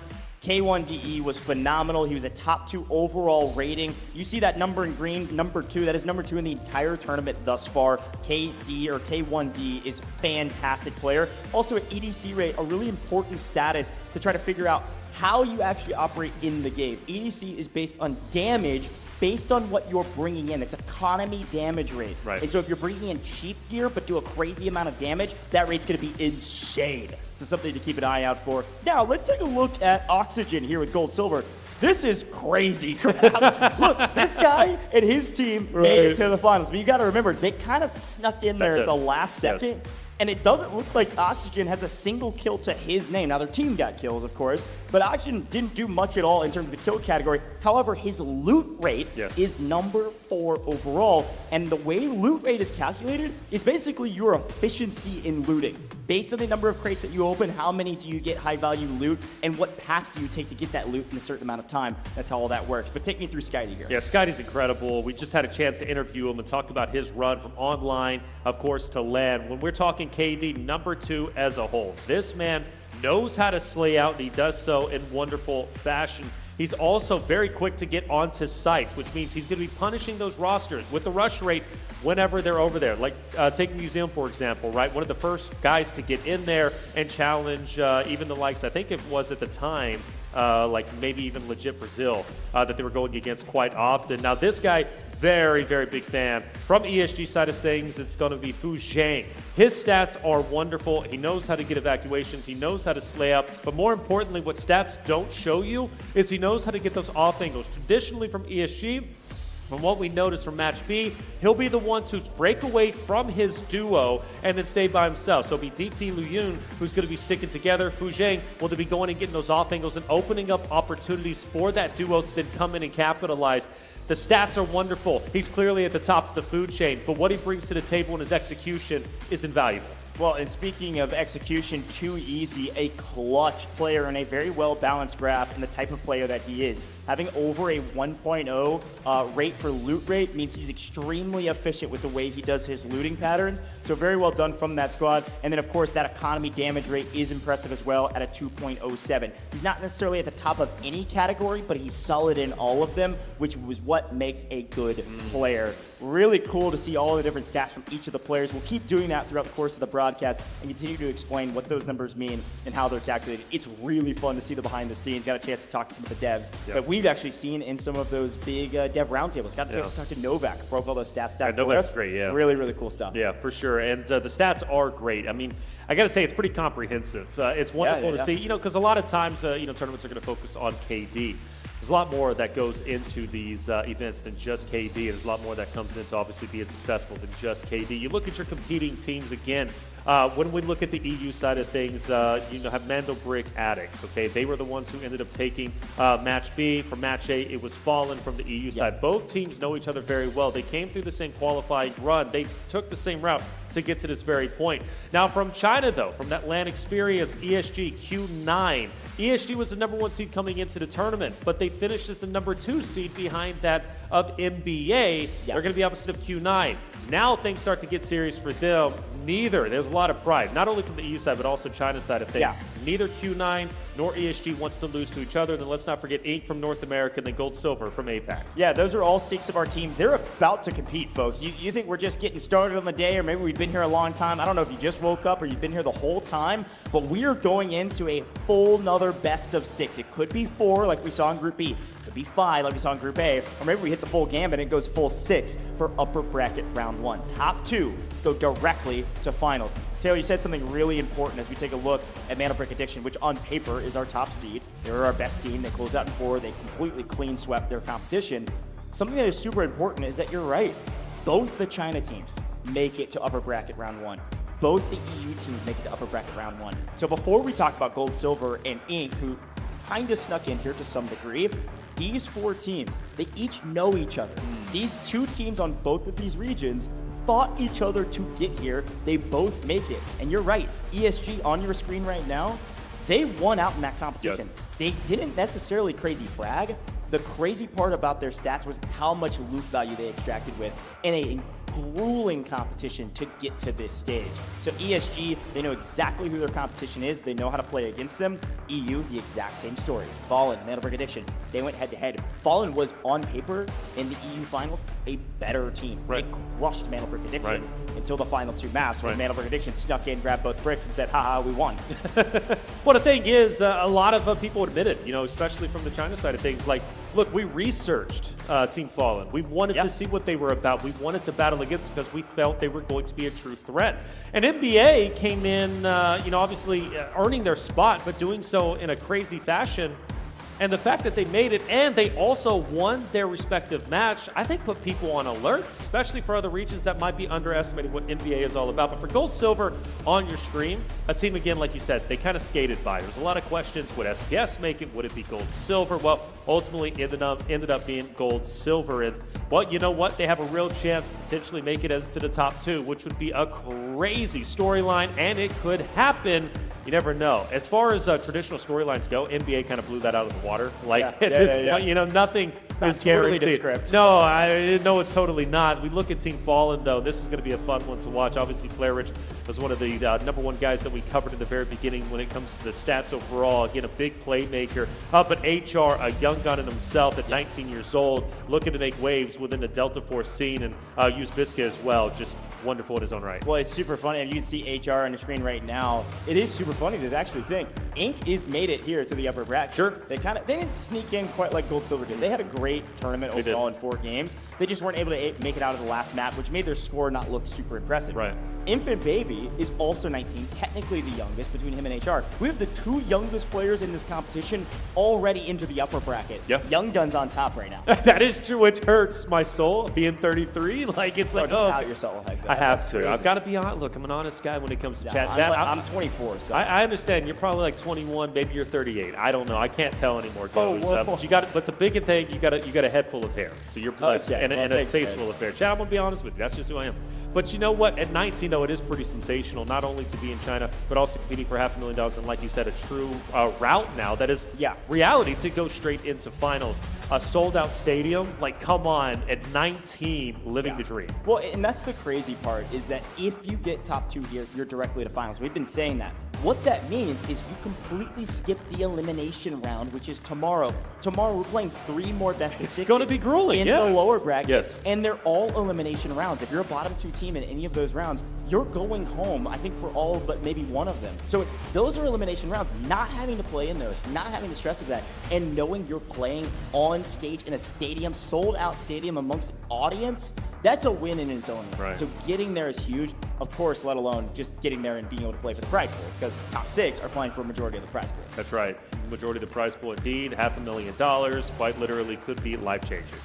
K1DE was phenomenal. He was a top 2 overall rating. You see that number in green, number 2. That is number 2 in the entire tournament thus far. KD or K1D is fantastic player. Also at EDC rate, a really important status to try to figure out how you actually operate in the game. EDC is based on damage based on what you're bringing in. It's economy damage rate. Right. And so if you're bringing in cheap gear but do a crazy amount of damage, that rate's going to be insane. So something to keep an eye out for. Now, let's take a look at Oxygen here with Gold Silver. This is crazy. Look, this guy and his team made it to the finals. But you got to remember, they kind of snuck in there at the last second. Yes. And it doesn't look like Oxygen has a single kill to his name. Now, their team got kills, of course, but Oxygen didn't do much at all in terms of the kill category. However, his loot rate is number 4 overall. And the way loot rate is calculated is basically your efficiency in looting. Based on the number of crates that you open, how many do you get high-value loot, and what path do you take to get that loot in a certain amount of time? That's how all that works. But take me through Skydee here. Yeah, Skydie's incredible. We just had a chance to interview him and talk about his run from online, of course, to LAN. When we're talking KD number 2 as a whole, this man knows how to slay out, and he does so in wonderful fashion. He's also very quick to get onto sites, which means he's going to be punishing those rosters with the rush rate whenever they're over there. Like, take Museum, for example, right? One of the first guys to get in there and challenge even the likes, I think it was at the time, like maybe even legit Brazil, that they were going against quite often. Now, this guy, very, very big fan. From ESG side of things, it's going to be Fu Zhang. His stats are wonderful. He knows how to get evacuations. He knows how to slay up. But more importantly, what stats don't show you is he knows how to get those off angles. Traditionally from ESG, from what we noticed from Match B, he'll be the one to break away from his duo and then stay by himself. So it'll be DT Luyun who's going to be sticking together. Fu Zhang will be going and getting those off angles and opening up opportunities for that duo to then come in and capitalize. The stats are wonderful. He's clearly at the top of the food chain, but what he brings to the table in his execution is invaluable. Well, and speaking of execution, too easy, a clutch player and a very well-balanced graph and the type of player that he is. Having over a 1.0 rate for loot rate means he's extremely efficient with the way he does his looting patterns. So very well done from that squad. And then, of course, that economy damage rate is impressive as well at a 2.07. He's not necessarily at the top of any category, but he's solid in all of them, which was what makes a good player. Really cool to see all the different stats from each of the players. We'll keep doing that throughout the course of the broadcast and continue to explain what those numbers mean and how they're calculated. It's really fun to see the behind the scenes. Got a chance to talk to some of the devs that we've actually seen in some of those big dev roundtables. Got a chance to talk to Novak, broke all those stats down for us. Novak's great, yeah. Really, really cool stuff. Yeah, for sure. And the stats are great. I mean, I got to say, it's pretty comprehensive. It's wonderful to see, you know, because a lot of times, tournaments are going to focus on KD. There's a lot more that goes into these events than just KD. There's a lot more that comes into obviously being successful than just KD. You look at your competing teams again. When we look at the EU side of things, you have Mando Brick Addicts. Okay, they were the ones who ended up taking Match B. For Match A, it was Fallen from the EU side. Both teams know each other very well. They came through the same qualifying run. They took the same route to get to this very point. Now from China, though, from that LAN experience, ESG Q9. ESG was the #1 seed coming into the tournament, but they finished as the #2 seed behind that of NBA. They're going to be opposite of Q9. Now things start to get serious for them. There's a lot of pride, not only from the EU side, but also China's side of things. Neither Q9 nor ESG wants to lose to each other. And then let's not forget Inc. from North America and then Gold Silver from APAC. Yeah, those are all 6 of our teams. They're about to compete, folks. You think we're just getting started on the day, or maybe we've been here a long time. I don't know if you just woke up or you've been here the whole time, but we are going into a full another best of 6. It could be 4 like we saw in Group B. It could be 5 like we saw in Group A, or maybe we hit the full gambit and it goes full 6 for upper bracket round 1. Top 2 go directly to finals. Taylor, you said something really important as we take a look at Mana Brick Addiction, which on paper is our top seed. They're our best team. They closed out in 4. They completely clean swept their competition. Something that is super important is that you're right. Both the China teams make it to upper bracket round 1. Both the EU teams make it to upper bracket round 1. So before we talk about Gold, Silver, and Inc., who kind of snuck in here to some degree, these 4 teams, they each know each other. These 2 teams on both of these regions fought each other to get here. They both make it. And you're right, ESG on your screen right now, they won out in that competition. Yes. They didn't necessarily crazy frag. The crazy part about their stats was how much loot value they extracted with in a grueling competition to get to this stage. So ESG, they know exactly who their competition is. They know how to play against them. EU, the exact same story. Fallen, Mandelberg Addiction, they went head to head. Fallen was on paper in the EU finals a better team. Right. They crushed Mandelberg Addiction Right. until the final two maps where Right. Mandelberg Addiction snuck in, grabbed both bricks and said, haha, we won. Well, the thing is, a lot of people admit it, especially from the China side of things. Like, look, we researched Team Fallen. We wanted to see what they were about. We wanted to battle against them because we felt they were going to be a true threat. And NBA came in, obviously earning their spot, but doing so in a crazy fashion. And the fact that they made it and they also won their respective match, I think put people on alert, especially for other regions that might be underestimating what NBA is all about. But for Gold Silver on your stream, a team, again, like you said, they kind of skated by. There's a lot of questions. Would STS make it? Would it be Gold Silver? Well, ultimately ended up being Gold Silver. And, well, you know what? They have a real chance to potentially make it as to the top two, which would be a crazy storyline, and it could happen. You never know. As far as traditional storylines go, NBA kind of blew that out of the water. Like, at this point, nothing is guaranteed. No, no, it's totally not. We look at Team Fallen, though. This is going to be a fun one to watch. Obviously, Flairich was one of the #1 guys that we covered in the very beginning when it comes to the stats overall. Again, a big playmaker. But HR, a young gun in himself at 19 years old, looking to make waves within the Delta Force scene, and use Bisca as well. Just wonderful in his own right. Well, it's super funny. And you can see HR on the screen right now. It is super funny to actually think Inc. is made it here to the upper bracket. Sure. They didn't sneak in quite like Gold Silver did. They had a great tournament overall in 4 games. They just weren't able to make it out of the last map, which made their score not look super impressive. Right. Infant Baby is also 19, technically the youngest between him and HR. We have the 2 youngest players in this competition already into the upper bracket. Yep. Young Gun's on top right now. That is true, which hurts my soul, being 33. Like, it's like, don't out yourself like that. I have That's to. crazy. I've got to be honest. Look, I'm an honest guy when it comes to chat. I'm 24, so. I understand. You're probably like 21, maybe you're 38. I don't know. I can't tell anymore. Oh, whoa. But you got. But the big thing, you got a head full of hair, so you're blessed, yeah. and Well, a thanks, face man. full of hair. Chat, I'm gonna be honest with you. That's just who I am. But you know what? At 19, though, it is pretty sensational, not only to be in China, but also competing for $500,000, and like you said, a true route now that is, reality to go straight into finals. A sold-out stadium, like, come on, at 19, living the dream. Well, and that's the crazy part, is that if you get top 2 here, you're directly to finals. We've been saying that. What that means is you completely skip the elimination round, which is tomorrow. Tomorrow, we're playing 3 more best-of-6s. It's going to be grueling, in the lower bracket. Yes. And they're all elimination rounds. If you're a bottom 2 team in any of those rounds, you're going home, I think, for all but maybe one of them. So those are elimination rounds. Not having to play in those, not having the stress of that, and knowing you're playing on stage in a stadium, sold-out stadium amongst the audience, that's a win in its own right. Right. So getting there is huge, of course, let alone just getting there and being able to play for the prize pool, because top 6 are playing for a majority of the prize pool. That's right. Majority of the prize pool, indeed. $500,000, quite literally could be life-changing.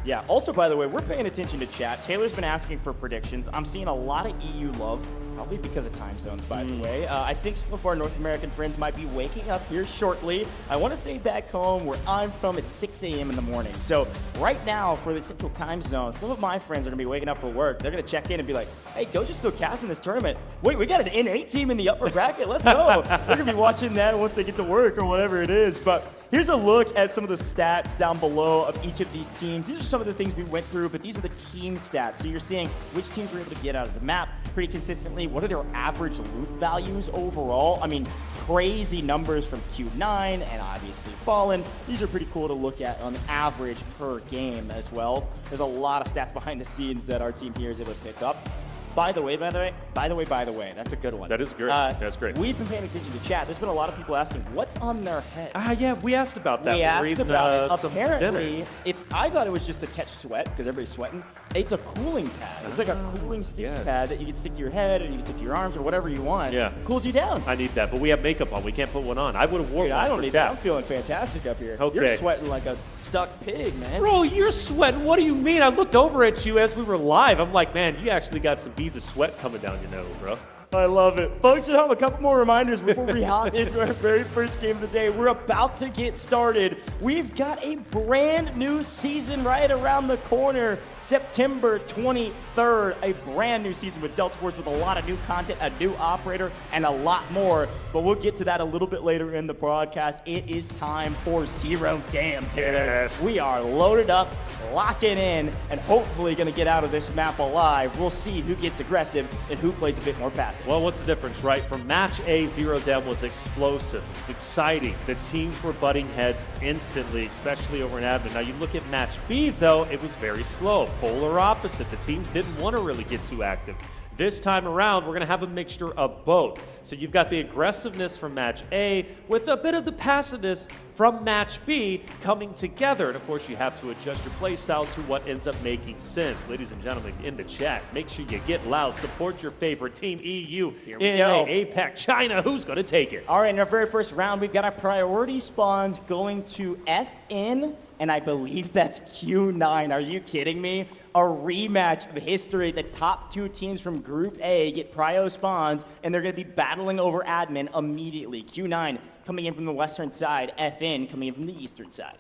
Yeah, also, by the way, we're paying attention to chat. Taylor's been asking for predictions. I'm seeing a lot of EU love, probably because of time zones, by the way. I think some of our North American friends might be waking up here shortly. I want to say back home where I'm from, it's 6 a.m. in the morning. So right now, for the Central Time Zone, some of my friends are going to be waking up for work. They're going to check in and be like, hey, Goja's still casting this tournament. Wait, we got an N8 team in the upper bracket. Let's go. They're going to be watching that once they get to work or whatever it is. But here's a look at some of the stats down below of each of these teams. These are some of the things we went through, but these are the team stats. So you're seeing which teams were able to get out of the map pretty consistently. What are their average loot values overall? I mean, crazy numbers from Q9 and obviously Fallen. These are pretty cool to look at on average per game as well. There's a lot of stats behind the scenes that our team here is able to pick up. By the way, that's a good one. That is great. That's great. We've been paying attention to chat. There's been a lot of people asking, what's on their head? Yeah, we asked about that. We asked about it. Some Apparently, dinner. I thought it was just to catch sweat because everybody's sweating. It's a cooling pad. It's like a cooling sticky pad that you can stick to your head and you can stick to your arms or whatever you want. Yeah. Cools you down. I need that, but we have makeup on. We can't put one on. I would have worn one. I don't for need chat. that. I'm feeling fantastic up here. Okay. You're sweating like a stuck pig, man. Bro, you're sweating. What do you mean? I looked over at you as we were live. I'm like, man, you actually got some beads of sweat coming down your nose, bro. I love it. Folks, I have a couple more reminders before we hop into our very first game of the day. We're about to get started. We've got a brand new season right around the corner. September 23rd, a brand new season with Delta Force with a lot of new content, a new operator, and a lot more. But we'll get to that a little bit later in the broadcast. It is time for Zero Damn Taylor. Yes. We are loaded up, locking in, and hopefully going to get out of this map alive. We'll see who gets aggressive and who plays a bit more passive. Well, what's the difference, right? From match A, Zero Dem was explosive. It was exciting. The teams were butting heads instantly, especially over in admin. Now, you look at match B, though, it was very slow. Polar opposite. The teams didn't want to really get too active. This time around, we're going to have a mixture of both. So you've got the aggressiveness from match A with a bit of the passiveness from match B coming together. And of course, you have to adjust your play style to what ends up making sense. Ladies and gentlemen, in the chat, make sure you get loud. Support your favorite team, EU, NA, APAC, China. Who's going to take it? All right, in our very first round, we've got our priority spawns going to FN, and I believe that's Q9. Are you kidding me? A rematch of history. The top two teams from Group A get prio spawns, and they're going to be battling over admin immediately. Q9 coming in from the western side, FN coming in from the eastern side.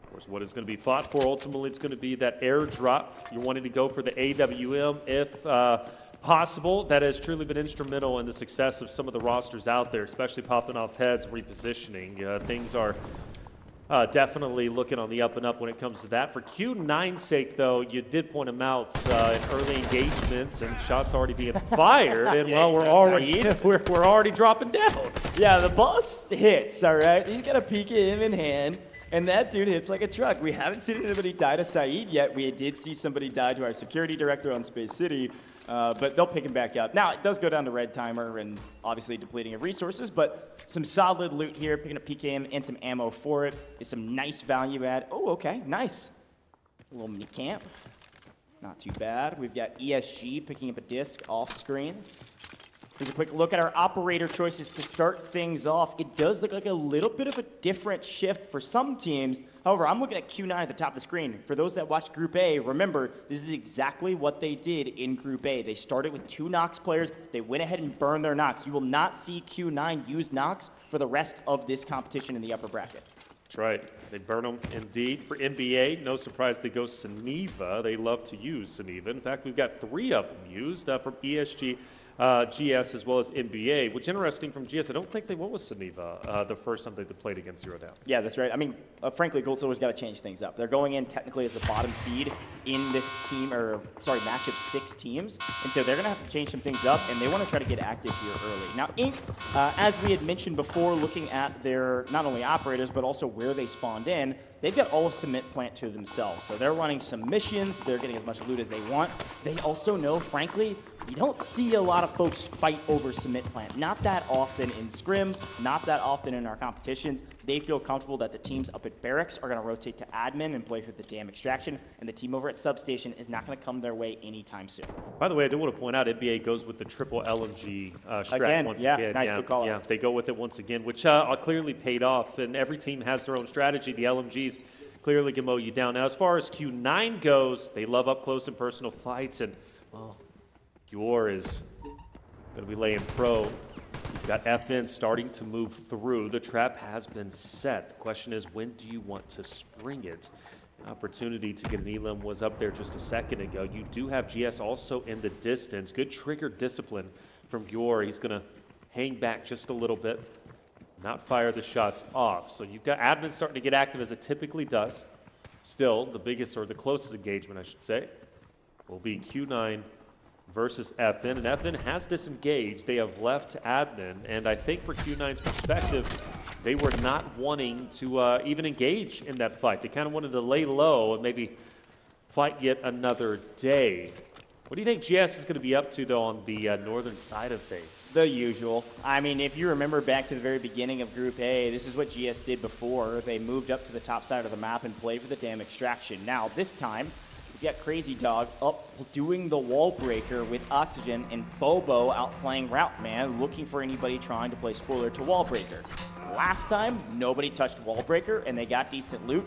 Of course, what is going to be fought for? Ultimately, it's going to be that airdrop. You're wanting to go for the AWM if possible. That has truly been instrumental in the success of some of the rosters out there, especially popping off heads, repositioning. Things are definitely looking on the up and up when it comes to that. For Q9's sake, though, you did point them out in early engagements and shots already being fired, and well, we're already dropping down. Yeah, the boss hits, all right? He's got a PKM in hand, and that dude hits like a truck. We haven't seen anybody die to Saeed yet. We did see somebody die to our security director on Space City, but they'll pick him back up. Now, it does go down to red timer and obviously depleting of resources, but some solid loot here, picking up PKM and some ammo for it is some nice value add. Oh, okay, nice. A little mini camp. Not too bad. We've got ESG picking up a disc off screen. Here's a quick look at our operator choices to start things off. It does look like a little bit of a different shift for some teams. However, I'm looking at Q9 at the top of the screen. For those that watched Group A, remember, this is exactly what they did in Group A. They started with 2 Nox players. They went ahead and burned their Nox. You will not see Q9 use Nox for the rest of this competition in the upper bracket. That's right. They burn them indeed. For NBA, no surprise they go Suniva. They love to use Suniva. In fact, we've got 3 of them used from ESG, GS, as well as NBA, which interesting from GS. I don't think they went with Suniva the first time they played against Zero Down. Yeah, that's right. I mean, frankly, Gold Silver's got to change things up. They're going in technically as the bottom seed in this team, match of 6 teams, and so they're going to have to change some things up, and they want to try to get active here early. Now, Inc., as we had mentioned before, looking at their not only operators, but also where they spawned in, they've got all of Cement Plant to themselves. So they're running some missions. They're getting as much loot as they want. They also know, frankly, you don't see a lot of folks fight over Cement Plant. Not that often in scrims, not that often in our competitions. They feel comfortable that the teams up at Barracks are going to rotate to admin and play for the dam extraction, and the team over at Substation is not going to come their way anytime soon. By the way, I do want to point out NBA goes with the triple LMG strat once again. Nice, good call. Yeah, they go with it once again, which clearly paid off, and every team has their own strategy. The LMGs clearly can mow you down. Now, as far as Q9 goes, they love up close and personal fights, and well, Gior is going to be laying pro. You've got FN starting to move through. The trap has been set. The question is, when do you want to spring it? Opportunity to get an elim was up there just a second ago. You do have GS also in the distance. Good trigger discipline from Gior. He's going to hang back just a little bit, not fire the shots off. So you've got admin starting to get active as it typically does. Still, the biggest or the closest engagement, I should say, will be Q9 versus FN, and FN has disengaged. They have left admin, and I think for Q9's perspective, they were not wanting to even engage in that fight. They kind of wanted to lay low and maybe fight yet another day. What do you think GS is going to be up to, though, on the northern side of things? The usual. I mean, if you remember back to the very beginning of Group A, this is what GS did before. They moved up to the top side of the map and played for the dam extraction. Now, this time, we've got Crazy Dog up doing the wall breaker with Oxygen, and Bobo out playing Route Man, looking for anybody trying to play spoiler to wall breaker. Last time, nobody touched wall breaker, and they got decent loot.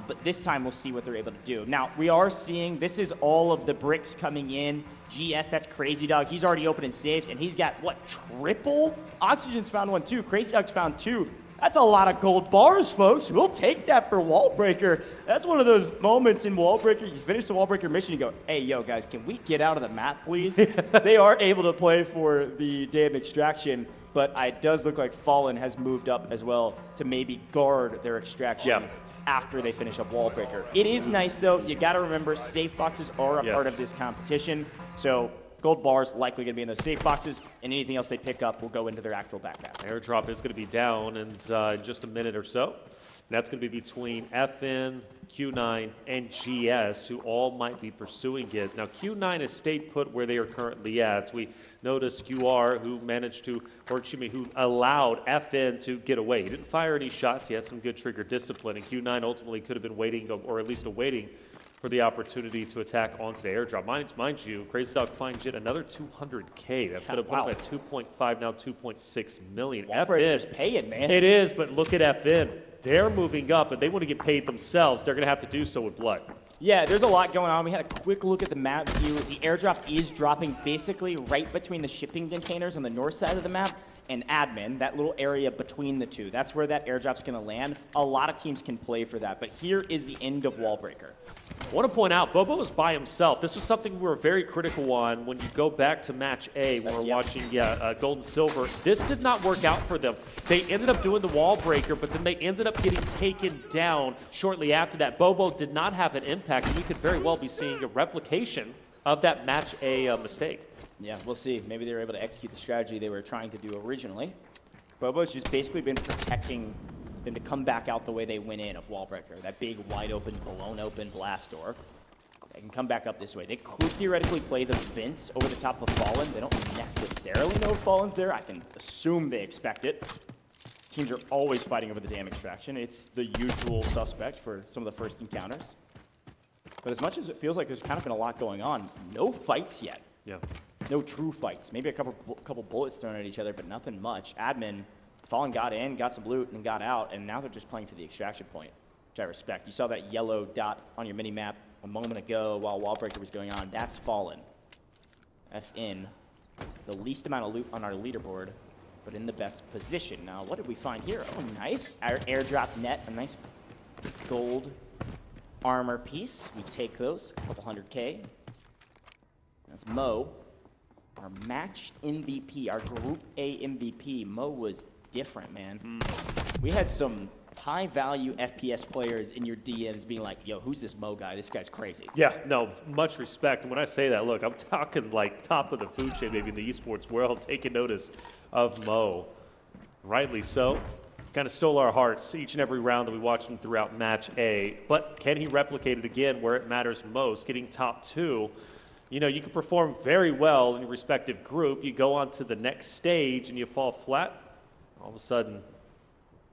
But this time we'll see what they're able to do. Now, we are seeing, this is all of the bricks coming in. GS, that's Crazy Dog. He's already opening safes, and he's got, what, triple? Oxygen's found one, too. Crazy Dog's found two. That's a lot of gold bars, folks. We'll take that for Wallbreaker. That's one of those moments in Wallbreaker. You finish the Wallbreaker mission, you go, hey, yo, guys, can we get out of the map, please? They are able to play for the damn extraction, but it does look like Fallen has moved up as well to maybe guard their extraction after they finish up Wallbreaker. It is nice, though. You got to remember, safe boxes are a part of this competition. So gold bars likely going to be in those safe boxes, and anything else they pick up will go into their actual backpack. Airdrop is going to be down in just a minute or so. And that's going to be between FN, Q9, and GS, who all might be pursuing it. Now, Q9 has stayed put where they are currently at. We noticed QR, who managed to, or excuse me, who allowed FN to get away. He didn't fire any shots. He had some good trigger discipline, and Q9 ultimately could have been waiting, or at least awaiting, for the opportunity to attack onto the airdrop. Mind you, Crazy Dog finds yet another 200K. That's going to put him at 2.5, now 2.6 million. Wallbreaker's paying, man. It is, but look at FN. They're moving up, and they want to get paid themselves. They're going to have to do so with blood. Yeah, there's a lot going on. We had a quick look at the map view. The airdrop is dropping basically right between the shipping containers on the north side of the map and admin, that little area between the two. That's where that airdrop's going to land. A lot of teams can play for that, but here is the end of Wallbreaker. I want to point out, Bobo is by himself. This was something we were very critical on when you go back to match A when we're watching Gold and Silver. This did not work out for them. They ended up doing the Wallbreaker, but then they ended up getting taken down shortly after that. Bobo did not have an impact, and we could very well be seeing a replication of that match A mistake. Yeah, we'll see. Maybe they were able to execute the strategy they were trying to do originally. Bobo's just basically been protecting them to come back out the way they went in of Wallbreaker. That big, wide open, blown open blast door. They can come back up this way. They could theoretically play the Vince over the top of Fallen. They don't necessarily know Fallen's there. I can assume they expect it. Teams are always fighting over the damn extraction. It's the usual suspect for some of the first encounters. But as much as it feels like there's kind of been a lot going on, no fights yet. Yeah. No true fights. Maybe a couple bullets thrown at each other, but nothing much. Admin, Fallen got in, got some loot, and got out, and now they're just playing for the extraction point, which I respect. You saw that yellow dot on your mini-map a moment ago while Wallbreaker was going on. That's Fallen. FN, the least amount of loot on our leaderboard, but in the best position. Now, what did we find here? Oh, nice. Our airdrop net, a nice gold armor piece. We take those, a couple 100K. That's Mo, our matched MVP, our Group A MVP. Mo was different, man. We had some high-value FPS players in your DMs being like, yo, who's this Mo guy? This guy's crazy. Yeah, no, much respect. And when I say that, look, I'm talking like top of the food chain maybe in the esports world, taking notice of Mo. Rightly so. Kind of stole our hearts each and every round that we watched him throughout match A. But can he replicate it again where it matters most, getting top 2? You know, you can perform very well in your respective group. You go on to the next stage and you fall flat. All of a sudden,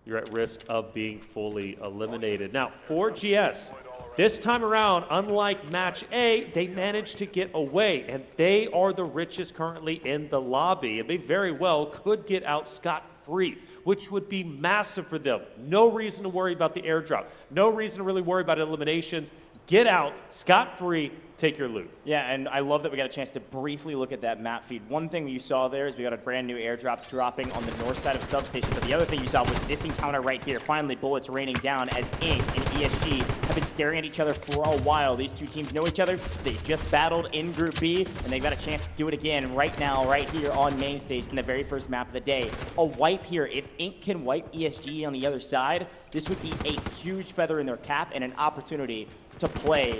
you're at risk of being fully eliminated. Now, for GS, this time around, unlike match A, they managed to get away, and they are the richest currently in the lobby, and they very well could get out scot-free, which would be massive for them. No reason to worry about the airdrop. No reason to really worry about eliminations. Get out scot-free, take your loot. Yeah, and I love that we got a chance to briefly look at that map feed. One thing you saw there is we got a brand new airdrop dropping on the north side of Substation, but the other thing you saw was this encounter right here. Finally, bullets raining down as Ink and ESG have been staring at each other for a while. These two teams know each other. They just battled in Group B, and they got a chance to do it again right now, right here on main stage in the very first map of the day. A wipe here. If Ink can wipe ESG on the other side, this would be a huge feather in their cap and an opportunity to play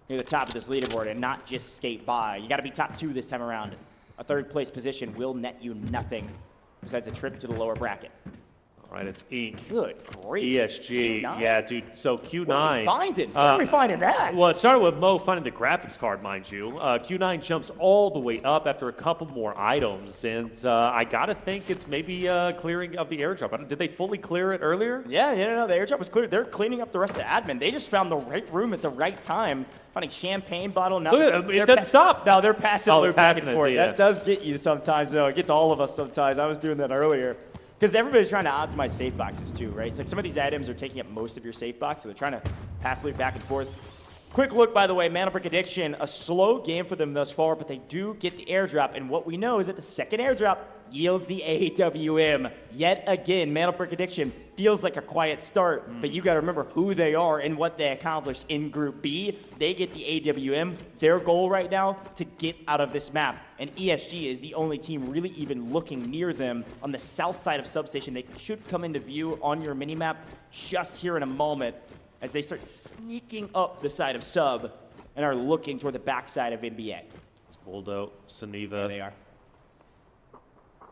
near the top of this leaderboard and not just skate by. You got to be top 2 this time around. A third place position will net you nothing besides a trip to the lower bracket. All right, it's Ink. Good grief. ESG. Q9? Yeah, dude. So Q9. What are we finding? What are we finding that? Well, it started with Mo finding the graphics card, mind you. Q9 jumps all the way up after a couple more items, and I gotta think it's maybe clearing of the airdrop. Did they fully clear it earlier? Yeah, no, the airdrop was cleared. They're cleaning up the rest of admin. They just found the right room at the right time, finding champagne bottle. Now look at it, it doesn't stop. No, they're passing they're back and passing forth. it, yeah. That does get you sometimes, though. It gets all of us sometimes. I was doing that earlier. Because everybody's trying to optimize safe boxes too, right? It's like some of these items are taking up most of your safe box, so they're trying to pass loot back and forth. Quick look, by the way, Mana Brick Addiction, a slow game for them thus far, but they do get the airdrop, and what we know is that the second airdrop yields the AWM. Yet again, Mana Brick Addiction feels like a quiet start, but you gotta remember who they are and what they accomplished in Group B. They get the AWM. Their goal right now, to get out of this map. And ESG is the only team really even looking near them on the south side of Substation. They should come into view on your minimap just here in a moment, as they start sneaking up the side of Sub and are looking toward the backside of NBA. Boldo, Saniva. There they are.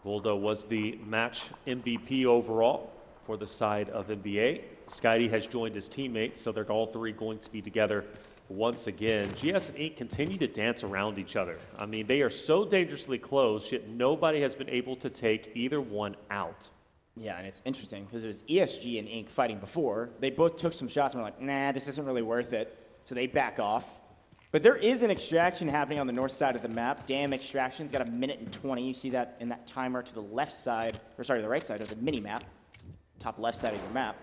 Boldo was the match MVP overall for the side of NBA. Skydie has joined his teammates, so they're all three going to be together once again. GS and Inc. continue to dance around each other. I mean, they are so dangerously close, yet nobody has been able to take either one out. Yeah, and it's interesting because it was ESG and Inc. fighting before. They both took some shots and were like, nah, this isn't really worth it. So they back off. But there is an extraction happening on the north side of the map. Damn extraction's got 1 minute and 20. You see that in that timer to the left side, or sorry, the right side of the mini map. Top left side of your map.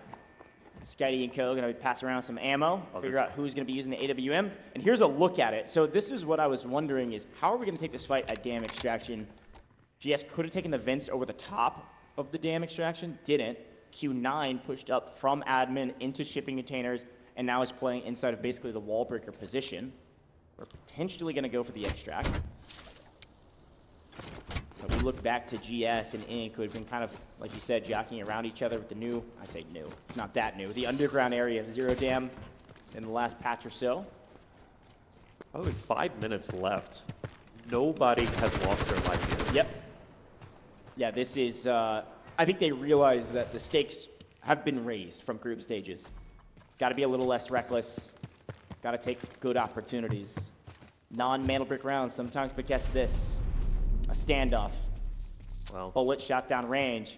Skydie and Co. gonna pass around some ammo, figure out who's gonna be using the AWM. And here's a look at it. So this is what I was wondering is, how are we gonna take this fight at Damn Extraction? GS could have taken the vents over the top of the Damn Extraction, didn't. Q9 pushed up from admin into shipping containers and now is playing inside of basically the wall breaker position. We're potentially gonna go for the extract. But we look back to GS and Inc., who have been kind of, like you said, jockeying around each other with the new, I say new, it's not that new, the underground area of Zero Dam in the last patch or so. Probably 5 minutes left. Nobody has lost their life here. Yep. Yeah, this is, I think they realize that the stakes have been raised from group stages. Got to be a little less reckless. Got to take good opportunities. Non-Mana Brick rounds sometimes begets this. A standoff. Well, bullet shot down range.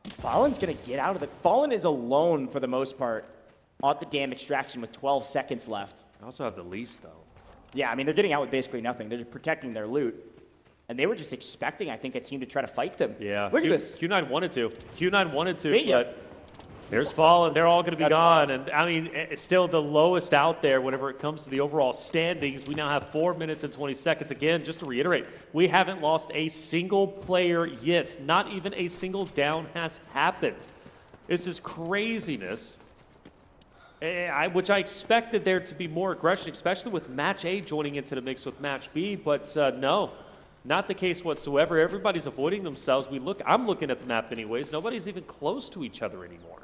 Fallen's going to get out of the... Fallen is alone for the most part on the Damn Extraction with 12 seconds left. I also have the lease, though. Yeah, I mean, they're getting out with basically nothing. They're just protecting their loot. And they were just expecting, I think, a team to try to fight them. Yeah. Look at this. Q9 wanted to. Q9 wanted to, See ya. but there's Fallen. They're all going to be gone. And, I mean, it's still the lowest out there whenever it comes to the overall standings. We now have 4 minutes and 20 seconds. Again, just to reiterate, we haven't lost a single player yet. Not even a single down has happened. This is craziness. Which I expected there to be more aggression, especially with Match A joining into the mix with Match B, but no, not the case whatsoever. Everybody's avoiding themselves. I'm looking at the map anyways. Nobody's even close to each other anymore.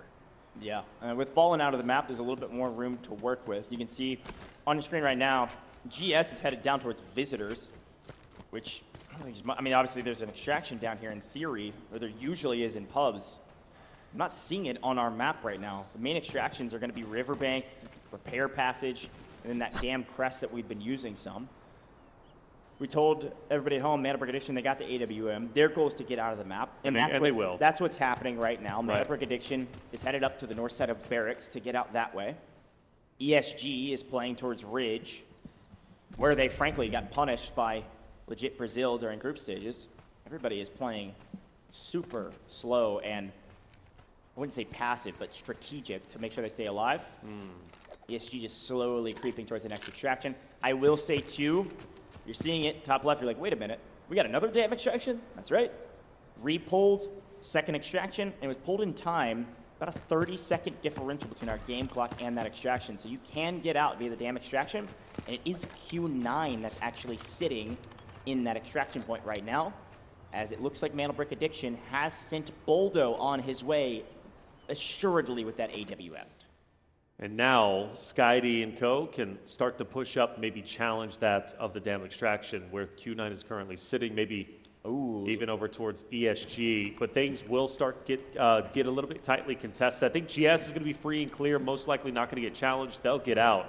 Yeah, with Fallen out of the map, there's a little bit more room to work with. You can see on your screen right now, GS is headed down towards Visitors, which, I mean, obviously there's an extraction down here in theory, or there usually is in pubs. I'm not seeing it on our map right now. The main extractions are going to be Riverbank, Repair Passage, and then that damn crest that we've been using some. We told everybody at home, Mana Brick Addiction, they got the AWM. Their goal is to get out of the map. And they will. That's what's happening right now. Mana Brick Addiction is headed up to the north side of Barracks to get out that way. ESG is playing towards Ridge, where they frankly got punished by legit Brazil during group stages. Everybody is playing super slow and, I wouldn't say passive, but strategic to make sure they stay alive. ESG just slowly creeping towards the next extraction. I will say too, you're seeing it top left, you're like, wait a minute, we got another damn extraction? That's right. Re-pulled, second extraction, and it was pulled in time, about a 30-second differential between our game clock and that extraction. So you can get out via the damn extraction, and it is Q9 that's actually sitting in that extraction point right now, as it looks like Mana Brick Addiction has sent Boldo on his way assuredly with that AWM. And now Skydie and Co. can start to push up, maybe challenge that of the Damn Extraction, where Q9 is currently sitting, maybe even over towards ESG. But things will start get a little bit tightly contested. I think GS is going to be free and clear, most likely not going to get challenged. They'll get out.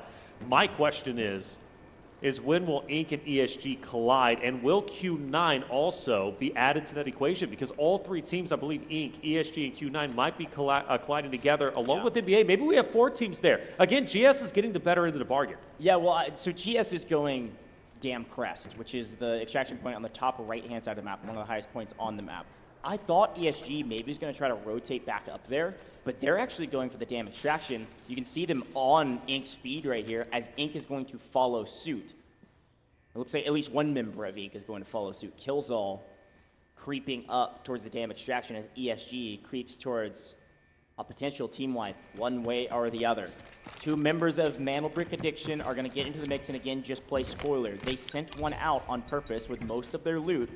My question is when will Inc. and ESG collide, and will Q9 also be added to that equation? Because all three teams, I believe Inc., ESG, and Q9 might be colliding together along with NBA. Maybe we have 4 teams there. Again, GS is getting the better end of the bargain. Yeah, well, so GS is going Damn Crest, which is the extraction point on the top right-hand side of the map, one of the highest points on the map. I thought ESG maybe was going to try to rotate back up there, but they're actually going for the dam extraction. You can see them on Ink's feed right here, as Ink is going to follow suit. It looks like at least one member of Ink is going to follow suit. Killzall creeping up towards the dam extraction as ESG creeps towards a potential team wipe, one way or the other. Two members of Mandelbrick Addiction are going to get into the mix, and again, just play spoiler. They sent one out on purpose with most of their loot.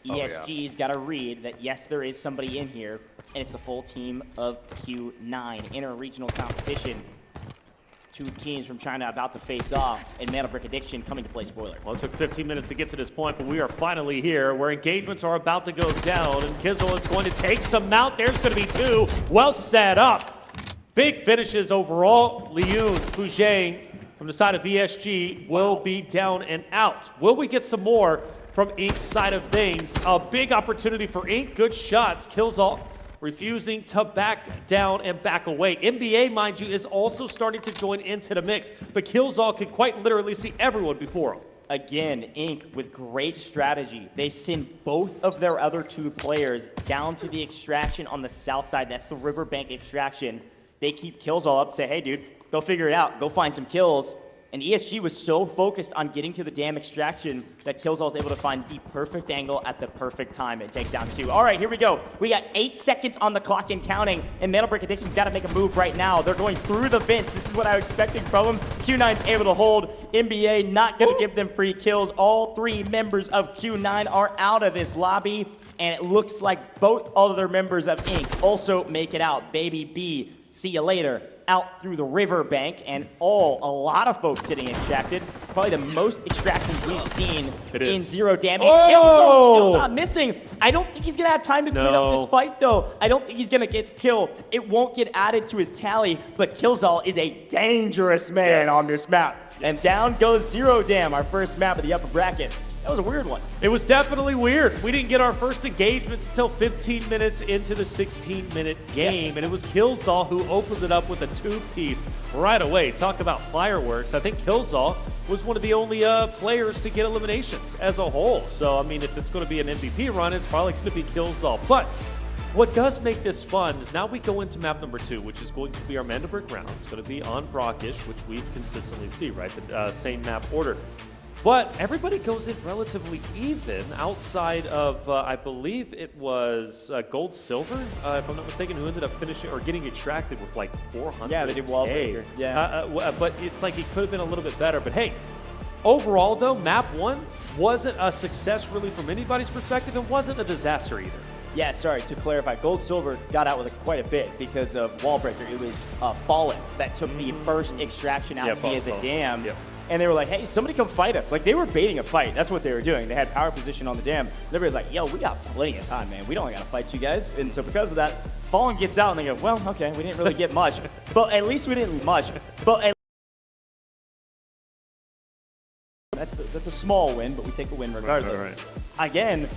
ESG's got to read that, yes, there is somebody in here, and it's the full team of Q9. Inter-regional competition. Two teams from China about to face off, and Mandelbrick Addiction coming to play spoiler. Well, it took 15 minutes to get to this point, but we are finally here where engagements are about to go down, and Kizzle is going to take some out. There's going to be two. Well set up. Big finishes overall. Liun, Fujang from the side of ESG will be down and out. Will we get some more from Ink's side of things? A big opportunity for Ink. Good shots. Killzall refusing to back down and back away. NBA, mind you, is also starting to join into the mix, but Killzall could quite literally see everyone before him. Again, Ink with great strategy. They send both of their other two players down to the extraction on the south side. That's the riverbank extraction. They keep Killzall up, say, hey, dude, go figure it out. Go find some kills. And ESG was so focused on getting to the dam extraction that Killzall was able to find the perfect angle at the perfect time and take down two. All right, here we go. We got 8 seconds on the clock and counting, and Mandelbrick Addiction's got to make a move right now. They're going through the vents. This is what I was expecting from them. Q9's able to hold. NBA not going to give them free kills. All 3 members of Q9 are out of this lobby, and it looks like both other members of Ink also make it out. Baby B, see you later. Out through the riverbank, and a lot of folks getting extracted. Probably the most extractions we've seen in Zero Damage. Killzall still not missing. I don't think he's gonna have time to clean up this fight, though. I don't think he's gonna get to kill. It won't get added to his tally, but Killzall is a dangerous man on this map. And down goes Zero Dam, our first map of the upper bracket. That was a weird one. It was definitely weird. We didn't get our first engagement until 15 minutes into the 16-minute game, and it was Killzall who opened it up with a 2-piece right away. Talk about fireworks. I think Killzall was one of the only players to get eliminations as a whole. So, I mean, if it's going to be an MVP run, it's probably going to be Killzall. But what does make this fun is now we go into map number 2, which is going to be our Mandelbrick round. It's going to be on Brockish, which we consistently see, right? The same map order. But everybody goes in relatively even outside of, I believe it was Gold Silver, if I'm not mistaken, who ended up finishing or getting extracted with like 400. Yeah, they did Wallbreaker. Yeah. But it's like it could have been a little bit better. But hey, overall though, map 1 wasn't a success really from anybody's perspective. It wasn't a disaster either. Yeah, sorry, to clarify, Gold Silver got out with quite a bit because of Wallbreaker. It was Fallen that took the first extraction out via the dam. Yep. And they were like, hey, somebody come fight us. Like, they were baiting a fight. That's what they were doing. They had power position on the dam. Everybody's like, yo, we got plenty of time, man. We don't got to fight you guys. And so because of that, Fallen gets out and they go, well, okay, we didn't really get much. But at least we didn't much. But that's a small win, but we take a win regardless. Right. Again,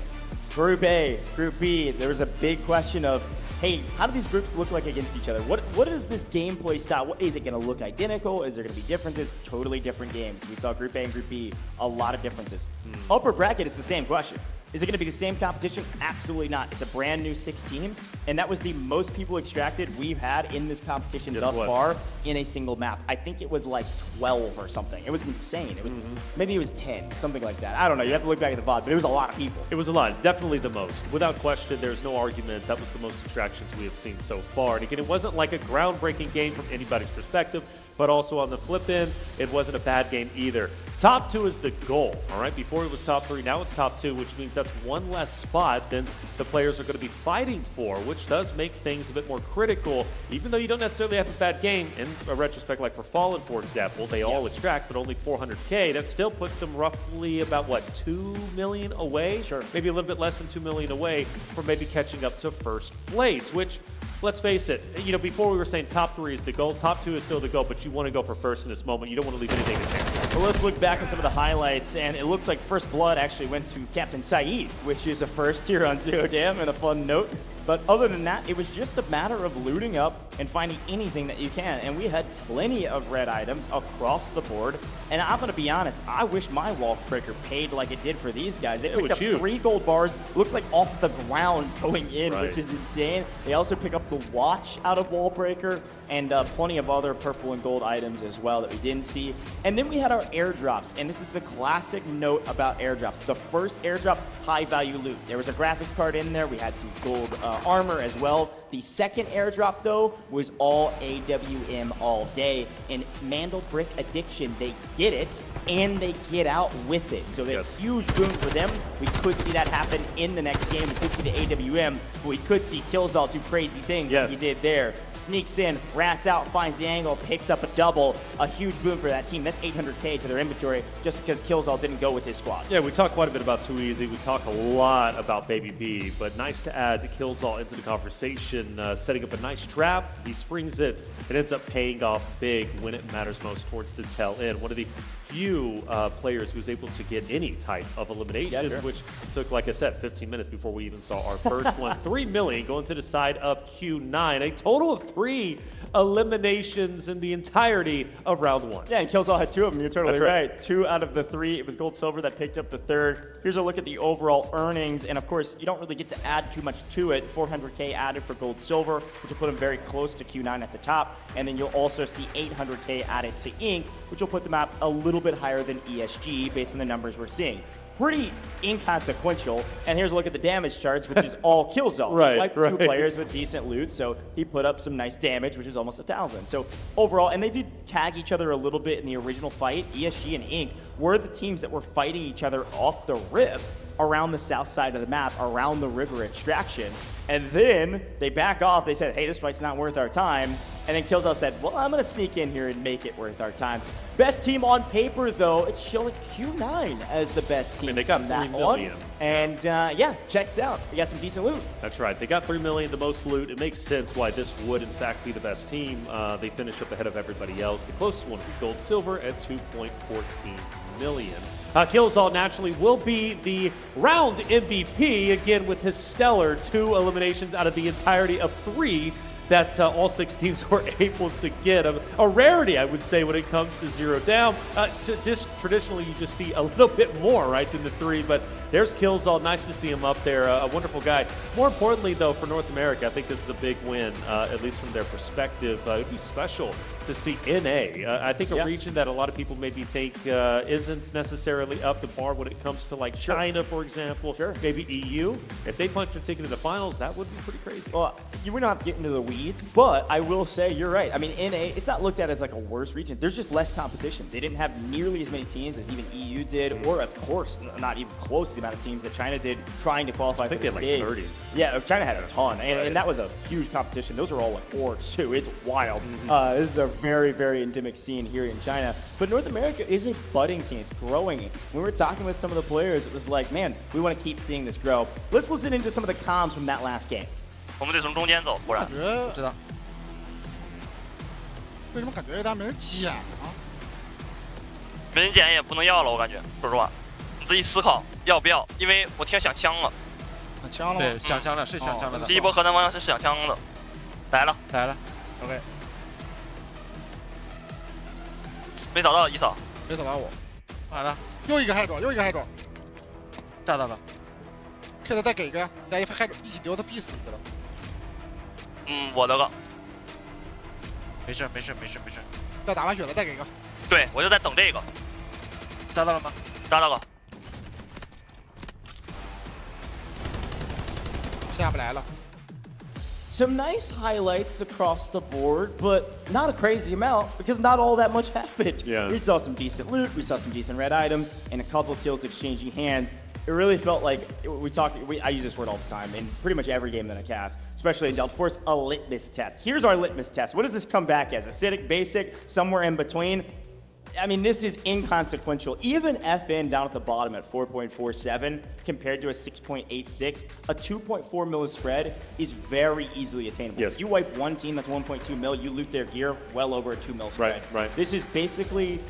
Group A, Group B, there was a big question of, hey, how do these groups look like against each other? What is this gameplay style? Is it going to look identical? Is there going to be differences? Totally different games. We saw Group A and Group B, a lot of differences. Upper bracket, it's the same question. Is it going to be the same competition? Absolutely not. It's a brand new 6 teams, and that was the most people extracted we've had in this competition thus far in a single map. I think it was like 12 or something. It was insane. It was maybe it was 10, something like that. I don't know. You have to look back at the VOD, but it was a lot of people. It was a lot. Definitely the most. Without question, there's no argument. That was the most extractions we have seen so far. And again, it wasn't like a groundbreaking game from anybody's perspective, but also on the flip end, it wasn't a bad game either. Top 2 is the goal, all right? Before it was top 3, now it's top 2, which means that's one less spot than the players are going to be fighting for, which does make things a bit more critical, even though you don't necessarily have a bad game. In a retrospect, like for Fallen, for example, they all extract, but only 400K. That still puts them roughly about, what, 2 million away? Sure. Maybe a little bit less than 2 million away from maybe catching up to first place, which, let's face it, you know, before we were saying top 3 is the goal, top 2 is still the goal, but you want to go for first in this moment. You don't want to leave anything to chance. Well, let's look back at some of the highlights, and it looks like first blood actually went to Captain Saeed, which is a first here on Zero Dam, and a fun note. But other than that, it was just a matter of looting up and finding anything that you can. And we had plenty of red items across the board. And I'm going to be honest, I wish my wall breaker paid like it did for these guys. They picked up 3 gold bars, looks like off the ground going in, which is insane. They also pick up the watch out of wall breaker and plenty of other purple and gold items as well that we didn't see. And then we had our airdrops, and this is the classic note about airdrops. The first airdrop, high value loot. There was a graphics card in there. We had some gold armor as well. The second airdrop, though, was all AWM all day. And Mandel Brick Addiction, they get it, and they get out with it. So that's a huge boom for them. We could see that happen in the next game. We could see the AWM, but we could see Killzall do crazy things like he did there. Sneaks in, rats out, finds the angle, picks up a double. A huge boom for that team. That's 800K to their inventory just because Killzall didn't go with his squad. Yeah, we talk quite a bit about Too Easy. We talk a lot about Baby P, but nice to add Killzall into the conversation, setting up a nice trap. He springs it. It ends up paying off big when it matters most towards the tail end. One of the few players who's able to get any type of elimination, which took, like I said, 15 minutes before we even saw our first one. 3 million going to the side of Q9. A total of 3 eliminations in the entirety of round 1. Yeah, and Killzall had 2 of them. You're totally right. 2 out of the 3. It was Gold Silver that picked up the 3rd. Here's a look at the overall earnings. And of course, you don't really get to add too much to it. 400K added for Gold Silver, which will put them very close to Q9 at the top. And then you'll also see 800K added to Ink, which will put them out a little bit higher than ESG based on the numbers we're seeing. Pretty inconsequential. And here's a look at the damage charts, which is all Killzall. He wiped 2 players with decent loot, so he put up some nice damage, which is almost 1,000. So overall, and they did tag each other a little bit in the original fight. ESG and Ink were the teams that were fighting each other off the rip around the south side of the map, around the river extraction. And then they back off. They said, hey, this fight's not worth our time. And then Killzall said, well, I'm going to sneak in here and make it worth our time. Best team on paper, though, it's showing Q9 as the best team. I mean, they got 3 million. And yeah, checks out. We got some decent loot. That's right. They got 3 million, the most loot. It makes sense why this would, in fact, be the best team. They finish up ahead of everybody else. The closest one would be Gold Silver at 2.14 million. Killzall naturally will be the round MVP, again with his stellar 2 eliminations out of the entirety of 3 that all 6 teams were able to get. A rarity, I would say, when it comes to 0 down. Just traditionally, you just see a little bit more, right, than the 3, but there's Killzall. Nice to see him up there. A wonderful guy. More importantly, though, for North America, I think this is a big win, at least from their perspective. It'd be special to see NA. I think a region that a lot of people maybe think isn't necessarily up to par when it comes to like China, for example, maybe EU. If they punch their ticket to the finals, that would be pretty crazy. Well, you would not have to get into the weeds, but I will say you're right. I mean, NA, it's not looked at as like a worse region. There's just less competition. They didn't have nearly as many teams as even EU did, or of course, not even close to the amount of teams that China did trying to qualify. I think they had like 30. Yeah, China had a ton, and that was a huge competition. Those are all like orgs too. It's wild. This is a very, very endemic scene here in China. But North America is a budding scene. It's growing. When we were talking with some of the players, it was like, man, we want to keep seeing this grow. Let's listen into some of the comms from that last game. 我们得从中间走，不然我知道。为什么感觉他没人捡啊？没人捡也不能要了，我感觉，说实话，你自己思考要不要，因为我听响枪了。响枪了吗？对，响枪了，是响枪了的。第一波河南方向是响枪的，来了，来了 ，OK。没找到一嫂，没找到我，来了，又一个害爪，又一个害爪，炸到了。Kid 再给一个，来一发害爪，一起丢他必死的了。我的个。没事，要打完血了，再给一个。对，我就在等这个。炸到了吗？炸到了。下不来了。Some nice highlights across the board, but not a crazy amount because not all that much happened. Yeah. We saw some decent loot, we saw some decent red items, and a couple of kills exchanging hands. It really felt like I use this word all the time in pretty much every game that I cast, especially in Delta Force, a litmus test. Here's our litmus test. What does this come back as? Acidic, basic, somewhere in between? I mean, this is inconsequential. Even FN down at the bottom at 4.47 compared to a 6.86, a 2.4 mil spread is very easily attainable. Yes. If you wipe one team that's 1.2 mil, you loot their gear, well over a 2 mil spread. Right. This is basically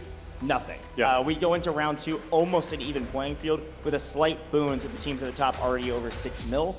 nothing. Yeah. We go into round 2 almost an even playing field with a slight boon to the teams at the top already over 6 mil.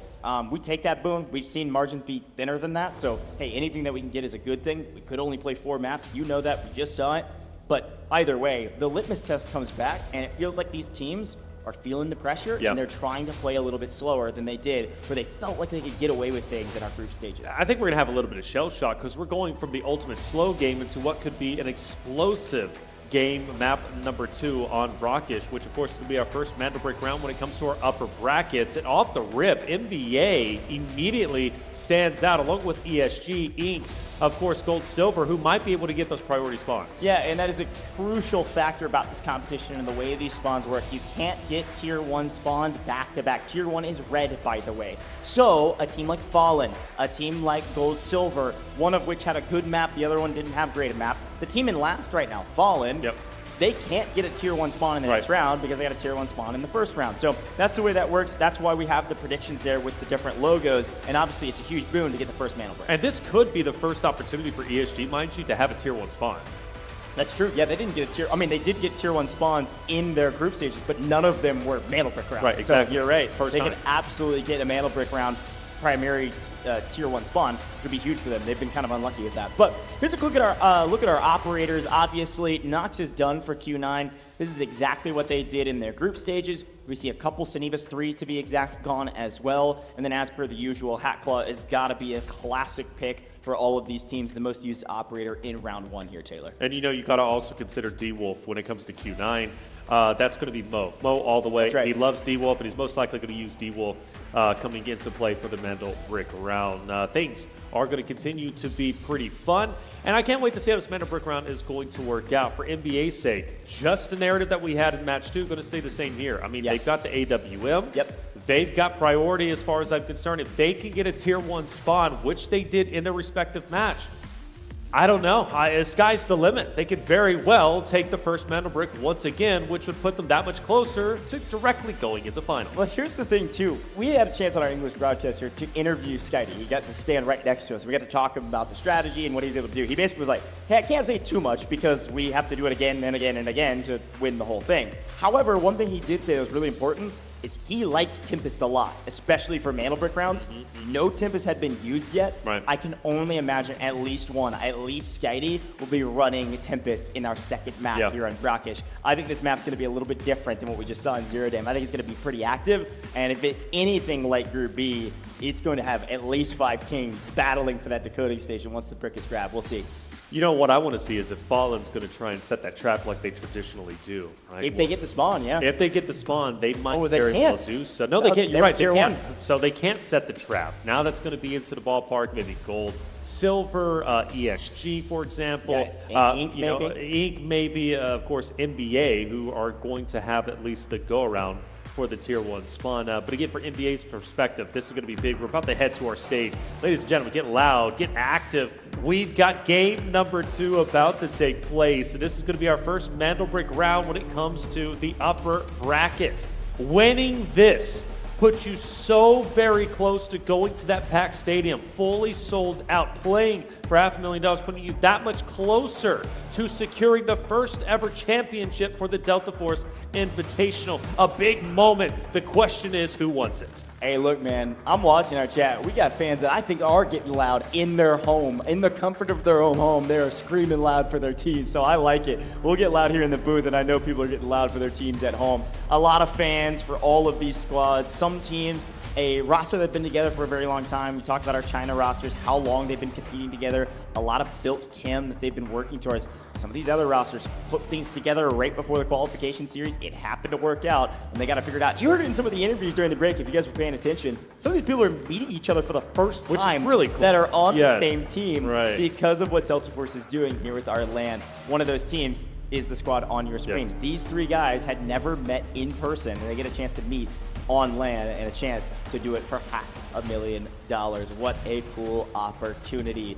We take that boon. We've seen margins be thinner than that. So, hey, anything that we can get is a good thing. We could only play 4 maps. You know that. We just saw it. But either way, the litmus test comes back, and it feels like these teams are feeling the pressure, and they're trying to play a little bit slower than they did, where they felt like they could get away with things in our group stages. I think we're going to have a little bit of shell shock because we're going from the ultimate slow game into what could be an explosive game, map number 2 on Rockish, which of course is going to be our first Mandelbrick round when it comes to our upper brackets. And off the rip, NBA immediately stands out along with ESG, Inc., of course, Gold Silver, who might be able to get those priority spawns. Yeah, and that is a crucial factor about this competition and the way these spawns work. You can't get Tier 1 spawns back-to-back. Tier 1 is red, by the way. So, a team like Fallen, a team like Gold Silver, one of which had a good map, the other one didn't have great map. The team in last right now, Fallen, they can't get a Tier 1 spawn in the next round because they got a Tier 1 spawn in the first round. So that's the way that works. That's why we have the predictions there with the different logos. And obviously, it's a huge boon to get the first Mandelbrick. And this could be the first opportunity for ESG, mind you, to have a Tier 1 spawn. That's true. Yeah, they didn't get a Tier... I mean, they did get Tier 1 spawns in their group stages, but none of them were Mandelbrick rounds. Right, exactly. So you're right. First they time. could absolutely get a Mandelbrick round primary Tier 1 spawn, which would be huge for them. They've been kind of unlucky with that. But here's a look at our operators. Obviously, Nox is done for Q9. This is exactly what they did in their group stages. We see a couple Senivas 3 to be exact gone as well. And then as per the usual, Hatclaw has got to be a classic pick for all of these teams, the most used operator in round 1 here, Taylor. And you know, you got to also consider D-Wolf when it comes to Q9. That's going to be Mo. Mo all the way. That's right. He loves D-Wolf, and he's most likely going to use D-Wolf coming into play for the Mandelbrick round. Things are going to continue to be pretty fun, and I can't wait to see how this Mandelbrick round is going to work out. For NBA's sake, just the narrative that we had in match 2 going to stay the same here. I mean, they've got the AWM. They've got priority as far as I'm concerned. If they can get a Tier 1 spawn, which they did in their respective match, I don't know. Sky's the limit. They could very well take the first Mandelbrick once again, which would put them that much closer to directly going into final. Well, here's the thing, too. We had a chance on our English broadcast here to interview Skydie. He got to stand right next to us. We got to talk about the strategy and what he's able to do. He basically was like, hey, I can't say too much because we have to do it again and again and again to win the whole thing. However, one thing he did say that was really important is he likes Tempest a lot, especially for Mandelbrick rounds. No Tempest had been used yet. I can only imagine at least Skydie will be running Tempest in our second map here on Brackish. I think this map's going to be a little bit different than what we just saw in Zero Dam. I think it's going to be pretty active, and if it's anything like Group B, it's going to have at least 5 Kings battling for that decoding station once the brick is grabbed. We'll see. You know, what I want to see is if Fallen's going to try and set that trap like they traditionally do. Right? If they get the spawn, If they get the spawn, they might they very can't. well do so. No, they can't. You're They're right. They Tier can't. 1. So they can't set the trap. Now that's going to be into the ballpark, maybe Gold, Silver, ESG, for example. Inc. You know, maybe. Inc. maybe, of course, NBA, who are going to have at least the go-around for the Tier 1 spawn. But again, for NBA's perspective, this is going to be big. We're about to head to our stage. Ladies and gentlemen, get loud, get active. We've got game number 2 about to take place. And this is going to be our first Mandelbrick round when it comes to the upper bracket. Winning this puts you so very close to going to that packed stadium, fully sold out, playing for $500,000, putting you that much closer to securing the first ever championship for the Delta Force Invitational. A big moment. The question is, who wants it? Hey, look, man, I'm watching our chat. We got fans that I think are getting loud in their home, in the comfort of their own home. They are screaming loud for their team, so I like it. We'll get loud here in the booth, and I know people are getting loud for their teams at home. A lot of fans for all of these squads. Some teams, a roster that's been together for a very long time. We talked about our China rosters, how long they've been competing together, a lot of built chem that they've been working towards. Some of these other rosters put things together right before the qualification series. It happened to work out, and they got to figure it out. You heard it in some of the interviews during the break, if you guys were paying attention. Some of these people are meeting each other for the first time, which is really cool, that are on yes, the same team because of what Delta Force is doing here with our LAN. One of those teams is the squad on your screen. Yes. These 3 guys had never met in person, and they get a chance to meet on LAN and a chance to do it for $500,000. What a cool opportunity.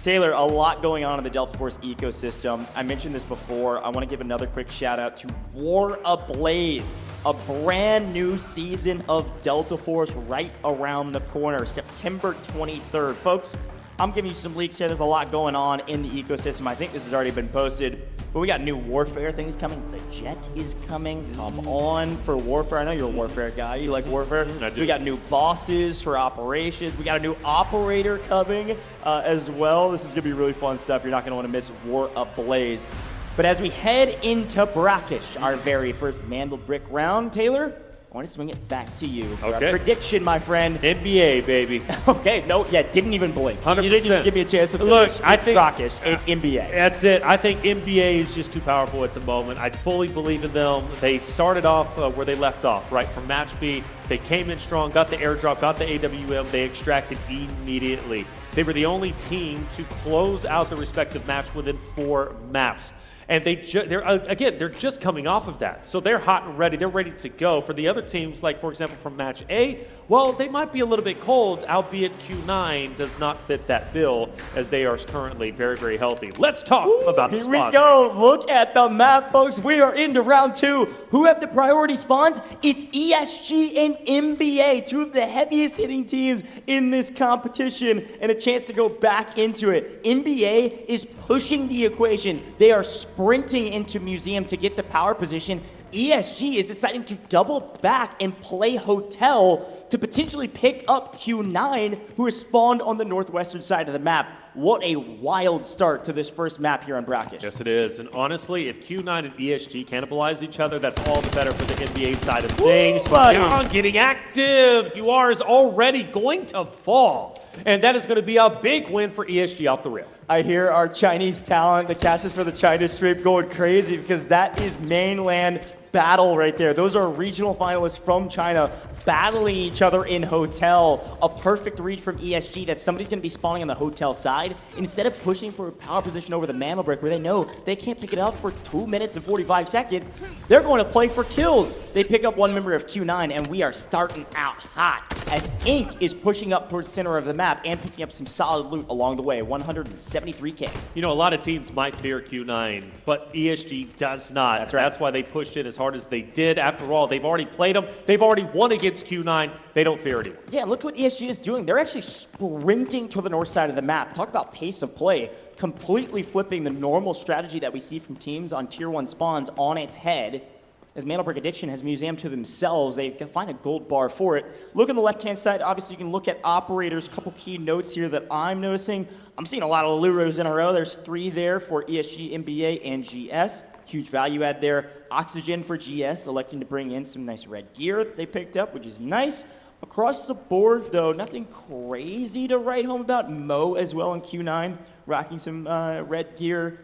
Taylor, a lot going on in the Delta Force ecosystem. I mentioned this before. I want to give another quick shout out to War Ablaze, a brand new season of Delta Force right around the corner, September 23rd. Folks, I'm giving you some leaks here. There's a lot going on in the ecosystem. I think this has already been posted. But we got new Warfare things coming. The Jet is coming. Come on for Warfare. I know you're a Warfare guy. You like Warfare? I do. We got new bosses for operations. We got a new operator coming as well. This is going to be really fun stuff. You're not going to want to miss War Ablaze. But as we head into Brackish, our very first Mandel Brick round, Taylor, I want to swing it back to you for Okay. our prediction, my friend. NBA, baby. Okay, no, yeah, didn't even blink. 100%. You didn't even give me a chance to Look, finish. I It's think Brackish. It's NBA. That's it. I think NBA is just too powerful at the moment. I fully believe in them. They started off where they left off, right? From match B, they came in strong, got the airdrop, got the AWM, they extracted immediately. They were the only team to close out the respective match within 4 maps. And they're just coming off of that. So they're hot and ready. They're ready to go. For the other teams, like, for example, from match A, well, they might be a little bit cold, albeit Q9 does not fit that bill as they are currently very, very healthy. Let's talk about the Here we spawns. go. Look at the map, folks. We are into round 2. Who have the priority spawns? It's ESG and NBA, 2 of the heaviest hitting teams in this competition, and a chance to go back into it. NBA is pushing the equation. They are sprinting into Museum to get the power position. ESG is deciding to double back and play Hotel to potentially pick up Q9, who is spawned on the northwestern side of the map. What a wild start to this first map here on Brackish. Yes, it is. And honestly, if Q9 and ESG cannibalize each other, that's all the better for the NBA side of things. But Young getting active. UR is already going to fall. And that is going to be a big win for ESG off the rip. I hear our Chinese talent, the casters for the China Strip, going crazy because that is mainland battle right there. Those are regional finalists from China battling each other in Hotel. A perfect read from ESG that somebody's going to be spawning on the Hotel side. Instead of pushing for a power position over the Mantle Brick where they know they can't pick it up for 2 minutes and 45 seconds, they're going to play for kills. They pick up one member of Q9 and we are starting out hot as Ink is pushing up towards the center of the map and picking up some solid loot along the way. 173k. You know, a lot of teams might fear Q9, but ESG does not. That's right. That's why they pushed in as hard as they did. After all, they've already played them. They've already won against Q9. They don't fear anyone. Yeah, look what ESG is doing. They're actually sprinting to the north side of the map. Talk about pace of play. Completely flipping the normal strategy that we see from teams on Tier 1 spawns on its head. As Mantle Brick Addiction has Museum to themselves, they can find a gold bar for it. Look on the left-hand side. Obviously, you can look at operators. Couple key notes here that I'm noticing. I'm seeing a lot of Luros in a row. There's 3 there for ESG, NBA, and GS. Huge value add there. Oxygen for GS, electing to bring in some nice red gear that they picked up, which is nice. Across the board, though, nothing crazy to write home about. Mo as well in Q9, rocking some red gear.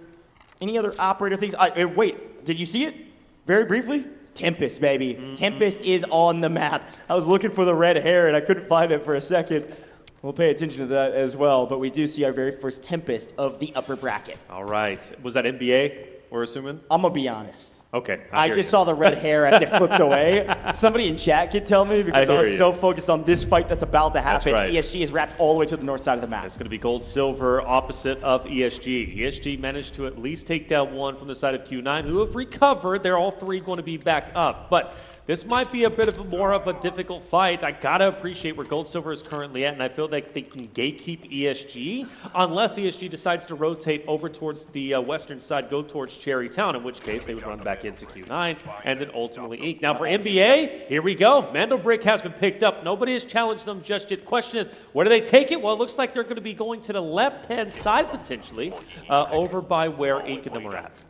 Any other operator things? Wait, did you see it? Very briefly? Tempest, baby. Tempest is on the map. I was looking for the red hair and I couldn't find it for a second. We'll pay attention to that as well, but we do see our very first Tempest of the upper bracket. All right. Was that NBA, we're assuming? I'm going to be honest. Okay. I just saw the red hair as it flipped away. Somebody in chat could tell me because I was so focused on this fight that's about to happen. That's right. ESG is wrapped all the way to the north side of the map. It's going to be gold-silver opposite of ESG. ESG managed to at least take down one from the side of Q9, who have recovered. They're all 3 going to be back up. But this might be a bit of more of a difficult fight. I got to appreciate where gold-silver is currently at, and I feel like they can gatekeep ESG unless ESG decides to rotate over towards the western side, go towards Cherry Town, in which case they would run back into Q9 and then ultimately Ink. Now for NBA, here we go. Mandel Brick has been picked up. Nobody has challenged them just yet. Question is, where do they take it? Well, it looks like they're going to be going to the left-hand side potentially, over by where Ink and them are at.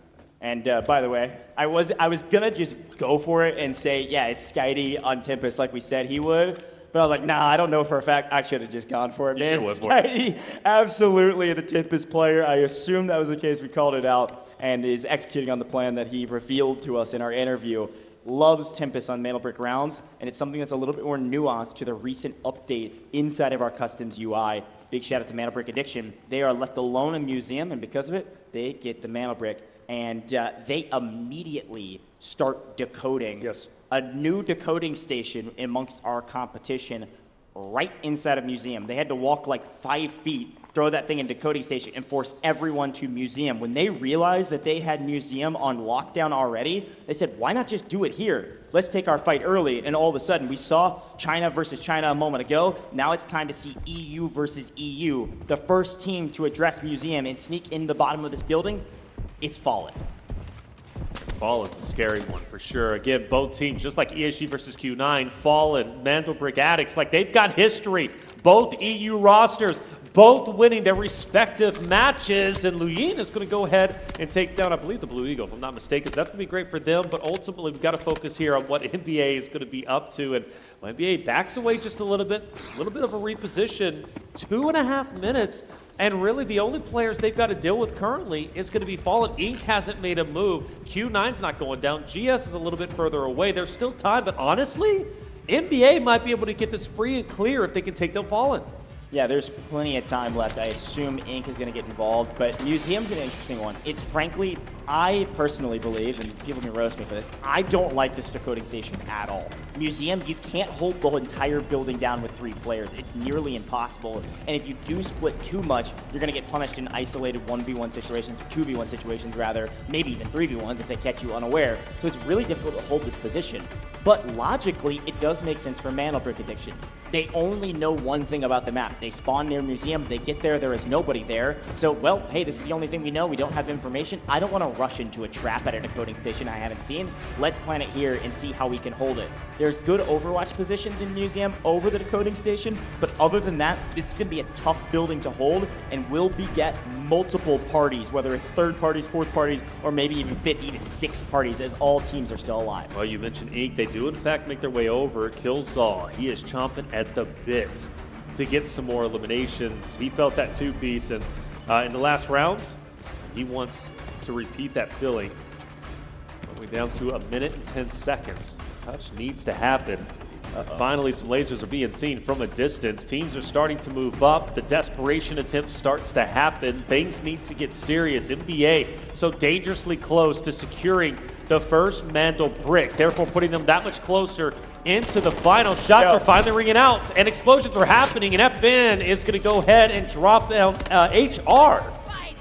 And by the way, I was gonna just go for it and say, yeah, it's Skydie on Tempest like we said he would. But I was like, nah, I don't know for a fact. I should have just gone for it, man. Skydie, absolutely the Tempest player. I assumed that was the case. We called it out and is executing on the plan that he revealed to us in our interview. Loves Tempest on Mantle Brick rounds, and it's something that's a little bit more nuanced to the recent update inside of our customs UI. Big shout out to Mantle Brick Addiction. They are left alone in Museum, and because of it, they get the Mantle Brick. And they immediately start decoding. Yes. A new decoding station amongst our competition right inside of Museum. They had to walk like 5 feet throw that thing in decoding station and force everyone to museum. When they realized that they had museum on lockdown already, they said, why not just do it here? Let's take our fight early. And all of a sudden, we saw China versus China a moment ago. Now it's time to see EU versus EU. The first team to address museum and sneak in the bottom of this building, it's Fallen. Fallen's a scary one for sure. Again, both teams, just like ESG versus Q9, Fallen, Mandelbrick Addicts, like they've got history. Both EU rosters, both winning their respective matches. And Luyin is going to go ahead and take down, I believe, the Blue Eagle, if I'm not mistaken. So that's going to be great for them. But ultimately, we've got to focus here on what NBA is going to be up to. And NBA backs away just a little bit of a reposition. 2.5 minutes. And really, the only players they've got to deal with currently is going to be Fallen. Inc. hasn't made a move. Q9's not going down. GS is a little bit further away. There's still time, but honestly, NBA might be able to get this free and clear if they can take down Fallen. Yeah, there's plenty of time left. I assume Inc. is going to get involved, but Museum's an interesting one. It's frankly, I personally believe, and people can roast me for this, I don't like this decoding station at all. Museum, you can't hold the entire building down with 3 players. It's nearly impossible, and if you do split too much, you're going to get punished in isolated 1v1 situations, 2v1 situations rather, maybe even 3v1s if they catch you unaware. So it's really difficult to hold this position. But logically, it does make sense for Mandelbrick Addiction. They only know one thing about the map. They spawn near museum, they get there, there is nobody there. So, well, hey, this is the only thing we know. We don't have information. I don't want to rush into a trap at a decoding station I haven't seen. Let's plan it here and see how we can hold it. There's good Overwatch positions in museum over the decoding station, but other than that, this is going to be a tough building to hold and will beget multiple parties, whether it's 3rd parties, 4th parties, or maybe even 5th, even 6th parties, as all teams are still alive. Well, you mentioned Inc. They do, in fact, make their way over. Killsaw, he is chomping at the bit to get some more eliminations. He felt that 2-piece, and in the last round, he wants to repeat that feeling. We're down to 1 minute and 10 seconds. Touch needs to happen. Finally, some lasers are being seen from a distance. Teams are starting to move up. The desperation attempt starts to happen. Things need to get serious. NBA so dangerously close to securing the first Mandelbrick, therefore putting them that much closer into the final. Shots are finally ringing out, and explosions are happening, and FN is going to go ahead and drop down HR.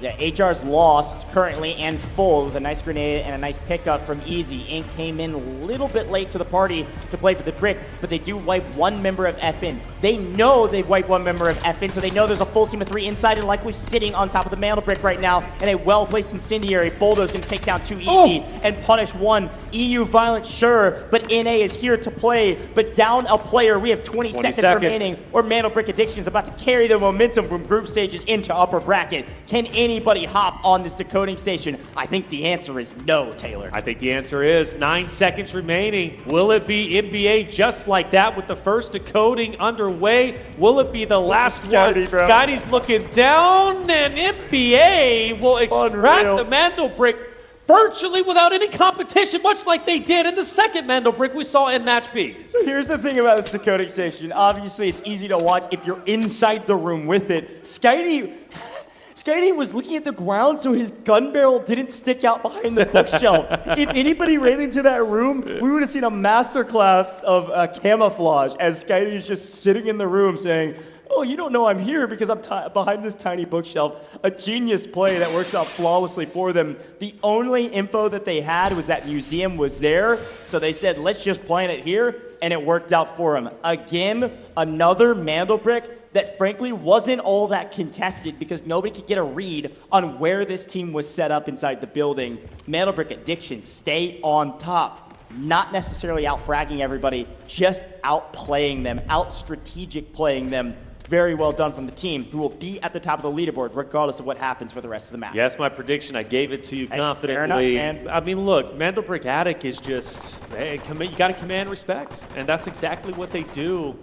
Yeah, HR's lost currently and full with a nice grenade and a nice pickup from Easy. Inc. came in a little bit late to the party to play for the brick, but they do wipe 1 member of FN. They know they've wiped 1 member of FN, so they know there's a full team of 3 inside and likely sitting on top of the Mandelbrick right now. And a well-placed incendiary. Boldo's going to take down 2 Easy and punish 1. EU violent, sure, but NA is here to play, but down a player. We have 20 seconds remaining, or Mandelbrick Addiction is about to carry the momentum from group stages into upper bracket. Can anybody hop on this decoding station? I think the answer is no, Taylor. I think the answer is 9 seconds remaining. Will it be NBA just like that with the first decoding underway? Will it be the last one? Scotty's looking down, and NBA will extract the Mandelbrick virtually without any competition, much like they did in the second Mandelbrick we saw in Match B. So here's the thing about this decoding station. Obviously, it's easy to watch if you're inside the room with it. Skydie was looking at the ground so his gun barrel didn't stick out behind the bookshelf. If anybody ran into that room, we would have seen a masterclass of camouflage as Skydie is just sitting in the room saying, oh, you don't know I'm here because I'm behind this tiny bookshelf. A genius play that works out flawlessly for them. The only info that they had was that museum was there, so they said, let's just plant it here, and it worked out for them. Again, another Mandelbrick that frankly wasn't all that contested because nobody could get a read on where this team was set up inside the building. Mandelbrick Addiction stay on top. Not necessarily out-fragging everybody, just outplaying them, out-strategic playing them. Very well done from the team, who will be at the top of the leaderboard regardless of what happens for the rest of the match. Yes, my prediction. I gave it to you confidently. Fair enough, man. I mean, look, Mandelbrick Attic is just, hey, you got to command respect, and that's exactly what they do.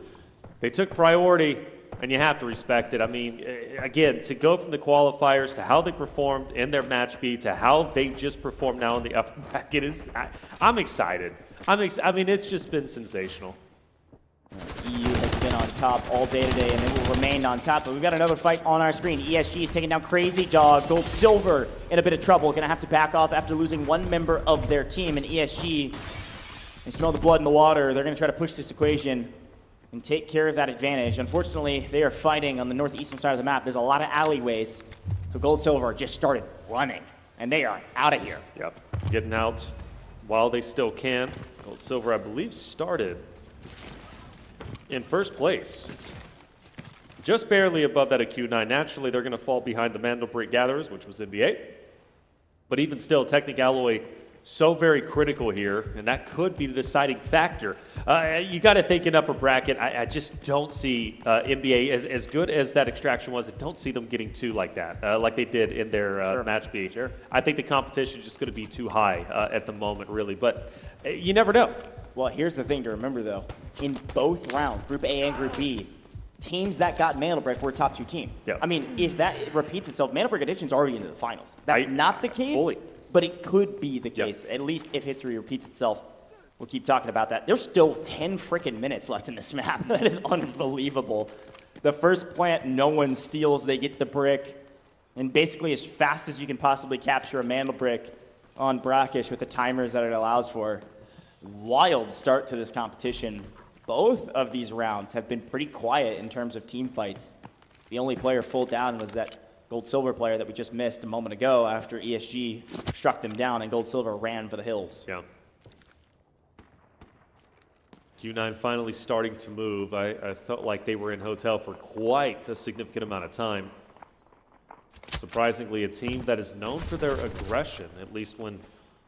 They took priority, and you have to respect it. I mean, again, to go from the qualifiers to how they performed in their match B to how they just performed now in the upper bracket is, I'm excited. I mean, it's just been sensational. EU has been on top all day today, and they will remain on top. But we've got another fight on our screen. ESG is taking down Crazy Dog. Gold Silver in a bit of trouble. Going to have to back off after losing 1 member of their team. And ESG, they smell the blood in the water. They're going to try to push this equation. and take care of that advantage. Unfortunately, they are fighting on the northeastern side of the map. There's a lot of alleyways. So Gold Silver just started running, and they are out of here. Yep, getting out while they still can. Gold Silver, I believe, started in first place. Just barely above that at Q9. Naturally, they're going to fall behind the Mandelbrot Gatherers, which was NBA. But even still, Technic Alloy so very critical here, and that could be the deciding factor. You got to think in upper bracket. I just don't see NBA as good as that extraction was. I don't see them getting two like that, like they did in their match B. Sure. I think the competition is just going to be too high at the moment, really. But you never know. Well, here's the thing to remember, though. In both rounds, Group A and Group B, teams that got Mandelbrot were a top 2 team. Yeah. I mean, if that repeats itself, Mandelbrot Edition's already into the finals. That's not the case, but it could be the case, at least if history repeats itself. We'll keep talking about that. There's still 10 freaking minutes left in this map. That is unbelievable. The first plant, no one steals. They get the brick. And basically as fast as you can possibly capture a Mandelbrot on Brackish with the timers that it allows for. Wild start to this competition. Both of these rounds have been pretty quiet in terms of team fights. The only player full down was that Gold-Silver player that we just missed a moment ago after ESG struck them down and Gold-Silver ran for the hills. Yeah. Q9 finally starting to move. I felt like they were in hotel for quite a significant amount of time. Surprisingly, a team that is known for their aggression, at least when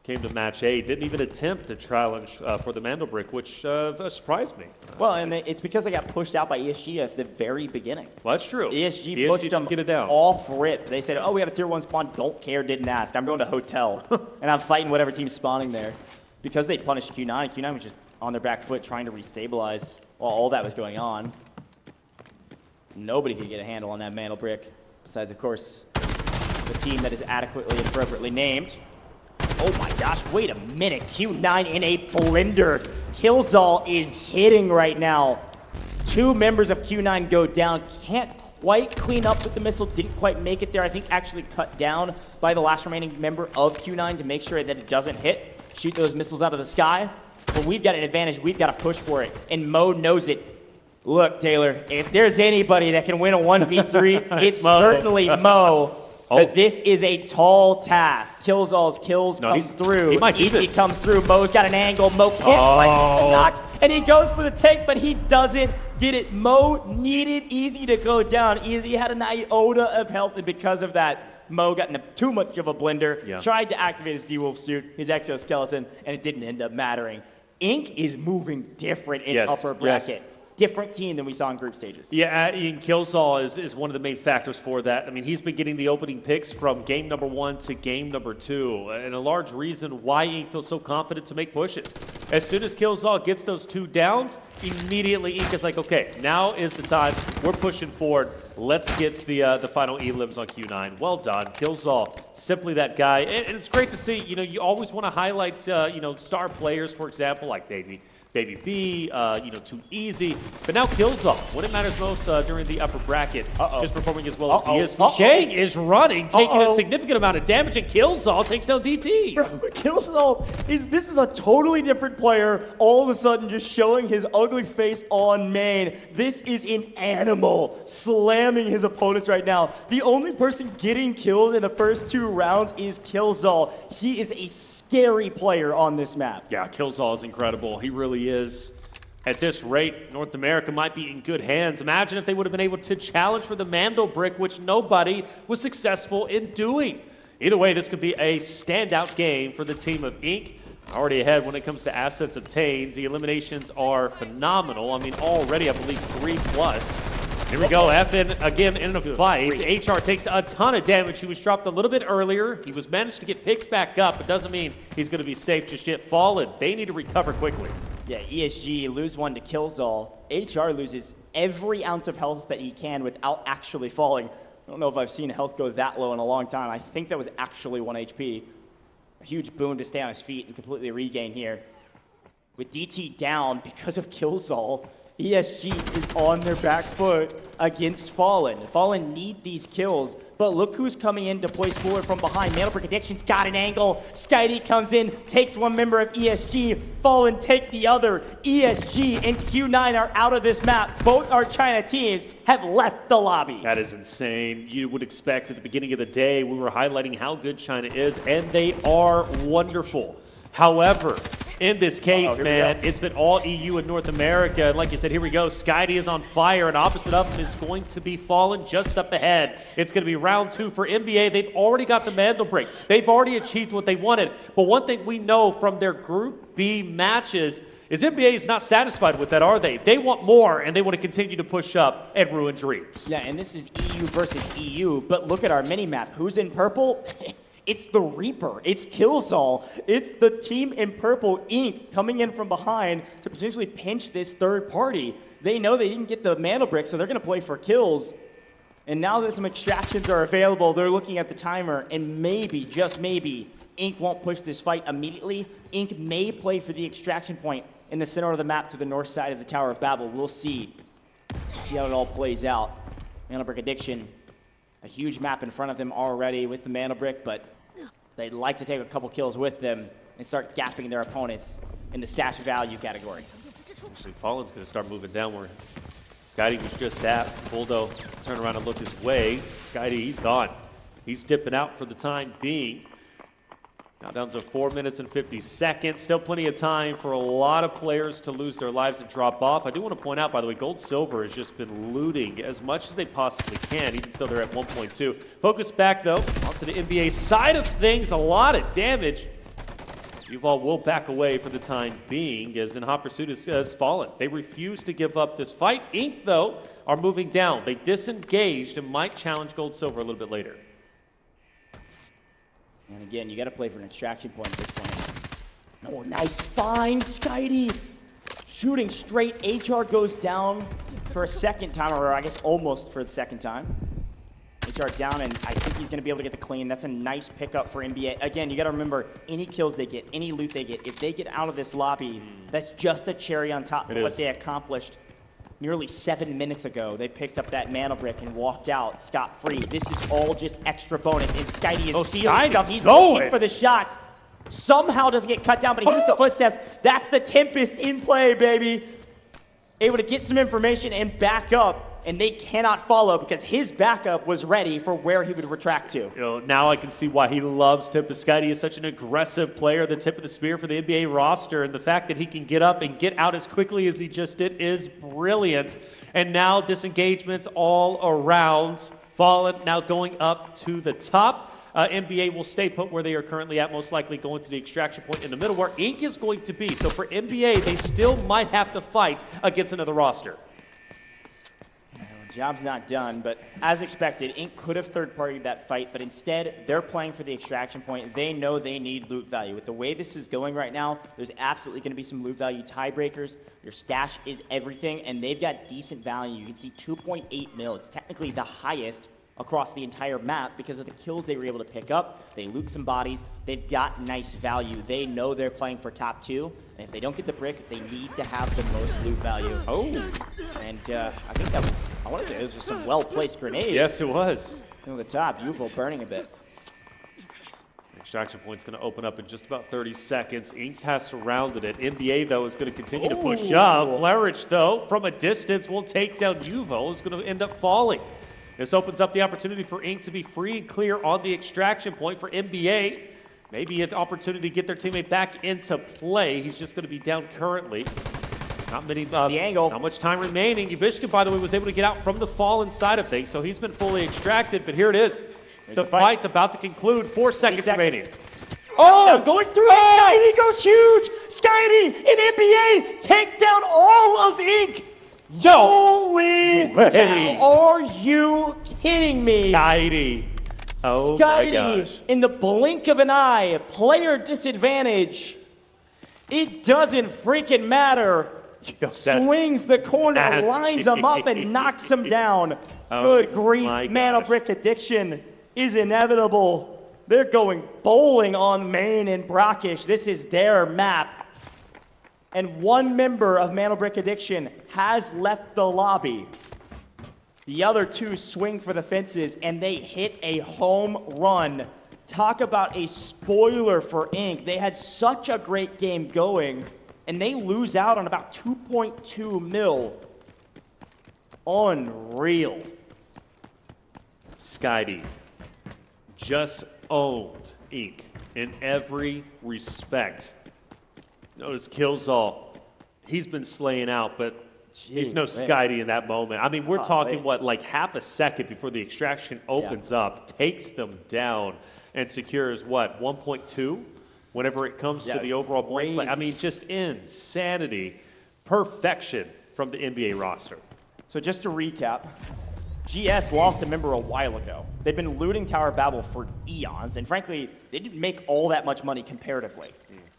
came to match A, didn't even attempt to challenge for the Mandelbrot, which surprised me. Well, and it's because they got pushed out by ESG at the very beginning. Well, that's true. ESG pushed them get it down. off rip. They said, oh, we have a tier 1 spawn, don't care, didn't ask. I'm going to hotel, and I'm fighting whatever team's spawning there. Because they punished Q9, Q9 was just on their back foot trying to restabilize while all that was going on. Nobody could get a handle on that Mandelbrot, besides, of course, the team that is adequately and appropriately named. Oh my gosh, wait a minute. Q9 in a blender. Killzall is hitting right now. 2 members of Q9 go down. Can't quite clean up with the missile. Didn't quite make it there. I think actually cut down by the last remaining member of Q9 to make sure that it doesn't hit. Shoot those missiles out of the sky. But we've got an advantage. We've got to push for it. And Mo knows it. Look, Taylor, if there's anybody that can win a 1v3, it's certainly Mo. But this is a tall task. Killzall's kills comes through. He might do this. He comes through. Mo's got an angle. Mo can't fight the knock. And he goes for the take, but he doesn't get it. Mo needed Easy to go down. Easy had an iota of health, and because of that, Mo got in too much of a blender. Yeah. Tried to activate his D-Wolf suit, his exoskeleton, and it didn't end up mattering. Ink is moving different in upper bracket. Different team than we saw in group stages. Yeah, Ian Killzall is one of the main factors for that. I mean, he's been getting the opening picks from game number 1 to game number 2, and a large reason why Ink feels so confident to make pushes. As soon as Killzall gets those 2 downs, immediately Ink is like, okay, now is the time. We're pushing forward. Let's get the final elims on Q9. Well done, Killzall. Simply that guy, and it's great to see. You know, you always want to highlight, star players, for example, like Baby B, Too Easy. But now Killzall, when it matters most during the upper bracket, just performing as well as he is. Shang is running, taking a significant amount of damage, and Killzall takes down DT. Bro, Killzall this is a totally different player, all of a sudden just showing his ugly face on main. This is an animal slamming his opponents right now. The only person getting killed in the first 2 rounds is Killzall. He is a scary player on this map. Yeah, Killzall is incredible. He really is. At this rate, North America might be in good hands. Imagine if they would have been able to challenge for the Mandelbrot, which nobody was successful in doing. Either way, this could be a standout game for the team of Ink. Already ahead when it comes to assets obtained. The eliminations are phenomenal. I mean, already, I believe, 3+. Here we go, FN again in a fight. HR takes a ton of damage. He was dropped a little bit earlier. He was managed to get picked back up. It doesn't mean he's going to be safe just yet. Fallen. They need to recover quickly. Yeah, ESG lose 1 to Killzall. HR loses every ounce of health that he can without actually falling. I don't know if I've seen health go that low in a long time. I think that was actually 1 HP. A huge boon to stay on his feet and completely regain here. With DT down because of Killzall, ESG is on their back foot against Fallen. Fallen need these kills, but look who's coming in to place forward from behind. Mandelbrick Addiction's got an angle. Skydee comes in, takes one member of ESG. Fallen take the other. ESG and Q9 are out of this map. Both our China teams have left the lobby. That is insane. You would expect at the beginning of the day, we were highlighting how good China is, and they are wonderful. However, in this case, man, it's been all EU and North America. And like you said, here we go. Skydee is on fire, and opposite of him is going to be Fallen just up ahead. It's going to be round 2 for NBA. They've already got the Mandelbrick. They've already achieved what they wanted. But one thing we know from their Group B matches is NBA is not satisfied with that, are they? They want more, and they want to continue to push up and ruin dreams. Yeah, and this is EU versus EU, but look at our mini-map. Who's in purple? It's the Reaper, it's Killzall, it's the team in purple, Inc, coming in from behind to potentially pinch this third party. They know they didn't get the Mandelbrick, so they're going to play for kills. And now that some extractions are available, they're looking at the timer, and maybe, just maybe, Inc won't push this fight immediately. Inc may play for the extraction point in the center of the map to the north side of the Tower of Babel. We'll see. See how it all plays out. Mandelbrick Addiction, a huge map in front of them already with the Mandelbrick, but they'd like to take a couple kills with them and start gapping their opponents in the stash value category. Actually, Fallen's going to start moving downward. Skydee was just at. Bulldo turn around and look his way. Skydee, he's gone. He's dipping out for the time being. Now down to 4 minutes and 50 seconds. Still plenty of time for a lot of players to lose their lives and drop off. I do want to point out, by the way, Gold Silver has just been looting as much as they possibly can. Even still, they're at 1.2. Focus back, though, onto the NBA side of things. A lot of damage. Yuval will back away for the time being, as in hot pursuit has fallen. They refuse to give up this fight. Inc, though, are moving down. They disengaged and might challenge Gold Silver a little bit later. And again, you got to play for an extraction point at this point. Oh, nice find, Skydee. Shooting straight. HR goes down for a second time, or I guess almost for the second time. HR down, and I think he's going to be able to get the clean. That's a nice pickup for NBA. Again, you got to remember, any kills they get, any loot they get, if they get out of this lobby, that's just a cherry on top of what they accomplished nearly 7 minutes ago. They picked up that Mandelbrick and walked out scot-free. This is all just extra bonus, and Skydee is he's looking for the shots. Somehow doesn't get cut down, but he hears the footsteps. That's the Tempest in play, baby. Able to get some information and back up, and they cannot follow because his backup was ready for where he would retract to. You know, now I can see why he loves Tempest. Skydee is such an aggressive player, the tip of the spear for the NBA roster, and the fact that he can get up and get out as quickly as he just did is brilliant. And now disengagements all around. Fallen now going up to the top. NBA will stay put where they are currently at, most likely going to the extraction point in the middle where Inc is going to be. So for NBA, they still might have to fight against another roster. Job's not done, but as expected, Inc could have third-partied that fight, but instead, they're playing for the extraction point. They know they need loot value. With the way this is going right now, there's absolutely going to be some loot value tiebreakers. Your stash is everything, and they've got decent value. You can see 2.8 mil. It's technically the highest across the entire map because of the kills they were able to pick up. They loot some bodies. They've got nice value. They know they're playing for top 2, and if they don't get the brick, they need to have the most loot value. Oh, and I think that was, I want to say those were some well-placed grenades. Yes, it was. On the top, Yuval burning a bit. Extraction point's going to open up in just about 30 seconds. Inks has surrounded it. NBA, though, is going to continue to push up. Flarich, though, from a distance, will take down Yuval. Is going to end up falling. This opens up the opportunity for Inc to be free and clear on the extraction point for NBA. Maybe an opportunity to get their teammate back into play. He's just going to be down currently. Not many, the angle. Not much time remaining. Yvishka, by the way, was able to get out from the fallen side of things, so he's been fully extracted, but here it is. The fight's about to conclude. 4 seconds remaining. Oh, going through it. Skydee goes huge. Skydee and NBA take down all of Inc. Holy cow, are you kidding me? Skydee. Oh my gosh. In the blink of an eye, player disadvantage. It doesn't freaking matter. Swings the corner, lines him up, and knocks him down. Good grief, Mandelbrick Addiction is inevitable. They're going bowling on Maine and Brackish. This is their map. and one member of Mandelbrick Addiction has left the lobby. The other two swing for the fences, and they hit a home run. Talk about a spoiler for Inc. They had such a great game going, and they lose out on about 2.2 mil. Unreal. Skydee just owned Inc. in every respect. Notice Killzall, he's been slaying out, but he's no Skydee in that moment. I mean, we're talking, what, like half a second before the extraction opens up, takes them down, and secures, what, 1.2 whenever it comes to the overall points? I mean, just insanity, perfection from the NBA roster. So just to recap, GS lost a member a while ago. They've been looting Tower Babel for eons, and frankly, they didn't make all that much money comparatively.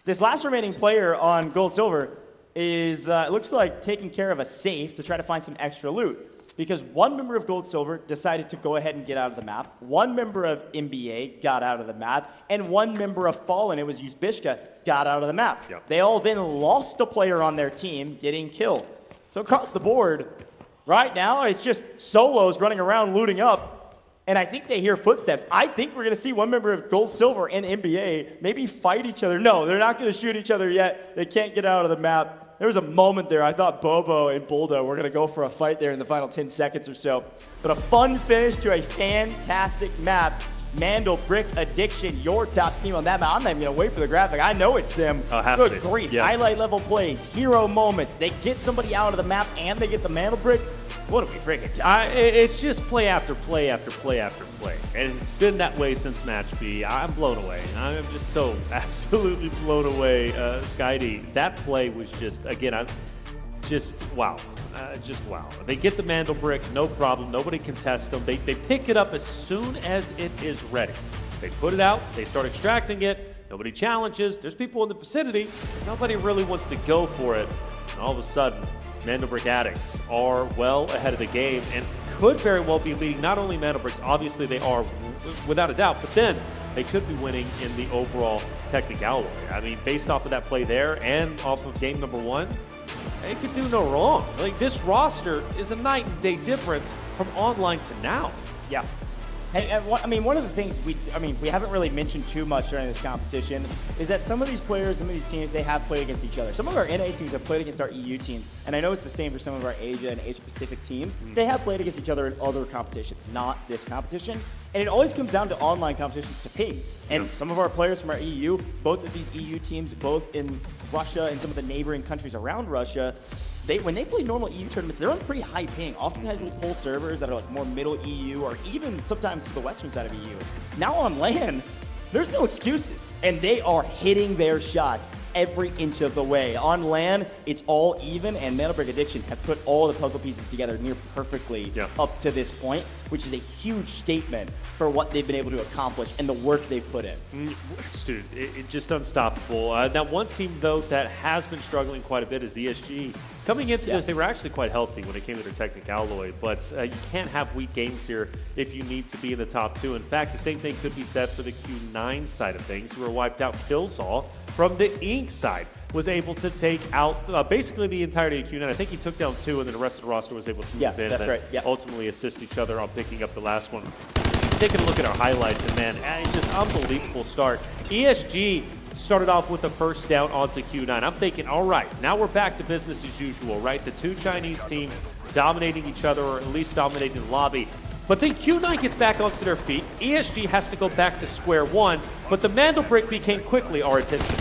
This last remaining player on Gold Silver is, it looks like, taking care of a safe to try to find some extra loot. Because one member of Gold Silver decided to go ahead and get out of the map, one member of NBA got out of the map, and one member of Fallen, it was Uzbishka, got out of the map. They all then lost a player on their team getting killed. So across the board, right now, it's just solos running around looting up, and I think they hear footsteps. I think we're going to see one member of Gold, Silver, and NBA maybe fight each other. No, they're not going to shoot each other yet. They can't get out of the map. There was a moment there, I thought Bobo and Buldo were going to go for a fight there in the final 10 seconds or so. But a fun finish to a fantastic map. Mandelbrick Addiction, your top team on that map. I'm not even going to wait for the graphic. I know it's them. Good grief. Highlight level plays, hero moments. They get somebody out of the map and they get the Mandelbrick. What are we freaking? It's just play after play after play after play. And it's been that way since match B. I'm blown away. I'm just so absolutely blown away, Skydee. That play was just, again, I'm just wow. Just wow. They get the Mandelbrick, no problem. Nobody contests them. They pick it up as soon as it is ready. They put it out. They start extracting it. Nobody challenges. There's people in the vicinity. Nobody really wants to go for it. And all of a sudden, Mandelbrick Addicts are well ahead of the game and could very well be leading not only Mandelbricks, obviously they are without a doubt, but then they could be winning in the overall technicality. I mean, based off of that play there and off of game number one, they could do no wrong. Like, this roster is a night and day difference from online to now. Yeah. And I mean, one of the things we haven't really mentioned too much during this competition is that some of these players, some of these teams, they have played against each other. Some of our NA teams have played against our EU teams, and I know it's the same for some of our Asia and Asia Pacific teams. They have played against each other in other competitions, not this competition. And it always comes down to online competitions to ping. And some of our players from our EU, both of these EU teams, both in Russia and some of the neighboring countries around Russia, when they play normal EU tournaments, they're on pretty high ping. Oftentimes we'll pull servers that are like more middle EU or even sometimes to the western side of EU. Now on LAN, there's no excuses. And they are hitting their shots every inch of the way. On LAN, it's all even, and Mandelbrick Addiction have put all the puzzle pieces together near perfectly up to this point, which is a huge statement for what they've been able to accomplish and the work they've put in. Dude, it's just unstoppable. Now, one team, though, that has been struggling quite a bit is ESG. Coming into this, they were actually quite healthy when it came to their technic alloy, but you can't have weak games here if you need to be in the top two. In fact, the same thing could be said for the Q9 side of things, who were wiped out. Killzall from the Inc. side was able to take out basically the entirety of Q9. I think he took down two, and then the rest of the roster was able to move in and ultimately assist each other on picking up the last one. Taking a look at our highlights, and man, it's just unbelievable start. ESG started off with the first down onto Q9. I'm thinking, all right, now we're back to business as usual, right? The two Chinese teams dominating each other, or at least dominating the lobby. But then Q9 gets back onto their feet. ESG has to go back to square one, but the Mandelbrick became quickly our attention.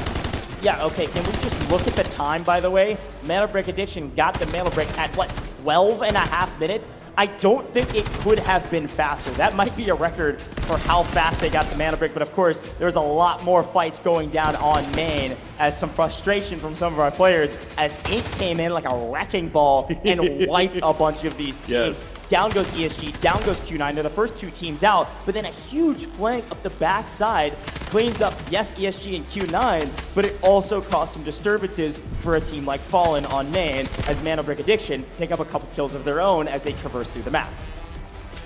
Yeah, okay, can we just look at the time, by the way? Mandelbrick Addiction got the Mandelbrick at, what, 12 and a half minutes? I don't think it could have been faster. That might be a record for how fast they got the Mandelbrick, but of course, there was a lot more fights going down on main as some frustration from some of our players as Inc. came in like a wrecking ball and wiped a bunch of these teams. Down goes ESG, down goes Q9. They're the first two teams out, but then a huge flank up the backside cleans up, yes, ESG and Q9, but it also caused some disturbances for a team like Fallen on main as Mandelbrick Addiction pick up a couple kills of their own as they traverse through the map.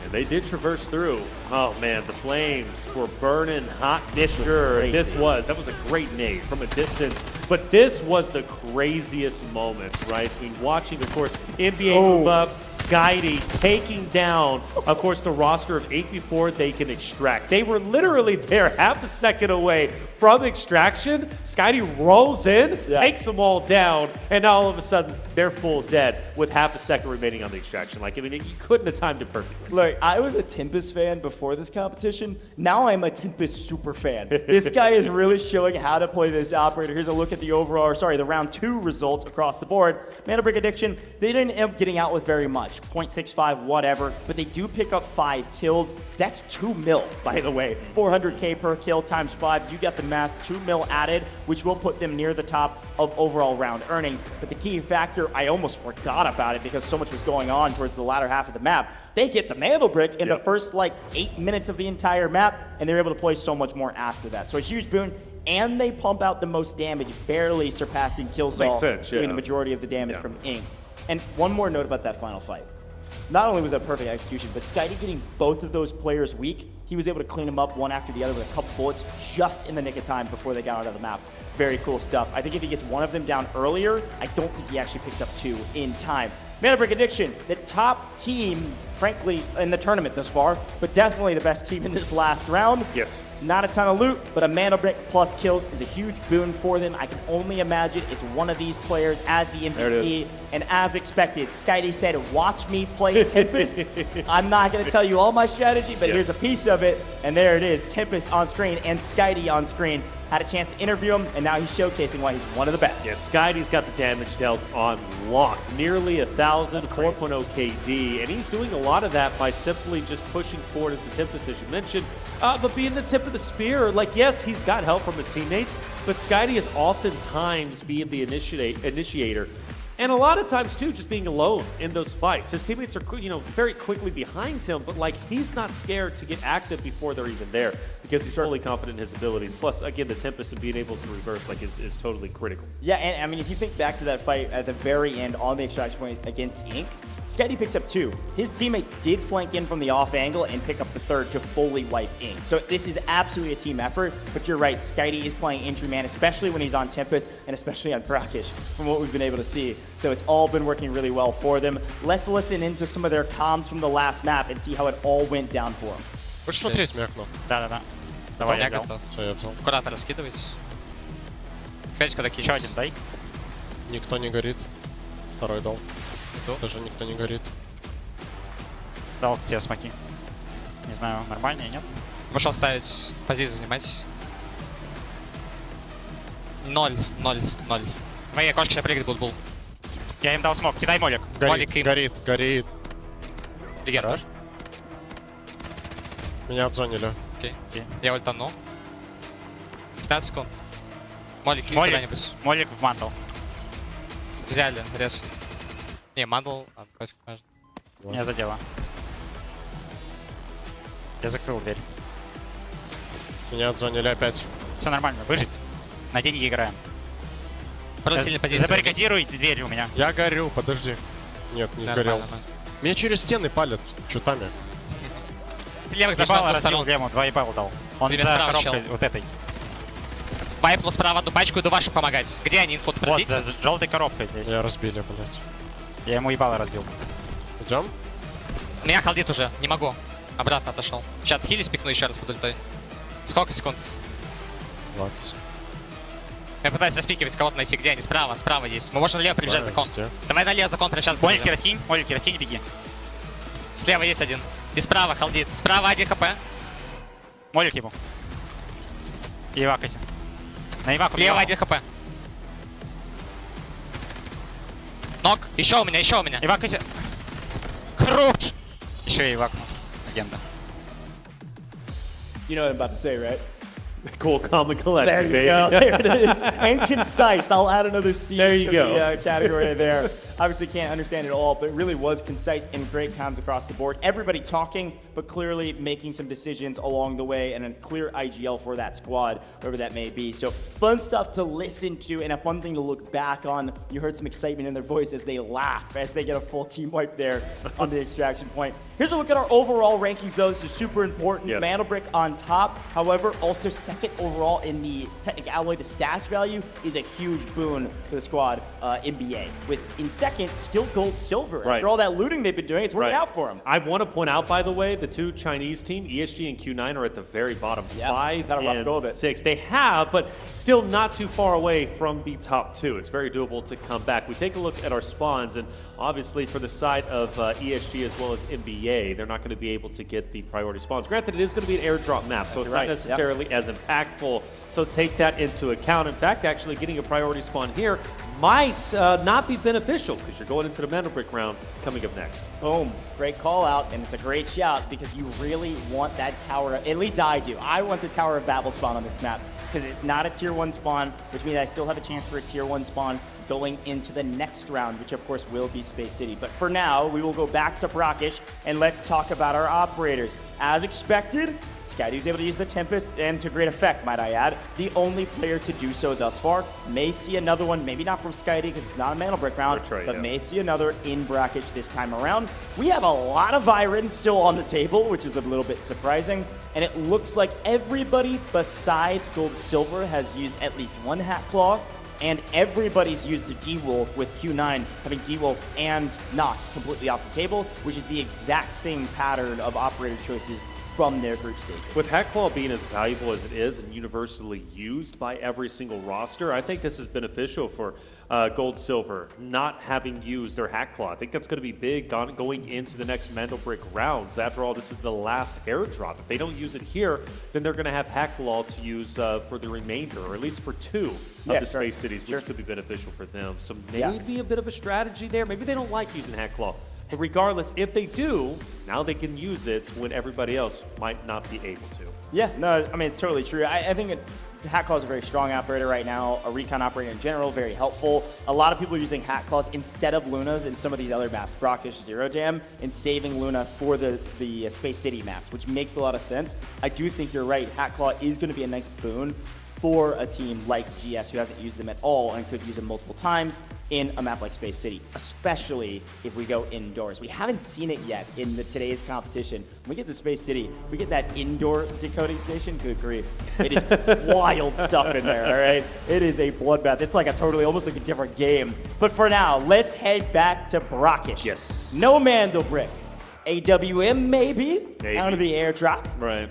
And they did traverse through. Oh man, the flames were burning hot. That was a great nade from a distance. But this was the craziest moment, right? I mean, watching, of course, NBA move up, Skydie taking down, of course, the roster of 8 before they can extract. They were literally there half a second away from extraction. Skydie rolls in, takes them all down, and now all of a sudden they're full dead with half a second remaining on the extraction. Like, I mean, you couldn't have timed it perfectly. Look, I was a Tempest fan before this competition. Now I'm a Tempest super fan. This guy is really showing how to play this operator. Here's a look at the overall, the round 2 results across the board. Mana Break Addiction, they didn't end up getting out with very much. 0.65, whatever, but they do pick up 5 kills. That's 2 mil, by the way. 400k per kill times 5. You got the math, 2 mil added, which will put them near the top of overall round earnings. But the key factor, I almost forgot about it because so much was going on towards the latter half of the map. They get the Mantle Brick in the first, 8 minutes of the entire map, and they're able to play so much more after that. So a huge boon. And they pump out the most damage, barely surpassing Killsaw, doing the majority of the damage from Ink. And one more note about that final fight. Not only was that perfect execution, but Skydie getting both of those players weak, he was able to clean them up one after the other with a couple bullets just in the nick of time before they got out of the map. Very cool stuff. I think if he gets one of them down earlier, I don't think he actually picks up 2 in time. Mana Break Addiction, the top team, frankly, in the tournament thus far, but definitely the best team in this last round. Yes. Not a ton of loot, but a Mana Brick plus kills is a huge boon for them. I can only imagine it's one of these players as the MVP. And as expected, Skydie said, watch me play Tempest. I'm not going to tell you all my strategy, but here's a piece of it. And there it is, Tempest on screen and Skydie on screen. Had a chance to interview him, and now he's showcasing why he's one of the best. Yeah, Skydie's got the damage dealt on lock. Nearly 1,000, 4.0 KD, and he's doing a lot of that by simply just pushing forward as the Tempest, as you mentioned, but being the tip of the spear. Yes, he's got help from his teammates, but Skydie is oftentimes being the initiator. And a lot of times, too, just being alone in those fights. His teammates are, very quickly behind him, but, he's not scared to get active before they're even there because he's fully confident in his abilities. Plus, again, the Tempest and being able to reverse, is totally critical. Yeah, and, I mean, if you think back to that fight at the very end on the extraction point against Ink, Skydie picks up 2. His teammates did flank in from the off angle and pick up the 3rd to fully wipe Ink. So this is absolutely a team effort, but you're right, Skydie is playing entry man, especially when he's on Tempest and especially on Brackish, from what we've been able to see. So it's all been working really well for them. Let's listen into some of their comms from the last map and see how it all went down for them. Хочешь смотреть мне окно? Да. Давай, я взял. готов. Всё, я взял. Аккуратно раскидывать. Скажите, когда кинешь. Еще один дай. Никто не горит. Второй дал. Иду. Даже никто не горит. Дал тебе смоки. Не знаю, нормальные, нет? Пошел ставить, позицию занимать. 0. Мои окошки сейчас прыгать будут. Я им дал смок, кидай молик. Молик им. Горит. Легендар. Меня отзонили. Окей. Я ультану. 15 секунд. Молик кинь куда-нибудь. Молик в мантл. Взяли, рез. Не, мандл, пофиг, важно. Меня задело. Я закрыл дверь. Меня отзонили опять. Все нормально, выжить. На деньги играем. Просто сильно позиция. Забаррикадируй дверь у меня. Я горю, подожди. Нет, не сгорел. Меня через стены палят чутами. Ты левых Ебало зашел разбил Лему, 2 ебала дал. Он за коробкой вот этой. Вайпнул справа одну пачку, иду вашим помогать. Где они, инфу Вот, за желтой коробкой здесь. Я разбили, блядь. Я ему ебало разбил. Идем? Меня халдит уже, не могу. Обратно отошел. Сейчас отхились, пикну еще раз под ультой. Сколько секунд? 20. Я пытаюсь распикивать кого-то найти, где они. Справа есть. Мы можем налево прибежать за кон. Давай налево за кон прямо сейчас. Молики раскинь, беги. Слева есть один. И справа халдит. Справа 1 хп. Молик ему. И ивакайся. На иваку. Лево 1 хп. Нок. Еще у меня. Ивакайся. Хорош. Еще и ивакнулся. Легенда. You know what I'm about to say, right? Cool, calm, and collected, There you baby. go. There it is. And concise. I'll add another C There you to go. the category there. obviously can't understand it all, but it really was concise and great comms across the board. Everybody talking, but clearly making some decisions along the way, and a clear IGL for that squad, whoever that may be. So fun stuff to listen to and a fun thing to look back on. You heard some excitement in their voice as they laugh, as they get a full team wipe there on the extraction point. Here's a look at our overall rankings, though. This is super important. Yes. Mandelbrick on top, however, also second overall in the technical alloy. The stash value is a huge boon for the squad, NBA. With in second, still gold, silver. Right. After all that looting they've been doing, it's working out for them. I want to point out, by the way, the two Chinese team, ESG and Q9, are at the very bottom, 5 and 6. They have, but still not too far away from the top 2. It's very doable to come back. We take a look at our spawns, and obviously for the side of ESG as well as NBA, they're not going to be able to get the priority spawns. Granted, it is going to be an airdrop map, so it's not necessarily as impactful. So take that into account. In fact, actually getting a priority spawn here might not be beneficial because you're going into the Mandelbrick round coming up next. Boom. Great call out, and it's a great shout because you really want that tower, at least I do. I want the Tower of Babel spawn on this map because it's not a tier 1 spawn, which means I still have a chance for a tier 1 spawn going into the next round, which of course will be Space City. But for now, we will go back to Brackish and let's talk about our operators. As expected, Skydu's able to use the Tempest, and to great effect, might I add. The only player to do so thus far. May see another one, maybe not from Skydu because it's not a Mandelbrick round, but may see another in Brackish this time around. We have a lot of Irons still on the table, which is a little bit surprising, and it looks like everybody besides Gold Silver has used at least one Hat Claw, and everybody's used the D-Wolf, with Q9 having D-Wolf and Nox completely off the table, which is the exact same pattern of operator choices from their group stage. With Hat Claw being as valuable as it is and universally used by every single roster, I think this is beneficial for Gold Silver not having used their Hat Claw. I think that's going to be big going into the next Mandelbrick rounds. After all, this is the last airdrop. If they don't use it here, then they're going to have Hat Claw to use for the remainder, or at least for 2 of the Space Cities, which could be beneficial for them. So maybe a bit of a strategy there. Maybe they don't like using Hat Claw. But regardless, if they do, now they can use it when everybody else might not be able to. Yeah, no, I mean, it's totally true. I think Hat Claw is a very strong operator right now. A recon operator in general, very helpful. A lot of people are using Hat Claws instead of Lunas in some of these other maps, Brackish, Zero Jam, and saving Luna for the Space City maps, which makes a lot of sense. I do think you're right. Hat Claw is going to be a nice boon for a team like GS who hasn't used them at all and could use them multiple times in a map like Space City, especially if we go indoors. We haven't seen it yet in today's competition. When we get to Space City, we get that indoor decoding station, good grief. It is wild stuff in there, all right? It is a bloodbath. It's like almost like a different game. But for now, let's head back to Brackish. Yes. No Mandelbrick. AWM maybe. Out of the airdrop. Right.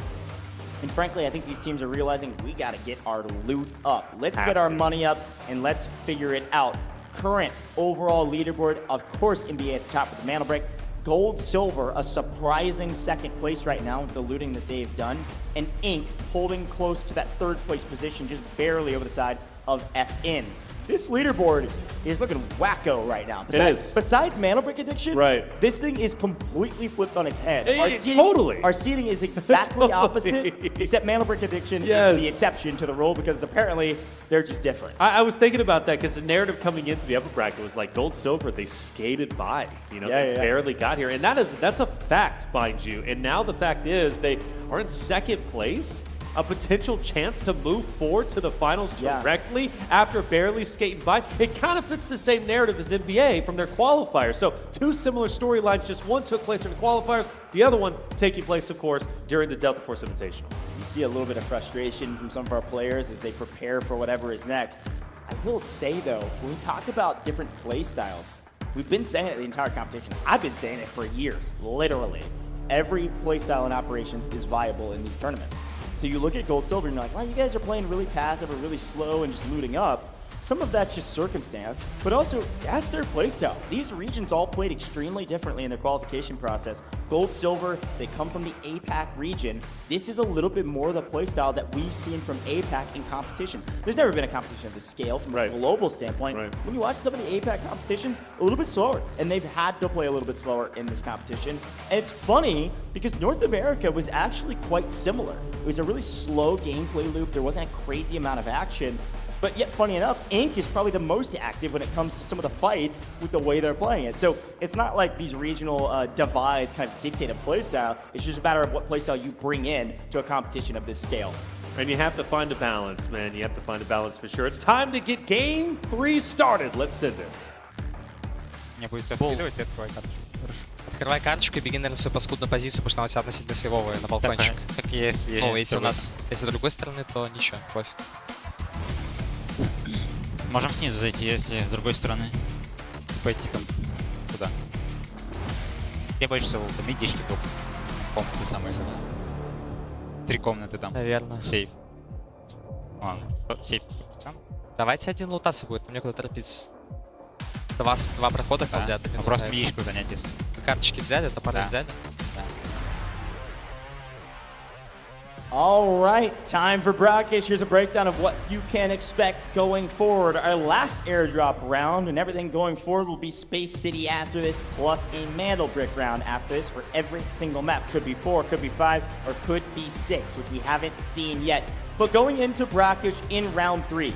And frankly, I think these teams are realizing we got to get our loot up. Let's get our money up and let's figure it out. Current overall leaderboard, of course, NBA at the top with the Mandelbrick. Gold, Silver, a surprising second place right now with the looting that they've done. And Ink holding close to that third place position, just barely over the side of FN. This leaderboard is looking wacko right now. Besides Mandelbrick addiction, this thing is completely flipped on its head. Our seating is exactly opposite, except Mandelbrick addiction is the exception to the rule because apparently they're just different. I was thinking about that because the narrative coming into the upper bracket was like Gold Silver, they skated by. They barely got here. And that's a fact, mind you. And now the fact is they are in second place. A potential chance to move forward to the finals directly after barely skating by. It kind of fits the same narrative as NBA from their qualifiers. So 2 similar storylines, just one took place during the qualifiers, the other one taking place, of course, during the Delta Force Invitational. You see a little bit of frustration from some of our players as they prepare for whatever is next. I will say, though, when we talk about different play styles, we've been saying it the entire competition. I've been saying it for years, literally. Every play style in operations is viable in these tournaments. So you look at Gold Silver and you're like, well, you guys are playing really passive or really slow and just looting up. Some of that's just circumstance, but also that's their playstyle. These regions all played extremely differently in their qualification process. Gold, Silver, they come from the APAC region. This is a little bit more of the playstyle that we've seen from APAC in competitions. There's never been a competition of this scale from a global standpoint. When you watch some of the APAC competitions, a little bit slower, and they've had to play a little bit slower in this competition. And it's funny because North America was actually quite similar. It was a really slow gameplay loop. There wasn't a crazy amount of action. but yet, funny enough, Inc. is probably the most active when it comes to some of the fights with the way they're playing it. So it's not like these regional divides kind of dictate a playstyle. It's just a matter of what playstyle you bring in to a competition of this scale. And you have to find a balance, man. You have to find a balance for sure. It's time to get game 3 started. Let's send it. Не будет все скидывать, ты открывай карточку. Открывай карточку и беги, наверное, свою паскудную позицию, потому что она у тебя относительно сейвовая на балкончик. Так есть. Ну, если у нас, если с другой стороны, то ничего, пофиг. Можем снизу зайти, если с другой стороны. Пойти там, куда? Где больше всего? Там медички только. Комнаты самые. 3 комнаты там. Наверное. Сейф. Ладно, сейф 100%. Давайте один лутаться будет, мне куда торопиться. Два прохода, да. Просто медичку занять, если. Карточки взяли, топоры взяли. All right, time for Brackish. Here's a breakdown of what you can expect going forward. Our last airdrop round and everything going forward will be Space City after this, plus a Mantle Brick round after this for every single map. Could be 4, could be 5, or could be 6, which we haven't seen yet. But going into Brackish in round 3,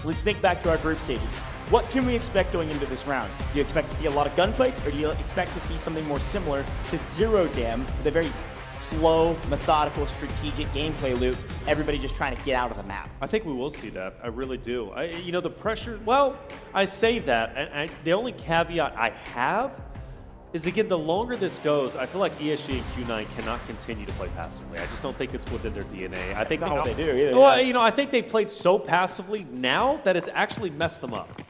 let's think back to our group stages. What can we expect going into this round? Do you expect to see a lot of gunfights, or do you expect to see something more similar to Zero Dam with a very slow, methodical, strategic gameplay loop, everybody just trying to get out of the map? I think we will see that. I really do. You know, the pressure, well, I say that, and the only caveat I have is, again, the longer this goes, I feel like ESG and Q9 cannot continue to play passively. I just don't think it's within their DNA. I think That's not what they do either. Well, you know, I think they played so passively now that it's actually messed them up.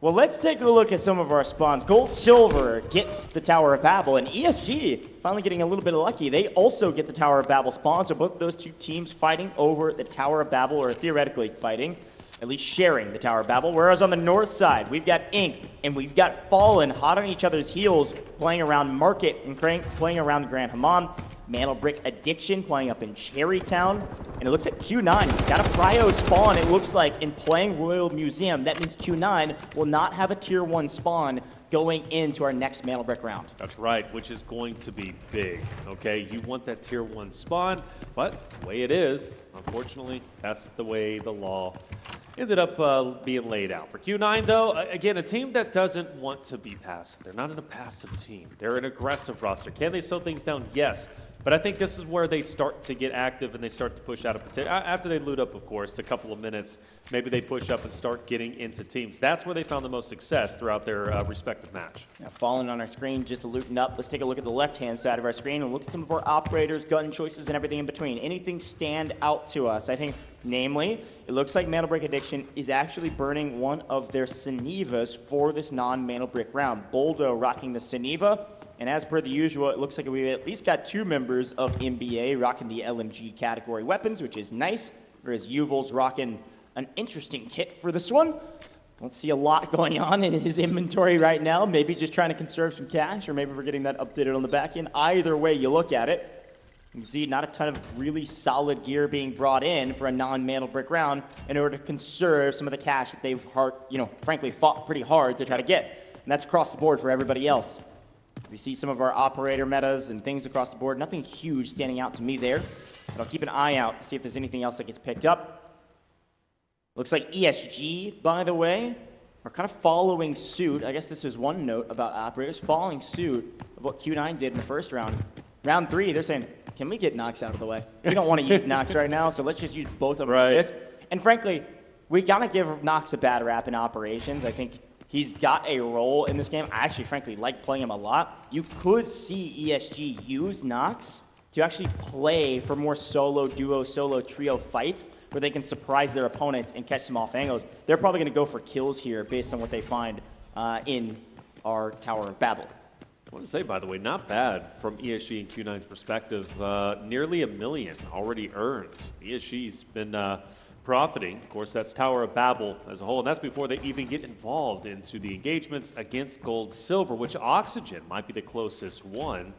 Well, let's take a look at some of our spawns. Gold Silver gets the Tower of Babel, and ESG finally getting a little bit lucky. They also get the Tower of Babel spawn, so both those two teams fighting over the Tower of Babel, or theoretically fighting, at least sharing the Tower of Babel. Whereas on the north side, we've got Inc. and we've got Fallen hot on each other's heels, playing around Market and playing around the Grand Hammam. Mantle Brick Addiction playing up in Cherrytown. And it looks like Q9 got a Cryo spawn, it looks like, in playing Royal Museum. That means Q9 will not have a tier 1 spawn going into our next Mantle Brick round. That's right, which is going to be big, okay? You want that tier 1 spawn, but the way it is, unfortunately, that's the way the law ended up being laid out. For Q9, though, again, a team that doesn't want to be passive. They're not a passive team. They're an aggressive roster. Can they slow things down? Yes. But I think this is where they start to get active and they start to push out a potential. After they loot up, of course, a couple of minutes, maybe they push up and start getting into teams. That's where they found the most success throughout their respective match. Now, falling on our screen, just looting up. Let's take a look at the left-hand side of our screen and look at some of our operators, gun choices, and everything in between. Anything stand out to us? I think, namely, it looks like Mantle Brick Addiction is actually burning one of their Cenivas for this non-Mantle Brick round. Boldo rocking the Ceniva. And as per the usual, it looks like we've at least got 2 members of NBA rocking the LMG category weapons, which is nice. Whereas Yuval's rocking an interesting kit for this one. Don't see a lot going on in his inventory right now. Maybe just trying to conserve some cash, or maybe we're getting that updated on the back end. Either way you look at it, you can see not a ton of really solid gear being brought in for a non-Mantle Brick round in order to conserve some of the cash that they've, frankly, fought pretty hard to try to get. And that's across the board for everybody else. We see some of our operator metas and things across the board. Nothing huge standing out to me there. But I'll keep an eye out to see if there's anything else that gets picked up. Looks like ESG, by the way, are kind of following suit. I guess this is one note about operators, following suit of what Q9 did in the first round. Round 3, they're saying, can we get Nox out of the way? We don't want to use Nox right now, so let's just use both of them for this. And frankly, we got to give Nox a bad rap in operations. I think he's got a role in this game. I actually, frankly, like playing him a lot. You could see ESG use Nox to actually play for more solo, duo, solo, trio fights where they can surprise their opponents and catch them off angles. They're probably going to go for kills here based on what they find in our Tower of Babel. I want to say, by the way, not bad from ESG and Q9's perspective. Nearly $1 million already earned. ESG's been profiting. Of course, that's Tower of Babel as a whole, and that's before they even get involved into the engagements against Gold Silver, which Oxygen might be the closest one.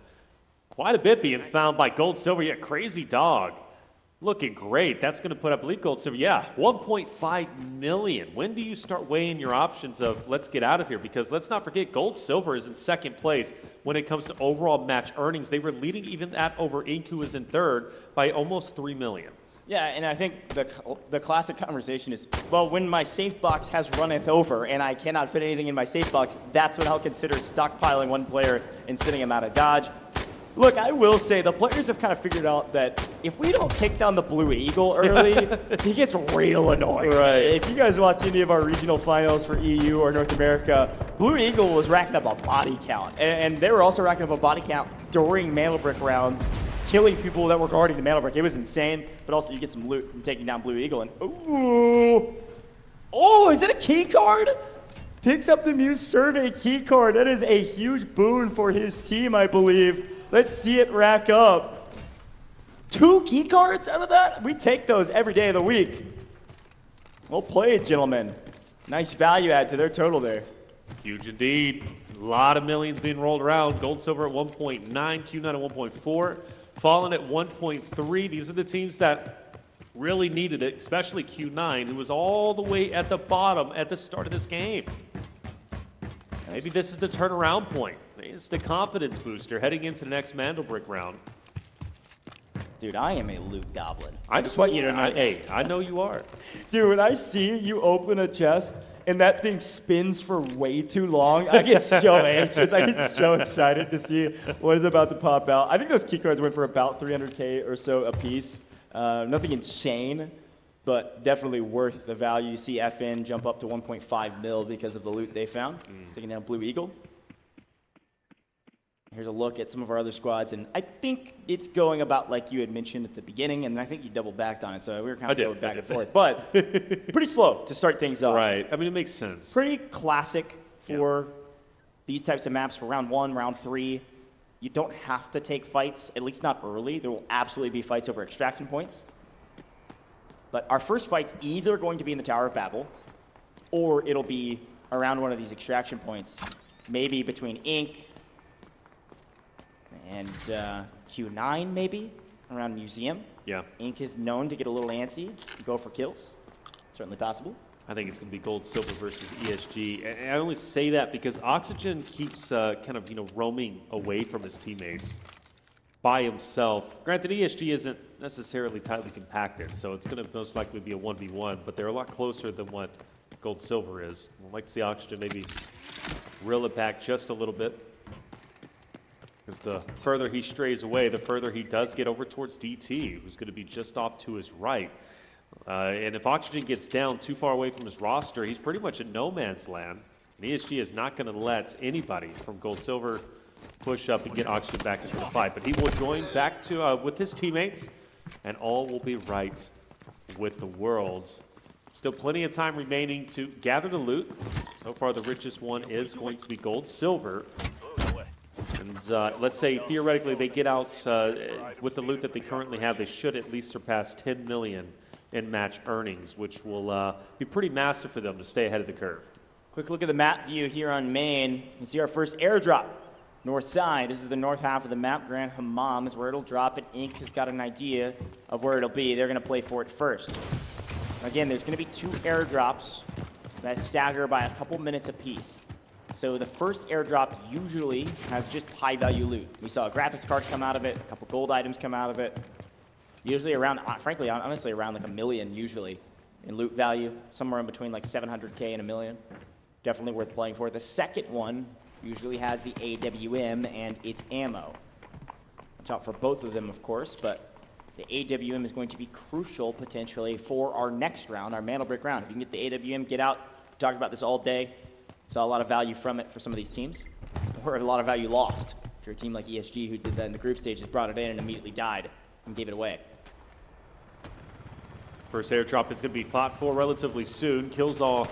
Quite a bit being found by Gold Silver. Yeah, Crazy Dog looking great. That's going to put up Elite Gold Silver. Yeah, 1.5 million. When do you start weighing your options of let's get out of here? Because let's not forget, Gold Silver is in second place when it comes to overall match earnings. They were leading even that over Inc, who is in third, by almost 3 million. Yeah, and I think the classic conversation is, well, when my safe box has runneth over and I cannot fit anything in my safe box, that's when I'll consider stockpiling one player and sending him out of dodge. Look, I will say the players have kind of figured out that if we don't take down the Blue Eagle early, he gets real annoying. Right. If you guys watch any of our regional finals for EU or North America, Blue Eagle was racking up a body count. And they were also racking up a body count during Mandelbrick rounds, killing people that were guarding the Mandelbrick. It was insane, but also you get some loot from taking down Blue Eagle. And ooh! Oh, is it a key card? Picks up the Muse Survey key card. That is a huge boon for his team, I believe. Let's see it rack up. 2 key cards out of that? We take those every day of the week. Well played, gentlemen. Nice value add to their total there. Huge indeed. A lot of millions being rolled around. Gold, silver at 1.9, Q9 at 1.4, Fallen at 1.3. These are the teams that really needed it, especially Q9, who was all the way at the bottom at the start of this game. Maybe this is the turnaround point. It's the confidence booster heading into the next Mandelbrick round. Dude, I am a loot goblin. I just want you to know. Hey, I know you are. Dude, when I see you open a chest and that thing spins for way too long, I get so anxious. I get so excited to see what is about to pop out. I think those keycards went for about 300K or so a piece. Nothing insane, but definitely worth the value. You see FN jump up to 1.5 mil because of the loot they found. Taking down Blue Eagle. Here's a look at some of our other squads, and I think it's going about like you had mentioned at the beginning, and I think you double backed on it, so we were kind of going back and forth. But pretty slow to start things off. Right. I mean, it makes sense. Pretty classic for these types of maps for round 1, round 3. You don't have to take fights, at least not early. There will absolutely be fights over extraction points. But our first fight's either going to be in the Tower of Babel, or it'll be around one of these extraction points, maybe between Ink and Q9 maybe, around Museum. Yeah. Ink is known to get a little antsy, go for kills. Certainly possible. I think it's going to be gold, silver versus ESG. And I only say that because Oxygen keeps kind of, roaming away from his teammates by himself. Granted, ESG isn't necessarily tightly compacted, so it's going to most likely be a 1v1, but they're a lot closer than what gold, silver is. I'd like to see Oxygen maybe reel it back just a little bit. Because the further he strays away, the further he does get over towards DT, who's going to be just off to his right. And if Oxygen gets down too far away from his roster, he's pretty much in no man's land. And ESG is not going to let anybody from Gold Silver push up and get Oxygen back into the fight. But he will join back to with his teammates, and all will be right with the world. Still plenty of time remaining to gather the loot. So far, the richest one is going to be Gold Silver. And let's say, theoretically, they get out with the loot that they currently have. They should at least surpass 10 million in match earnings, which will be pretty massive for them to stay ahead of the curve. Quick look at the map view here on main. You can see our first airdrop. North side, this is the north half of the map. Grand Hammam is where it'll drop, and Ink has got an idea of where it'll be. They're going to play for it first. Again, there's going to be 2 airdrops that stagger by a couple minutes apiece. So the first airdrop usually has just high-value loot. We saw a graphics card come out of it, a couple gold items come out of it. Usually around, frankly, honestly, around like $1 million usually in loot value. Somewhere in between like 700K and $1 million. Definitely worth playing for. The second one usually has the AWM and its ammo. Watch out for both of them, of course, but the AWM is going to be crucial potentially for our next round, our Mandelbrick round. If you can get the AWM, get out. We talked about this all day. Saw a lot of value from it for some of these teams, or a lot of value lost. If you're a team like ESG who did that in the group stages, brought it in and immediately died and gave it away. First airdrop is going to be fought for relatively soon. Killzall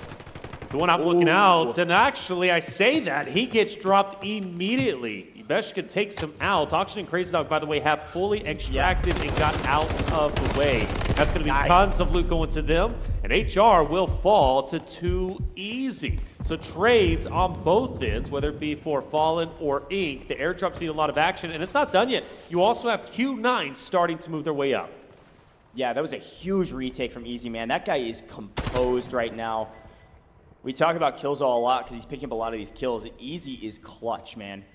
is the one I'm looking out, and actually I say that, he gets dropped immediately. Beshka takes him out. Oxygen and Crazy Dog, by the way, have fully extracted and got out of the way. That's going to be tons of loot going to them, and HR will fall to 2 easy. So trades on both ends, whether it be for Fallen or Ink, the airdrop's seen a lot of action, and it's not done yet. You also have Q9 starting to move their way up. Yeah, that was a huge retake from Easy, man. That guy is composed right now. We talk about Killzall a lot because he's picking up a lot of these kills. Easy is clutch, man.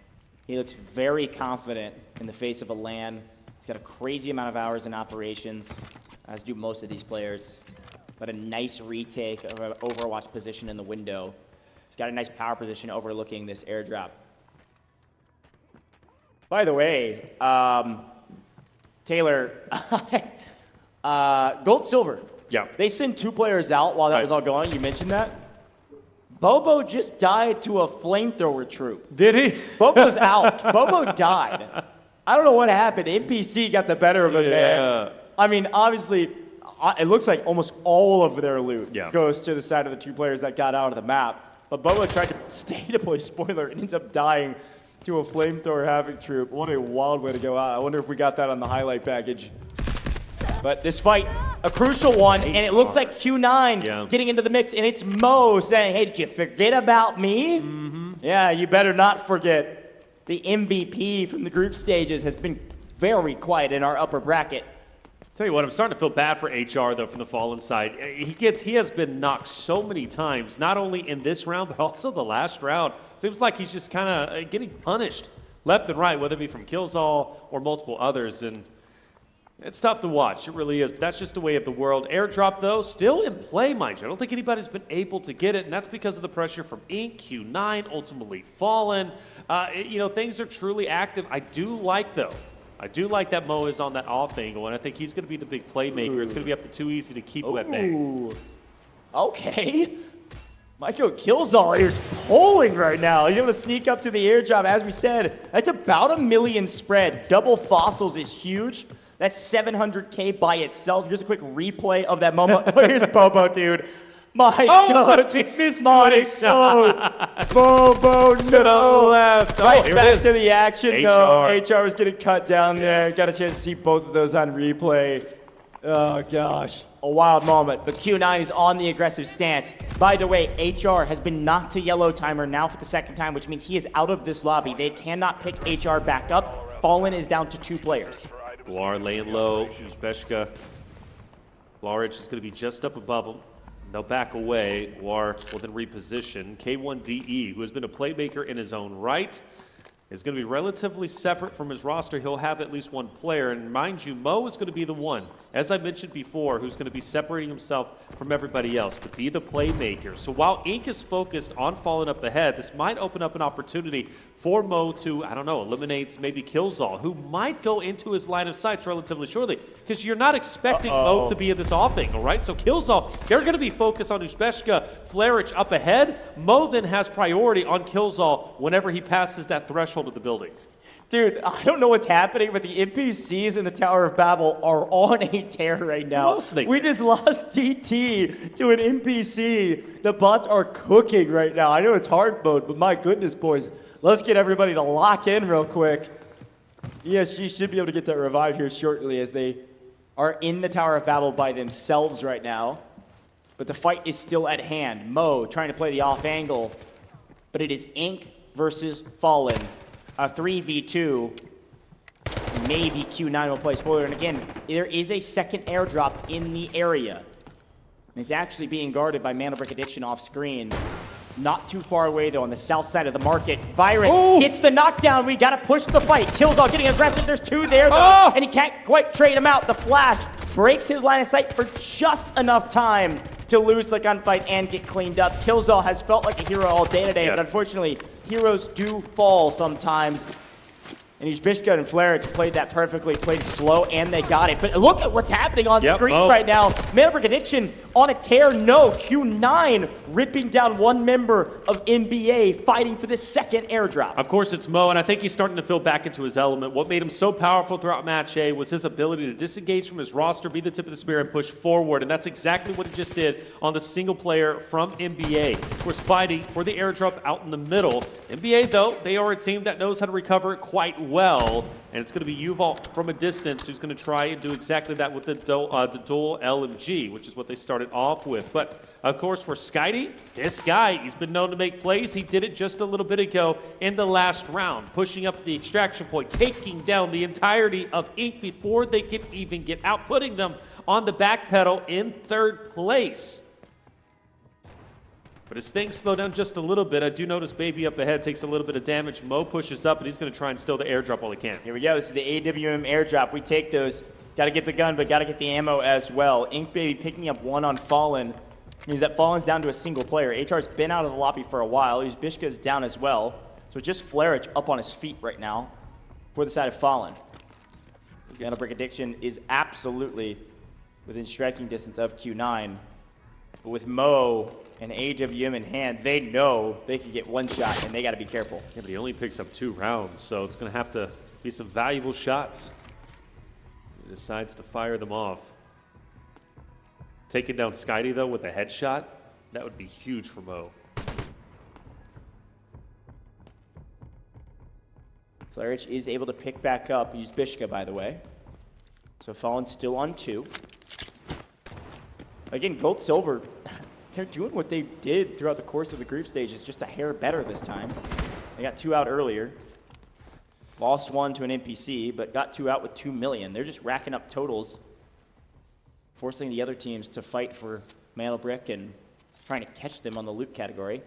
He looks very confident in the face of a LAN He's got a crazy amount of hours in operations, as do most of these players. But a nice retake of an Overwatch position in the window. He's got a nice power position overlooking this airdrop. By the way, Taylor, gold, silver. Yeah. They sent 2 players out while that was all going. You mentioned that. Bobo just died to a flamethrower troop. Did he? Bobo's out. Bobo died. I don't know what happened. NPC got the better of him there. I mean, obviously, it looks like almost all of their loot goes to the side of the 2 players that got out of the map. But Bobo tried to stay to play spoiler and ends up dying to a flamethrower havoc troop. What a wild way to go out. I wonder if we got that on the highlight package. But this fight, a crucial one, and it looks like Q9 getting into the mix, and it's Mo saying, hey, did you forget about me? Yeah, you better not forget. The MVP from the group stages has been very quiet in our upper bracket. Tell you what, I'm starting to feel bad for HR, though, from the Fallen side. He has been knocked so many times, not only in this round, but also the last round. Seems like he's just kind of getting punished left and right, whether it be from Killzall or multiple others. And it's tough to watch. It really is. But that's just the way of the world. Airdrop, though, still in play, mind you. I don't think anybody's been able to get it, and that's because of the pressure from Inc, Q9, ultimately Fallen. You know, things are truly active. I do like that Mo is on that off angle, and I think he's going to be the big playmaker. It's going to be up to too easy to keep him at bay. Okay. Michael Killzall is pulling right now. He's able to sneak up to the airdrop. As we said, that's about 1 million spread. Double fossils is huge. That's 700K by itself. Here's a quick replay of that moment. Here's Bobo, dude. My God. He missed my shot. Bobo to the left. Right back to the action. HR. No, HR was getting cut down there. Got a chance to see both of those on replay. Oh, gosh. A wild moment. But Q9 is on the aggressive stance. By the way, HR has been knocked to yellow timer now for the 2nd time, which means he is out of this lobby. They cannot pick HR back up. Fallen is down to 2 players. Guar laying low. Uzbeshka. Blaric is going to be just up above him. They'll back away. Guar will then reposition. K1DE, who has been a playmaker in his own right, is going to be relatively separate from his roster. He'll have at least 1 player. And mind you, Mo is going to be the one, as I mentioned before, who's going to be separating himself from everybody else to be the playmaker. So while Inc is focused on falling up ahead, this might open up an opportunity for Mo to, I don't know, eliminate maybe Killzall, who might go into his line of sight relatively shortly, because you're not expecting Mo to be in this off angle, right? So Killzall, they're going to be focused on Uzbeshka, Flarich up ahead. Mo then has priority on Killzall whenever he passes that threshold of the building. Dude, I don't know what's happening, but the NPCs in the Tower of Babel are on a tear right now. We just lost DT to an NPC. The bots are cooking right now. I know it's hard mode, but my goodness, boys. Let's get everybody to lock in real quick. ESG should be able to get that revive here shortly, as they are in the Tower of Babel by themselves right now. But the fight is still at hand. Mo trying to play the off angle, but it is Inc versus Fallen. A 3v2. Maybe Q9 will play spoiler. And again, there is a second airdrop in the area. And it's actually being guarded by Mana Brick Addiction off screen. Not too far away, though, on the south side of the market. Viren gets the knockdown. We got to push the fight. Killzall getting aggressive. There's 2 there, though, and he can't quite trade him out. The flash breaks his line of sight for just enough time to lose the gunfight and get cleaned up. Killzall has felt like a hero all day today, but unfortunately, heroes do fall sometimes. And Uzbeshka and Flarich played that perfectly, played it slow, and they got it. But look at what's happening on screen right now. Mana Brick Addiction on a tear. No, Q9 ripping down 1 member of NBA, fighting for this second airdrop. Of course, it's Mo, and I think he's starting to feel back into his element. What made him so powerful throughout Match A was his ability to disengage from his roster, be the tip of the spear, and push forward. And that's exactly what he just did on the single player from NBA. Of course, fighting for the airdrop out in the middle. NBA, though, they are a team that knows how to recover quite well, and it's going to be Yuval from a distance who's going to try and do exactly that with the dual LMG, which is what they started off with. But of course, for Skydie, this guy, he's been known to make plays. He did it just a little bit ago in the last round, pushing up the extraction point, taking down the entirety of Inc before they can even get out, putting them on the back pedal in 3rd place. But as things slow down just a little bit, I do notice Baby up ahead takes a little bit of damage. Mo pushes up, and he's going to try and steal the airdrop while he can. Here we go. This is the AWM airdrop. We take those. Got to get the gun, but got to get the ammo as well. Ink Baby picking up one on Fallen. Means that Fallen's down to a single player. HR's been out of the lobby for a while. Bishka's down as well. So just Flarich up on his feet right now for the side of Fallen. Mana Brick Addiction is absolutely within striking distance of Q9. But with Mo and AWM in hand, they know they can get one shot, and they got to be careful. Yeah, but he only picks up 2 rounds, so it's going to have to be some valuable shots. He decides to fire them off. Taking down Skydie, though, with a headshot, that would be huge for Mo. Flarich is able to pick back up. Use Bishka, by the way. So Fallen's still on 2. Again, Gold Silver, they're doing what they did throughout the course of the group stage. It's just a hair better this time. They got 2 out earlier. Lost 1 to an NPC, but got 2 out with 2 million. They're just racking up totals, forcing the other teams to fight for Mana Brick and trying to catch them on the loot category.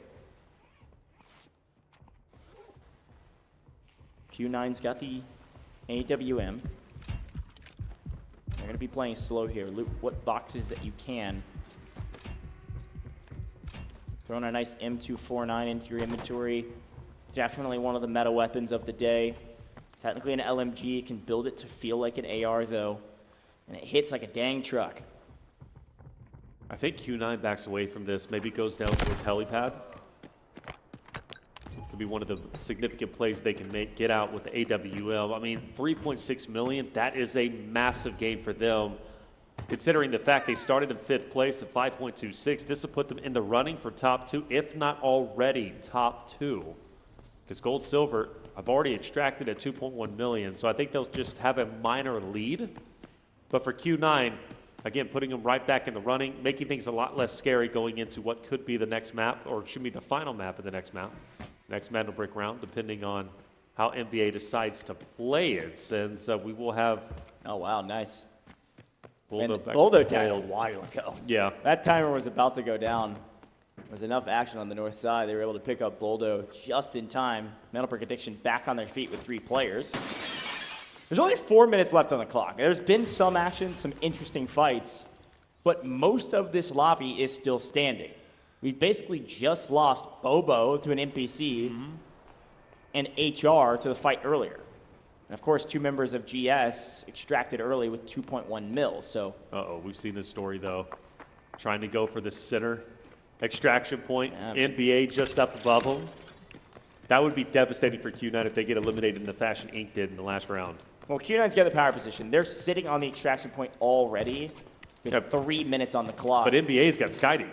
Q9's got the AWM. They're going to be playing slow here. Loot what boxes that you can. Throwing a nice M249 into your inventory. Definitely one of the meta weapons of the day. Technically an LMG. You can build it to feel like an AR though. And it hits like a dang truck. I think Q9 backs away from this. Maybe goes down towards helipad. Could be one of the significant plays they can make. Get out with the AWL. I mean, 3.6 million, that is a massive game for them. Considering the fact they started in 5th place at 5.26, this will put them in the running for top 2, if not already top 2. Because Gold Silver, I've already extracted at 2.1 million, so I think they'll just have a minor lead. But for Q9, again, putting them right back in the running, making things a lot less scary going into what could be the next map, or should be the final map of the next map. Next Mana Brick round, depending on how NBA decides to play it. And we will have... Oh, wow, nice. Boldo died a while ago. Yeah. That timer was about to go down. There was enough action on the north side. They were able to pick up Boldo just in time. Mana Brick Addiction back on their feet with 3 players. There's only 4 minutes left on the clock. There's been some action, some interesting fights, but most of this lobby is still standing. We've basically just lost Bobo to an NPC and HR to the fight earlier. And of course, 2 members of GS extracted early with 2.1 mil, so. Uh-oh, we've seen this story though. Trying to go for the center extraction point. Yeah. NBA just up above them. That would be devastating for Q9 if they get eliminated in the fashion Inc. did in the last round. Well, Q9's got the power position. They're sitting on the extraction point already. We have 3 minutes on the clock. But NBA's got Skydie.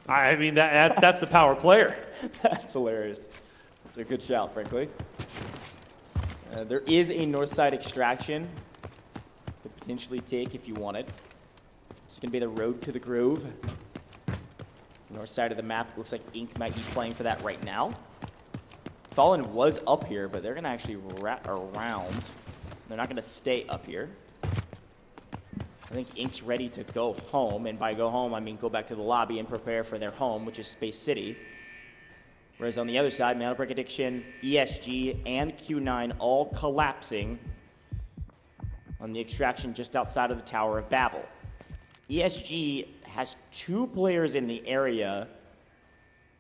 I mean, that's the power player. That's hilarious. It's a good shout, frankly. There is a north side extraction to potentially take if you want it. It's going to be the road to the Grove. North side of the map, looks like Ink might be playing for that right now. Fallen was up here, but they're going to actually wrap around. They're not going to stay up here. I think Ink's ready to go home, and by go home, I mean go back to the lobby and prepare for their home, which is Space City. Whereas on the other side, Mana Brick Addiction, ESG, and Q9 all collapsing on the extraction just outside of the Tower of Babel. ESG has 2 players in the area,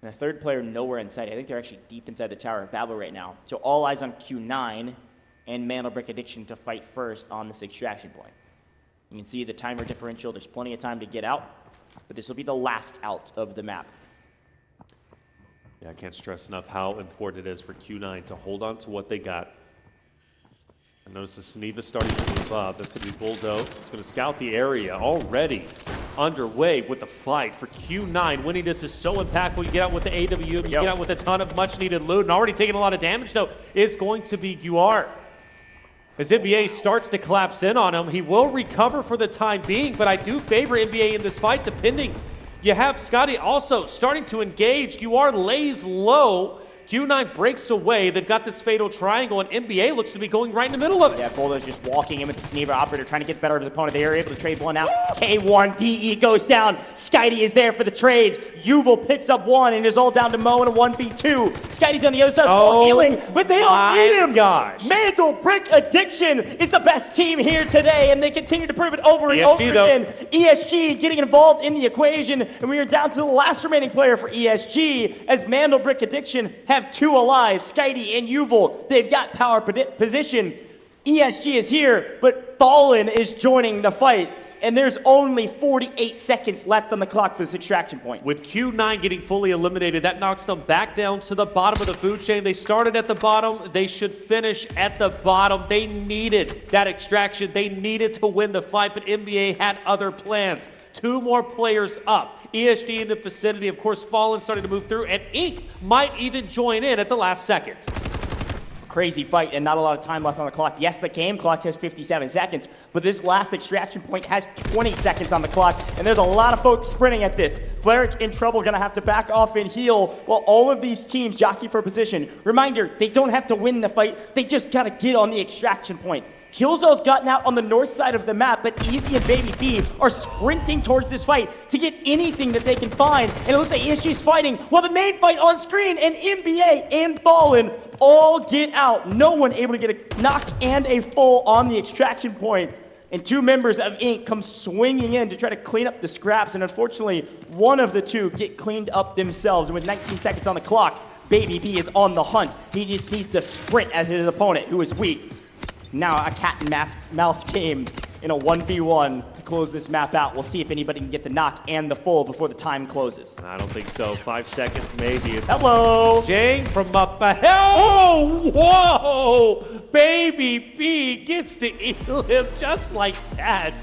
and a 3rd player nowhere in sight. I think they're actually deep inside the Tower of Babel right now. So all eyes on Q9 and Mana Brick Addiction to fight first on this extraction point. You can see the timer differential. There's plenty of time to get out, but this will be the last out of the map. Yeah, I can't stress enough how important it is for Q9 to hold on to what they got. I notice the Sneeva starting to move up. That's going to be Boldo. It's going to scout the area already underway with the fight for Q9. Winning this is so impactful. You get out with the AWM, you get out with a ton of much needed loot, and already taking a lot of damage, though, is going to be UR. As NBA starts to collapse in on him, he will recover for the time being, but I do favor NBA in this fight, depending. You have Scotty also starting to engage. UR lays low. Q9 breaks away. They've got this fatal triangle, and NBA looks to be going right in the middle of it. Yeah, Boldo's just walking in with the Sneaver operator, trying to get better of his opponent. They are able to trade one out. K1, DE goes down. Skydie is there for the trades. Yuval picks up one, and is all down to Mo in a 1v2. Skydie's on the other side, full healing, but they don't need him. Gosh. Mandel Brick Addiction is the best team here today, and they continue to prove it over and over again. ESG getting involved in the equation, and we are down to the last remaining player for ESG, as Mandel Brick Addiction have two alive, Skydie and Yuval. They've got power position. ESG is here, but Fallen is joining the fight. And there's only 48 seconds left on the clock for this extraction point. With Q9 getting fully eliminated, that knocks them back down to the bottom of the food chain. They started at the bottom. They should finish at the bottom. They needed that extraction. They needed to win the fight, but NBA had other plans. 2 more players up. ESG in the vicinity. Of course, Fallen starting to move through, and Ink might even join in at the last second. Crazy fight and not a lot of time left on the clock. Yes, the game clock has 57 seconds, but this last extraction point has 20 seconds on the clock, and there's a lot of folks sprinting at this. Flarich in trouble, gonna have to back off and heal while all of these teams jockey for position. Reminder, they don't have to win the fight, they just gotta get on the extraction point. Killzone's gotten out on the north side of the map, but Easy and Baby B are sprinting towards this fight to get anything that they can find. And it looks like ESG's fighting while the main fight on screen and NBA and Fallen all get out. No one able to get a knock and a full on the extraction point. And 2 members of Ink come swinging in to try to clean up the scraps. And unfortunately, one of the 2 get cleaned up themselves. And with 19 seconds on the clock, Baby B is on the hunt. He just needs to sprint at his opponent, who is weak. Now a cat and mouse game in a 1v1 to close this map out. We'll see if anybody can get the knock and the full before the time closes. I don't think so. 5 seconds maybe. It's Hello! Jang from up ahead. Oh, whoa! Baby B gets to heal him just like that.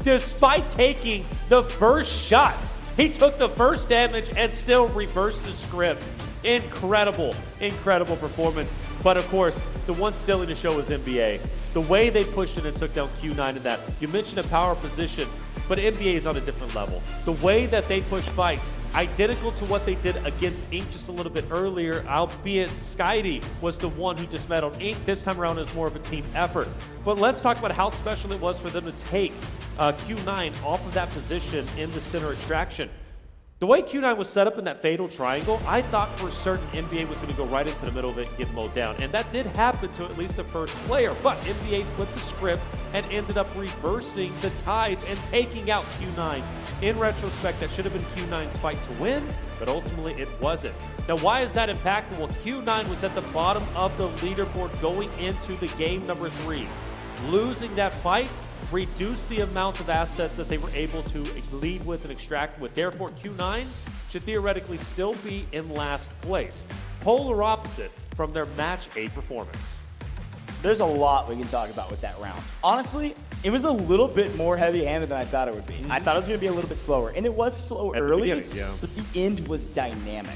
Despite taking the first shots, he took the first damage and still reversed the script. Incredible, incredible performance. But of course, the one stealing the show was NBA. The way they pushed in and took down Q9 in that. You mentioned a power position, but NBA is on a different level. The way that they push fights, identical to what they did against Ink just a little bit earlier, albeit Skydie was the one who dismantled Ink. This time around is more of a team effort. But let's talk about how special it was for them to take Q9 off of that position in the center extraction. The way Q9 was set up in that fatal triangle, I thought for certain NBA was going to go right into the middle of it and get mowed down. And that did happen to at least the first player. But NBA flipped the script and ended up reversing the tides and taking out Q9. In retrospect, that should have been Q9's fight to win, but ultimately it wasn't. Now, why is that impactful? Well, Q9 was at the bottom of the leaderboard going into the game number 3. Losing that fight reduced the amount of assets that they were able to lead with and extract with. Therefore, Q9 should theoretically still be in last place. Polar opposite from their match A performance. There's a lot we can talk about with that round. Honestly, it was a little bit more heavy-handed than I thought it would be. I thought it was going to be a little bit slower, and it was slow early, but the end was dynamic.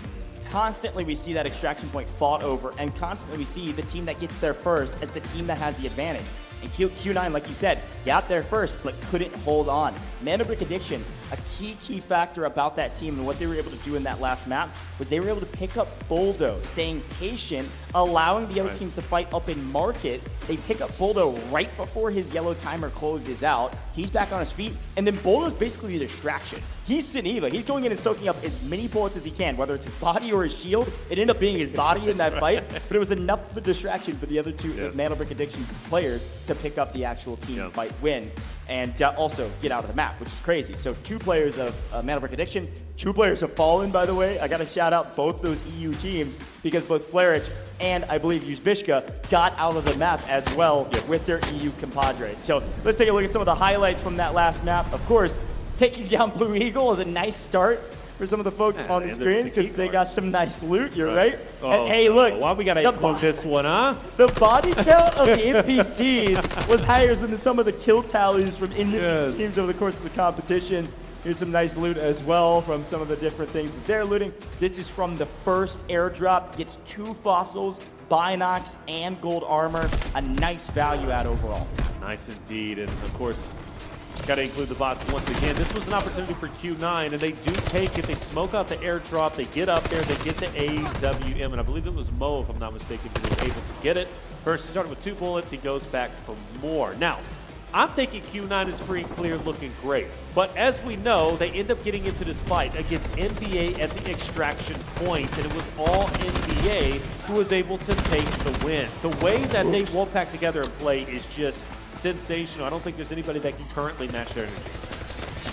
Constantly we see that extraction point fought over, and constantly we see the team that gets there first as the team that has the advantage. And Q9, like you said, got there first, but couldn't hold on. Mandel Brick Addiction, a key factor about that team and what they were able to do in that last map was they were able to pick up Boldo, staying patient, allowing the other teams to fight up in market. They pick up Boldo right before his yellow timer closes out. He's back on his feet, and then Boldo's basically a distraction. He's Sineva. He's going in and soaking up as many bullets as he can, whether it's his body or his shield. It ended up being his body in that fight, but it was enough of a distraction for the other 2 Mandel Brick Addiction players to pick up the actual team fight win and also get out of the map, which is crazy. So 2 players of Mandel Brick Addiction, 2 players have Fallen, by the way. I got to shout out both those EU teams because both Flarich and I believe Uzbishka got out of the map as well with their EU compadres. So let's take a look at some of the highlights from that last map. Of course, taking down Blue Eagle is a nice start for some of the folks on the screen because they got some nice loot, you're right. And hey, look. Why we got to include this one, huh? The body count of the NPCs was higher than some of the kill tallies from individual teams over the course of the competition. Here's some nice loot as well from some of the different things that they're looting. This is from the first airdrop. Gets 2 fossils, binocs, and gold armor. A nice value add overall. Nice indeed. And of course, Got to include the bots once again. This was an opportunity for Q9, and they do take it. They smoke out the airdrop. They get up there. They get the AWM, and I believe it was Mo, if I'm not mistaken, who was able to get it. First, he started with 2 bullets. He goes back for more. Now, I'm thinking Q9 is free and clear, looking great. But as we know, they end up getting into this fight against NBA at the extraction point, and it was all NBA who was able to take the win. The way that they Wolfpack together and play is just sensational. I don't think there's anybody that can currently match their energy.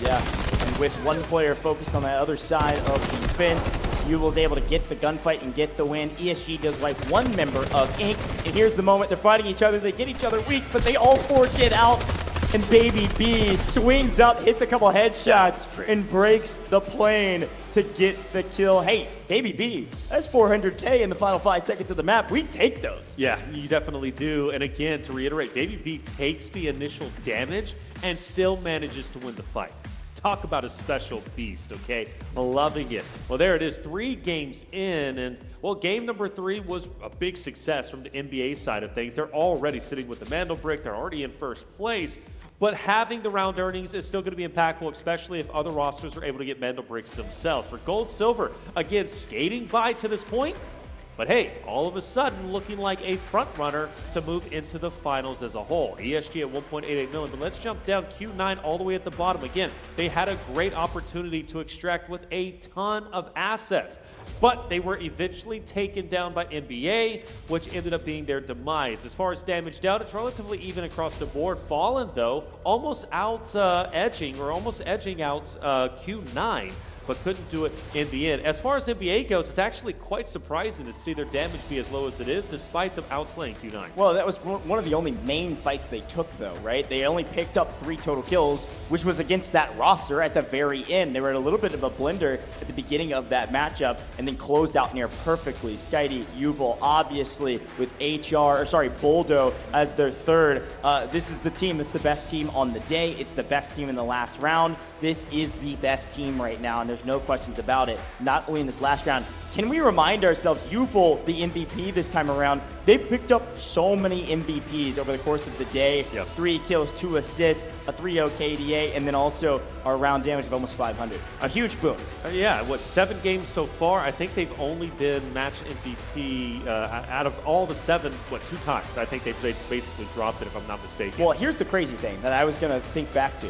Yeah, and with one player focused on that other side of the fence, Yuval's able to get the gunfight and get the win. ESG does wipe one member of Inc. And here's the moment, they're fighting each other, they get each other weak, but they all 4 get out. And Baby B swings up, hits a couple headshots, and breaks the plane to get the kill. Hey, Baby B, that's 400K in the final 5 seconds of the map. We take those. Yeah, you definitely do. And again, to reiterate, Baby B takes the initial damage and still manages to win the fight. Talk about a special beast, okay? Loving it. Well, there it is, 3 games in, and well, game number 3 was a big success from the NBA side of things. They're already sitting with the Mandelbrick. They're already in first place. But having the round earnings is still going to be impactful, especially if other rosters are able to get Mandelbricks themselves. For Gold Silver, again, skating by to this point. But hey, all of a sudden looking like a front runner to move into the finals as a whole. ESG at 1.88 million, but let's jump down Q9 all the way at the bottom. Again, they had a great opportunity to extract with a ton of assets, but they were eventually taken down by NBA, which ended up being their demise. As far as damage down, it's relatively even across the board. Fallen, though, almost out edging out Q9. But couldn't do it in the end. As far as NBA goes, it's actually quite surprising to see their damage be as low as it is, despite them outslaying Q9. Well, that was one of the only main fights they took, though, right? They only picked up 3 total kills, which was against that roster at the very end. They were in a little bit of a blender at the beginning of that matchup, and then closed out near perfectly. Skydie, Yuval, obviously, with Boldo as their third. This is the team that's the best team on the day. It's the best team in the last round. This is the best team right now, and there's no questions about it. Not only in this last round, can we remind ourselves, Yuval, the MVP this time around, they've picked up so many MVPs over the course of the day. Yep. 3 kills, 2 assists, a 3-0 KDA, and then also a round damage of almost 500. A huge boom. Yeah, 7 games so far? I think they've only been match MVP out of all the 7, 2 times. I think they basically dropped it, if I'm not mistaken. Well, here's the crazy thing that I was going to think back to.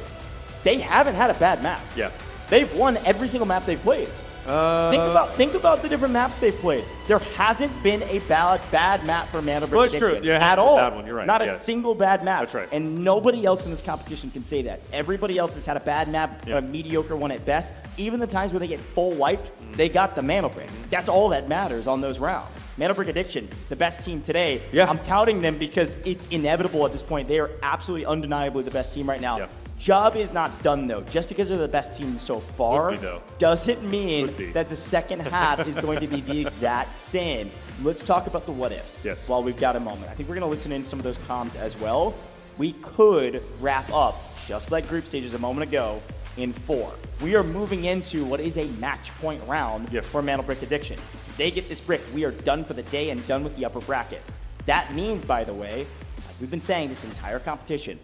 They haven't had a bad map. Yeah. They've won every single map they've played. Think about the different maps they've played. There hasn't been a bad map for Mandelbrick Well, it's true. at all. Bad one. You're right. Not yeah. a single bad map. That's right. And nobody else in this competition can say that. Everybody else has had a bad map, a mediocre one at best. Even the times where they get full wiped, they got the Mandelbrick. That's all that matters on those rounds. Mandelbrick Addiction, the best team today. Yeah. I'm touting them because it's inevitable at this point. They are absolutely undeniably the best team right now. Yeah. Job is not done, though. Just because they're the best team so far doesn't mean that the second half is going to be the exact same. Let's talk about the what-ifs while we've got a moment. I think we're going to listen in some of those comms as well. We could wrap up, just like group stages a moment ago, in 4. We are moving into what is a match point round for Mandelbrick Addiction. If they get this brick, we are done for the day and done with the upper bracket. That means, by the way, like we've been saying this entire competition,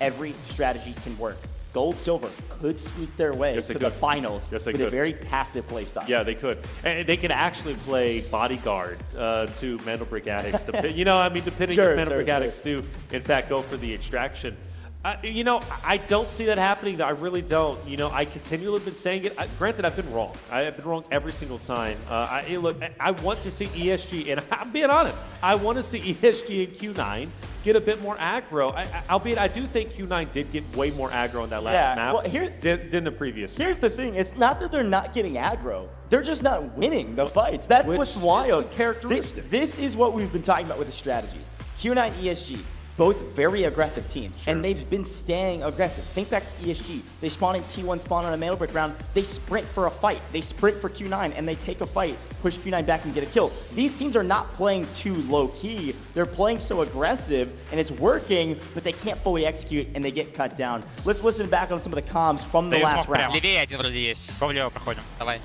every strategy can work. Gold Silver could sneak their way to the finals with a very passive play style. Yeah, they could. And they could actually play bodyguard to Mandelbrick Addicts. Depending if Mandelbrick Addicts do, in fact, go for the extraction. I don't see that happening. I really don't. I continually have been saying it. Granted, I've been wrong. I've been wrong every single time. I want to see ESG, and I'm being honest, I want to see ESG and Q9 get a bit more aggro. Albeit, I do think Q9 did get way more aggro in that last map than the previous. Here's the thing. It's not that they're not getting aggro. They're just not winning the fights. That's what's wild. Characteristic. This is what we've been talking about with the strategies. Q9, ESG. Both very aggressive teams, and they've been staying aggressive. Think back to ESG. They spawn in T1 spawn on a Mandelbrick round. They sprint for a fight. They sprint for Q9, and they take a fight, push Q9 back, and get a kill. These teams are not playing too low-key. They're playing so aggressive, and it's working, but they can't fully execute, and they get cut down. Let's listen back on some of the comms from the last round. Левее один вроде есть. Влево проходим. Давай.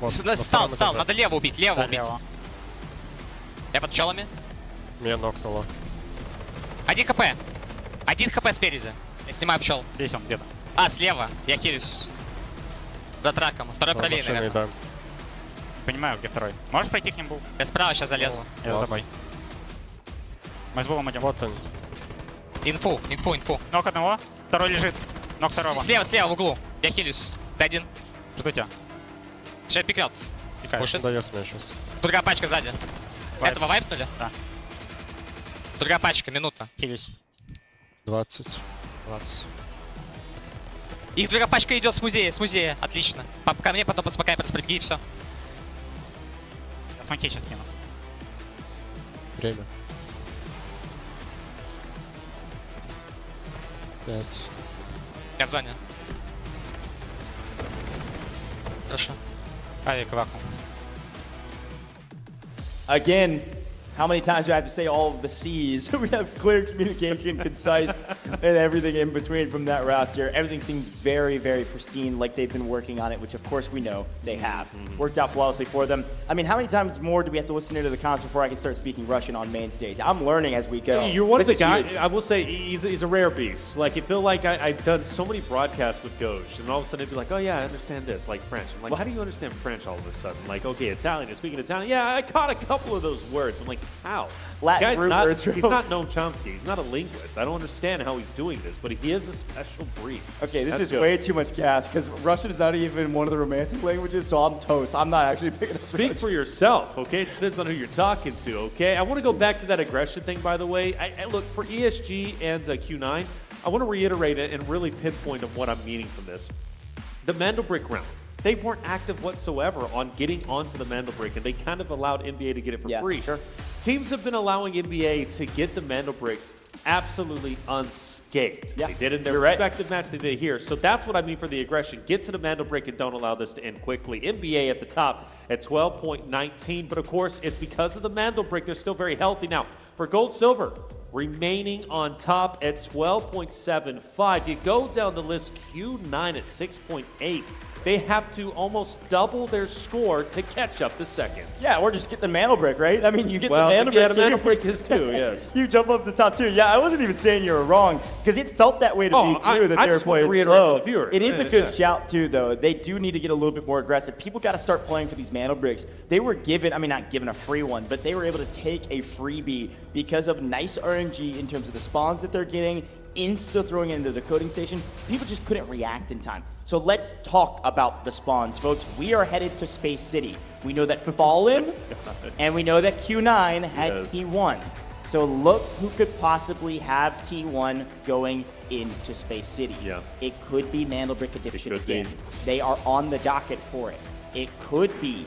Стал. Надо лево убить, лево убить. Я под пчелами. Меня нокнуло. 1 хп. 1 хп спереди. Я снимаю пчел. Здесь он где-то. А, слева. Я хилюсь. За траком. Второй правее, Машиной, наверное. да. Понимаю, где второй. Можешь пойти к ним, Бул? Я справа сейчас залезу. Я за тобой. Мы с Булом идем. Вот он. Инфу. Ног одного, второй лежит. Ног второго. Слева, в углу. Я хилюсь. Д1. Жду тебя. Сейчас пикет. Пушит. Даешь меня сейчас. Другая пачка сзади. Вайп. Этого вайпнули? Да. Другая пачка, минута. Хилюсь. 20. 20. Их другая пачка идет с музея. Отлично. Ко мне потом под смокайпер спрыгни и все. Я смоки сейчас кину. Время. 5. Я в зоне. Хорошо. Авик, вакуум. Again, how many times do I have to say all of the C's? We have clear communication, concise, and everything in between from that roster. Everything seems very, very pristine, like they've been working on it, which of course we know they have. Worked out flawlessly for them. I mean, how many times more do we have to listen into the concert before I can start speaking Russian on main stage? I'm learning as we go. You're one of This the is guys, huge. I will say, he's a rare beast. Like, I feel like I've done so many broadcasts with Ghosh, and all of a sudden it'd be like, oh yeah, I understand this, like French. I'm like, well, how do you understand French all of a sudden? Like, okay, Italian, you're speaking Italian. Yeah, I caught a couple of those words. I'm like, how? Latin Guy's root not, words. he's not Noam Chomsky. He's not a linguist. I don't understand how he's doing this, but he is a special breed. Okay, this That's is good. way too much gas because Russian is not even one of the romantic languages, so I'm toast. I'm not actually picking a Speak for yourself, okay? It depends on who you're talking to, okay? I want to go back to that aggression thing, by the way. I look, for ESG and Q9, I want to reiterate it and really pinpoint on what I'm meaning from this. The Mandelbrick round. They weren't active whatsoever on getting onto the Mandelbrick, and they kind of allowed NBA to get it for free. Sure. Teams have been allowing NBA to get the Mandelbricks absolutely unscathed. Yeah, They did in their respective match, they did here. So that's what I mean for the aggression. Get to the Mandelbrick and don't allow this to end quickly. NBA at the top at 12.19, but of course, it's because of the Mandelbrick. They're still very healthy. Now, for Gold Silver, remaining on top at 12.75. You go down the list, Q9 at 6.8. They have to almost double their score to catch up the seconds. Yeah, or just get the Mandelbrick, right? I mean, you get Well, the Mandelbrick. yeah, the Mandelbrick is too, yes. You jump up to top two. Yeah, I wasn't even saying you were wrong because it felt that way to me too. That I they were just want to playing reiterate slow. to the viewer. It is a Yeah, good yeah. shout too, though. They do need to get a little bit more aggressive. People got to start playing for these Mandelbricks. They were given, I mean, not given a free one, but they were able to take a freebie because of nice RNG in terms of the spawns that they're getting, insta throwing it into the coding station. People just couldn't react in time. So let's talk about the spawns, folks. We are headed to Space City. We know that Fallen, and we know that Q9 had Yes. T1. So look who could possibly have T1 going into Space City. Yeah. It could be Mandelbrick Addiction could be. again. They are on the docket for it. It could be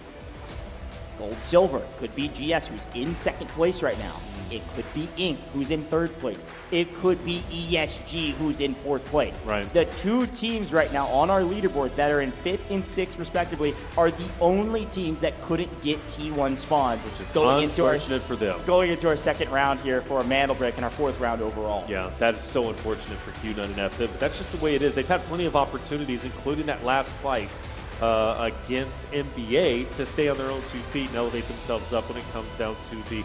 Gold Silver. It could be GS, who's in second place right now. It could be Inc., who's in third place. It could be ESG, who's in fourth place. Right. The two teams right now on our leaderboard that are in fifth and sixth, respectively, are the only teams that couldn't get T1 spawns, which is going into our second round here for a Mandelbrick and our fourth round overall. Yeah, that is so unfortunate for Q9 and FF, but that's just the way it is. They've had plenty of opportunities, including that last fight against NBA, to stay on their own 2 feet and elevate themselves up when it comes down to the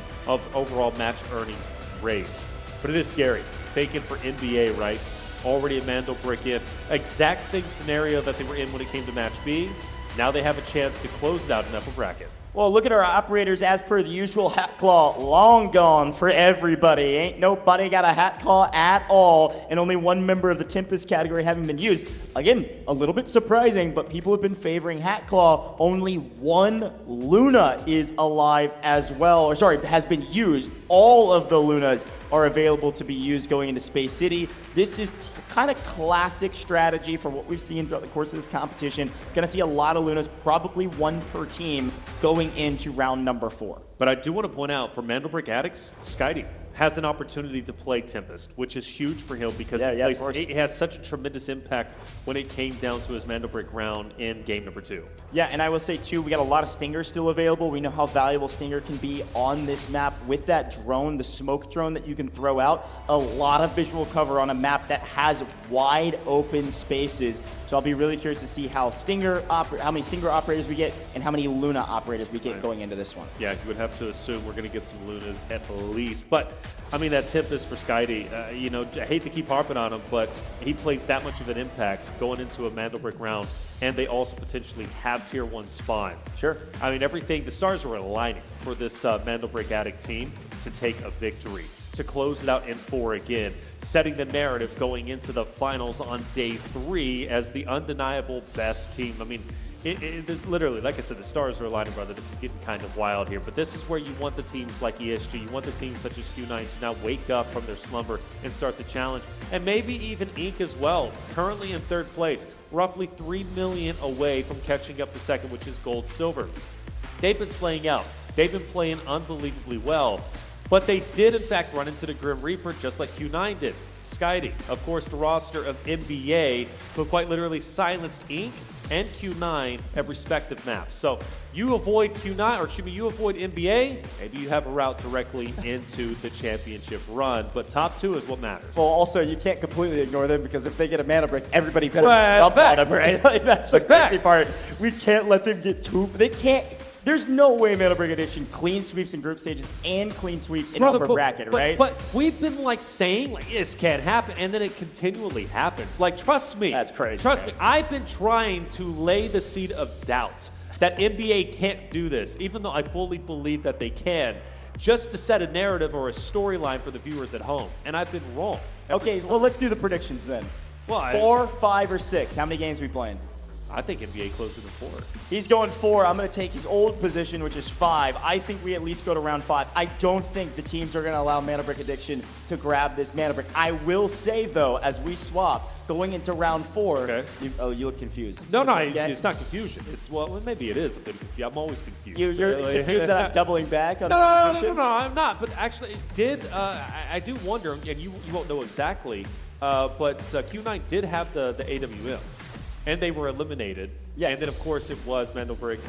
overall match earnings race. But it is scary. Taken for NBA, right? Already a Mandelbrick in. Exact same scenario that they were in when it came to match B. Now they have a chance to close it out in upper bracket. Well, look at our operators as per the usual. Hat Claw, long gone for everybody. Ain't nobody got a Hat Claw at all, and only one member of the Tempest category having been used. Again, a little bit surprising, but people have been favoring Hat Claw. Only one Luna is alive as well, or sorry, has been used. All of the Lunas are available to be used going into Space City. This is kind of classic strategy for what we've seen throughout the course of this competition. Gonna see a lot of Lunas, probably one per team, going into round number 4. But I do want to point out, for Mandelbrick addicts, Skyding has an opportunity to play Tempest, which is huge for him because it has such a tremendous impact when it came down to his Mandelbrick round in game number 2. Yeah, and I will say too, we got a lot of Stinger still available. We know how valuable Stinger can be on this map with that drone, the smoke drone that you can throw out. A lot of visual cover on a map that has wide open spaces. So I'll be really curious to see how many Stinger operators we get and how many Luna operators we get going into this one. Yeah, you would have to assume we're going to get some Lunas at least. But I mean, that tip is for Skydie. You know, I hate to keep harping on him, but he plays that much of an impact going into a Mandelbrick round, and they also potentially have tier 1 spawn. Sure. I mean, everything, the stars are aligning for this Mandelbrick Addict team to take a victory, to close it out in 4 again, setting the narrative going into the finals on day 3 as the undeniable best team. I mean, it literally, like I said, the stars are aligning, brother. This is getting kind of wild here, but this is where you want the teams like ESG, you want the teams such as Q9 to now wake up from their slumber and start the challenge, and maybe even Inc as well, currently in 3rd place, roughly 3 million away from catching up to 2nd, which is gold silver. They've been slaying out. They've been playing unbelievably well, but they did in fact run into the Grim Reaper just like Q9 did. Skydie, of course, the roster of NBA, who quite literally silenced Inc and Q9 at respective maps. So you avoid Q9, or excuse me, you avoid NBA, maybe you have a route directly into the championship run, but top 2 is what matters. Well, also, you can't completely ignore them, because if they get a mana break, everybody better Well, jump on them, right? Like, that's the crazy part. We can't let them get too... They can't... There's no way Mana Break Edition clean sweeps in group stages and clean sweeps in upper bracket, right? But we've been like saying like this can't happen, and then it continually happens. Like, trust me. That's crazy. Trust me. I've been trying to lay the seed of doubt that NBA can't do this, even though I fully believe that they can, just to set a narrative or a storyline for the viewers at home. And I've been wrong. Okay, well, let's do the predictions then. Well, 4, 5, or 6. How many games are we playing? I think NBA closes in 4. He's going 4. I'm going to take his old position, which is 5. I think we at least go to round 5. I don't think the teams are going to allow Mana Brick Addiction to grab this Mana Brick. I will say, though, as we swap, going into round 4, okay. You look confused. No, it's not confusion. It's, well, maybe it is a bit confused. I'm always confused. You're confused that I'm doubling back on no, position? No, I'm not. But actually, it did, I do wonder, and you won't know exactly, but Q9 did have the AWM. And they were eliminated. Yeah. And then, of course, it was Mandelbrick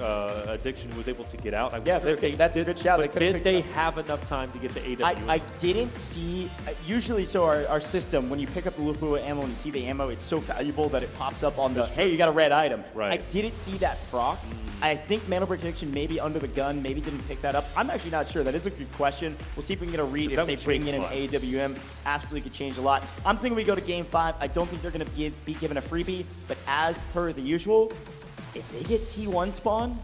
Addiction who was able to get out. That's a good shout. But did they have enough time to get the AWM? I didn't see... Usually, so our system, when you pick up the Lupua ammo and you see the ammo, it's so valuable that it pops up on the, hey, you got a red item. Right. I didn't see that proc. I think Mandelbrick Addiction maybe under the gun, maybe didn't pick that up. I'm actually not sure. That is a good question. We'll see if we can get a read. If they bring in an AWM, absolutely could change a lot. I'm thinking we go to game 5. I don't think they're going to be given a freebie, but as per the usual, if they get T1 spawn,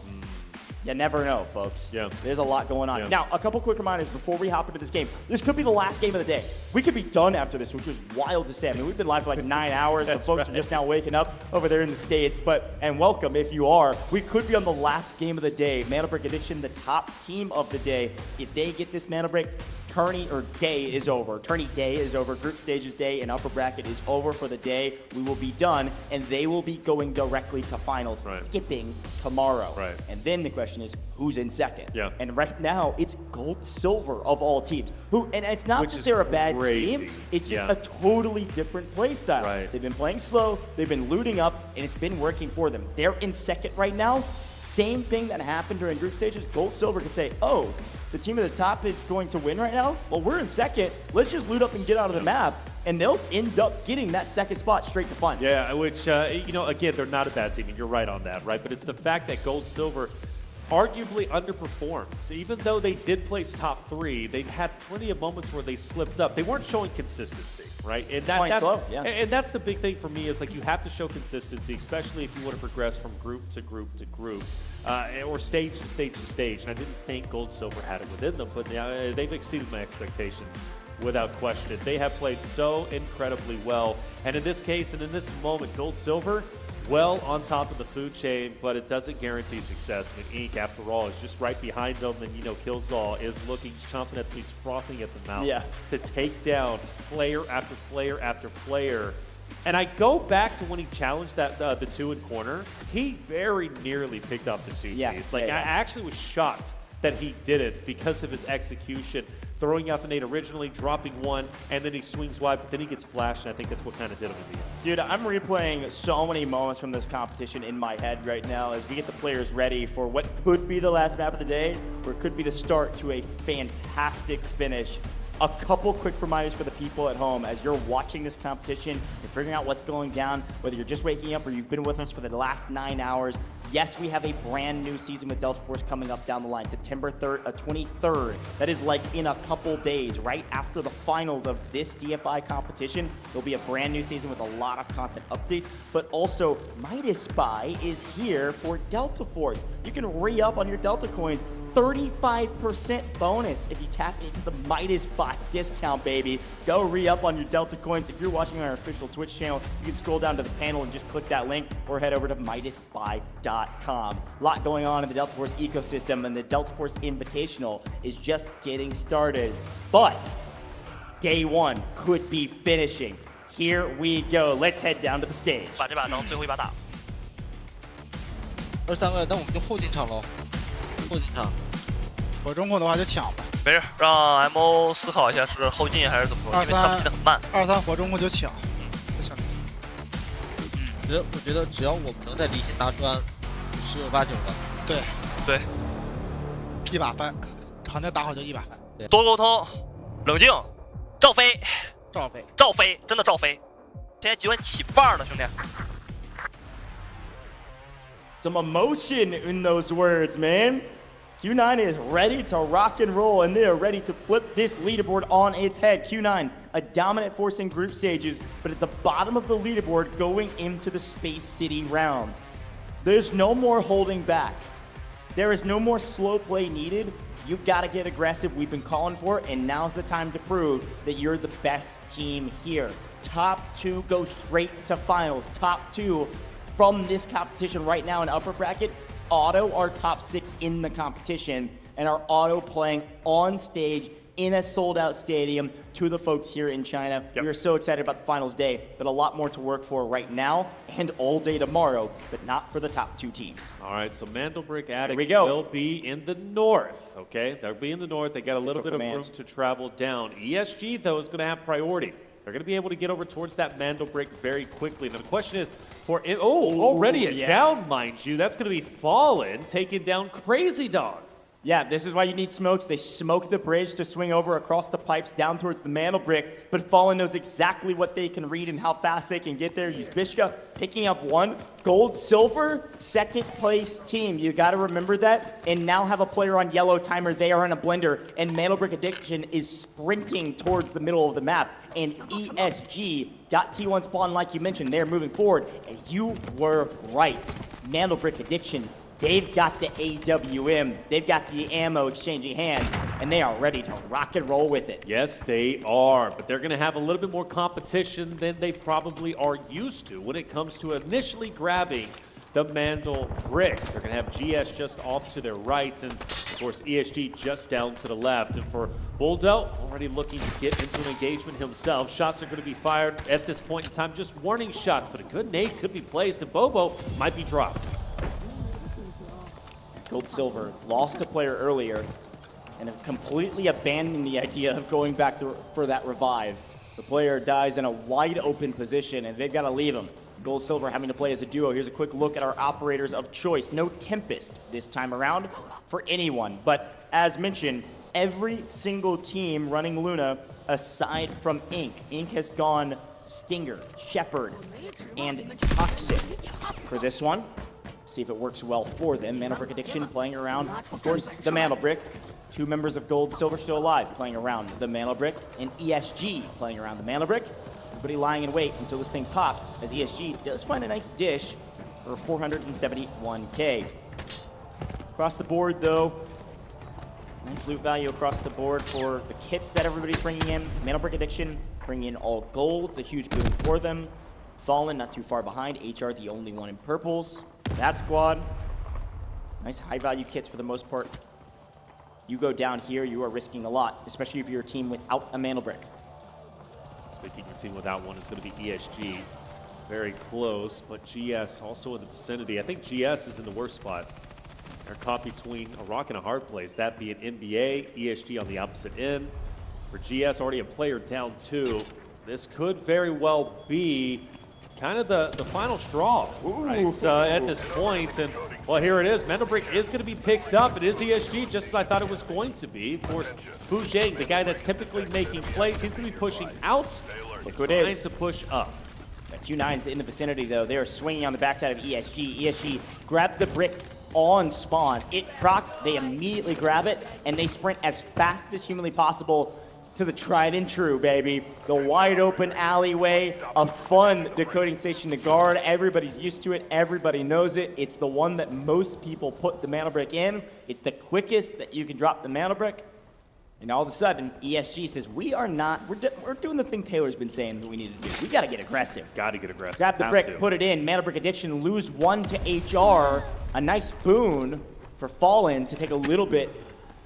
you never know, folks. Yeah. There's a lot going on. Now, a couple quick reminders before we hop into this game. This could be the last game of the day. We could be done after this, which is wild to say. I mean, we've been live for like 9 hours. The folks are just now waking up over there in the States. And welcome if you are. We could be on the last game of the day. Mana Brick Addiction, the top team of the day. If they get this Mana Brick, tourney or day is over. Tourney day is over. Group stages day and upper bracket is over for the day. We will be done, and they will be going directly to finals, skipping tomorrow. Right. And then the question is, who's in second? Yeah. And right now, it's gold silver of all teams. And it's not Which that is they're a bad crazy. team. It's just a totally different play style. Right. They've been playing slow. They've been looting up, and it's been working for them. They're in second right now. Same thing that happened during group stages. Gold silver could say, oh, the team at the top is going to win right now? Well, we're in second. Let's just loot up and get out of the map. And they'll end up getting that second spot straight to final. Yeah, which, you know, again, they're not a bad team, and you're right on that, right? But it's the fact that gold silver arguably underperforms. Even though they did place top 3, they've had plenty of moments where they slipped up. They weren't showing consistency, right? And and that's the big thing for me is like you have to show consistency, especially if you want to progress from group to group to group, or stage to stage to stage. And I didn't think gold silver had it within them, but they've exceeded my expectations. Without question. They have played so incredibly well. And in this case, and in this moment, gold silver, well on top of the food chain, but it doesn't guarantee success. I mean, Inc, after all, is just right behind them, and, you know, Killzall is looking, chomping at these, frothing at the mouth to take down player after player after player. And I go back to when he challenged that the 2 in corner. He very nearly picked up the 2 piece. Like, I actually was shocked that he did it because of his execution. Throwing out the nade originally, dropping 1, and then he swings wide, but then he gets flashed, and I think that's what kind of did him in the end. Dude, I'm replaying so many moments from this competition in my head right now as we get the players ready for what could be the last map of the day, or it could be the start to a fantastic finish A couple quick reminders for the people at home as you're watching this competition, you're figuring out what's going down, whether you're just waking up or you've been with us for the last 9 hours. Yes, we have a brand new season with Delta Force coming up down the line, September 23rd. That is like in a couple days, right after the finals of this DFI competition. There'll be a brand new season with a lot of content updates, but also Midas Spy is here for Delta Force. You can re-up on your Delta coins. 35% bonus if you tap into the Midas Spy discount, baby. Go re-up on your Delta coins. If you're watching on our official Twitch channel, you can scroll down to the panel and just click that link or head over to MidasSpy.com. A lot going on in the Delta Force ecosystem, and the Delta Force Invitational is just getting started. But day one could be finishing. Here we go. Let's head down to the stage. 把这把当最后一把打。23个，那我们就后进场喽。后进场。火中控的话就抢吧。没事，让 MO 思考一下是后进还是怎么说，因为他们进的很慢。23火中控就抢。我觉得只要我们能在离线拿砖，10有89的。对对，一把翻，好像打好就一把翻。多沟通，冷静，照飞，照飞，照飞，真的照飞。现在极端起范儿了，兄弟。Some emotion in those words, man. Q9 is ready to rock and roll, and they are ready to flip this leaderboard on its head. Q9, a dominant force in group stages, but at the bottom of the leaderboard going into the Space City rounds. There's no more holding back. There is no more slow play needed. You've got to get aggressive. We've been calling for it, and now's the time to prove that you're the best team here. Top 2 go straight to finals. Top 2 from this competition right now in upper bracket auto our top 6 in the competition and are auto playing on stage in a sold-out stadium to the folks here in China. Yep. We are so excited about the finals day, but a lot more to work for right now and all day tomorrow, but not for the top 2 teams. All right, so Mandelbrick Attic will be in the north, okay? They'll be in the north. They got a little bit of room to travel down. ESG, though, is going to have priority. They're going to be able to get over towards that Mandelbrick very quickly. Now, the question is, already a down, mind you. That's going to be Fallen taking down Crazy Dog. Yeah, this is why you need smokes. They smoke the bridge to swing over across the pipes down towards the Mandelbrick, but Fallen knows exactly what they can read and how fast they can get there. Use Bishka picking up 1. Gold, silver, second place team. You got to remember that. And now have a player on yellow timer. They are in a blender, and Mandelbrick Addiction is sprinting towards the middle of the map. And ESG got T1 spawn like you mentioned. They're moving forward, and you were right. Mandelbrick Addiction, they've got the AWM, they've got the ammo exchanging hands, and they are ready to rock and roll with it. Yes, they are, but they're going to have a little bit more competition than they probably are used to when it comes to initially grabbing the Mandelbrick. They're going to have GS just off to their right, and of course ESG just down to the left. And for Bulldell, already looking to get into an engagement himself. Shots are going to be fired at this point in time, just warning shots, but a good nade could be placed, and Bobo might be dropped. Gold Silver lost a player earlier and have completely abandoned the idea of going back for that revive. The player dies in a wide open position and they've got to leave him. Gold Silver having to play as a duo. Here's a quick look at our operators of choice. No Tempest this time around for anyone, but as mentioned, every single team running Luna aside from Ink. Ink has gone Stinger, Shepherd, and Toxic for this one. See if it works well for them. Mandelbrick Addiction playing around, of course, the Mandelbrick. 2 members of Gold Silver still alive playing around the Mandelbrick, and ESG playing around the Mandelbrick. Everybody lying in wait until this thing pops, as ESG does find a nice dish for 471k. Across the board, though, nice loot value across the board for the kits that everybody's bringing in. Mandelbrick Addiction bringing in all golds, a huge boon for them. Fallen not too far behind. HR the only one in purples. That squad, nice high value kits for the most part. You go down here, you are risking a lot, especially if you're a team without a Mandelbrick. Speaking of a team without one, it's going to be ESG. Very close, but GS also in the vicinity. I think GS is in the worst spot. They're caught between a rock and a hard place, that being NBA, ESG on the opposite end. For GS, already a player down 2. This could very well be kind of the final straw, right? At this point, and Well, here it is. Mandelbrick is going to be picked up. It is ESG, just as I thought it was going to be. Of course, Fu Zhang, the guy that's typically making plays, he's going to be pushing out. Look who it is. Trying to push up. The Q9's in the vicinity, though. They are swinging on the backside of ESG. ESG grabbed the brick on spawn. It procs, they immediately grab it, and they sprint as fast as humanly possible to the tried and true, baby. The wide open alleyway, a fun decoding station to guard. Everybody's used to it. Everybody knows it. It's the one that most people put the mana brick in. It's the quickest that you can drop the mana brick. And all of a sudden, ESG says, we're doing the thing Taylor's been saying that we need to do. We got to get aggressive. Got to get aggressive. Grab the brick, put it in. Mana brick addiction, lose 1 to HR. A nice boon for Fallen to take a little bit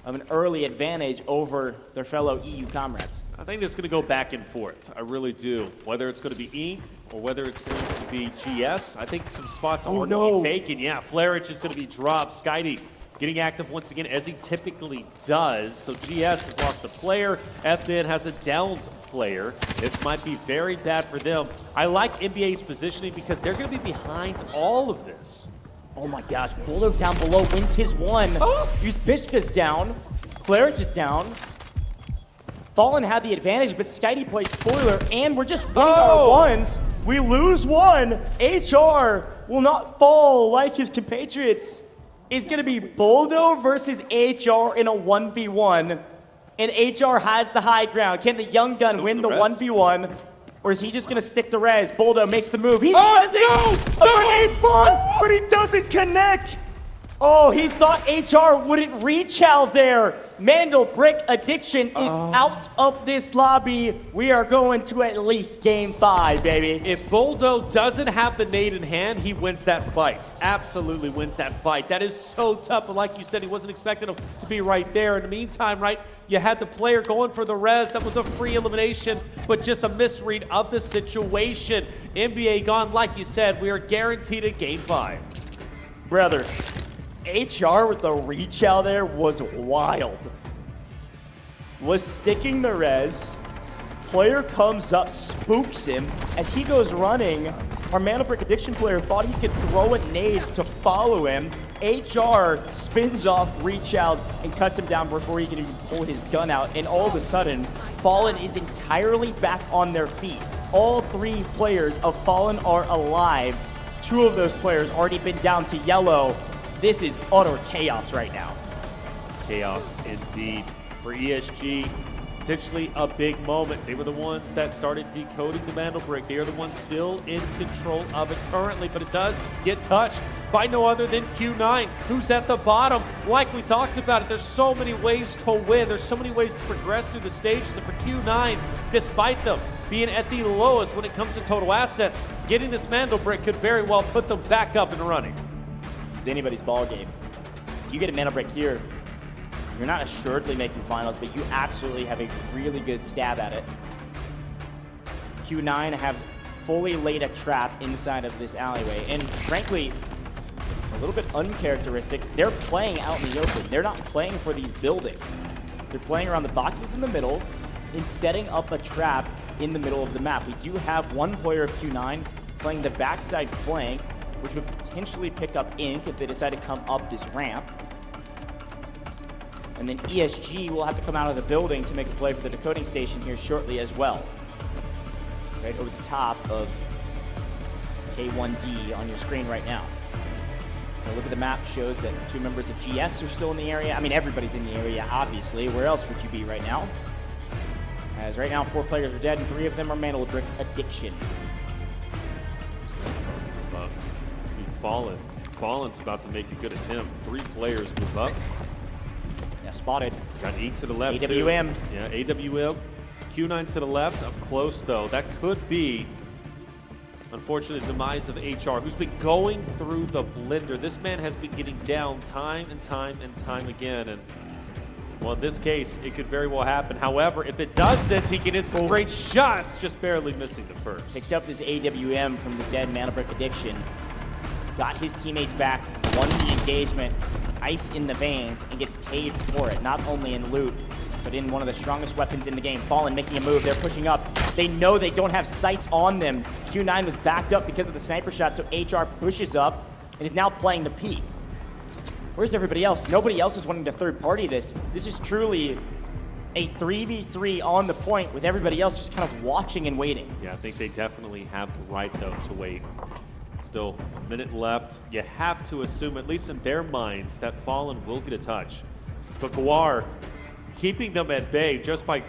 of an early advantage over their fellow EU comrades. I think it's going to go back and forth. I really do. Whether it's going to be E or whether it's going to be GS, I think some spots are going to be taken. Yeah, Flarich is going to be dropped. Skydie getting active once again, as he typically does. So GS has lost a player. FN has a downed player. This might be very bad for them. I like NBA's positioning because they're going to be behind all of this. Oh my gosh, Bulldog down below wins his one. Use Bishka's down. Clarence is down. Fallen had the advantage, but Skydie plays spoiler, and we're just winning our ones. We lose one. HR will not fall like his compatriots. It's going to be Boldo versus HR in a 1v1, and HR has the high ground. Can the young gun win the 1v1? Or is he just going to stick the res? Boldo makes the move. He does it! A grenade spawn, but he doesn't connect! Oh, he thought HR wouldn't reach out there. Mandel Brick Addiction is out of this lobby. We are going to at least game 5, baby. If Boldo doesn't have the nade in hand, he wins that fight. Absolutely wins that fight. That is so tough, but like you said, he wasn't expecting him to be right there. In the meantime, right, you had the player going for the res. That was a free elimination, but just a misread of the situation. NBA gone, like you said, we are guaranteed a game 5. Brother, HR with the reach out there was wild. Was sticking the res. Player comes up, spooks him. As he goes running, our Mana Brick Addiction player thought he could throw a nade to follow him. HR spins off reach outs and cuts him down before he can even pull his gun out. And all of a sudden, Fallen is entirely back on their feet. All 3 players of Fallen are alive. 2 of those players already been down to yellow. This is utter chaos right now. Chaos indeed for ESG. Potentially a big moment. They were the ones that started decoding the Mandel Brick. They are the ones still in control of it currently, but it does get touched by no other than Q9, who's at the bottom. Like we talked about it, there's so many ways to win. There's so many ways to progress through the stages. And for Q9, despite them being at the lowest when it comes to total assets, getting this Mandel Brick could very well put them back up and running. This is anybody's ball game. If you get a Mana Brick here, you're not assuredly making finals, but you absolutely have a really good stab at it. Q9 have fully laid a trap inside of this alleyway, and frankly, a little bit uncharacteristic. They're playing out in the open. They're not playing for these buildings. They're playing around the boxes in the middle and setting up a trap in the middle of the map. We do have one player of Q9 playing the backside flank, which would potentially pick up Ink if they decide to come up this ramp. And then ESG will have to come out of the building to make a play for the decoding station here shortly as well. Right over the top of K1D on your screen right now. Now look at the map, shows that 2 members of GS are still in the area. I mean, everybody's in the area, obviously. Where else would you be right now? As right now, 4 players are dead and 3 of them are Mandel Brick Addiction. Fallen's about to make a good attempt. 3 players move up. Yeah, spotted. Got E to the left. AWM. Too. Yeah, AWM. Q9 to the left. Up close, though. That could be, unfortunately, the demise of HR, who's been going through the blender. This man has been getting down time and time and time again. And, well, in this case, it could very well happen. However, if it doesn't, he can hit some great shots, just barely missing the first. Picked up this AWM from the dead Mana Brick Addiction. Got his teammates back, won the engagement, ice in the veins, and gets paid for it, not only in loot, but in one of the strongest weapons in the game. Fallen making a move, they're pushing up. They know they don't have sights on them. Q9 was backed up because of the sniper shot, so HR pushes up and is now playing the peak. Where's everybody else? Nobody else is wanting to third party this. This is truly a 3v3 on the point with everybody else just kind of watching and waiting. Yeah, I think they definitely have the right, though, to wait. Still a minute left. You have to assume, at least in their minds, that Fallen will get a touch. But Guar keeping them at bay just by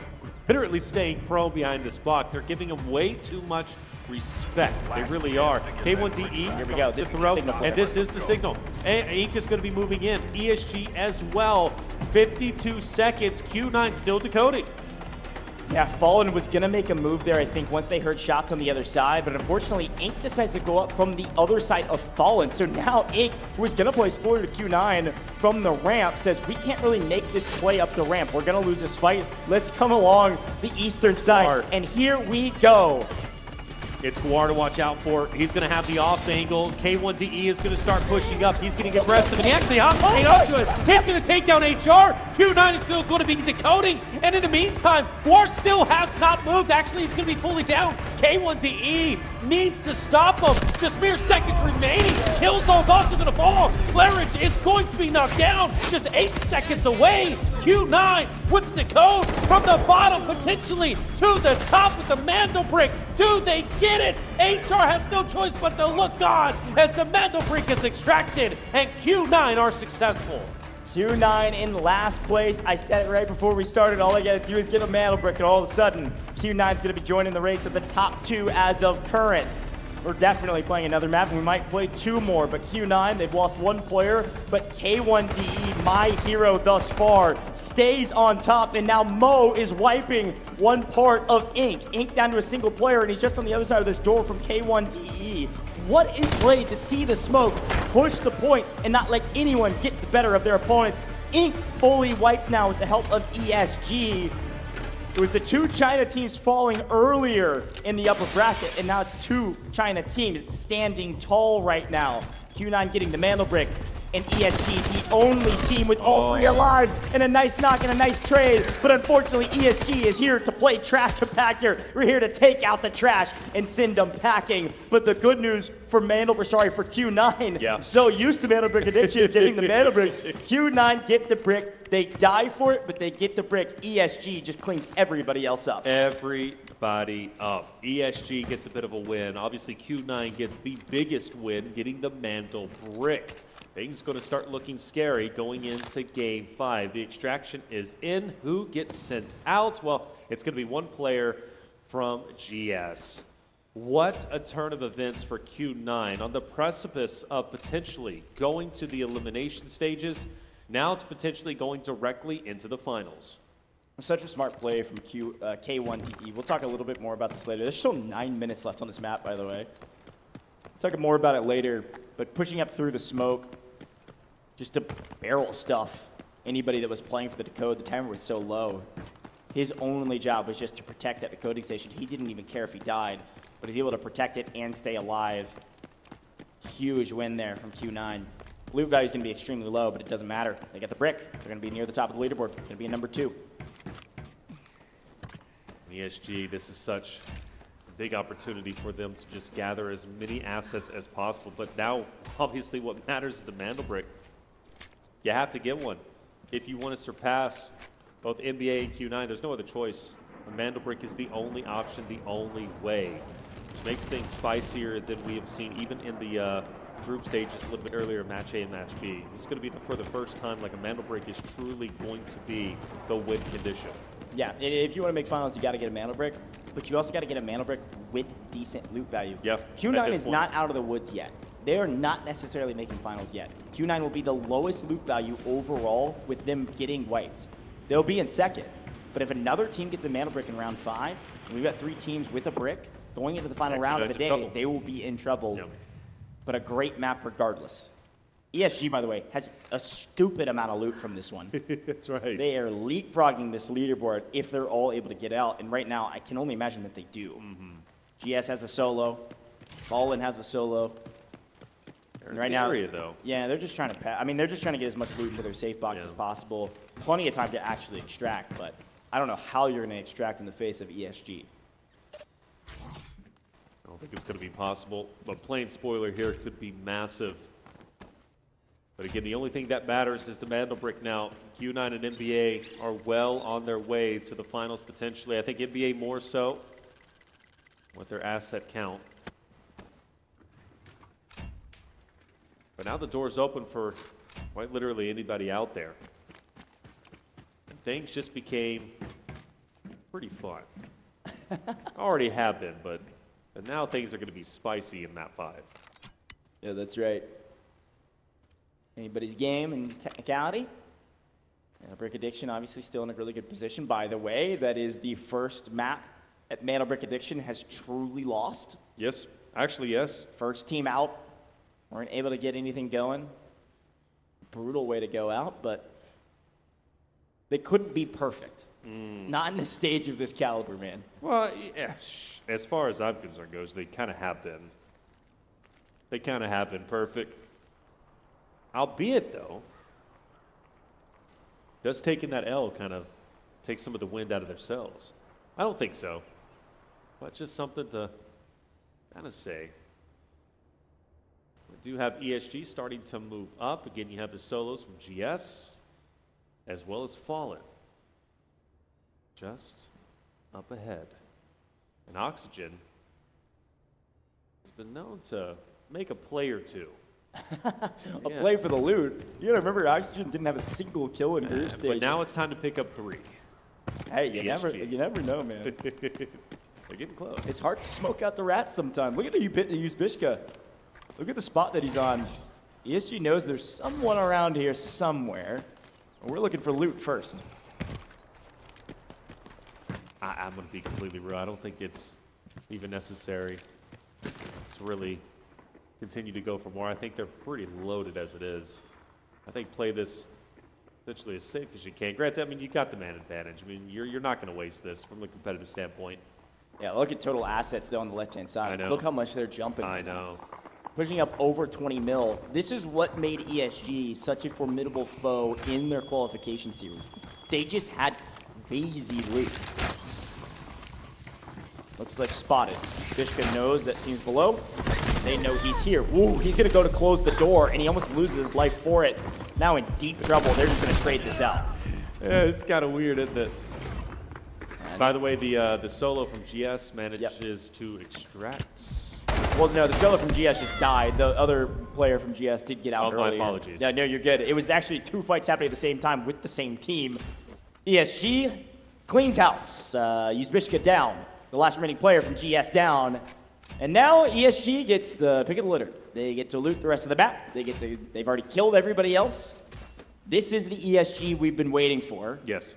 literally staying prone behind this box. They're giving them way too much respect. They really are. K1DE, here we go. This is the signal for and this is the signal. And Ink is going to be moving in. ESG as well. 52 seconds. Q9 still decoding. Yeah, Fallen was gonna make a move there, I think, once they heard shots on the other side, but unfortunately, Ink decides to go up from the other side of Fallen. So now Ink, who was gonna play spoiler to Q9 from the ramp, says, we can't really make this play up the ramp. We're gonna lose this fight. Let's come along the eastern side. And here we go. It's Guar to watch out for. He's going to have the off angle. K1DE is going to start pushing up. He's getting aggressive, and he actually hops right up to it. He's going to take down HR. Q9 is still going to be decoding, and in the meantime, Guar still has not moved. Actually, he's going to be fully down. K1DE needs to stop him. Just mere seconds remaining. Killzone's also going to fall. Claridge is going to be knocked down. Just 8 seconds away. Q9 with the code from the bottom, potentially to the top with the Mando Brick. Do they get it? HR has no choice but to look on as the Mando Brick is extracted, and Q9 are successful. Q9 in last place. I said it right before we started. All I gotta do is get a Mando Brick, and all of a sudden, Q9's gonna be joining the race of the top 2 as of current. We're definitely playing another map, and we might play 2 more, but Q9, they've lost 1 player, but K1DE, my hero thus far, stays on top, and now Mo is wiping one part of Ink. Ink down to a single player, and he's just on the other side of this door from K1DE. What a play to see the smoke push the point and not let anyone get the better of their opponents. Ink fully wiped now with the help of ESG. It was the 2 China teams falling earlier in the upper bracket, and now it's 2 China teams standing tall right now. Q9 getting the Mando Brick, and ESG is the only team with all 3 alive, and a nice knock and a nice trade. But unfortunately, ESG is here to play trash compactor. We're here to take out the trash and send them packing. But the good news for for Q9, I'm so used to Mando Brick addiction, getting the Mando Bricks. Q9 get the brick. They die for it, but they get the brick. ESG just cleans everybody else up. Everybody up. ESG gets a bit of a win. Obviously, Q9 gets the biggest win, getting the Mando Brick. Things going to start looking scary going into Game 5. The extraction is in. Who gets sent out? Well, it's going to be 1 player from GS. What a turn of events for Q9 on the precipice of potentially going to the elimination stages. Now it's potentially going directly into the finals. Such a smart play from K1DE. We'll talk a little bit more about this later. There's still 9 minutes left on this map, by the way. Talk more about it later, but pushing up through the smoke, just to barrel stuff. Anybody that was playing for the decode, the timer was so low. His only job was just to protect that decoding station. He didn't even care if he died, but he's able to protect it and stay alive. Huge win there from Q9. Loot value is going to be extremely low, but it doesn't matter. They got the brick. They're going to be near the top of the leaderboard. Going to be in number 2. ESG, this is such a big opportunity for them to just gather as many assets as possible. But now, obviously, what matters is the Mando Brick. You have to get one. If you want to surpass both NBA and Q9, there's no other choice. The Mando Brick is the only option, the only way. Which makes things spicier than we have seen even in the group stages a little bit earlier, match A and match B. This is going to be for the first time like a Mando Brick is truly going to be the win condition. Yeah, if you want to make finals, you got to get a Mando Brick, but you also got to get a Mando Brick with decent loot value. Yeah. Q9 is not out of the woods yet. They are not necessarily making finals yet. Q9 will be the lowest loot value overall with them getting wiped. They'll be in second, but if another team gets a Mando Brick in round 5, and we've got 3 teams with a brick going into the final round of the day, they will be in trouble. Yep. But a great map regardless. ESG, by the way, has a stupid amount of loot from this one. That's right. They are leapfrogging this leaderboard if they're all able to get out, and right now, I can only imagine that they do. GS has a solo. Fallen has a solo. And right now, though. Yeah, they're just trying to I mean, they're just trying to get as much loot into their safe box as possible. Plenty of time to actually extract, but I don't know how you're going to extract in the face of ESG. I don't think it's going to be possible, but playing spoiler here could be massive. But again, the only thing that matters is the Mandel Brick now. Q9 and NBA are well on their way to the finals potentially. I think NBA more so with their asset count. But now the door's open for quite literally anybody out there. And things just became pretty fun. Already have been, but now things are going to be spicy in map 5. Yeah, that's right. Anybody's game and technicality. Yeah, Brick Addiction obviously still in a really good position. By the way, that is the first map at Mandel Brick Addiction has truly lost. Yes, actually, yes. First team out. Weren't able to get anything going. Brutal way to go out, but they couldn't be perfect. Not in a stage of this caliber, man. Well, yeah, as far as I'm concerned goes, they kind of have been. They kind of have been perfect. Albeit, though, does taking that L kind of take some of the wind out of their sails? I don't think so. But just something to kind of say. We do have ESG starting to move up. Again, you have the solos from GS, as well as Fallen. Just up ahead. And Oxygen has been known to make a play or two. A play for the loot. You gotta remember, Oxygen didn't have a single kill in group stage. But now it's time to pick up 3. Hey, you never know, man. They're getting close. It's hard to smoke out the rats sometimes. Look at the Uzbishka. Look at the spot that he's on. ESG knows there's someone around here somewhere. We're looking for loot first. I'm going to be completely real. I don't think it's even necessary to really continue to go for more. I think they're pretty loaded as it is. I think play this essentially as safe as you can. Granted, I mean, you got the man advantage. I mean, you're not going to waste this from a competitive standpoint. Yeah, look at total assets, though, on the left-hand side. I know. Look how much they're jumping. I know. Pushing up over 20 mil. This is what made ESG such a formidable foe in their qualification series. They just had crazy loot. Looks like spotted. Bishka knows that team's below. They know he's here. Ooh, he's going to go to close the door, and he almost loses his life for it. Now in deep trouble. They're just going to trade this out. Yeah, it's kind of weird, isn't it? By the way, the solo from GS manages to extract. Well, no, the solo from GS just died. The other player from GS did get out earlier. My apologies. Yeah, no, you're good. It was actually 2 fights happening at the same time with the same team. ESG cleans house. Uzbishka down. The last remaining player from GS down. And now ESG gets the pick of the litter. They get to loot the rest of the map. They've already killed everybody else. This is the ESG we've been waiting for. Yes.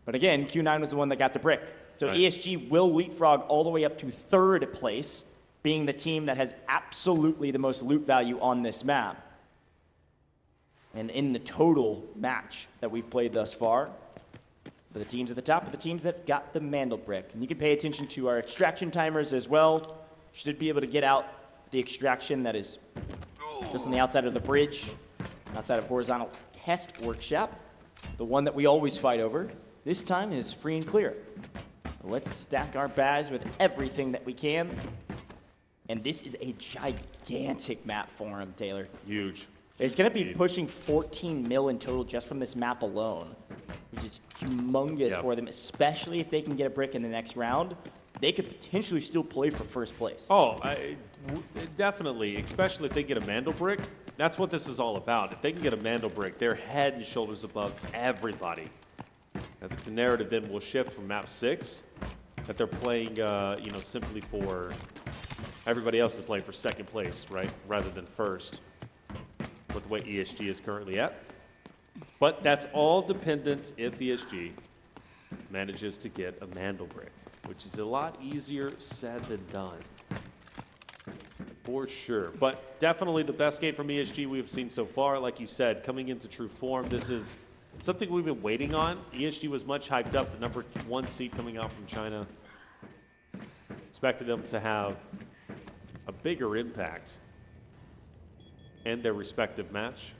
But again, Q9 was the one that got the brick. So Right. ESG will leapfrog all the way up to 3rd place, being the team that has absolutely the most loot value on this map. And in the total match that we've played thus far, the teams at the top are the teams that got the Mandel brick. And you can pay attention to our extraction timers as well. Should be able to get out the extraction that is just on the outside of the bridge, outside of horizontal test workshop. The one that we always fight over. This time is free and clear. Let's stack our bags with everything that we can. And this is a gigantic map for him, Taylor. Huge. It's going to be pushing 14 mil in total just from this map alone, which is humongous for them, especially if they can get a brick in the next round. They could potentially still play for first place. Oh, definitely, especially if they get a Mandel brick. That's what this is all about. If they can get a Mandel brick, they're head and shoulders above everybody. I think the narrative then will shift from map 6, that they're playing, simply for everybody else is playing for second place, right, rather than first, with the way ESG is currently at. But that's all dependent if ESG manages to get a Mandel brick, which is a lot easier said than done, for sure. But definitely the best game from ESG we've seen so far. Like you said, coming into true form, this is something we've been waiting on. ESG was much hyped up, the number 1 seed coming out from China. Expected them to have a bigger impact in their respective match.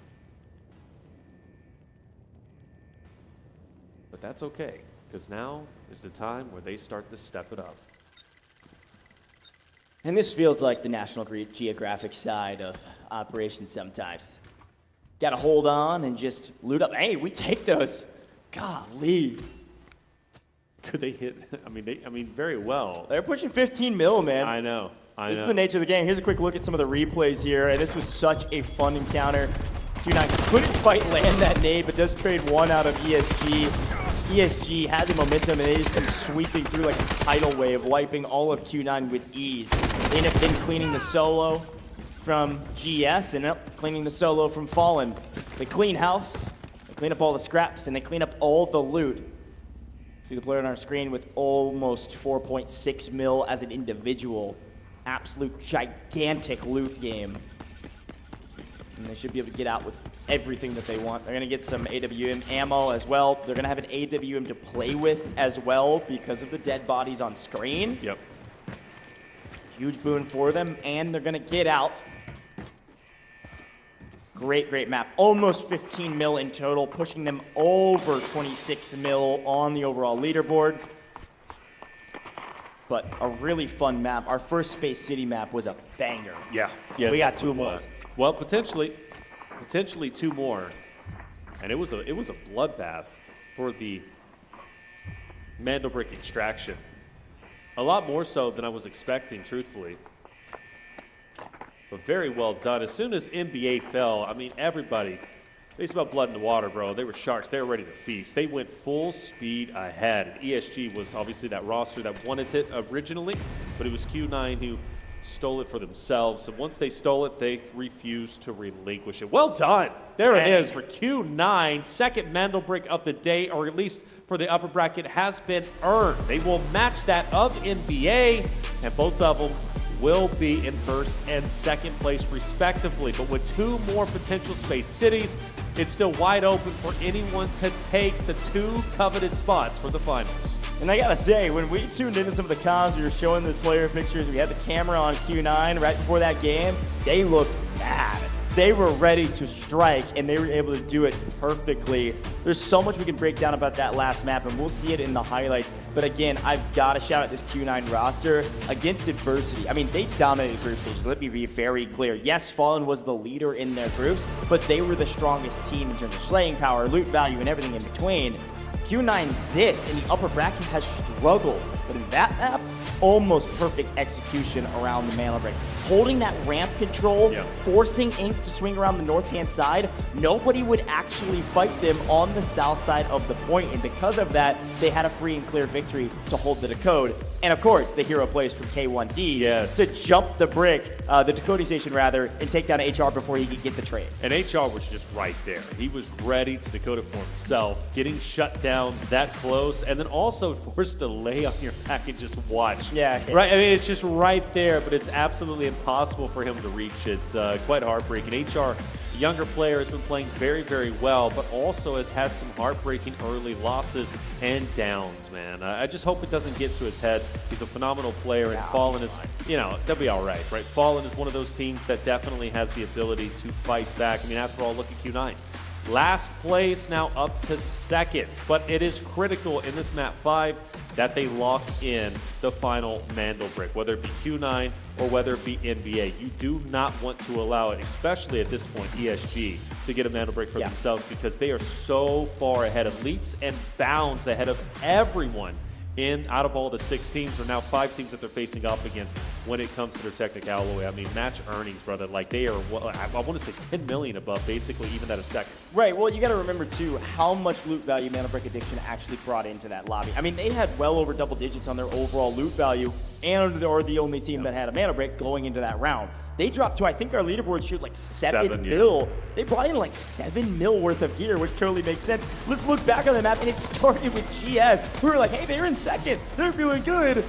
But that's okay, because now is the time where they start to step it up. And this feels like the National Geographic side of operations sometimes. got to hold on and just loot up. Hey, we take those. Golly. Could they hit? I mean, very well. They're pushing 15 mil, man. I know. This is the nature of the game. Here's a quick look at some of the replays here, and this was such a fun encounter. Q9 couldn't quite land that nade, but does trade one out of ESG. ESG had the momentum, and they just come sweeping through like a tidal wave, wiping all of Q9 with ease. They end up then cleaning the solo from GS and cleaning the solo from Fallen. They clean house, they clean up all the scraps, and they clean up all the loot. See the player on our screen with almost 4.6 mil as an individual. Absolute gigantic loot game. And they should be able to get out with everything that they want. They're going to get some AWM ammo as well. They're going to have an AWM to play with as well because of the dead bodies on screen. Yep. Huge boon for them, and they're going to get out. Great, great map. Almost 15 mil in total, pushing them over 26 mil on the overall leaderboard. But a really fun map. Our first Space City map was a banger. Yeah. We got two more. Well, potentially two more. And it was a bloodbath for the Mandelbrick extraction. A lot more so than I was expecting, truthfully. But very well done. As soon as NBA fell, I mean, everybody, they smelled blood in the water, bro. They were sharks. They were ready to feast. They went full speed ahead. And ESG was obviously that roster that wanted it originally, but it was Q9 who stole it for themselves. And once they stole it, they refused to relinquish it. Well done. There it is for Q9. Second Mandelbrick of the day, or at least for the upper bracket, has been earned. They will match that of NBA, and both of them will be in first and second place respectively. But with two more potential Space Cities, it's still wide open for anyone to take the two coveted spots for the finals. And I gotta say, when we tuned into some of the comms, we were showing the player pictures, we had the camera on Q9 right before that game, they looked mad. They were ready to strike, and they were able to do it perfectly. There's so much we can break down about that last map, and we'll see it in the highlights. But again, I've got to shout out this Q9 roster against adversity. I mean, they dominated group stages. Let me be very clear. Yes, Fallen was the leader in their groups, but they were the strongest team in terms of slaying power, loot value, and everything in between. Q9 this in the upper bracket has struggled, but in that map, almost perfect execution around the Mandelbrick. Holding that ramp control, forcing Ink to swing around the north-hand side, nobody would actually fight them on the south side of the point, and because of that, they had a free and clear victory to hold the decode. And of course, the hero plays from K1D to jump the brick, the decoding station rather, and take down HR before he could get the trade. And HR was just right there. He was ready to decode it for himself, getting shut down that close, and then also forced to lay on your back and just watch. Yeah. Right. I mean, it's just right there, but it's absolutely impossible for him to reach. It's quite heartbreaking. HR, the younger player, has been playing very, very well, but also has had some heartbreaking early losses and downs, man. I just hope it doesn't get to his head. He's a phenomenal player, and Fallen is, you know, they'll be all right, right? Fallen is one of those teams that definitely has the ability to fight back. I mean, after all, look at Q9. Last place, now up to second, but it is critical in this map 5 that they lock in the final Mandelbrick, whether it be Q9 or whether it be NBA. You do not want to allow it, especially at this point, ESG, to get a Mandelbrick for themselves, because they are so far ahead of leaps and bounds ahead of everyone. Out of all the 6 teams, there are now 5 teams that they're facing off against when it comes to their technical alloy. I mean, match earnings, brother, like they are, I want to say 10 million above, basically, even at a second. Right, well, you got to remember, too, how much loot value Mandelbrick Addiction actually brought into that lobby. I mean, they had well over double digits on their overall loot value, and they're the only team that had a Mandelbrick going into that round. They dropped to, I think our leaderboard showed like 7 mil. They brought in like 7 mil worth of gear, which totally makes sense. Let's look back on the map, and it started with GS. We were like, hey, they're in second. They're feeling good.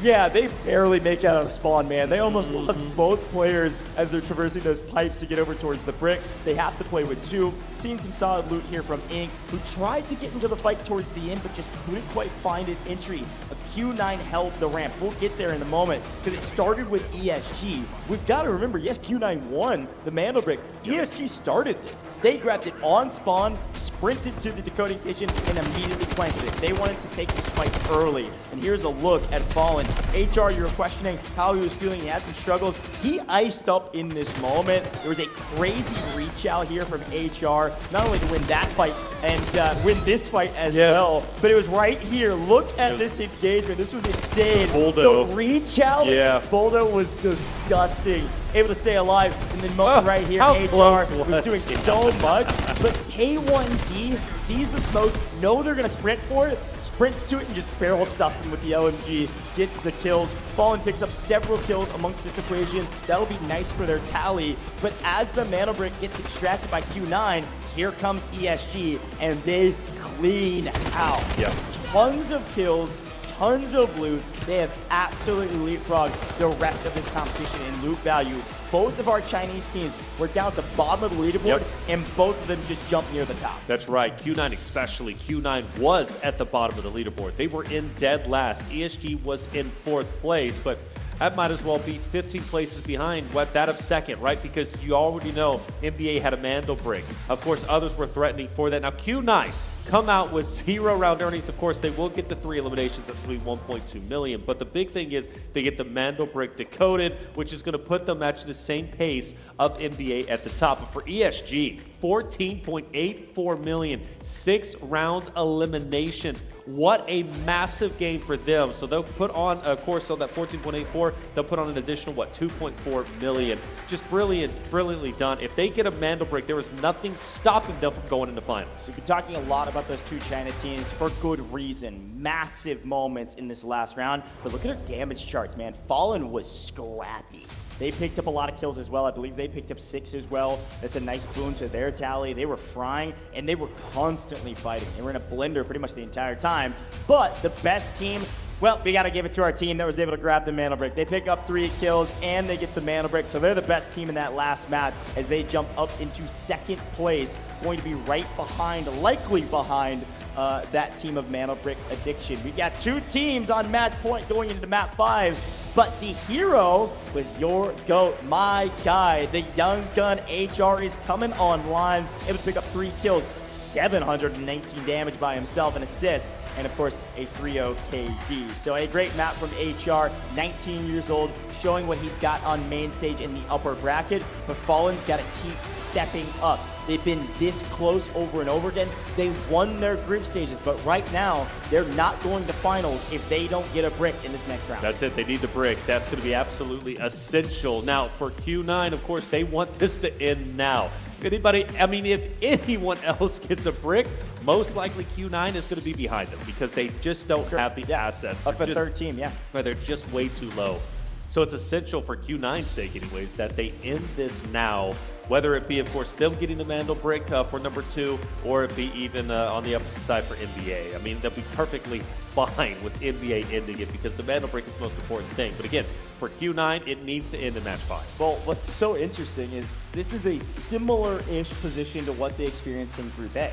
Yeah, they barely make it out of spawn, man. They almost lost both players as they're traversing those pipes to get over towards the brick. They have to play with 2. Seeing some solid loot here from Ink, who tried to get into the fight towards the end, but just couldn't quite find an entry. A Q9 held the ramp. We'll get there in a moment, because it started with ESG. We've got to remember, yes, Q9 won the Mandelbrick. ESG started this. They grabbed it on spawn, sprinted to the decoding station and immediately planted it. They wanted to take this fight early. And here's a look at Fallen. HR, you were questioning how he was feeling. He had some struggles. He iced up in this moment. There was a crazy reach out here from HR, not only to win that fight and win this fight as well, but it was right here. Look at this engagement. This was insane. Boldo. The reach out. Yeah. Boldo was disgusting. Able to stay alive. And then moment right here, how HR close was doing so much. But K1D sees the smoke, know they're going to sprint for it, sprints to it and just barrel stuffs him with the LMG, gets the kills. Fallen picks up several kills amongst this equation. That'll be nice for their tally. But as the mana brick gets extracted by Q9, here comes ESG, and they clean out. Yeah. Tons of kills, tons of loot. They have absolutely leapfrogged the rest of this competition in loot value. Both of our Chinese teams were down at the bottom of the leaderboard, and both of them just jumped near the top. That's right, Q9 especially. Q9 was at the bottom of the leaderboard. They were in dead last. ESG was in 4th place, but that might as well be 15 places behind that of 2nd, right? Because you already know NBA had a Mandel break. Of course, others were threatening for that. Now, Q9 come out with 0 round earnings. Of course, they will get the 3 eliminations. That's going to be 1.2 million. But the big thing is they get the Mandel brick decoded, which is going to put them at the same pace of NBA at the top. But for ESG, 14.84 million, 6 round eliminations. What a massive game for them. So they'll put on, of course, on that 14.84, they'll put on an additional, 2.4 million. Just brilliantly done. If they get a Mandel break, there is nothing stopping them from going into finals. We've been talking a lot about those two China teams for good reason. Massive moments in this last round. But look at their damage charts, man. Fallen was scrappy. They picked up a lot of kills as well. I believe they picked up 6 as well. That's a nice boon to their tally. They were frying, and they were constantly fighting. They were in a blender pretty much the entire time. But the best team, well, we got to give it to our team that was able to grab the mana break. They pick up 3 kills, and they get the mana break. So they're the best team in that last match as they jump up into 2nd place. Going to be right behind, likely behind, that team of mana brick addiction. We got 2 teams on match point going into map 5. But the hero was your GOAT, my guy. The young gun HR is coming online, able to pick up 3 kills, 719 damage by himself, an assist, and of course a 3-0 KD. So a great map from HR, 19 years old, showing what he's got on main stage in the upper bracket. But Fallen's got to keep stepping up. They've been this close over and over again. They won their group stages, but right now, they're not going to finals if they don't get a brick in this next round. That's it. They need the brick. That's going to be absolutely essential. Now, for Q9, of course, they want this to end now. If anyone else gets a brick, most likely Q9 is going to be behind them because they just don't have the assets. Up at 3rd team, yeah. They're just way too low. So it's essential for Q9's sake anyways that they end this now, whether it be, of course, them getting the Mandel brick for number 2, or it be even on the opposite side for NBA. I mean, they'll be perfectly fine with NBA ending it because the Mandel brick is the most important thing. But again, for Q9, it needs to end in match 5. Well, what's so interesting is this is a similar-ish position to what they experienced in Group A.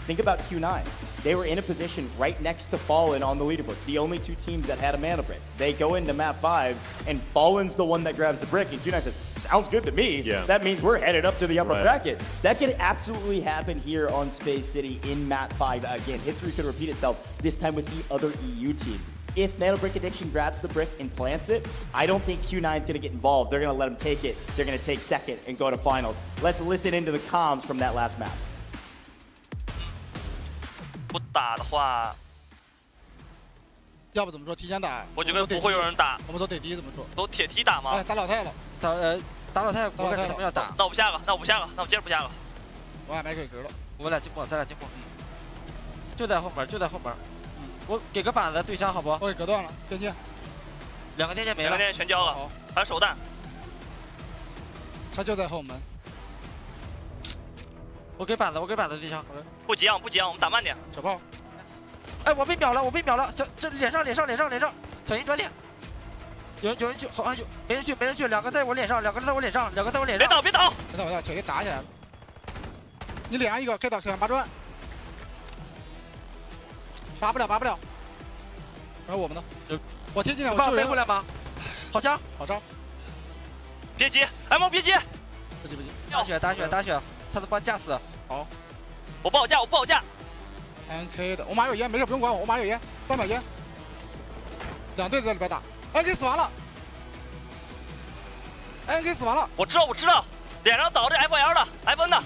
Think about Q9. They were in a position right next to Fallen on the leaderboard, the only 2 teams that had a mana brick. They go into map 5, and Fallen's the one that grabs the brick, and Q9 says, sounds good to me. Yeah. That means we're headed up to the upper bracket. That could absolutely happen here on Space City in map 5 again. History could repeat itself, this time with the other EU team. If Mana Brick Addiction grabs the brick and plants it, I don't think Q9's going to get involved. They're going to let him take it. They're going to take 2nd and go to finals. Let's listen into the comms from that last map. 不打的话，要不怎么说提前打？我觉得不会有人打。我们都得低怎么说？都铁梯打吗？哎，打老太了。打老太，我看他们要打。那我不下了，那我接着不下了。我俩买水格了。我们俩进攻，咱俩进攻。就在后面，就在后面。我给个板子对枪好不？我给隔断了，电线。2个电线没了。2个电线全交了，还有手弹。他就在后门。我给板子对枪。不急啊，我们打慢点。小炮。哎，我被秒了！这脸上，小心转点。有人去，好像没人去，2个在我脸上，别倒！铁给打起来了。你脸上一个，可以想拔砖。拔不了。然后我们呢？我贴近点，我救人。背回来吗？好枪。别急，M 别急。不急。打血，他都把架死。好。我不好架，我不好架。 NK 的，我马有烟，没事不用管我，我马有烟，300烟。2队在里边打 ，NK 死完了 ，NK 死完了。我知道，脸上倒着 FL 的 FN 的，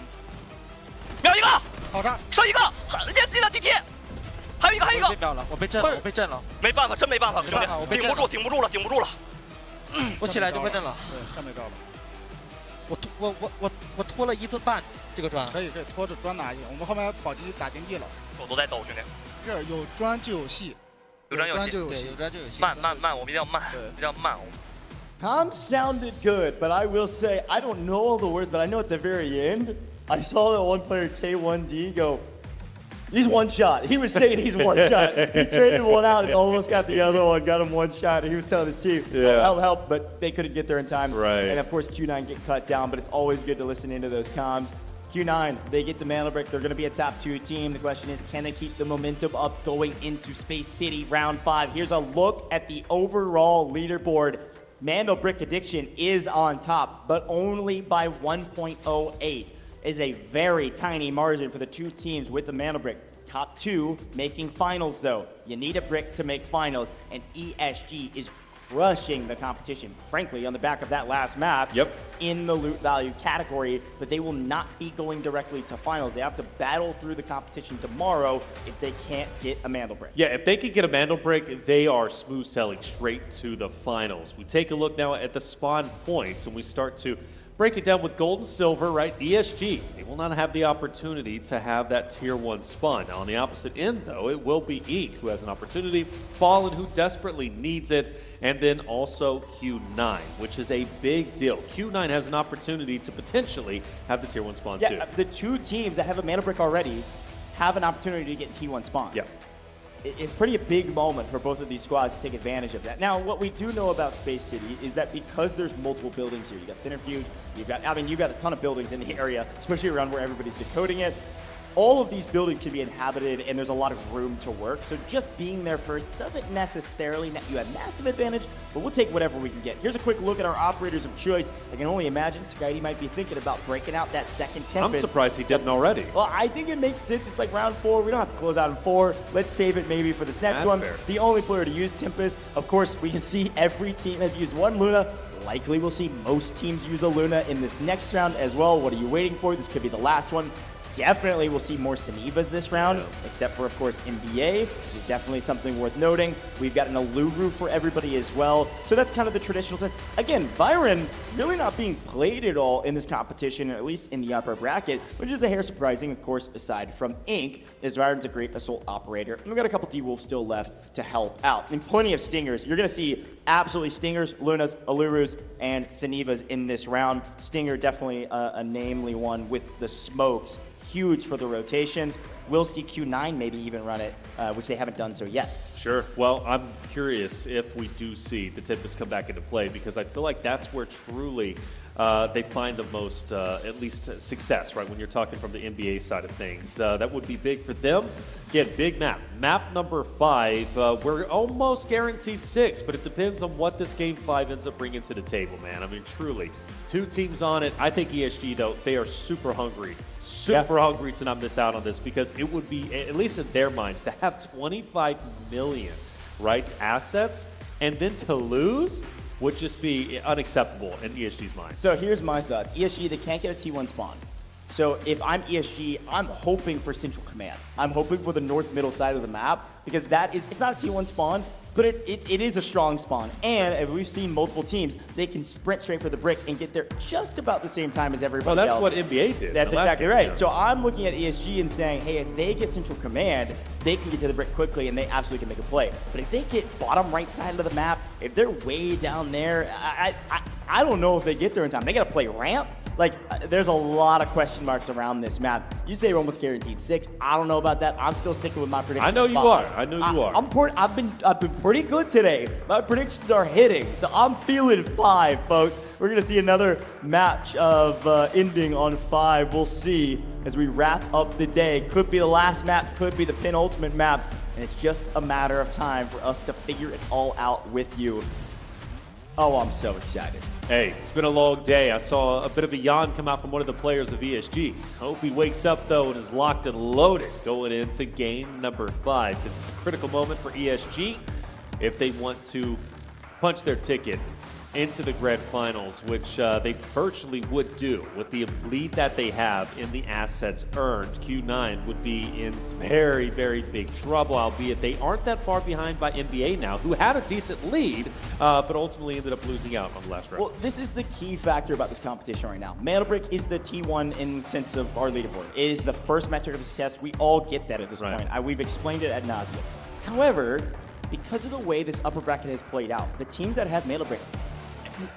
秒一个，好看，剩一个，ESC 的 TT， 还有一个，被秒了，我被震了，我被震了。没办法，真没办法，兄弟，顶不住了。我起来就被震了。对，上没招了。我拖了1分半这个砖。可以拖着砖拿，我们后面保级打经济了。手都在抖，兄弟。这儿有砖就有戏，有砖就有戏。慢，我们一定要慢，比较慢。 Tom sounded good, but I will say, I don't know all the words, but I know at the very end, I saw that one player, K1D, go, he's one shot. He was saying he's one shot. He traded one out and almost got the other one, got him one shot. He was telling his team, help, but they couldn't get there in time. Right. And of course, Q9 get cut down, but it's always good to listen into those comms. Q9, they get the Mantle Brick. They're going to be a top 2 team. The question is, can they keep the momentum up going into Space City round 5? Here's a look at the overall leaderboard. Mandel Brick Addiction is on top, but only by 1.08. Is a very tiny margin for the 2 teams with the Mandel Brick. Top 2 making finals, though. You need a brick to make finals, and ESG is crushing the competition, frankly, on the back of that last map in the loot value category, but they will not be going directly to finals. They have to battle through the competition tomorrow if they can't get a Mandel Brick. Yeah, if they can get a Mandel Brick, they are smooth sailing straight to the finals. We take a look now at the spawn points, and we start to break it down with gold and silver, right? ESG, they will not have the opportunity to have that tier 1 spawn. Now, on the opposite end, though, it will be Eek, who has an opportunity, Fallen, who desperately needs it, and then also Q9, which is a big deal. Q9 has an opportunity to potentially have the tier 1 spawn, too. Yeah, the 2 teams that have a Mana Brick already have an opportunity to get T1 spawns. Yeah. It's pretty a big moment for both of these squads to take advantage of that. Now, what we do know about Space City is that because there's multiple buildings here, you got Centrifuge, you've got a ton of buildings in the area, especially around where everybody's decoding it. All of these buildings can be inhabited, and there's a lot of room to work. So just being there first doesn't necessarily net you a massive advantage, but we'll take whatever we can get. Here's a quick look at our operators of choice. I can only imagine Skydie might be thinking about breaking out that second Tempest. I'm surprised he didn't already. Well, I think it makes sense. It's like round 4. We don't have to close out in 4. Let's save it maybe for this next That's one. fair. The only player to use Tempest, of course, we can see every team has used one Luna. Likely we'll see most teams use a Luna in this next round as well. What are you waiting for? This could be the last one. Definitely we'll see more Senivas this round, except for, of course, NBA, which is definitely something worth noting. We've got an Aluru for everybody as well. So that's kind of the traditional sense. Again, Byron really not being played at all in this competition, at least in the upper bracket, which is a hair surprising, of course, aside from Ink, as Byron's a great assault operator. And we've got a couple D-Wolves still left to help out. And plenty of Stingers. You're going to see absolutely Stingers, Lunas, Alurus, and Senivas in this round. Stinger definitely a namely one with the smokes. Huge for the rotations. We'll see Q9 maybe even run it, which they haven't done so yet. Sure. Well, I'm curious if we do see the Tempest come back into play, because I feel like that's where truly they find the most, at least, success, right? When you're talking from the NBA side of things. That would be big for them. Again, big map. Map number 5. We're almost guaranteed 6, but it depends on what this game 5 ends up bringing to the table, man. I mean, truly. 2 teams on it. I think ESG, though, they are super hungry. Super hungry to not miss out on this, because it would be, at least in their minds, to have 25 million, right, assets, and then to lose would just be unacceptable in ESG's mind. So here's my thoughts. ESG, they can't get a T1 spawn. So if I'm ESG, I'm hoping for Central Command. I'm hoping for the north middle side of the map, because it's not a T1 spawn, but it is a strong spawn. And if we've seen multiple teams, they can sprint straight for the brick and get there just about the same time as everybody else. Well, that's what NBA did. That's exactly right. So I'm looking at ESG and saying, hey, if they get Central Command, they can get to the brick quickly and they absolutely can make a play. But if they get bottom right side of the map, if they're way down there, I don't know if they get there in time. They got to play ramp. Like, there's a lot of question marks around this map. You say we're almost guaranteed 6. I don't know about that. I'm still sticking with my prediction. I know you are. I know you are. I've been pretty good today. My predictions are hitting, so I'm feeling 5, folks. We're gonna see another match of ending on 5. We'll see as we wrap up the day. Could be the last map, could be the penultimate map, and it's just a matter of time for us to figure it all out with you. Oh, I'm so excited. Hey, it's been a long day. I saw a bit of a yawn come out from one of the players of ESG. I hope he wakes up, though, and is locked and loaded going into game number 5. This is a critical moment for ESG if they want to punch their ticket into the grand finals, which they virtually would do with the lead that they have in the assets earned. Q9 would be in very, very big trouble, albeit they aren't that far behind by NBA now, who had a decent lead, but ultimately ended up losing out on the last round. Well, this is the key factor about this competition right now. Mandelbrick is the T1 in the sense of our leaderboard. It is the first metric of success. We all get that at this point. We've explained it ad nauseum. However, because of the way this upper bracket has played out, the teams that have Mandelbricks,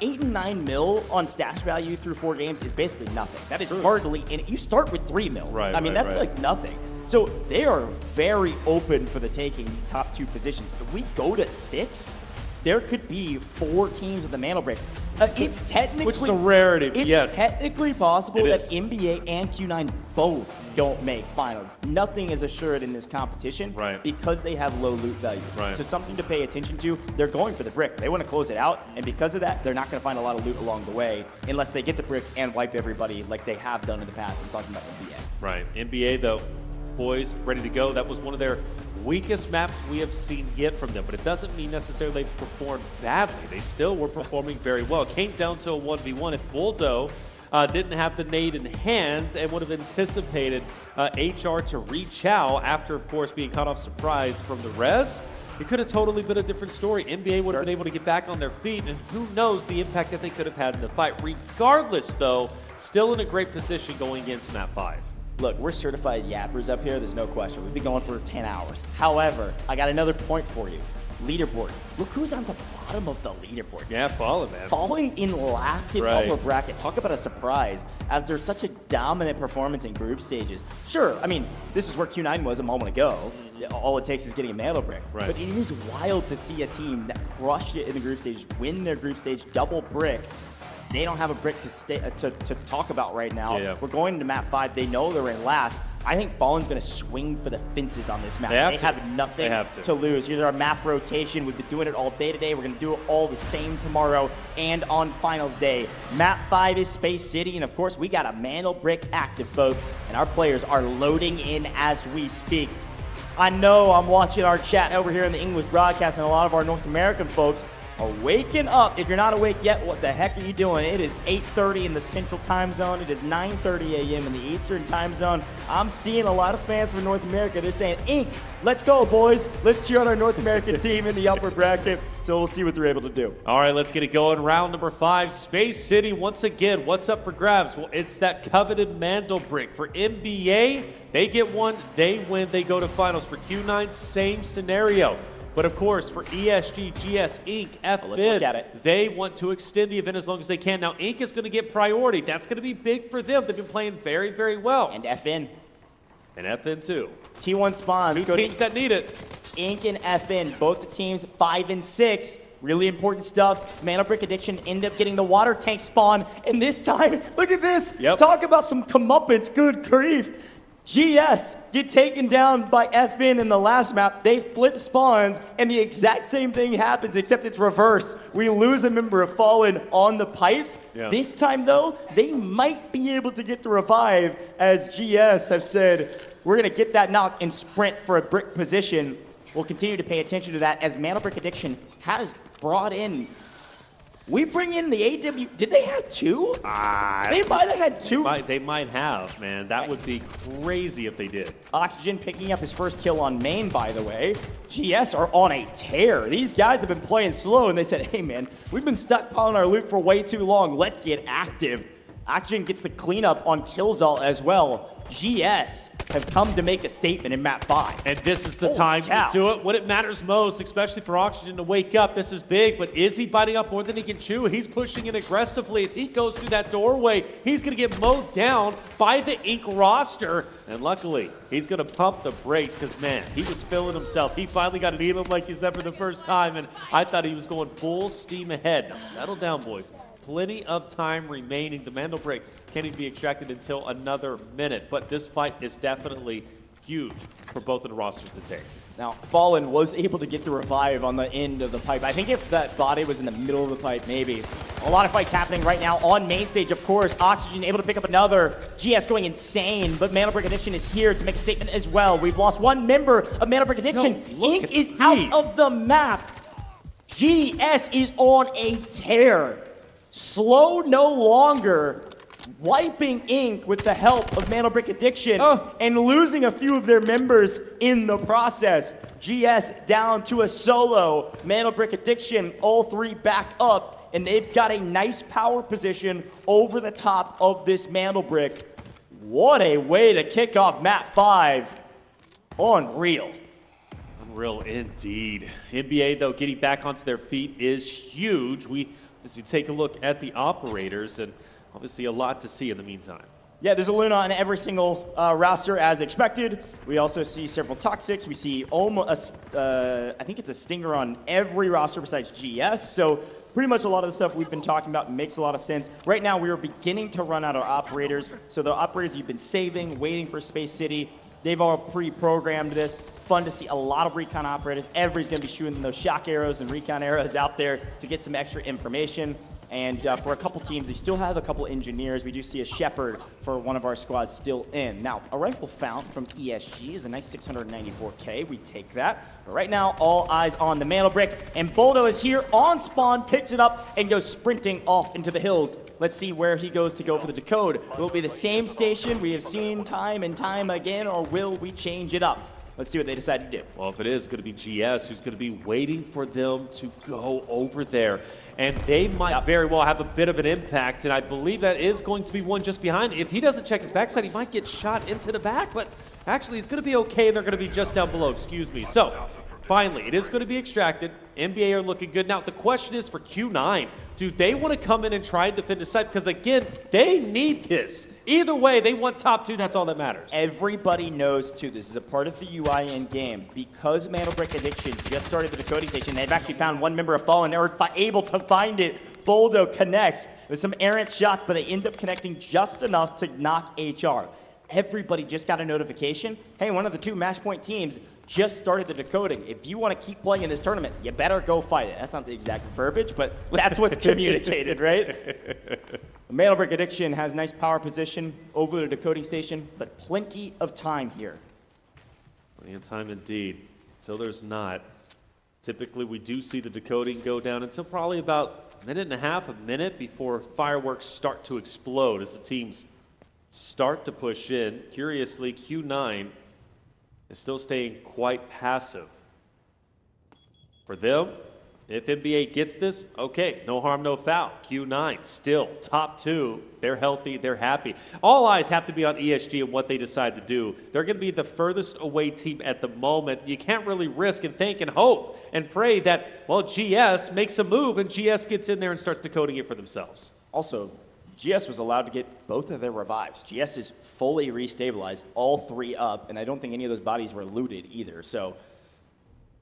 8 and 9 mil on stash value through 4 games is basically nothing. That is hardly, and you start with 3 mil. I mean, that's like nothing. So they are very open for the taking, these top 2 positions. If we go to 6, there could be 4 teams with the Mandelbrick. It's technically, which is a rarity. It's technically possible that NBA and Q9 both don't make finals. Nothing is assured in this competition because they have low loot value. So something to pay attention to. They're going for the brick. They want to close it out, and because of that, they're not going to find a lot of loot along the way unless they get the brick and wipe everybody like they have done in the past. I'm talking about NBA. NBA, though, poised, ready to go. That was one of their weakest maps we have seen yet from them, but it doesn't mean necessarily they performed badly. They still were performing very well. It came down to a 1v1. If Buldo didn't have the nade in hand and would have anticipated HR to reach out after, of course, being caught off surprise from the res, it could have totally been a different story. NBA would have been able to get back on their feet, and who knows the impact that they could have had in the fight. Regardless, though, still in a great position going into map 5. Look, we're certified yappers up here. There's no question. We've been going for 10 hours. However, I got another point for you. Leaderboard. Look who's on the bottom of the leaderboard. Yeah, Fallen, man. Falling in last in upper bracket. Talk about a surprise after such a dominant performance in group stages. Sure, I mean, this is where Q9 was a moment ago. All it takes is getting a Mandelbrick. But it is wild to see a team that crushed it in the group stage win their group stage double brick. They don't have a brick to talk about right now. We're going into map 5. They know they're in last. I think Fallen's going to swing for the fences on this map. They have nothing to lose. Here's our map rotation. We've been doing it all day today. We're going to do it all the same tomorrow and on finals day. Map 5 is Space City, and of course, we got a Mandelbrick active, folks, and our players are loading in as we speak. I know I'm watching our chat over here in the English broadcast, and a lot of our North American folks are waking up. If you're not awake yet, what the heck are you doing? It is 8:30 in the Central Time Zone. It is 9:30 a.m. in the Eastern Time Zone. I'm seeing a lot of fans from North America. They're saying, Ink, let's go, boys. Let's cheer on our North American team in the upper bracket. So we'll see what they're able to do. All right, let's get it going. Round number 5, Space City. Once again, what's up for grabs? Well, it's that coveted Mandelbrick. For NBA, they get one, they win, they go to finals. For Q9, same scenario. But of course, for ESG, GS, Inc., FBID, they want to extend the event as long as they can. Now, Inc. is going to get priority. That's going to be big for them. They've been playing very, very well. And FN. And FN too. T1 spawns. Two teams that need it. Inc. and FN, both the teams 5 and 6. Really important stuff. Mandelbrick Addiction end up getting the water tank spawn. And this time, look at this. Talk about some comeuppance. Good grief. GS get taken down by FN in the last map. They flip spawns, and the exact same thing happens, except it's reverse. We lose a member of Fallen on the pipes. This time, though, they might be able to get the revive, as GS have said, we're going to get that knock and sprint for a brick position. We'll continue to pay attention to that, as Mandelbrick Addiction has brought in. We bring in the AW. Did they have 2? They might have had 2. They might have, man. That would be crazy if they did. Oxygen picking up his first kill on main, by the way. GS are on a tear. These guys have been playing slow, and they said, hey, man, we've been stockpiling our loot for way too long. Let's get active. Oxygen gets the cleanup on Killzall as well. GS have come to make a statement in map 5. And this is the time to do it. When it matters most, especially for Oxygen to wake up, this is big, but is he biting up more than he can chew? He's pushing it aggressively. If he goes through that doorway, he's going to get mowed down by the Inc. roster. And luckily, he's going to pump the brakes because, man, he was feeling himself. He finally got an Elam like he's ever the first time, and I thought he was going full steam ahead. Now, settle down, boys. Plenty of time remaining. The Mandelbrick can't even be extracted until another minute, but this fight is definitely huge for both of the rosters to take. Now, Fallen was able to get the revive on the end of the pipe. I think if that body was in the middle of the pipe, maybe. A lot of fights happening right now on main stage, of course. Oxygen able to pick up another. GS going insane, but Mana Brick Addiction is here to make a statement as well. We've lost one member of Mana Brick Addiction. Ink is out of the map. GS is on a tear. Slow no longer. Wiping Ink with the help of Mana Brick Addiction and losing a few of their members in the process. GS down to a solo. Mana Brick Addiction, all three back up, and they've got a nice power position over the top of this Mantle Brick. What a way to kick off map 5. Unreal. Unreal indeed. NBA, though, getting back onto their feet is huge. As you take a look at the operators, and obviously a lot to see in the meantime. Yeah, there's a Luna on every single roster as expected. We also see several Toxics. We see almost, I think it's a Stinger on every roster besides GS. So pretty much a lot of the stuff we've been talking about makes a lot of sense. Right now, we are beginning to run out of operators. So the operators you've been saving, waiting for Space City, they've all pre-programmed this. Fun to see a lot of recon operators. Everybody's going to be shooting those shock arrows and recon arrows out there to get some extra information. And for a couple teams, they still have a couple engineers. We do see a Shepherd for one of our squads still in. Now, a rifle found from ESG is a nice 694K. We take that. But right now, all eyes on the Mantle Brick. And Boldo is here on spawn, picks it up, and goes sprinting off into the hills. Let's see where he goes to go for the decode. Will it be the same station we have seen time and time again, or will we change it up? Let's see what they decide to do. Well, if it is going to be GS who's going to be waiting for them to go over there, and they might very well have a bit of an impact, and I believe that is going to be one just behind. If he doesn't check his backside, he might get shot into the back, but actually he's going to be okay. They're going to be just down below, excuse me. So, finally, it is going to be extracted. NBA are looking good. Now, the question is for Q9, do they want to come in and try and defend the site? Because, again, they need this. Either way, they want top 2. That's all that matters. Everybody knows, too, this is a part of the UI in game. Because Mantle Brick Addiction just started the decoding station, they've actually found one member of Fallen. They were able to find it. Boldo connects with some errant shots, but they end up connecting just enough to knock HR. Everybody just got a notification. Hey, one of the 2 match point teams just started the decoding. If you want to keep playing in this tournament, you better go fight it. That's not the exact verbiage, but that's what's communicated, right? Mantle Brick Addiction has nice power position over the decoding station, but plenty of time here. Plenty of time indeed. Until there's not. Typically, we do see the decoding go down until probably about a minute and a half, a minute before fireworks start to explode as the teams start to push in. Curiously, Q9 is still staying quite passive. For them, if NBA gets this, okay, no harm, no foul. Q9 still top 2. They're healthy, they're happy. All eyes have to be on ESG and what they decide to do. They're going to be the furthest away team at the moment. You can't really risk and think and hope and pray that, well, GS makes a move and GS gets in there and starts decoding it for themselves. Also, GS was allowed to get both of their revives. GS is fully restabilized, all 3 up, and I don't think any of those bodies were looted either. So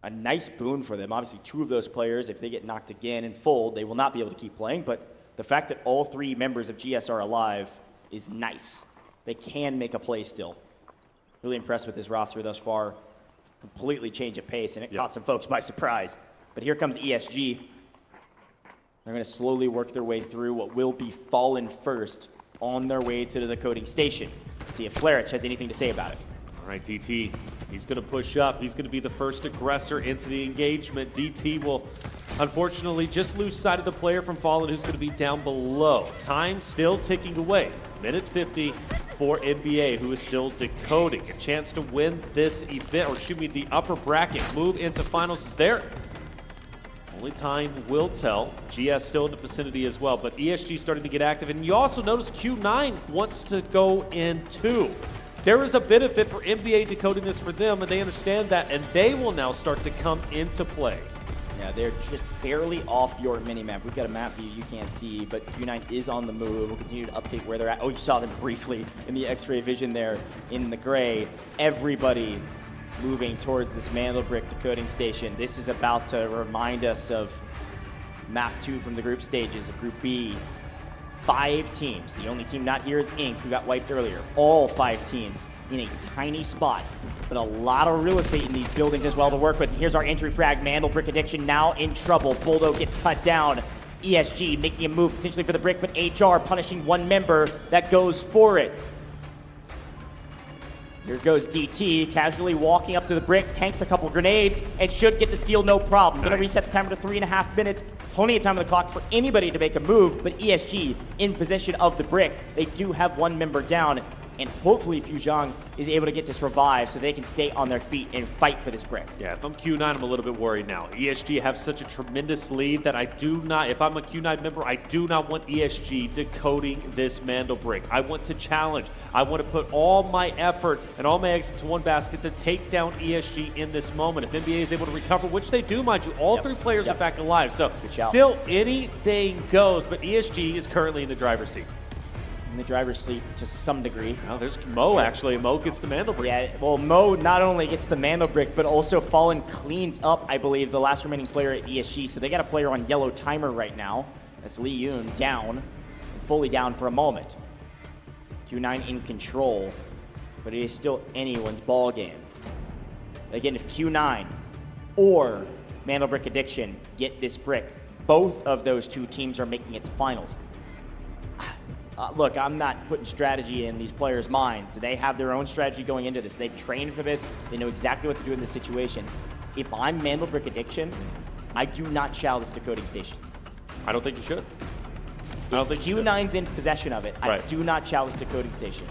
a nice boon for them. Obviously, 2 of those players, if they get knocked again and fold, they will not be able to keep playing. But the fact that all 3 members of GS are alive is nice. They can make a play still. Really impressed with this roster thus far. Completely change of pace, and it caught some folks by surprise. But here comes ESG. They're going to slowly work their way through what will be Fallen first on their way to the decoding station. See if Flarich has anything to say about it. All right, DT, he's going to push up. He's going to be the first aggressor into the engagement. DT will, unfortunately, just lose sight of the player from Fallen who's going to be down below. Time still ticking away. Minute 50 for NBA, who is still decoding. A chance to win this event, or excuse me, the upper bracket. Move into finals is there. Only time will tell. GS still in the vicinity as well, but ESG starting to get active. And you also notice Q9 wants to go in too. There is a benefit for NBA decoding this for them, and they understand that, and they will now start to come into play. Yeah, they're just barely off your mini-map. We've got a map view you can't see, but Q9 is on the move. We'll continue to update where they're at. Oh, you saw them briefly in the X-ray vision there in the gray. Everybody moving towards this Mantle Brick decoding station. This is about to remind us of map 2 from the group stages of Group B. 5 teams. The only team not here is Inc., who got wiped earlier. All 5 teams in a tiny spot, but a lot of real estate in these buildings as well to work with. Here's our entry frag. Mandel Brick Addiction now in trouble. Bulldo gets cut down. ESG making a move potentially for the brick, but HR punishing one member that goes for it. Here goes DT, casually walking up to the brick, tanks a couple grenades, and should get the steal no problem. Gonna reset the timer to 3.5 minutes. Plenty of time on the clock for anybody to make a move, but ESG in possession of the brick. They do have one member down, and hopefully Fuzhang is able to get this revived so they can stay on their feet and fight for this brick. Yeah, if I'm Q9, I'm a little bit worried now. ESG have such a tremendous lead that I do not, if I'm a Q9 member, I do not want ESG decoding this Mandel brick. I want to challenge. I want to put all my effort and all my eggs into one basket to take down ESG in this moment. If NBA is able to recover, which they do, mind you, all three players are back alive. So still anything goes, but ESG is currently in the driver's seat. In the driver's seat to some degree. Now there's Mo, actually. Mo gets the Mandel brick. Yeah, well, Mo not only gets the Mandel brick, but also Fallen cleans up, I believe, the last remaining player at ESG. So they got a player on yellow timer right now. That's Lee Yoon down, fully down for a moment. Q9 in control, but it is still anyone's ball game. Again, if Q9 or Mandel Brick Addiction get this brick, both of those two teams are making it to finals. Look, I'm not putting strategy in these players' minds. They have their own strategy going into this. They've trained for this. They know exactly what to do in this situation. If I'm Mandel Brick Addiction, I do not chow this decoding station. I don't think you should. I don't think Q9's in possession of it. I do not chow this decoding station.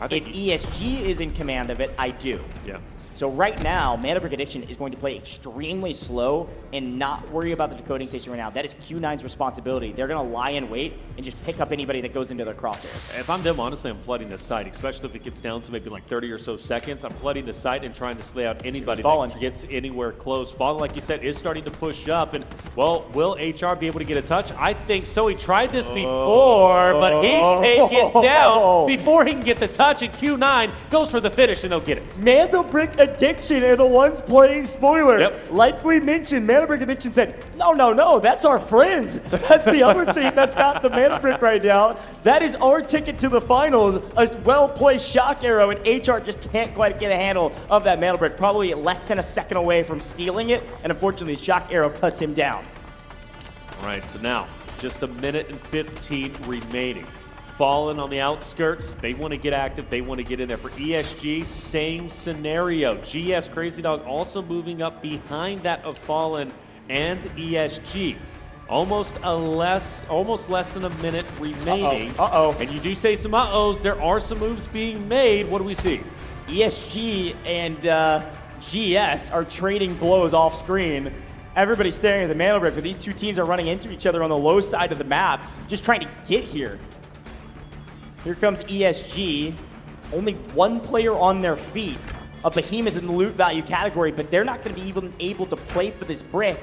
If ESG is in command of it, I do. Yeah. So right now, Mandel Brick Addiction is going to play extremely slow and not worry about the decoding station right now. That is Q9's responsibility. They're going to lie in wait and just pick up anybody that goes into their crosshairs. If I'm them, honestly, I'm flooding this site, especially if it gets down to maybe like 30 or so seconds. I'm flooding the site and trying to slay out anybody that gets anywhere close. Fallen, like you said, is starting to push up. And, well, will HR be able to get a touch? I think so. He tried this before, but he's taken down before he can get the touch. And Q9 goes for the finish, and they'll get it. Mandel Brick Addiction are the ones playing spoiler. Yep. Like we mentioned, Mandel Brick Addiction said, no, that's our friends. That's the other team that's got the Mandel Brick right now. That is our ticket to the finals. A well-placed shock arrow, and HR just can't quite get a handle of that Mandel Brick. Probably less than a second away from stealing it, and unfortunately, shock arrow cuts him down. All right, so now, just a minute and 15 remaining. Fallen on the outskirts, they want to get active, they want to get in there. For ESG, same scenario. GS Crazy Dog also moving up behind that of Fallen and ESG. Almost less than a minute remaining. And you do say some uh-ohs, there are some moves being made. What do we see? ESG and GS are trading blows off screen. Everybody's staring at the Mandel Brick, but these two teams are running into each other on the low side of the map, just trying to get here. Here comes ESG, only one player on their feet, a behemoth in the loot value category, but they're not going to be even able to play for this brick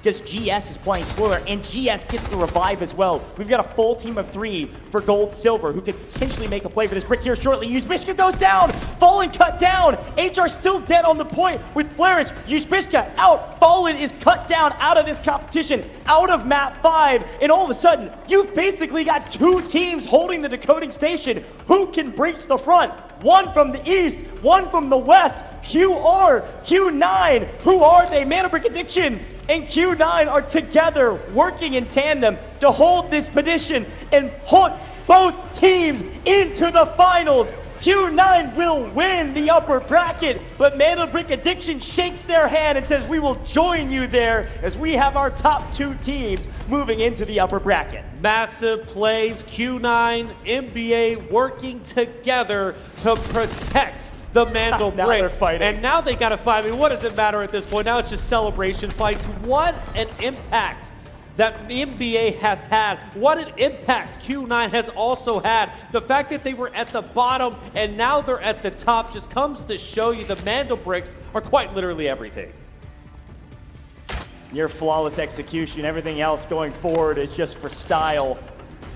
because GS is playing spoiler, and GS gets the revive as well. We've got a full team of 3 for Gold Silver who could potentially make a play for this brick here shortly. Uzbishka goes down, Fallen cut down. HR still dead on the point with Flarich. Uzbishka out, Fallen is cut down out of this competition, out of map 5, and all of a sudden, you've basically got 2 teams holding the decoding station. Who can breach the front? One from the east, one from the west. QR, Q9, who are they? Mandel Brick Addiction and Q9 are together working in tandem to hold this position and put both teams into the finals. Q9 will win the upper bracket, but Mandel Brick Addiction shakes their hand and says, we will join you there as we have our top 2 teams moving into the upper bracket. Massive plays, Q9, NBA working together to protect the Mandel Now Brick. they're fighting. And now they gotta fight. I mean, what does it matter at this point? Now it's just celebration fights. What an impact that the NBA has had. What an impact Q9 has also had. The fact that they were at the bottom and now they're at the top just comes to show you the Mandel Bricks are quite literally everything. Near flawless execution. Everything else going forward is just for style.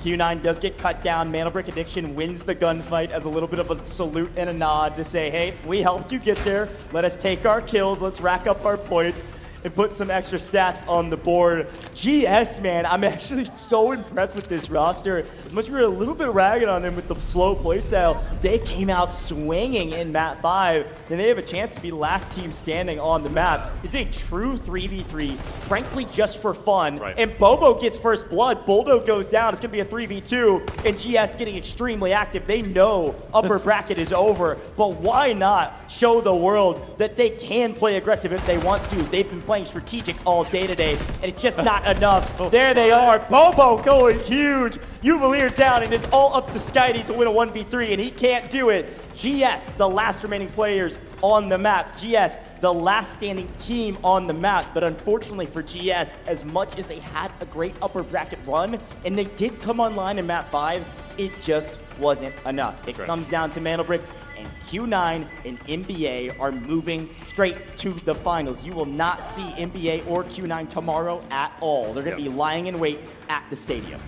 Q9 does get cut down. Mandel Brick Addiction wins the gunfight as a little bit of a salute and a nod to say, hey, we helped you get there. Let us take our kills. Let's rack up our points. and put some extra stats on the board. GS, man, I'm actually so impressed with this roster. As much as we were a little bit ragged on them with the slow playstyle, they came out swinging in map 5, and they have a chance to be the last team standing on the map. It's a true 3v3, frankly, just for fun. Right. And Bobo gets first blood. Boldo goes down. It's going to be a 3v2, and GS getting extremely active. They know upper bracket is over, but why not show the world that they can play aggressive if they want to? They've been playing strategic all day today, and it's just not enough. There they are. Bobo going huge. Uvalier down, and it's all up to Skydie to win a 1v3, and he can't do it. GS, the last remaining players on the map. GS, the last standing team on the map. But unfortunately for GS, as much as they had a great upper bracket run, and they did come online in map 5, it just wasn't enough. It comes down to Mandelbricks, and Q9 and NBA are moving straight to the finals. You will not see NBA or Q9 tomorrow at all. They're going to be lying in wait at the stadium.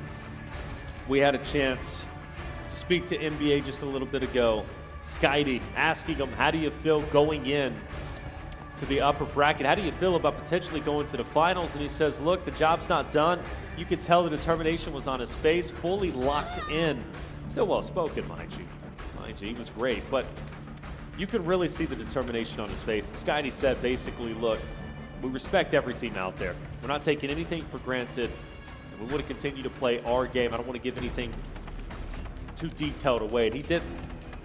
We had a chance to speak to NBA just a little bit ago. Skydie asking him, how do you feel going in to the upper bracket? How do you feel about potentially going to the finals? And he says, look, the job's not done. You could tell the determination was on his face, fully locked in. Still well-spoken, mind you. Mind you, he was great. But you could really see the determination on his face. And Skydie said, basically, look, we respect every team out there. We're not taking anything for granted. And we want to continue to play our game. I don't want to give anything too detailed away. And he didn't.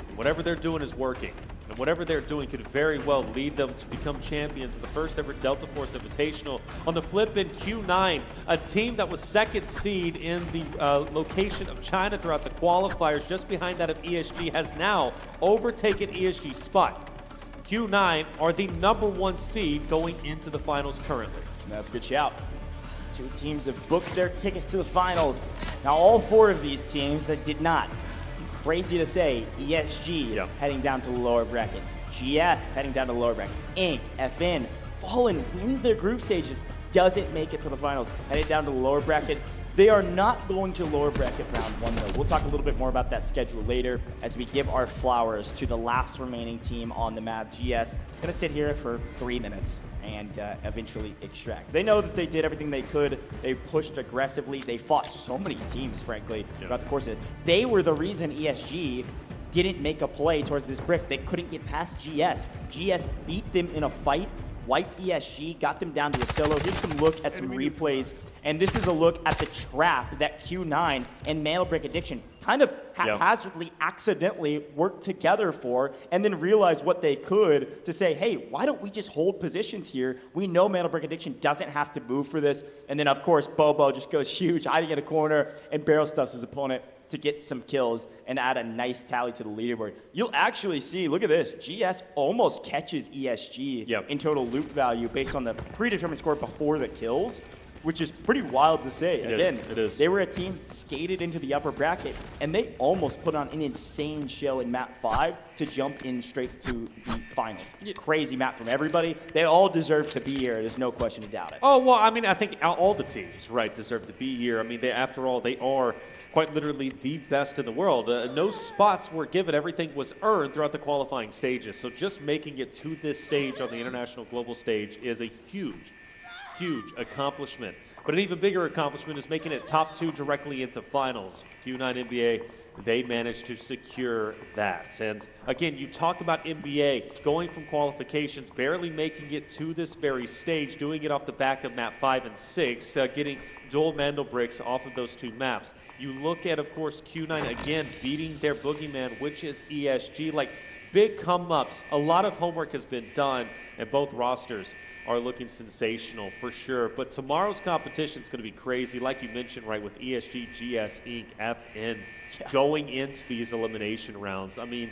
And whatever they're doing is working. And whatever they're doing could very well lead them to become champions of the first ever Delta Force Invitational. On the flip in Q9, a team that was second seed in the location of China throughout the qualifiers, just behind that of ESG, has now overtaken ESG's spot. Q9 are the #1 seed going into the finals currently. That's a good shout. Two teams have booked their tickets to the finals. Now all 4 of these teams that did not. Crazy to say, ESG heading down to the lower bracket. GS heading down to the lower bracket. Inc, FN, Fallen wins their group stages, doesn't make it to the finals. Headed down to the lower bracket. They are not going to lower bracket round 1 though. We'll talk a little bit more about that schedule later as we give our flowers to the last remaining team on the map. GS gonna sit here for 3 minutes and eventually extract. They know that they did everything they could. They pushed aggressively. They fought so many teams, frankly, throughout the course of it. They were the reason ESG didn't make a play towards this brick. They couldn't get past GS. GS beat them in a fight, wiped ESG, got them down to a solo. Here's some look at some replays, and this is a look at the trap that Q9 and Mandelbrick Addiction kind of haphazardly, accidentally worked together for, and then realized what they could to say, hey, why don't we just hold positions here? We know Mandelbrick Addiction doesn't have to move for this. And then, of course, Bobo just goes huge, hiding in a corner, and barrel stuffs his opponent to get some kills and add a nice tally to the leaderboard. You'll actually see, look at this, GS almost catches ESG in total loot value based on the predetermined score before the kills, which is pretty wild to say. Again, they were a team skated into the upper bracket, and they almost put on an insane show in map 5 to jump in straight to the finals. Crazy map from everybody. They all deserve to be here. There's no question to doubt it. Oh, well, I mean, I think all the teams, right, deserve to be here. I mean, after all, they are quite literally the best in the world. No spots were given. Everything was earned throughout the qualifying stages. So just making it to this stage on the international global stage is a huge accomplishment. But an even bigger accomplishment is making it top 2 directly into finals. Q9 NBA, they managed to secure that. And again, you talk about NBA going from qualifications, barely making it to this very stage, doing it off the back of map 5 and 6, getting dual Mandelbricks off of those 2 maps. You look at, of course, Q9 again beating their boogeyman, which is ESG. Like, big come-ups. A lot of homework has been done, and both rosters are looking sensational for sure. But tomorrow's competition is going to be crazy, like you mentioned, right, with ESG, GS, Inc., FN going into these elimination rounds. I mean,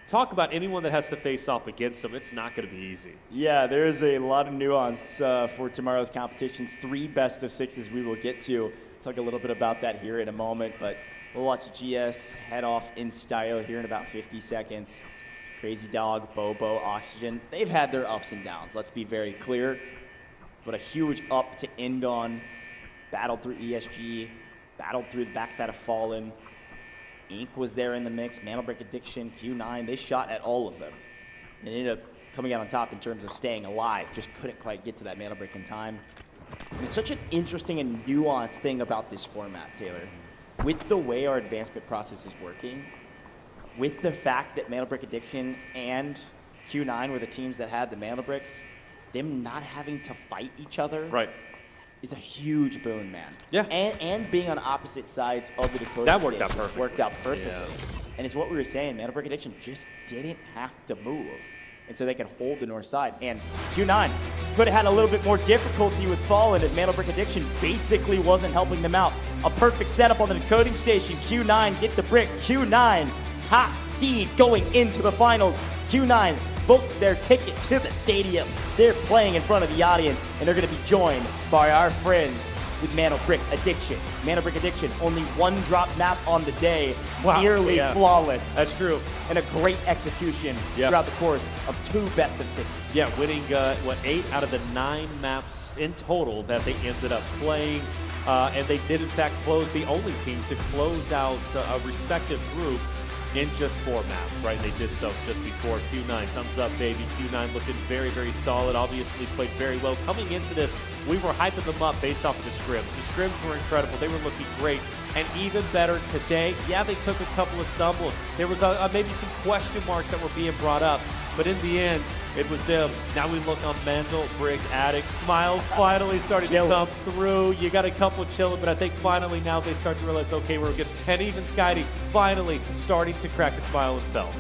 talk about anyone that has to face off against them. It's not going to be easy. Yeah, there's a lot of nuance for tomorrow's competitions. 3 best of 6s we will get to. Talk a little bit about that here in a moment, but we'll watch GS head off in style here in about 50 seconds. Crazy Dog, Bobo, Oxygen, they've had their ups and downs, let's be very clear. But a huge up to end on. Battled through ESG, battled through the backside of Fallen. Inc. was there in the mix, Mandelbrick Addiction, Q9, they shot at all of them. And ended up coming out on top in terms of staying alive. Just couldn't quite get to that mana brick in time. It's such an interesting and nuanced thing about this format, Taylor. With the way our advancement process is working, with the fact that Mana Brick Addiction and Q9 were the teams that had the Mana Bricks, them not having to fight each other is a huge boon, man. Yeah. And being on opposite sides of the decoding That worked out stations perfectly. worked out perfectly. Yeah. And it's what we were saying, Mana Brick Addiction just didn't have to move. And so they could hold the north side. And Q9 could have had a little bit more difficulty with Fallen if Mana Brick Addiction basically wasn't helping them out. A perfect setup on the decoding station. Q9 get the brick. Q9 top seed going into the finals. Q9 booked their ticket to the stadium. They're playing in front of the audience, and they're going to be joined by our friends with Mana Brick Addiction. Mana Brick Addiction, only one drop map on the day, nearly flawless. That's true. And a great execution throughout the course of 2 best of 6s. Yeah, winning, 8 out of the 9 maps in total that they ended up playing. And they did, in fact, close the only team to close out a respective group in just 4 maps, right? They did so just before Q9. Thumbs up, baby. Q9 looking very, very solid. Obviously played very well. Coming into this, we were hyping them up based off of the scrims. The scrims were incredible. They were looking great. And even better today, yeah, they took a couple of stumbles. There was maybe some question marks that were being brought up. But in the end, it was them. Now we look on Mandel, Brick, Addict. Smiles finally started to come through. You got a couple chilling, but I think finally now they start to realize, okay, we're good. And even Skydie finally starting to crack a smile himself.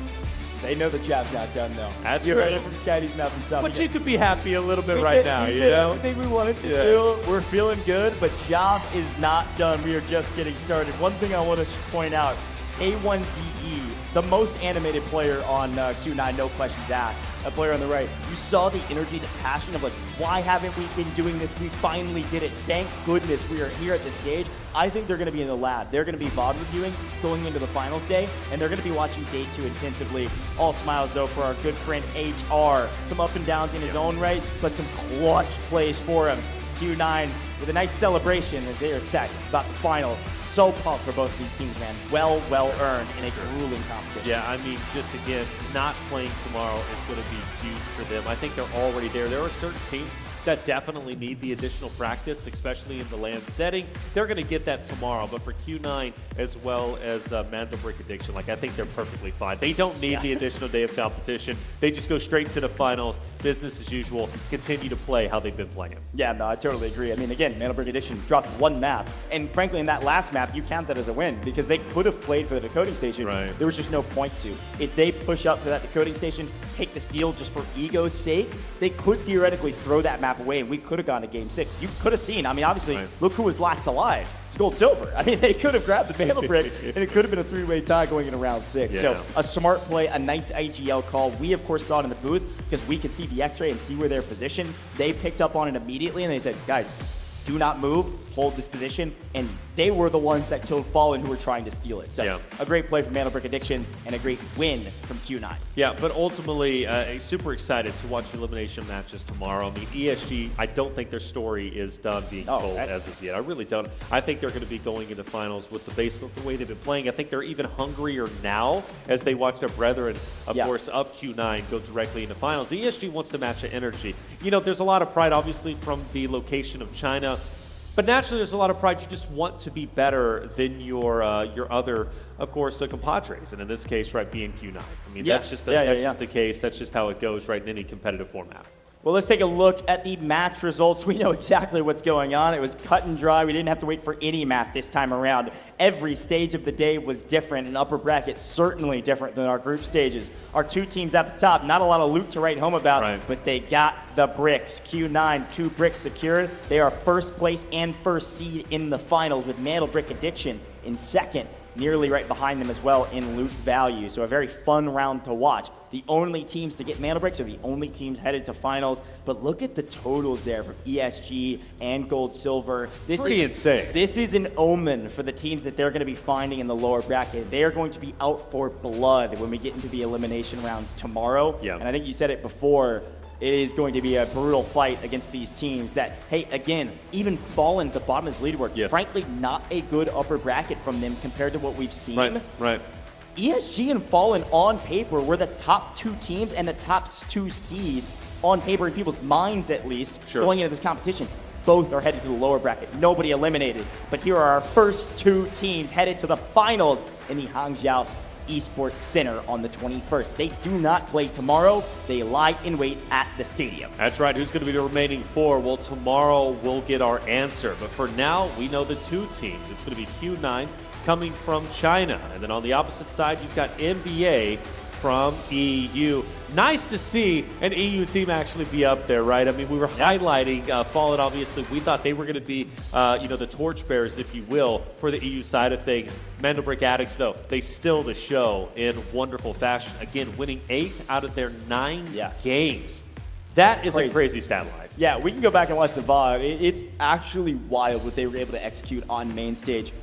They know the job's not done, though. That's you heard right. it from Skydie's mouth himself. But you could be happy a little bit right now, you did know? everything we wanted to do. We're feeling good, but job is not done. We are just getting started. One thing I want to point out, A1DE, the most animated player on Q9, no questions asked. A player on the right. You saw the energy, the passion of like, why haven't we been doing this? We finally did it. Thank goodness we are here at this stage. I think they're going to be in the lab. They're going to be VOD reviewing going into the finals day, and they're going to be watching day 2 intensively. All smiles though for our good friend HR. Some up and downs in his own right, but some clutch plays for him. Q9 with a nice celebration as they are excited about the finals. So pumped for both of these teams, man. Well earned in a grueling competition. Yeah, I mean, just again, not playing tomorrow is going to be huge for them. I think they're already there. There are certain teams that definitely need the additional practice, especially in the land setting. They're going to get that tomorrow. But for Q9 as well as Mandel Brick Addiction, like I think they're perfectly fine. They don't need the additional day of competition. They just go straight to the finals, business as usual, continue to play how they've been playing. Yeah, no, I totally agree. I mean, again, Mandel Brick Addiction dropped 1 map. And frankly, in that last map, you count that as a win because they could have played for the decoding station. Right. There was just no point to. If they push up for that decoding station, take the steal just for ego's sake, they could theoretically throw that map away and we could have gone to game 6. You could have seen, I mean, obviously, look who was last alive. It's Gold Silver. I mean, they could have grabbed the Mandel Brick and it could have been a 3-way tie going into round 6. Yeah. So a smart play, a nice IGL call. We, of course, saw it in the booth because we could see the X-ray and see where they're positioned. They picked up on it immediately and they said, guys, do not move, hold this position, and they were the ones that killed Fallen who were trying to steal it. So a great play from Mandel Brick Addiction and a great win from Q9. Yeah, but ultimately, super excited to watch the elimination matches tomorrow. I mean, ESG, I don't think their story is done being told as of yet. I really don't. I think they're going to be going into finals with the base of the way they've been playing. I think they're even hungrier now as they watch their brethren, of course, up Q9 go directly into finals. ESG wants to match the energy. You know, there's a lot of pride, obviously, from the location of China. But naturally, there's a lot of pride. You just want to be better than your other, of course, compadres. And in this case, right, being Q9. I mean, that's just just the case. That's just how it goes, right, in any competitive format. Well, let's take a look at the match results. We know exactly what's going on. It was cut and dry. We didn't have to wait for any math this time around. Every stage of the day was different, and upper bracket certainly different than our group stages. Our 2 teams at the top, not a lot of loot to write home about, but they got the bricks. Q9, 2 bricks secured. They are first place and first seed in the finals with Mandel Brick Addiction in second, nearly right behind them as well in loot value. So a very fun round to watch. The only teams to get Mandel Bricks are the only teams headed to finals. But look at the totals there from ESG and Gold Silver. This Pretty is insane. This is an omen for the teams that they're going to be finding in the lower bracket. They are going to be out for blood when we get into the elimination rounds tomorrow. And I think you said it before. It is going to be a brutal fight against these teams that, hey, again, even Fallen at the bottom of this leaderboard. Frankly, not a good upper bracket from them compared to what we've seen. Right. ESG and Fallen on paper were the top 2 teams and the top 2 seeds on paper in people's minds at least going into this competition. Both are headed to the lower bracket. Nobody eliminated. But here are our first 2 teams headed to the finals in the Hangzhou Esports Center on the 21st. They do not play tomorrow. They lie in wait at the stadium. That's right. Who's going to be the remaining 4? Well, tomorrow we'll get our answer. But for now, we know the 2 teams. It's going to be Q9 coming from China. And then on the opposite side, you've got NBA from EU. Nice to see an EU team actually be up there, right? I mean, we were highlighting Fallen, obviously. We thought they were going to be, the torchbearers, if you will, for the EU side of things. Mandelbrick Addicts, though, they still the show in wonderful fashion. Again, winning 8 out of their 9 games. That is a crazy stat line. Yeah, we can go back and watch the VOD. It's actually wild what they were able to execute on main stage.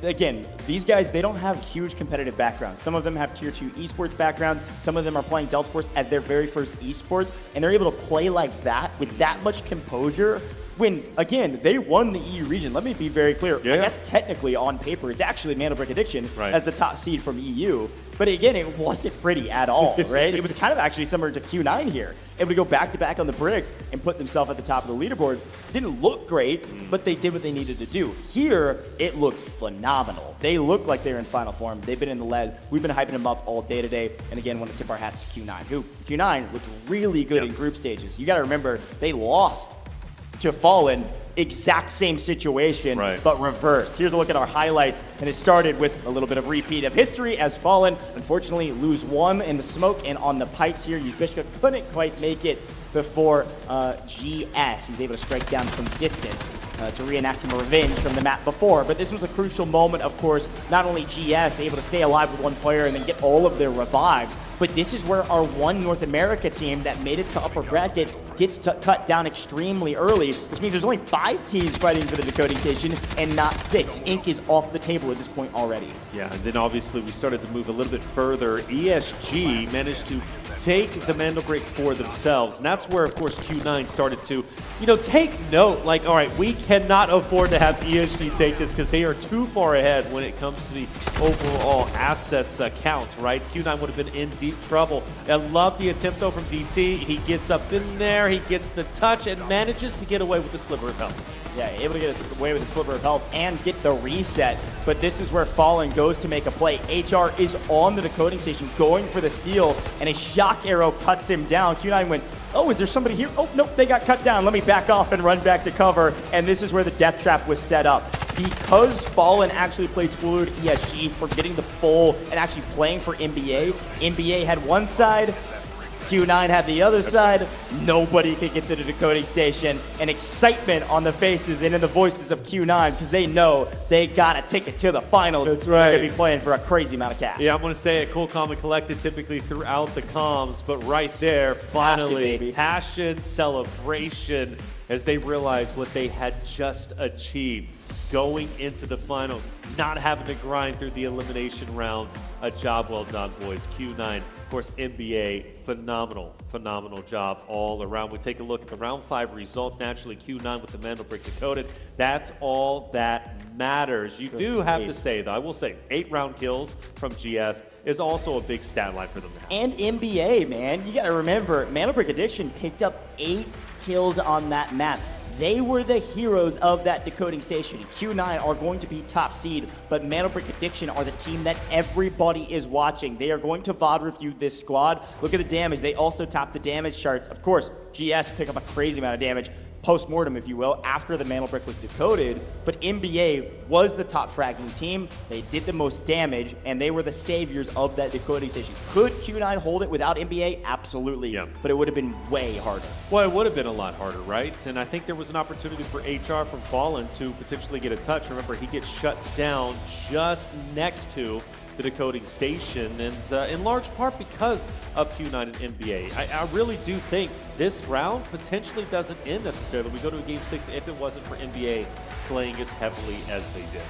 Again, these guys, they don't have huge competitive backgrounds. Some of them have tier 2 esports background. Some of them are playing Delta Force as their very first esports, and they're able to play like that with that much composure when, again, they won the EU region. Let me be very clear. I guess technically on paper, it's actually Mandelbrick Addiction as the top seed from EU. But again, it wasn't pretty at all, right? It was kind of actually similar to Q9 here. Able to go back-to-back on the bricks and put themselves at the top of the leaderboard. Didn't look great, but they did what they needed to do. Here, it looked phenomenal. They look like they're in final form. They've been in the lead. We've been hyping them up all day today. And again, want to tip our hats to Q9, who Q9 looked really good in group stages. You got to remember, they lost to Fallen, exact same situation, but reversed. Here's a look at our highlights, and it started with a little bit of repeat of history as Fallen unfortunately lose 1 in the smoke, and on the pipes here, Uzbishka couldn't quite make it before GS. He's able to strike down from distance to reenact some revenge from the map before. But this was a crucial moment, of course. Not only GS able to stay alive with 1 player and then get all of their revives, but this is where our 1 North America team that made it to upper bracket gets cut down extremely early, which means there's only 5 teams fighting for the decoding station and not 6. Ink is off the table at this point already. Yeah, and then obviously we started to move a little bit further. ESG managed to take the Mandelbrick for themselves, and that's where, of course, Q9 started to, take note, like, all right, we cannot afford to have ESG take this because they are too far ahead when it comes to the overall assets count, right? Q9 would have been in deep trouble. I love the attempt, though, from DT. He gets up in there, he gets the touch, and manages to get away with the sliver of health. Yeah, able to get away with a sliver of health and get the reset. But this is where Fallen goes to make a play. HR is on the decoding station going for the steal, and a shock arrow cuts him down. Q9 went, oh, is there somebody here? Oh, nope, they got cut down. Let me back off and run back to cover. And this is where the death trap was set up. Because Fallen actually plays fluid ESG for getting the full and actually playing for NBA. NBA had one side, Q9 had the other side. Nobody could get to the decoding station. And excitement on the faces and in the voices of Q9 because they know they got a ticket to the finals. That's right. They're going to be playing for a crazy amount of cash. Yeah, I'm going to say it, cool, calm, and collected typically throughout the comms, but right there, finally, passion, celebration as they realized what they had just achieved. Going into the finals, not having to grind through the elimination rounds. A job well done, boys. Q9, of course, NBA, phenomenal job all around. We take a look at the round 5 results. Naturally, Q9 with the Mandelbrick decoded. That's all that matters. You do have to say, though, I will say, 8 round kills from GS is also a big stat line for them to have. And NBA, man, you got to remember, Mandelbrick Addiction picked up 8 kills on that map. They were the heroes of that decoding station. Q9 are going to be top seed, but Mandelbrick Addiction are the team that everybody is watching. They are going to VOD review this squad. Look at the damage. They also top the damage charts. Of course, GS pick up a crazy amount of damage, post-mortem, if you will, after the Mandelbrick was decoded, but NBA was the top fragging team. They did the most damage, and they were the saviors of that decoding station. Could Q9 hold it without NBA? Absolutely, but it would have been way harder. Well, it would have been a lot harder, right? And I think there was an opportunity for HR from Fallen to potentially get a touch. Remember, he gets shut down just next to the decoding station, and in large part because of Q9 and NBA. I really do think this round potentially doesn't end necessarily. We go to a game 6 if it wasn't for NBA slaying as heavily as they did.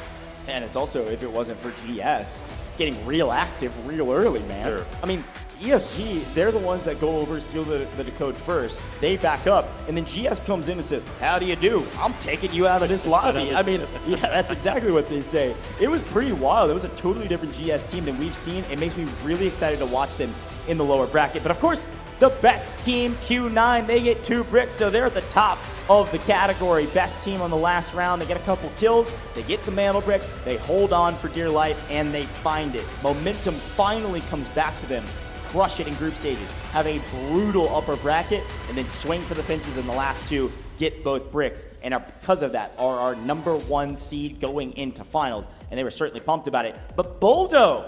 And it's also, if it wasn't for GS getting real active real early, man. Sure. I mean, ESG, they're the ones that go over, steal the decode first. They back up, and then GS comes in and says, how do you do? I'm taking you out of this lobby. I mean, yeah, that's exactly what they say. It was pretty wild. It was a totally different GS team than we've seen. It makes me really excited to watch them in the lower bracket. But of course, the best team, Q9, they get 2 bricks, so they're at the top of the category. Best team on the last round. They get a couple kills, they get the mantle brick, they hold on for dear life, and they find it. Momentum finally comes back to them. Crush it in group stages, have a brutal upper bracket, and then swing for the fences in the last 2, get both bricks, and because of that are our #1 seed going into finals, and they were certainly pumped about it. But Boldo,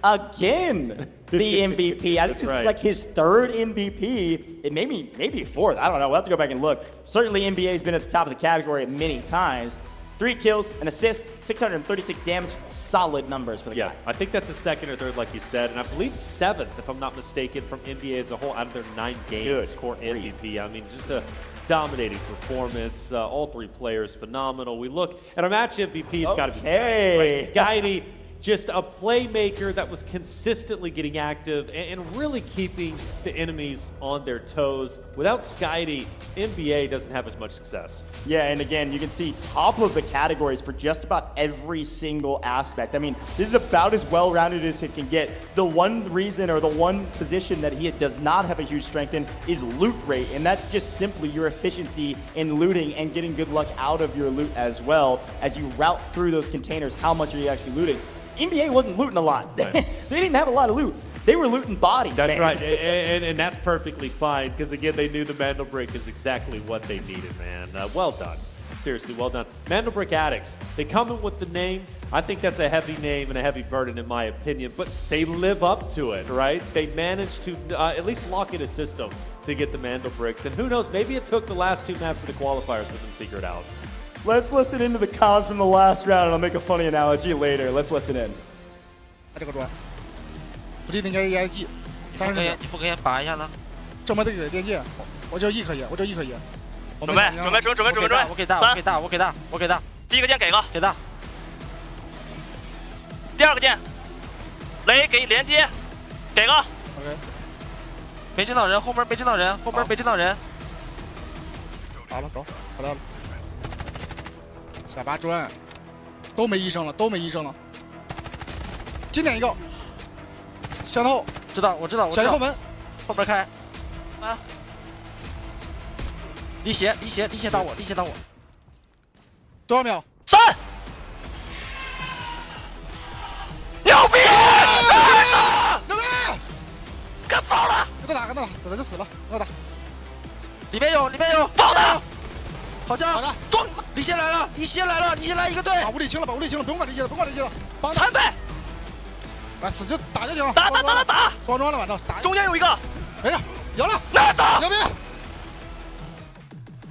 again, the MVP. I think this is like his 3rd MVP. It maybe 4th. I don't know. We'll have to go back and look. Certainly NBA's been at the top of the category many times. 3 kills, an assist, 636 damage, solid numbers for the guy. I think that's a 2nd or 3rd, like you said, and I believe 7th, if I'm not mistaken, from NBA as a whole out of their 9 games. Core MVP. I mean, just a dominating performance. All 3 players phenomenal. We look at our match MVP. It's got to be Skydie, right? Skydie, just a playmaker that was consistently getting active and really keeping the enemies on their toes. Without Skydie, NBA doesn't have as much success. Yeah, and again, you can see top of the categories for just about every single aspect. I mean, this is about as well-rounded as it can get. The one reason or the one position that he does not have a huge strength in is loot rate, and that's just simply your efficiency in looting and getting good luck out of your loot as well. As you route through those containers, how much are you actually looting? NBA wasn't looting a lot. They didn't have a lot of loot. They were looting bodies. That's right, and that's perfectly fine, because again, they knew the Mandel Brick is exactly what they needed, man. Well done. Seriously, well done. Mandel Brick Addicts, they come in with the name. I think that's a heavy name and a heavy burden in my opinion, but they live up to it, right? They managed to at least lock in a system to get the Mandel Bricks, and who knows, maybe it took the last 2 maps of the qualifiers for them to figure it out. Let's listen into the cons from the last round, and I'll make a funny analogy later. Let's listen in. 这个砖，不定应该 EIG 30秒。你副科研拔一下子。正面这个电剑，我就1颗烟，我就1颗烟。准备，我给大，我给大。第1个键给个，给大。第2个键，雷给连接，给个。OK。没见到人，后门没见到人，后门没见到人。好了，走，回来了。下巴砖，都没医生了，都没医生了。今点一个，向后，知道，我知道，小一后门，后门开，啊，离斜打我，离斜打我，多少秒？3，牛逼！牛逼！干爆了！跟他打，跟他打，死了就死了，跟他打。里面有，爆的！好家伙，撞！李现来了，李现来了，李现来一个队，把物理清了，把物理清了，不用管这些了，不用管这些了，帮残废！来死就打就行了，打！装装了，反正打。中间有一个，没事，赢了，拿走！牛逼！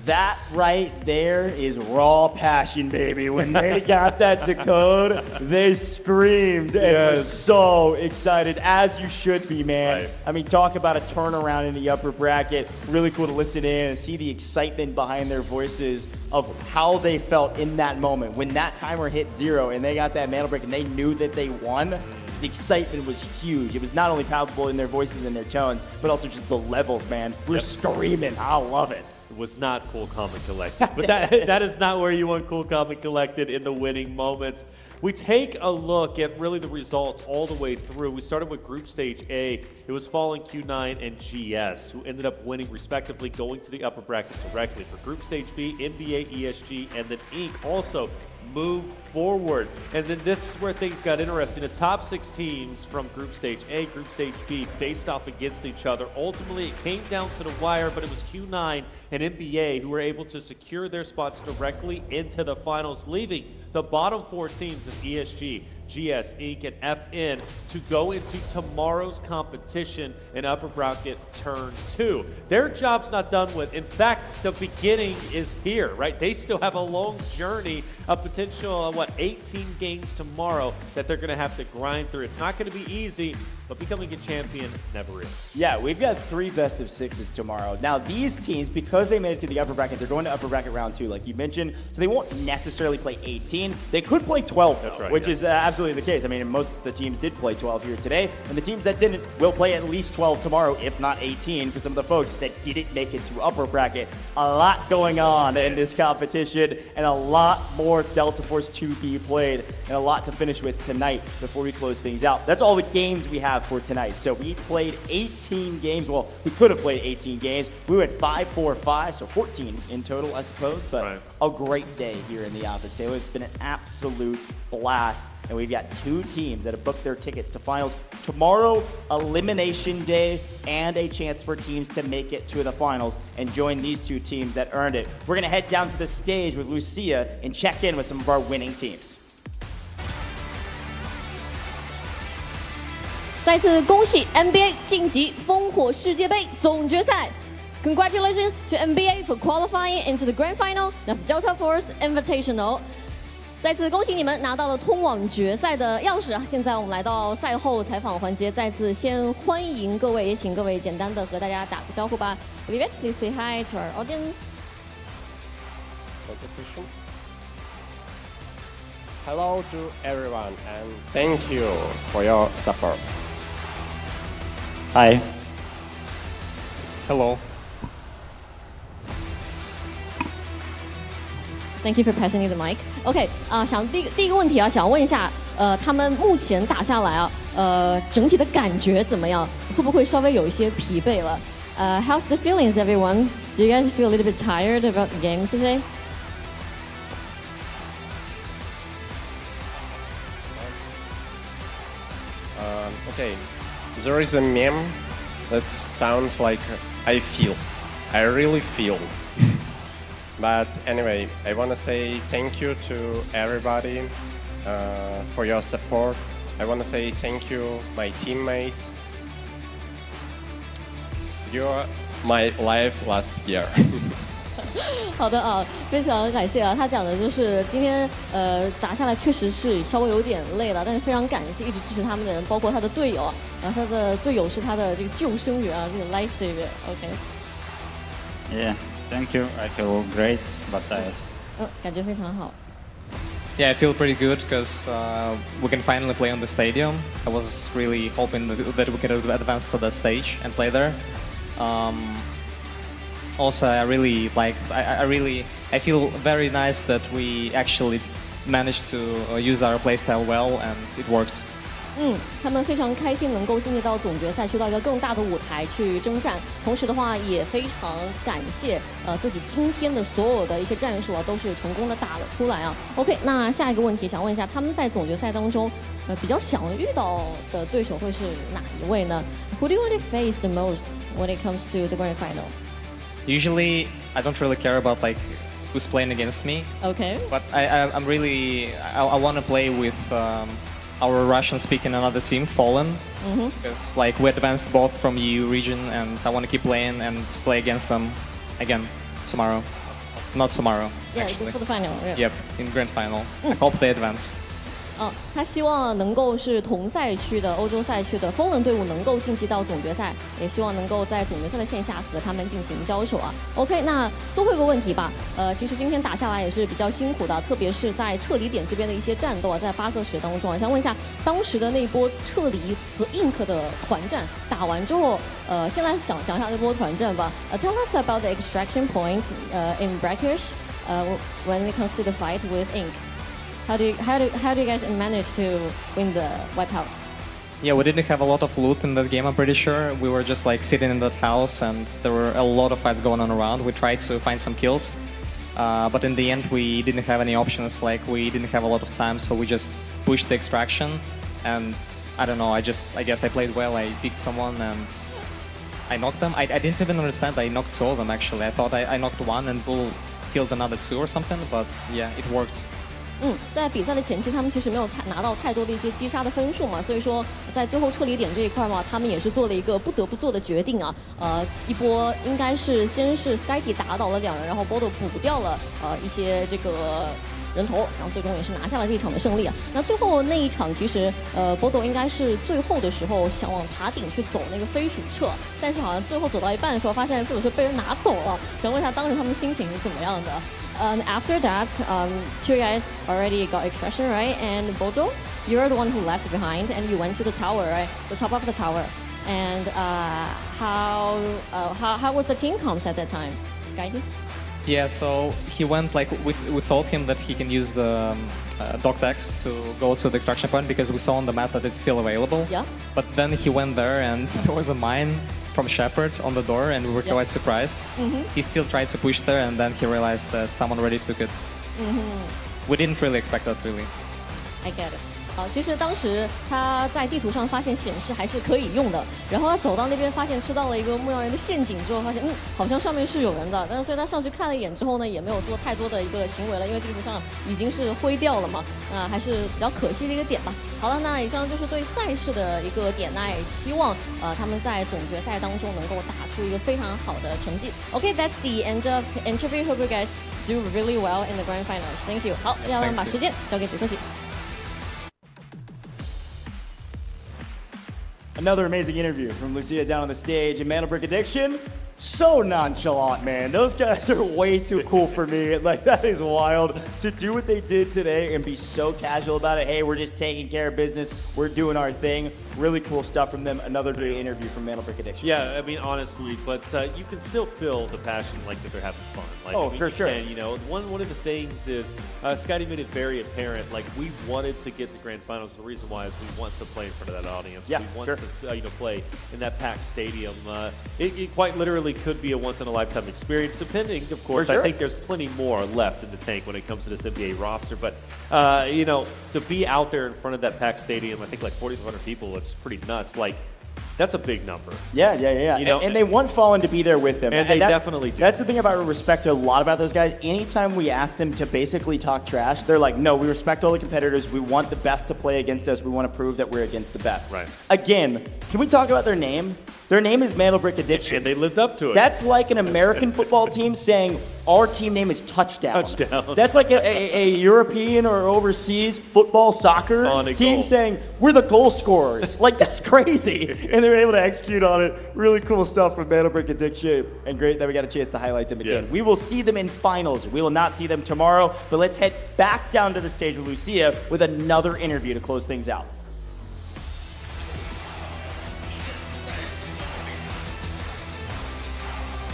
That right there is raw passion, baby. When they got that decode, they screamed and were so excited, as you should be, man. Right. I mean, talk about a turnaround in the upper bracket. Really cool to listen in and see the excitement behind their voices of how they felt in that moment. When that timer hit 0 and they got that mantle break and they knew that they won, the excitement was huge. It was not only palpable in their voices and their tones, but also just the levels, man. We're screaming. I love it. Was not cool, calm, and collected. But that is not where you want cool, calm, and collected in the winning moments. We take a look at really the results all the way through. We started with Group Stage A. It was Fallen, Q9, and GS, who ended up winning respectively, going to the upper bracket directly. For Group Stage B, NBA, ESG, and then Inc. also moved forward. And then this is where things got interesting. The top 6 teams from Group Stage A, Group Stage B faced off against each other. Ultimately, it came down to the wire, but it was Q9 and NBA who were able to secure their spots directly into the finals, leaving the bottom 4 teams of ESG, GS, Inc., and FN to go into tomorrow's competition in upper bracket turn 2. Their job's not done with. In fact, the beginning is here, right? They still have a long journey, a potential, 18 games tomorrow that they're going to have to grind through. It's not going to be easy, but becoming a champion never is. Yeah, we've got 3 best of 6s tomorrow. Now, these teams, because they made it to the upper bracket, they're going to upper bracket round 2, like you mentioned, so they won't necessarily play 18. 18, they could play 12, That's right, which yeah. is absolutely the case. I mean, most of the teams did play 12 here today, and the teams that didn't will play at least 12 tomorrow, if not 18, for some of the folks that didn't make it to upper bracket. A lot going on in this competition, and a lot more Delta Force to be played, and a lot to finish with tonight before we close things out. That's all the games we have for tonight. So we played 18 games. Well, we could have played 18 games. We went 5, 4, 5, so 14 in total, I suppose. But a great day here in the office. It's been an absolute blast. And we've got 2 teams that have booked their tickets to finals. Tomorrow, elimination day, and a chance for teams to make it to the finals and join these 2 teams that earned it. We're going to head down to the stage with Lucia and check in with some of our winning teams. 再次恭喜 NBA 晋级烽火世界杯总决赛。Congratulations to NBA for qualifying into the grand final of Delta Force Invitational。再次恭喜你们拿到了通往决赛的钥匙啊！现在我们来到赛后采访环节，再次先欢迎各位，也请各位简单的和大家打个招呼吧。Olivia, please say hi to our audience. What's the question? Hello to everyone and thank you for your support. Hi. Hello. Thank you for passing me the mic. OK 想第一个问题啊，想问一下，他们目前打下来啊，整体的感觉怎么样？会不会稍微有一些疲惫了？How's the feelings, everyone? Do you guys feel a little bit tired about the games today? Okay, there is a meme that sounds like I really feel. But anyway, I want to say thank you to everybody for your support. I want to say thank you, my teammates. You're my life last year. 好的啊，非常感谢啊。他讲的就是今天打下来确实是稍微有点累了，但是非常感谢一直支持他们的人，包括他的队友啊，他的队友是他的这个救生员啊，这个 life saver。OK。Yeah, thank you. I feel great, but tired. 感觉非常好。Yeah, I feel pretty good because we can finally play on the stadium. I was really hoping that we could advance to that stage and play there. Also, I really like. I feel very nice that we actually managed to use our playstyle well, and it works. 他们非常开心能够进入到总决赛，去到一个更大的舞台去征战。同时的话，也非常感谢自己今天的所有的一些战术啊，都是成功的打了出来啊。OK， 那下一个问题想问一下，他们在总决赛当中，比较想遇到的对手会是哪一位呢 ？Who do you want to face the most when it comes to the grand final? Usually, I don't really care about like who's playing against me. Okay. But I'm really I want to play with our Russian-speaking another team, Fallen, because like we advanced both from EU region, and I want to keep playing and play against them again tomorrow. Not tomorrow. Yeah, actually. for the final. Yep, in grand final. I hope they advance. 他希望能够是同赛区的欧洲赛区的 Fallen 队伍能够晋级到总决赛，也希望能够在总决赛的线下和他们进行交手啊。OK， 那最后一个问题吧，其实今天打下来也是比较辛苦的，特别是在撤离点这边的一些战斗啊，在8个时当中啊，想问一下当时的那波撤离和 Ink 的团战打完之后，先来讲一下那波团战吧。Tell us about the extraction point in Brackers when it comes to the fight with Ink. How do you guys manage to win the wipeout? Yeah, we didn't have a lot of loot in that game, I'm pretty sure. We were just like sitting in that house and there were a lot of fights going on around. We tried to find some kills, but in the end we didn't have any options, like we didn't have a lot of time, so we just pushed the extraction. And I don't know, I guess I played well, I picked someone and I knocked them. I didn't even understand I knocked two of them actually. I thought I knocked one and Bull killed another two or something, but yeah, it worked. 在比赛的前期，他们其实没有拿到太多的一些击杀的分数嘛，所以说在最后撤离点这一块嘛，他们也是做了一个不得不做的决定啊。一波应该是先是 Skyty 打倒了2人，然后 Bodo 补掉了一些这个人头，然后最终也是拿下了这一场的胜利啊。那最后那一场其实Bodo 应该是最后的时候想往塔顶去走那个飞鼠撤，但是好像最后走到一半的时候发现自己是被人拿走了。想问一下当时他们心情是怎么样的 after that, two guys already got extraction, right? And Bodo, you're the one who left behind, and you went to the tower, right? The top of the tower. And how was the team comps at that time, Skyty? Yeah, so he went like we told him that he can use the dog tags to go to the extraction point because we saw on the map that it's still available. Yeah. But then he went there and there was a mine from Shepard on the door and we were quite surprised. He still tried to push there and then he realized that someone already took it. We didn't really expect that, really. I get it. 好，其实当时他在地图上发现显示还是可以用的，然后他走到那边发现吃到了一个牧羊人的陷阱之后，发现好像上面是有人的，但是所以他上去看了一眼之后呢，也没有做太多的一个行为了，因为地图上已经是灰掉了嘛，还是比较可惜的一个点吧。好了，那以上就是对赛事的一个点，那也希望他们在总决赛当中能够打出一个非常好的成绩。Okay, that's the end of interview. Hope you guys do really well in the grand finals. Thank you. 好，要把时间交给主科奇。Another amazing interview from Lucia down on the stage. And Mantle Brick Addiction, so nonchalant, man. Those guys are way too cool for me. Like, that is wild to do what they did today and be so casual about it. Hey, we're just taking care of business. We're doing our thing. Really cool stuff from them. Another great interview from Mantle Brick Addiction. Yeah, I mean, honestly, but you can still feel the passion, like that they're having fun. Like, oh, I mean, for sure. You know, one of the things is Scotty made it very apparent. Like, we wanted to get to grand finals. The reason why is we want to play in front of that audience. Yeah, we want sure. to play in that packed stadium. It quite literally could be a once-in-a-lifetime experience, depending, of course. Sure. I think there's plenty more left in the tank when it comes to this NBA roster. But, you know, to be out there in front of that packed stadium, I think like 4,500 people, it's pretty nuts. Like, that's a big number. Yeah. You know, and they want Fallen to be there with them. And they definitely do. That's the thing about respect a lot about those guys. Anytime we ask them to basically talk trash, they're like, no, we respect all the competitors. We want the best to play against us. We want to prove that we're against the best. Right. Again, can we talk about their name? Their name is Mantle Brick Addiction. And they lived up to it. That's like an American football team saying our team name is Touchdown. Touchdown. That's like a European or overseas football soccer team goal. saying we're the goal scorers. Like, that's crazy. And they were able to execute on it. Really cool stuff from Mantle Brick Addiction. And great that we got a chance to highlight them again. Yes. We will see them in finals. We will not see them tomorrow. But let's head back down to the stage with Lucia with another interview to close things out.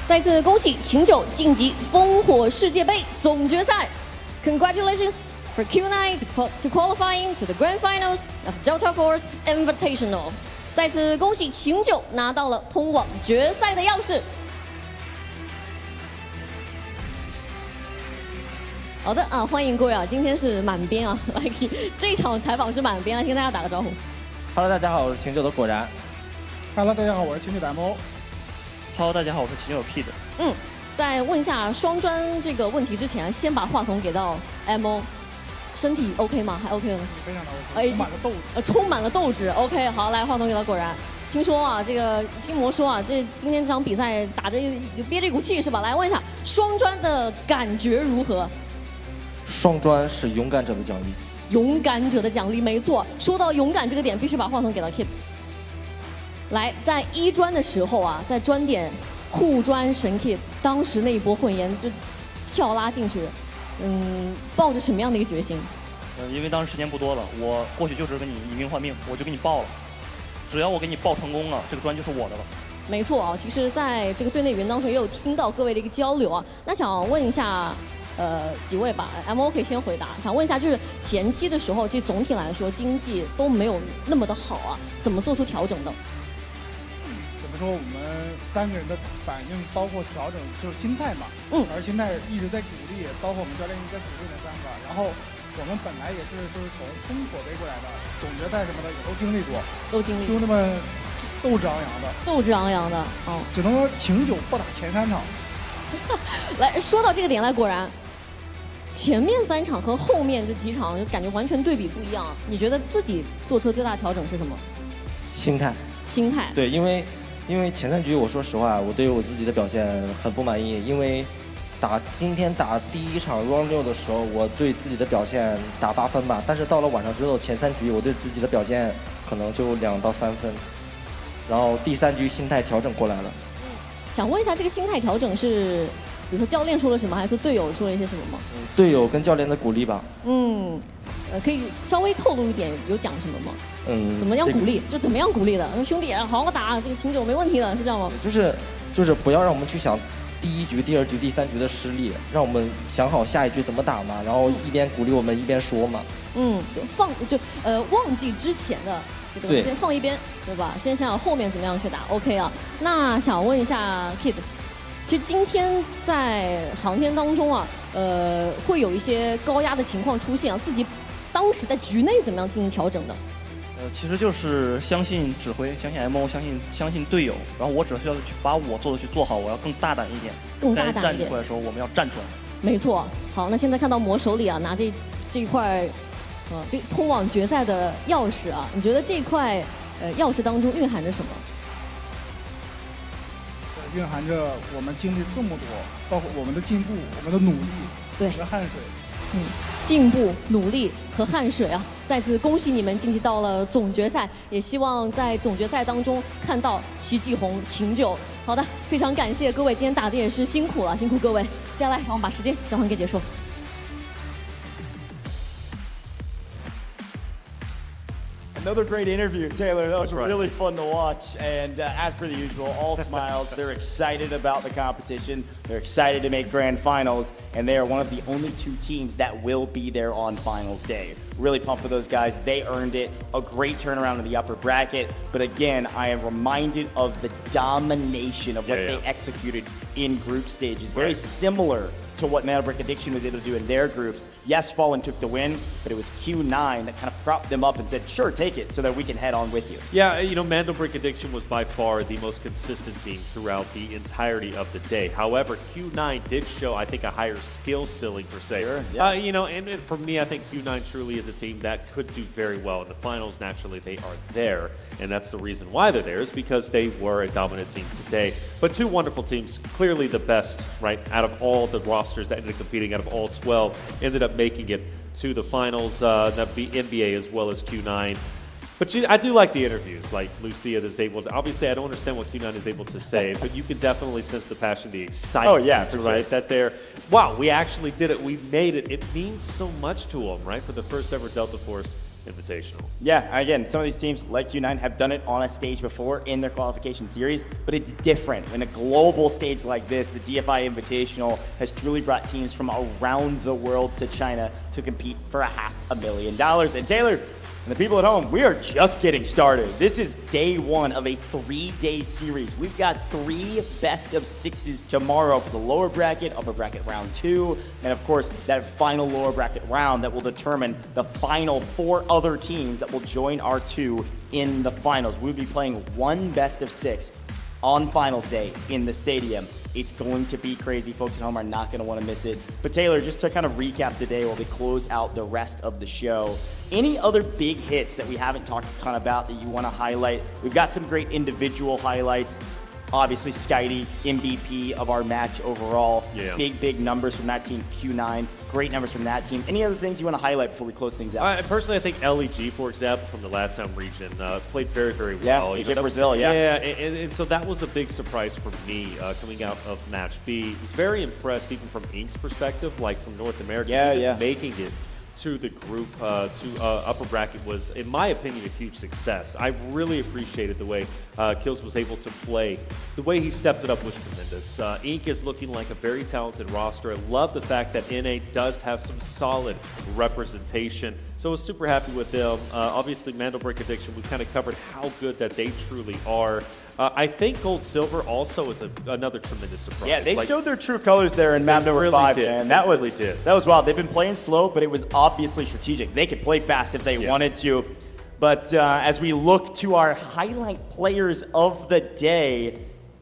再次恭喜秦九晋级烽火世界杯总决赛 ！Congratulations for Q9 to qualifying to the grand finals of Delta Force Invitational。再次恭喜秦九拿到了通往决赛的钥匙。好的啊，欢迎各位啊！今天是满编啊，这一场采访是满编，来跟大家打个招呼。Hello， 大家好，我是秦九的果然。Hello， 大家好，我是秦九的 MO。Hello， 大家好，我是秦九 Kid。在问下双砖这个问题之前，先把话筒给到 MO， 身体 OK 吗？还 OK 吗？非常的 OK， 充满了斗志。充满了斗志。OK， 好，来话筒给到果然。听说啊，这个听魔说啊，今天这场比赛打着憋着一股气是吧？来问一下双砖的感觉如何？双砖是勇敢者的奖励。勇敢者的奖励，没错。说到勇敢这个点，必须把话筒给到 Kid。来，在一砖的时候啊，在砖点互砖神 Kid， 当时那一波混研就跳拉进去，抱着什么样的一个决心？因为当时时间不多了，我过去就是跟你以命换命，我就给你爆了。只要我给你爆成功了，这个砖就是我的了。没错啊，其实在这个队内语言当中也有听到各位的一个交流啊。那想问一下，几位吧 ，MO 可以先回答。想问一下，就是前期的时候，其实总体来说经济都没有那么的好啊，怎么做出调整的？说我们3个人的反应，包括调整，就是心态嘛。而心态一直在鼓励，包括我们教练一直在鼓励那3个。然后我们本来也是就是从烽火杯过来的，总决赛什么的也都经历过，就那么斗志昂扬的。斗志昂扬的，只能说秦九不打前3场。来说到这个点来，果然前面3场和后面这几场就感觉完全对比不一样。你觉得自己做出的最大调整是什么？心态。心态。对，因为前3局，我说实话，我对于我自己的表现很不满意。因为今天打第1场 Round 6的时候，我对自己的表现打8分吧，但是到了晚上之后，前3局我对自己的表现可能就2到3分，然后第3局心态调整过来了。想问一下，这个心态调整是比如说教练说了什么，还是说队友说了一些什么吗？队友跟教练的鼓励吧。可以稍微透露一点，有讲什么吗？怎么样鼓励？就怎么样鼓励的？说兄弟，好好打，这个秦九没问题的，是这样吗？就是不要让我们去想第1局、第2局、第3局的失利，让我们想好下一局怎么打嘛，然后一边鼓励我们一边说嘛。忘记之前的这个先放一边，对吧？先想想后面怎么样去打。OK 啊，那想问一下 Kid， 其实今天在航天当中啊，会有一些高压的情况出现啊，自己当时在局内怎么样进行调整的？其实就是相信指挥，相信 MO， 相信队友，然后我只需要去把我做的去做好，我要更大胆一点。更大胆一点。站出来的时候，我们要站出来。没错。好，那现在看到魔手里啊，拿这一块，这通往决赛的钥匙啊，你觉得这一块钥匙当中蕴含着什么？蕴含着我们经历这么多，包括我们的进步、我们的努力，对，和汗水。进步、努力和汗水啊！再次恭喜你们晋级到了总决赛，也希望在总决赛当中看到齐继红、秦九。好的，非常感谢各位，今天打的也是辛苦了，辛苦各位。接下来让我们把时间交还给解说。Another great interview, Taylor. That was really fun to watch. And as per the usual, all smiles. They're excited about the competition. They're excited to make grand finals. And they are one of the only 2 teams that will be there on finals day. Really pumped for those guys. They earned it. A great turnaround in the upper bracket. But again, I am reminded of the domination of what they executed in group stages. Very similar to what Metal Brick Addiction was able to do in their groups. Yes, Fallen took the win, but it was Q9 that kind of propped them up and said, sure, take it so that we can head on with you. Yeah, you know, Mandel Brick Addiction was by far the most consistent team throughout the entirety of the day. However, Q9 did show, I think, a higher skill ceiling per se. Sure, yeah. You know, and for me, I think Q9 truly is a team that could do very well in the finals. Naturally, they are there, and that's the reason why they're there, is because they were a dominant team today. But 2 wonderful teams, clearly the best, right, out of all the rosters that ended up competing, out of all 12, ended up making it to the finals, that be NBA as well as Q9. But I do like the interviews, like Lucia is able to, obviously I don't understand what Q9 is able to say, but you can definitely sense the passion, the excitement. Oh yeah, right? Sure. That they're, wow, we actually did it, we made it. It means so much to them, right? For the first ever Delta Force Invitational. Yeah, again, some of these teams like Q9 have done it on a stage before in their qualification series, but it's different. In a global stage like this, the DFI Invitational has truly brought teams from around the world to China to compete for $500,000. And Taylor, and the people at home, we are just getting started. This is day 1 of a 3-day series. We've got 3 best of 6s tomorrow for the lower bracket, upper bracket round 2, and of course, that final lower bracket round that will determine the final 4 other teams that will join our 2 in the finals. We'll be playing 1 best of 6 on finals day in the stadium. It's going to be crazy. Folks at home are not going to want to miss it. But Taylor, just to kind of recap the day while we close out the rest of the show, any other big hits that we haven't talked a ton about that you want to highlight? We've got some great individual highlights. Obviously, Skydie, MVP of our match overall. Yeah. Big numbers from that team, Q9. Great numbers from that team. Any other things you want to highlight before we close things out? Personally, I think LEG, for example, from the LATAM region, played very well. Yeah, Brazil, yeah. Yeah, and so that was a big surprise for me coming out of Match B. I was very impressed, even from Ink's perspective, like from North America, making it to the group, to upper bracket was, in my opinion, a huge success. I really appreciated the way Kills was able to play. The way he stepped it up was tremendous. Ink is looking like a very talented roster. I love the fact that NA does have some solid representation. So I was super happy with them. Obviously, Mandel Brick Addiction, we kind of covered how good that they truly are. I think Gold Silver also is another tremendous surprise. Yeah, they showed their true colors there in map number 5, and that was wild. They've been playing slow, but it was obviously strategic. They could play fast if they wanted to. But as we look to our highlight players of the day,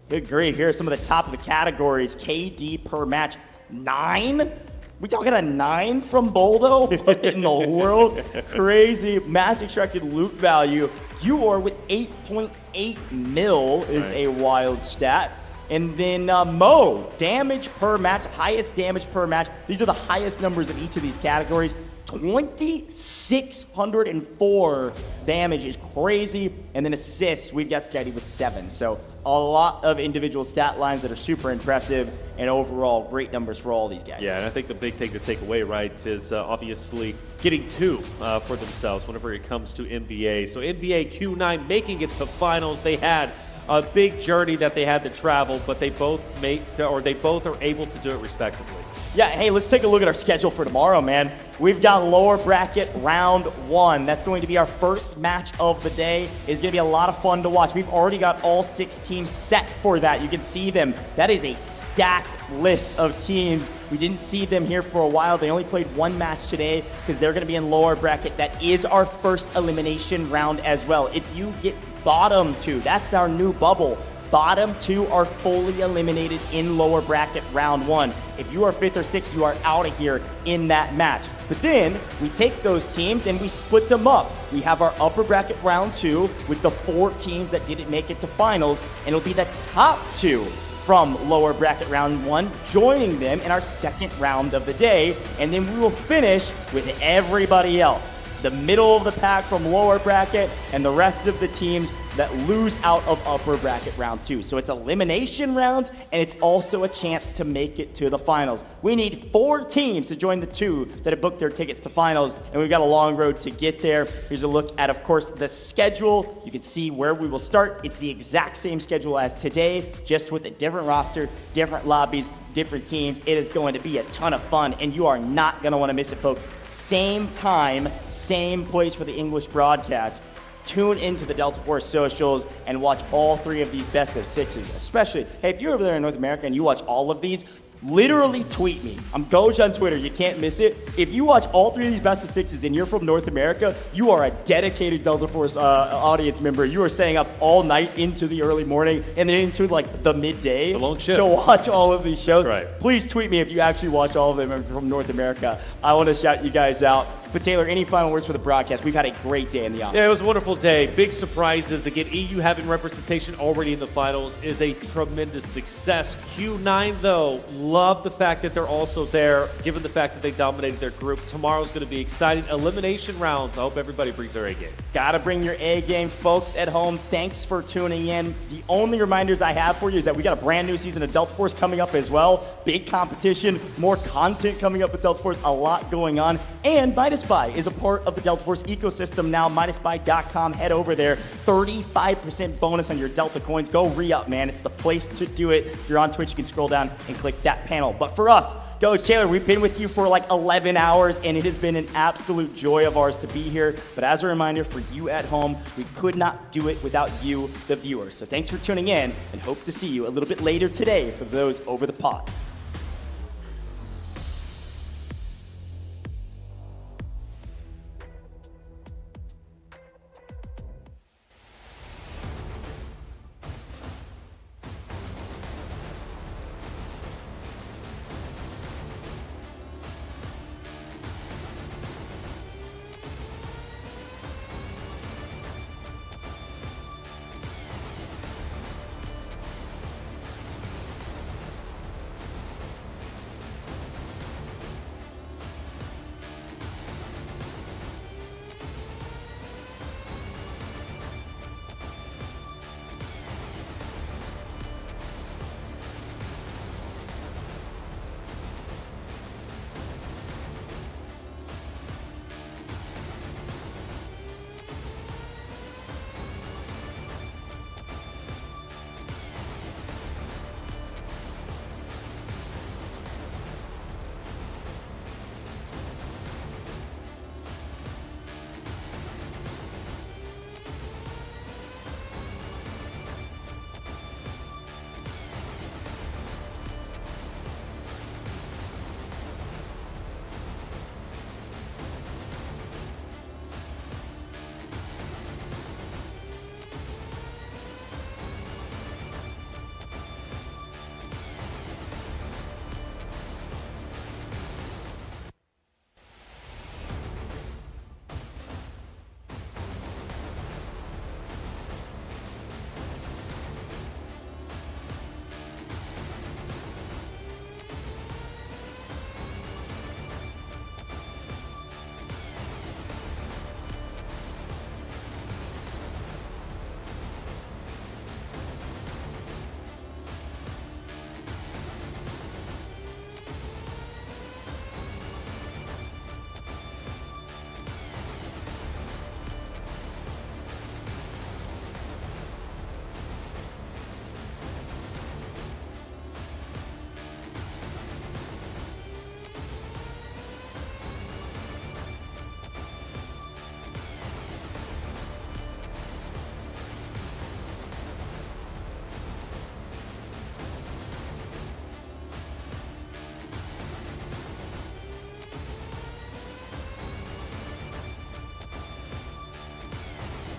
good grief, here are some of the top of the categories. KD per match, 9? We talking a 9 from Boldo? What in the world? Crazy. Mass extracted loot value. Eeyore with 8.8 mil is a wild stat. And then Mo, damage per match, highest damage per match. These are the highest numbers in each of these categories. 2,604 damage is crazy. And then assists, we've got Skydie with 7. So A lot of individual stat lines that are super impressive, and overall great numbers for all these guys. Yeah, and I think the big thing to take away, right, is obviously getting two for themselves whenever it comes to NBA. So NBA Q9 making it to finals. They had a big journey that they had to travel, but they both are able to do it respectively. Yeah, hey, let's take a look at our schedule for tomorrow, man. We've got lower bracket round 1. That's going to be our first match of the day. It's going to be a lot of fun to watch. We've already got all 6 teams set for that. You can see them. That is a stacked list of teams. We didn't see them here for a while. They only played 1 match today because they're going to be in lower bracket. That is our first elimination round as well. If you get bottom 2, that's our new bubble. Bottom 2 are fully eliminated in lower bracket round 1. If you are 5th or 6th, you are out of here in that match. But then we take those teams and we split them up. We have our upper bracket round 2 with the 4 teams that didn't make it to finals, and it'll be the top 2 from lower bracket round 1 joining them in our second round of the day, and then we will finish with everybody else. The middle of the pack from lower bracket and the rest of the teams that lose out of upper bracket round 2. So it's elimination rounds, and it's also a chance to make it to the finals. We need 4 teams to join the 2 that have booked their tickets to finals, and we've got a long road to get there. Here's a look at, of course, the schedule. You can see where we will start. It's the exact same schedule as today, just with a different roster, different lobbies, different teams. It is going to be a ton of fun, and you are not going to want to miss it, folks. Same time, same place for the English broadcast. Tune into the Delta Force socials and watch all 3 of these best of 6s. Especially, hey, if you're over there in North America and you watch all of these, literally tweet me. I'm Goj on Twitter. You can't miss it. If you watch all 3 of these best of 6s and you're from North America, you are a dedicated Delta Force audience member. You are staying up all night into the early morning and then into like the midday it's a long shift. to watch all of these shows. Right. Please tweet me if you actually watch all of them from North America. I want to shout you guys out. But Taylor, any final words for the broadcast? We've had a great day in the office. Yeah, it was a wonderful day. Big surprises. Again, EU having representation already in the finals is a tremendous success. Q9, though, love the fact that they're also there, given the fact that they dominated their group. Tomorrow's going to be exciting. Elimination rounds. I hope everybody brings their A game. Gotta bring your A game, folks at home. Thanks for tuning in. The only reminders I have for you is that we got a brand new season of Delta Force coming up as well. Big competition, more content coming up with Delta Force, a lot going on. And MinusBuy is a part of the Delta Force ecosystem now. MinusBuy.com. Head over there. 35% bonus on your Delta coins. Go re-up, man. It's the place to do it. If you're on Twitch, you can scroll down and click that panel. But for us, Coach Taylor, we've been with you for like 11 hours, and it has been an absolute joy of ours to be here. But as a reminder for you at home, we could not do it without you, the viewers. So thanks for tuning in, and hope to see you a little bit later today for those over the pod.